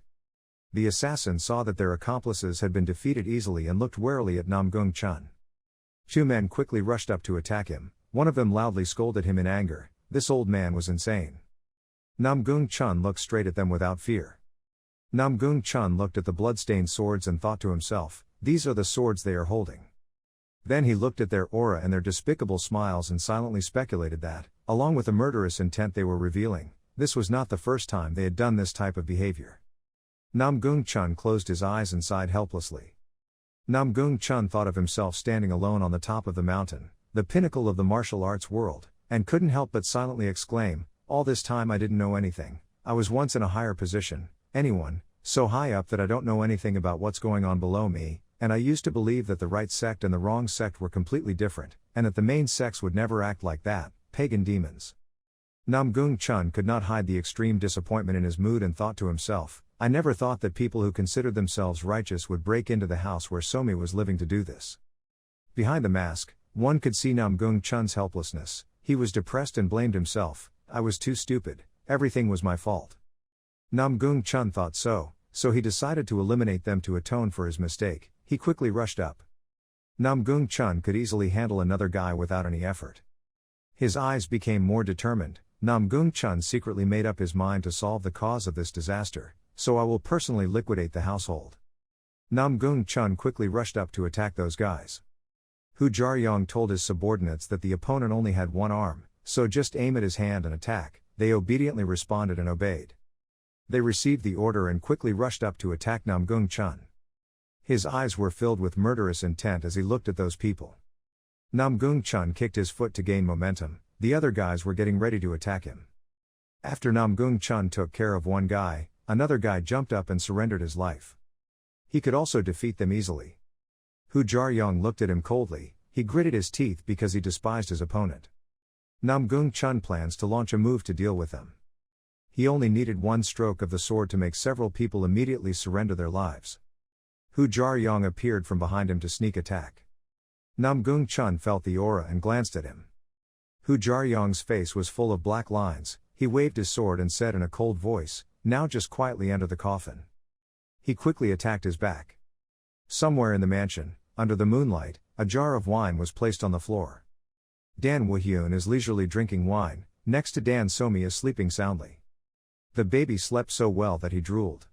The assassins saw that their accomplices had been defeated easily and looked warily at Namgung Chun. Two men quickly rushed up to attack him, one of them loudly scolded him in anger, this old man was insane. Namgung Chun looked straight at them without fear. Namgung Chun looked at the blood-stained swords and thought to himself, "These are the swords they are holding." Then he looked at their aura and their despicable smiles and silently speculated that, along with the murderous intent they were revealing, this was not the first time they had done this type of behavior. Namgung Chun closed his eyes and sighed helplessly. Namgung Chun thought of himself standing alone on the top of the mountain, the pinnacle of the martial arts world, and couldn't help but silently exclaim, "All this time I didn't know anything, I was once in a higher position, anyone, so high up that I don't know anything about what's going on below me, and I used to believe that the right sect and the wrong sect were completely different, and that the main sects would never act like that, pagan demons." Namgung Chun could not hide the extreme disappointment in his mood and thought to himself, "I never thought that people who considered themselves righteous would break into the house where Somi was living to do this." Behind the mask, one could see Namgung Chun's helplessness, he was depressed and blamed himself, "I was too stupid, everything was my fault." Namgung Chun thought so he decided to eliminate them to atone for his mistake. He quickly rushed up. Namgung Chun could easily handle another guy without any effort. His eyes became more determined. Namgung Chun secretly made up his mind to solve the cause of this disaster, "So I will personally liquidate the household." Namgung Chun quickly rushed up to attack those guys. Hu Jar-yong told his subordinates that the opponent only had one arm, so just aim at his hand and attack. They obediently responded and obeyed. They received the order and quickly rushed up to attack Namgung Chun. His eyes were filled with murderous intent as he looked at those people. Namgung Chun kicked his foot to gain momentum, the other guys were getting ready to attack him. After Namgung Chun took care of one guy, another guy jumped up and surrendered his life. He could also defeat them easily. Hu Jar-yong looked at him coldly, he gritted his teeth because he despised his opponent. Namgung Chun plans to launch a move to deal with them. He only needed one stroke of the sword to make several people immediately surrender their lives. Hu Jar-yong appeared from behind him to sneak attack. Namgung Chun felt the aura and glanced at him. Hu Jar-yong's face was full of black lines, he waved his sword and said in a cold voice, "Now just quietly enter the coffin." He quickly attacked his back. Somewhere in the mansion, under the moonlight, a jar of wine was placed on the floor. Dan Woo-hyun is leisurely drinking wine, next to Dan Somi is sleeping soundly. The baby slept so well that he drooled.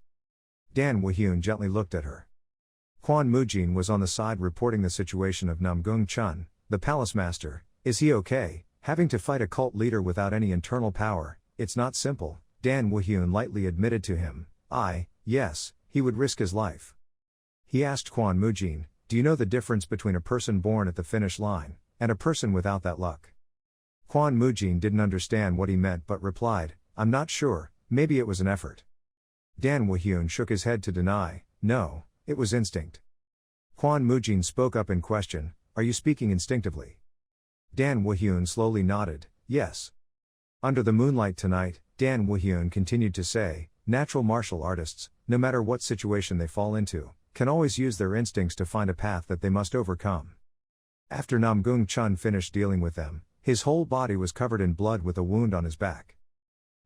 Dan Woo-hyun gently looked at her. Kwon Moo-jin was on the side reporting the situation of Namgung Chun, the palace master. Is he okay? Having to fight a cult leader without any internal power, it's not simple, Dan Woo-hyun lightly admitted to him. Yes, he would risk his life. He asked Kwon Moo-jin, do you know the difference between a person born at the finish line, and a person without that luck? Kwon Moo-jin didn't understand what he meant but replied, I'm not sure, maybe it was an effort. Dan Woo-hyun shook his head to deny, no, it was instinct. Kwon Moo-jin spoke up in question, are you speaking instinctively? Dan Woo-hyun slowly nodded, yes. Under the moonlight tonight, Dan Woo-hyun continued to say, natural martial artists, no matter what situation they fall into, can always use their instincts to find a path that they must overcome. After Namgung Chun finished dealing with them, his whole body was covered in blood with a wound on his back.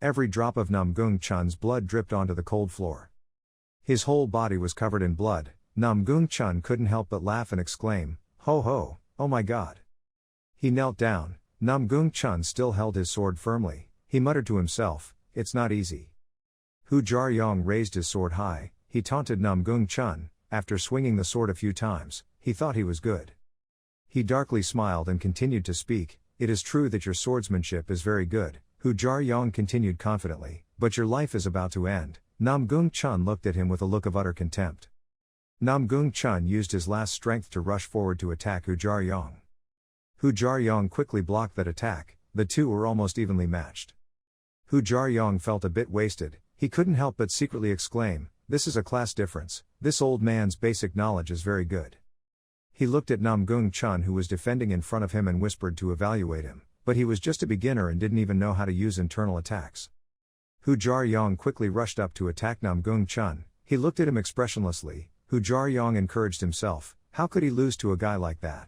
Every drop of Namgung Chun's blood dripped onto the cold floor. His whole body was covered in blood. Namgung Chun couldn't help but laugh and exclaim, ho ho, oh my god. He knelt down. Namgung Chun still held his sword firmly. He muttered to himself, it's not easy. Hu Jar-yong raised his sword high. He taunted Namgung Chun. After swinging the sword a few times, he thought he was good. He darkly smiled and continued to speak, it is true that your swordsmanship is very good, Hu Jar-yong continued confidently, but your life is about to end. Namgung Chun looked at him with a look of utter contempt. Namgung Chun used his last strength to rush forward to attack Hu Jar-yong. Hu Jar-yong quickly blocked that attack. The two were almost evenly matched. Hu Jar-yong felt a bit wasted. He couldn't help but secretly exclaim, this is a class difference, this old man's basic knowledge is very good. He looked at Namgung Chun who was defending in front of him and whispered to evaluate him, but he was just a beginner and didn't even know how to use internal attacks. Hu Jar-yong quickly rushed up to attack Namgung Chun. He looked at him expressionlessly. Hu Jar-yong encouraged himself, how could he lose to a guy like that?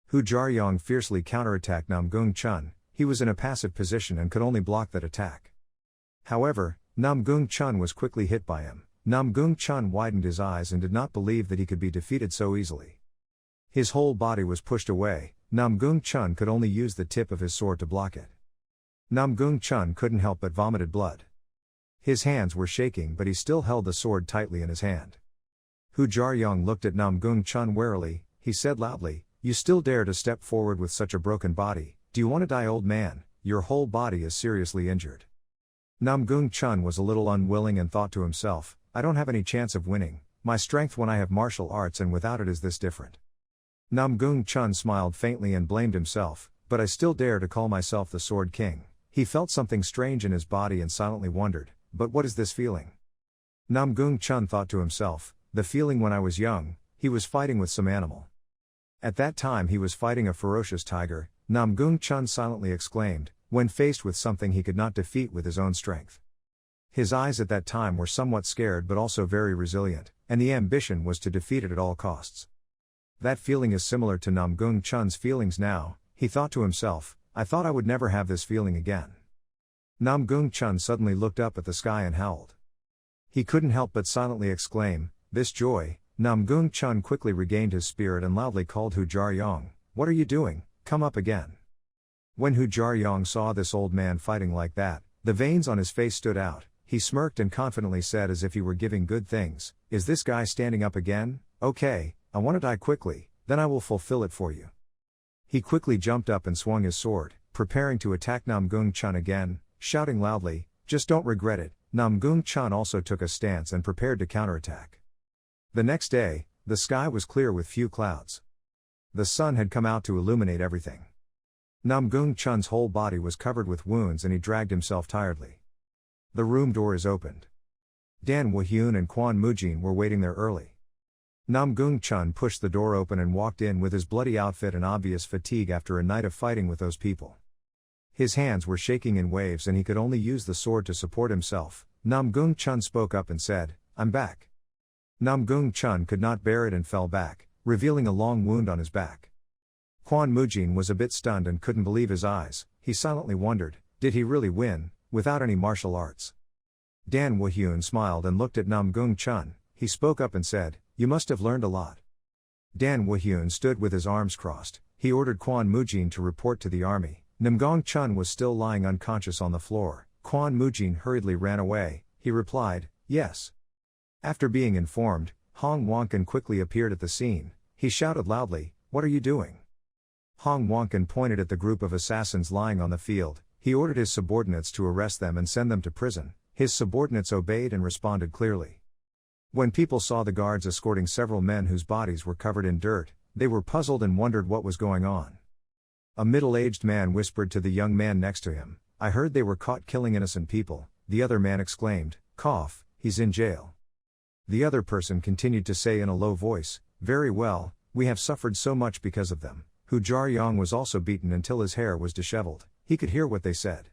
Hu Jar-yong fiercely counterattacked Namgung Chun. He was in a passive position and could only block that attack. However, Namgung Chun was quickly hit by him. Namgung Chun widened his eyes and did not believe that he could be defeated so easily. His whole body was pushed away. Namgung Chun could only use the tip of his sword to block it. Namgung Chun couldn't help but vomited blood. His hands were shaking but he still held the sword tightly in his hand. Hu Jar-yong looked at Namgung Chun warily. He said loudly, you still dare to step forward with such a broken body, do you want to die, old man? Your whole body is seriously injured. Namgung Chun was a little unwilling and thought to himself, I don't have any chance of winning, my strength when I have martial arts and without it is this different. Namgung Chun smiled faintly and blamed himself, but I still dare to call myself the Sword King. He felt something strange in his body and silently wondered, but what is this feeling? Namgung Chun thought to himself, the feeling when I was young, he was fighting with some animal. At that time he was fighting a ferocious tiger, Namgung Chun silently exclaimed, when faced with something he could not defeat with his own strength. His eyes at that time were somewhat scared but also very resilient, and the ambition was to defeat it at all costs. That feeling is similar to Namgung Chun's feelings now, he thought to himself, I thought I would never have this feeling again. Namgung Chun suddenly looked up at the sky and howled. He couldn't help but silently exclaim, this joy. Namgung Chun quickly regained his spirit and loudly called Hu Jar-yong, what are you doing, come up again. When Hu Jar-yong saw this old man fighting like that, the veins on his face stood out. He smirked and confidently said as if he were giving good things, is this guy standing up again? Okay, I want to die quickly, then I will fulfill it for you. He quickly jumped up and swung his sword, preparing to attack Namgung Chun again, shouting loudly, just don't regret it. Namgung Chun also took a stance and prepared to counterattack. The next day, the sky was clear with few clouds. The sun had come out to illuminate everything. Namgung Chun's whole body was covered with wounds and he dragged himself tiredly. The room door is opened. Dan Woo-hyun and Kwon Moo-jin were waiting there early. Namgung Chun pushed the door open and walked in with his bloody outfit and obvious fatigue after a night of fighting with those people. His hands were shaking in waves and he could only use the sword to support himself. Namgung Chun spoke up and said, I'm back. Namgung Chun could not bear it and fell back, revealing a long wound on his back. Kwon Moo-jin was a bit stunned and couldn't believe his eyes. He silently wondered, did he really win, without any martial arts? Dan Woo-hyun smiled and looked at Namgung Chun. He spoke up and said, you must have learned a lot. Dan Woo-hyun stood with his arms crossed. He ordered Kwon Moo-jin to report to the army. Namgung Chun was still lying unconscious on the floor. Quan Mujin hurriedly ran away. He replied, yes. After being informed, Hong Wonkin quickly appeared at the scene. He shouted loudly, what are you doing? Hong Wonkin pointed at the group of assassins lying on the field. He ordered his subordinates to arrest them and send them to prison. His subordinates obeyed and responded clearly. When people saw the guards escorting several men whose bodies were covered in dirt, they were puzzled and wondered what was going on. A middle-aged man whispered to the young man next to him, I heard they were caught killing innocent people. The other man exclaimed, cough, he's in jail. The other person continued to say in a low voice, very well, we have suffered so much because of them. Hu Jiaryong was also beaten until his hair was disheveled. He could hear what they said.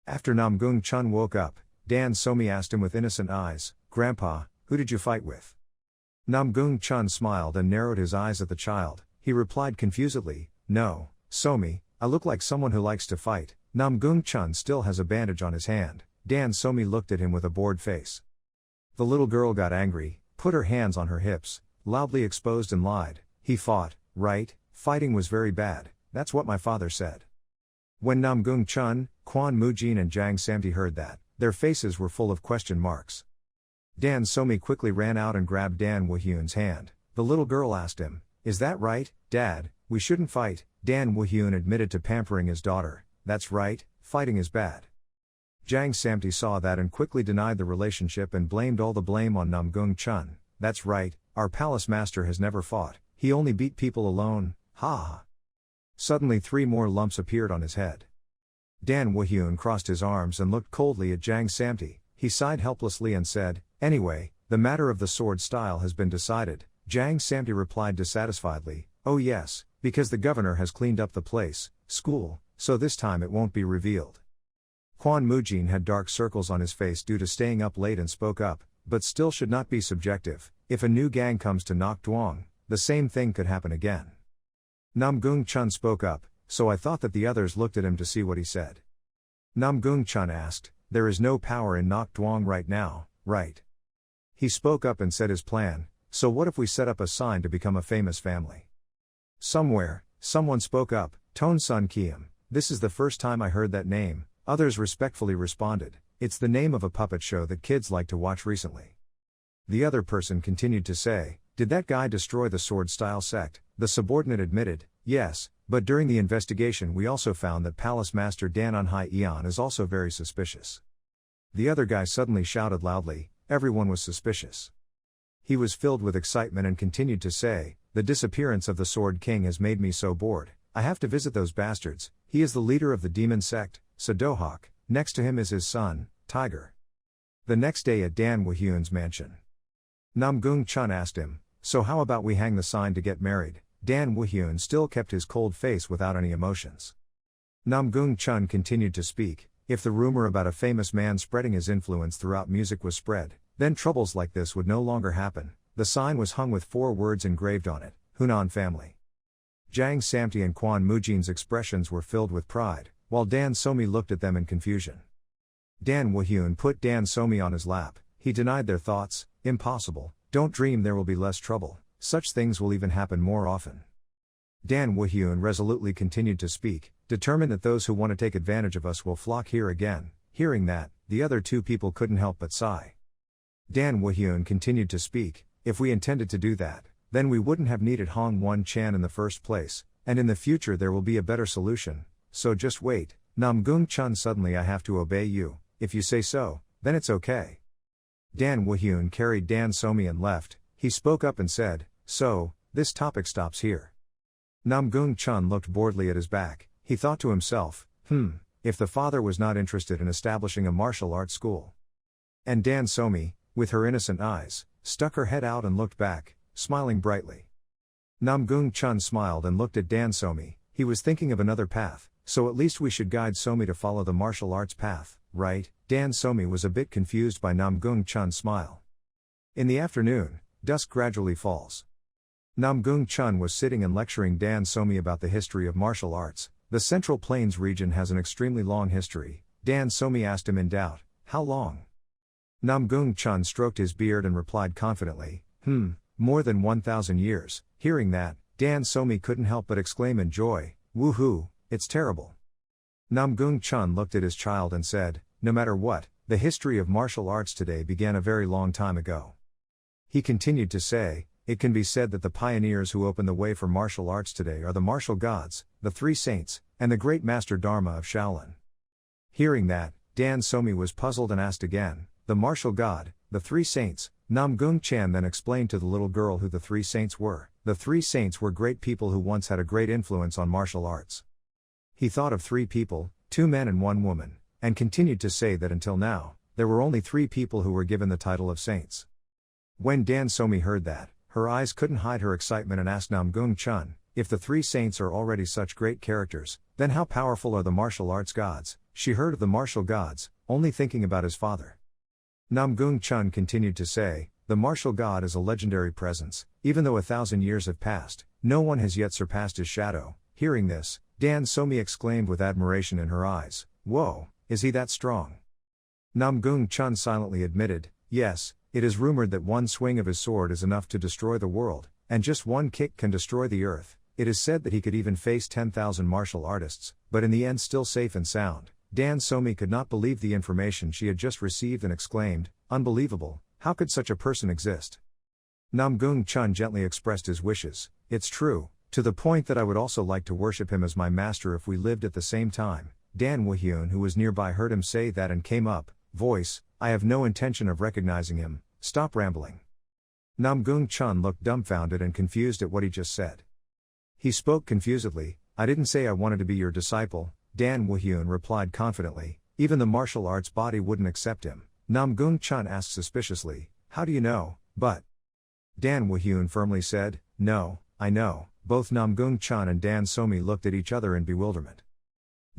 After Namgung Chun woke up, Dan Somi asked him with innocent eyes, Grandpa, who did you fight with? Namgung Chun smiled and narrowed his eyes at the child. He replied confusedly, no, Somi, I look like someone who likes to fight. Namgung Chun still has a bandage on his hand. Dan Somi looked at him with a bored face. The little girl got angry, put her hands on her hips, loudly exposed and lied. He fought, right, fighting was very bad, that's what my father said. When Namgung Chun, Quan Mujin and Jang Samti heard that, their faces were full of question marks. Dan Somi quickly ran out and grabbed Dan Woo-hyun's hand. The little girl asked him, is that right, Dad, we shouldn't fight? Dan Woo-hyun admitted to pampering his daughter, that's right, fighting is bad. Jang Samti saw that and quickly denied the relationship and blamed all the blame on Namgung Chun. That's right, our palace master has never fought, he only beat people alone, ha ha. Suddenly 3 more lumps appeared on his head. Dan Woo-hyun crossed his arms and looked coldly at Jang Samti. He sighed helplessly and said, anyway, the matter of the sword style has been decided. Jang Samti replied dissatisfiedly, oh yes, because the governor has cleaned up the place, school, so this time it won't be revealed. Quan Mujin had dark circles on his face due to staying up late and spoke up, but still should not be subjective. If a new gang comes to Nakduong, the same thing could happen again. Namgung Chun spoke up, so I thought that the others looked at him to see what he said. Namgung Chun asked, there is no power in Nakduong right now, right? He spoke up and said his plan, so what if we set up a sign to become a famous family? Somewhere, someone spoke up, Ton Sun Kiem, this is the first time I heard that name. Others respectfully responded, it's the name of a puppet show that kids like to watch recently. The other person continued to say, did that guy destroy the sword style sect? The subordinate admitted, yes, but during the investigation we also found that Palace Master Dan Anhai Eon is also very suspicious. The other guy suddenly shouted loudly, everyone was suspicious. He was filled with excitement and continued to say, the disappearance of the Sword King has made me so bored, I have to visit those bastards. He is the leader of the demon sect, Sadohawk, next to him is his son, Tiger. The next day at Dan Woo-hyun's mansion. Namgung Chun asked him, so how about we hang the sign to get married? Dan Woo-hyun still kept his cold face without any emotions. Namgung Chun continued to speak, if the rumor about a famous man spreading his influence throughout music was spread, then troubles like this would no longer happen. The sign was hung with 4 words engraved on it, Hunan family. Jang Samti and Quan Mujin's expressions were filled with pride, while Dan Somi looked at them in confusion. Dan Woo-hyun put Dan Somi on his lap. He denied their thoughts, impossible, don't dream there will be less trouble, such things will even happen more often. Dan Woo-hyun resolutely continued to speak, determined that those who want to take advantage of us will flock here again. Hearing that, the other 2 people couldn't help but sigh. Dan Woo-hyun continued to speak, if we intended to do that, then we wouldn't have needed Hong Won-chan in the first place, and in the future there will be a better solution, so just wait. Namgung Chun suddenly I have to obey you, if you say so, then it's okay. Dan Woo-hyun carried Dan Somi and left. He spoke up and said, so, this topic stops here. Namgung Chun looked boredly at his back. He thought to himself, if the father was not interested in establishing a martial arts school. And Dan Somi, with her innocent eyes, stuck her head out and looked back, smiling brightly. Namgung Chun smiled and looked at Dan Somi. He was thinking of another path, so at least we should guide Somi to follow the martial arts path, right? Dan Somi was a bit confused by Namgung Chun's smile. In the afternoon, dusk gradually falls. Namgung Chun was sitting and lecturing Dan Somi about the history of martial arts. The Central Plains region has an extremely long history. Dan Somi asked him in doubt, how long? Namgung Chun stroked his beard and replied confidently, more than 1,000 years. Hearing that, Dan Somi couldn't help but exclaim in joy, woohoo, it's terrible. Namgung Chun looked at his child and said, no matter what, the history of martial arts today began a very long time ago. He continued to say, it can be said that the pioneers who open the way for martial arts today are the martial gods, the three saints, and the great master Dharma of Shaolin. Hearing that, Dan Somi was puzzled and asked again, the martial god, the three saints. Namgung Chan then explained to the little girl who the three saints were. The three saints were great people who once had a great influence on martial arts. He thought of three people, 2 men and 1 woman, and continued to say that until now, there were only 3 people who were given the title of saints. When Dan Somi heard that, her eyes couldn't hide her excitement and asked Namgung Chun, if the 3 saints are already such great characters, then how powerful are the martial arts gods? She heard of the martial gods, only thinking about his father. Namgung Chun continued to say, the martial god is a legendary presence, even though 1,000 years have passed, no one has yet surpassed his shadow. Hearing this, Dan Somi exclaimed with admiration in her eyes, whoa, is he that strong? Namgung Chun silently admitted, yes, it is rumored that one swing of his sword is enough to destroy the world, and just one kick can destroy the earth. It is said that he could even face 10,000 martial artists, but in the end still safe and sound. Dan Somi could not believe the information she had just received and exclaimed, unbelievable, how could such a person exist? Namgung Chun gently expressed his wishes, it's true, to the point that I would also like to worship him as my master if we lived at the same time. Dan Wahyun, who was nearby, heard him say that and came up, voice, I have no intention of recognizing him, stop rambling. Namgung Chun looked dumbfounded and confused at what he just said. He spoke confusedly, I didn't say I wanted to be your disciple, Dan Wahyun replied confidently, even the martial arts body wouldn't accept him. Namgung Chun asked suspiciously, how do you know, but? Dan Wahyun firmly said, no, I know. Both Namgung Chun and Dan Somi looked at each other in bewilderment.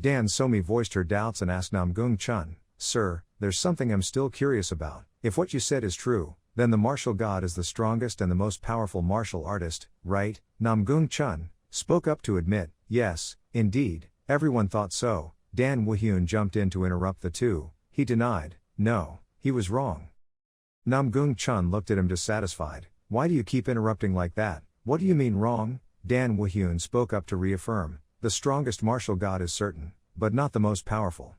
Dan Somi voiced her doubts and asked Namgung Chun, sir, there's something I'm still curious about. If what you said is true, then the martial god is the strongest and the most powerful martial artist, right? Namgung Chun spoke up to admit, yes, indeed, everyone thought so. Dan Wahyun jumped in to interrupt the two. He denied, no, he was wrong. Namgung Chun looked at him dissatisfied, why do you keep interrupting like that? What do you mean wrong? Dan Wahyun spoke up to reaffirm, the strongest martial god is certain, but not the most powerful.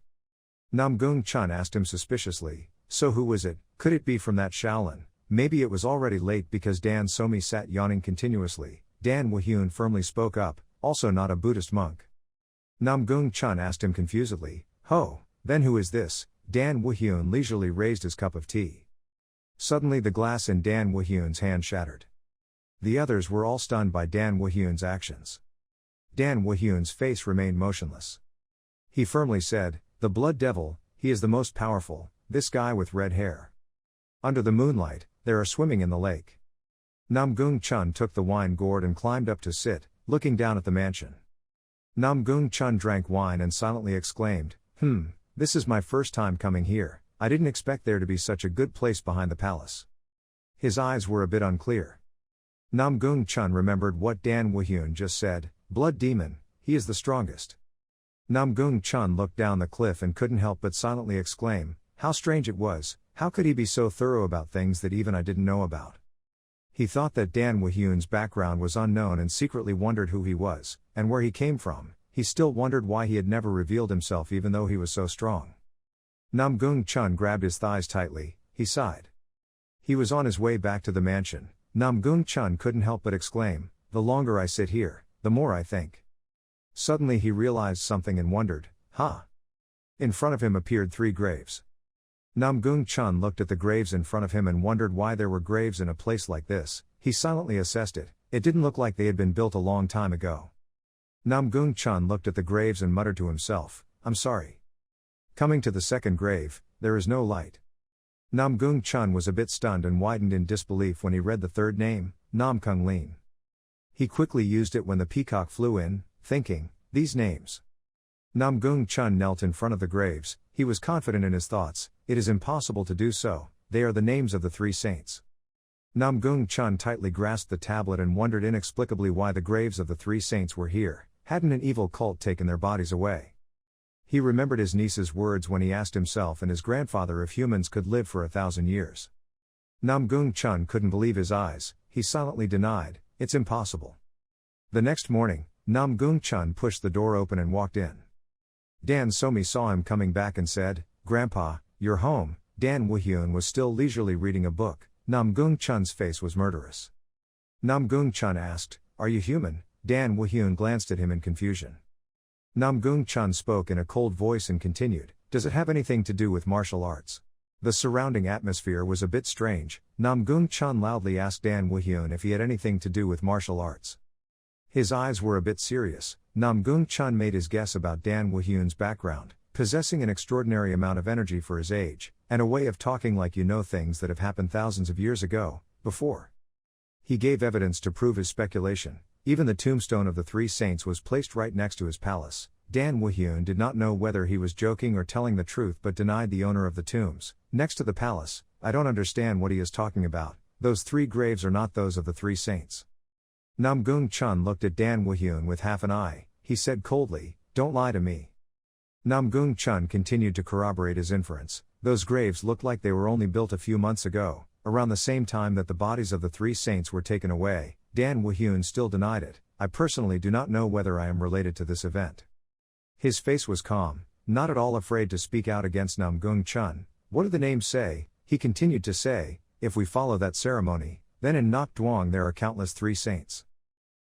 Namgung Chun asked him suspiciously, so who was it? Could it be from that Shaolin? Maybe it was already late because Dan Somi sat yawning continuously. Dan Wahyun firmly spoke up, also not a Buddhist monk. Namgung Chun asked him confusedly, oh, then who is this? Dan Wahyun leisurely raised his cup of tea. Suddenly the glass in Dan Wahyun's hand shattered. The others were all stunned by Dan Wahyun's actions. Dan Wahyun's face remained motionless. He firmly said, the blood devil, he is the most powerful, this guy with red hair. Under the moonlight, they are swimming in the lake. Namgung Chun took the wine gourd and climbed up to sit, looking down at the mansion. Namgung Chun drank wine and silently exclaimed, this is my first time coming here, I didn't expect there to be such a good place behind the palace. His eyes were a bit unclear. Namgung Chun remembered what Dan Wahyun just said, blood demon, he is the strongest. Namgung Chun looked down the cliff and couldn't help but silently exclaim, how strange it was, how could he be so thorough about things that even I didn't know about? He thought that Dan Wahyun's background was unknown and secretly wondered who he was, and where he came from. He still wondered why he had never revealed himself even though he was so strong. Namgung Chun grabbed his thighs tightly, he sighed. He was on his way back to the mansion. Namgung Chun couldn't help but exclaim, the longer I sit here, the more I think. Suddenly he realized something and wondered, In front of him appeared 3 graves. Namgung Chun looked at the graves in front of him and wondered why there were graves in a place like this. He silently assessed it, it didn't look like they had been built a long time ago. Namgung Chun looked at the graves and muttered to himself, I'm sorry. Coming to the second grave, there is no light. Namgung Chun was a bit stunned and widened in disbelief when he read the third name, Nam Kung Lin. He quickly used it when the peacock flew in, thinking, these names. Namgung Chun knelt in front of the graves, he was confident in his thoughts, it is impossible to do so, they are the names of the 3 saints. Namgung Chun tightly grasped the tablet and wondered inexplicably why the graves of the 3 saints were here, hadn't an evil cult taken their bodies away? He remembered his niece's words when he asked himself and his grandfather if humans could live for 1,000 years. Namgung Chun couldn't believe his eyes, he silently denied, it's impossible. The next morning, Namgung Chun pushed the door open and walked in. Dan Somi saw him coming back and said, Grandpa, you're home. Dan Woo-hyun was still leisurely reading a book. Namgung Chun's face was murderous. Namgung Chun asked, "Are you human?" Dan Woo-hyun glanced at him in confusion. Namgung Chun spoke in a cold voice and continued, "Does it have anything to do with martial arts?" The surrounding atmosphere was a bit strange. Namgung Chun loudly asked Dan Woo-hyun if he had anything to do with martial arts. His eyes were a bit serious. Namgung Chun made his guess about Dan Woo-hyun's background, possessing an extraordinary amount of energy for his age, and a way of talking like you know things that have happened thousands of years ago, before. He gave evidence to prove his speculation. Even the tombstone of the three saints was placed right next to his palace. Dan Woo-hyun did not know whether he was joking or telling the truth but denied the owner of the tombs next to the palace. "I don't understand what he is talking about. Those three graves are not those of the three saints." Namgung Chun looked at Dan Woo-hyun with half an eye. He said coldly, "Don't lie to me." Namgung Chun continued to corroborate his inference. "Those graves looked like they were only built a few months ago, around the same time that the bodies of the three saints were taken away." Dan Woo-hyun still denied it. "I personally do not know whether I am related to this event." His face was calm, not at all afraid to speak out against Namgung Chun. "What do the names say?" He continued to say, "If we follow that ceremony, then in Nakdwang there are countless three saints."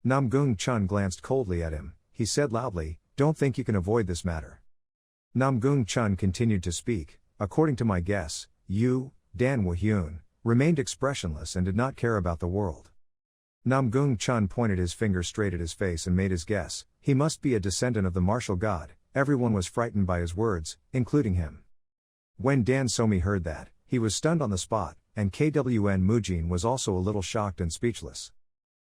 Namgung Chun glanced coldly at him. He said loudly, "Don't think you can avoid this matter." Namgung Chun continued to speak. "According to my guess, you, Dan Woo-hyun, remained expressionless and did not care about the world." Namgung Chun pointed his finger straight at his face and made his guess. He must be a descendant of the martial god. Everyone was frightened by his words, including him. When Dan Somi heard that, he was stunned on the spot, and KWN Mujin was also a little shocked and speechless.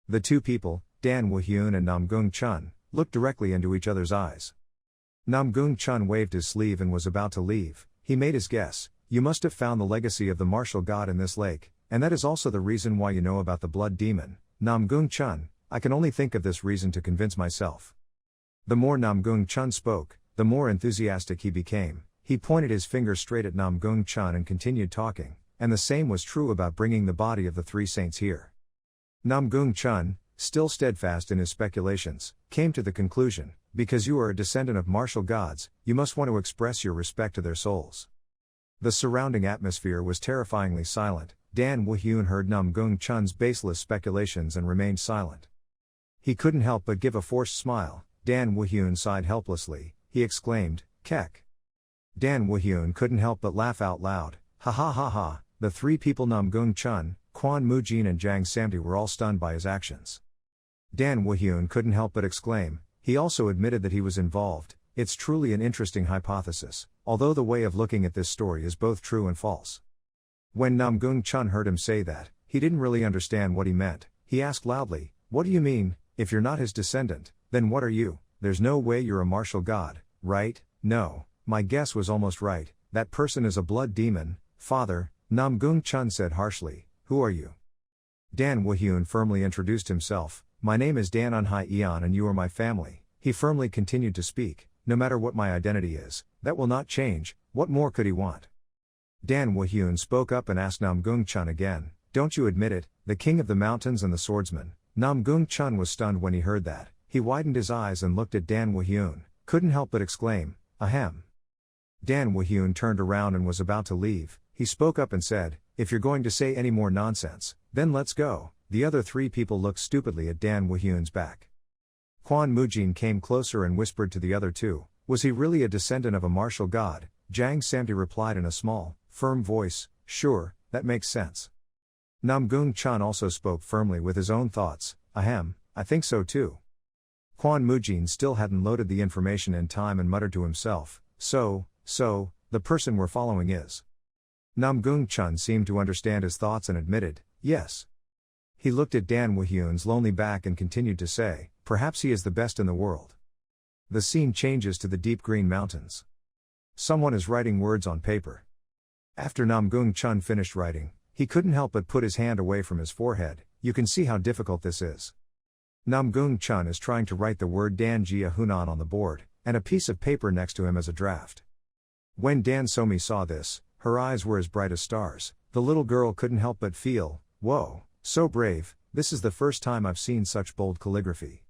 The two people, Dan Woo-hyun and Namgung Chun, looked directly into each other's eyes. Namgung Chun waved his sleeve and was about to leave. He made his guess. "You must have found the legacy of the martial god in this lake, and that is also the reason why you know about the blood demon." Namgung Chun, "I can only think of this reason to convince myself." The more Namgung Chun spoke, the more enthusiastic he became. He pointed his finger straight at Namgung Chun and continued talking, and the same was true about bringing the body of the three saints here. Namgung Chun, still steadfast in his speculations, came to the conclusion, "Because you are a descendant of martial gods, you must want to express your respect to their souls." The surrounding atmosphere was terrifyingly silent. Dan Woo-hyun heard Namgung Chun's baseless speculations and remained silent. He couldn't help but give a forced smile. Dan Woo-hyun sighed helplessly. He exclaimed, "Kek." Dan Woo-hyun couldn't help but laugh out loud. "Ha ha ha ha." The three people Namgung Chun, Kwon Mujin and Jang Samti were all stunned by his actions. Dan Woo-hyun couldn't help but exclaim. He also admitted that he was involved. "It's truly an interesting hypothesis, although the way of looking at this story is both true and false." When Namgung Chun heard him say that, he didn't really understand what he meant. He asked loudly, "What do you mean? If you're not his descendant, then what are you? There's no way you're a martial god, right?" "No, my guess was almost right. That person is a blood demon, father," Namgung Chun said harshly. "Who are you?" Dan Woo-hyun firmly introduced himself. "My name is Dan Eun-hye Eon and you are my family." He firmly continued to speak. "No matter what my identity is, that will not change. What more could he want?" Dan Woo-hyun spoke up and asked Namgung Chun again, "Don't you admit it, the king of the mountains and the swordsman?" Namgung Chun was stunned when he heard that. He widened his eyes and looked at Dan Woo-hyun, couldn't help but exclaim, "Ahem." Dan Woo-hyun turned around and was about to leave. He spoke up and said, "If you're going to say any more nonsense, then let's go." The other three people looked stupidly at Dan Woo-hyun's back. Kwon Mujin came closer and whispered to the other two, "Was he really a descendant of a martial god?" Jang Samti replied in a small, firm voice, "Sure, that makes sense." Namgung Chun also spoke firmly with his own thoughts, "Ahem, I think so too." Kwon Mujin still hadn't loaded the information in time and muttered to himself, So, the person we're following is." Namgung Chun seemed to understand his thoughts and admitted, "Yes." He looked at Dan Woo-hyun's lonely back and continued to say, "Perhaps he is the best in the world." The scene changes to the deep green mountains. Someone is writing words on paper. After Namgung Chun finished writing, he couldn't help but put his hand away from his forehead. You can see how difficult this is. Namgung Chun is trying to write the word Dan Jia Hunan on the board, and a piece of paper next to him as a draft. When Dan Somi saw this, her eyes were as bright as stars. The little girl couldn't help but feel, "Whoa, so brave, this is the first time I've seen such bold calligraphy."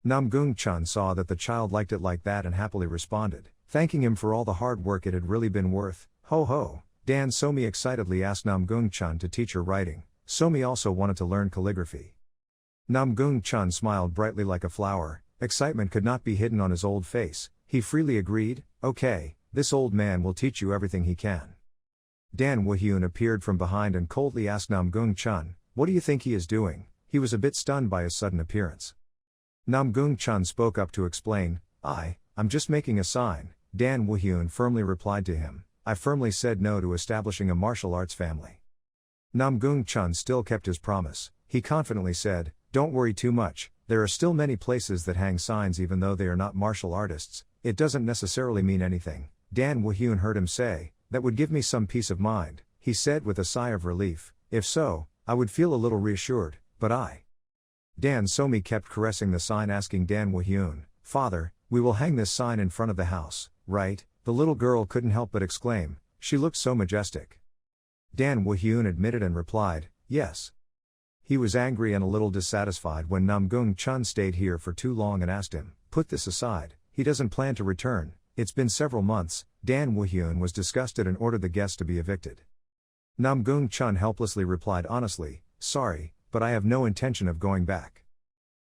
Namgung Chun saw that the child liked it like that and happily responded, thanking him for all the hard work it had really been worth. Ho ho, Dan Somi excitedly asked Namgung-chan to teach her writing. Somi also wanted to learn calligraphy. Namgung-chan smiled brightly like a flower, excitement could not be hidden on his old face. He freely agreed, okay, this old man will teach you everything he can. Dan Woo-hyun appeared from behind and coldly asked Namgung-chan, what do you think he is doing? He was a bit stunned by his sudden appearance. Namgung-chan spoke up to explain, I'm just making a sign. Dan Woo-hyun firmly replied to him, I firmly said no to establishing a martial arts family. Namgung-chan still kept his promise. He confidently said, don't worry too much, there are still many places that hang signs even though they are not martial artists, it doesn't necessarily mean anything. Dan Woo-hyun heard him say, that would give me some peace of mind, he said with a sigh of relief, if so, I would feel a little reassured, but Dan Somi kept caressing the sign asking Dan Woo-hyun, Father, we will hang this sign in front of the house, right? The little girl couldn't help but exclaim, she looked so majestic. Dan Woo-hyun admitted and replied, yes. He was angry and a little dissatisfied when Namgung-chan stayed here for too long and asked him, put this aside, he doesn't plan to return, it's been several months. Dan Woo-hyun was disgusted and ordered the guests to be evicted. Namgung-chan helplessly replied honestly, sorry, but I have no intention of going back.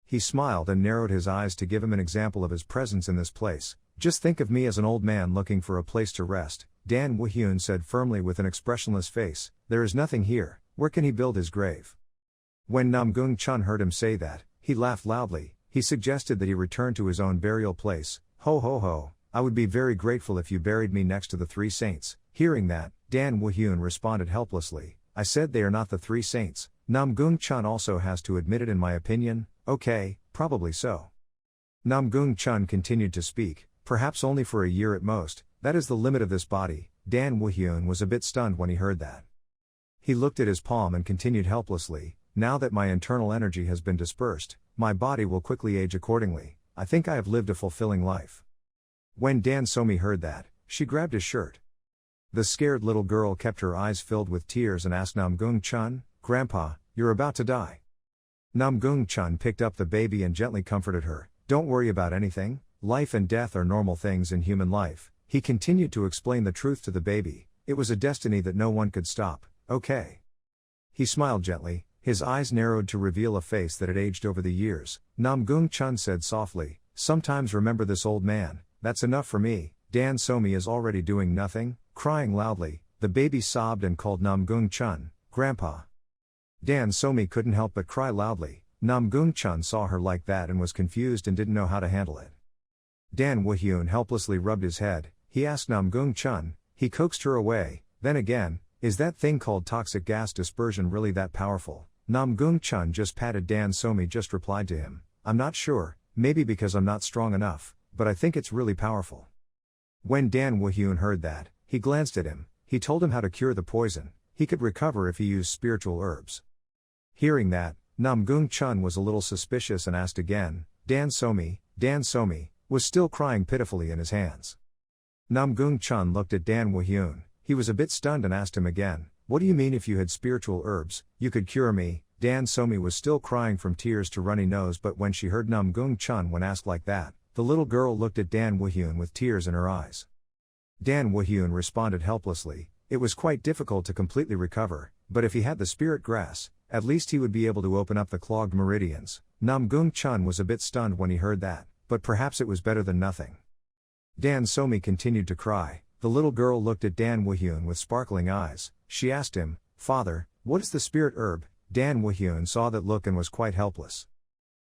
He smiled and narrowed his eyes to give him an example of his presence in this place. Just think of me as an old man looking for a place to rest, Dan Woo-hyun said firmly with an expressionless face, there is nothing here, where can he build his grave? When Namgung-chan heard him say that, he laughed loudly. He suggested that he return to his own burial place. Ho ho ho, I would be very grateful if you buried me next to the three saints. Hearing that, Dan Woo-hyun responded helplessly, I said they are not the three saints. Namgung-chan also has to admit it in my opinion, okay, probably so. Namgung-chan continued to speak, perhaps only for a year at most, that is the limit of this body. Dan Woo-hyun was a bit stunned when he heard that. He looked at his palm and continued helplessly, now that my internal energy has been dispersed, my body will quickly age accordingly, I think I have lived a fulfilling life. When Dan Somi heard that, she grabbed his shirt. The scared little girl kept her eyes filled with tears and asked Namgung-chan, Grandpa, you're about to die. Namgung-chan picked up the baby and gently comforted her, don't worry about anything, life and death are normal things in human life. He continued to explain the truth to the baby, it was a destiny that no one could stop, okay. He smiled gently, his eyes narrowed to reveal a face that had aged over the years. Namgung-chan said softly, sometimes remember this old man, that's enough for me. Dan Somi is already doing nothing, crying loudly, the baby sobbed and called Namgung-chan, Grandpa. Dan Somi couldn't help but cry loudly. Namgung-chan saw her like that and was confused and didn't know how to handle it. Dan Woo-hyun helplessly rubbed his head, he asked Namgung-chan, he coaxed her away, then again, is that thing called toxic gas dispersion really that powerful? Namgung-chan just patted Dan Somi just replied to him, I'm not sure, maybe because I'm not strong enough, but I think it's really powerful. When Dan Woo-hyun heard that, he glanced at him, he told him how to cure the poison, he could recover if he used spiritual herbs. Hearing that, Namgung-chan was a little suspicious and asked again, Dan Somi, was still crying pitifully in his hands. Namgung-chan looked at Dan Woo-hyun, he was a bit stunned and asked him again, what do you mean if you had spiritual herbs, you could cure me? Dan Somi was still crying from tears to runny nose, but when she heard Namgung-chan when asked like that, the little girl looked at Dan Woo-hyun with tears in her eyes. Dan Woo-hyun responded helplessly, it was quite difficult to completely recover, but if he had the spirit grass, at least he would be able to open up the clogged meridians. Namgung-chan was a bit stunned when he heard that, but perhaps it was better than nothing. Dan Somi continued to cry, the little girl looked at Dan Woo-hyun with sparkling eyes, she asked him, Father, what is the spirit herb? Dan Woo-hyun saw that look and was quite helpless.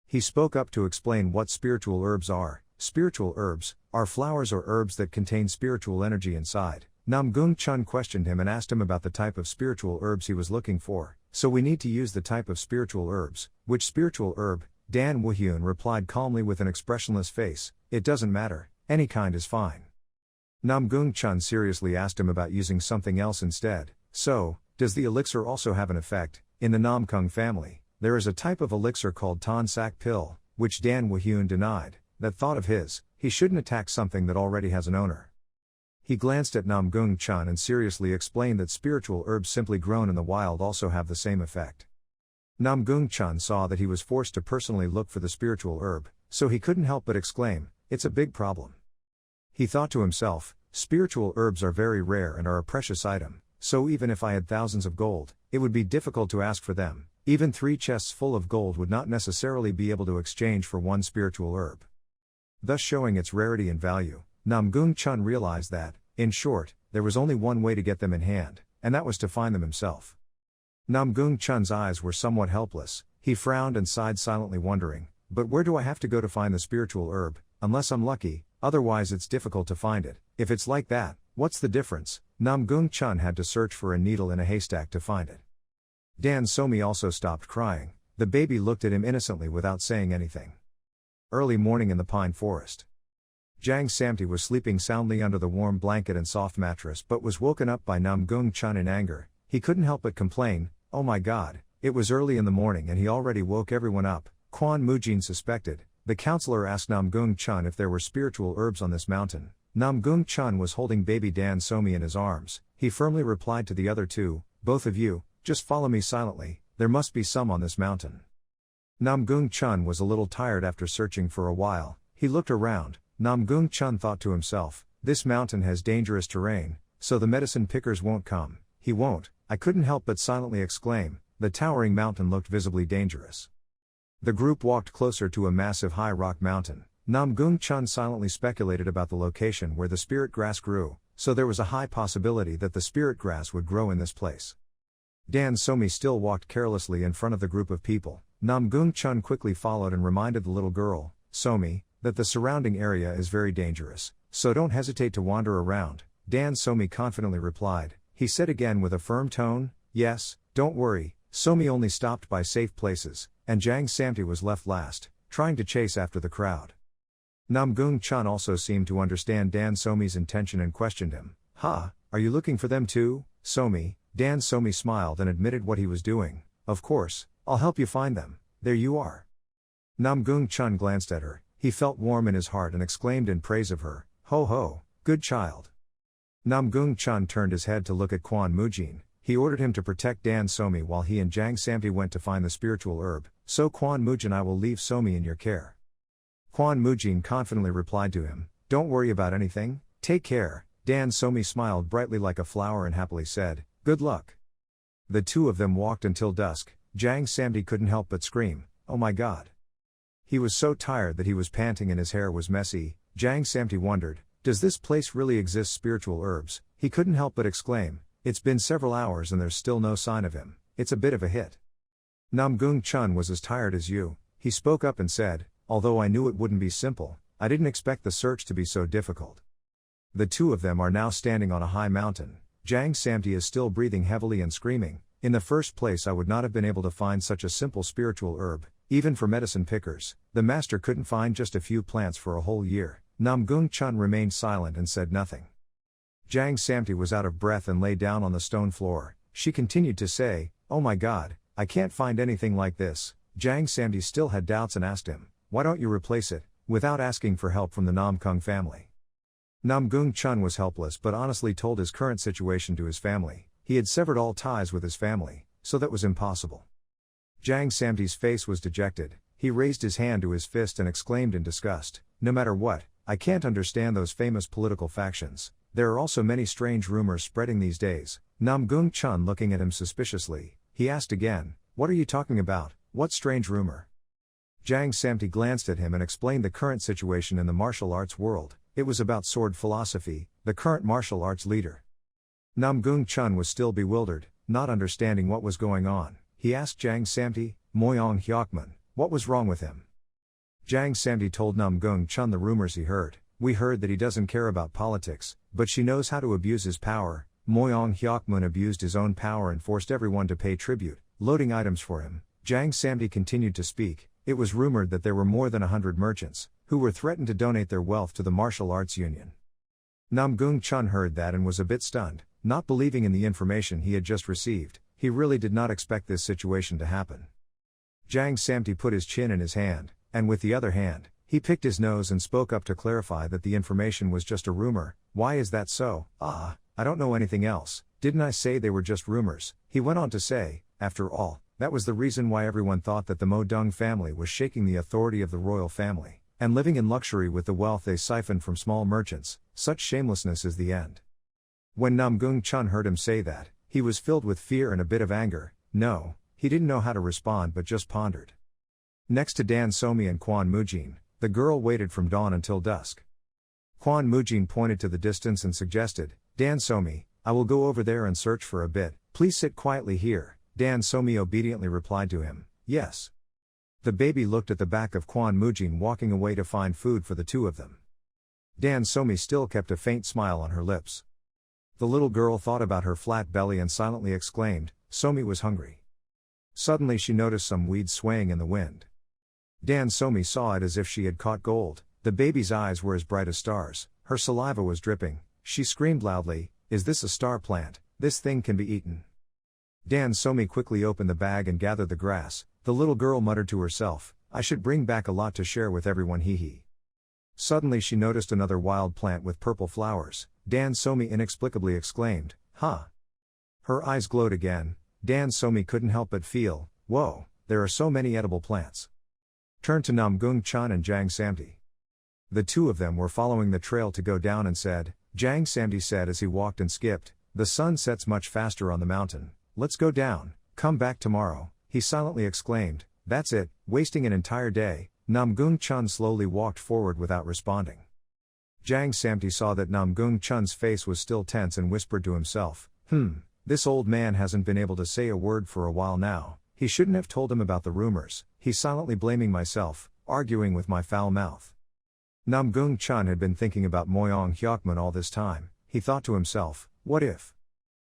He spoke up to explain what spiritual herbs are. Spiritual herbs are flowers or herbs that contain spiritual energy inside. Namgung-chan questioned him and asked him about the type of spiritual herbs he was looking for, so we need to use the type of spiritual herbs. Which spiritual herb? Dan Woo-hyun replied calmly with an expressionless face, it doesn't matter, any kind is fine. Namgung-chan seriously asked him about using something else instead, so, does the elixir also have an effect? In the Namgung family, there is a type of elixir called Tonsak pill, which Dan Woo-hyun denied, that thought of his, he shouldn't attack something that already has an owner. He glanced at Namgung-chan and seriously explained that spiritual herbs simply grown in the wild also have the same effect. Namgung-chan saw that he was forced to personally look for the spiritual herb, so he couldn't help but exclaim, it's a big problem. He thought to himself, spiritual herbs are very rare and are a precious item, so even if I had thousands of gold, it would be difficult to ask for them. Even 3 chests full of gold would not necessarily be able to exchange for one spiritual herb. Thus showing its rarity and value, Namgung Chun realized that, in short, there was only one way to get them in hand, and that was to find them himself. Namgung Chun's eyes were somewhat helpless. He frowned and sighed silently, wondering, but where do I have to go to find the spiritual herb, unless I'm lucky, otherwise it's difficult to find it. If it's like that, what's the difference? Namgung Chun had to search for a needle in a haystack to find it. Dan Somi also stopped crying. The baby looked at him innocently without saying anything. Early morning in the pine forest. Jang Samti was sleeping soundly under the warm blanket and soft mattress but was woken up by Namgung Chun in anger. He couldn't help but complain, "Oh my god, it was early in the morning and he already woke everyone up." Quan Mujin suspected. The counselor asked Namgung Chun if there were spiritual herbs on this mountain. Namgung Chun was holding baby Dan Somi in his arms. He firmly replied to the other two, "Both of you, just follow me silently, there must be some on this mountain." Namgung Chun was a little tired after searching for a while. He looked around. Namgung Chun thought to himself, this mountain has dangerous terrain, so the medicine pickers won't come. He won't. I couldn't help but silently exclaim. The towering mountain looked visibly dangerous. The group walked closer to a massive high rock mountain. Namgung Chun silently speculated about the location where the spirit grass grew, so there was a high possibility that the spirit grass would grow in this place. Dan Somi still walked carelessly in front of the group of people. Namgung Chun quickly followed and reminded the little girl, Somi, that the surrounding area is very dangerous, so don't hesitate to wander around. Dan Somi confidently replied. He said again with a firm tone, "Yes, don't worry." Somi only stopped by safe places, and Jang Samti was left last, trying to chase after the crowd. Namgung Chun also seemed to understand Dan Somi's intention and questioned him. "Ha, are you looking for them too, Somi?" Dan Somi smiled and admitted what he was doing. "Of course, I'll help you find them. There you are." Namgung Chun glanced at her. He felt warm in his heart and exclaimed in praise of her, "Ho ho, good child." Namgung Chun turned his head to look at Quan Mujin. He ordered him to protect Dan Somi while he and Jang Samti went to find the spiritual herb. "So Quan Mujin, I will leave Somi in your care." Quan Mujin confidently replied to him, "Don't worry about anything, take care." Dan Somi smiled brightly like a flower and happily said, "Good luck." The two of them walked until dusk. Jang Samti couldn't help but scream, "Oh my god." He was so tired that he was panting and his hair was messy. Jang Samti wondered, does this place really exist spiritual herbs? He couldn't help but exclaim, "It's been several hours and there's still no sign of him. It's a bit of a hit." Namgung Chun was as tired as you. He spoke up and said, "Although I knew it wouldn't be simple, I didn't expect the search to be so difficult." The two of them are now standing on a high mountain. Jang Samti is still breathing heavily and screaming, "In the first place, I would not have been able to find such a simple spiritual herb, even for medicine pickers. The master couldn't find just a few plants for a whole year." Namgung Chun remained silent and said nothing. Jang Samti was out of breath and lay down on the stone floor. She continued to say, "Oh my god, I can't find anything like this." Jang Samti still had doubts and asked him, "Why don't you replace it?" without asking for help from the Namgung family. Namgung Chun was helpless but honestly told his current situation to his family. He had severed all ties with his family, so that was impossible. Jang Samti's face was dejected. He raised his hand to his fist and exclaimed in disgust, "No matter what, I can't understand those famous political factions. There are also many strange rumors spreading these days." Namgung Chun looking at him suspiciously, he asked again, "What are you talking about? What strange rumor?" Jang Samti glanced at him and explained the current situation in the martial arts world. It was about sword philosophy, the current martial arts leader. Namgung Chun was still bewildered, not understanding what was going on. He asked Jang Samti, "Moyong Hyokman, what was wrong with him?" Jang Samti told Namgung Chun the rumors he heard. "We heard that he doesn't care about politics, but she knows how to abuse his power." Moyong Hyokman abused his own power and forced everyone to pay tribute, loading items for him. Jang Samti continued to speak. "It was rumored that there were more than 100 merchants, who were threatened to donate their wealth to the martial arts union." Namgung Chun heard that and was a bit stunned, not believing in the information he had just received. He really did not expect this situation to happen. Jang Samti put his chin in his hand, and with the other hand, he picked his nose and spoke up to clarify that the information was just a rumor. "Why is that so?" I don't know anything else. Didn't I say they were just rumors?" He went on to say, "After all, that was the reason why everyone thought that the Mo Dung family was shaking the authority of the royal family. and living in luxury with the wealth they siphoned from small merchants. Such shamelessness is the end. When Namgung Chun heard him say that, he was filled with fear and a bit of anger. No, he didn't know how to respond but just pondered. Next to Dan Somi and Kwon Mujin, the girl waited from dawn until dusk. Kwon Mujin pointed to the distance and suggested, Dan Somi, I will go over there and search for a bit, please sit quietly here. Dan Somi obediently replied to him, yes. The baby looked at the back of Kwon Mujin walking away to find food for the two of them. Dan Somi still kept a faint smile on her lips. The little girl thought about her flat belly and silently exclaimed, Somi was hungry. Suddenly she noticed some weeds swaying in the wind. Dan Somi saw it as if she had caught gold. The baby's eyes were as bright as stars, her saliva was dripping. She screamed loudly, is this a star plant? This thing can be eaten. Dan Somi quickly opened the bag and gathered the grass. The little girl muttered to herself, I should bring back a lot to share with everyone, hee hee. Suddenly she noticed another wild plant with purple flowers. Dan Somi inexplicably exclaimed, huh? Her eyes glowed again. Dan Somi couldn't help but feel, whoa, there are so many edible plants. Turned to Namgung Chun and Jang Samdi. The two of them were following the trail to go down and said, Jang Samdi said as he walked and skipped, the sun sets much faster on the mountain, let's go down, come back tomorrow, he silently exclaimed, that's it, wasting an entire day. Namgung Chun slowly walked forward without responding. Jang Samdi saw that Namgung Chun's face was still tense and whispered to himself, this old man hasn't been able to say a word for a while now, he shouldn't have told him about the rumors, he's silently blaming myself, arguing with my foul mouth. Namgung Chun had been thinking about Moyong Hyokmun all this time. He thought to himself, what if?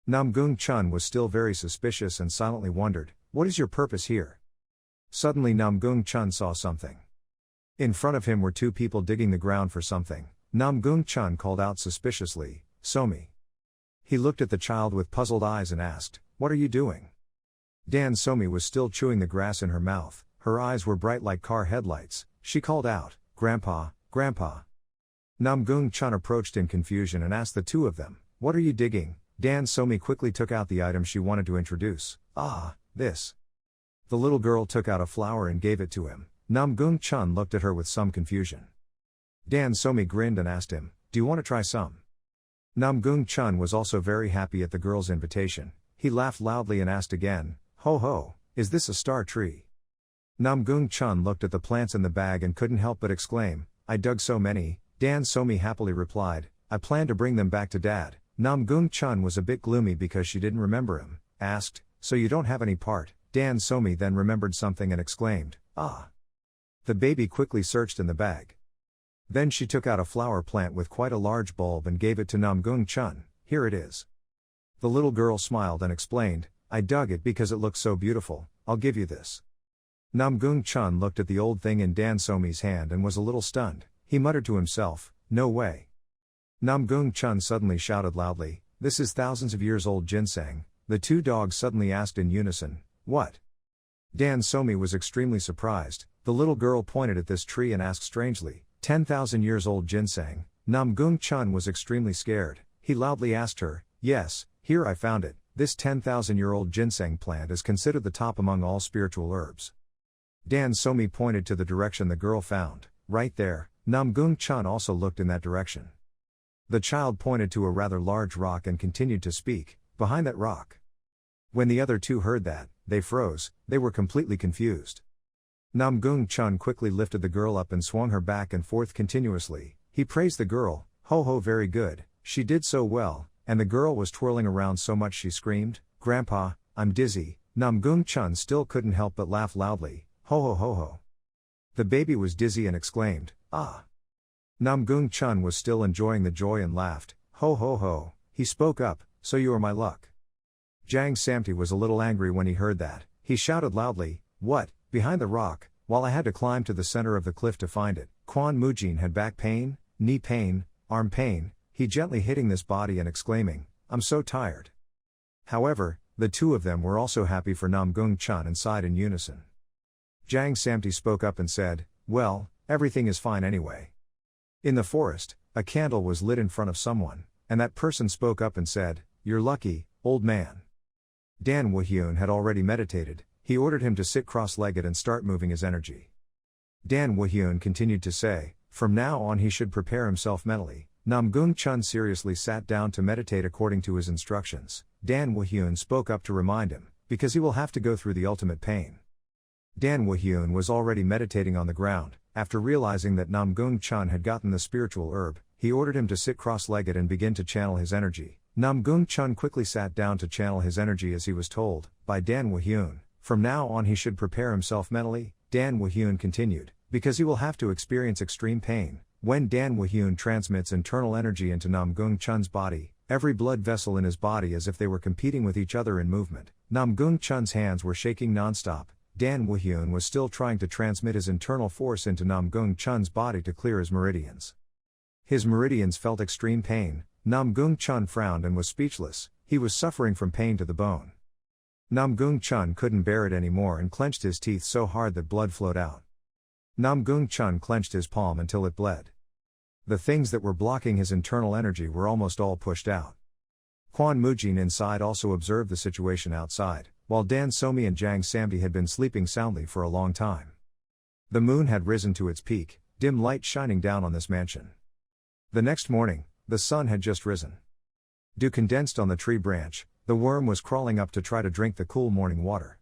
Namgung Chun was still very suspicious and silently wondered, what is your purpose here? Suddenly Namgung Chun saw something. In front of him were two people digging the ground for something. Namgung Chun called out suspiciously, Somi. He looked at the child with puzzled eyes and asked, what are you doing? Dan Somi was still chewing the grass in her mouth, her eyes were bright like car headlights. She called out, Grandpa, Grandpa. Namgung Chun approached in confusion and asked the two of them, what are you digging? Dan Somi quickly took out the item she wanted to introduce, this. The little girl took out a flower and gave it to him. Namgung Chun looked at her with some confusion. Dan Somi grinned and asked him, do you want to try some? Namgung Chun was also very happy at the girl's invitation. He laughed loudly and asked again, ho ho, is this a star tree? Namgung Chun looked at the plants in the bag and couldn't help but exclaim, I dug so many. Dan Somi happily replied, I plan to bring them back to Dad. Namgung Chun was a bit gloomy because she didn't remember him, asked, so you don't have any part? Dan Somi then remembered something and exclaimed, ah. The baby quickly searched in the bag. Then she took out a flower plant with quite a large bulb and gave it to Namgung Chun, here it is. The little girl smiled and explained, I dug it because it looks so beautiful, I'll give you this. Namgung Chun looked at the old thing in Dan Somi's hand and was a little stunned. He muttered to himself, no way. Namgung Chun suddenly shouted loudly, this is thousands of years old ginseng. The two dogs suddenly asked in unison, what? Dan Somi was extremely surprised. The little girl pointed at this tree and asked strangely, 10,000 years old ginseng. Namgung Chun was extremely scared. He loudly asked her, yes, here I found it. This 10,000-year-old ginseng plant is considered the top among all spiritual herbs. Dan Somi pointed to the direction the girl found. Right there. Namgung Chun also looked in that direction. The child pointed to a rather large rock and continued to speak, behind that rock. When the other two heard that, they froze, they were completely confused. Namgung Chun quickly lifted the girl up and swung her back and forth continuously. He praised the girl, ho ho, very good, she did so well, and the girl was twirling around so much she screamed, Grandpa, I'm dizzy. Namgung Chun still couldn't help but laugh loudly, ho ho ho ho. The baby was dizzy and exclaimed, ah. Namgung Chun was still enjoying the joy and laughed, ho ho ho. He spoke up, so you are my luck. Jang Samti was a little angry when he heard that. He shouted loudly, what, behind the rock, while I had to climb to the center of the cliff to find it. Kwon Mujin had back pain, knee pain, arm pain, he gently hitting this body and exclaiming, I'm so tired. However, the two of them were also happy for Namgung Chun and sighed in unison. Jang Samti spoke up and said, well, everything is fine anyway. In the forest, a candle was lit in front of someone, and that person spoke up and said, you're lucky, old man. Dan Woo-hyun had already meditated. He ordered him to sit cross-legged and start moving his energy. Dan Woo-hyun continued to say, from now on he should prepare himself mentally. Namgung Chun seriously sat down to meditate according to his instructions. Dan Woo-hyun spoke up to remind him, because he will have to go through the ultimate pain. Dan Woo-hyun was already meditating on the ground. After realizing that Namgung Chun had gotten the spiritual herb, he ordered him to sit cross-legged and begin to channel his energy. Namgung Chun quickly sat down to channel his energy as he was told, by Dan Woo-hyun. From now on he should prepare himself mentally, Dan Woo-hyun continued, because he will have to experience extreme pain. When Dan Woo-hyun transmits internal energy into Namgung Chun's body, every blood vessel in his body as if they were competing with each other in movement. Namgung Chun's hands were shaking non-stop. Dan Woo-hyun was still trying to transmit his internal force into Namgung Chun's body to clear his meridians. His meridians felt extreme pain. Namgung Chun frowned and was speechless. He was suffering from pain to the bone. Namgung Chun couldn't bear it anymore and clenched his teeth so hard that blood flowed out. Namgung Chun clenched his palm until it bled. The things that were blocking his internal energy were almost all pushed out. Kwon Mujin inside also observed the situation outside, while Dan Somi and Jang Samdi had been sleeping soundly for a long time. The moon had risen to its peak, dim light shining down on this mansion. The next morning, the sun had just risen. Dew condensed on the tree branch, the worm was crawling up to try to drink the cool morning water.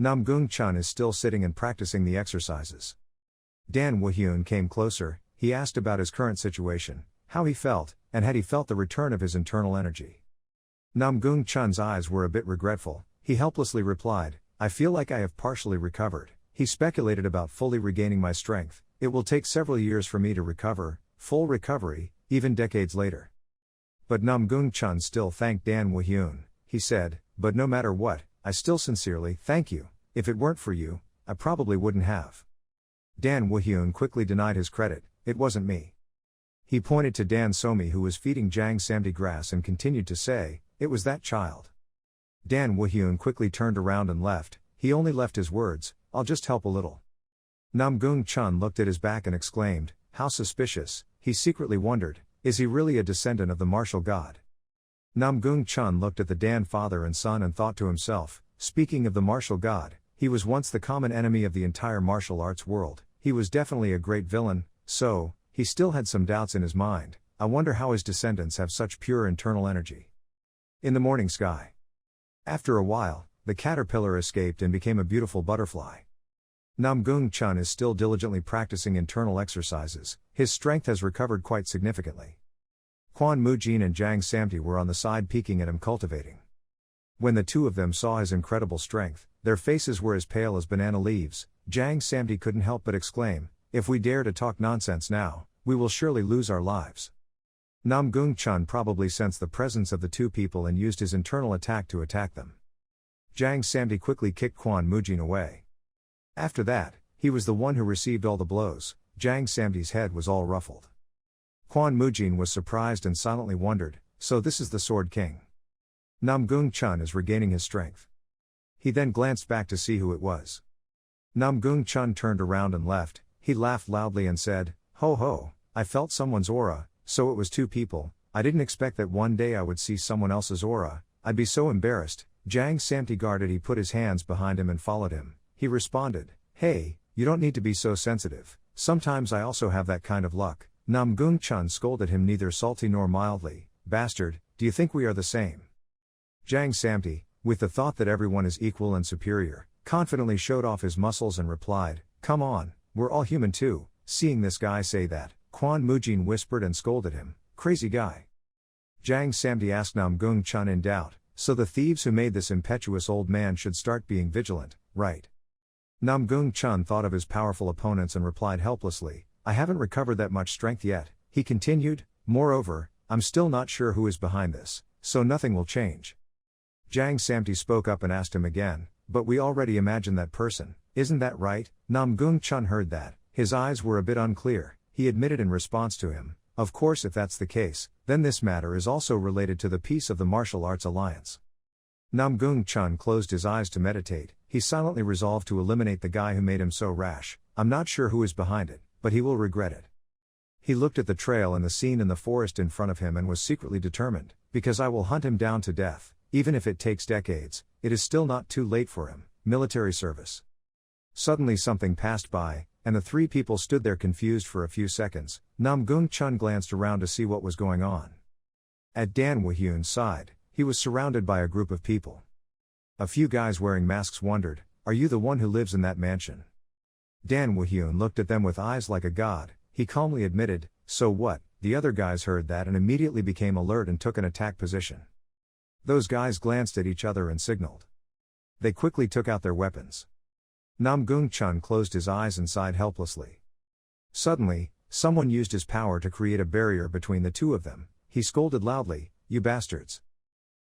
Namgung Chun is still sitting and practicing the exercises. Dan Woo-hyun came closer. He asked about his current situation, how he felt, and had he felt the return of his internal energy. Namgung Chun's eyes were a bit regretful. He helplessly replied, I feel like I have partially recovered. He speculated about fully regaining my strength. It will take several years for me to recover, full recovery, even decades later. But Namgung Chun still thanked Dan Woo-hyun. He said, but no matter what, I still sincerely thank you. If it weren't for you, I probably wouldn't have. Dan Woo-hyun quickly denied his credit, it wasn't me. He pointed to Dan Somi who was feeding Jang Samdi grass and continued to say, it was that child. Dan Woo-hyun quickly turned around and left. He only left his words, I'll just help a little. Namgung Chun looked at his back and exclaimed, how suspicious. He secretly wondered, is he really a descendant of the martial god? Namgung Chun looked at the Dan father and son and thought to himself, speaking of the martial god, he was once the common enemy of the entire martial arts world. He was definitely a great villain, so, he still had some doubts in his mind. I wonder how his descendants have such pure internal energy. In the morning sky. After a while, the caterpillar escaped and became a beautiful butterfly. Namgung Chun is still diligently practicing internal exercises. His strength has recovered quite significantly. Kwon Mujin and Jang Samdi were on the side peeking at him cultivating. When the two of them saw his incredible strength, their faces were as pale as banana leaves. Jang Samdi couldn't help but exclaim, if we dare to talk nonsense now, we will surely lose our lives. Namgung Chun probably sensed the presence of the two people and used his internal attack to attack them. Jang Samdi quickly kicked Kwon Mujin away. After that, he was the one who received all the blows. Jang Samdi's head was all ruffled. Kwon Mujin was surprised and silently wondered, so this is the Sword King. Namgung Chun is regaining his strength. He then glanced back to see who it was. Namgung Chun turned around and left. He laughed loudly and said, ho ho, I felt someone's aura, so it was two people. I didn't expect that one day I would see someone else's aura. I'd be so embarrassed. Jang Samdi guarded. He put his hands behind him and followed him. He responded, hey, you don't need to be so sensitive. Sometimes I also have that kind of luck. Namgung Chun scolded him neither salty nor mildly. Bastard, do you think we are the same? Jang Samdi, with the thought that everyone is equal and superior, confidently showed off his muscles and replied, come on, we're all human too. Seeing this guy say that, Kwon Mujin whispered and scolded him, crazy guy. Jang Samdi asked Namgung Chun in doubt, so the thieves who made this impetuous old man should start being vigilant, right? Namgung Chun thought of his powerful opponents and replied helplessly, I haven't recovered that much strength yet. He continued, moreover, I'm still not sure who is behind this, so nothing will change. Jang Samdi spoke up and asked him again, but we already imagined that person, isn't that right? Namgung Chun heard that. His eyes were a bit unclear. He admitted in response to him, of course if that's the case, then this matter is also related to the peace of the martial arts alliance. Namgung Chun closed his eyes to meditate. He silently resolved to eliminate the guy who made him so rash. I'm not sure who is behind it, but he will regret it. He looked at the trail and the scene in the forest in front of him and was secretly determined, because I will hunt him down to death, even if it takes decades, it is still not too late for him. Military service. Suddenly something passed by. and the three people stood there confused for a few seconds. Namgung Chun glanced around to see what was going on. At Dan Woo-hyun's side, he was surrounded by a group of people. A few guys wearing masks wondered, "Are you the one who lives in that mansion?" Dan Woo-hyun looked at them with eyes like a god. He calmly admitted, "So what?" The other guys heard that and immediately became alert and took an attack position. Those guys glanced at each other and signaled. They quickly took out their weapons. Namgung Chun closed his eyes and sighed helplessly. Suddenly, someone used his power to create a barrier between the two of them. He scolded loudly, "You bastards."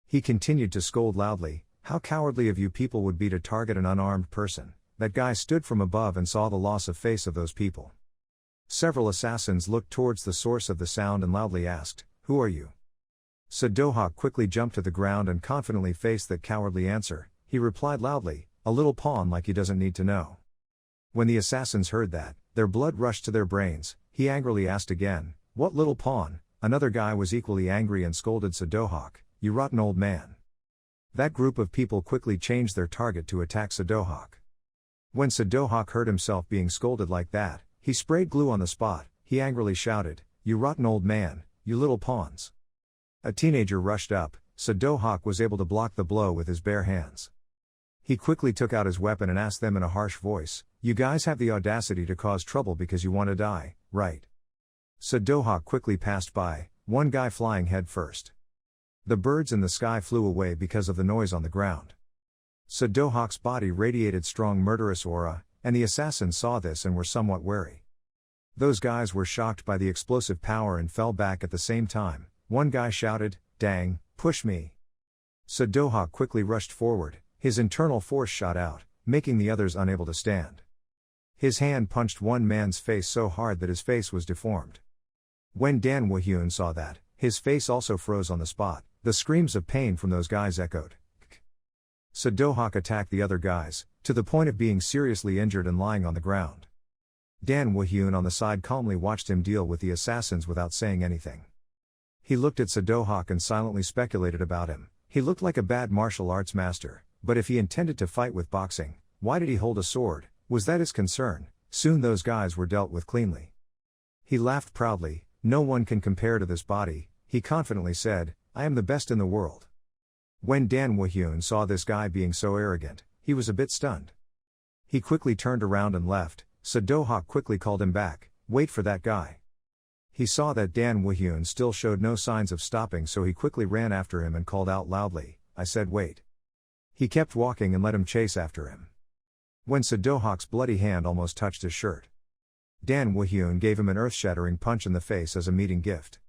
He continued to scold loudly, "How cowardly of you people would be to target an unarmed person." That guy stood from above and saw the loss of face of those people. Several assassins looked towards the source of the sound and loudly asked, "Who are you?" Sadohawk quickly jumped to the ground and confidently faced that cowardly answer. He replied loudly, "A little pawn like he doesn't need to know." When the assassins heard that, their blood rushed to their brains. He angrily asked again, "What little pawn?" Another guy was equally angry and scolded Sadohawk, "You rotten old man." That group of people quickly changed their target to attack Sadohawk. When Sadohawk heard himself being scolded like that, he sprayed glue on the spot. He angrily shouted, "You rotten old man, you little pawns." A teenager rushed up. Sadohawk was able to block the blow with his bare hands. He quickly took out his weapon and asked them in a harsh voice, "You guys have the audacity to cause trouble because you want to die, right?" Sadohawk quickly passed by, one guy flying head first. The birds in the sky flew away because of the noise on the ground. Sadohawk's body radiated strong murderous aura, and the assassins saw this and were somewhat wary. Those guys were shocked by the explosive power and fell back at the same time. One guy shouted, "Dang, push me." Sadohawk quickly rushed forward, his internal force shot out, making the others unable to stand. His hand punched one man's face so hard that his face was deformed. When Dan Woo-hyun saw that, his face also froze on the spot. The screams of pain from those guys echoed. Sadohawk attacked the other guys, to the point of being seriously injured and lying on the ground. Dan Woo-hyun on the side calmly watched him deal with the assassins without saying anything. He looked at Sadohawk and silently speculated about him. He looked like a bad martial arts master, but if he intended to fight with boxing, why did he hold a sword? Was that his concern? Soon those guys were dealt with cleanly. He laughed proudly. "No one can compare to this body," he confidently said, "I am the best in the world." When Dan Woo-hyun saw this guy being so arrogant, he was a bit stunned. He quickly turned around and left. Sadohawk quickly called him back, "Wait for that guy." He saw that Dan Woo-hyun still showed no signs of stopping, so he quickly ran after him and called out loudly, "I said wait." He kept walking and let him chase after him. When Sadohawk's bloody hand almost touched his shirt, Dan Woo-hyun gave him an earth-shattering punch in the face as a meeting gift.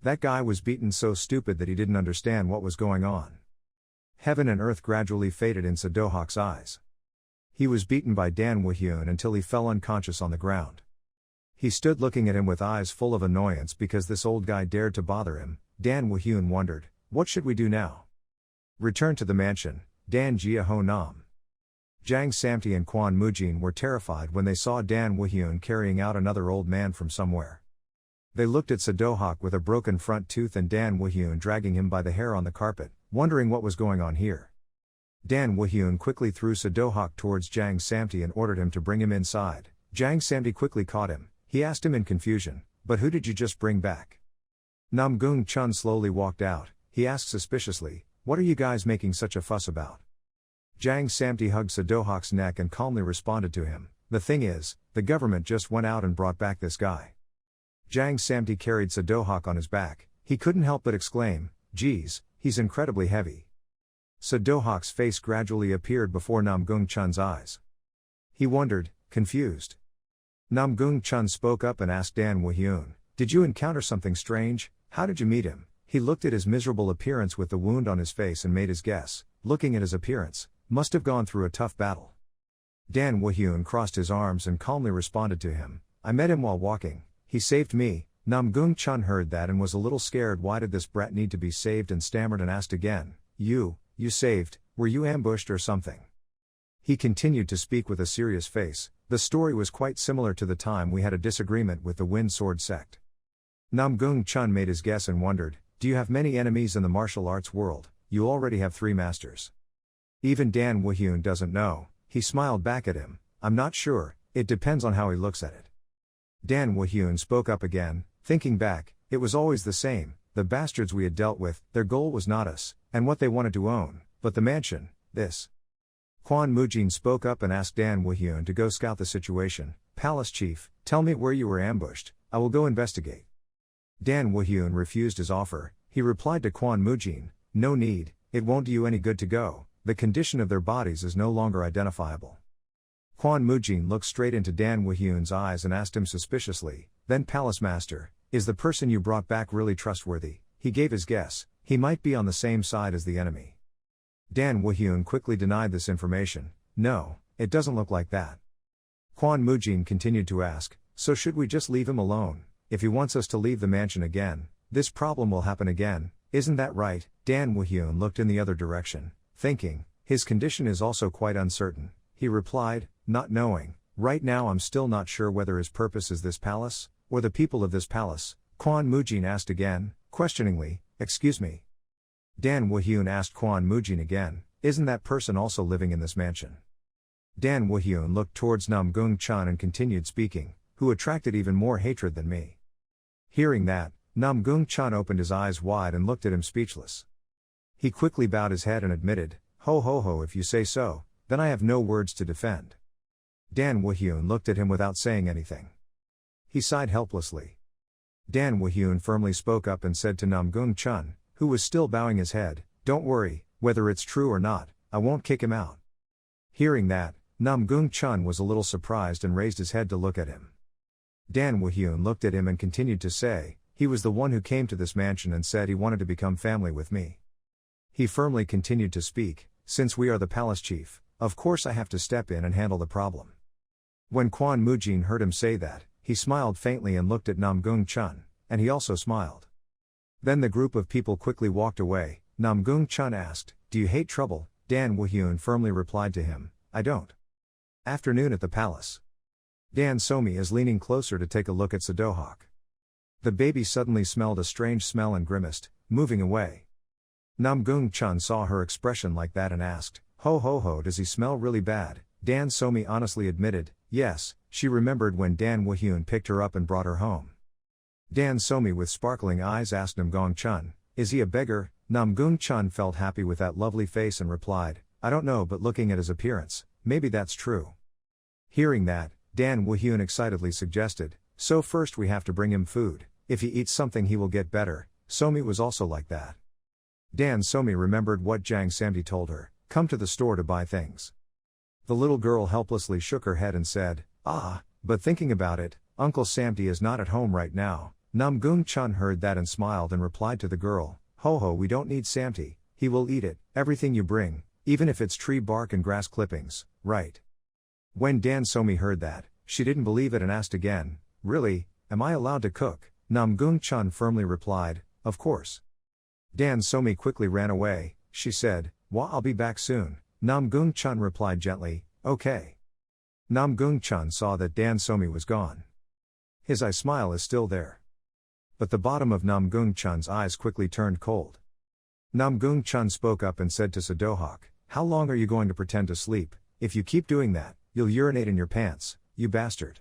That guy was beaten so stupid that he didn't understand what was going on. Heaven and earth gradually faded in Sadohawk's eyes. He was beaten by Dan Woo-hyun until he fell unconscious on the ground. He stood looking at him with eyes full of annoyance because this old guy dared to bother him. Dan Woo-hyun wondered, "What should we do now?" Return to the mansion. Dan Jia Ho Nam. Jang Samti and Kwon Mujin were terrified when they saw Dan Woo-hyun carrying out another old man from somewhere. They looked at Sadohawk with a broken front tooth and Dan Woo-hyun dragging him by the hair on the carpet, wondering what was going on here. Dan Woo-hyun quickly threw Sadohawk towards Jang Samti and ordered him to bring him inside. Jang Samti quickly caught him. He asked him in confusion, "But who did you just bring back?" Namgung Chun slowly walked out. He asked suspiciously, "What are you guys making such a fuss about?" Jang Samti hugged Sadohawk's neck and calmly responded to him, "The thing is, the government just went out and brought back this guy." Jang Samti carried Sadohawk on his back. He couldn't help but exclaim, "Geez, he's incredibly heavy." Sadohawk's face gradually appeared before Namgung Chun's eyes. He wondered, confused. Namgung Chun spoke up and asked Dan Woo-hyun, "Did you encounter something strange? How did you meet him?" He looked at his miserable appearance with the wound on his face and made his guess. Looking at his appearance, must have gone through a tough battle. Dan Woo-hyun crossed his arms and calmly responded to him, "I met him while walking. He saved me." Namgung Chun heard that and was a little scared. Why did this brat need to be saved, and stammered and asked again, You saved, were you ambushed or something?" He continued to speak with a serious face. "The story was quite similar to the time we had a disagreement with the Wind Sword sect." Namgung Chun made his guess and wondered, "Do you have many enemies in the martial arts world? You already have 3 masters." Even Dan Woo-hyun doesn't know. He smiled back at him, "I'm not sure. it depends on how he looks at it. Dan Woo-hyun spoke up again, thinking back, it was always the same, the bastards we had dealt with, their goal was not us, and what they wanted to own, but the mansion, this. Kwon Mujin spoke up and asked Dan Woo-hyun to go scout the situation. Palace chief, tell me where you were ambushed, I will go investigate. Dan Woo-hyun refused his offer. He replied to Kwon Mujin, no need, it won't do you any good to go, the condition of their bodies is no longer identifiable. Kwon Mujin looked straight into Dan Woo-hyun's eyes and asked him suspiciously, then Palace Master, is the person you brought back really trustworthy? He gave his guess, he might be on the same side as the enemy. Dan Woo-hyun quickly denied this information, no, it doesn't look like that. Kwon Mujin continued to ask, so should we just leave him alone? If he wants us to leave the mansion again, this problem will happen again, isn't that right? Dan Woo-hyun looked in the other direction, thinking, his condition is also quite uncertain. He replied, not knowing, right now I'm still not sure whether his purpose is this palace, or the people of this palace. Kwon Mujin asked again, questioningly, excuse me. Dan Woo-hyun asked Kwon Mujin again, isn't that person also living in this mansion? Dan Woo-hyun looked towards Namgung Chun and continued speaking, who attracted even more hatred than me. Hearing that, Namgung Chun opened his eyes wide and looked at him speechless. He quickly bowed his head and admitted, ho ho ho, if you say so, then I have no words to defend. Dan Woo-hyun looked at him without saying anything. He sighed helplessly. Dan Woo-hyun firmly spoke up and said to Namgung Chun, who was still bowing his head, don't worry, whether it's true or not, I won't kick him out. Hearing that, Namgung Chun was a little surprised and raised his head to look at him. Dan Woo-hyun looked at him and continued to say, he was the one who came to this mansion and said he wanted to become family with me. He firmly continued to speak, since we are the palace chief, of course I have to step in and handle the problem. When Kwon Mujin heard him say that, he smiled faintly and looked at Namgung Chun, and he also smiled. Then the group of people quickly walked away. Namgung Chun asked, do you hate trouble? Dan Woo-hyun firmly replied to him, I don't. Afternoon at the palace. Dan Somi is leaning closer to take a look at Sadohawk. The baby suddenly smelled a strange smell and grimaced, moving away. Namgung Chun saw her expression like that and asked, ho ho ho, does he smell really bad? Dan Somi honestly admitted, yes, she remembered when Dan Woo-hyun picked her up and brought her home. Dan Somi with sparkling eyes asked Namgung Chun, is he a beggar? Namgung Chun felt happy with that lovely face and replied, I don't know, but looking at his appearance, maybe that's true. Hearing that, Dan Woo-hyun excitedly suggested, so first we have to bring him food, if he eats something he will get better. Somi was also like that. Dan Somi remembered what Jang Samdi told her, come to the store to buy things. The little girl helplessly shook her head and said, but thinking about it, Uncle Samdi is not at home right now. Namgung Chun heard that and smiled and replied to the girl, ho ho, we don't need Samdi, he will eat it, everything you bring, even if it's tree bark and grass clippings, right? When Dan Somi heard that, she didn't believe it and asked again, really, am I allowed to cook? Namgung Chun firmly replied, of course. Dan Somi quickly ran away. She said, I'll be back soon. Namgung Chun replied gently, okay. Namgung Chun saw that Dan Somi was gone. His eye smile is still there. But the bottom of Namgung Chun's eyes quickly turned cold. Namgung Chun spoke up and said to Sadohawk, how long are you going to pretend to sleep? If you keep doing that, you'll urinate in your pants, you bastard.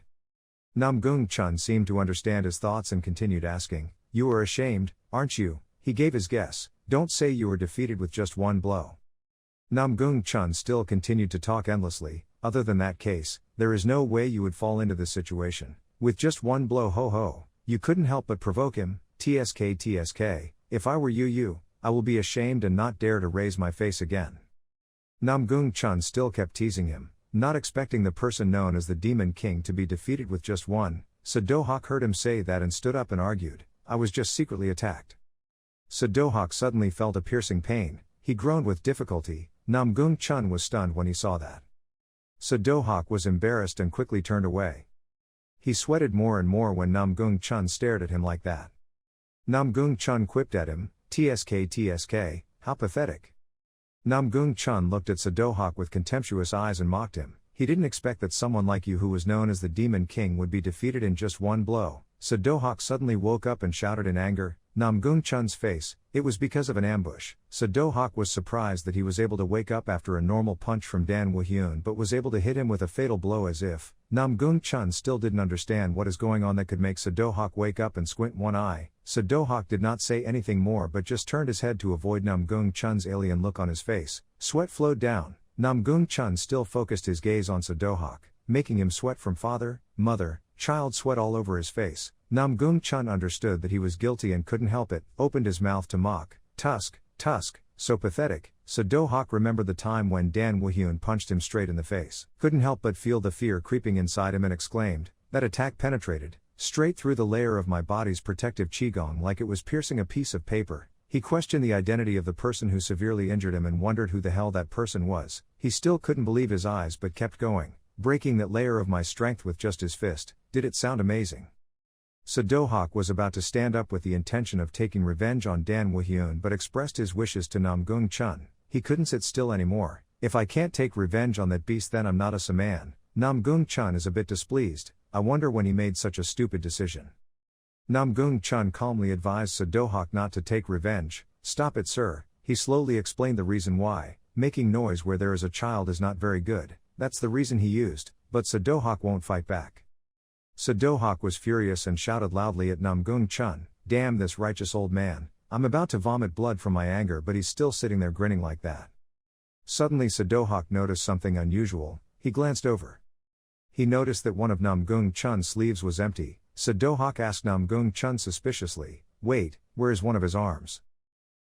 Namgung Chun seemed to understand his thoughts and continued asking, you are ashamed, aren't you? He gave his guess, don't say you were defeated with just one blow. Namgung Chun still continued to talk endlessly, other than that case, there is no way you would fall into this situation. With just one blow, ho ho, you couldn't help but provoke him, tsk, if I were you, I will be ashamed and not dare to raise my face again. Namgung Chun still kept teasing him, not expecting the person known as the Demon King to be defeated with just one. Sadohawk heard him say that and stood up and argued, I was just secretly attacked. Sadohawk suddenly felt a piercing pain, he groaned with difficulty. Namgung Chun was stunned when he saw that. Sadohawk was embarrassed and quickly turned away. He sweated more and more when Namgung Chun stared at him like that. Namgung Chun quipped at him, tsk, how pathetic. Namgung Chun looked at Sadohawk with contemptuous eyes and mocked him, he didn't expect that someone like you who was known as the Demon King would be defeated in just one blow. Sadohawk suddenly woke up and shouted in anger, Namgung Chun's face. It was because of an ambush. Do-hak was surprised that he was able to wake up after a normal punch from Dan Woo-hyun but was able to hit him with a fatal blow as if Namgung Chun still didn't understand what is going on that could make Do-hak wake up and squint one eye. Do-hak did not say anything more but just turned his head to avoid Namgung Chun's alien look on his face. Sweat flowed down. Namgung Chun still focused his gaze on Do-hak, making him sweat from father, mother, child sweat all over his face. Namgung Chun understood that he was guilty and couldn't help it, opened his mouth to mock. Tusk, so pathetic. Do-hak remembered the time when Dan Woo-hyun punched him straight in the face. Couldn't help but feel the fear creeping inside him and exclaimed, that attack penetrated straight through the layer of my body's protective qigong like it was piercing a piece of paper. He questioned the identity of the person who severely injured him and wondered who the hell that person was. He still couldn't believe his eyes but kept going, breaking that layer of my strength with just his fist. Did it sound amazing? Do-hak was about to stand up with the intention of taking revenge on Dan Woo-hyun but expressed his wishes to Namgung Chun. He couldn't sit still anymore. If I can't take revenge on that beast then I'm not a man. Namgung Chun is a bit displeased. I wonder when he made such a stupid decision. Namgung Chun calmly advised Do-hak not to take revenge. Stop it, sir. He slowly explained the reason why. Making noise where there is a child is not very good. That's the reason he used, but Do-hak won't fight back. Do-hak was furious and shouted loudly at Namgung Chun, damn this righteous old man, I'm about to vomit blood from my anger but he's still sitting there grinning like that. Suddenly Do-hak noticed something unusual. He glanced over. He noticed that one of Namgung Chun's sleeves was empty. Do-hak asked Namgung Chun suspiciously, wait, where is one of his arms?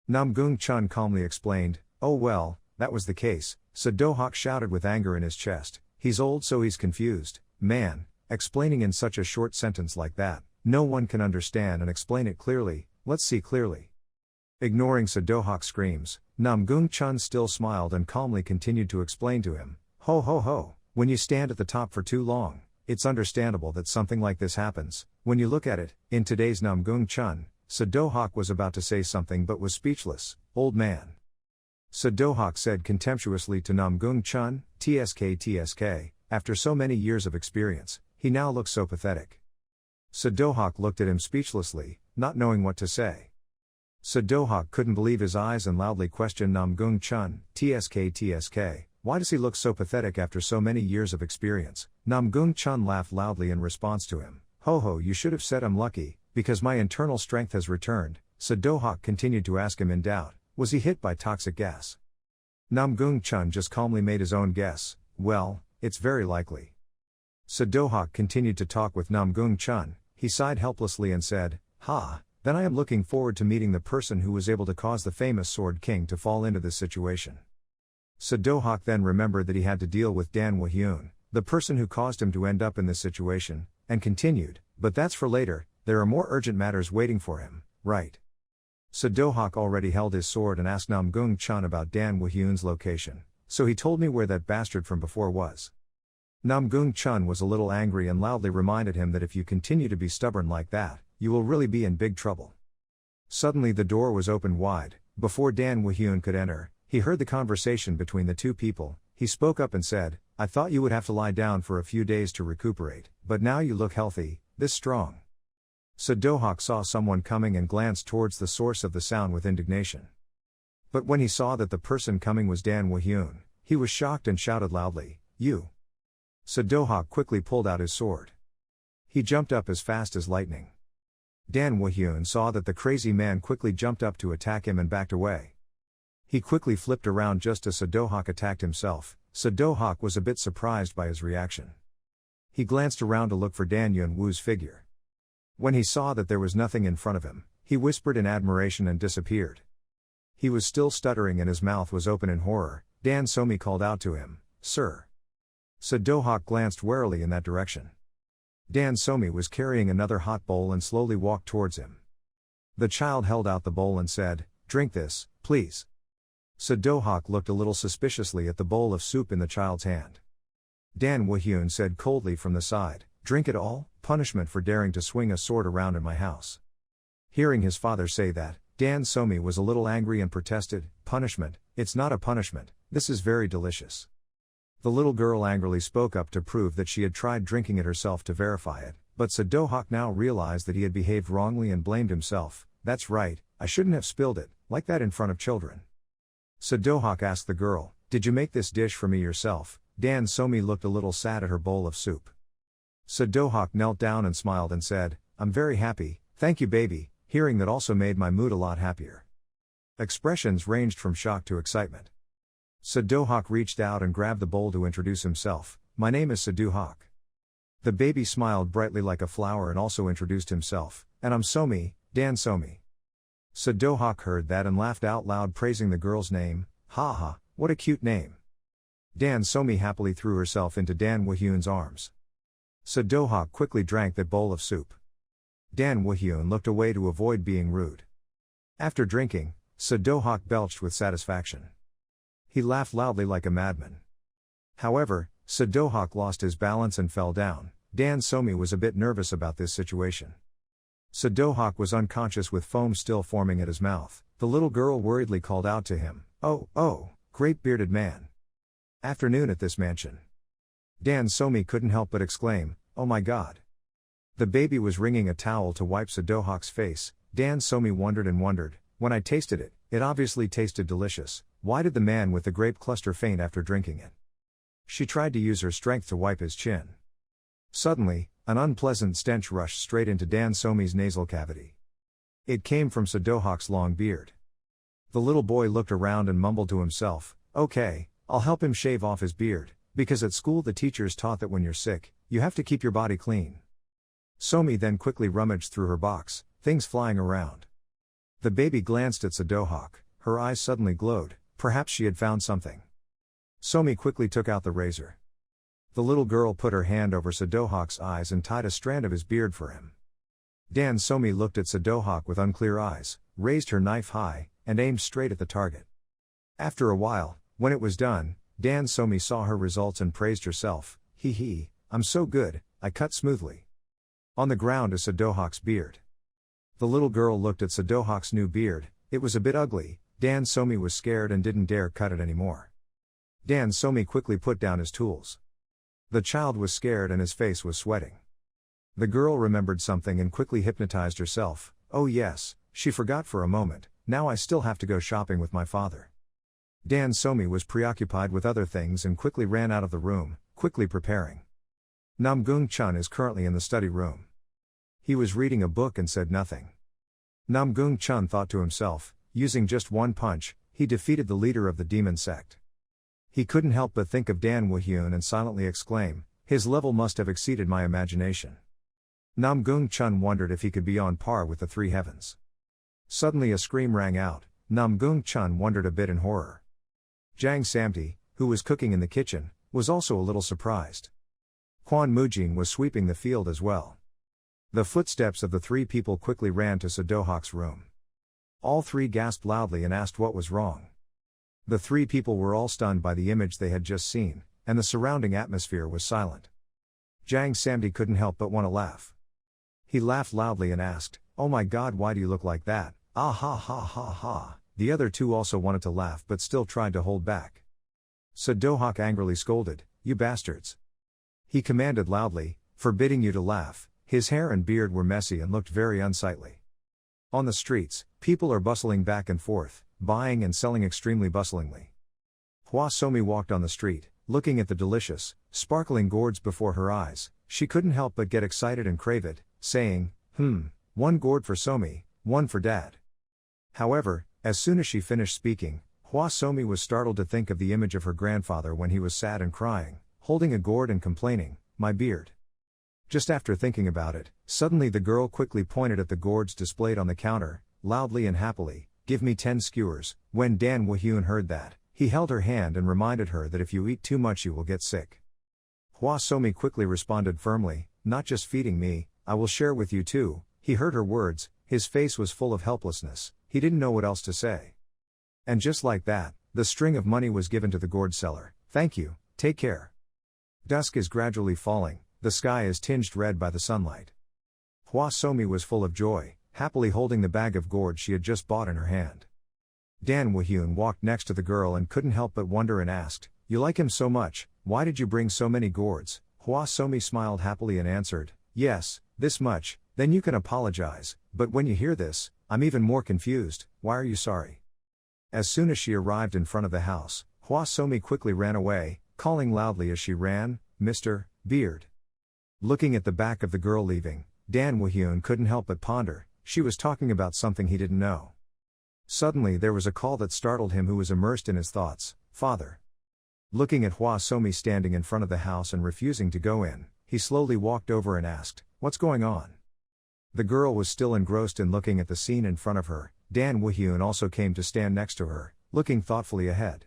Namgung Chun calmly explained, oh well, that was the case. Do-hak shouted with anger in his chest, he's old so he's confused, man. Explaining in such a short sentence like that, no one can understand and explain it clearly. Let's see clearly. Ignoring Do-hak's screams, Namgung Chun still smiled and calmly continued to explain to him, ho ho ho, when you stand at the top for too long, it's understandable that something like this happens. When you look at it, in today's Namgung Chun, Do-hak was about to say something but was speechless. Old man. Do-hak said contemptuously to Namgung Chun, tsk, after so many years of experience, he now looks so pathetic. Do-hak looked at him speechlessly, not knowing what to say. Do-hak couldn't believe his eyes and loudly questioned Namgung Chun, tsk, why does he look so pathetic after so many years of experience? Namgung Chun laughed loudly in response to him. Ho ho, you should have said I'm lucky, because my internal strength has returned. Do-hak continued to ask him in doubt, was he hit by toxic gas? Namgung Chun just calmly made his own guess, well, it's very likely. Do-hak continued to talk with Namgung Chun. He sighed helplessly and said, then I am looking forward to meeting the person who was able to cause the famous Sword King to fall into this situation. Do-hak then remembered that he had to deal with Dan Woo-hyun, the person who caused him to end up in this situation, and continued, but that's for later, there are more urgent matters waiting for him, right? Do-hak already held his sword and asked Namgung Chun about Dan Woo-hyun's location, so he told me where that bastard from before was. Namgung Chun was a little angry and loudly reminded him that if you continue to be stubborn like that, you will really be in big trouble. Suddenly the door was opened wide. Before Dan Woo-hyun could enter, he heard the conversation between the two people. He spoke up and said, I thought you would have to lie down for a few days to recuperate, but now you look healthy, this strong. Do-hak saw someone coming and glanced towards the source of the sound with indignation. But when he saw that the person coming was Dan Woo-hyun, he was shocked and shouted loudly, you. Do-hak quickly pulled out his sword. He jumped up as fast as lightning. Dan Woo-hyun saw that the crazy man quickly jumped up to attack him and backed away. He quickly flipped around just as Do-hak attacked himself. Do-hak was a bit surprised by his reaction. He glanced around to look for Dan Yun-woo's figure. When he saw that there was nothing in front of him, he whispered in admiration and disappeared. He was still stuttering and his mouth was open in horror. Dan Somi called out to him, Sir. Do-hak glanced warily in that direction. Dan Somi was carrying another hot bowl and slowly walked towards him. The child held out the bowl and said, drink this, please. Do-hak looked a little suspiciously at the bowl of soup in the child's hand. Dan Woo-hyun said coldly from the side, drink it all, punishment for daring to swing a sword around in my house. Hearing his father say that, Dan Somi was a little angry and protested, punishment, it's not a punishment, this is very delicious. The little girl angrily spoke up to prove that she had tried drinking it herself to verify it, but Do-hak now realized that he had behaved wrongly and blamed himself. That's right, I shouldn't have spilled it, like that in front of children. Sadohak asked the girl, did you make this dish for me yourself? Dan Somi looked a little sad at her bowl of soup. Sadohak knelt down and smiled and said, I'm very happy, thank you baby. Hearing that also made my mood a lot happier. Expressions ranged from shock to excitement. Sadohak reached out and grabbed the bowl to introduce himself, my name is Sadohak. The baby smiled brightly like a flower and also introduced himself, and I'm Somi, Dan Somi. Sadohak heard that and laughed out loud praising the girl's name, haha, what a cute name. Dan Somi happily threw herself into Dan Wahyun's arms. Sadohak quickly drank that bowl of soup. Dan Wahyun looked away to avoid being rude. After drinking, Sadohak belched with satisfaction. He laughed loudly like a madman. However, Sadohak lost his balance and fell down. Dan Somi was a bit nervous about this situation. Sadohak was unconscious with foam still forming at his mouth. The little girl worriedly called out to him, oh, great bearded man. Afternoon at this mansion. Dan Somi couldn't help but exclaim, oh my god. The baby was wringing a towel to wipe Sadohak's face. Dan Somi wondered and wondered, when I tasted it, it obviously tasted delicious. Why did the man with the grape cluster faint after drinking it? She tried to use her strength to wipe his chin. Suddenly, an unpleasant stench rushed straight into Dan Somi's nasal cavity. It came from Sadohak's long beard. The little boy looked around and mumbled to himself, okay, I'll help him shave off his beard, because at school the teachers taught that when you're sick, you have to keep your body clean. Somi then quickly rummaged through her box, things flying around. The baby glanced at Sadohak, her eyes suddenly glowed, perhaps she had found something. Somi quickly took out the razor. The little girl put her hand over Sadohak's eyes and tied a strand of his beard for him. Dan Somi looked at Sadohak with unclear eyes, raised her knife high, and aimed straight at the target. After a while, when it was done, Dan Somi saw her results and praised herself, hee, I'm so good, I cut smoothly. On the ground is Sadohak's beard. The little girl looked at Sadohak's new beard, it was a bit ugly. Dan Somi was scared and didn't dare cut it anymore. Dan Somi quickly put down his tools. The child was scared and his face was sweating. The girl remembered something and quickly hypnotized herself, oh yes, she forgot for a moment, now I still have to go shopping with my father. Dan Somi was preoccupied with other things and quickly ran out of the room, quickly preparing. Namgung Chun is currently in the study room. He was reading a book and said nothing. Namgung Chun thought to himself, using just one punch, he defeated the leader of the demon sect. He couldn't help but think of Dan Wahyun and silently exclaim, his level must have exceeded my imagination. Namgung Chun wondered if he could be on par with the three heavens. Suddenly a scream rang out. Namgung Chun wondered a bit in horror. Jang Samti, who was cooking in the kitchen, was also a little surprised. Kwon Mujin was sweeping the field as well. The footsteps of the three people quickly ran to Sadohak's room. All three gasped loudly and asked what was wrong. The three people were all stunned by the image they had just seen, and the surrounding atmosphere was silent. Jang Samti couldn't help but want to laugh. He laughed loudly and asked, oh my god, why do you look like that? Ah ha ha ha ha. The other two also wanted to laugh but still tried to hold back. Sadohak angrily scolded, you bastards. He commanded loudly, forbidding you to laugh. His hair and beard were messy and looked very unsightly. On the streets, people are bustling back and forth, buying and selling extremely bustlingly. Hwa Somi walked on the street, looking at the delicious, sparkling gourds before her eyes. She couldn't help but get excited and crave it, saying, one gourd for Somi, one for Dad. However, as soon as she finished speaking, Hwa Somi was startled to think of the image of her grandfather when he was sad and crying, holding a gourd and complaining, my beard. Just after thinking about it, suddenly the girl quickly pointed at the gourds displayed on the counter, loudly and happily, give me 10 skewers. When Dan Wahyun heard that, he held her hand and reminded her that if you eat too much you will get sick. Hwa Somi quickly responded firmly, not just feeding me, I will share with you too. He heard her words, his face was full of helplessness, he didn't know what else to say. And just like that, the string of money was given to the gourd seller. Thank you, take care. Dusk is gradually falling, the sky is tinged red by the sunlight. Hwa Somi was full of joy, happily holding the bag of gourd she had just bought in her hand. Dan Wahyun walked next to the girl and couldn't help but wonder and asked, you like him so much, why did you bring so many gourds? Hwa Somi smiled happily and answered, yes, this much, then you can apologize, but when you hear this, I'm even more confused, why are you sorry? As soon as she arrived in front of the house, Hwa Somi quickly ran away, calling loudly as she ran, Mr. Beard. Looking at the back of the girl leaving, Dan Woo-hyun couldn't help but ponder, she was talking about something he didn't know. Suddenly there was a call that startled him, who was immersed in his thoughts, Father. Looking at Hwa Somi standing in front of the house and refusing to go in, he slowly walked over and asked, what's going on? The girl was still engrossed in looking at the scene in front of her. Dan Woo-hyun also came to stand next to her, looking thoughtfully ahead.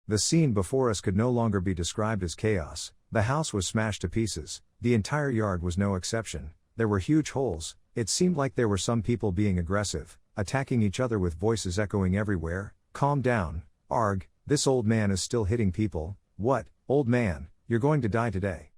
The scene before us could no longer be described as chaos. The house was smashed to pieces, the entire yard was no exception, there were huge holes, it seemed like there were some people being aggressive, attacking each other with voices echoing everywhere. Calm down, Arg, this old man is still hitting people. What, old man, you're going to die today.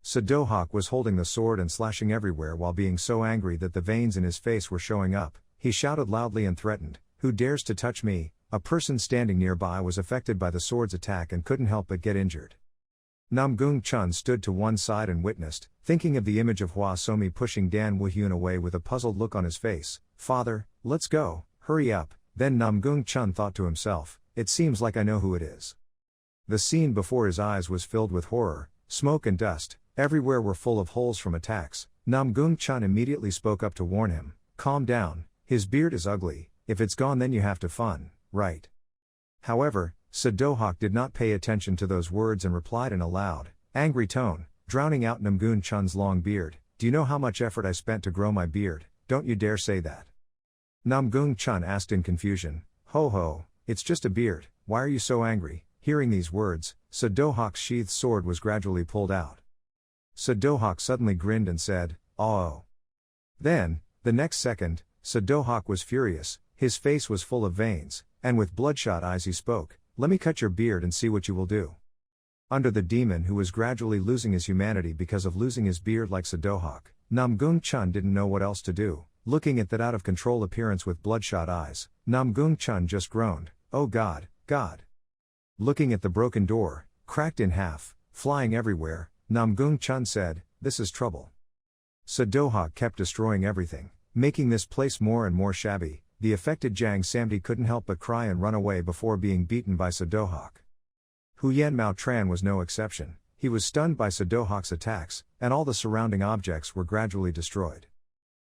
Sadohak was holding the sword and slashing everywhere while being so angry that the veins in his face were showing up. He shouted loudly and threatened, who dares to touch me? A person standing nearby was affected by the sword's attack and couldn't help but get injured. Namgung Chun stood to one side and witnessed, thinking of the image of Hwa Somi pushing Dan Woo-hyun away with a puzzled look on his face. Father, let's go, hurry up. Then Namgung Chun thought to himself, it seems like I know who it is. The scene before his eyes was filled with horror, smoke and dust, everywhere were full of holes from attacks. Namgung Chun immediately spoke up to warn him, calm down, his beard is ugly, if it's gone then you have to fun, right? However, Sadohak did not pay attention to those words and replied in a loud, angry tone, drowning out Namgung Chun's long beard, do you know how much effort I spent to grow my beard? Don't you dare say that. Namgung Chun asked in confusion, ho ho, it's just a beard, why are you so angry? Hearing these words, Sadohak's sheathed sword was gradually pulled out. Sadohak suddenly grinned and said, oh. Then, the next second, Sadohak was furious, his face was full of veins, and with bloodshot eyes he spoke, let me cut your beard and see what you will do. Under the demon who was gradually losing his humanity because of losing his beard like Sadohak, Namgung Chun didn't know what else to do. Looking at that out of control appearance with bloodshot eyes, Namgung Chun just groaned, oh God, God. Looking at the broken door, cracked in half, flying everywhere, Namgung Chun said, this is trouble. Sadohak kept destroying everything, making this place more and more shabby. The affected Jang Samdi couldn't help but cry and run away before being beaten by Sadohak. Huyen Mao Tran was no exception, he was stunned by Sadohak's attacks, and all the surrounding objects were gradually destroyed.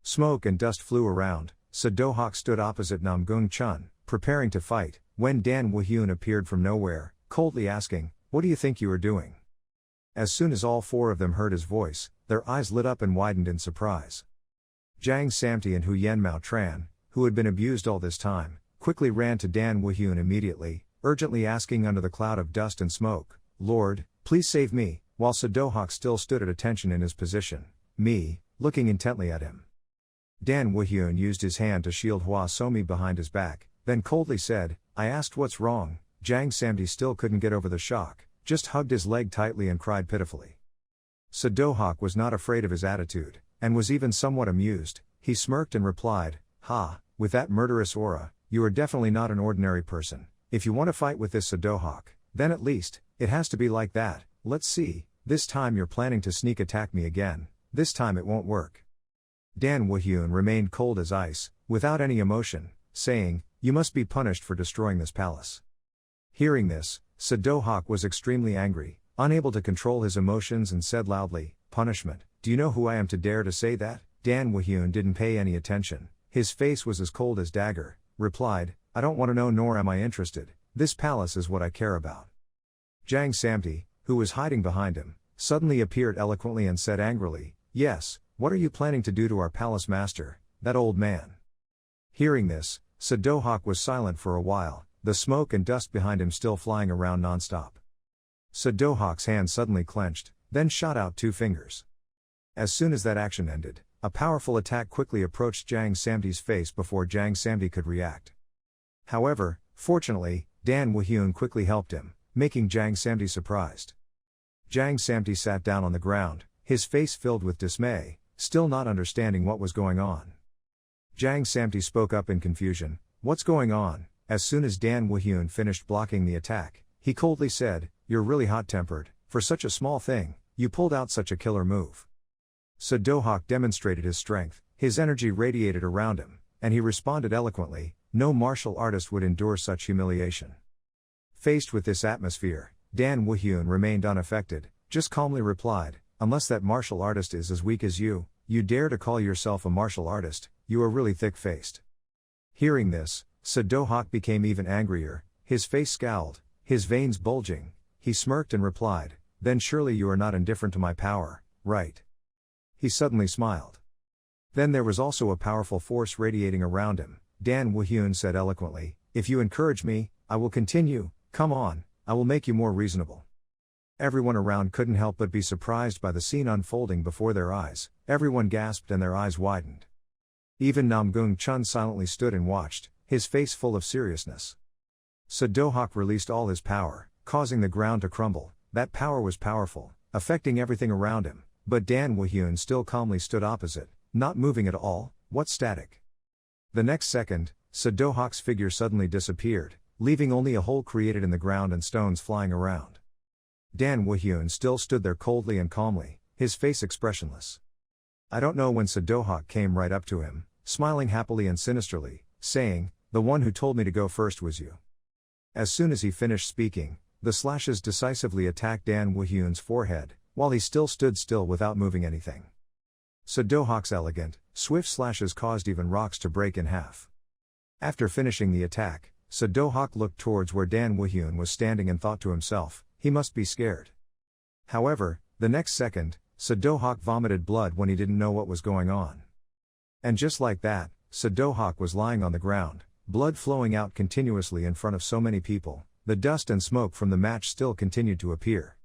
Smoke and dust flew around. Sadohak stood opposite Namgung Chun, preparing to fight, when Dan Woo-hyun appeared from nowhere, coldly asking, what do you think you are doing? As soon as all four of them heard his voice, their eyes lit up and widened in surprise. Jang Samti and Huyen Mao Tran, who had been abused all this time, quickly ran to Dan Woo-hyun immediately, urgently asking under the cloud of dust and smoke, Lord, please save me, while Sadohak still stood at attention in his position, me, looking intently at him. Dan Woo-hyun used his hand to shield Hwa Somi behind his back, then coldly said, I asked what's wrong. Jang Samdi still couldn't get over the shock, just hugged his leg tightly and cried pitifully. Sadohak was not afraid of his attitude, and was even somewhat amused. He smirked and replied, ha, with that murderous aura, you are definitely not an ordinary person. If you want to fight with this Sadohak, then at least, it has to be like that. Let's see, this time you're planning to sneak attack me again, this time it won't work. Dan Woo-hyun remained cold as ice, without any emotion, saying, you must be punished for destroying this palace. Hearing this, Sadohak was extremely angry, unable to control his emotions and said loudly, punishment, do you know who I am to dare to say that? Dan Woo-hyun didn't pay any attention, his face was as cold as dagger, replied, I don't want to know nor am I interested, this palace is what I care about. Jang Samti, who was hiding behind him, suddenly appeared eloquently and said angrily, yes, what are you planning to do to our palace master, that old man? Hearing this, Sadohak was silent for a while, the smoke and dust behind him still flying around non-stop. Sadohak's hand suddenly clenched, then shot out two fingers. As soon as that action ended, a powerful attack quickly approached Jang Samti's face before Jang Samti could react. However, fortunately, Dan Woo-hyun quickly helped him, making Jang Samti surprised. Jang Samti sat down on the ground, his face filled with dismay, still not understanding what was going on. Jang Samti spoke up in confusion, what's going on? As soon as Dan Woo-hyun finished blocking the attack, he coldly said, you're really hot-tempered, for such a small thing, you pulled out such a killer move. Sadohak demonstrated his strength, his energy radiated around him, and he responded eloquently, no martial artist would endure such humiliation. Faced with this atmosphere, Dan Woo-hyun remained unaffected, just calmly replied, unless that martial artist is as weak as you dare to call yourself a martial artist, you are really thick-faced. Hearing this, Seo-hak became even angrier, his face scowled, his veins bulging, he smirked and replied, then surely you are not indifferent to my power, right? He suddenly smiled. Then there was also a powerful force radiating around him. Dan Woo-hyun said eloquently, if you encourage me, I will continue, come on, I will make you more reasonable. Everyone around couldn't help but be surprised by the scene unfolding before their eyes, everyone gasped and their eyes widened. Even Namgung Chun silently stood and watched, his face full of seriousness. Seo-hak released all his power, causing the ground to crumble. That power was powerful, affecting everything around him, but Dan Woo-hyun still calmly stood opposite, not moving at all. What static? The next second, Seo-hak's figure suddenly disappeared, leaving only a hole created in the ground and stones flying around. Dan Woo-hyun still stood there coldly and calmly, his face expressionless. I don't know when Seo-hak came right up to him, smiling happily and sinisterly, saying, the one who told me to go first was you. As soon as he finished speaking, the slashes decisively attacked Dan Woo-hyun's forehead, while he still stood still without moving anything. Seo-hak's elegant, swift slashes caused even rocks to break in half. After finishing the attack, Seo-hak looked towards where Dan Woo-hyun was standing and thought to himself, he must be scared. However, the next second, Seo-hak vomited blood when he didn't know what was going on. And just like that, Seo-hak was lying on the ground, blood flowing out continuously in front of so many people. The dust and smoke from the match still continued to appear.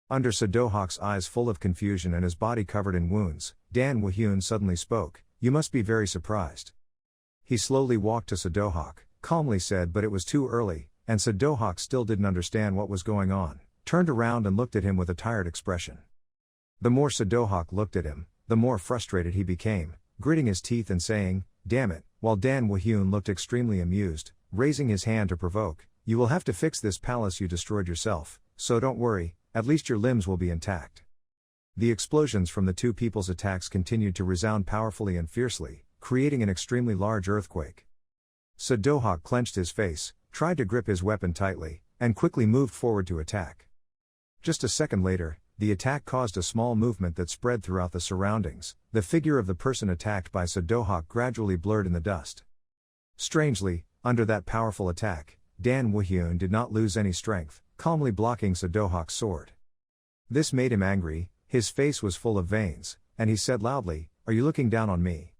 Under Seo-hak's eyes full of confusion and his body covered in wounds, Dan Woo-hyun suddenly spoke, you must be very surprised. He slowly walked to Seo-hak, calmly said but it was too early, and Seo-hak still didn't understand what was going on, turned around and looked at him with a tired expression. The more Seo-hak looked at him, the more frustrated he became, gritting his teeth and saying, damn it, while Dan Woo-hyun looked extremely amused, raising his hand to provoke, you will have to fix this palace you destroyed yourself, so don't worry, at least your limbs will be intact. The explosions from the two people's attacks continued to resound powerfully and fiercely, creating an extremely large earthquake. Seo-hak clenched his face, tried to grip his weapon tightly, and quickly moved forward to attack. Just a second later, the attack caused a small movement that spread throughout the surroundings. The figure of the person attacked by Seo-hak gradually blurred in the dust. Strangely, under that powerful attack, Dan Woo-hyun did not lose any strength, calmly blocking Seo-hak's sword. This made him angry, his face was full of veins, and he said loudly, are you looking down on me?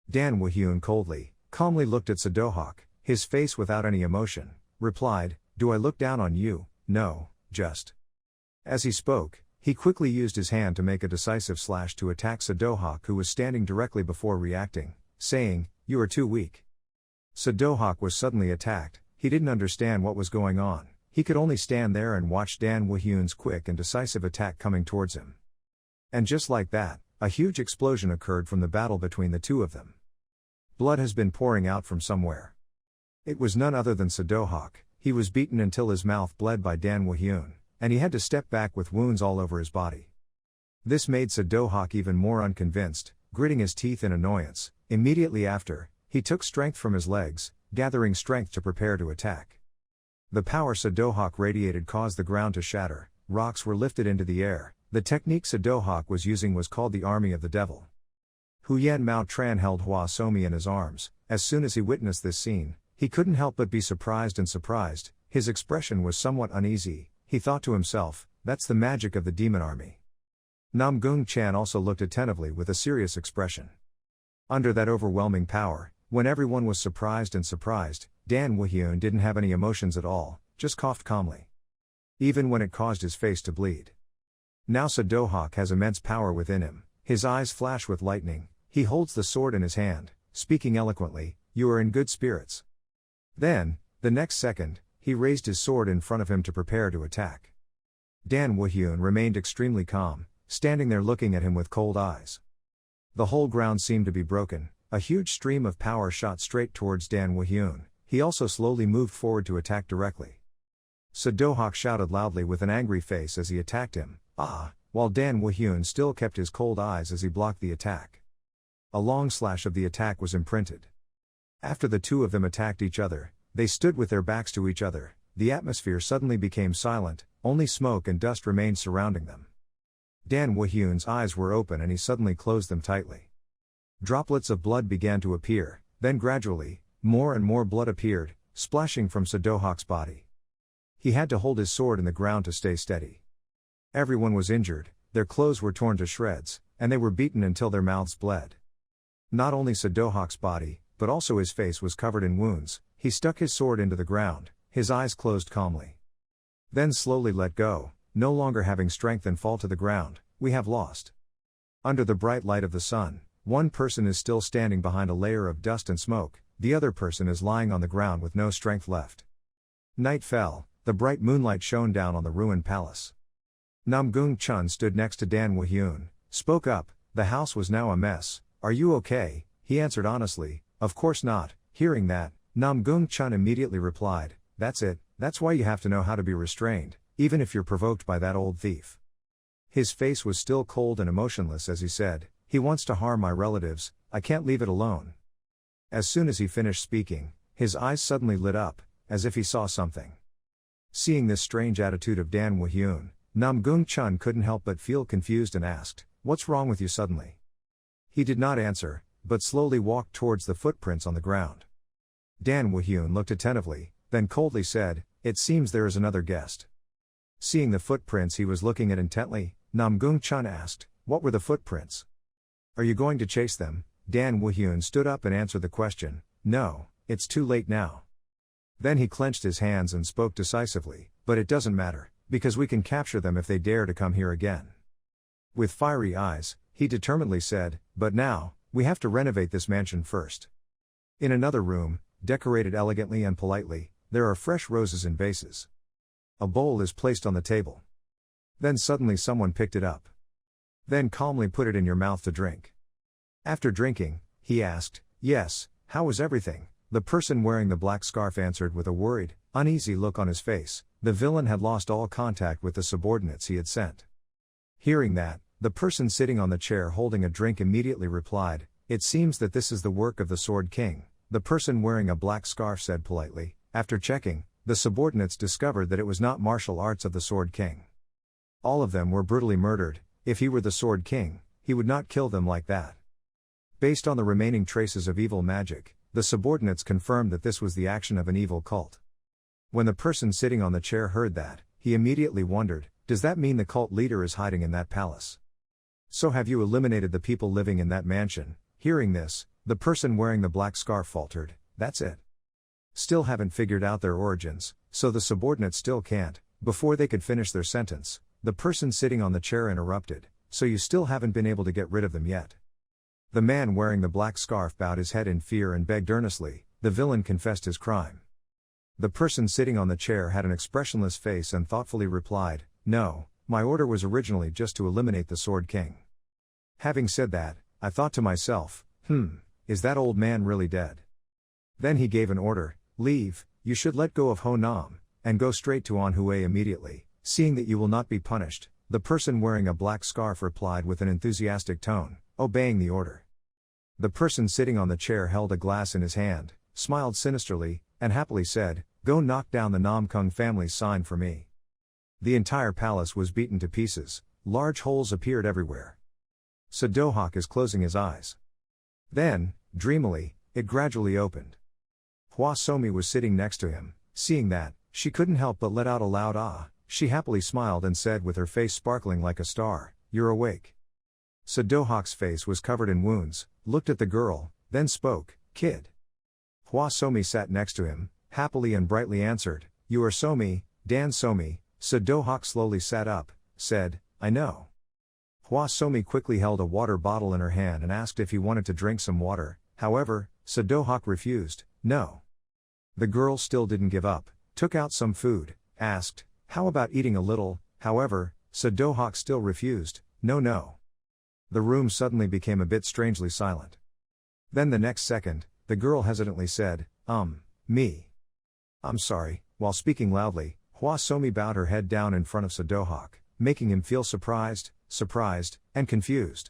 Dan Woo-hyun coldly, calmly looked at Seo-hak, his face without any emotion, replied, do I look down on you? No, just. As he spoke, he quickly used his hand to make a decisive slash to attack Seo-hak who was standing directly before reacting, saying, you are too weak. Seo-hak was suddenly attacked, he didn't understand what was going on, he could only stand there and watch Dan Woo-hyun's quick and decisive attack coming towards him. And just like that, a huge explosion occurred from the battle between the two of them. Blood has been pouring out from somewhere. It was none other than Seo-hak, he was beaten until his mouth bled by Dan Woo-hyun, and he had to step back with wounds all over his body. This made Seo-hak even more unconvinced, gritting his teeth in annoyance. Immediately after, he took strength from his legs, gathering strength to prepare to attack. The power Seo-hak radiated caused the ground to shatter, rocks were lifted into the air. The technique Seo-hak was using was called the Army of the Devil. Huyen Mao Tran held Hua Somi in his arms. As soon as he witnessed this scene, he couldn't help but be surprised, his expression was somewhat uneasy. He thought to himself, that's the magic of the demon army. Namgung Chan also looked attentively with a serious expression. Under that overwhelming power, when everyone was surprised, Dan Woo-hyun didn't have any emotions at all, just coughed calmly. Even when it caused his face to bleed. Now Seo-hak has immense power within him, his eyes flash with lightning, he holds the sword in his hand, speaking eloquently, you are in good spirits. Then, the next second, he raised his sword in front of him to prepare to attack. Dan Woo-hyun remained extremely calm, standing there looking at him with cold eyes. The whole ground seemed to be broken, a huge stream of power shot straight towards Dan Woo-hyun, he also slowly moved forward to attack directly. Seo-hak shouted loudly with an angry face as he attacked him, while Dan Woo-hyun still kept his cold eyes as he blocked the attack. A long slash of the attack was imprinted. After the two of them attacked each other, they stood with their backs to each other. The atmosphere suddenly became silent, only smoke and dust remained surrounding them. Dan Woo-hyun's eyes were open and he suddenly closed them tightly. Droplets of blood began to appear, then gradually, more and more blood appeared, splashing from Seo-do-hak's body. He had to hold his sword in the ground to stay steady. Everyone was injured, their clothes were torn to shreds, and they were beaten until their mouths bled. Not only Seo-do-hak's body, but also his face was covered in wounds. He stuck his sword into the ground, his eyes closed calmly. Then slowly let go, no longer having strength and fall to the ground. We have lost. Under the bright light of the sun, one person is still standing behind a layer of dust and smoke, the other person is lying on the ground with no strength left. Night fell, the bright moonlight shone down on the ruined palace. Namgung Chun stood next to Dan Woo-hyun, spoke up. The house was now a mess. Are you okay? He answered honestly, of course not. Hearing that, Namgung Chun immediately replied, that's it, that's why you have to know how to be restrained, even if you're provoked by that old thief. His face was still cold and emotionless as he said, he wants to harm my relatives, I can't leave it alone. As soon as he finished speaking, his eyes suddenly lit up, as if he saw something. Seeing this strange attitude of Dan Woo-hyun, Namgung Chun couldn't help but feel confused and asked, what's wrong with you suddenly? He did not answer, but slowly walked towards the footprints on the ground. Dan Woo-hyun looked attentively, then coldly said, it seems there is another guest. Seeing the footprints he was looking at intently, Namgung Chun asked, what were the footprints? Are you going to chase them? Dan Woo-hyun stood up and answered the question, no, it's too late now. Then he clenched his hands and spoke decisively, but it doesn't matter, because we can capture them if they dare to come here again. With fiery eyes, he determinedly said, but now, we have to renovate this mansion first. In another room, decorated elegantly and politely, there are fresh roses in vases. A bowl is placed on the table. Then suddenly someone picked it up. Then calmly put it in your mouth to drink. After drinking, he asked, yes, how was everything? The person wearing the black scarf answered with a worried, uneasy look on his face. The villain had lost all contact with the subordinates he had sent. Hearing that, the person sitting on the chair holding a drink immediately replied, it seems that this is the work of the Sword King. The person wearing a black scarf said politely. After checking, the subordinates discovered that it was not martial arts of the Sword King. All of them were brutally murdered. If he were the Sword King, he would not kill them like that. Based on the remaining traces of evil magic, the subordinates confirmed that this was the action of an evil cult. When the person sitting on the chair heard that, he immediately wondered, does that mean the cult leader is hiding in that palace? So have you eliminated the people living in that mansion? Hearing this, the person wearing the black scarf faltered, that's it. Still haven't figured out their origins, so the subordinates still can't. Before they could finish their sentence, the person sitting on the chair interrupted, so you still haven't been able to get rid of them yet. The man wearing the black scarf bowed his head in fear and begged earnestly. The villain confessed his crime. The person sitting on the chair had an expressionless face and thoughtfully replied, no, my order was originally just to eliminate the Sword King. Having said that, I thought to myself, is that old man really dead? Then he gave an order, leave, you should let go of Hanam, and go straight to Manhua immediately. Seeing that you will not be punished, the person wearing a black scarf replied with an enthusiastic tone, obeying the order. The person sitting on the chair held a glass in his hand, smiled sinisterly, and happily said, go knock down the Namgung family's sign for me. The entire palace was beaten to pieces, large holes appeared everywhere. Seo-do-hak is closing his eyes. Then, dreamily, it gradually opened. Hwa Somi was sitting next to him. Seeing that, she couldn't help but let out a loud ah. She happily smiled and said with her face sparkling like a star, you're awake. Seo-do-hak's face was covered in wounds, looked at the girl, then spoke, kid. Hwa Somi sat next to him, happily and brightly answered, you are Somi, Dan Somi. Seo-do-hak slowly sat up, said, I know. Hwa Somi quickly held a water bottle in her hand and asked if he wanted to drink some water. However, Seo-do-hak refused, no. The girl still didn't give up, took out some food, asked, how about eating a little? However, Seo-do-hak still refused, no. The room suddenly became a bit strangely silent. Then the next second, the girl hesitantly said, me. I'm sorry. While speaking loudly, Hwa Somi bowed her head down in front of Seo-do-hak, making him feel surprised, and confused.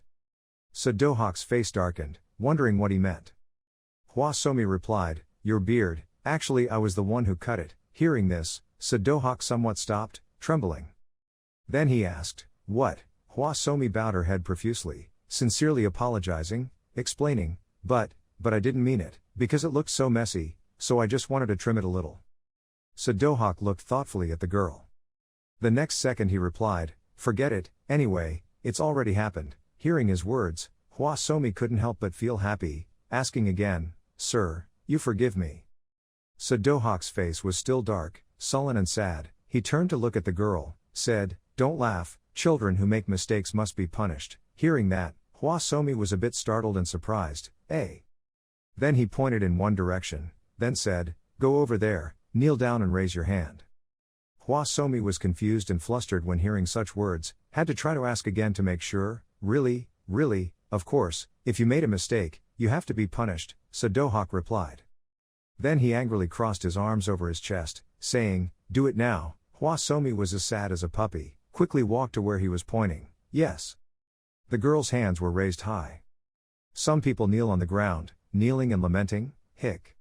Seo-do-hak's face darkened, wondering what he meant. Hwa Somi replied, your beard, actually I was the one who cut it. Hearing this, Sadohak somewhat stopped, trembling. Then he asked, what? Hwa Somi bowed her head profusely, sincerely apologizing, explaining, but I didn't mean it, because it looked so messy, so I just wanted to trim it a little. Sadohak looked thoughtfully at the girl. The next second he replied, forget it, anyway, it's already happened. Hearing his words, Hwa Somi couldn't help but feel happy, asking again, sir, you forgive me. Sadohak's face was still dark, sullen and sad. He turned to look at the girl, said, don't laugh, children who make mistakes must be punished. Hearing that, Hwa Somi was a bit startled and surprised, eh? Then he pointed in one direction, then said, go over there, kneel down and raise your hand. Hwa Somi was confused and flustered when hearing such words, had to try to ask again to make sure, really, of course, if you made a mistake, you have to be punished, Sadohak replied. Then he angrily crossed his arms over his chest, saying, do it now. Hwa Somi was as sad as a puppy, quickly walked to where he was pointing, yes. The girl's hands were raised high. Some people kneel on the ground, kneeling and lamenting, hic.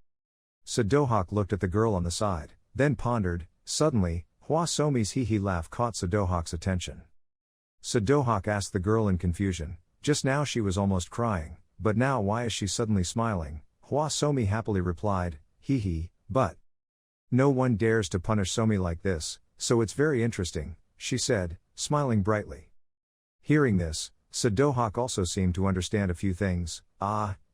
Sadohak looked at the girl on the side, then pondered. Suddenly, Hwa Somi's hee-hee laugh caught Sadohak's attention. Sadohak asked the girl in confusion, just now she was almost crying, but now why is she suddenly smiling? Hwa Somi happily replied, hee-hee, but no one dares to punish Somi like this, so it's very interesting, she said, smiling brightly. Hearing this, Sadohak also seemed to understand a few things.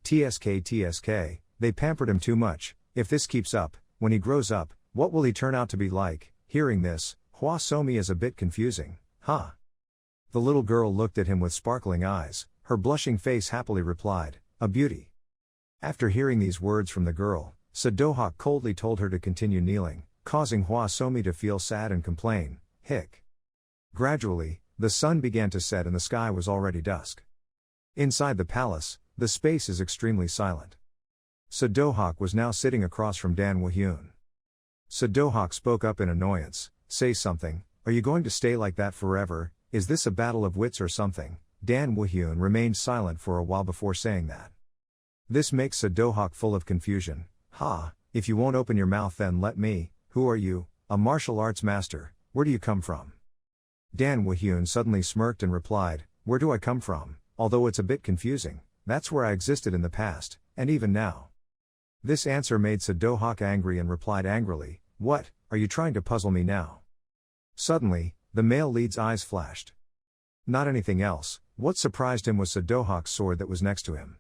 TSK, they pampered him too much. If this keeps up, when he grows up, what will he turn out to be like? Hearing this, Hwa Somi is a bit confusing, huh? The little girl looked at him with sparkling eyes, her blushing face happily replied, a beauty. After hearing these words from the girl, Sadohak coldly told her to continue kneeling, causing Hwa Somi to feel sad and complain, hic. Gradually, the sun began to set and the sky was already dusk. Inside the palace, the space is extremely silent. Sadohak was now sitting across from Dan Woo-hyun. Sadohak spoke up in annoyance, say something, are you going to stay like that forever, is this a battle of wits or something? Dan Woo-hyun remained silent for a while before saying that. This makes Sadohak full of confusion. If you won't open your mouth then let me, who are you, a martial arts master, where do you come from? Dan Woo-hyun suddenly smirked and replied, where do I come from? Although it's a bit confusing, that's where I existed in the past, and even now. This answer made Sadohak angry and replied angrily, what, are you trying to puzzle me now? Suddenly, the male lead's eyes flashed. Not anything else, what surprised him was Sadohak's sword that was next to him.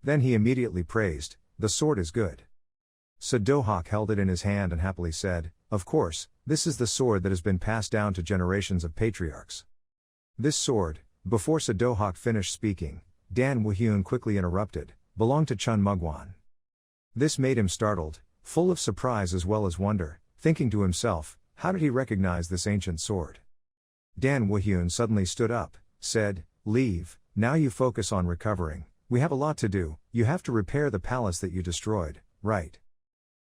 Then he immediately praised, the sword is good. Sadohak held it in his hand and happily said, of course, this is the sword that has been passed down to generations of patriarchs. This sword, before Sadohak finished speaking, Dan Woo-hyun quickly interrupted, belonged to Chun Mugwan. This made him startled, full of surprise as well as wonder, thinking to himself, how did he recognize this ancient sword? Dan Woo-hyun suddenly stood up, said, leave, now you focus on recovering, we have a lot to do, you have to repair the palace that you destroyed, right?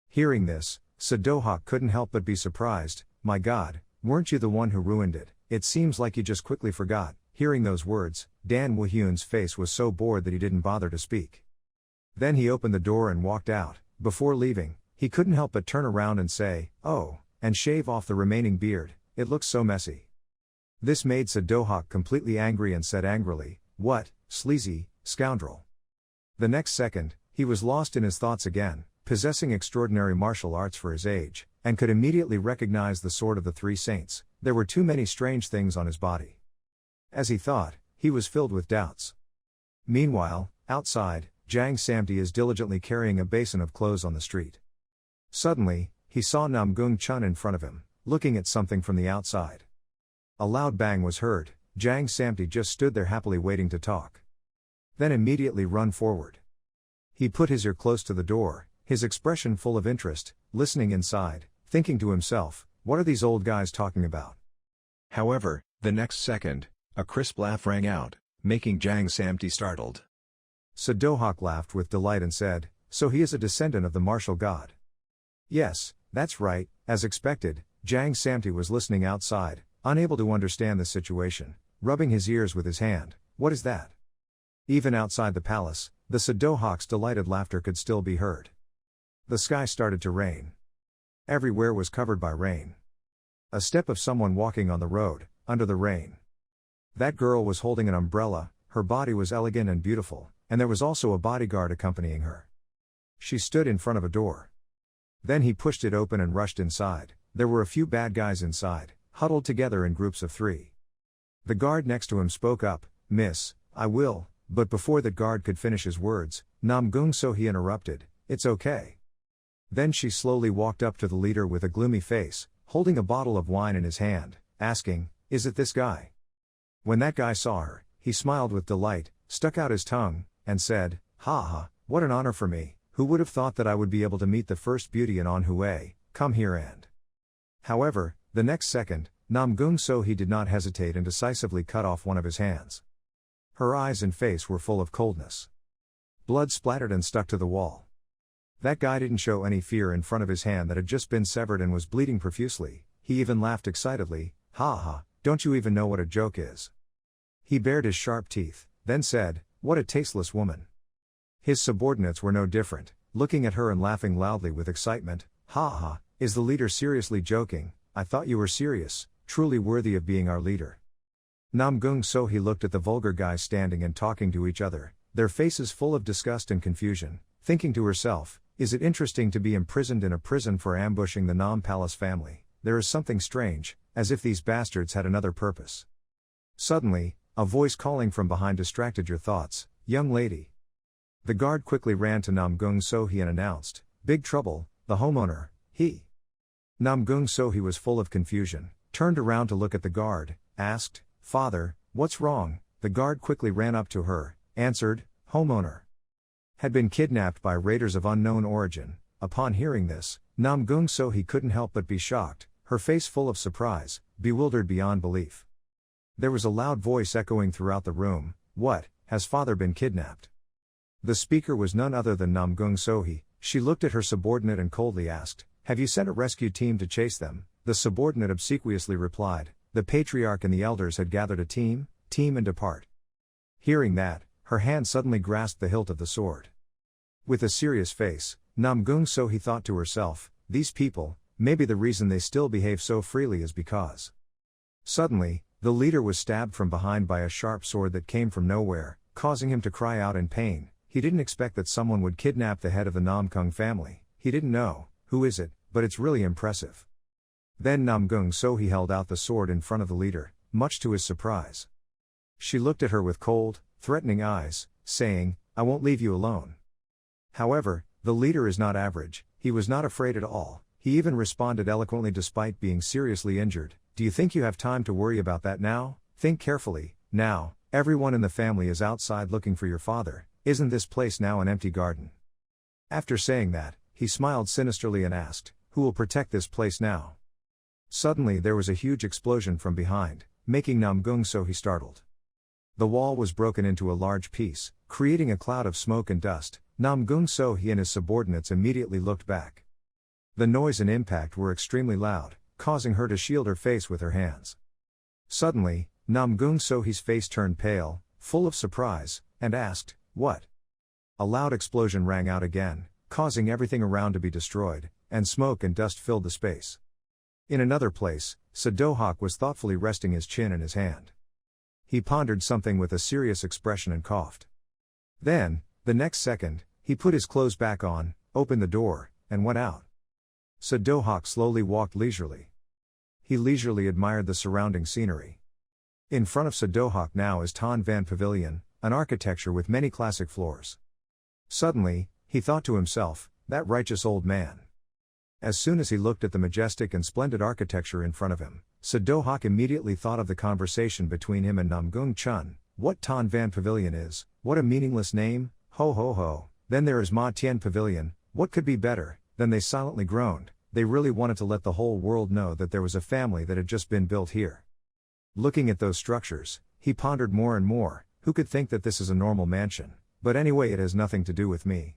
Hearing this, Sadohak couldn't help but be surprised, my god, weren't you the one who ruined it? It seems like you just quickly forgot. Hearing those words, Dan Woo-hyun's face was so bored that he didn't bother to speak. Then he opened the door and walked out. Before leaving, he couldn't help but turn around and say, oh, and shave off the remaining beard, it looks so messy. This made Sadohak completely angry and said angrily, what, sleazy, scoundrel. The next second, he was lost in his thoughts again, possessing extraordinary martial arts for his age, and could immediately recognize the sword of the three saints. There were too many strange things on his body. As he thought, he was filled with doubts. Meanwhile, outside, Jang Samti is diligently carrying a basin of clothes on the street. Suddenly, he saw Namgung Chun in front of him, looking at something from the outside. A loud bang was heard. Jang Samti just stood there happily waiting to talk. Then immediately run forward. He put his ear close to the door, his expression full of interest, listening inside, thinking to himself, what are these old guys talking about?
However, the next second, a crisp laugh rang out, making Jang Samti startled.
Sadohak laughed with delight and said, so he is a descendant of the martial god. Yes, that's right, as expected. Jang Samti was listening outside, unable to understand the situation, rubbing his ears with his hand. What is that? Even outside the palace, The Sadohawk's delighted laughter could still be heard. The sky started to rain. Everywhere was covered by rain. A step of someone walking on the road, under the rain. That girl was holding an umbrella, her body was elegant and beautiful, and there was also a bodyguard accompanying her. She stood in front of a door. Then he pushed it open and rushed inside. There were a few bad guys inside, huddled together in groups of 3. The guard next to him spoke up, "Miss, I will," but before that guard could finish his words, Namgung Sohi interrupted, "It's okay." Then she slowly walked up to the leader with a gloomy face, holding a bottle of wine in his hand, asking, "Is it this guy?" When that guy saw her, he smiled with delight, stuck out his tongue, and said, "Ha ha, what an honor for me, who would have thought that I would be able to meet the first beauty in MANHUA, come here and..." However, the next second, Namgung Sohi did not hesitate and decisively cut off one of his hands. Her eyes and face were full of coldness. Blood splattered and stuck to the wall. That guy didn't show any fear in front of his hand that had just been severed and was bleeding profusely. He even laughed excitedly, "Ha ha, don't you even know what a joke is?" He bared his sharp teeth, then said, "What a tasteless woman." His subordinates were no different, looking at her and laughing loudly with excitement. "Ha ha, is the leader seriously joking? I thought you were serious, truly worthy of being our leader." Namgung Sohi looked at the vulgar guys standing and talking to each other, their faces full of disgust and confusion, thinking to herself, "Is it interesting to be imprisoned in a prison for ambushing the Nam Palace family? There is something strange, as if these bastards had another purpose." Suddenly, a voice calling from behind distracted your thoughts, "Young lady." The guard quickly ran to Namgung Sohi and announced, "Big trouble, the homeowner, he." Namgung Sohi was full of confusion, turned around to look at the guard, asked, "Father, what's wrong?" The guard quickly ran up to her, answered, "Homeowner had been kidnapped by raiders of unknown origin." Upon hearing this, Namgung Sohi couldn't help but be shocked, her face full of surprise, bewildered beyond belief. There was a loud voice echoing throughout the room, "What, has father been kidnapped?" The speaker was none other than Namgung Sohi. She looked at her subordinate and coldly asked, "Have you sent a rescue team to chase them?" The subordinate obsequiously replied, "The patriarch and the elders had gathered a team and depart." Hearing that, her hand suddenly grasped the hilt of the sword. With a serious face, Namgung Sohi thought to herself, "These people, maybe the reason they still behave so freely is because..." Suddenly, the leader was stabbed from behind by a sharp sword that came from nowhere, causing him to cry out in pain. He didn't expect that someone would kidnap the head of the Namgung family. He didn't know, who is it, but it's really impressive. Then Namgung Sohi held out the sword in front of the leader, much to his surprise. She looked at her with cold, threatening eyes, saying, "I won't leave you alone." However, the leader is not average. He was not afraid at all. He even responded eloquently despite being seriously injured, "Do you think you have time to worry about that now? Think carefully. Now, everyone in the family is outside looking for your father. Isn't this place now an empty garden?" After saying that, he smiled sinisterly and asked, "Who will protect this place now?" Suddenly there was a huge explosion from behind, making Namgung Sohi startled. The wall was broken into a large piece, creating a cloud of smoke and dust. Namgung Sohi and his subordinates immediately looked back. The noise and impact were extremely loud, causing her to shield her face with her hands. Suddenly, Namgung Sohi's face turned pale, full of surprise, and asked, "What?" A loud explosion rang out again, causing everything around to be destroyed, and smoke and dust filled the space. In another place, Sadohawk was thoughtfully resting his chin in his hand. He pondered something with a serious expression and coughed. Then, the next second, he put his clothes back on, opened the door, and went out. Sadohawk slowly walked leisurely. He leisurely admired the surrounding scenery. In front of Sadohawk now is Tan Van Pavilion, an architecture with many classic floors. Suddenly, he thought to himself, "That righteous old man." As soon as he looked at the majestic and splendid architecture in front of him, Sadohawk immediately thought of the conversation between him and Namgung Chun. "What Tan Van Pavilion is, what a meaningless name, ho ho ho. Then there is Ma Tien Pavilion, what could be better?" Then they silently groaned. They really wanted to let the whole world know that there was a family that had just been built here. Looking at those structures, he pondered more and more, who could think that this is a normal mansion? But anyway, it has nothing to do with me.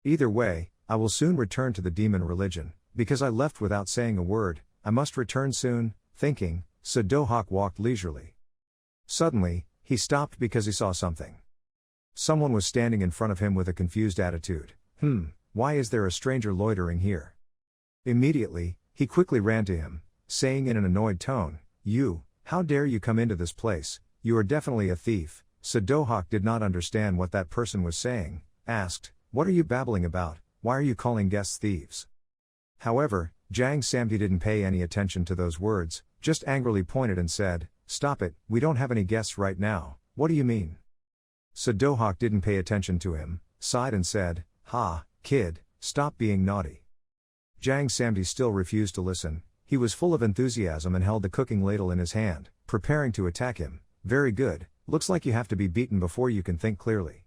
Either way, I will soon return to the demon religion, because I left without saying a word. I must return soon. Thinking, Sadohawk walked leisurely. Suddenly, he stopped because he saw something. Someone was standing in front of him with a confused attitude. Why is there a stranger loitering here? Immediately, he quickly ran to him, saying in an annoyed tone, how dare you come into this place, you are definitely a thief. Sadohawk did not understand what that person was saying, asked, what are you babbling about, why are you calling guests thieves? However, Jang Samti didn't pay any attention to those words, just angrily pointed and said, stop it, we don't have any guests right now, what do you mean? Sadohawk didn't pay attention to him, sighed and said, kid, stop being naughty. Jang Samti still refused to listen, he was full of enthusiasm and held the cooking ladle in his hand, preparing to attack him. Very good, looks like you have to be beaten before you can think clearly.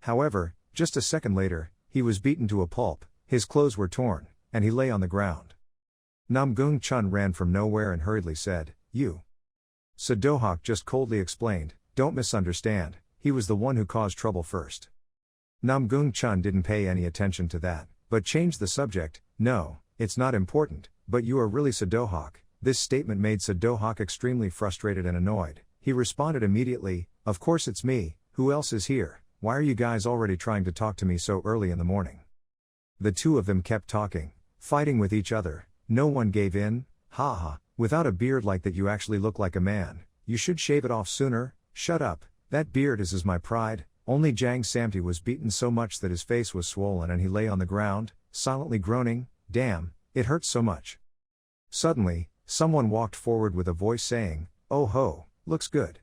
However, just a second later, he was beaten to a pulp, his clothes were torn, and he lay on the ground. Namgung Chun ran from nowhere and hurriedly said, you. Sadohawk just coldly explained, don't misunderstand, he was the one who caused trouble first. Namgung Chun didn't pay any attention to that, but changed the subject, no, it's not important, but you are really Sadohawk. This statement made Sadohawk extremely frustrated and annoyed. He responded immediately, of course it's me, who else is here, why are you guys already trying to talk to me so early in the morning? The two of them kept talking, fighting with each other, no one gave in, without a beard like that you actually look like a man, you should shave it off sooner, shut up, that beard is my pride. Only Jang Samti was beaten so much that his face was swollen and he lay on the ground, silently groaning, damn, it hurts so much. Suddenly, someone walked forward with a voice saying, oh ho, looks good.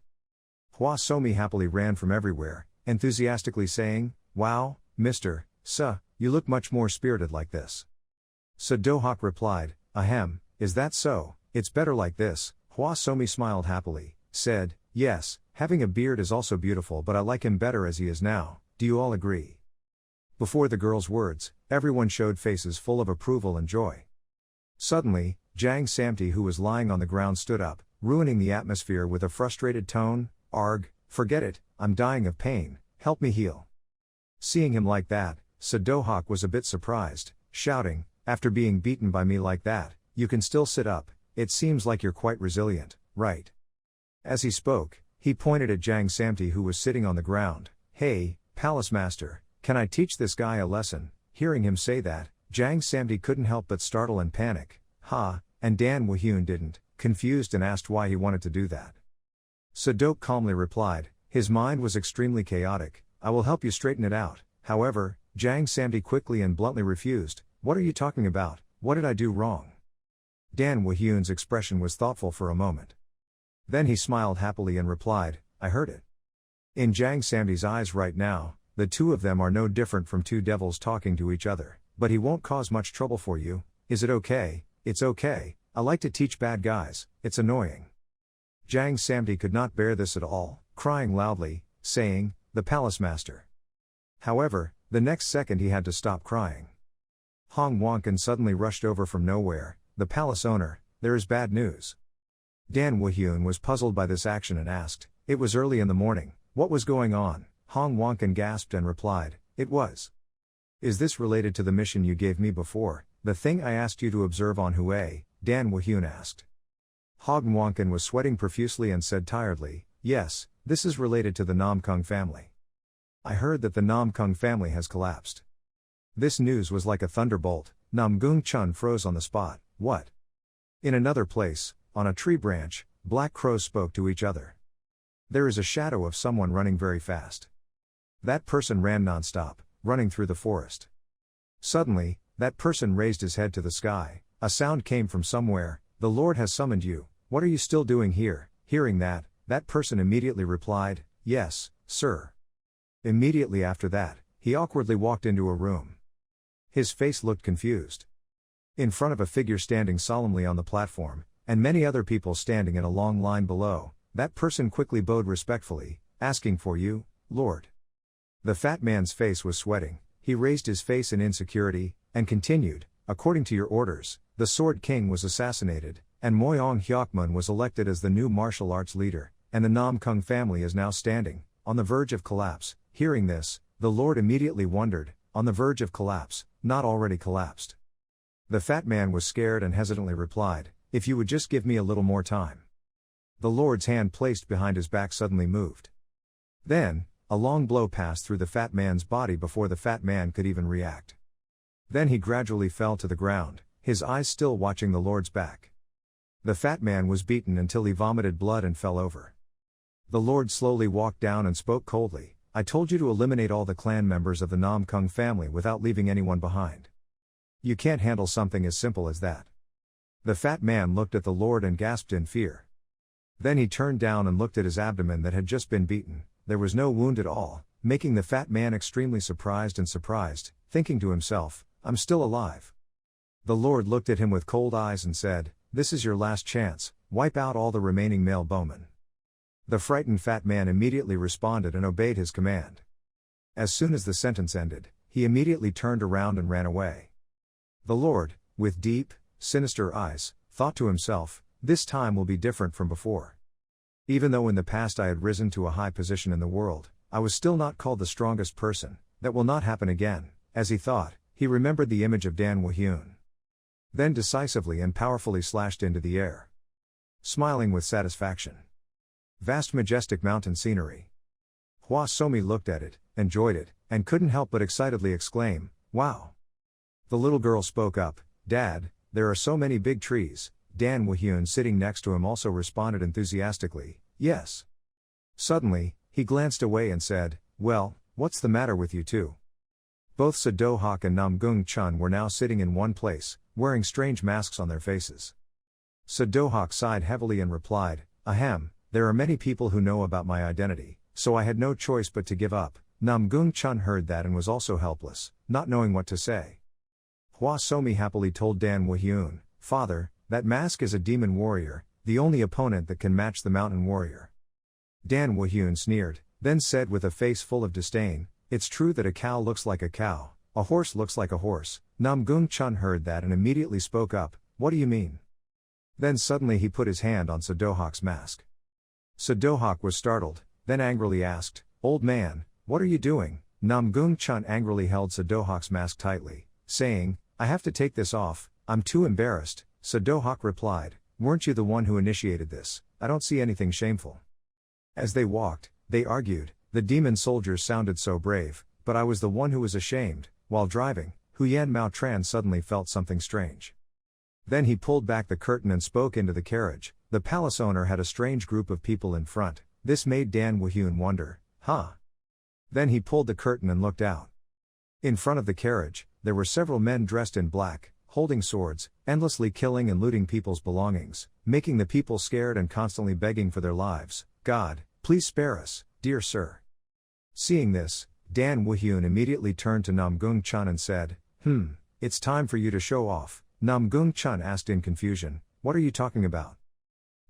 Hua Somi happily ran from everywhere, enthusiastically saying, wow, Mr. Suh, you look much more spirited like this. Sadohawk replied, ahem, is that so, it's better like this. Hua Somi smiled happily, said, yes, having a beard is also beautiful but I like him better as he is now, do you all agree? Before the girl's words, everyone showed faces full of approval and joy. Suddenly, Jang Samti who was lying on the ground stood up, ruining the atmosphere with a frustrated tone, arg, forget it, I'm dying of pain, help me heal. Seeing him like that, Sadohawk was a bit surprised, shouting, after being beaten by me like that, you can still sit up, it seems like you're quite resilient, right? As he spoke, he pointed at Jang Samti who was sitting on the ground, hey, Palace Master, can I teach this guy a lesson? Hearing him say that, Jang Samti couldn't help but startle and panic, and Dan Wahyun didn't, confused and asked why he wanted to do that. Sadok calmly replied, his mind was extremely chaotic, I will help you straighten it out. However, Jang Samti quickly and bluntly refused, what are you talking about, what did I do wrong? Dan Wahyun's expression was thoughtful for a moment. Then he smiled happily and replied, I heard it. In Jang Samti's eyes right now, the two of them are no different from two devils talking to each other, but he won't cause much trouble for you, is it okay? It's okay, I like to teach bad guys, it's annoying. Jang Samti could not bear this at all, crying loudly, saying, the Palace Master. However, the next second he had to stop crying. Hong Wonkin suddenly rushed over from nowhere, the palace owner, there is bad news. Dan Wahyun was puzzled by this action and asked, it was early in the morning, what was going on? Hong Wonkin gasped and replied, it was. Is this related to the mission you gave me before, the thing I asked you to observe on Hue? Dan Wahyun asked. Hong Wonkin was sweating profusely and said tiredly, yes, this is related to the Namgung family. I heard that the Namgung family has collapsed. This news was like a thunderbolt. Namgung Chun froze on the spot, what? In another place, on a tree branch, black crows spoke to each other. There is a shadow of someone running very fast. That person ran non-stop, running through the forest. Suddenly, that person raised his head to the sky, a sound came from somewhere, the Lord has summoned you, what are you still doing here? Hearing that, that person immediately replied, yes, sir. Immediately after that, he awkwardly walked into a room. His face looked confused. In front of a figure standing solemnly on the platform, and many other people standing in a long line below, that person quickly bowed respectfully, asking for you, Lord. The fat man's face was sweating, he raised his face in insecurity, and continued, according to your orders, the Sword King was assassinated, and Moyong Hyokmun was elected as the new martial arts leader, and the Namgung family is now standing, on the verge of collapse. Hearing this, the Lord immediately wondered, on the verge of collapse, not already collapsed. The fat man was scared and hesitantly replied, if you would just give me a little more time. The Lord's hand placed behind his back suddenly moved. Then, A long blow passed through the fat man's body before the fat man could even react. Then he gradually fell to the ground, his eyes still watching the Lord's back. The fat man was beaten until he vomited blood and fell over. The Lord slowly walked down and spoke coldly, "I told you to eliminate all the clan members of the Namgung family without leaving anyone behind. You can't handle something as simple as that." The fat man looked at the Lord and gasped in fear. Then he turned down and looked at his abdomen that had just been beaten. There was no wound at all, making the fat man extremely surprised, thinking to himself, "I'm still alive." The Lord looked at him with cold eyes and said, "This is your last chance, wipe out all the remaining male bowmen." The frightened fat man immediately responded and obeyed his command. As soon as the sentence ended, he immediately turned around and ran away. The Lord, with deep, sinister eyes, thought to himself, "This time will be different from before." Even though in the past I had risen to a high position in the world, I was still not called the strongest person. That will not happen again. As he thought, he remembered the image of Dan Woo-hyun. Then decisively and powerfully slashed into the air, smiling with satisfaction. Vast majestic mountain scenery. Hwa Somi looked at it, enjoyed it, and couldn't help but excitedly exclaim, "Wow." The little girl spoke up, "Dad, there are so many big trees." Dan Woo-hyun sitting next to him also responded enthusiastically, "Yes." Suddenly, he glanced away and said, "Well, what's the matter with you two?" Both Do-hak and Namgung were now sitting in one place, wearing strange masks on their faces. Do-hak sighed heavily and replied, "Ahem, there are many people who know about my identity, so I had no choice but to give up." Namgung heard that and was also helpless, not knowing what to say. Hwa Somi happily told Dan Woo-hyun, "Father, that mask is a demon warrior, the only opponent that can match the mountain warrior." Dan Woo-hyun sneered, then said with a face full of disdain, "It's true that a cow looks like a cow, a horse looks like a horse." Namgung heard that and immediately spoke up, "What do you mean?" Then suddenly he put his hand on Do-hak's mask. Do-hak was startled, then angrily asked, "Old man, what are you doing?" Namgung angrily held Do-hak's mask tightly, saying, "I have to take this off, I'm too embarrassed." Do-hak replied, "Weren't you the one who initiated this? I don't see anything shameful." As they walked, they argued, "The demon soldiers sounded so brave, but I was the one who was ashamed." While driving, Huyan Mao-tran suddenly felt something strange. Then he pulled back the curtain and spoke into the carriage. The palace owner had a strange group of people in front. This made Dan Woo-hyun wonder, "Huh?" Then he pulled the curtain and looked out. In front of the carriage, there were several men dressed in black, holding swords, endlessly killing and looting people's belongings, making the people scared and constantly begging for their lives. "God, please spare us, dear sir." Seeing this, Dan Woo-hyun immediately turned to Namgung and said, It's time for you to show off." Namgung asked in confusion, "What are you talking about?"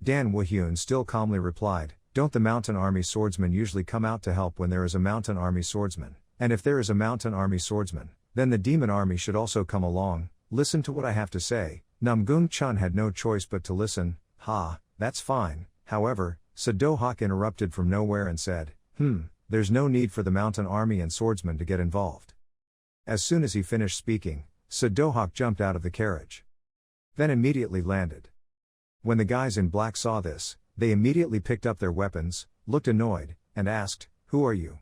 Dan Woo-hyun still calmly replied, "Don't the mountain army swordsmen usually come out to help when there is a mountain army swordsman? And if there is a mountain army swordsman, then the demon army should also come along. Listen to what I have to say." Namgung had no choice but to listen. "Ha, that's fine." However, Do-hak interrupted from nowhere and said, There's no need for the mountain army and swordsmen to get involved." As soon as he finished speaking, Do-hak jumped out of the carriage. Then immediately landed. When the guys in black saw this, they immediately picked up their weapons, looked annoyed, and asked, "Who are you?"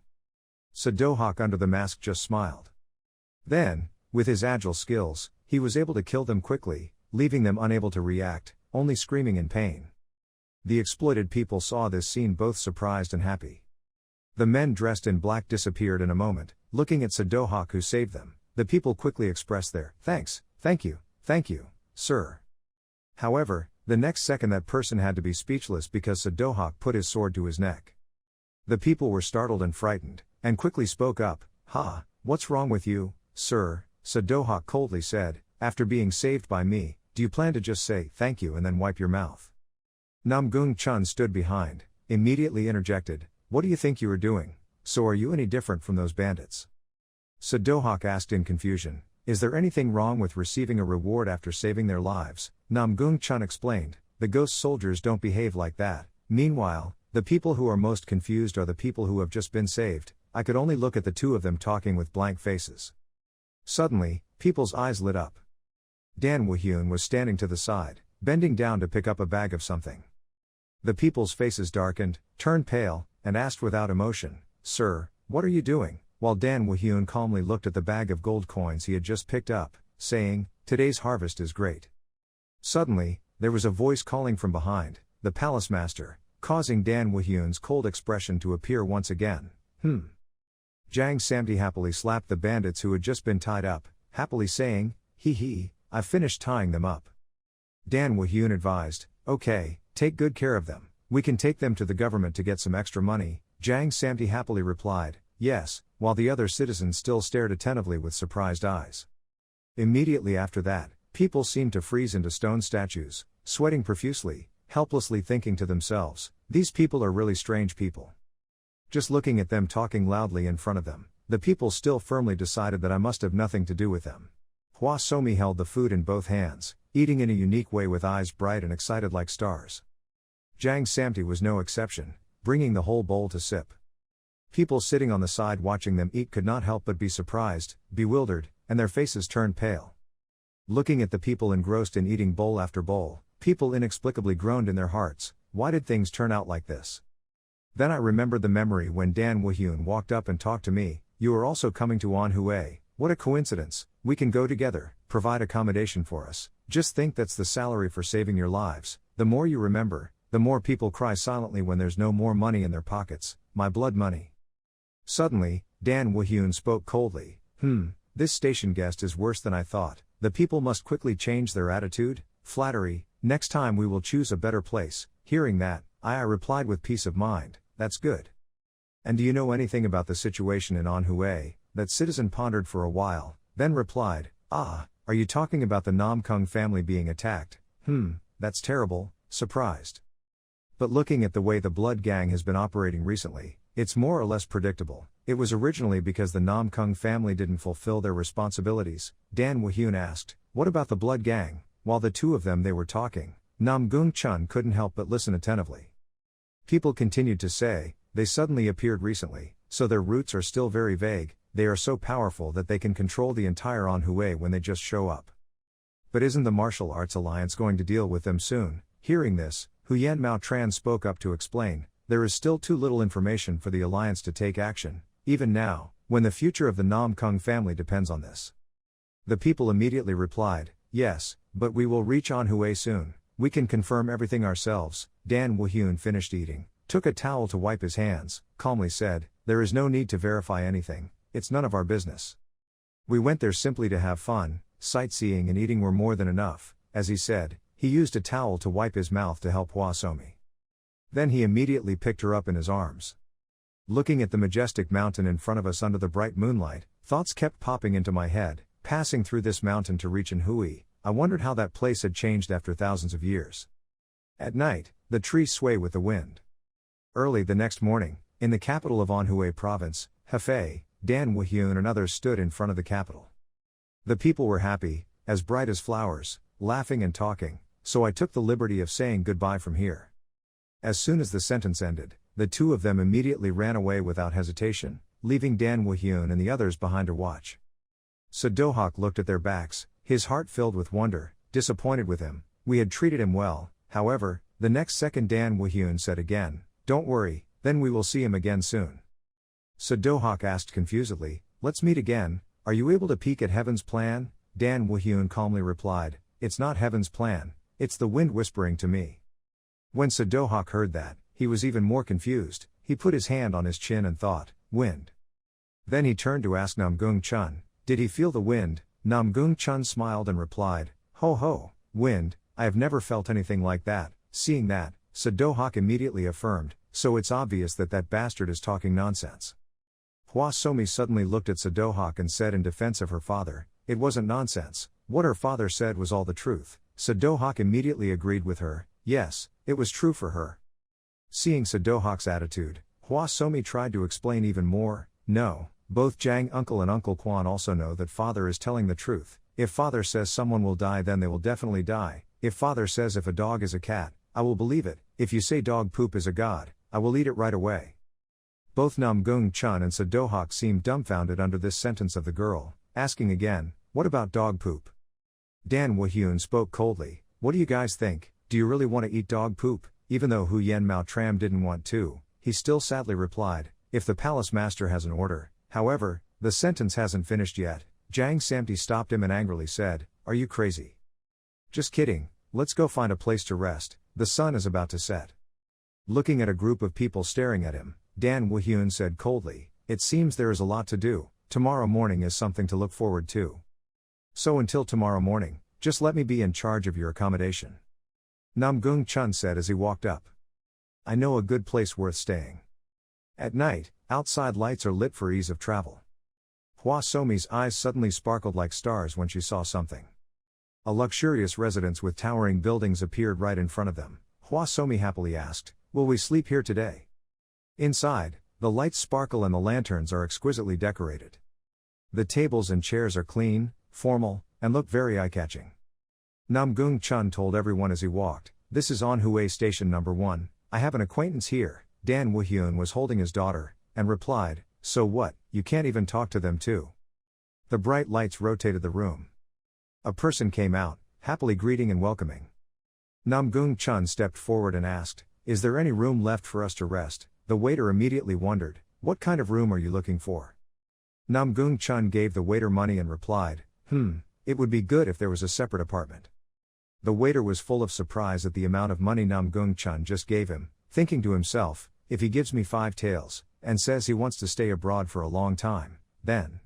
Do-hak under the mask just smiled. Then, with his agile skills, he was able to kill them quickly, leaving them unable to react, only screaming in pain. The exploited people saw this scene both surprised and happy. The men dressed in black disappeared in a moment, looking at Do-hak who saved them. The people quickly expressed their thanks, thank you, sir." However, the next second that person had to be speechless because Do-hak put his sword to his neck. The people were startled and frightened, and quickly spoke up, "Ha, what's wrong with you, sir?" Do-hak coldly said, "After being saved by me, do you plan to just say thank you and then wipe your mouth?" Namgung stood behind, immediately interjected, "What do you think you are doing? So are you any different from those bandits?" Do-hak asked in confusion, "Is there anything wrong with receiving a reward after saving their lives?" Namgung explained, "The ghost soldiers don't behave like that." Meanwhile, the people who are most confused are the people who have just been saved. I could only look at the two of them talking with blank faces. Suddenly, people's eyes lit up. Dan Woo-hyun was standing to the side, bending down to pick up a bag of something. The people's faces darkened, turned pale, and asked without emotion, "Sir, What are you doing? While Dan Woo-hyun calmly looked at the bag of gold coins he had just picked up, saying, today's harvest is great. Suddenly, there was a voice calling from behind, the palace master, causing Dan Woo-hyun's cold expression to appear once again. Jang Samti happily slapped the bandits who had just been tied up, happily saying, hee, I've finished tying them up. Dan Woo-hyun advised, okay, take good care of them. We can take them to the government to get some extra money. Jang Samti happily replied, yes, while the other citizens still stared attentively with surprised eyes. Immediately after that, people seemed to freeze into stone statues, sweating profusely, helplessly thinking to themselves, these people are really strange people. Just looking at them talking loudly in front of them, the people still firmly decided that I must have nothing to do with them. Hwa Somi held the food in both hands, eating in a unique way with eyes bright and excited like stars. Jang Samti was no exception, bringing the whole bowl to sip. People sitting on the side watching them eat could not help but be surprised, bewildered, and their faces turned pale. Looking at the people engrossed in eating bowl after bowl, people inexplicably groaned in their hearts, why did things turn out like this? Then I remembered the memory when Dan Woo-hyun walked up and talked to me, you are also coming to MANHUA, what a coincidence, we can go together, provide accommodation for us, just think that's the salary for saving your lives. The more you remember, the more people cry silently when there's no more money in their pockets, my blood money. Suddenly, Dan Woo-hyun spoke coldly, this station guest is worse than I thought, the people must quickly change their attitude, flattery, next time we will choose a better place. Hearing that, I replied with peace of mind, that's good. And do you know anything about the situation in MANHUA? That citizen pondered for a while, then replied, are you talking about the Namgung family being attacked? That's terrible, surprised. But looking at the way the Blood Gang has been operating recently, it's more or less predictable. It was originally because the Namgung family didn't fulfill their responsibilities. Dan Woo-hyun asked, what about the Blood Gang? While the two of them they were talking, Namgung Chun couldn't help but listen attentively. People continued to say, they suddenly appeared recently, so their roots are still very vague, they are so powerful that they can control the entire MANHUA when they just show up. But isn't the Martial Arts Alliance going to deal with them soon? Hearing this, Huyen Mao Tran spoke up to explain, there is still too little information for the alliance to take action, even now, when the future of the Namgung family depends on this. The people immediately replied, yes, but we will reach MANHUA soon, we can confirm everything ourselves. Dan Woo-hyun finished eating, took a towel to wipe his hands, calmly said, there is no need to verify anything, it's none of our business. We went there simply to have fun, sightseeing and eating were more than enough. As he said, he used a towel to wipe his mouth to help Hwa Somi. Then he immediately picked her up in his arms. Looking at the majestic mountain in front of us under the bright moonlight, thoughts kept popping into my head, passing through this mountain to reach MANHUA, I wondered how that place had changed after thousands of years. At night, the trees sway with the wind. Early the next morning, in the capital of MANHUA province, Hefei, Dan Woo-hyun and others stood in front of the capital. The people were happy, as bright as flowers, laughing and talking, so I took the liberty of saying goodbye from here. As soon as the sentence ended, the two of them immediately ran away without hesitation, leaving Dan Woo-hyun and the others behind to watch. Sadohak looked at their backs, his heart filled with wonder, disappointed with him. We had treated him well. However, the next second Dan Woo-hyun said again, don't worry, then we will see him again soon. Sadohak asked confusedly, let's meet again, are you able to peek at Heaven's plan? Dan Woo-hyun calmly replied, it's not Heaven's plan, it's the wind whispering to me. When Sadohak heard that, he was even more confused, he put his hand on his chin and thought, wind. Then he turned to ask Namgung Chun, did he feel the wind? Namgung Chun smiled and replied, ho ho, wind, I have never felt anything like that. Seeing that, Sadohak immediately affirmed, so it's obvious that that bastard is talking nonsense. Hwa Somi suddenly looked at Sadohak and said in defense of her father, it wasn't nonsense, what her father said was all the truth. Sadohak immediately agreed with her, yes, it was true for her. Seeing Sadohak's attitude, Hwa Somi tried to explain even more, no, both Jang uncle and Uncle Kwan also know that father is telling the truth. If father says someone will die then they will definitely die. If father says if a dog is a cat, I will believe it. If you say dog poop is a god, I will eat it right away. Both Namgung Chun and Sadohak seemed dumbfounded under this sentence of the girl, asking again, what about dog poop? Dan Woo-hyun spoke coldly, what do you guys think, do you really want to eat dog poop? Even though Huyen Mao Tram didn't want to, he still sadly replied, if the palace master has an order. However, the sentence hasn't finished yet. Jang Samti stopped him and angrily said, "Are you crazy? Just kidding, let's go find a place to rest, the sun is about to set." Looking at a group of people staring at him, Dan Woo-hyun said coldly, "It seems there is a lot to do, tomorrow morning is something to look forward to. So until tomorrow morning, just let me be in charge of your accommodation." Namgung Chun said as he walked up. "I know a good place worth staying. At night, outside lights are lit for ease of travel." Hwa Somi's eyes suddenly sparkled like stars when she saw something. A luxurious residence with towering buildings appeared right in front of them. Hwa Somi happily asked, "Will we sleep here today?" Inside, the lights sparkle and the lanterns are exquisitely decorated. The tables and chairs are clean, formal, and look very eye-catching. Namgung Chun told everyone as he walked, "This is Anhua Station number 1, I have an acquaintance here." Dan Woo-hyun was holding his daughter, and replied, "So what, you can't even talk to them too?" The bright lights rotated the room. A person came out, happily greeting and welcoming. Namgung Chun stepped forward and asked, "Is there any room left for us to rest?" The waiter immediately wondered, "What kind of room are you looking for?" Namgung Chun gave the waiter money and replied, It would be good if there was a separate apartment." The waiter was full of surprise at the amount of money Namgung Chun just gave him, thinking to himself, "If he gives me 5 taels, and says he wants to stay abroad for a long time, then..."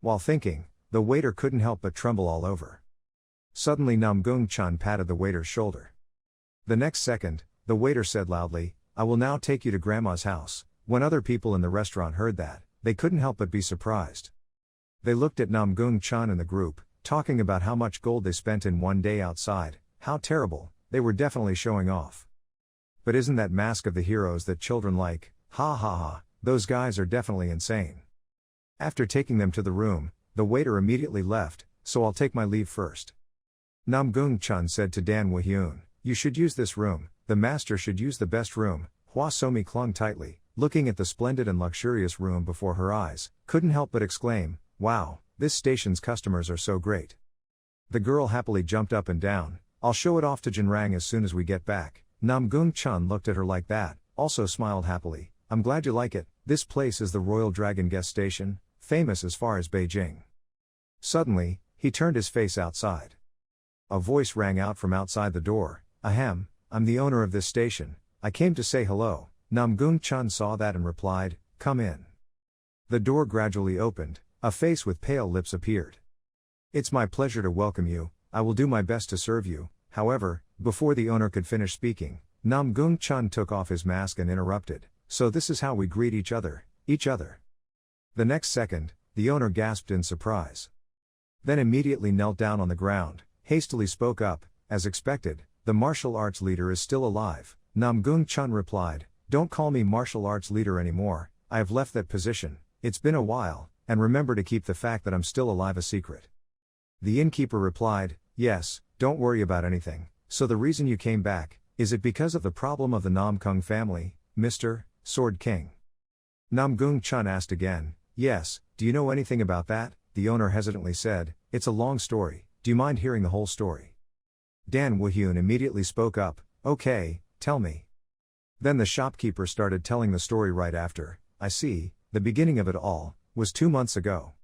While thinking, the waiter couldn't help but tremble all over. Suddenly Namgung Chun patted the waiter's shoulder. The next second, the waiter said loudly, "I will now take you to Grandma's house." When other people in the restaurant heard that, they couldn't help but be surprised. They looked at Namgung Chun and the group, talking about how much gold they spent in one day outside. How terrible, they were definitely showing off. But isn't that Mask of the Heroes that children like? Ha ha ha, those guys are definitely insane. After taking them to the room, the waiter immediately left, "So I'll take my leave first." Namgung Chun said to Dan Woo-hyun, "You should use this room, the master should use the best room." Hwa Somi clung tightly, looking at the splendid and luxurious room before her eyes, couldn't help but exclaim, "Wow, this station's customers are so great." The girl happily jumped up and down, "I'll show it off to Jinrang as soon as we get back." Namgung Chun looked at her like that, also smiled happily, "I'm glad you like it, this place is the Royal Dragon Guest Station, famous as far as Beijing." Suddenly, he turned his face outside. A voice rang out from outside the door, "Ahem, I'm the owner of this station, I came to say hello." Namgung Chun saw that and replied, "Come in." The door gradually opened, a face with pale lips appeared. "It's my pleasure to welcome you, I will do my best to serve you." However, before the owner could finish speaking, Namgung Chun took off his mask and interrupted, "So this is how we greet each other. The next second, the owner gasped in surprise. Then immediately knelt down on the ground, hastily spoke up, "As expected, the martial arts leader is still alive." Namgung Chun replied, "Don't call me martial arts leader anymore, I have left that position, it's been a while, and remember to keep the fact that I'm still alive a secret." The innkeeper replied, "Yes, don't worry about anything. So the reason you came back, is it because of the problem of the Namgung family, Mr. Sword King?" Namgung Chun asked again, "Yes, do you know anything about that?" The owner hesitantly said, "It's a long story, do you mind hearing the whole story?" Dan Woo-hyun immediately spoke up, "Okay, tell me." Then the shopkeeper started telling the story right after. "I see, the beginning of it all was 2 months ago.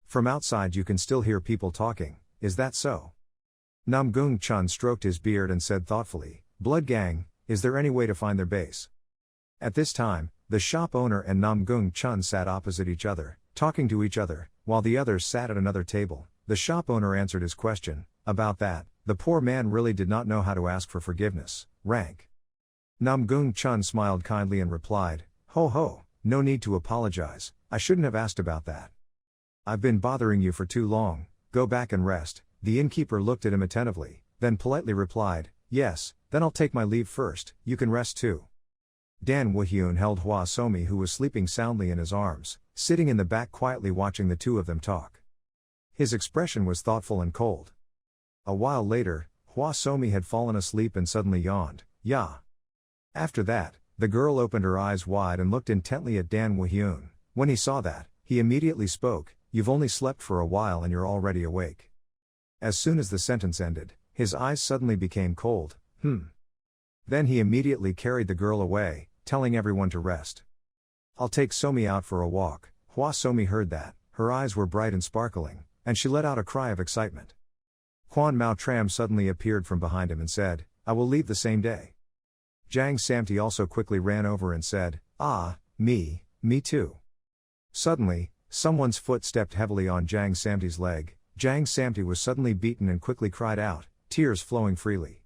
From outside you can still hear people talking, is that so?" Namgung Chun stroked his beard and said thoughtfully, "Blood Gang, is there any way to find their base?" At this time, the shop owner and Namgung Chun sat opposite each other, talking to each other, while the others sat at another table. The shop owner answered his question. About that, the poor man really did not know how to ask for forgiveness. Rank. Namgung Chun smiled kindly and replied, "Ho ho, no need to apologize, I shouldn't have asked about that. I've been bothering you for too long, go back and rest." The innkeeper looked at him attentively, then politely replied, "Yes, then I'll take my leave first, you can rest too." Dan Woo-hyun held Hwa Somi, who was sleeping soundly, in his arms, sitting in the back quietly watching the two of them talk. His expression was thoughtful and cold. A while later, Hwa Somi had fallen asleep and suddenly yawned, "Yeah." After that, the girl opened her eyes wide and looked intently at Dan Woo-hyun. When he saw that, he immediately spoke, "You've only slept for a while and you're already awake." As soon as the sentence ended, his eyes suddenly became cold. Then he immediately carried the girl away, telling everyone to rest. I'll take Somi out for a walk. Hwa Somi heard that, her eyes were bright and sparkling, and she let out a cry of excitement. Quan Mao Tram suddenly appeared from behind him and said, I will leave the same day. Jang Samti also quickly ran over and said, Ah, me too. Suddenly, someone's foot stepped heavily on Jang Samti's leg. Jang Samti was suddenly beaten and quickly cried out, tears flowing freely.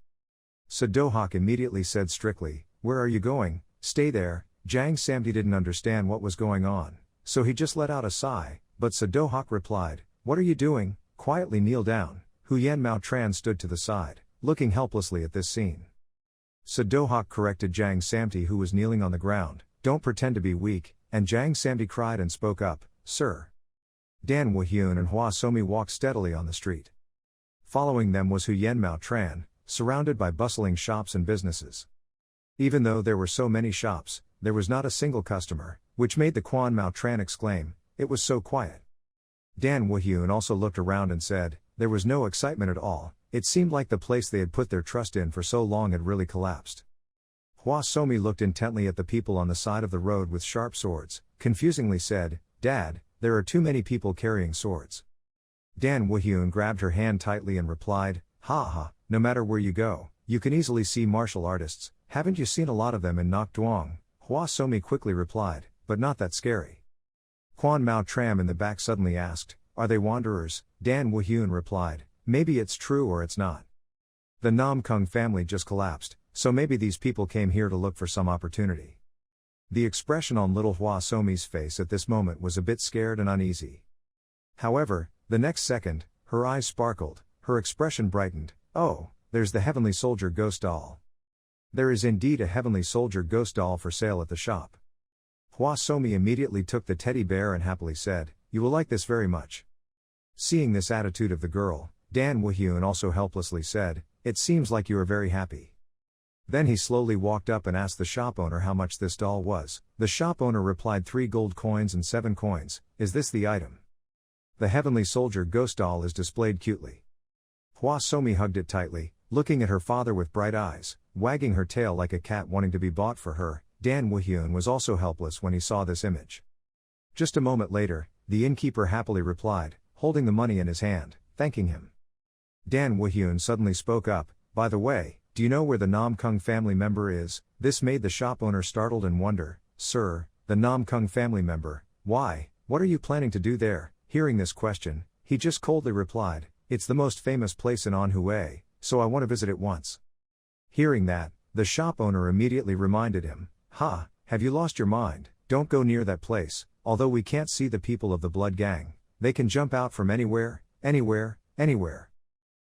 Sadohak immediately said strictly, Where are you going? Stay there. Jang Samti didn't understand what was going on, so he just let out a sigh, but Sadohak replied, What are you doing? Quietly kneel down. Huyen Mao Tran stood to the side, looking helplessly at this scene. Sadohak corrected Jang Samti, who was kneeling on the ground, Don't pretend to be weak, and Jang Samti cried and spoke up, Sir. Dan Wahyun and Hwa Somi walked steadily on the street. Following them was Huyen Mao Tran, surrounded by bustling shops and businesses. Even though there were so many shops, there was not a single customer, which made the Quan Mao Tran exclaim, It was so quiet. Dan Wahyun also looked around and said, There was no excitement at all. It seemed like the place they had put their trust in for so long had really collapsed. Hwa Somi looked intently at the people on the side of the road with sharp swords, confusingly said, Dad, there are too many people carrying swords. Dan Wahyun grabbed her hand tightly and replied, Ha ha, no matter where you go, you can easily see martial artists, haven't you seen a lot of them in Nakduong? Hwa Somi quickly replied, But not that scary. Quan Mao Tram in the back suddenly asked, Are they wanderers? Dan Wahyun replied, Maybe it's true or it's not. The Namgung family just collapsed, so maybe these people came here to look for some opportunity. The expression on little Hwa Somi's face at this moment was a bit scared and uneasy. However, the next second, her eyes sparkled, her expression brightened, Oh, there's the Heavenly Soldier ghost doll. There is indeed a Heavenly Soldier ghost doll for sale at the shop. Hwa Somi immediately took the teddy bear and happily said, You will like this very much. Seeing this attitude of the girl, Dan Wahyun also helplessly said, It seems like you are very happy. Then he slowly walked up and asked the shop owner how much this doll was. The shop owner replied 3 gold coins and 7 coins, Is this the item? The Heavenly Soldier ghost doll is displayed cutely. Hwa Somi hugged it tightly, looking at her father with bright eyes, wagging her tail like a cat wanting to be bought for her. Dan Wahyun was also helpless when he saw this image. Just a moment later, the innkeeper happily replied, holding the money in his hand, thanking him. Dan Wahyun suddenly spoke up, By the way, do you know where the Namgung family member is? This made the shop owner startled and wonder, Sir, the Namgung family member, why, what are you planning to do there? Hearing this question, he just coldly replied, It's the most famous place in Anhui, so I want to visit it once. Hearing that, the shop owner immediately reminded him, Ha, have you lost your mind? Don't go near that place. Although we can't see the people of the blood gang, they can jump out from anywhere, anywhere, anywhere.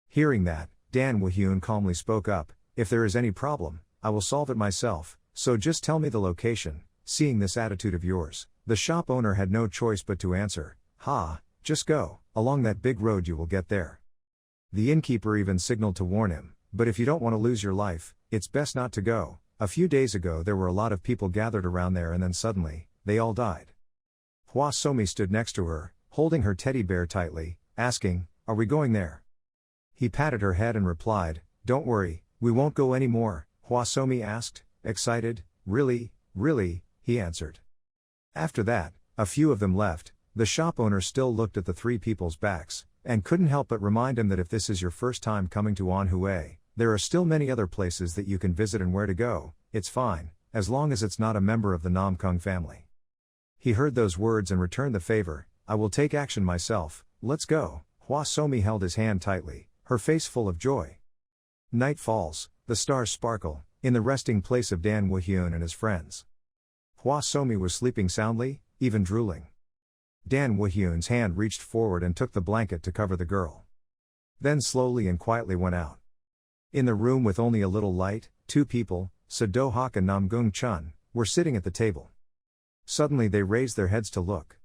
Hearing that, Dan Wahyun calmly spoke up, If there is any problem, I will solve it myself, so just tell me the location. Seeing this attitude of yours, the shop owner had no choice but to answer, Ha, just go, along that big road you will get there. The innkeeper even signaled to warn him, But if you don't want to lose your life, it's best not to go. A few days ago there were a lot of people gathered around there and then suddenly, they all died. Hwa Somi stood next to her, holding her teddy bear tightly, asking, Are we going there? He patted her head and replied, Don't worry, we won't go anymore. Hwa Somi asked, excited, Really, he answered. After that, a few of them left. The shop owner still looked at the 3 people's backs, and couldn't help but remind him that if this is your first time coming to Anhui, there are still many other places that you can visit and where to go. It's fine, as long as it's not a member of the Namgung family. He heard those words and returned the favor, I will take action myself, let's go. Hwa Somi held his hand tightly, her face full of joy. Night falls, the stars sparkle, in the resting place of Dan Wahyun and his friends. Hwa Somi was sleeping soundly, even drooling. Dan Wahyun's hand reached forward and took the blanket to cover the girl. Then slowly and quietly went out. In the room with only a little light, 2 people, Sadohak and Namgung Chun, were sitting at the table. Suddenly they raised their heads to look.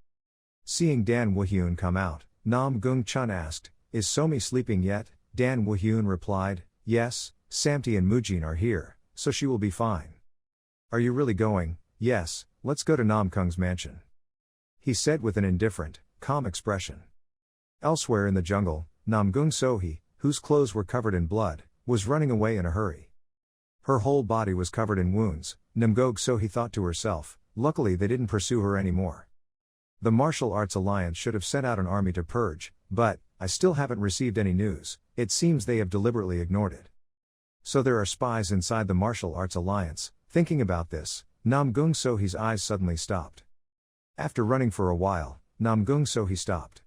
Seeing Dan Wahyun come out, Namgung Chun asked, Is Somi sleeping yet? Dan Wahyun replied, Yes, Samti and Mujin are here, so she will be fine. Are you really going? Yes, let's go to Namgung's mansion. He said with an indifferent, calm expression. Elsewhere in the jungle, Namgung Sohi, whose clothes were covered in blood, was running away in a hurry. Her whole body was covered in wounds. Namgung Sohi thought to herself, Luckily they didn't pursue her anymore. The Martial Arts Alliance should have sent out an army to purge, but, I still haven't received any news. It seems they have deliberately ignored it. So there are spies inside the Martial Arts Alliance. Thinking about this, Namgung Sohi's eyes suddenly stopped. After running for a while, Namgung Sohi stopped.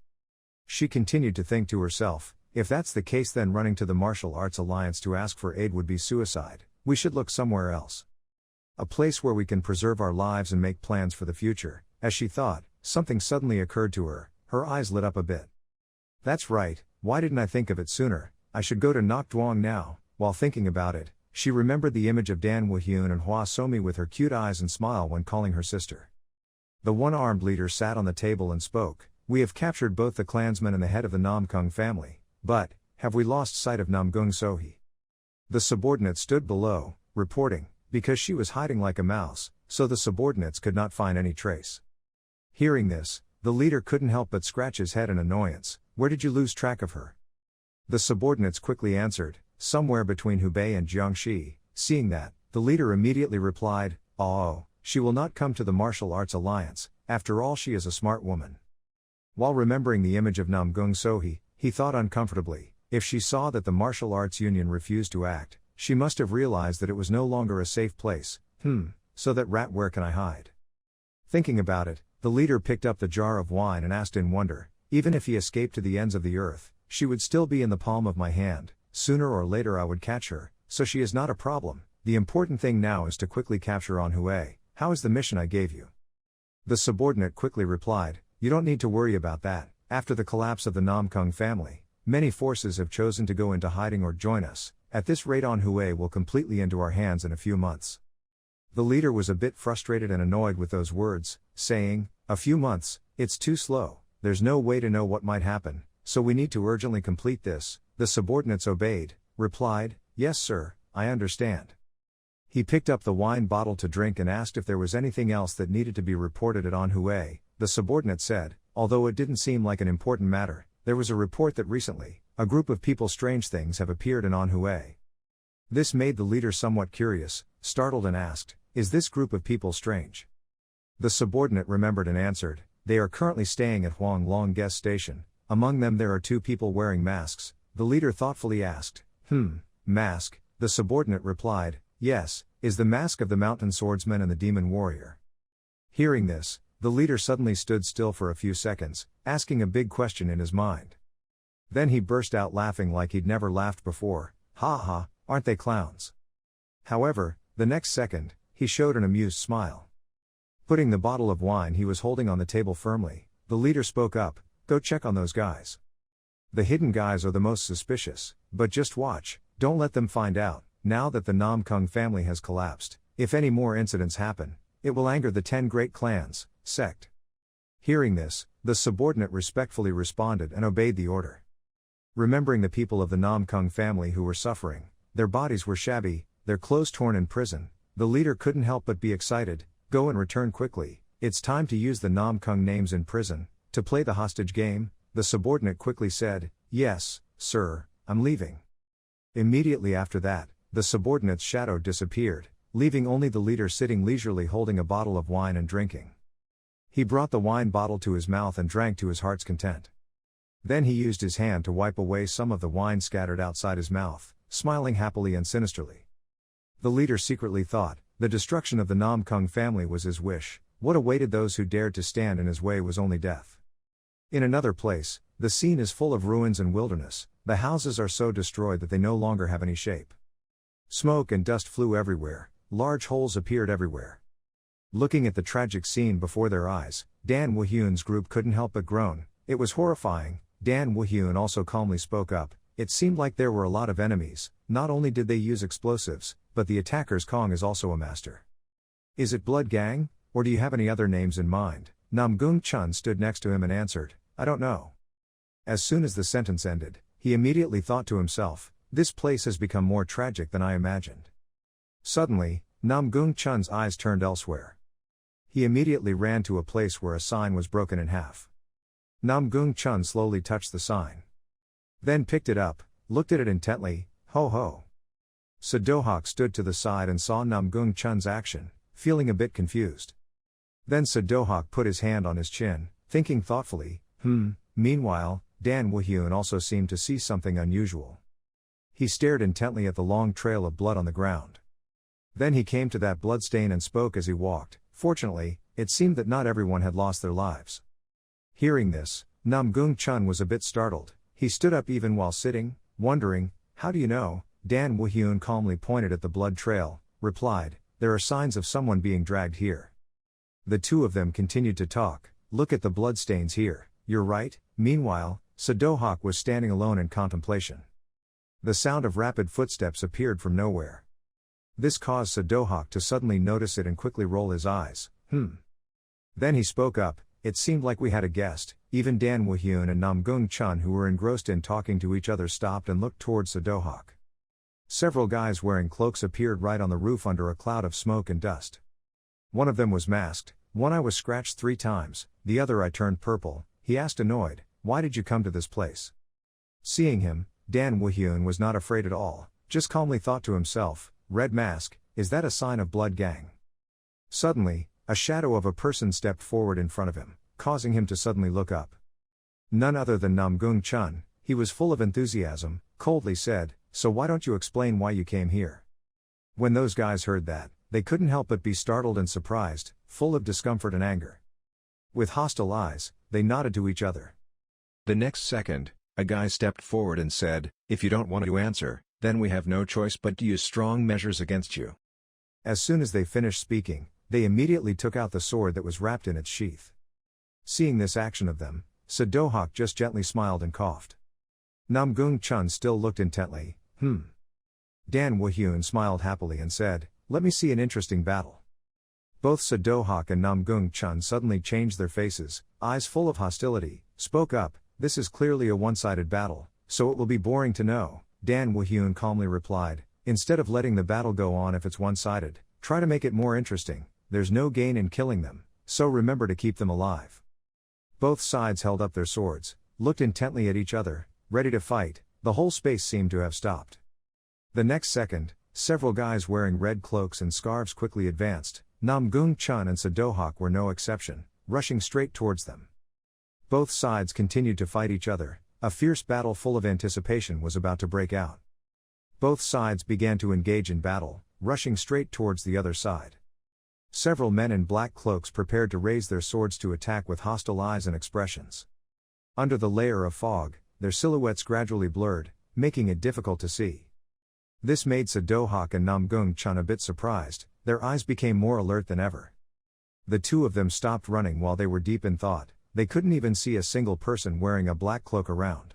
She continued to think to herself, if that's the case then running to the Martial Arts Alliance to ask for aid would be suicide. We should look somewhere else. A place where we can preserve our lives and make plans for the future. As she thought, something suddenly occurred to her, her eyes lit up a bit. That's right, why didn't I think of it sooner? I should go to Nakduong now. While thinking about it, she remembered the image of Dan Woo-hyun and Hwa Somi with her cute eyes and smile when calling her sister. The one-armed leader sat on the table and spoke. We have captured both the clansmen and the head of the Namgung family, but, have we lost sight of Namgung Sohi? The subordinate stood below, reporting, because she was hiding like a mouse, so the subordinates could not find any trace. Hearing this, the leader couldn't help but scratch his head in annoyance. Where did you lose track of her? The subordinates quickly answered, somewhere between Hubei and Jiangxi. Seeing that, the leader immediately replied, oh, she will not come to the Martial Arts Alliance, after all she is a smart woman. While remembering the image of Namgung Sohi, he thought uncomfortably, if she saw that the Martial Arts Union refused to act, she must have realized that it was no longer a safe place. So that rat, where can I hide? Thinking about it, the leader picked up the jar of wine and asked in wonder, even if he escaped to the ends of the earth, she would still be in the palm of my hand. Sooner or later I would catch her, so she is not a problem. The important thing now is to quickly capture Anhui. How is the mission I gave you? The subordinate quickly replied, you don't need to worry about that. After the collapse of the Namgung family, many forces have chosen to go into hiding or join us. At this rate Anhui will completely into our hands in a few months. The leader was a bit frustrated and annoyed with those words, saying, a few months, it's too slow, there's no way to know what might happen, so we need to urgently complete this. The subordinates obeyed, replied, yes sir, I understand. He picked up the wine bottle to drink and asked if there was anything else that needed to be reported at Anhui. The subordinate said, although it didn't seem like an important matter, there was a report that recently, a group of people strange things have appeared in Anhui. This made the leader somewhat curious, startled and asked, is this group of people strange? The subordinate remembered and answered, they are currently staying at Huanglong Guest Station. Among them there are 2 people wearing masks. The leader thoughtfully asked, mask? The subordinate replied, yes, is the mask of the mountain swordsman and the demon warrior. Hearing this, the leader suddenly stood still for a few seconds, asking a big question in his mind. Then he burst out laughing like he'd never laughed before, ha ha, aren't they clowns? However, the next second, he showed an amused smile. Putting the bottle of wine he was holding on the table firmly, the leader spoke up, go check on those guys. The hidden guys are the most suspicious, but just watch, don't let them find out. Now that the Namgung family has collapsed, if any more incidents happen, it will anger the 10 great clans, sect. Hearing this, the subordinate respectfully responded and obeyed the order. Remembering the people of the Namgung family who were suffering, their bodies were shabby, their clothes torn in prison, the leader couldn't help but be excited. Go and return quickly, it's time to use the Namgung names in prison, to play the hostage game. The subordinate quickly said, yes, sir, I'm leaving. Immediately after that, the subordinate's shadow disappeared, leaving only the leader sitting leisurely holding a bottle of wine and drinking. He brought the wine bottle to his mouth and drank to his heart's content. Then he used his hand to wipe away some of the wine scattered outside his mouth, smiling happily and sinisterly. The leader secretly thought, the destruction of the Namgung family was his wish. What awaited those who dared to stand in his way was only death. In another place, the scene is full of ruins and wilderness. The houses are so destroyed that they no longer have any shape. Smoke and dust flew everywhere, large holes appeared everywhere. Looking at the tragic scene before their eyes, Dan Woo-hyun's group couldn't help but groan. It was horrifying. Dan Woo-hyun also calmly spoke up, it seemed like there were a lot of enemies. Not only did they use explosives, but the attacker's Kong is also a master. Is it Blood Gang, or do you have any other names in mind? Namgung Chun stood next to him and answered, I don't know. As soon as the sentence ended, he immediately thought to himself, this place has become more tragic than I imagined. Suddenly, Namgung Chun's eyes turned elsewhere. He immediately ran to a place where a sign was broken in half. Namgung Chun slowly touched the sign. Then picked it up, looked at it intently, ho ho. Sadohak stood to the side and saw Namgung Chun's action, feeling a bit confused. Then Sadohawk put his hand on his chin, thinking thoughtfully, Meanwhile, Dan Woo-hyun also seemed to see something unusual. He stared intently at the long trail of blood on the ground. Then he came to that bloodstain and spoke as he walked. Fortunately, it seemed that not everyone had lost their lives. Hearing this, Namgung Chun was a bit startled. He stood up even while sitting, wondering, "How do you know?" Dan Woo-hyun calmly pointed at the blood trail, replied, "There are signs of someone being dragged here." The two of them continued to talk. "Look at the bloodstains here, you're right." Meanwhile, Sadohawk was standing alone in contemplation. The sound of rapid footsteps appeared from nowhere. This caused Sadohawk to suddenly notice it and quickly roll his eyes. Then he spoke up, "It seemed like we had a guest." Even Dan Woo-hyun and Namgung Chun, who were engrossed in talking to each other, stopped and looked towards Sadohawk. Several guys wearing cloaks appeared right on the roof under a cloud of smoke and dust. One of them was masked, one eye was scratched 3 times, the other eye turned purple. He asked annoyed, "Why did you come to this place?" Seeing him, Dan Woo-hyun was not afraid at all, just calmly thought to himself, "Red mask, is that a sign of blood gang?" Suddenly, a shadow of a person stepped forward in front of him, causing him to suddenly look up. None other than Namgung Chun. He was full of enthusiasm, coldly said, "So why don't you explain why you came here?" When those guys heard that, they couldn't help but be startled and surprised, full of discomfort and anger. With hostile eyes, they nodded to each other.
The next second, a guy stepped forward and said, "If you don't want to answer, then we have no choice but to use strong measures against you."
As soon as they finished speaking, they immediately took out the sword that was wrapped in its sheath. Seeing this action of them, Sadohawk just gently smiled and coughed. Namgung Chun still looked intently. Dan Woo-hyun smiled happily and said, "Let me see an interesting battle." Both Sadohawk and Namgung Chun suddenly changed their faces, eyes full of hostility, spoke up, "This is clearly a one-sided battle, so it will be boring to know." Dan Woo-hyun calmly replied, "Instead of letting the battle go on if it's one-sided, try to make it more interesting. There's no gain in killing them, so remember to keep them alive." Both sides held up their swords, looked intently at each other, ready to fight. The whole space seemed to have stopped. The next second, several guys wearing red cloaks and scarves quickly advanced. Namgung Chun and Sadohawk were no exception, rushing straight towards them. Both sides continued to fight each other. A fierce battle full of anticipation was about to break out. Both sides began to engage in battle, rushing straight towards the other side. Several men in black cloaks prepared to raise their swords to attack with hostile eyes and expressions. Under the layer of fog, their silhouettes gradually blurred, making it difficult to see. This made Sadohawk and Namgung Chun a bit surprised. Their eyes became more alert than ever. The two of them stopped running while they were deep in thought. They couldn't even see a single person wearing a black cloak around.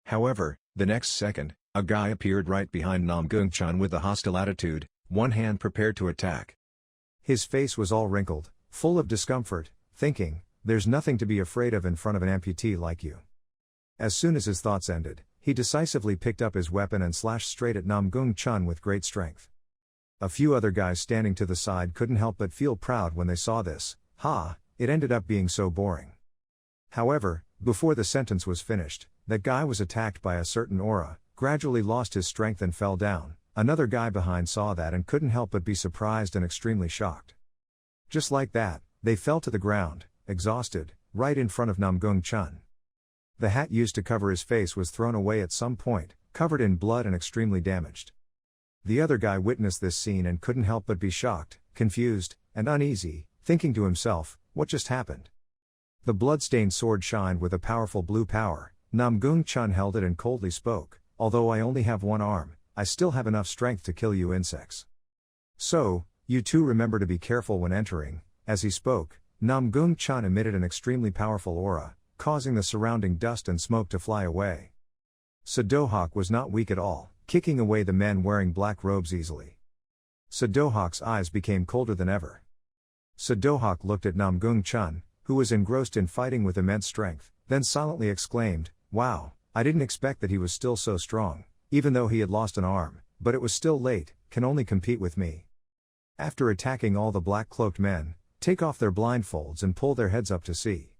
However, the next second, a guy appeared right behind Namgung Chun with a hostile attitude, one hand prepared to attack.
His face was all wrinkled, full of discomfort, thinking, "There's nothing to be afraid of in front of an amputee like you." As soon as his thoughts ended, he decisively picked up his weapon and slashed straight at Namgung Chun with great strength. A few other guys standing to the side couldn't help but feel proud when they saw this. It ended up being so boring. However, before the sentence was finished, that guy was attacked by a certain aura, gradually lost his strength and fell down. Another guy behind saw that and couldn't help but be surprised and extremely shocked. Just like that, they fell to the ground, exhausted, right in front of Namgung Chun. The hat used to cover his face was thrown away at some point, covered in blood and extremely damaged. The other guy witnessed this scene and couldn't help but be shocked, confused, and uneasy, thinking to himself, "What just happened?" The blood-stained sword shined with a powerful blue power. Namgung Chun held it and coldly spoke, "Although I only have one arm, I still have enough strength to kill you insects. So, you two remember to be careful when entering." As he spoke, Namgung Chun emitted an extremely powerful aura, causing the surrounding dust and smoke to fly away. Sadohawk was not weak at all, kicking away the men wearing black robes easily. Sadohawk's eyes became colder than ever. Sadohawk looked at Namgung Chun, who was engrossed in fighting with immense strength, then silently exclaimed, "Wow, I didn't expect that he was still so strong, even though he had lost an arm, but it was still late, can only compete with me." After attacking all the black-cloaked men, take off their blindfolds and pull their heads up to see.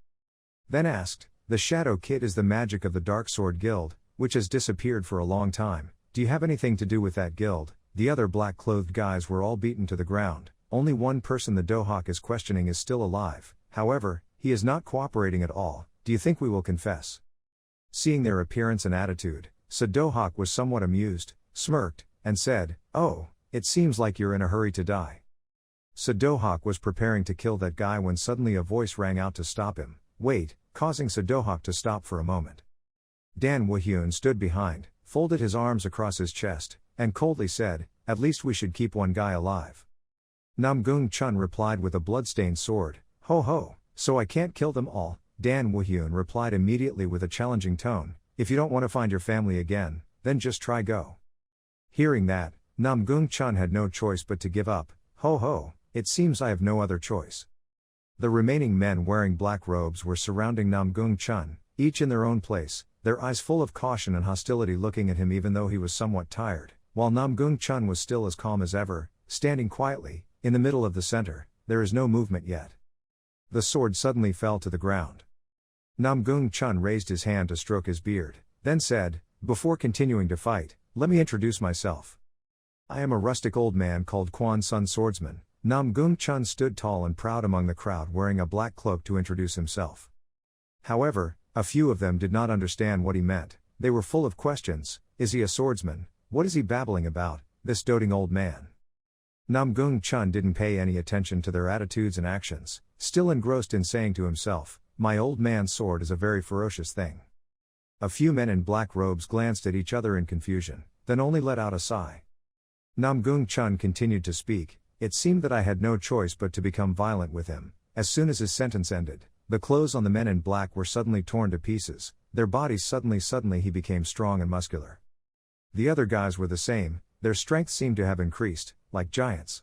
Then asked, "The Shadow Kit is the magic of the Dark Sword Guild, which has disappeared for a long time. Do you have anything to do with that guild?" The other black-clothed guys were all beaten to the ground, only one person the Dohawk is questioning is still alive, however, he is not cooperating at all. Do you think we will confess? Seeing their appearance and attitude, Dohawk was somewhat amused, smirked, and said, "Oh, it seems like you're in a hurry to die." Dohawk was preparing to kill that guy when suddenly a voice rang out to stop him. Wait, causing Dohawk to stop for a moment. Dan Woo-hyun stood behind, folded his arms across his chest, and coldly said, "At least we should keep one guy alive." Namgung Chun replied with a bloodstained sword, "Ho ho, so I can't kill them all?" Dan Woo-hyun replied immediately with a challenging tone, "If you don't want to find your family again, then just try go." Hearing that, Namgung Chun had no choice but to give up. "Ho ho, it seems I have no other choice." The remaining men wearing black robes were surrounding Namgung Chun, each in their own place, their eyes full of caution and hostility looking at him even though he was somewhat tired, while Namgung Chun was still as calm as ever, standing quietly, in the middle of the center. There is no movement yet. The sword suddenly fell to the ground. Namgung Chun raised his hand to stroke his beard, then said, "Before continuing to fight, let me introduce myself. I am a rustic old man called Quan Sun Swordsman." Namgung Chun stood tall and proud among the crowd wearing a black cloak to introduce himself. However, a few of them did not understand what he meant. They were full of questions. Is he a swordsman? What is he babbling about, this doting old man? Namgung Chun didn't pay any attention to their attitudes and actions, still engrossed in saying to himself, "My old man's sword is a very ferocious thing." A few men in black robes glanced at each other in confusion, then only let out a sigh. Namgung Chun continued to speak. "It seemed that I had no choice but to become violent with him." As soon as his sentence ended, the clothes on the men in black were suddenly torn to pieces, their bodies suddenly he became strong and muscular. The other guys were the same, their strength seemed to have increased, like giants.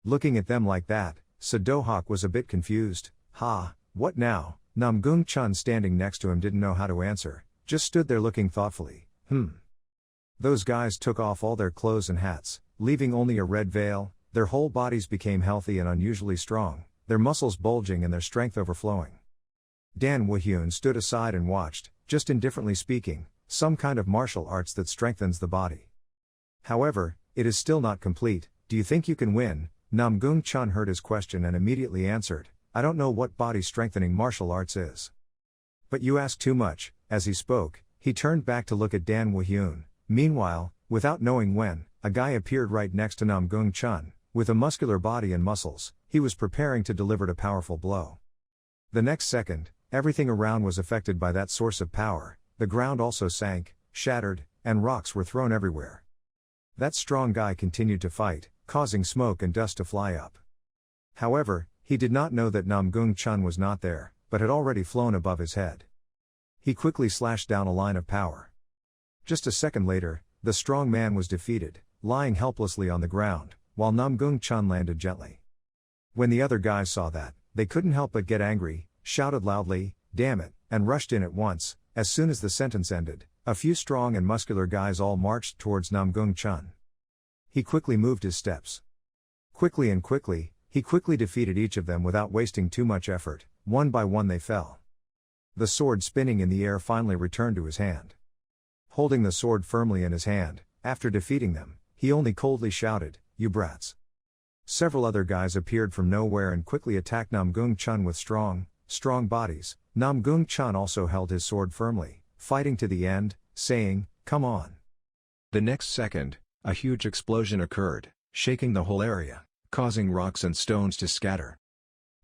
Looking at them like that, Dohawk was a bit confused. "Ha, what now?" Namgung Chun standing next to him didn't know how to answer, just stood there looking thoughtfully. Those guys took off all their clothes and hats, leaving only a red veil. Their whole bodies became healthy and unusually strong, their muscles bulging and their strength overflowing. Dan Woo-hyun stood aside and watched, just indifferently speaking, some kind of martial arts that strengthens the body. However, it is still not complete. Do you think you can win? Namgung Chun heard his question and immediately answered, "I don't know what body strengthening martial arts is. But you ask too much." As he spoke, he turned back to look at Dan Woo-hyun. Meanwhile, without knowing when, a guy appeared right next to Namgung Chun. With a muscular body and muscles, he was preparing to deliver a powerful blow. The next second, everything around was affected by that source of power. The ground also sank, shattered, and rocks were thrown everywhere. That strong guy continued to fight, causing smoke and dust to fly up. However, he did not know that Namgung Chun was not there, but had already flown above his head. He quickly slashed down a line of power. Just a second later, the strong man was defeated, lying helplessly on the ground, while Namgung Chun landed gently. When the other guys saw that, they couldn't help but get angry, shouted loudly, "Damn it," and rushed in at once. As soon as the sentence ended, a few strong and muscular guys all marched towards Namgung Chun. He quickly moved his steps. Quickly, he quickly defeated each of them without wasting too much effort. One by one they fell. The sword spinning in the air finally returned to his hand. Holding the sword firmly in his hand, after defeating them, he only coldly shouted, "You brats." Several other guys appeared from nowhere and quickly attacked Namgung Chun with strong bodies. Namgung Chun also held his sword firmly, fighting to the end, saying, "Come on."
The next second, a huge explosion occurred, shaking the whole area, causing rocks and stones to scatter.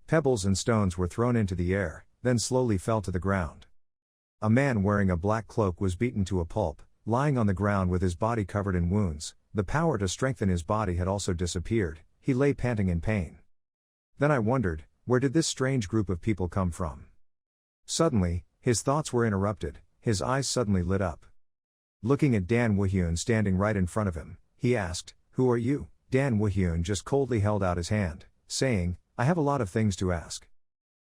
Pebbles and stones were thrown into the air, then slowly fell to the ground. A man wearing a black cloak was beaten to a pulp, lying on the ground with his body covered in wounds. The power to strengthen his body had also disappeared. He lay panting in pain. Then I wondered, where did this strange group of people come from? Suddenly, his thoughts were interrupted, his eyes suddenly lit up. Looking at Dan Woo-hyun standing right in front of him, he asked, "Who are you?" Dan Woo-hyun just coldly held out his hand, saying, "I have a lot of things to ask."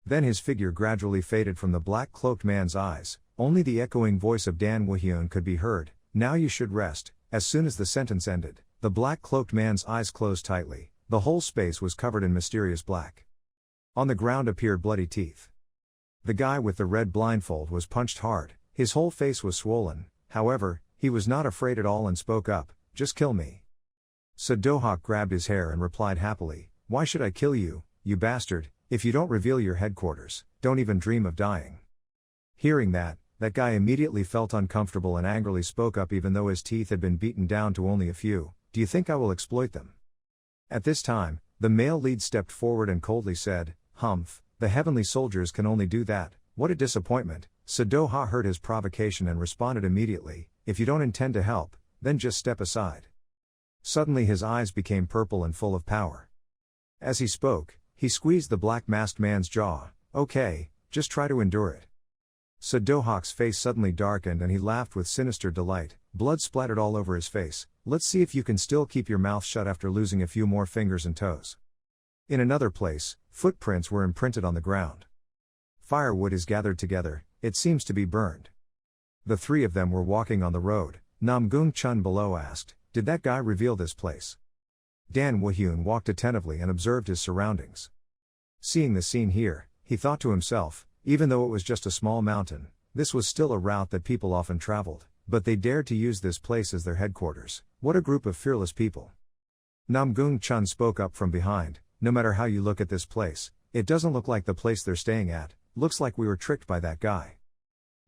Then his figure gradually faded from the black-cloaked man's eyes. Only the echoing voice of Dan Woo-hyun could be heard, "Now you should rest." As soon as the sentence ended, the black-cloaked man's eyes closed tightly. The whole space was covered in mysterious black. On the ground appeared bloody teeth. The guy with the red blindfold was punched hard, his whole face was swollen. However, he was not afraid at all and spoke up, "Just kill me." Dohawk grabbed his hair and replied happily, "Why should I kill you, you bastard, if you don't reveal your headquarters? Don't even dream of dying." Hearing that guy immediately felt uncomfortable and angrily spoke up even though his teeth had been beaten down to only a few. "Do you think I will exploit them?" At this time, the male lead stepped forward and coldly said, "Humph, the heavenly soldiers can only do that. What a disappointment." Sadoha heard his provocation and responded immediately, "If you don't intend to help, then just step aside." Suddenly his eyes became purple and full of power. As he spoke, he squeezed the black masked man's jaw. "Okay, just try to endure it." Sadohak's face suddenly darkened and he laughed with sinister delight. Blood splattered all over his face. "Let's see if you can still keep your mouth shut after losing a few more fingers and toes." In another place, footprints were imprinted on the ground. Firewood is gathered together, it seems to be burned. The three of them were walking on the road. Namgung Chun below asked, "Did that guy reveal this place?" Dan Woo-hyun walked attentively and observed his surroundings. Seeing the scene here, he thought to himself, even though it was just a small mountain, this was still a route that people often traveled, but they dared to use this place as their headquarters. What a group of fearless people. Namgung Chun spoke up from behind, "No matter how you look at this place, it doesn't look like the place they're staying at. Looks like we were tricked by that guy."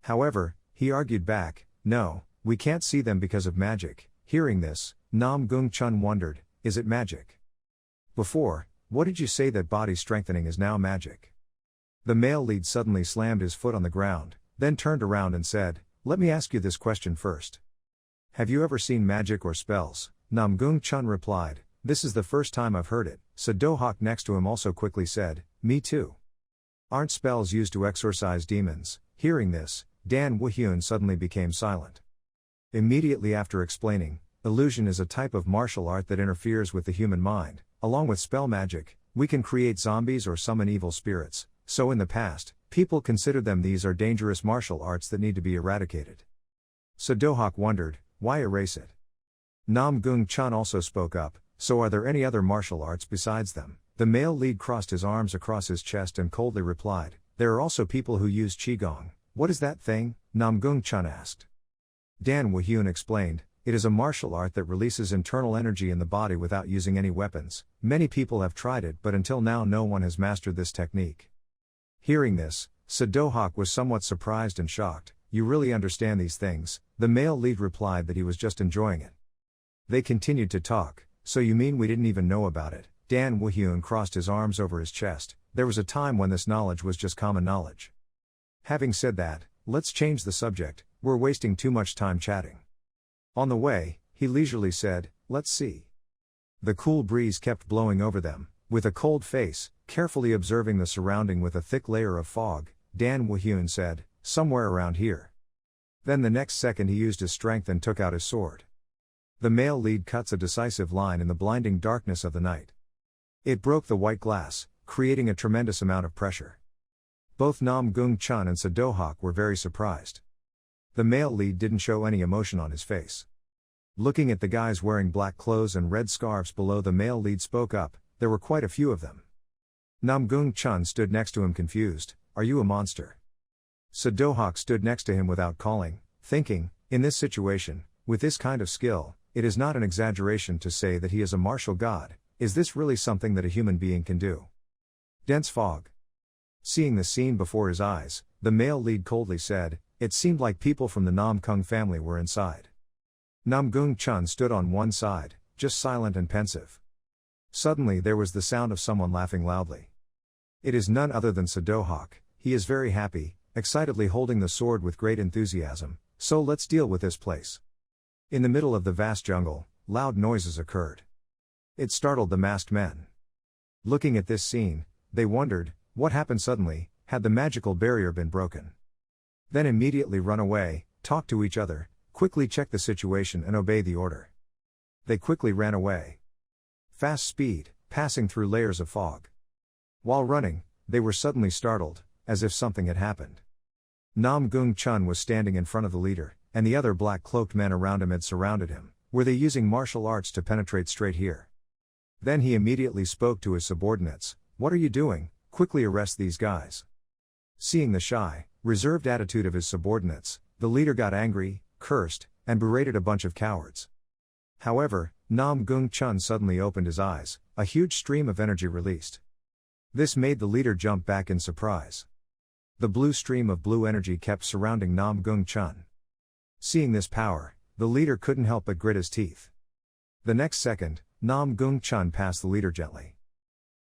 However, he argued back, "No, we can't see them because of magic." Hearing this, Namgung Chun wondered, "Is it magic? Before, what did you say that body strengthening is now magic?" The male lead suddenly slammed his foot on the ground, then turned around and said, "Let me ask you this question first. Have you ever seen magic or spells?" Namgung Chun replied, "This is the first time I've heard it." Sadohak next to him also quickly said, "Me too." "Aren't spells used to exorcise demons?" Hearing this, Dan Woo-hyun suddenly became silent. Immediately after explaining, illusion is a type of martial art that interferes with the human mind. Along with spell magic, we can create zombies or summon evil spirits, so in the past, people considered them these are dangerous martial arts that need to be eradicated. Sadohak wondered, why erase it? Namgung Chun also spoke up, "So are there any other martial arts besides them?" The male lead crossed his arms across his chest and coldly replied, "There are also people who use qigong." "What is that thing?" Namgung Chun asked. Dan Woo-hyun explained, "It is a martial art that releases internal energy in the body without using any weapons. Many people have tried it but until now no one has mastered this technique." Hearing this, Sadohak was somewhat surprised and shocked. "You really understand these things?" The male lead replied that he was just enjoying it. They continued to talk. "So you mean we didn't even know about it?" Dan Woo-hyun crossed his arms over his chest. "There was a time when this knowledge was just common knowledge. Having said that, let's change the subject, we're wasting too much time chatting." On the way, he leisurely said, "Let's see." The cool breeze kept blowing over them. With a cold face, carefully observing the surrounding with a thick layer of fog, Dan Woo-hyun said, "Somewhere around here." Then the next second he used his strength and took out his sword. The male lead cuts a decisive line in the blinding darkness of the night. It broke the white glass, creating a tremendous amount of pressure. Both Namgung Chun and Sadohak were very surprised. The male lead didn't show any emotion on his face. Looking at the guys wearing black clothes and red scarves below, the male lead spoke up. There were quite a few of them. Namgung Chun stood next to him confused, "Are you a monster?" Sadohak stood next to him without calling, thinking, in this situation, with this kind of skill, it is not an exaggeration to say that he is a martial god. Is this really something that a human being can do? Dense fog. Seeing the scene before his eyes, the male lead coldly said, "It seemed like people from the Namgung family were inside." Namgung Chun stood on one side, just silent and pensive. Suddenly there was the sound of someone laughing loudly. It is none other than Sadohak. He is very happy, excitedly holding the sword with great enthusiasm. "So let's deal with this place." In the middle of the vast jungle, loud noises occurred. It startled the masked men. Looking at this scene, they wondered, what happened suddenly? Had the magical barrier been broken? Then immediately run away, talk to each other, quickly check the situation and obey the order. They quickly ran away. Fast speed, passing through layers of fog. While running, they were suddenly startled, as if something had happened. Namgung Chun was standing in front of the leader, and the other black-cloaked men around him had surrounded him. Were they using martial arts to penetrate straight here? Then he immediately spoke to his subordinates. "What are you doing? Quickly arrest these guys." Seeing the shy, reserved attitude of his subordinates, the leader got angry, cursed, and berated a bunch of cowards. However, Namgung Chun suddenly opened his eyes, a huge stream of energy released. This made the leader jump back in surprise. The blue stream of blue energy kept surrounding Namgung Chun. Seeing this power, the leader couldn't help but grit his teeth. The next second, Namgung Chun passed the leader gently.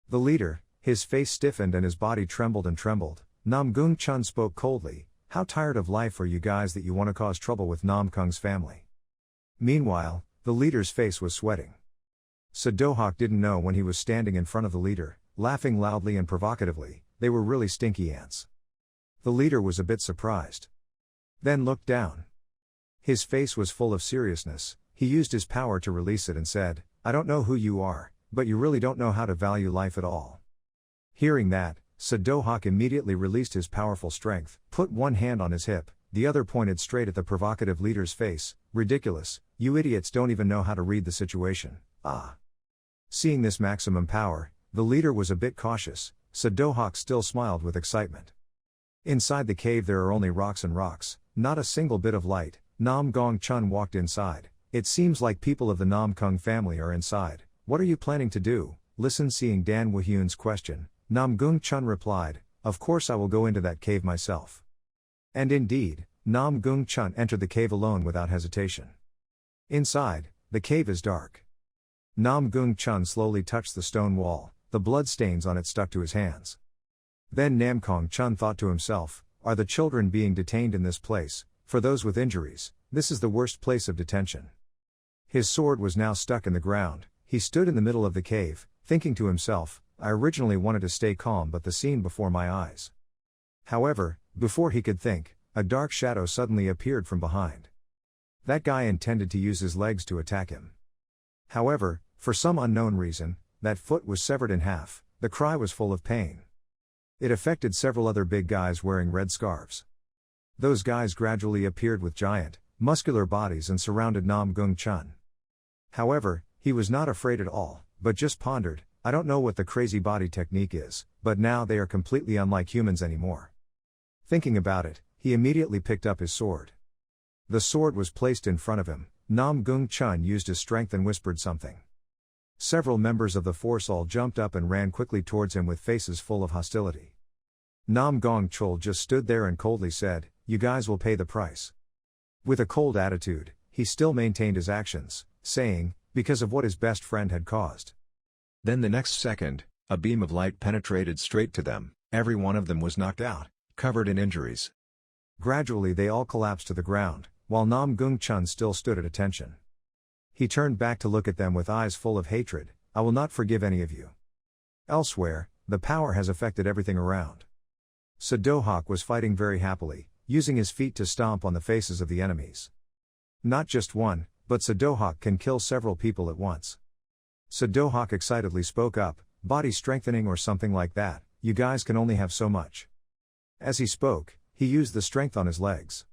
The leader, his face stiffened and his body trembled and trembled. Namgung Chun spoke coldly, "How tired of life are you guys that you want to cause trouble with Namkung's family?" Meanwhile, the leader's face was sweating. Sadohawk didn't know when he was standing in front of the leader, laughing loudly and provocatively, they were really stinky ants. The leader was a bit surprised. Then looked down. His face was full of seriousness. He used his power to release it and said, "I don't know who you are, but you really don't know how to value life at all." Hearing that, Sadohawk immediately released his powerful strength, put one hand on his hip, the other pointed straight at the provocative leader's face. "Ridiculous, you idiots don't even know how to read the situation, ah." Seeing this maximum power, the leader was a bit cautious. Sadohawk still smiled with excitement. Inside the cave there are only rocks and rocks, not a single bit of light. Namgung Chun walked inside. "It seems like people of the Namkung family are inside. What are you planning to do?" Listen. Seeing Dan Woo-hyun's question, Namgung Chun replied, "Of course I will go into that cave myself." And indeed, Namgung Chun entered the cave alone without hesitation. Inside, the cave is dark. Namgung Chun slowly touched the stone wall, the blood stains on it stuck to his hands. Then Namgung Chun thought to himself, "Are the children being detained in this place? For those with injuries, this is the worst place of detention." His sword was now stuck in the ground. He stood in the middle of the cave, thinking to himself, "I originally wanted to stay calm, but the scene before my eyes." However, before he could think, a dark shadow suddenly appeared from behind. That guy intended to use his legs to attack him. However, for some unknown reason, that foot was severed in half. The cry was full of pain. It affected several other big guys wearing red scarves. Those guys gradually appeared with giant, muscular bodies and surrounded Namgung Chun. However, he was not afraid at all, but just pondered, "I don't know what the crazy body technique is, but now they are completely unlike humans anymore." Thinking about it, he immediately picked up his sword. The sword was placed in front of him. Namgung Chun used his strength and whispered something. Several members of the force all jumped up and ran quickly towards him with faces full of hostility. Namgung Chul just stood there and coldly said, "You guys will pay the price." With a cold attitude, he still maintained his actions, saying, "Because of what his best friend had caused."
Then the next second, a beam of light penetrated straight to them. Every one of them was knocked out, covered in injuries.
Gradually they all collapsed to the ground, while Namgung Chun still stood at attention. He turned back to look at them with eyes full of hatred. "I will not forgive any of you." Elsewhere, the power has affected everything around. Sadohawk was fighting very happily, using his feet to stomp on the faces of the enemies. Not just one, but Sadohawk can kill several people at once. Sadohawk excitedly spoke up, "Body strengthening or something like that, you guys can only have so much." As he spoke, he used the strength on his legs.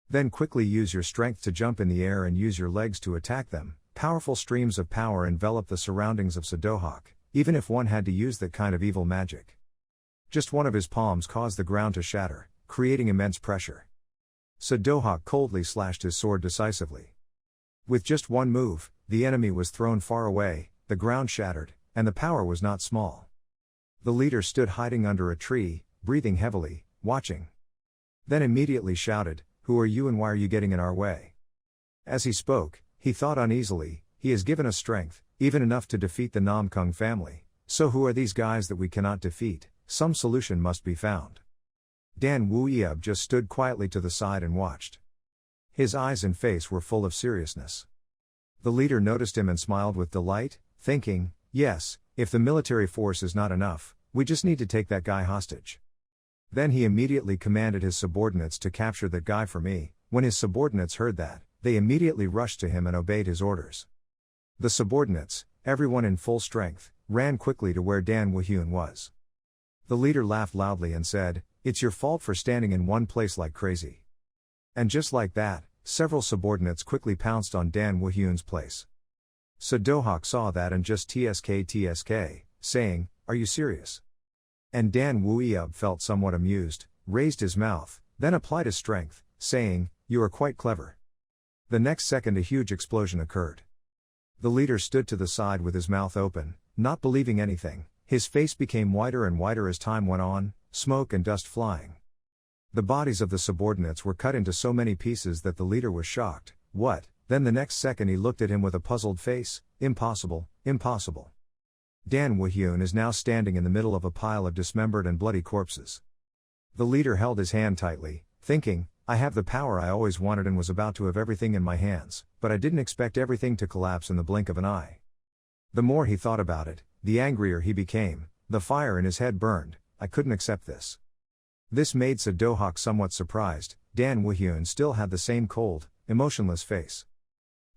Then quickly use your strength to jump in the air and use your legs to attack them. Powerful streams of power enveloped the surroundings of Sadohawk, even if one had to use that kind of evil magic. Just one of his palms caused the ground to shatter, creating immense pressure. Sadohawk coldly slashed his sword decisively. With just one move, the enemy was thrown far away, the ground shattered, and the power was not small. The leader stood hiding under a tree, breathing heavily, watching. Then immediately shouted, "Who are you and why are you getting in our way?" As he spoke, he thought uneasily, "He has given us strength, even enough to defeat the Namkung family, so who are these guys that we cannot defeat? Some solution must be found." Dan Woo-yeub just stood quietly to the side and watched. His eyes and face were full of seriousness. The leader noticed him and smiled with delight, thinking, "Yes, if the military force is not enough, we just need to take that guy hostage." Then he immediately commanded his subordinates to capture that guy for me. When his subordinates heard that, they immediately rushed to him and obeyed his orders. The subordinates, everyone in full strength, ran quickly to where Dan Woo-hyun was. The leader laughed loudly and said, "It's your fault for standing in one place like crazy." And just like that, several subordinates quickly pounced on Dan Woo-hyun's place. Sadohawk saw that and just tsk, saying, "Are you serious?" And Dan Woo-yeub felt somewhat amused, raised his mouth, then applied his strength, saying, "You are quite clever." The next second a huge explosion occurred. The leader stood to the side with his mouth open, not believing anything. His face became whiter and whiter as time went on, smoke and dust flying. The bodies of the subordinates were cut into so many pieces that the leader was shocked. What? Then the next second he looked at him with a puzzled face. Impossible, impossible. Dan Woo-hyun is now standing in the middle of a pile of dismembered and bloody corpses. The leader held his hand tightly, thinking, I have the power I always wanted and was about to have everything in my hands, but I didn't expect everything to collapse in the blink of an eye. The more he thought about it, the angrier he became. The fire in his head burned. I couldn't accept this. This made Do-hak somewhat surprised. Dan Woo-hyun still had the same cold, emotionless face.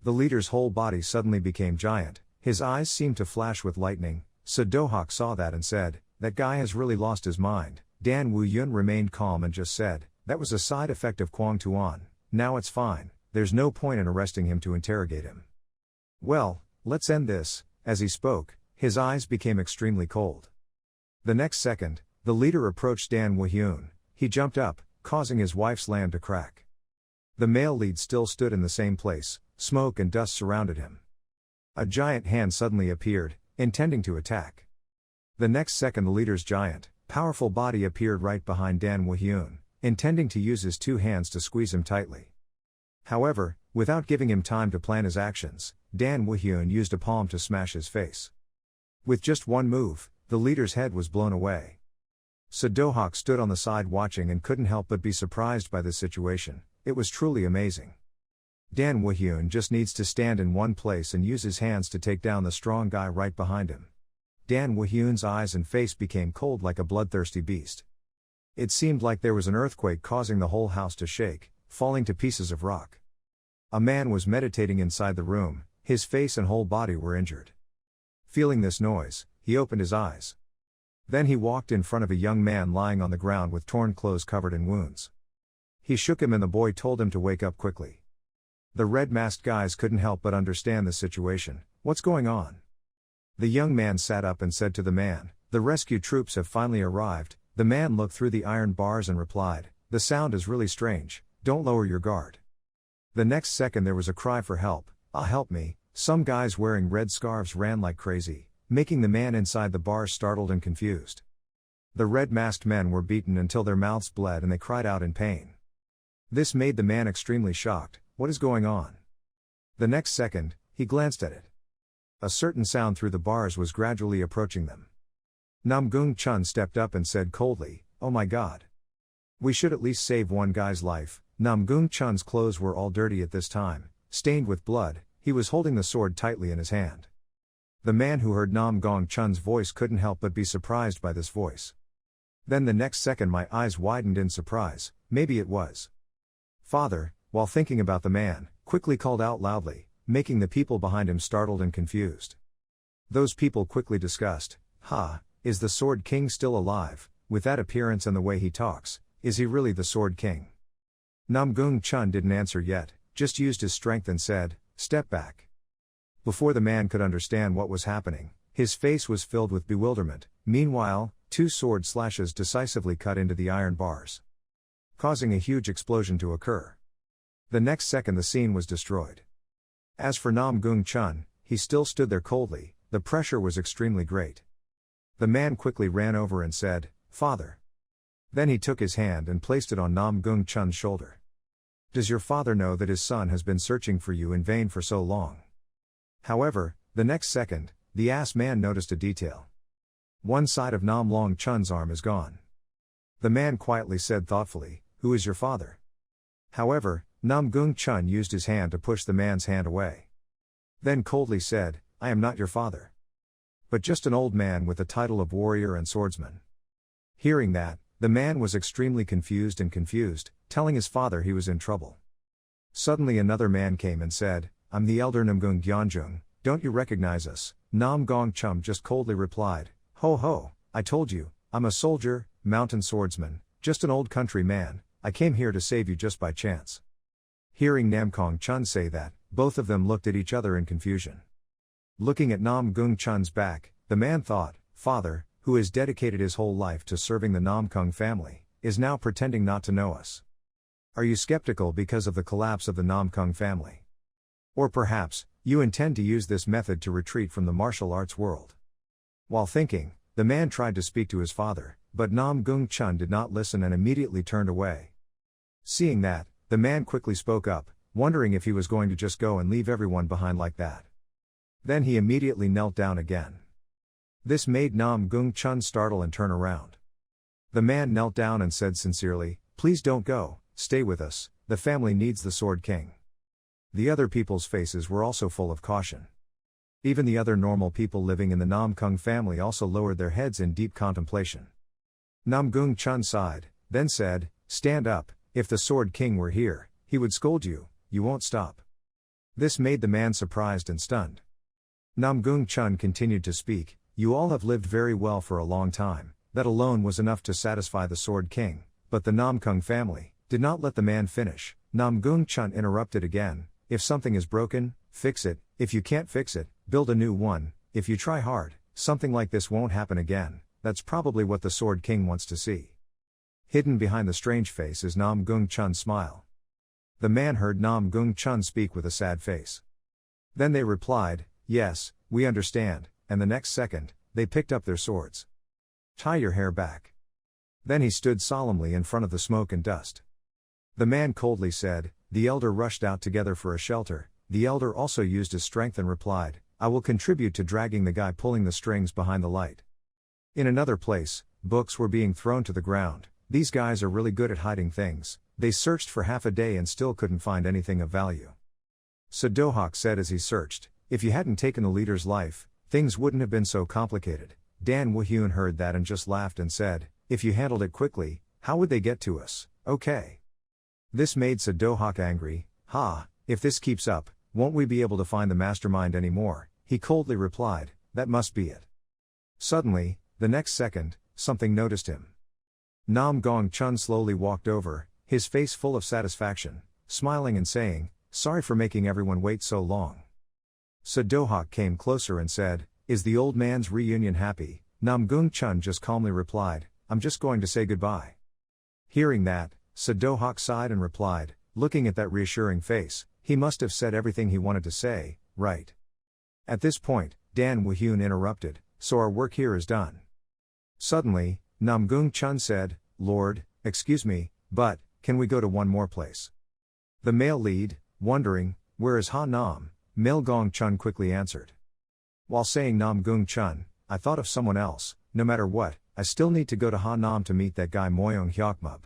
The leader's whole body suddenly became giant, his eyes seemed to flash with lightning. Do-hak saw that and said, that guy has really lost his mind. Dan Woo-hyun remained calm and just said, that was a side effect of Kwang Tuan, now it's fine, there's no point in arresting him to interrogate him. Well, let's end this. As he spoke, his eyes became extremely cold. The next second, the leader approached Dan Woo-hyun. He jumped up, causing his wife's lamp to crack. The male lead still stood in the same place, smoke and dust surrounded him. A giant hand suddenly appeared, intending to attack. The next second the leader's giant, powerful body appeared right behind Dan Woo-hyun, intending to use his two hands to squeeze him tightly. However, without giving him time to plan his actions, Dan Woo-hyun used a palm to smash his face. With just one move, the leader's head was blown away. Do-hak stood on the side watching and couldn't help but be surprised by this situation. It was truly amazing. Dan Woo-hyun just needs to stand in one place and use his hands to take down the strong guy right behind him. Dan Woo-hyun's eyes and face became cold like a bloodthirsty beast. It seemed like there was an earthquake causing the whole house to shake, falling to pieces of rock. A man was meditating inside the room, his face and whole body were injured. Feeling this noise, he opened his eyes. Then he walked in front of a young man lying on the ground with torn clothes covered in wounds. He shook him and the boy told him to wake up quickly. The red-masked guys couldn't help but understand the situation. What's going on? The young man sat up and said to the man, the rescue troops have finally arrived. The man looked through the iron bars and replied, the sound is really strange, don't lower your guard. The next second there was a cry for help. Help me. Some guys wearing red scarves ran like crazy, making the man inside the bars startled and confused. The red-masked men were beaten until their mouths bled and they cried out in pain. This made the man extremely shocked. What is going on? The next second, he glanced at it. A certain sound through the bars was gradually approaching them. Namgung Chun stepped up and said coldly, oh my god. We should at least save one guy's life. Namgung Chun's clothes were all dirty at this time, stained with blood. He was holding the sword tightly in his hand. The man who heard Namgung Chun's voice couldn't help but be surprised by this voice. Then the next second my eyes widened in surprise. Maybe it was Father, while thinking about the man, quickly called out loudly, making the people behind him startled and confused. Those people quickly discussed, is the Sword King still alive? With that appearance and the way he talks, is he really the Sword King? Namgung Chun didn't answer yet, just used his strength and said, step back. Before the man could understand what was happening, his face was filled with bewilderment. Meanwhile, two sword slashes decisively cut into the iron bars, causing a huge explosion to occur. The next second the scene was destroyed. As for Namgung Chun, he still stood there coldly. The pressure was extremely great. The man quickly ran over and said, Father. Then he took his hand and placed it on Namgung Chun's shoulder. Does your father know that his son has been searching for you in vain for so long? However, the next second, the ass man noticed a detail. One side of Namgung Chun's arm is gone. The man quietly said thoughtfully, who is your father? However, Namgung Chun used his hand to push the man's hand away. Then coldly said, I am not your father, but just an old man with the title of warrior and swordsman. Hearing that, the man was extremely confused, telling his father he was in trouble. Suddenly another man came and said, I'm the elder Namgung Gyeonjung, don't you recognize us? Namgung Chum just coldly replied, Ho ho, I told you, I'm a soldier, mountain swordsman, just an old country man, I came here to save you just by chance. Hearing Namgung Chun say that, both of them looked at each other in confusion. Looking at Namgung Chun's back, the man thought, Father, who has dedicated his whole life to serving the Namgung family, is now pretending not to know us. Are you skeptical because of the collapse of the Namgung family? Or perhaps, You intend to use this method to retreat from the martial arts world. While thinking, the man tried to speak to his father, but Namgung Chun did not listen and immediately turned away. Seeing that, the man quickly spoke up, wondering if he was going to just go and leave everyone behind like that. Then he immediately knelt down again. This made Namgung Chun startle and turn around. The man knelt down and said sincerely, "Please don't go, stay with us, the family needs the Sword King." The other people's faces were also full of caution. Even the other normal people living in the Namgung family also lowered their heads in deep contemplation. Namgung Chun sighed, then said, "Stand up, if the Sword King were here, he would scold you, you won't stop." This made the man surprised and stunned. Namgung Chun continued to speak, "You all have lived very well for a long time, that alone was enough to satisfy the Sword King, but the Namgung family did not let the man finish." Namgung Chun interrupted again, "If something is broken, fix it, if you can't fix it, build a new one, if you try hard, something like this won't happen again." That's probably what the Sword King wants to see. Hidden behind the strange face is Namgung Chun's smile. The man heard Namgung Chun speak with a sad face. Then they replied, "Yes, we understand," and the next second, they picked up their swords. "Tie your hair back." Then he stood solemnly in front of the smoke and dust. The man coldly said, "The elder rushed out together for a shelter." The elder also used his strength and replied, "I will contribute to dragging the guy pulling the strings behind the light." In another place, books were being thrown to the ground. "These guys are really good at hiding things." They searched for half a day and still couldn't find anything of value. Sadohawk said as he searched, "If you hadn't taken the leader's life, things wouldn't have been so complicated." Dan Woo-hyun heard that and just laughed and said, "If you handled it quickly, how would they get to us?" "Okay." This made Sadohawk angry. "Ha, if this keeps up, won't we be able to find the mastermind anymore?" He coldly replied, "That must be it." Suddenly, the next second, something noticed him. Namgung Chun slowly walked over, his face full of satisfaction, smiling and saying, "Sorry for making everyone wait so long." Sadohawk came closer and said, "Is the old man's reunion happy?" Namgung Chun just calmly replied, "I'm just going to say goodbye." Hearing that, Sadohawk sighed and replied, looking at that reassuring face, "He must have said everything he wanted to say, right?" At this point, Dan Woo-hyun interrupted, "So our work here is done." Suddenly, Namgung Chun said, "Lord, excuse me, but, can we go to one more place?" The male lead, wondering, "Where is Hanam?" Milgong Chun quickly answered. While saying Namgung Chun, "I thought of someone else, no matter what, I still need to go to Hanam to meet that guy Moyong Hyokmub."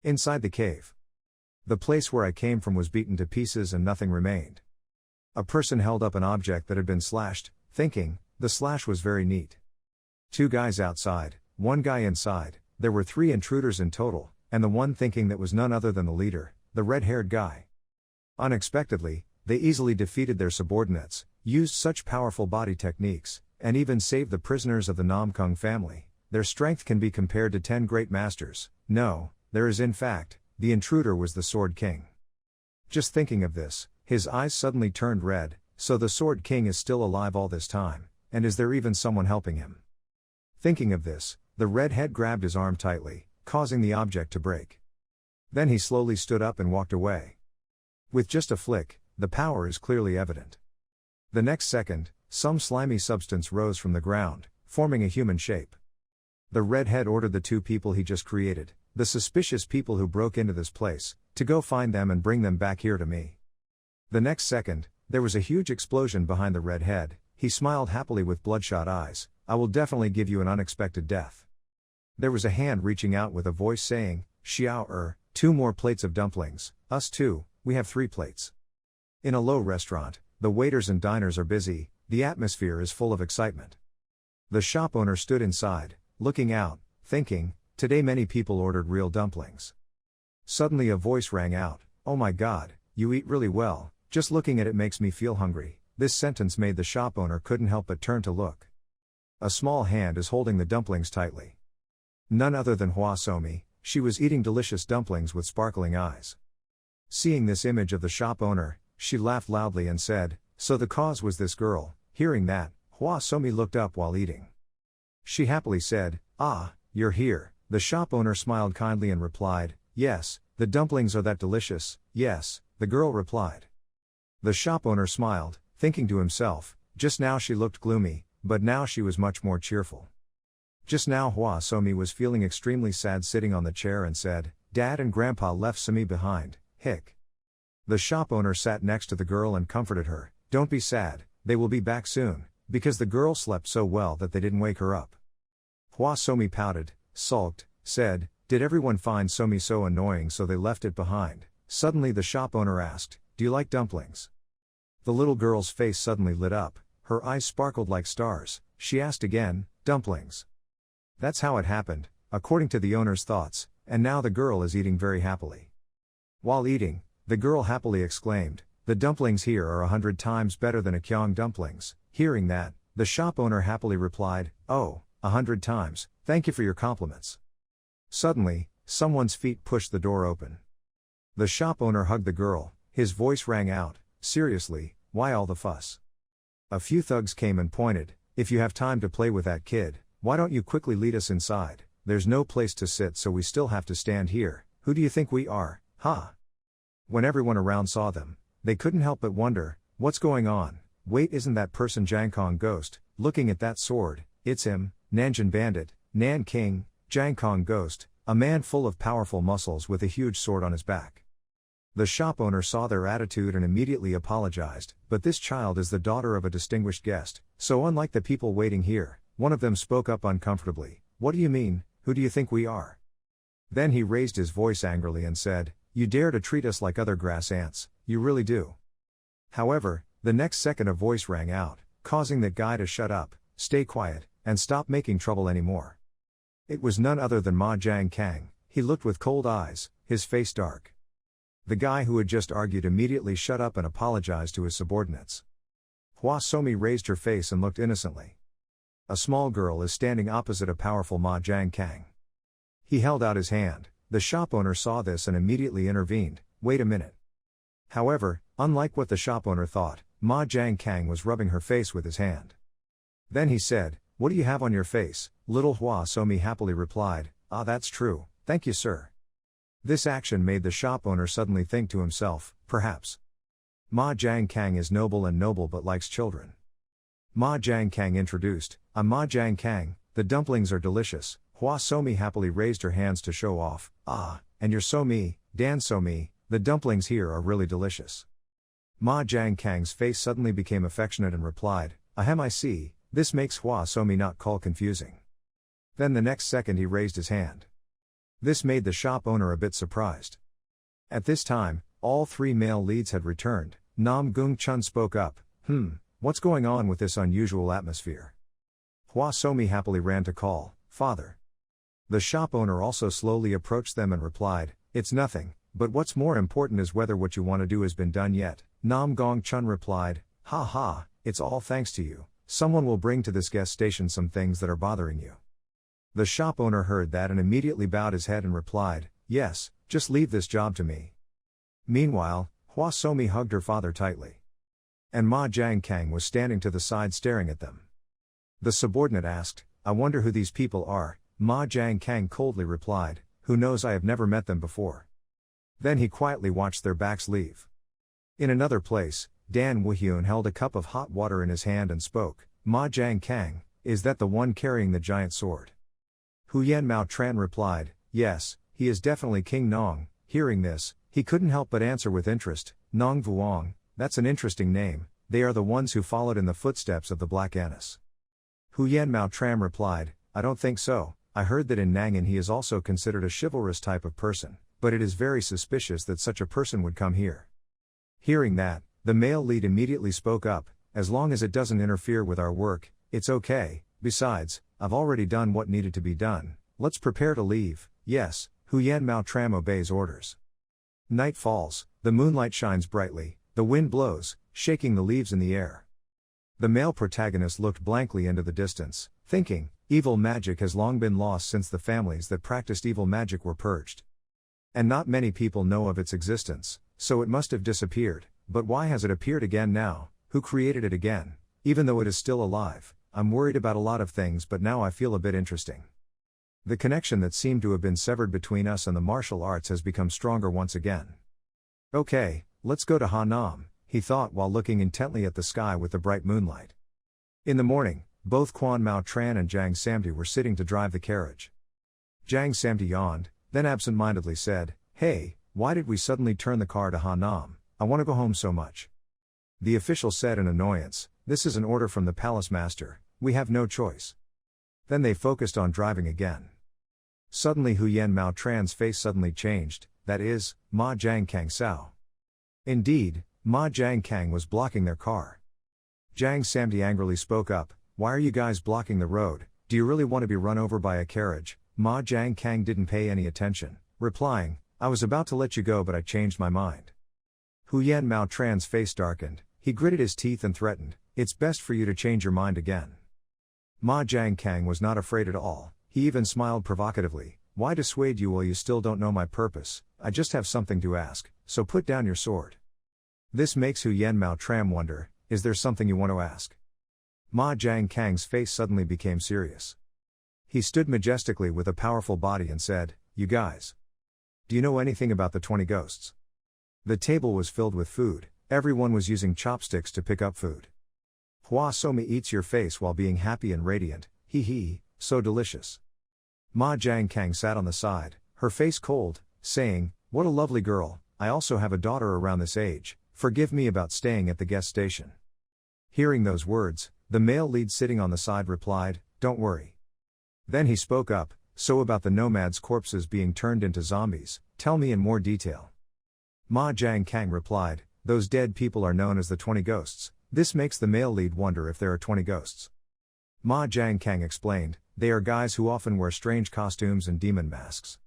Inside the cave. The place where I came from was beaten to pieces and nothing remained. A person held up an object that had been slashed, thinking, the slash was very neat. Two guys outside, one guy inside, there were 3 intruders in total, and the one thinking that was none other than the leader, the red-haired guy. Unexpectedly, they easily defeated their subordinates, used such powerful body techniques, and even saved the prisoners of the Namgung family. Their strength can be compared to 10 great masters. No, there is in fact, the intruder was the Sword King. Just thinking of this, his eyes suddenly turned red. So the Sword King is still alive all this time, and is there even someone helping him? Thinking of this, the redhead grabbed his arm tightly, causing the object to break. Then he slowly stood up and walked away. With just a flick, the power is clearly evident. The next second, some slimy substance rose from the ground, forming a human shape. The redhead ordered the 2 people he just created, the suspicious people who broke into this place, to go find them and bring them back here to me. The next second, there was a huge explosion behind the redhead. He smiled happily with bloodshot eyes. "I will definitely give you an unexpected death." There was a hand reaching out with a voice saying, "Xiao 2 more plates of dumplings." "Us too, we have 3 plates." In a low restaurant, the waiters and diners are busy, the atmosphere is full of excitement. The shop owner stood inside, looking out, thinking, today many people ordered real dumplings. Suddenly a voice rang out, "Oh my god, you eat really well, just looking at it makes me feel hungry." This sentence made the shop owner couldn't help but turn to look. A small hand is holding the dumplings tightly. None other than Somi. She was eating delicious dumplings with sparkling eyes. Seeing this image of the shop owner, she laughed loudly and said, "So the cause was this girl." Hearing that, Somi looked up while eating. She happily said, "Ah, you're here." The shop owner smiled kindly and replied, "Yes, the dumplings are that delicious." "Yes," the girl replied. The shop owner smiled, thinking to himself, just now she looked gloomy, but now she was much more cheerful. Just now Hua Somi was feeling extremely sad sitting on the chair and said, Dad and Grandpa left Sami behind, hic. The shop owner sat next to the girl and comforted her, don't be sad, they will be back soon, because the girl slept so well that they didn't wake her up. Hua Somi pouted, sulked, said, did everyone find Somi so annoying so they left it behind? Suddenly the shop owner asked, do you like dumplings? The little girl's face suddenly lit up, her eyes sparkled like stars, she asked again, dumplings. That's how it happened, according to the owner's thoughts, and now the girl is eating very happily. While eating, the girl happily exclaimed, the dumplings here are 100 times better than Akyong dumplings. Hearing that, the shop owner happily replied, oh, 100 times, thank you for your compliments. Suddenly, someone's feet pushed the door open. The shop owner hugged the girl, his voice rang out, seriously, why all the fuss? A few thugs came and pointed, if you have time to play with that kid, why don't you quickly lead us inside? There's no place to sit so we still have to stand here, who do you think we are, huh? When everyone around saw them, they couldn't help but wonder, what's going on? Wait, isn't that person Jangkong Ghost? Looking at that sword, it's him, Nanjun Bandit, Nan King, Jangkong Ghost, a man full of powerful muscles with a huge sword on his back. The shop owner saw their attitude and immediately apologized, but this child is the daughter of a distinguished guest, so unlike the people waiting here, one of them spoke up uncomfortably, what do you mean, who do you think we are? Then he raised his voice angrily and said, you dare to treat us like other grass ants, you really do. However, the next second a voice rang out, causing that guy to shut up, stay quiet, and stop making trouble anymore. It was none other than Ma Jiang Kang. He looked with cold eyes, his face dark. The guy who had just argued immediately shut up and apologized to his subordinates. Hua Somi raised her face and looked innocently. A small girl is standing opposite a powerful Ma Jiang Kang. He held out his hand. The shop owner saw this and immediately intervened, wait a minute. However, unlike what the shop owner thought, Ma Jiang Kang was rubbing her face with his hand. Then he said, what do you have on your face? Little Hua Somi happily replied, ah, that's true, thank you sir. This action made the shop owner suddenly think to himself, perhaps Ma Jiang Kang is noble and noble but likes children. Ma Jiang Kang introduced, I'm Ma Jiang Kang, the dumplings are delicious. Hua Somi happily raised her hands to show off, ah, and you're Somi, Dan Somi, the dumplings here are really delicious. Ma Jiang Kang's face suddenly became affectionate and replied, ahem I see, this makes Hua Somi not call confusing. Then the next second he raised his hand. This made the shop owner a bit surprised. At this time, all three male leads had returned. Namgung Chun spoke up, what's going on with this unusual atmosphere? Hua Somi happily ran to call, Father. The shop owner also slowly approached them and replied, it's nothing, but what's more important is whether what you want to do has been done yet. Namgung Chun replied, ha ha, it's all thanks to you, someone will bring to this guest station some things that are bothering you. The shop owner heard that and immediately bowed his head and replied, yes, just leave this job to me. Meanwhile, Hua Somi hugged her father tightly. And Ma Jiang Kang was standing to the side staring at them. The subordinate asked, I wonder who these people are. Ma Jiang Kang coldly replied, who knows, I have never met them before. Then he quietly watched their backs leave. In another place, Dan Wuhyun held a cup of hot water in his hand and spoke, Ma Jiang Kang, is that the one carrying the giant sword? Huyen Mao Tran replied, yes, he is definitely King Nong. Hearing this, he couldn't help but answer with interest, Nong Vuong, that's an interesting name, they are the ones who followed in the footsteps of the Black Annis. Huyen Mao Tran replied, I don't think so, I heard that in Nangan he is also considered a chivalrous type of person, but it is very suspicious that such a person would come here. Hearing that, the male lead immediately spoke up, as long as it doesn't interfere with our work, it's okay, besides, I've already done what needed to be done, let's prepare to leave. Yes, Huyen Mao Tram obeys orders. Night falls, the moonlight shines brightly, the wind blows, shaking the leaves in the air. The male protagonist looked blankly into the distance, thinking, evil magic has long been lost since the families that practiced evil magic were purged. And not many people know of its existence, so it must have disappeared, but why has it appeared again now? Who created it again? Even though it is still alive, I'm worried about a lot of things, but now I feel a bit interesting. The connection that seemed to have been severed between us and the martial arts has become stronger once again. Okay, let's go to Hanam. he thought while looking intently at the sky with the bright moonlight. In the morning, both Quan Mao Tran and Jiang Samti were sitting to drive the carriage. Jiang Samti yawned, then absent-mindedly said, "Hey, why did we suddenly turn the car to Hanam? I want to go home so much." The official said in annoyance, "This is an order from the palace master, we have no choice." Then they focused on driving again. Suddenly Huyen Mao Tran's face suddenly changed, that is, Ma Jiang Kang Sao. Indeed, Ma Jiang Kang was blocking their car. Jiang Samti angrily spoke up, "Why are you guys blocking the road? Do you really want to be run over by a carriage?" Ma Jiang Kang didn't pay any attention, replying, "I was about to let you go but I changed my mind." Huyen Mao Tran's face darkened, he gritted his teeth and threatened, "It's best for you to change your mind again." Ma Jiang Kang was not afraid at all, he even smiled provocatively, "Why dissuade you while you still don't know my purpose? I just have something to ask, so put down your sword." This makes Huyen Mao Tran wonder, is there something you want to ask? Ma Jiang Kang's face suddenly became serious. He stood majestically with a powerful body and said, "You guys. Do you know anything about the 20 ghosts?" The table was filled with food, everyone was using chopsticks to pick up food. Hua Somi eats your face while being happy and radiant, hee hee, so delicious. Ma Jiang Kang sat on the side, her face cold, saying, "What a lovely girl, I also have a daughter around this age, forgive me about staying at the guest station." Hearing those words, the male lead sitting on the side replied, "Don't worry." Then he spoke up, "So about the nomads' corpses being turned into zombies, tell me in more detail." Ma Jiang Kang replied, "Those dead people are known as the 20 ghosts, this makes the male lead wonder if there are 20 ghosts." Ma Jiang Kang explained, "They are guys who often wear strange costumes and demon masks."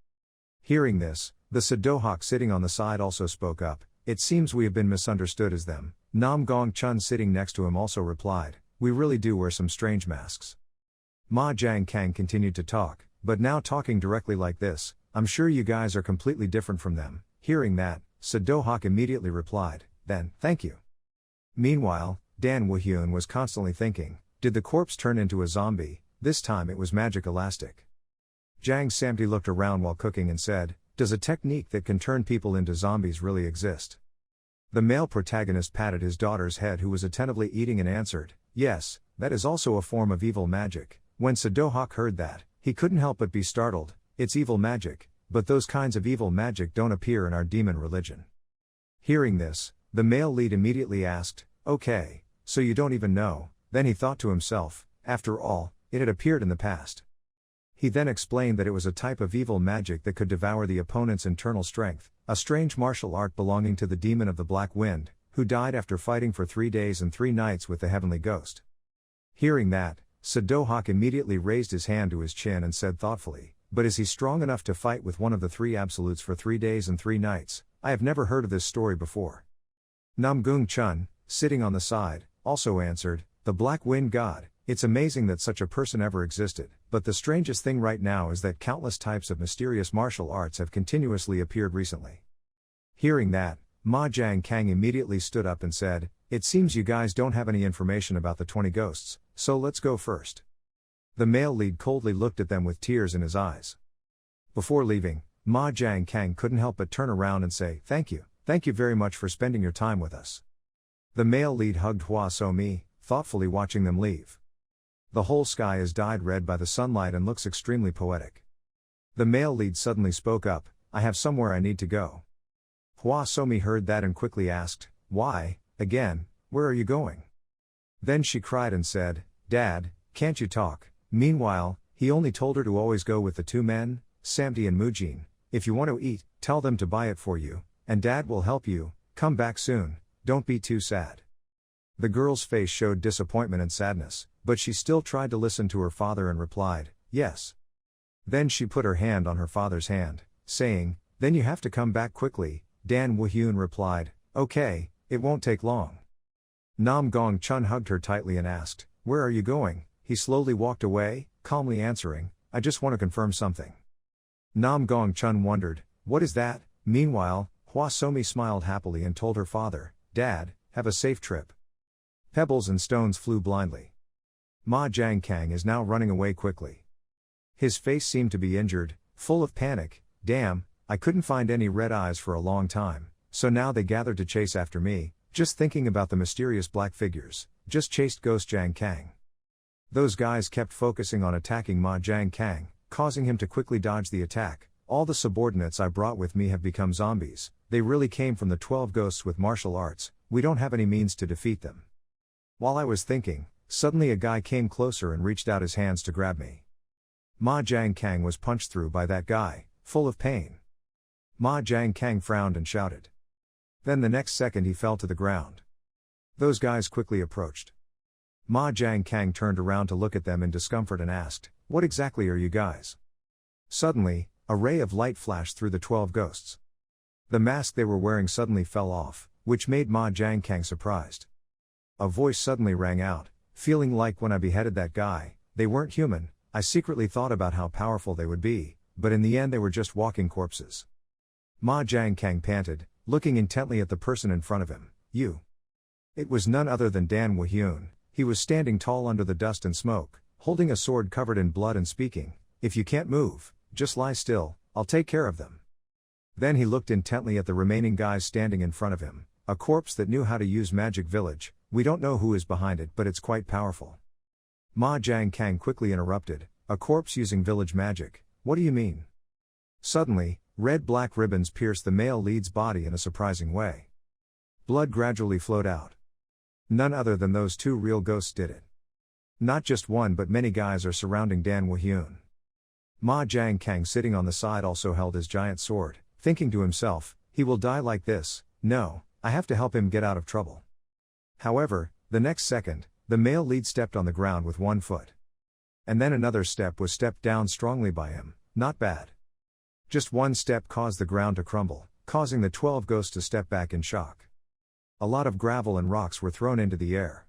Hearing this, the Sadohawk sitting on the side also spoke up, "It seems we have been misunderstood as them." Namgung Chun sitting next to him also replied, "We really do wear some strange masks." Ma Jiang Kang continued to talk, "But now talking directly like this, I'm sure you guys are completely different from them." Hearing that, Sadohawk immediately replied, "Then, thank you." Meanwhile, Dan Woo-hyun was constantly thinking, did the corpse turn into a zombie? This time it was magic elastic. Jiang Samti looked around while cooking and said, "Does a technique that can turn people into zombies really exist?" The male protagonist patted his daughter's head who was attentively eating and answered, "Yes, that is also a form of evil magic." When Sadohawk heard that, he couldn't help but be startled, "It's evil magic, but those kinds of evil magic don't appear in our demon religion." Hearing this, the male lead immediately asked, "Okay, so you don't even know?" Then he thought to himself, after all, it had appeared in the past. He then explained that it was a type of evil magic that could devour the opponent's internal strength, a strange martial art belonging to the demon of the Black Wind, who died after fighting for 3 days and 3 nights with the heavenly ghost. Hearing that, Sadohawk immediately raised his hand to his chin and said thoughtfully, "But is he strong enough to fight with one of the 3 absolutes for 3 days and 3 nights? I have never heard of this story before." Namgung Chun, sitting on the side, also answered, "The Black Wind God, it's amazing that such a person ever existed, but the strangest thing right now is that countless types of mysterious martial arts have continuously appeared recently." Hearing that, Ma Jiang Kang immediately stood up and said, "It seems you guys don't have any information about the 20 ghosts, so let's go first." The male lead coldly looked at them with tears in his eyes. Before leaving, Ma Jiang Kang couldn't help but turn around and say, Thank you very much for spending your time with us." The male lead hugged Hua Somi, thoughtfully watching them leave. The whole sky is dyed red by the sunlight and looks extremely poetic. The male lead suddenly spoke up, "I have somewhere I need to go." Hua Somi heard that and quickly asked, "Why, again, where are you going?" Then she cried and said, "Dad, can't you talk?" Meanwhile, he only told her to always go with the 2 men, Samti and Mujin. "If you want to eat, tell them to buy it for you, and Dad will help you. Come back soon, don't be too sad." The girl's face showed disappointment and sadness, but she still tried to listen to her father and replied, "Yes." Then she put her hand on her father's hand, saying, "Then you have to come back quickly." Dan Woo-hyun replied, "Okay, it won't take long." Namgung Chun hugged her tightly and asked, "Where are you going?" He slowly walked away, calmly answering, "I just want to confirm something." Namgung Chun wondered, "What is that?" Meanwhile, Hua Somi smiled happily and told her father, "Dad, have a safe trip." Pebbles and stones flew blindly. Ma Jiang Kang is now running away quickly. His face seemed to be injured, full of panic. "Damn, I couldn't find any red eyes for a long time, so now they gathered to chase after me." just thinking about the mysterious black figures, just chased Ghost Jiang Kang. Those guys kept focusing on attacking Ma Jiang Kang, causing him to quickly dodge the attack. All the subordinates I brought with me have become zombies. They really came from the 12 ghosts with martial arts. We don't have any means to defeat them. While I was thinking, suddenly a guy came closer and reached out his hands to grab me. Ma Jiang Kang was punched through by that guy, full of pain. Ma Jiang Kang frowned and shouted. Then the next second he fell to the ground. Those guys quickly approached. Ma Jiang Kang turned around to look at them in discomfort and asked, "What exactly are you guys?" Suddenly, a ray of light flashed through the 12 ghosts. The mask they were wearing suddenly fell off, which made Ma Jiang Kang surprised. A voice suddenly rang out, "Feeling like when I beheaded that guy, they weren't human. I secretly thought about how powerful they would be, but in the end they were just walking corpses." Ma Jiang Kang panted, looking intently at the person in front of him. "You." It was none other than Dan Woo-hyun. He was standing tall under the dust and smoke, holding a sword covered in blood and speaking, "If you can't move, just lie still, I'll take care of them." Then he looked intently at the remaining guys standing in front of him, "A corpse that knew how to use magic village. We don't know who is behind it, but it's quite powerful." Ma Jiang Kang quickly interrupted, "A corpse using village magic, what do you mean?" Suddenly, red-black ribbons pierced the male lead's body in a surprising way. Blood gradually flowed out. None other than those two real ghosts did it. Not just one but many guys are surrounding Dan Woo-hyun. Ma Jiang Kang sitting on the side also held his giant sword, thinking to himself, "He will die like this. No, I have to help him get out of trouble." However, the next second, the male lead stepped on the ground with one foot. And then another step was stepped down strongly by him. Not bad. Just one step caused the ground to crumble, causing the 12 ghosts to step back in shock. A lot of gravel and rocks were thrown into the air.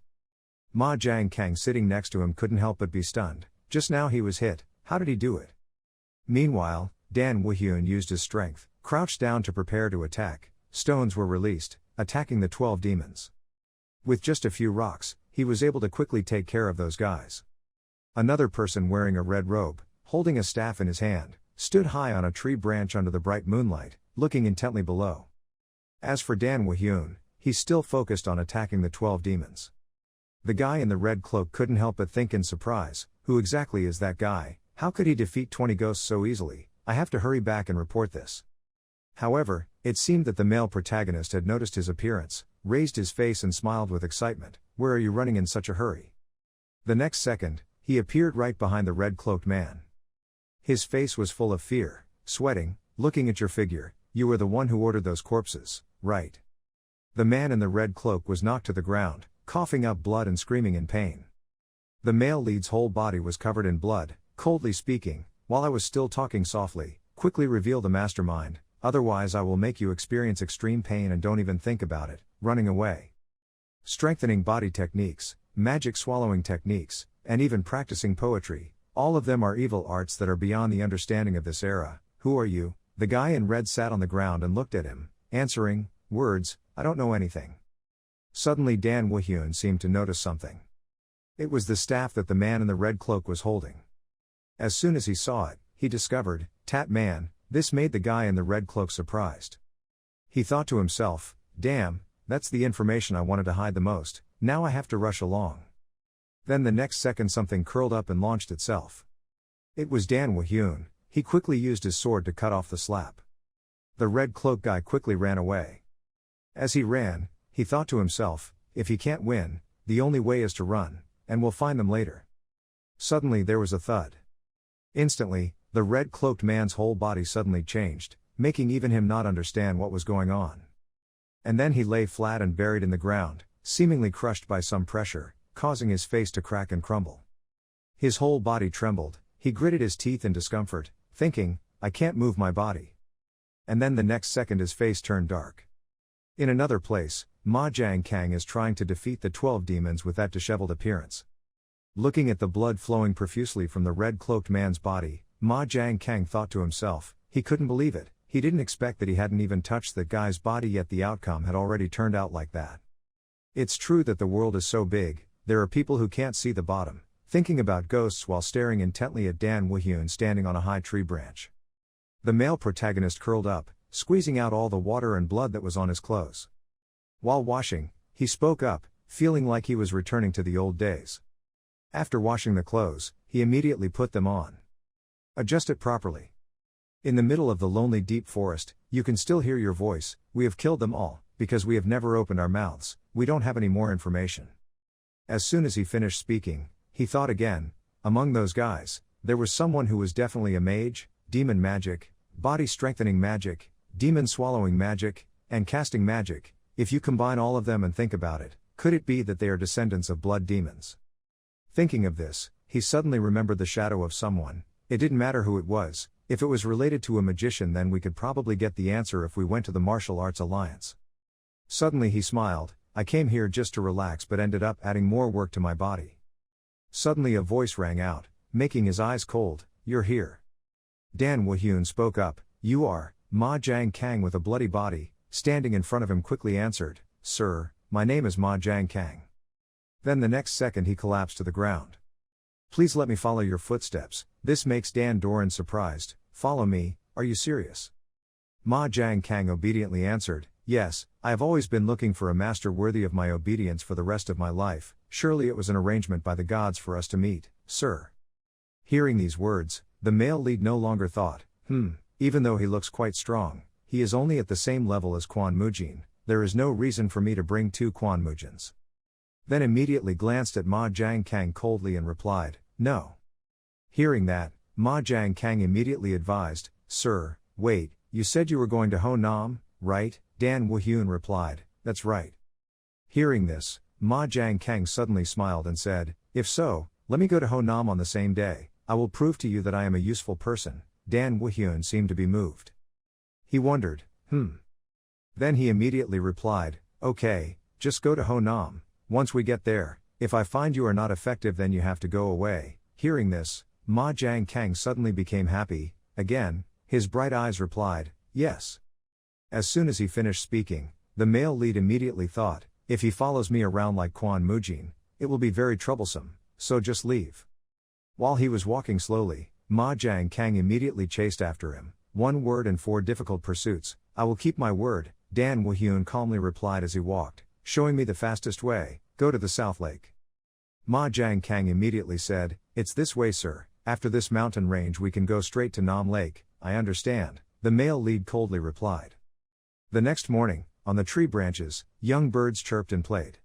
Ma Jiang Kang sitting next to him couldn't help but be stunned. Just now he was hit. How did he do it? Meanwhile, Dan Woo-hyun used his strength, crouched down to prepare to attack. Stones were released, attacking the 12 demons. With just a few rocks, he was able to quickly take care of those guys. Another person wearing a red robe, holding a staff in his hand, stood high on a tree branch under the bright moonlight, looking intently below. As for Dan Woo-hyun, he still focused on attacking the 12 demons. The guy in the red cloak couldn't help but think in surprise, "Who exactly is that guy? How could he defeat 20 ghosts so easily? I have to hurry back and report this." However, it seemed that the male protagonist had noticed his appearance, raised his face and smiled with excitement. "Where are you running in such a hurry?" The next second, he appeared right behind the red-cloaked man. His face was full of fear, sweating, "Looking at your figure, you were the one who ordered those corpses, right?" The man in the red cloak was knocked to the ground, coughing up blood and screaming in pain. The male lead's whole body was covered in blood, coldly speaking, "While I was still talking softly, quickly reveal the mastermind, otherwise I will make you experience extreme pain and don't even think about it, running away." Strengthening body techniques, magic swallowing techniques, and even practicing poetry, all of them are evil arts that are beyond the understanding of this era. "Who are you?" The guy in red sat on the ground and looked at him, answering, words, "I don't know anything." Suddenly Dan Woo-hyun seemed to notice something. It was the staff that the man in the red cloak was holding. As soon as he saw it, he discovered, "Tat man." This made the guy in the red cloak surprised. He thought to himself, "Damn, that's the information I wanted to hide the most, now I have to rush along." Then the next second something curled up and launched itself. It was Dan Woo-hyun. He quickly used his sword to cut off the slap. The red cloak guy quickly ran away. As he ran, he thought to himself, "If he can't win, the only way is to run, and we'll find them later." Suddenly there was a thud. Instantly, the red-cloaked man's whole body suddenly changed, making even him not understand what was going on. And then he lay flat and buried in the ground, seemingly crushed by some pressure, causing his face to crack and crumble. His whole body trembled, he gritted his teeth in discomfort, thinking, "I can't move my body." And then the next second his face turned dark. In another place, Ma Jiang Kang is trying to defeat the 12 demons with that disheveled appearance. Looking at the blood flowing profusely from the red-cloaked man's body, Ma Jiang Kang thought to himself, he couldn't believe it. He didn't expect that he hadn't even touched that guy's body yet the outcome had already turned out like that. It's true that the world is so big, there are people who can't see the bottom, thinking about ghosts while staring intently at Dan Woo-hyun standing on a high tree branch. The male protagonist curled up, squeezing out all the water and blood that was on his clothes. While washing, he spoke up, feeling like he was returning to the old days. After washing the clothes, he immediately put them on. Adjust it properly. In the middle of the lonely deep forest, you can still hear your voice. We have killed them all, because we have never opened our mouths, we don't have any more information. As soon as he finished speaking, he thought again, among those guys, there was someone who was definitely a mage, demon magic, body strengthening magic, demon swallowing magic, and casting magic. If you combine all of them and think about it, could it be that they are descendants of blood demons? Thinking of this, he suddenly remembered the shadow of someone. It didn't matter who it was. If it was related to a magician, then we could probably get the answer if we went to the Martial Arts Alliance. Suddenly he smiled. I came here just to relax but ended up adding more work to my body. Suddenly a voice rang out, making his eyes cold. You're here. Dan Woo-hyun spoke up. You are. Ma Jang Kang with a bloody body, standing in front of him quickly answered, Sir, my name is Ma Jang Kang. Then the next second he collapsed to the ground. Please let me follow your footsteps. This makes Dan Doran surprised. Follow me, are you serious? Ma Jang Kang obediently answered, Yes, I have always been looking for a master worthy of my obedience for the rest of my life. Surely it was an arrangement by the gods for us to meet, sir. Hearing these words, the male lead no longer thought, even though he looks quite strong, he is only at the same level as Quan Mujin, there is no reason for me to bring two Quan Mujins. Then immediately glanced at Ma Jang Kang coldly and replied, No. Hearing that, Ma Jang Kang immediately advised, Sir, wait, you said you were going to Hanam, right? Dan Woo-hyun replied, That's right. Hearing this, Ma Jang Kang suddenly smiled and said, If so, let me go to Hanam on the same day. I will prove to you that I am a useful person. Dan Woo-hyun seemed to be moved. He wondered, Then he immediately replied, Okay, just go to Hanam. Once we get there, if I find you are not effective, then you have to go away. Hearing this, Ma Jang Kang suddenly became happy. Again, his bright eyes replied, Yes. As soon as he finished speaking, the male lead immediately thought, If he follows me around like Quan Mujin, it will be very troublesome, so just leave. While he was walking slowly, Ma Jang Kang immediately chased after him. 1 word and 4 difficult pursuits. I will keep my word, Dan Woo-hyun calmly replied as he walked, showing me the fastest way. Go to the South Lake. Ma Jang Kang immediately said, It's this way, sir. After this mountain range we can go straight to Nam Lake. I understand, the male lead coldly replied. The next morning, on the tree branches, young birds chirped and played.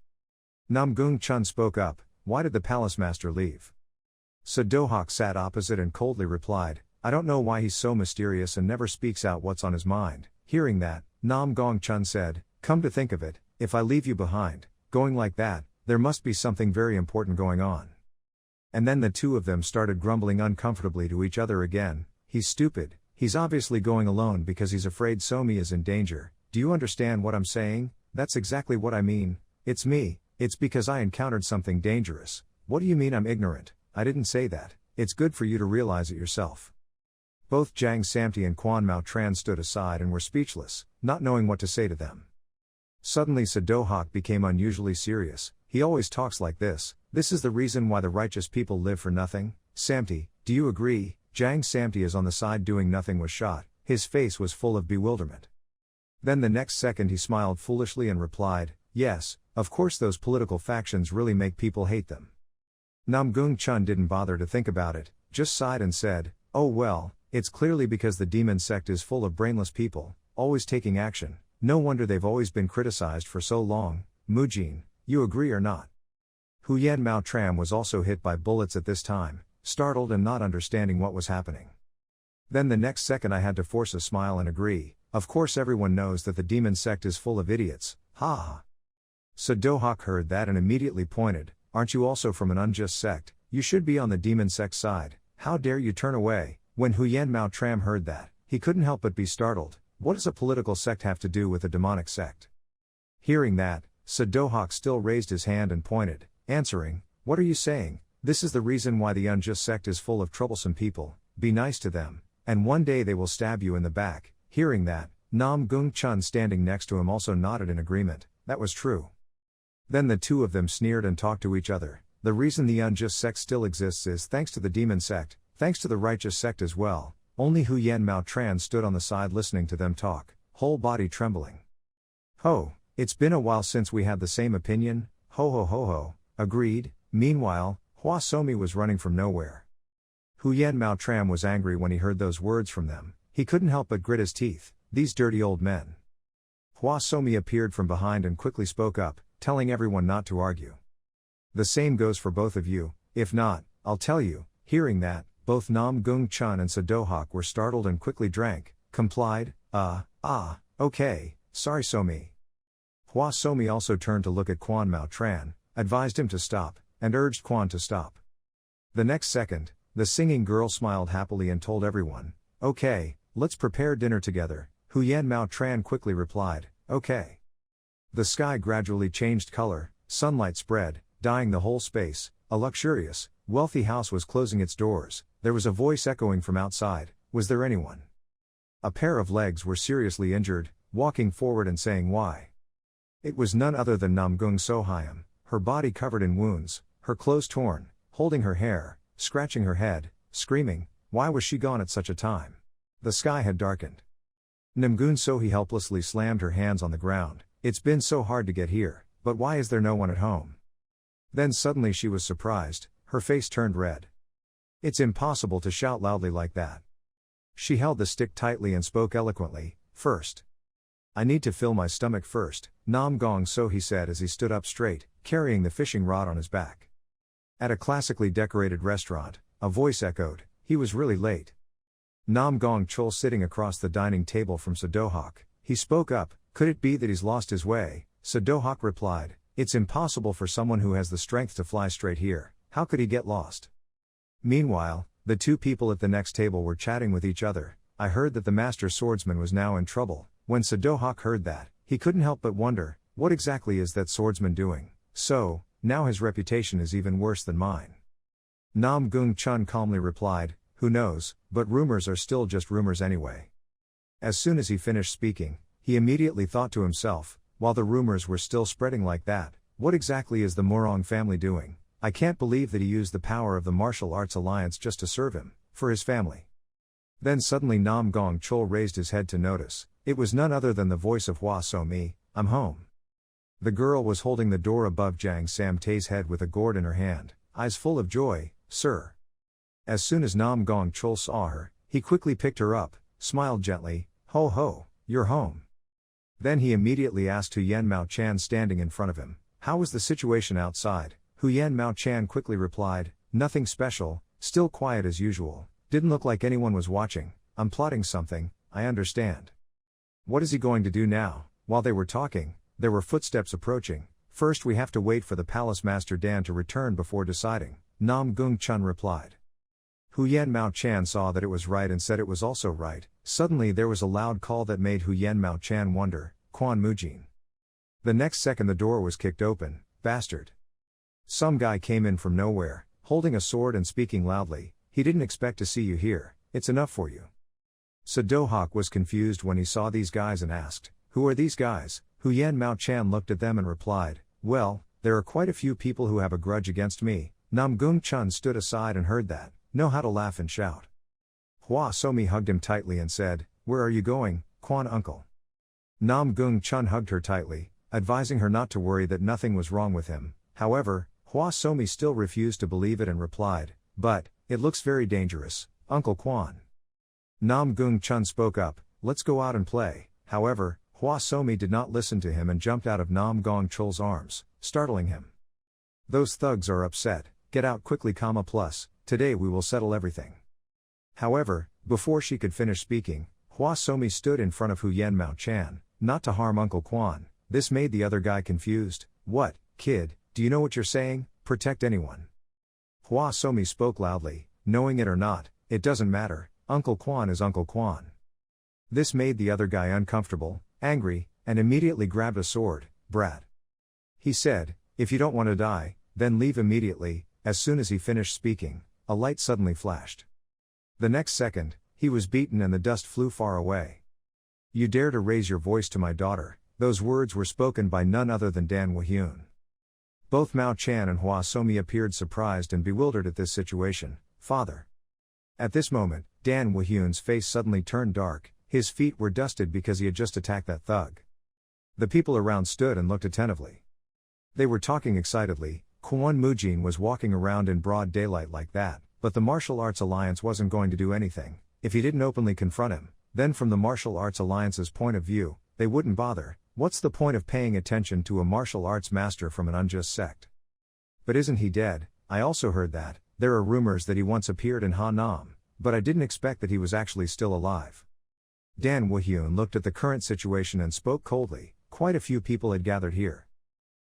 Namgung Chun spoke up, Why did the palace master leave? Do-hak sat opposite and coldly replied, I don't know why he's so mysterious and never speaks out what's on his mind. Hearing that, Namgung Chun said, Come to think of it, if I leave you behind, going like that, there must be something very important going on. And then the two of them started grumbling uncomfortably to each other again. He's stupid, he's obviously going alone because he's afraid Somi is in danger. Do you understand what I'm saying? That's exactly what I mean. It's me, it's because I encountered something dangerous. What do you mean I'm ignorant? I didn't say that. It's good for you to realize it yourself. Both Jang Samti and Quan Mao Tran stood aside and were speechless, not knowing what to say to them. Suddenly Do-hak became unusually serious. He always talks like this. This is the reason why the righteous people live for nothing. Samti, do you agree? Jang Samti is on the side doing nothing was shot. His face was full of bewilderment. Then the next second he smiled foolishly and replied, Yes, of course those political factions really make people hate them. Namgung Chun didn't bother to think about it, just sighed and said, Oh well, it's clearly because the demon sect is full of brainless people, always taking action. No wonder they've always been criticized for so long. Mujin, you agree or not? Huyen Mao Tram was also hit by bullets at this time, startled and not understanding what was happening. Then the next second I had to force a smile and agree, of course everyone knows that the demon sect is full of idiots, ha ha. Do-hak heard that and immediately pointed, Aren't you also from an unjust sect? You should be on the demon sect side, how dare you turn away? When Huyen Mao Tram heard that, he couldn't help but be startled. What does a political sect have to do with a demonic sect? Hearing that, Do-hak still raised his hand and pointed, answering, What are you saying? This is the reason why the unjust sect is full of troublesome people. Be nice to them, and one day they will stab you in the back. Hearing that, Namgung Chun standing next to him also nodded in agreement. That was true. Then the two of them sneered and talked to each other. The reason the unjust sect still exists is thanks to the demon sect, thanks to the righteous sect as well. Only Huyen Mao Tran stood on the side listening to them talk, whole body trembling. Ho, It's been a while since we had the same opinion, ho ho ho ho, agreed. Meanwhile, Hua Somi was running from nowhere. Huyen Mao Tram was angry when he heard those words from them. He couldn't help but grit his teeth. These dirty old men. Hua Somi appeared from behind and quickly spoke up, telling everyone not to argue. The same goes for both of you, if not, I'll tell you. Hearing that, both Namgung Chun and Sadohak were startled and quickly drank, complied, okay, sorry Somi. Hua Somi also turned to look at Quan Mao Tran, advised him to stop, and urged Quan to stop. The next second, the singing girl smiled happily and told everyone, okay, let's prepare dinner together. Huyen Mao Tran quickly replied, okay. The sky gradually changed color, sunlight spread, dyeing the whole space. A luxurious, wealthy house was closing its doors. There was a voice echoing from outside, was there anyone? A pair of legs were seriously injured, walking forward and saying why. It was none other than Namgung Sohyam, her body covered in wounds, her clothes torn, holding her hair, scratching her head, screaming, why was she gone at such a time? The sky had darkened. Namgung Sohi helplessly slammed her hands on the ground. It's been so hard to get here, but why is there no one at home? Then suddenly she was surprised, her face turned red. It's impossible to shout loudly like that. She held the stick tightly and spoke eloquently, first. I need to fill my stomach first, Namgung Sohi said as he stood up straight, carrying the fishing rod on his back. At a classically decorated restaurant, a voice echoed, he was really late. Namgung Chul sitting across the dining table from Sadohak, he spoke up, could it be that he's lost his way? Sadohak replied, it's impossible for someone who has the strength to fly straight here, how could he get lost? Meanwhile, the two people at the next table were chatting with each other. I heard that the master swordsman was now in trouble. When Sadohak heard that, he couldn't help but wonder, what exactly is that swordsman doing? So, now his reputation is even worse than mine. Namgung Chun calmly replied, who knows, but rumors are still just rumors anyway. As soon as he finished speaking, he immediately thought to himself, while the rumors were still spreading like that, what exactly is the Morong family doing? I can't believe that he used the power of the martial arts alliance just to serve him, for his family. Then suddenly Namgung Chul raised his head to notice, it was none other than the voice of Hua Somi, I'm home. The girl was holding the door above Jang Samtae's head with a gourd in her hand, eyes full of joy, sir. As soon as Namgung Chul saw her, he quickly picked her up, smiled gently, ho ho, you're home. Then he immediately asked Huyen Mao Chan standing in front of him, how was the situation outside? Huyen Mao Chan quickly replied, nothing special, still quiet as usual, didn't look like anyone was watching, I'm plotting something, I understand. What is he going to do now? While they were talking, there were footsteps approaching. First we have to wait for the palace master Dan to return before deciding, Namgung Chun replied. Huyen Mao Chan saw that it was right and said it was also right. Suddenly there was a loud call that made Huyen Mao Chan wonder, Quan Mujin. The next second the door was kicked open, bastard. Some guy came in from nowhere, holding a sword and speaking loudly, he didn't expect to see you here, it's enough for you. Sadohak was confused when he saw these guys and asked, who are these guys? Huyen Mao Chan looked at them and replied, well, there are quite a few people who have a grudge against me. Namgung Chun stood aside and heard that, know how to laugh and shout. Hua Somi hugged him tightly and said, where are you going, Quan uncle? Namgung Chun hugged her tightly, advising her not to worry that nothing was wrong with him. However, Hua Somi still refused to believe it and replied, but, it looks very dangerous, Uncle Quan. Namgung Chun spoke up, let's go out and play. However, Hua Somi did not listen to him and jumped out of Namgung Chul's arms, startling him. Those thugs are upset, get out quickly, plus, today we will settle everything. However, before she could finish speaking, Hua Somi stood in front of Huyen Mao Chan, not to harm Uncle Quan. This made the other guy confused. What, kid, do you know what you're saying? Protect anyone. Hua Somi spoke loudly, knowing it or not, it doesn't matter, Uncle Quan is Uncle Quan. This made the other guy uncomfortable, angry, and immediately grabbed a sword, brat. He said, if you don't want to die, then leave immediately. As soon as he finished speaking, a light suddenly flashed. The next second, he was beaten and the dust flew far away. You dare to raise your voice to my daughter? Those words were spoken by none other than Dan Wahyun. Both Mao Chan and Hua Somi appeared surprised and bewildered at this situation. Father. At this moment, Dan Wahyun's face suddenly turned dark, his feet were dusted because he had just attacked that thug. The people around stood and looked attentively. They were talking excitedly. Kwon Mujin was walking around in broad daylight like that, but the Martial Arts Alliance wasn't going to do anything if he didn't openly confront him. Then from the Martial Arts Alliance's point of view, they wouldn't bother. What's the point of paying attention to a martial arts master from an unjust sect? But isn't he dead? I also heard that. There are rumors that he once appeared in Hanam, but I didn't expect that he was actually still alive. Dan Woo-hyun looked at the current situation and spoke coldly. Quite a few people had gathered here.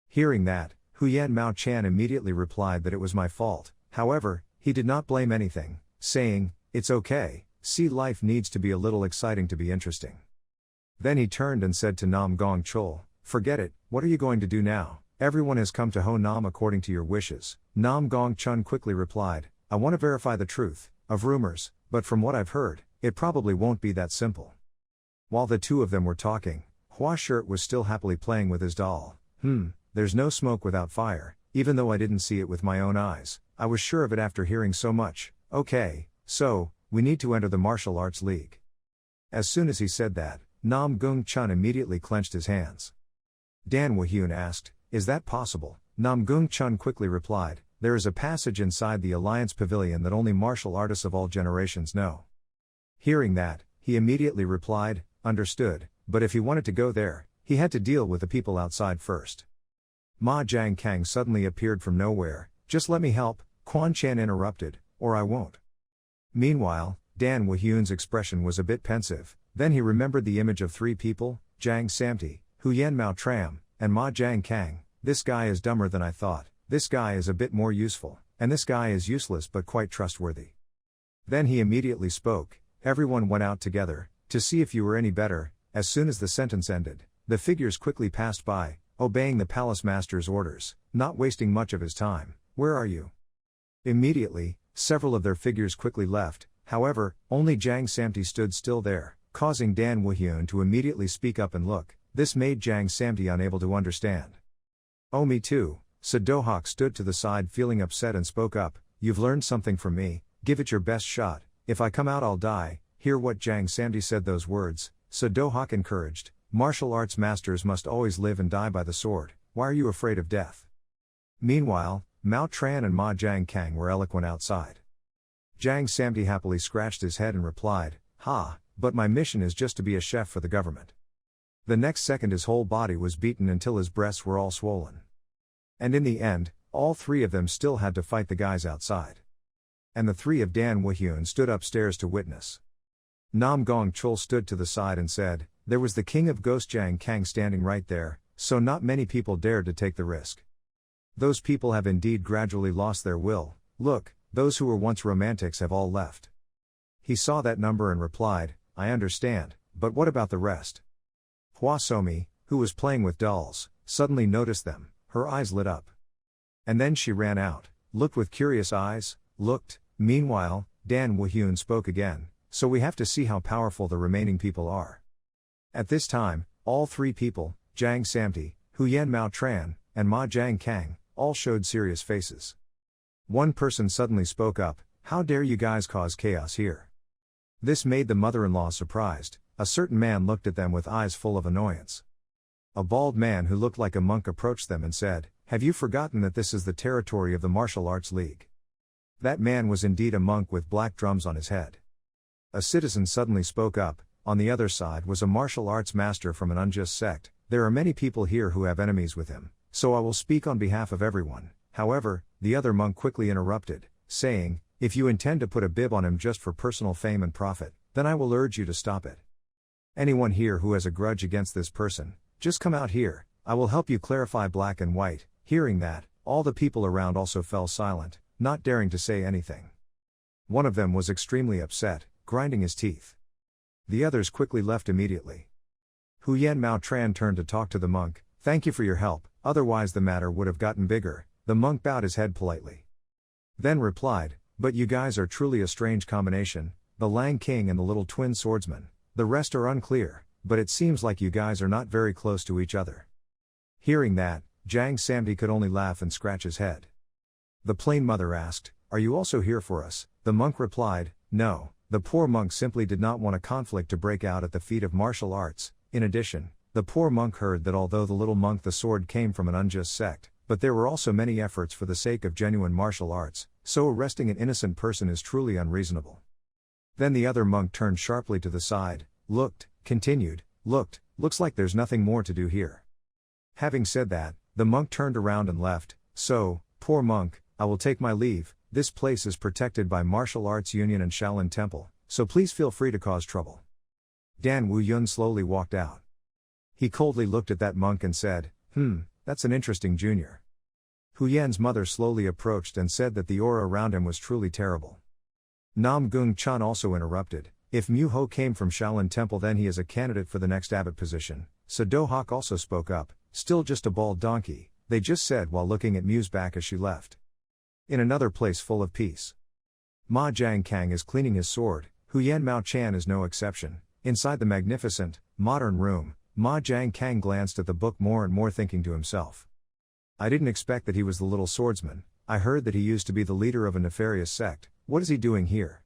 Hearing that, Huyen Mao Chan immediately replied that it was my fault. However, he did not blame anything, saying, "It's okay, see, life needs to be a little exciting to be interesting." Then he turned and said to Namgung Chul, "Forget it, what are you going to do now? Everyone has come to Ho Nam according to your wishes." Namgung Chun quickly replied, "I want to verify the truth of rumors, but from what I've heard, it probably won't be that simple." While the two of them were talking, Hua Shirt was still happily playing with his doll. There's no smoke without fire, even though I didn't see it with my own eyes, I was sure of it after hearing so much. Okay, so, we need to enter the Martial Arts League. As soon as he said that, Namgung Chun immediately clenched his hands. Dan Woo-hyun asked, "Is that possible?" Namgung Chun quickly replied, "There is a passage inside the Alliance Pavilion that only martial artists of all generations know." Hearing that, he immediately replied, "Understood, but if he wanted to go there, he had to deal with the people outside first." Ma Jiang Kang suddenly appeared from nowhere. "Just let me help," Quan Chan interrupted, "or I won't." Meanwhile, Dan Woo-hyun's expression was a bit pensive. Then he remembered the image of three people, Jang Samti, Huyen Mao Tram, and Ma Jiang Kang. This guy is dumber than I thought, this guy is a bit more useful, and this guy is useless but quite trustworthy. Then he immediately spoke, "Everyone went out together, to see if you were any better." As soon as the sentence ended, the figures quickly passed by, obeying the palace master's orders, not wasting much of his time. "Where are you?" Immediately, several of their figures quickly left. However, only Jang Samti stood still there, causing Dan Woo-hyun to immediately speak up and look. This made Jang Samti unable to understand. "Oh, me too." Sadohak stood to the side feeling upset and spoke up, "You've learned something from me, give it your best shot. If I come out I'll die." Hear what Jang Samti said those words, Sadohak encouraged, "Martial arts masters must always live and die by the sword, why are you afraid of death?" Meanwhile, Mao Tran and Ma Jiang Kang were eloquent outside. Jang Samti happily scratched his head and replied, "Ha, but my mission is just to be a chef for the government." The next second his whole body was beaten until his breasts were all swollen. And in the end, all three of them still had to fight the guys outside. And the three of Dan Woo-hyun stood upstairs to witness. Namgung Chul stood to the side and said, "There was the king of Ghost Jang Kang standing right there, so not many people dared to take the risk. Those people have indeed gradually lost their will. Look, those who were once romantics have all left." He saw that number and replied, "I understand, but what about the rest?" Hua Somi, who was playing with dolls, suddenly noticed them. Her eyes lit up. And then she ran out, looked with curious eyes, looked. Meanwhile, Dan Woo-hyun spoke again, "So we have to see how powerful the remaining people are." At this time, all three people, Jang Samti, Huyen Mao Tran, and Ma Jiang Kang, all showed serious faces. One person suddenly spoke up, "How dare you guys cause chaos here?" This made the mother-in-law surprised. A certain man looked at them with eyes full of annoyance. A bald man who looked like a monk approached them and said, "Have you forgotten that this is the territory of the Martial Arts League?" That man was indeed a monk with black drums on his head. A citizen suddenly spoke up. On the other side was a martial arts master from an unjust sect. "There are many people here who have enemies with him, so I will speak on behalf of everyone." However, the other monk quickly interrupted, saying, "If you intend to put a bib on him just for personal fame and profit, then I will urge you to stop it. Anyone here who has a grudge against this person, just come out here, I will help you clarify black and white." Hearing that, all the people around also fell silent, not daring to say anything. One of them was extremely upset, grinding his teeth. The others quickly left immediately. Huyen Mao Tran turned to talk to the monk, "Thank you for your help, otherwise the matter would have gotten bigger." The monk bowed his head politely. Then replied, "But you guys are truly a strange combination, the Lang King and the little twin swordsman. The rest are unclear, but it seems like you guys are not very close to each other." Hearing that, Jang Samti could only laugh and scratch his head. The plain mother asked, "Are you also here for us?" The monk replied, "No." The poor monk simply did not want a conflict to break out at the feet of martial arts. In addition, The poor monk heard that although the little monk the sword came from an unjust sect, but there were also many efforts for the sake of genuine martial arts, so arresting an innocent person is truly unreasonable. Then the other monk turned sharply to the side, looked, continued, looks like there's nothing more to do here. Having said that, the monk turned around and left. So, poor monk, I will take my leave. This place is protected by Martial Arts Union and Shaolin Temple, so please feel free to cause trouble. Dan Wu-yun slowly walked out. He coldly looked at that monk and said, that's an interesting junior. Hu-yan's mother slowly approached and said that the aura around him was truly terrible. Namgung Chun also interrupted, if Mu-ho came from Shaolin Temple then he is a candidate for the next abbot position. So-do-hak also spoke up, still just a bald donkey, they just said while looking at Mu's back as she left. In another place full of peace. Ma Jiang-kang is cleaning his sword, Hu-yan Mao-chan is no exception. Inside the magnificent, modern room, Ma Jiang-kang glanced at the book more and more thinking to himself. I didn't expect that he was the little swordsman, I heard that he used to be the leader of a nefarious sect, what is he doing here?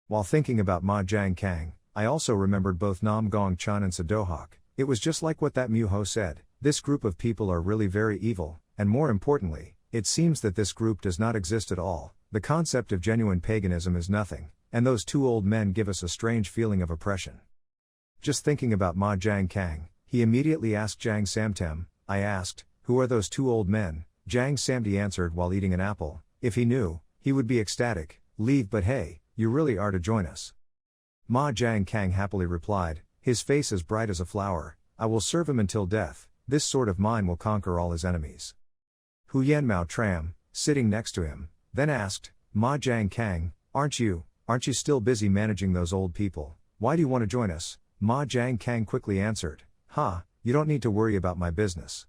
While thinking about Ma Jiang-kang, I also remembered both Namgung Chun and So-do-hak. It was just like what that Mu-ho said, this group of people are really very evil, and more importantly, it seems that this group does not exist at all, the concept of genuine paganism is nothing, and those two old men give us a strange feeling of oppression. Just thinking about Ma Jiang-kang, he immediately asked Jiang Samtem, I asked, who are those two old men? Jiang Samti answered while eating an apple, if he knew, he would be ecstatic, leave but hey, you really are to join us. Ma Jiang-kang happily replied, his face as bright as a flower, I will serve him until death, this sword of mine will conquer all his enemies. Hu-yan Mao-tram, sitting next to him, then asked, Ma Jiang-kang, aren't you still busy managing those old people, why do you want to join us? Ma Jiang-kang quickly answered, you don't need to worry about my business.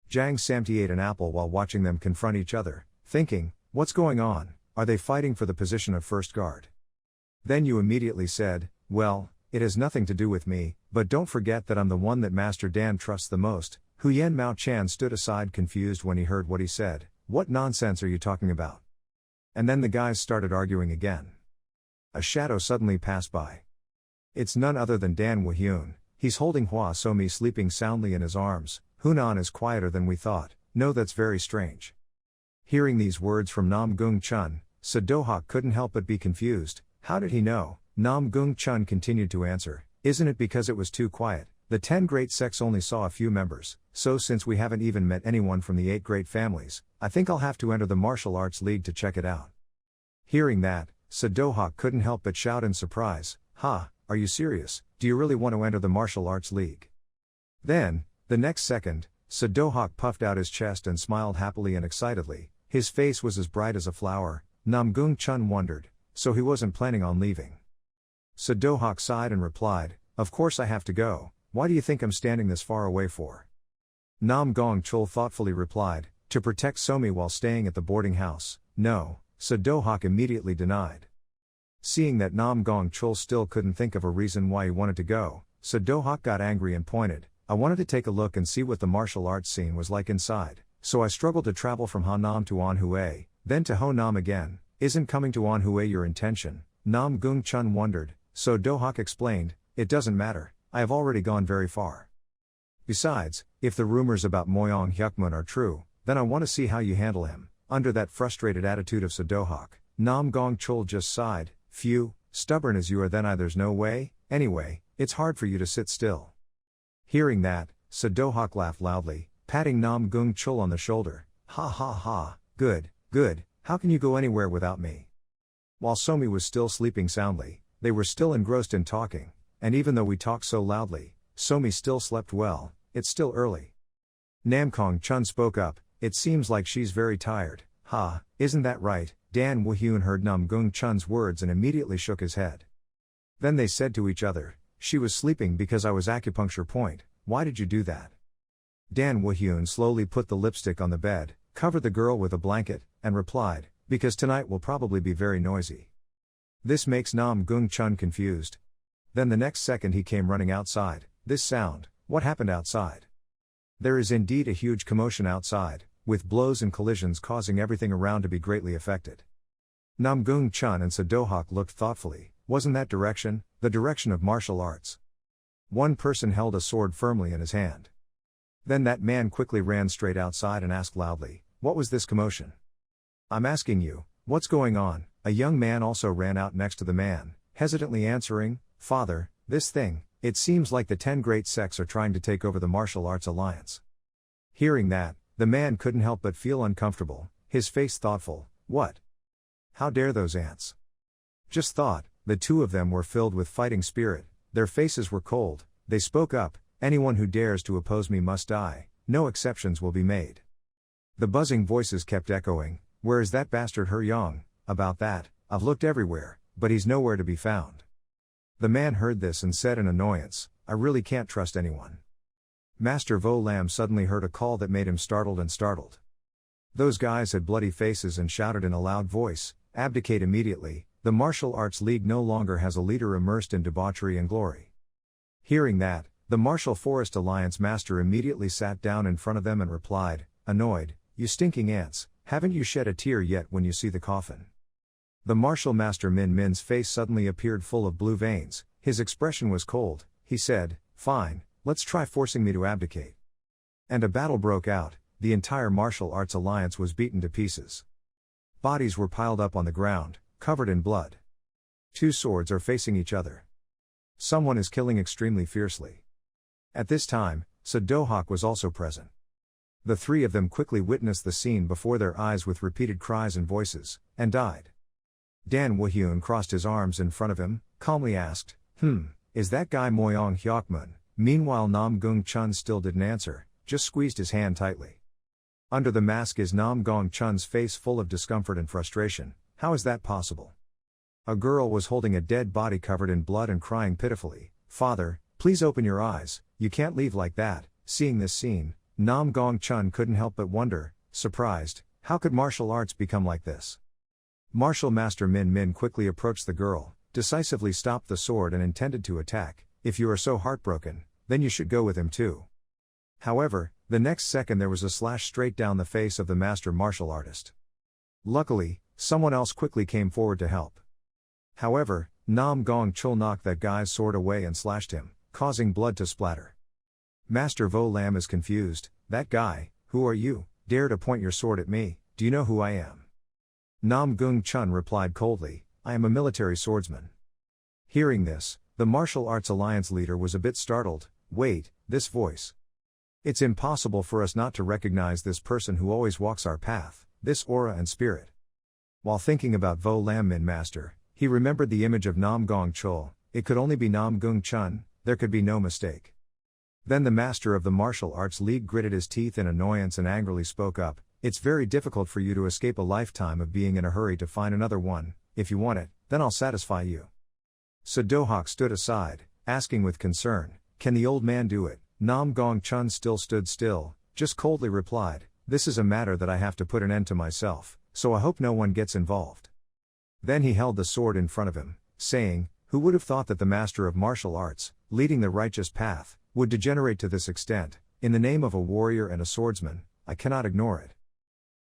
Jiang Samti ate an apple while watching them confront each other, thinking, what's going on, are they fighting for the position of first guard? Then you immediately said, well, it has nothing to do with me, but don't forget that I'm the one that Master Dan trusts the most. Hu-yan Mao-chan stood aside confused when he heard what he said, what nonsense are you talking about? And then the guys started arguing again. A shadow suddenly passed by. It's none other than Dan Wu-hyun, he's holding Hua Somi sleeping soundly in his arms. Hunan is quieter than we thought, no that's very strange. Hearing these words from Namgung Chun, So-do-hak couldn't help but be confused, how did he know? Namgung Chun continued to answer, isn't it because it was too quiet, the 10 great sects only saw a few members, so since we haven't even met anyone from the 8 great families, I think I'll have to enter the Martial Arts League to check it out. Hearing that, So-do-hak couldn't help but shout in surprise, are you serious, do you really want to enter the Martial Arts League? Then, the next second, So-do-hak puffed out his chest and smiled happily and excitedly, his face was as bright as a flower. Namgung Chun wondered, so he wasn't planning on leaving. So-do-hak sighed and replied, of course I have to go, why do you think I'm standing this far away for? Namgung Chul thoughtfully replied, to protect Somi while staying at the boarding house. No, So-do-hak immediately denied. Seeing that Namgung Chul still couldn't think of a reason why he wanted to go, So-do-hak got angry and pointed, I wanted to take a look and see what the martial arts scene was like inside, so I struggled to travel from Hanam to Anhui, then to Honam again. Isn't coming to Anhui your intention? Namgung Chun wondered, So-do-hak explained, it doesn't matter, I have already gone very far. Besides, if the rumors about Moyong Hyukmun are true, then I want to see how you handle him. Under that frustrated attitude of So-do-hak, Namgung Chul just sighed, phew, stubborn as you are then there's no way, anyway, it's hard for you to sit still. Hearing that, So-do-hak laughed loudly, patting Namgung Chul on the shoulder, ha, good, how can you go anywhere without me? While Somi was still sleeping soundly, they were still engrossed in talking, and even though we talked so loudly, Somi still slept well, it's still early. Namgung Chun spoke up, it seems like she's very tired, isn't that right? Dan Wu-hyun heard Namgung Chun's words and immediately shook his head. Then they said to each other, she was sleeping because I was acupuncture point, why did you do that? Dan Wu-hyun slowly put the lipstick on the bed, covered the girl with a blanket, and replied, because tonight will probably be very noisy. This makes Namgung Chun confused. Then the next second he came running outside, this sound, what happened outside? There is indeed a huge commotion outside, with blows and collisions causing everything around to be greatly affected. Namgung Chun and So-do-hak looked thoughtfully, wasn't that direction, the direction of martial arts? One person held a sword firmly in his hand. Then that man quickly ran straight outside and asked loudly, "What was this commotion?" "I'm asking you, what's going on?" A young man also ran out next to the man, hesitantly answering, "Father, this thing, it seems like the 10 great sects are trying to take over the martial arts alliance." Hearing that, the man couldn't help but feel uncomfortable, his face thoughtful. What? How dare those ants? Just thought, the two of them were filled with fighting spirit, their faces were cold, they spoke up, "Anyone who dares to oppose me must die, no exceptions will be made." The buzzing voices kept echoing, "Where is that bastard He-Yong? About that, I've looked everywhere, but he's nowhere to be found." The man heard this and said in annoyance, "I really can't trust anyone." Master Vo Lam suddenly heard a call that made him startled. Those guys had bloody faces and shouted in a loud voice, "Abdicate immediately, the Martial Arts League no longer has a leader immersed in debauchery and glory." Hearing that, the Martial Forest Alliance master immediately sat down in front of them and replied, annoyed, "You stinking ants, haven't you shed a tear yet when you see the coffin?" The Martial Master Min Min's face suddenly appeared full of blue veins, his expression was cold, he said, "Fine, let's try forcing me to abdicate." And a battle broke out, the entire Martial Arts Alliance was beaten to pieces. Bodies were piled up on the ground, covered in blood. Two swords are facing each other. Someone is killing extremely fiercely. At this time, Sadohak was also present. The three of them quickly witnessed the scene before their eyes with repeated cries and voices, and died. Dan Woo-hyun crossed his arms in front of him, calmly asked, Is that guy Moyong Hyokmun?" Meanwhile Namgung Chun still didn't answer, just squeezed his hand tightly. Under the mask is Namgung Chun's face full of discomfort and frustration. How is that possible? A girl was holding a dead body covered in blood and crying pitifully, "Father, please open your eyes, you can't leave like that." Seeing this scene, Namgung Chun couldn't help but wonder, surprised, how could martial arts become like this? Martial Master Min Min quickly approached the girl, decisively stopped the sword and intended to attack. "If you are so heartbroken, then you should go with him too." However, the next second there was a slash straight down the face of the master martial artist. Luckily, someone else quickly came forward to help. However, Nam Gong Chul knocked that guy's sword away and slashed him, causing blood to splatter. Master Vo Lam is confused. "That guy, who are you? Dare to point your sword at me? Do you know who I am?" Nam Gung Chun replied coldly, "I am a military swordsman." Hearing this, the Martial Arts Alliance leader was a bit startled. "Wait, this voice. It's impossible for us not to recognize this person who always walks our path, this aura and spirit." While thinking about Vo Lam Min Master, he remembered the image of Nam Gong Chul. It could only be Nam Gung Chun, there could be no mistake. Then the master of the Martial Arts League gritted his teeth in annoyance and angrily spoke up, "It's very difficult for you to escape a lifetime of being in a hurry to find another one. If you want it, then I'll satisfy you." Sadohak stood aside, asking with concern, "Can the old man do it?" Nam Gong Chun still stood still, just coldly replied, "This is a matter that I have to put an end to myself, so I hope no one gets involved." Then he held the sword in front of him, saying, "Who would have thought that the master of martial arts, leading the righteous path, would degenerate to this extent? In the name of a warrior and a swordsman, I cannot ignore it."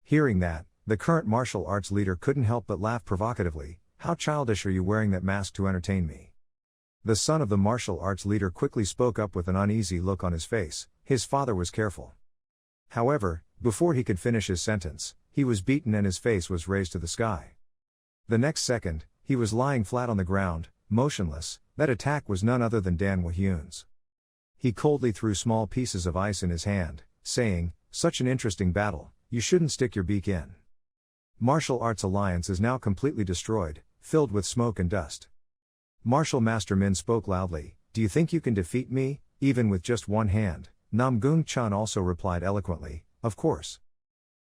Hearing that, the current martial arts leader couldn't help but laugh provocatively. "How childish are you wearing that mask to entertain me?" The son of the martial arts leader quickly spoke up with an uneasy look on his face. His father was careful. However, before he could finish his sentence, he was beaten and his face was raised to the sky. The next second, he was lying flat on the ground, motionless. That attack was none other than Dan Woo-hyun's. He coldly threw small pieces of ice in his hand, saying, "Such an interesting battle, you shouldn't stick your beak in." Martial Arts Alliance is now completely destroyed, filled with smoke and dust. Martial Master Min spoke loudly, "Do you think you can defeat me, even with just one hand?" Namgung Chun also replied eloquently, "Of course."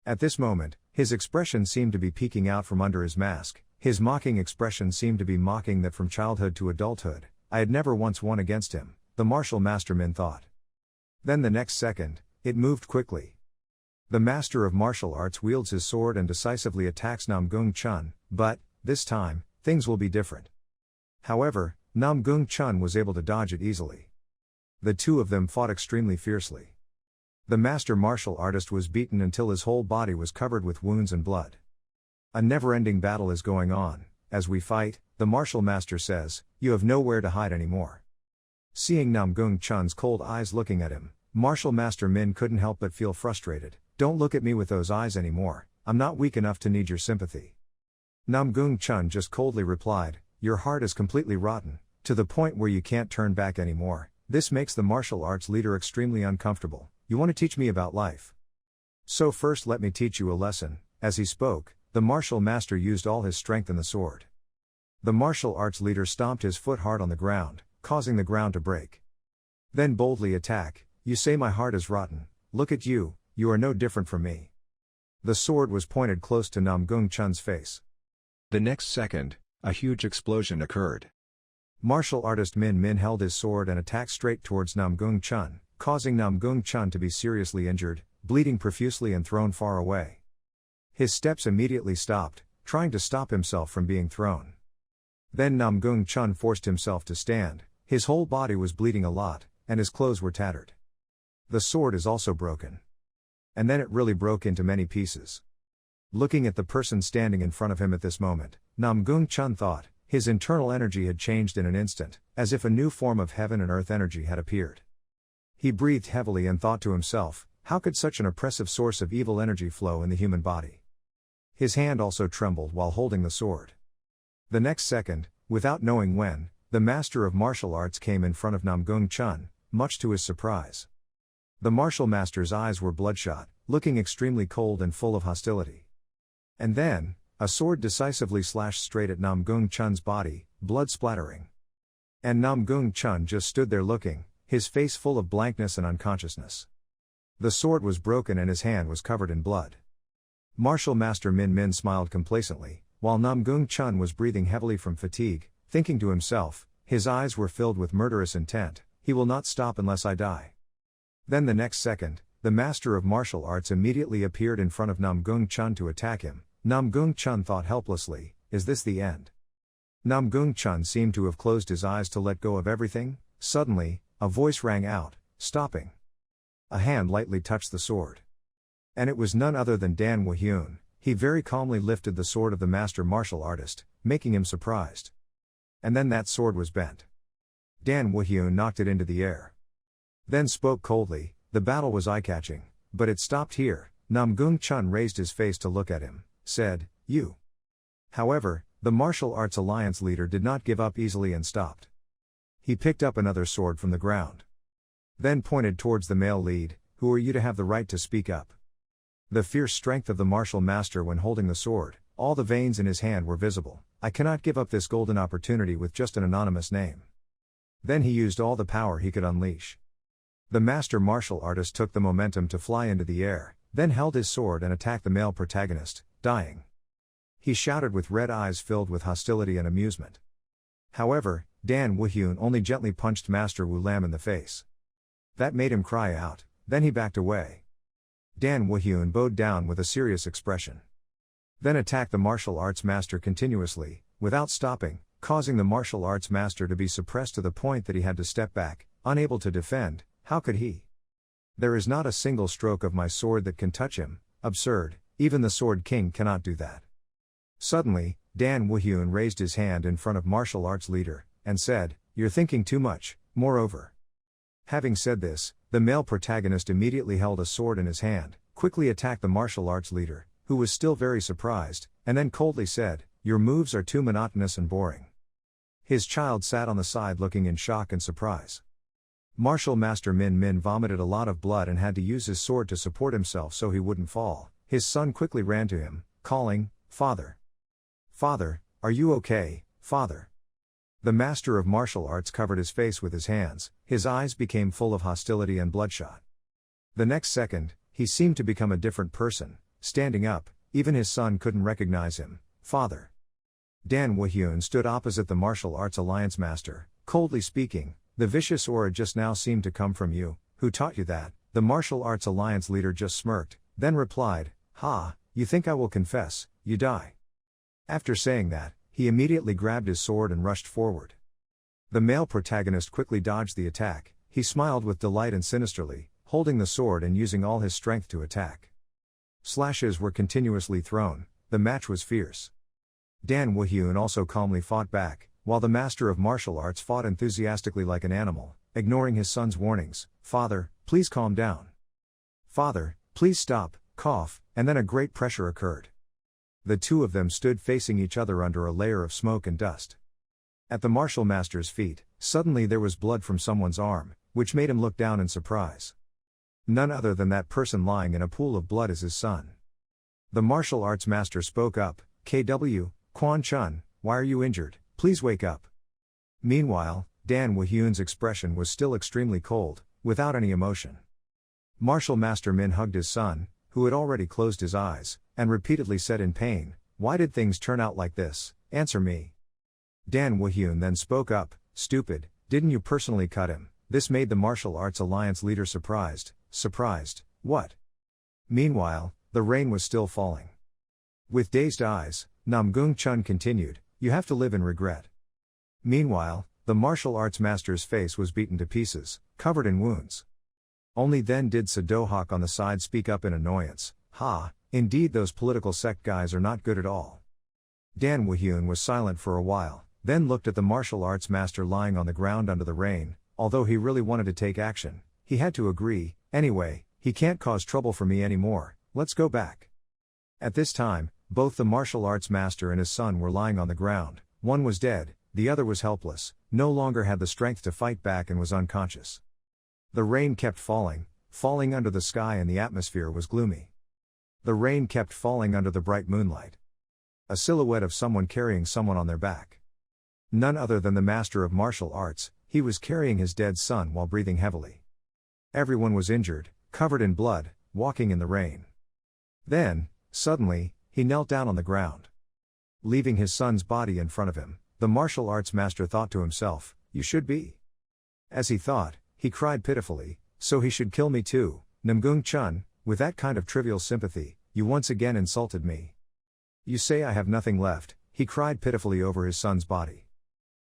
At this moment, his expression seemed to be peeking out from under his mask. His mocking expression seemed to be mocking that from childhood to adulthood, I had never once won against him, the Martial Master Min thought. Then the next second, it moved quickly. The Master of Martial Arts wields his sword and decisively attacks Namgung Chun, but, this time, things will be different. However, Namgung Chun was able to dodge it easily. The two of them fought extremely fiercely. The master martial artist was beaten until his whole body was covered with wounds and blood. A never-ending battle is going on. As we fight, the martial master says, "You have nowhere to hide anymore." Seeing Namgung Chun's cold eyes looking at him, Martial Master Min couldn't help but feel frustrated. Don't look at me with those eyes anymore, I'm not weak enough to need your sympathy. Namgung Chun just coldly replied, your heart is completely rotten, to the point where you can't turn back anymore. This makes the martial arts leader extremely uncomfortable. You want to teach me about life? So first let me teach you a lesson. As he spoke, the martial master used all his strength in the sword. The martial arts leader stomped his foot hard on the ground, causing the ground to break. Then boldly attack. You say my heart is rotten, look at you, you are no different from me. The sword was pointed close to Namgung Chun's face.
The next second, a huge explosion occurred.
Martial artist Min Min held his sword and attacked straight towards Namgung Chun, causing Namgung Chun to be seriously injured, bleeding profusely and thrown far away. His steps immediately stopped, trying to stop himself from being thrown. Then Namgung Chun forced himself to stand. His whole body was bleeding a lot, and his clothes were tattered. The sword is also broken. And then it really broke into many pieces. Looking at the person standing in front of him at this moment, Namgung Chun thought, his internal energy had changed in an instant, as if a new form of heaven and earth energy had appeared. He breathed heavily and thought to himself, how could such an oppressive source of evil energy flow in the human body? His hand also trembled while holding the sword. The next second, without knowing when, the master of martial arts came in front of Namgung Chun, much to his surprise. The martial master's eyes were bloodshot, looking extremely cold and full of hostility. And then, a sword decisively slashed straight at Namgung Chun's body, blood splattering. And Namgung Chun just stood there looking, his face full of blankness and unconsciousness. The sword was broken and his hand was covered in blood. Martial Master Min Min smiled complacently, while Namgung Chun was breathing heavily from fatigue, thinking to himself, his eyes were filled with murderous intent, he will not stop unless I die. Then the next second, the master of martial arts immediately appeared in front of Namgung Chun to attack him. Namgung Chun thought helplessly, is this the end? Namgung Chun seemed to have closed his eyes to let go of everything. Suddenly, a voice rang out, stopping. A hand lightly touched the sword. And it was none other than Dan Woo-hyun. He very calmly lifted the sword of the master martial artist, making him surprised. And then that sword was bent. Dan Woo-hyun knocked it into the air. Then spoke coldly, the battle was eye-catching, but it stopped here. Namgung Chun raised his face to look at him, said, you. However, the martial arts alliance leader did not give up easily and stopped. He picked up another sword from the ground. Then pointed towards the male lead, who are you to have the right to speak up? The fierce strength of the martial master when holding the sword, all the veins in his hand were visible. I cannot give up this golden opportunity with just an anonymous name. Then he used all the power he could unleash. The master martial artist took the momentum to fly into the air, then held his sword and attacked the male protagonist, dying. He shouted with red eyes filled with hostility and amusement. However, Dan Woo-hyun only gently punched Master Wu Lam in the face. That made him cry out, then he backed away. Dan Woo-hyun bowed down with a serious expression. Then attacked the martial arts master continuously, without stopping, causing the martial arts master to be suppressed to the point that he had to step back, unable to defend. How could he? There is not a single stroke of my sword that can touch him. Absurd, even the Sword King cannot do that. Suddenly, Dan Woo-hyun raised his hand in front of martial arts leader, and said, you're thinking too much, moreover. Having said this, the male protagonist immediately held a sword in his hand, quickly attacked the martial arts leader, who was still very surprised, and then coldly said, your moves are too monotonous and boring. His child sat on the side looking in shock and surprise. Martial Master Min Min vomited a lot of blood and had to use his sword to support himself so he wouldn't fall. His son quickly ran to him, calling, Father. Father, are you okay, Father? The master of martial arts covered his face with his hands, his eyes became full of hostility and bloodshot. The next second, he seemed to become a different person, standing up, even his son couldn't recognize him. Father. Dan Woo-hyun stood opposite the martial arts alliance master, coldly speaking, the vicious aura just now seemed to come from you. Who taught you that? The martial arts alliance leader just smirked, then replied, Ha, you think I will confess, you die. After saying that, he immediately grabbed his sword and rushed forward. The male protagonist quickly dodged the attack. He smiled with delight and sinisterly, holding the sword and using all his strength to attack. Slashes were continuously thrown, the match was fierce. Dan Woo-hyun also calmly fought back, while the master of martial arts fought enthusiastically like an animal. ignoring his son's warnings. Father, please calm down. Father, please stop, cough, and then a great pressure occurred. The two of them stood facing each other under a layer of smoke and dust. At the martial master's feet, suddenly there was blood from someone's arm, which made him look down in surprise. None other than that person lying in a pool of blood is his son. The martial arts master spoke up, KW, Quan Chun, why are you injured? Please wake up. Meanwhile, Dan Woo-hyun's expression was still extremely cold, without any emotion. Martial Master Min hugged his son, who had already closed his eyes, and repeatedly said in pain, why did things turn out like this? Answer me. Dan Woo-hyun then spoke up, stupid, didn't you personally cut him? This made the Martial Arts Alliance leader surprised. Surprised, what? Meanwhile, the rain was still falling. With dazed eyes, Namgung Chun continued, you have to live in regret. Meanwhile, the martial arts master's face was beaten to pieces, covered in wounds. Only then did Sadohawk on the side speak up in annoyance, indeed those political sect guys are not good at all. Dan Woo-hyun was silent for a while, then looked at the martial arts master lying on the ground under the rain. Although he really wanted to take action, he had to agree, anyway, he can't cause trouble for me anymore, let's go back. At this time, both the martial arts master and his son were lying on the ground, one was dead, the other was helpless, no longer had the strength to fight back and was unconscious. The rain kept falling under the sky and the atmosphere was gloomy. The rain kept falling under the bright moonlight. A silhouette of someone carrying someone on their back. None other than the master of martial arts, he was carrying his dead son while breathing heavily. Everyone was injured, covered in blood, walking in the rain. Then, suddenly, he knelt down on the ground. Leaving his son's body in front of him, the martial arts master thought to himself, you should be. As he thought, he cried pitifully, so he should kill me too, Namgung Chun, with that kind of trivial sympathy, you once again insulted me. You say I have nothing left, he cried pitifully over his son's body.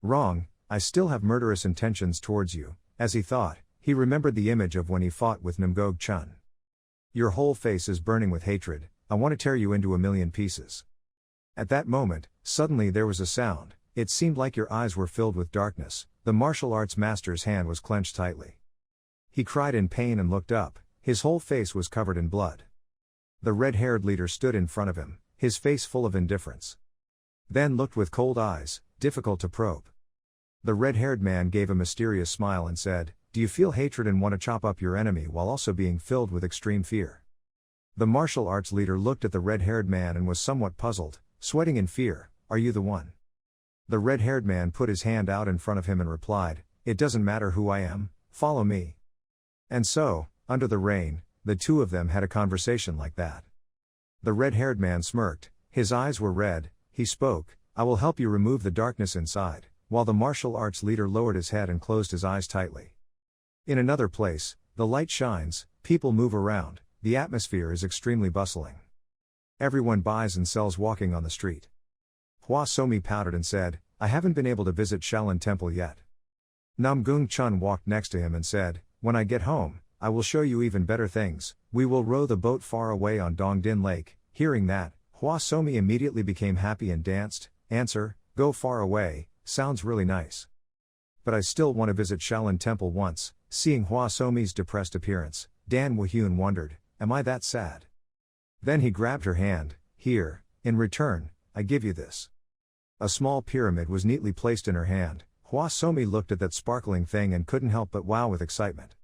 Wrong, I still have murderous intentions towards you. As he thought, he remembered the image of when he fought with Namgung Chun. Your whole face is burning with hatred, I want to tear you into a million pieces. At that moment, suddenly there was a sound, it seemed like your eyes were filled with darkness, the martial arts master's hand was clenched tightly. He cried in pain and looked up, his whole face was covered in blood. The red-haired leader stood in front of him, his face full of indifference. Then looked with cold eyes, difficult to probe. The red-haired man gave a mysterious smile and said, do you feel hatred and want to chop up your enemy while also being filled with extreme fear? The martial arts leader looked at the red-haired man and was somewhat puzzled, sweating in fear, are you the one? The red-haired man put his hand out in front of him and replied, it doesn't matter who I am, follow me. And so, under the rain, the two of them had a conversation like that. The red-haired man smirked, his eyes were red, he spoke, I will help you remove the darkness inside, while the martial arts leader lowered his head and closed his eyes tightly. In another place, the light shines, people move around, the atmosphere is extremely bustling. Everyone buys and sells walking on the street. Hua Somi pouted and said, I haven't been able to visit Shaolin Temple yet. Namgung Chun walked next to him and said, when I get home, I will show you even better things, we will row the boat far away on Dongdin Lake. Hearing that, Hua Somi immediately became happy and danced. Answer, go far away, sounds really nice. But I still want to visit Shaolin Temple once. Seeing Hua Somi's depressed appearance, Dan Woo-hyun wondered, am I that sad? Then he grabbed her hand, here, in return, I give you this. A small pyramid was neatly placed in her hand. Hua Somi looked at that sparkling thing and couldn't help but wow with excitement.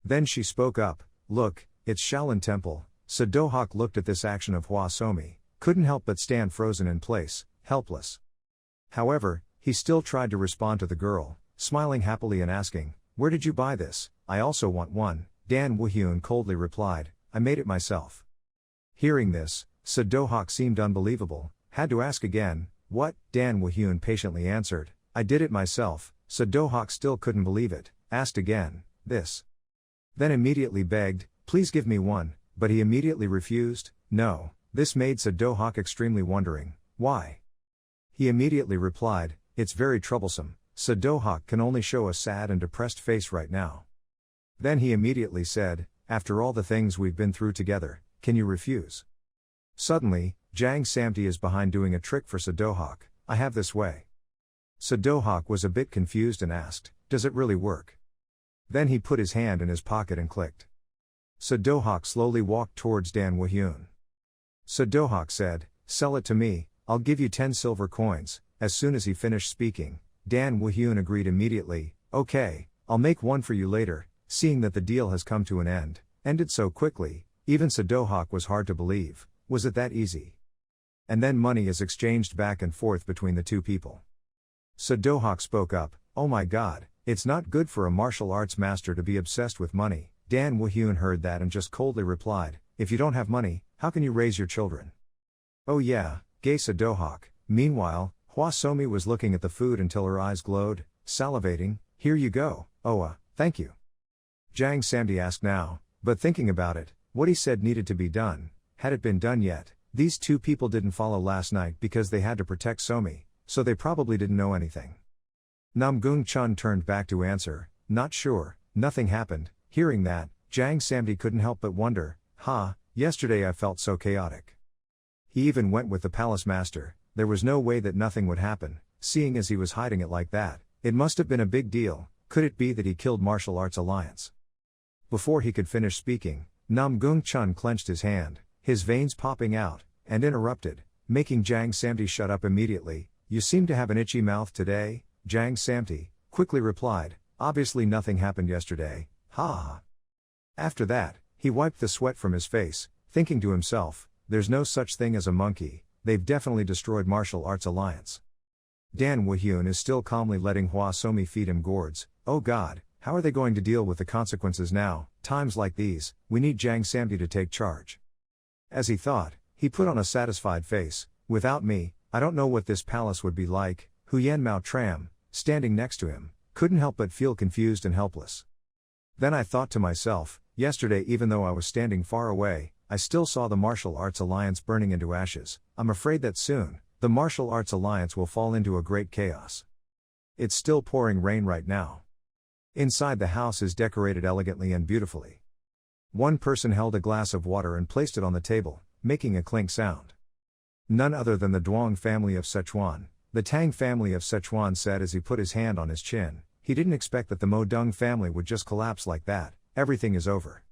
Then she spoke up, look, it's Shaolin Temple. Sadohawk looked at this action of Hua Somi, couldn't help but stand frozen in place, helpless. However, he still tried to respond to the girl, smiling happily and asking, where did you buy this? I also want one. Dan Woo-hyun coldly replied, I made it myself. Hearing this, Sadohawk seemed unbelievable, had to ask again, what? Dan Woo-hyun patiently answered, I did it myself. Sadohawk still couldn't believe it, asked again, this. Then immediately begged, please give me one, but he immediately refused, no. This made Sadohawk extremely wondering, why? He immediately replied, it's very troublesome. Sadohawk can only show a sad and depressed face right now. Then he immediately said, after all the things we've been through together, can you refuse? Suddenly, Jang Samti is behind doing a trick for Sadohawk, I have this way. Sadohawk was a bit confused and asked, does it really work? Then he put his hand in his pocket and clicked. Sadohawk slowly walked towards Dan Wahyun. Sadohawk said, "Sell it to me, I'll give you 10 silver coins." As soon as he finished speaking, Dan Wahyun agreed immediately, "Okay, I'll make one for you later." Seeing that the deal has come to an ended so quickly, even Sadohawk was hard to believe. Was it that easy? And then money is exchanged back and forth between the two people. Sadohawk spoke up, "Oh my god, it's not good for a martial arts master to be obsessed with money." Dan Wahyun heard that and just coldly replied, "If you don't have money, how can you raise your children?" "Oh yeah, gay Sadohawk." Meanwhile, Hwa Somi was looking at the food until her eyes glowed, salivating. "Here you go." "Oh thank you." Jang Samdi asked now, but thinking about it, what he said needed to be done. Had it been done yet? These two people didn't follow last night because they had to protect Somi, so they probably didn't know anything. Namgung Chun turned back to answer, "Not sure, nothing happened." Hearing that, Jang Samdi couldn't help but wonder, yesterday I felt so chaotic. He even went with the palace master. There was no way that nothing would happen, seeing as he was hiding it like that. It must have been a big deal. Could it be that he killed Martial Arts Alliance? Before he could finish speaking, Namgung Chun clenched his hand, his veins popping out, and interrupted, making Jang Samti shut up immediately. "You seem to have an itchy mouth today." Jang Samti quickly replied, "Obviously nothing happened yesterday, ha." After that, he wiped the sweat from his face, thinking to himself, "There's no such thing as a monkey, they've definitely destroyed Martial Arts Alliance." Dan Wahyun is still calmly letting Hwa Somi feed him gourds. Oh god, how are they going to deal with the consequences now? Times like these, we need Jang Samti to take charge. As he thought, he put on a satisfied face. "Without me, I don't know what this palace would be like." Huyen Mao Tram, standing next to him, couldn't help but feel confused and helpless. "Then I thought to myself, yesterday even though I was standing far away, I still saw the Martial Arts Alliance burning into ashes. I'm afraid that soon, the Martial Arts Alliance will fall into a great chaos." It's still pouring rain right now. Inside the house is decorated elegantly and beautifully. One person held a glass of water and placed it on the table, making a clink sound. None other than the Duong family of Sichuan. The Tang family of Sichuan said as he put his hand on his chin. He didn't expect that the Mo Dung family would just collapse like that. Everything is over.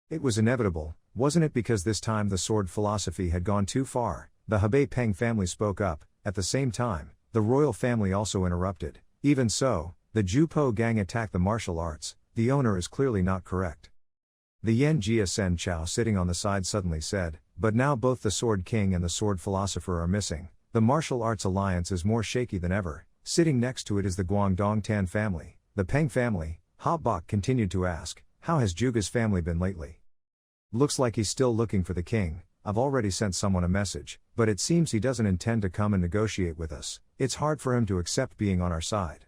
It was inevitable, wasn't it, because this time the sword philosophy had gone too far. The Hebei Peng family spoke up. At the same time, the royal family also interrupted. Even so, the Ju Po gang attacked the martial arts. The owner is clearly not correct. The Yen Jia Sen Chao sitting on the side suddenly said, "But now both the Sword King and the Sword Philosopher are missing. The Martial Arts Alliance is more shaky than ever." Sitting next to it is the Guangdong Tan family. The Peng family. Ha Bok continued to ask, "How has Juga's family been lately?" "Looks like he's still looking for the king. I've already sent someone a message, but it seems he doesn't intend to come and negotiate with us. It's hard for him to accept being on our side."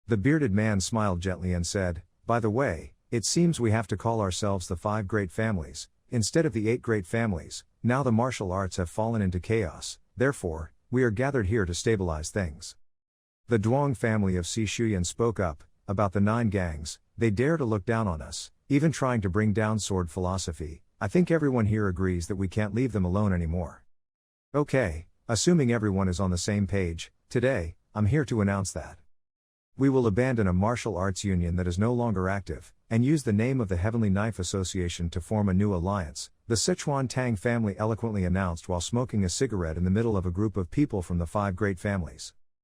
The bearded man smiled gently and said, "By the way, it seems we have to call ourselves the 5 great families, instead of the 8 great families. Now the martial arts have fallen into chaos, therefore, we are gathered here to stabilize things." The Duong family of Si Shuyan spoke up, "About the 9 gangs, they dare to look down on us, even trying to bring down sword philosophy. I think everyone here agrees that we can't leave them alone anymore." "Okay, assuming everyone is on the same page, today, I'm here to announce that we will abandon a martial arts union that is no longer active, and use the name of the Heavenly Knife Association to form a new alliance," the Sichuan Tang family eloquently announced while smoking a cigarette in the middle of a group of people from the 5 great families.